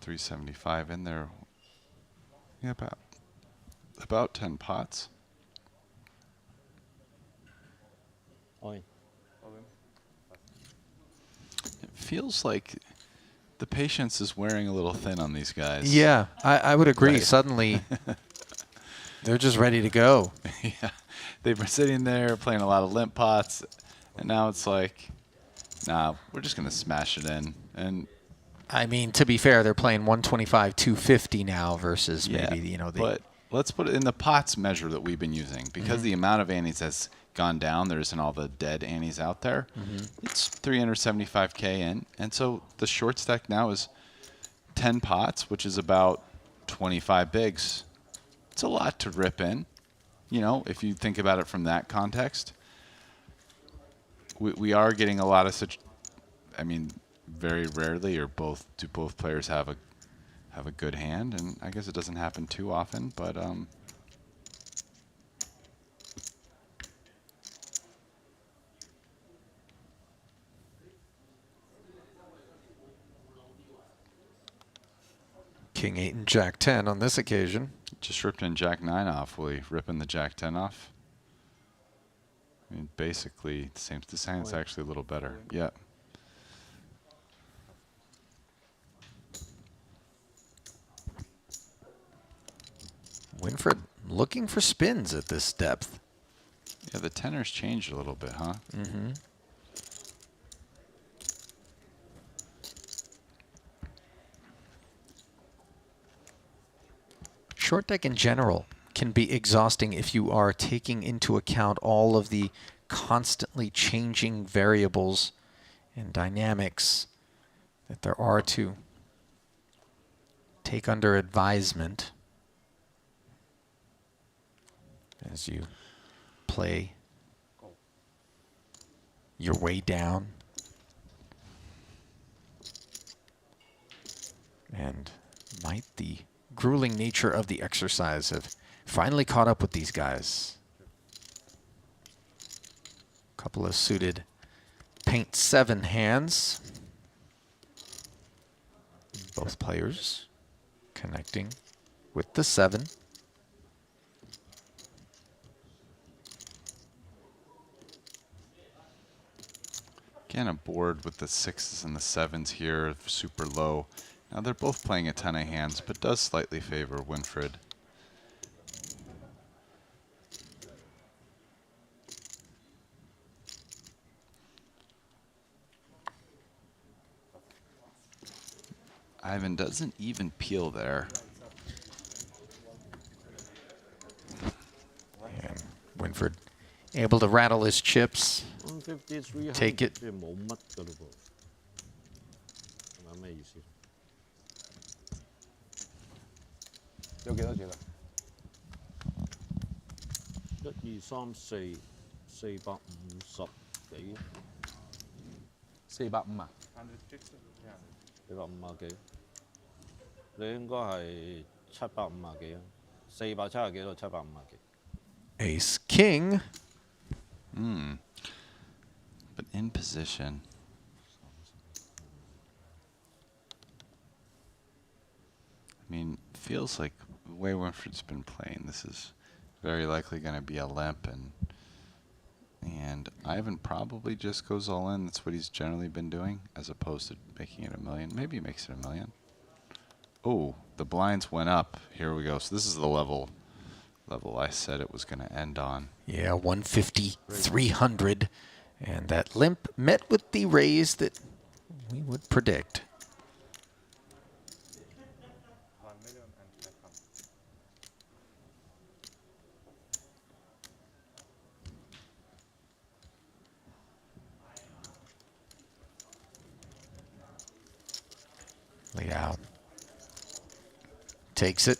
375 in there. Yeah, about 10 pots. Oi. It feels like the patience is wearing a little thin on these guys. Yeah, I would agree. Right. Suddenly, they're just ready to go. Yeah, they've been sitting there playing a lot of limp pots, and now it's like, nah, we're just going to smash it in. And I mean, to be fair, they're playing 125, 250 now versus maybe, you know, but let's put it in the pots measure that we've been using. Because the amount of antes has gone down, there isn't all the dead antes out there. It's 375K in. And so the short stack now is 10 pots, which is about 25 bigs. It's a lot to rip in, you know, if you think about it from that context. We are getting a lot of such, I mean, very rarely do both players have a good hand, and I guess it doesn't happen too often, but King 8 and Jack 10 on this occasion. just ripped in Jack 9 off. Will he ripping the Jack 10 off? I mean, basically, the same. The hand's actually a little better. Yeah. Winfried looking for spins at this depth. Yeah, the tenor's changed a little bit, huh? Mm-hmm. Short deck in general can be exhausting if you are taking into account all of the constantly changing variables and dynamics that there are to take under advisement as you play your way down. And might the grueling nature of the exercise have finally caught up with these guys. Couple of suited paint 7 hands. Both players connecting with the 7. Again, a board with the 6s and the 7s here, super low. Now they're both playing a 10 of hands, but does slightly favor Winfried. Ivan doesn't even peel there. And Winfried able to rattle his chips, 153 take it. 即係冇乜㗎咯噃，係咪咩意思？有幾多錢啊1、2、3、4，450幾？450啊？450幾？你應該係750幾啊？470幾到750幾。 Ace King. But in position. I mean, feels like the way Winfried's been playing, this is very likely going to be a limp, and Ivan probably just goes all in. That's what he's generally been doing, as opposed to making it a million. Maybe he makes it a million. Oh, the blinds went up. Here we go. So this is the level I said it was going to end on. Yeah, 150, 300. And that limp met with the raise that we would predict. Liao takes it.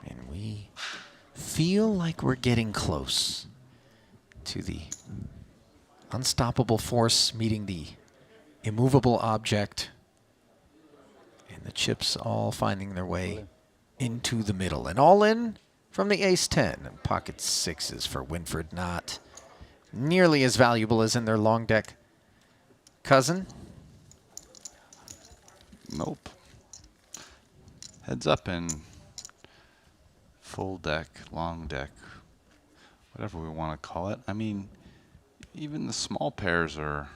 And we feel like we're getting close to the unstoppable force meeting the immovable object. And the chips all finding their way into the middle. And all in from the ace-10. And pocket sixes for Winfried, not nearly as valuable as in their long deck cousin. Nope. Heads up and full deck, long deck, whatever we want to call it. I mean, even the small pairs are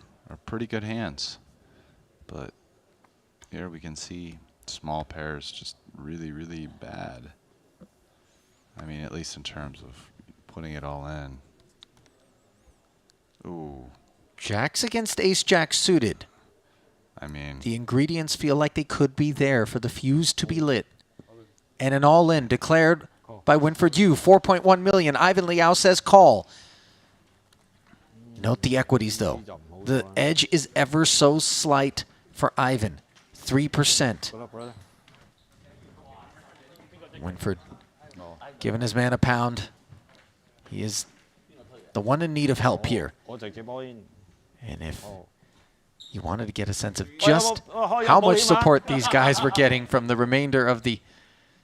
pretty good hands. But here we can see small pairs just really, really bad. I mean, at least in terms of putting it all in. Ooh. Jacks against ace-jack suited. I mean, the ingredients feel like they could be there for the fuse to be lit. And an all-in declared by Winfried Yu, 4.1 million. Ivan Liao says call. Note the equities, though. The edge is ever so slight for Ivan, 3%. Winfried giving his man a pound. He is the one in need of help here. And if you wanted to get a sense of just how much support these guys were getting from the remainder of the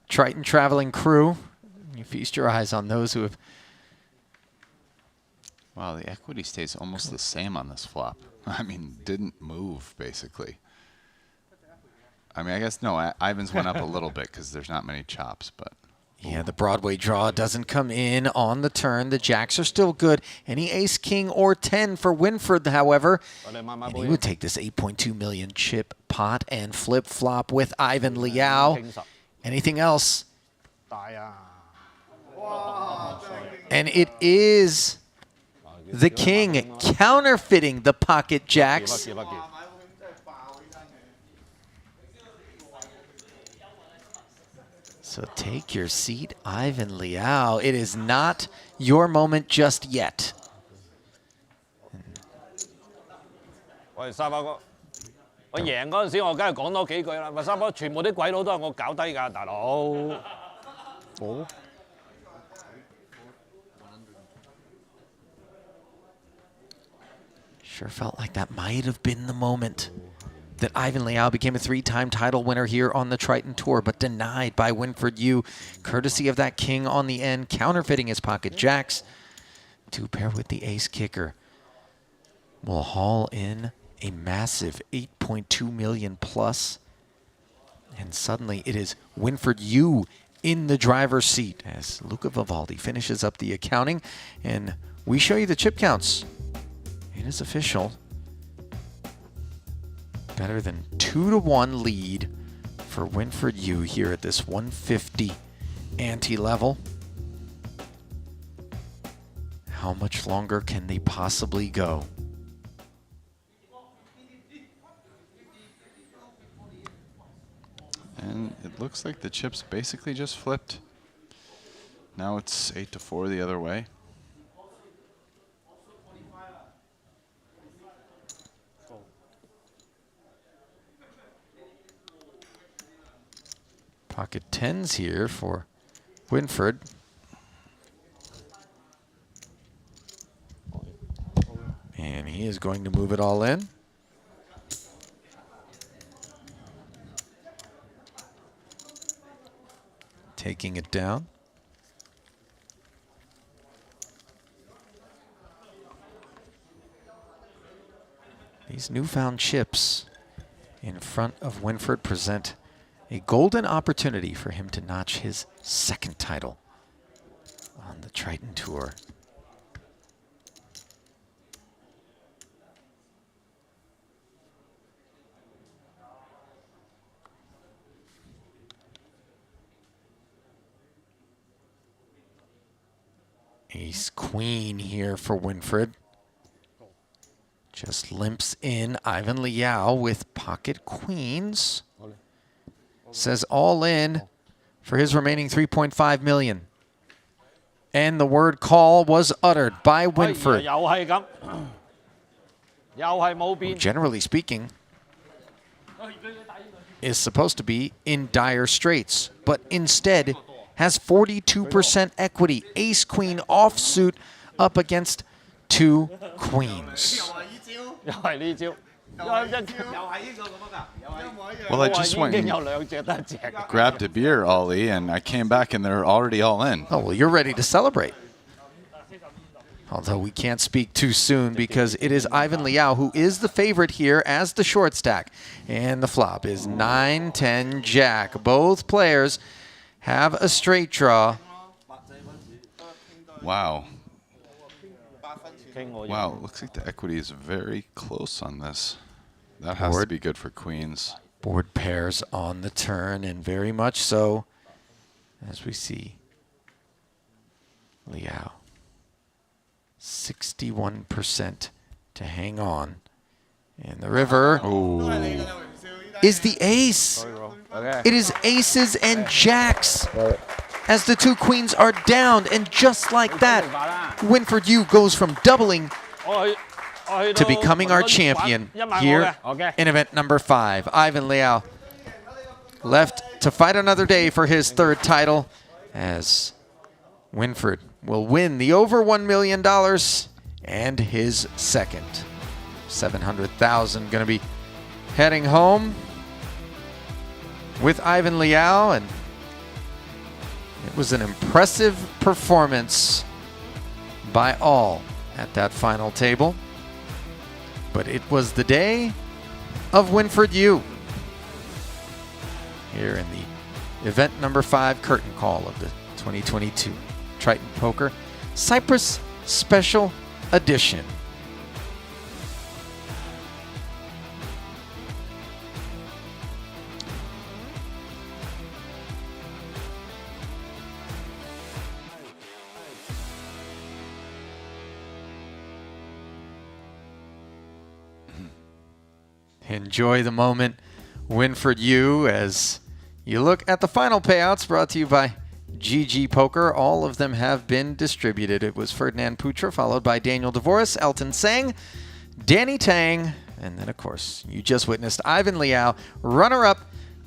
Triton traveling crew, you feast your eyes on those who have... Wow, the equity stays almost the same on this flop. I mean, didn't move, basically. I mean, I guess, no, Ivan's went up a little bit because there's not many chops, but... Yeah, the Broadway draw doesn't come in on the turn. The jacks are still good. Any ace, king, or 10 for Winfried, however. And he would take this 8.2 million chip pot and flip-flop with Ivan Liao. Anything else? And it is the king counterfeiting the pocket jacks. So take your seat, Ivan Liao. It is not your moment just yet. 喂，沙包哥，我贏嗰陣時，我梗係講多幾句啦。喂，沙包，全部啲鬼佬都係我搞低㗎，大佬。哦。Sure felt like that might have been the moment that Ivan Liao became a 3-time title winner here on the Triton Tour, but denied by Winfried Yu, courtesy of that king on the end, counterfeiting his pocket jacks to pair with the ace kicker. Will haul in a massive 8.2 million plus. And suddenly it is Winford Yu in the driver's seat as Luca Vivaldi finishes up the accounting. And we show you the chip counts. It is official. Better than 2-1 lead for Winford Yu here at this 150 ante level. How much longer can they possibly go? And it looks like the chips basically just flipped. Now it's 8-4 the other way. Pocket tens here for Winford. And he is going to move it all in. Taking it down. These newfound chips in front of Winford present a golden opportunity for him to notch his second title on the Triton Tour. Ace queen here for Winford. Just limps in Ivan Liao with pocket queens. Says all in for his remaining 3.5 million. And the word call was uttered by Winford. Who, generally speaking, is supposed to be in dire straits, but instead has 42% equity. Ace queen offsuit up against 2 queens. Well, I just went and grabbed a beer, Ollie, and I came back and they're already all in. Oh, well, you're ready to celebrate. Although we can't speak too soon because it is Ivan Liao who is the favorite here as the short stack. And the flop is 9-10 jack. Both players have a straight draw. Wow. Wow, looks like the equity is very close on this. That has to be good for queens. Board pairs on the turn, and very much so, as we see Liao. 61% to hang on. And the river is the ace. It is aces and jacks as the 2 queens are down. And just like that, Winford Yu goes from doubling to becoming our champion here in event number 5. Ivan Liao left to fight another day for his 3rd title as Winford will win the over $1 million and his 2nd. $700,000 going to be heading home with Ivan Liao, and it was an impressive performance by all at that final table. But it was the day of Winford Yu here in the event number 5 curtain call of the 2022 Triton Poker Cyprus Special Edition. Enjoy the moment, Winford Yu, as you look at the final payouts brought to you by GG Poker. All of them have been distributed. It was Ferdinand Putra, followed by Daniel Dvoris, Elton Sang, Danny Tang, and then, of course, you just witnessed Ivan Liao, runner-up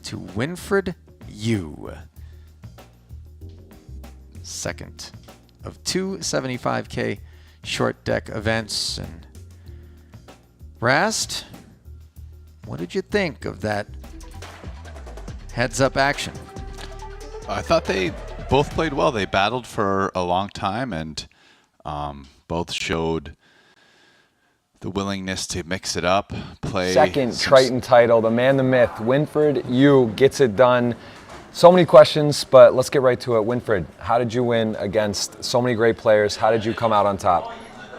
to Winford Yu. 2nd of 2 75K short deck events. And Rast, what did you think of that heads-up action? I thought they both played well. They battled for a long time, and both showed the willingness to mix it up, play. Second Triton title, the man, the myth, Winfred Yu gets it done. So many questions, but let's get right to it. Winfred, how did you win against so many great players? How did you come out on top?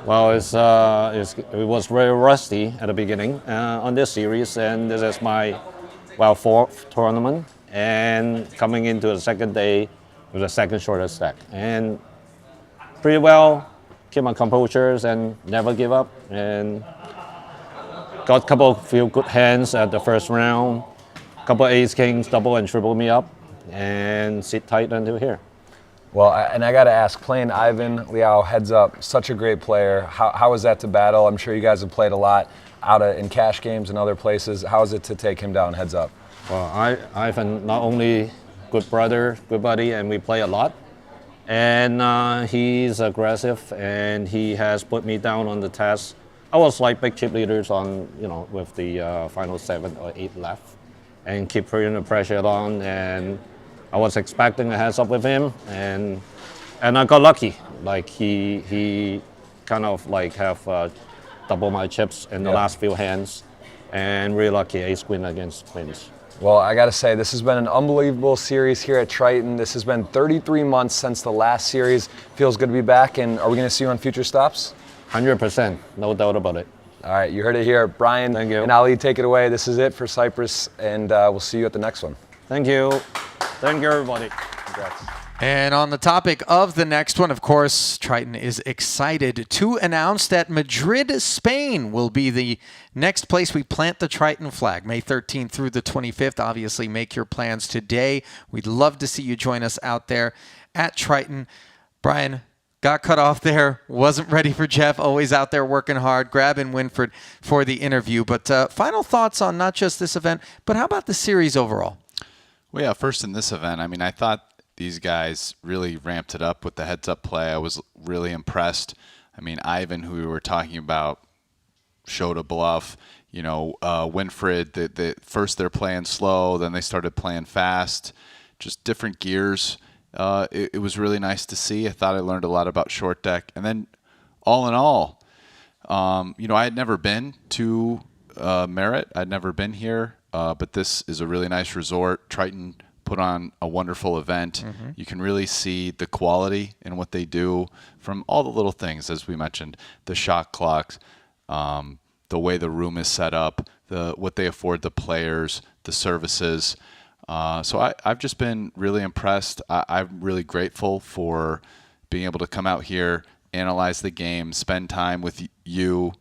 Well, it was very rusty at the beginning on this series, and this is my fourth tournament, and coming into the second day with the second shortest deck, and pretty well keep my composure and never give up, and got a few good hands at the first round, couple ace kings double and triple me up, and sit tight until here. Well, and I got to ask, playing Ivan Liao heads up, such a great player. How was that to battle? I'm sure you guys have played a lot in cash games and other places. How is it to take him down heads up? Well, Ivan, not only good brother, good buddy, and we play a lot. And he's aggressive, and he has put me down on the test. I was like big chip leaders on, with the final 7 or 8 left, and keep putting the pressure on. And I was expecting a heads up with him, and I got lucky. Like he kind of like have double my chips in the last few hands, and really lucky ace queen against queens. Well, I got to say, this has been an unbelievable series here at Triton. This has been 33 months since the last series. Feels good to be back, and are we going to see you on future stops? 100%, no doubt about it. All right, you heard it here. Brian Thank you. and Ali, take it away. This is it for Cyprus, and we'll see you at the next one. Thank you. Thank you, everybody. Congrats. And on the topic of the next one, of course, Triton is excited to announce that Madrid, Spain will be the next place we plant the Triton flag, May 13th through the 25th. Obviously, make your plans today. We'd love to see you join us out there at Triton. Brian got cut off there, wasn't ready for Jeff, always out there working hard, grabbing Winfred for the interview. But final thoughts on not just this event, but how about the series overall? Well, yeah, first in this event, I mean, I thought these guys really ramped it up with the heads-up play. I was really impressed. I mean, Ivan, who we were talking about, showed a bluff. Winfred, first they're playing slow, then they started playing fast. Just different gears. It was really nice to see. I thought I learned a lot about short deck. And then, all in all, I had never been to Merritt. I'd never been here, but this is a really nice resort. Triton put on a wonderful event. Mm-hmm. You can really see the quality in what they do from all the little things, as we mentioned, the shot clocks, the way the room is set up, what they afford the players, the services. So I've just been really impressed. I'm really grateful for being able to come out here, analyze the game, spend time with you,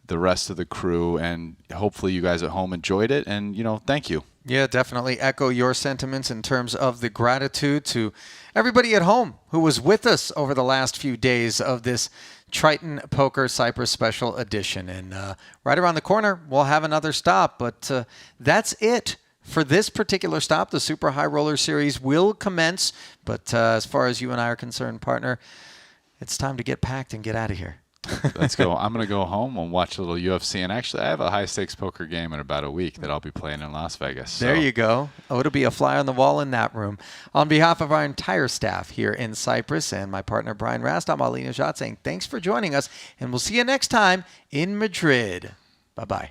the rest of the crew, and hopefully you guys at home enjoyed it. And, thank you. Yeah, definitely echo your sentiments in terms of the gratitude to everybody at home who was with us over the last few days of this Triton Poker Cyprus Special Edition. And right around the corner, we'll have another stop. But that's it for this particular stop. The Super High Roller Series will commence. But as far as you and I are concerned, partner, it's time to get packed and get out of here. Let's go. I'm going to go home and watch a little UFC. And actually, I have a high-stakes poker game in about a week that I'll be playing in Las Vegas. There you go. Oh, it'll be a fly on the wall in that room. On behalf of our entire staff here in Cyprus and my partner Brian Rast, I'm Ali Najat saying thanks for joining us, and we'll see you next time in Madrid. Bye-bye.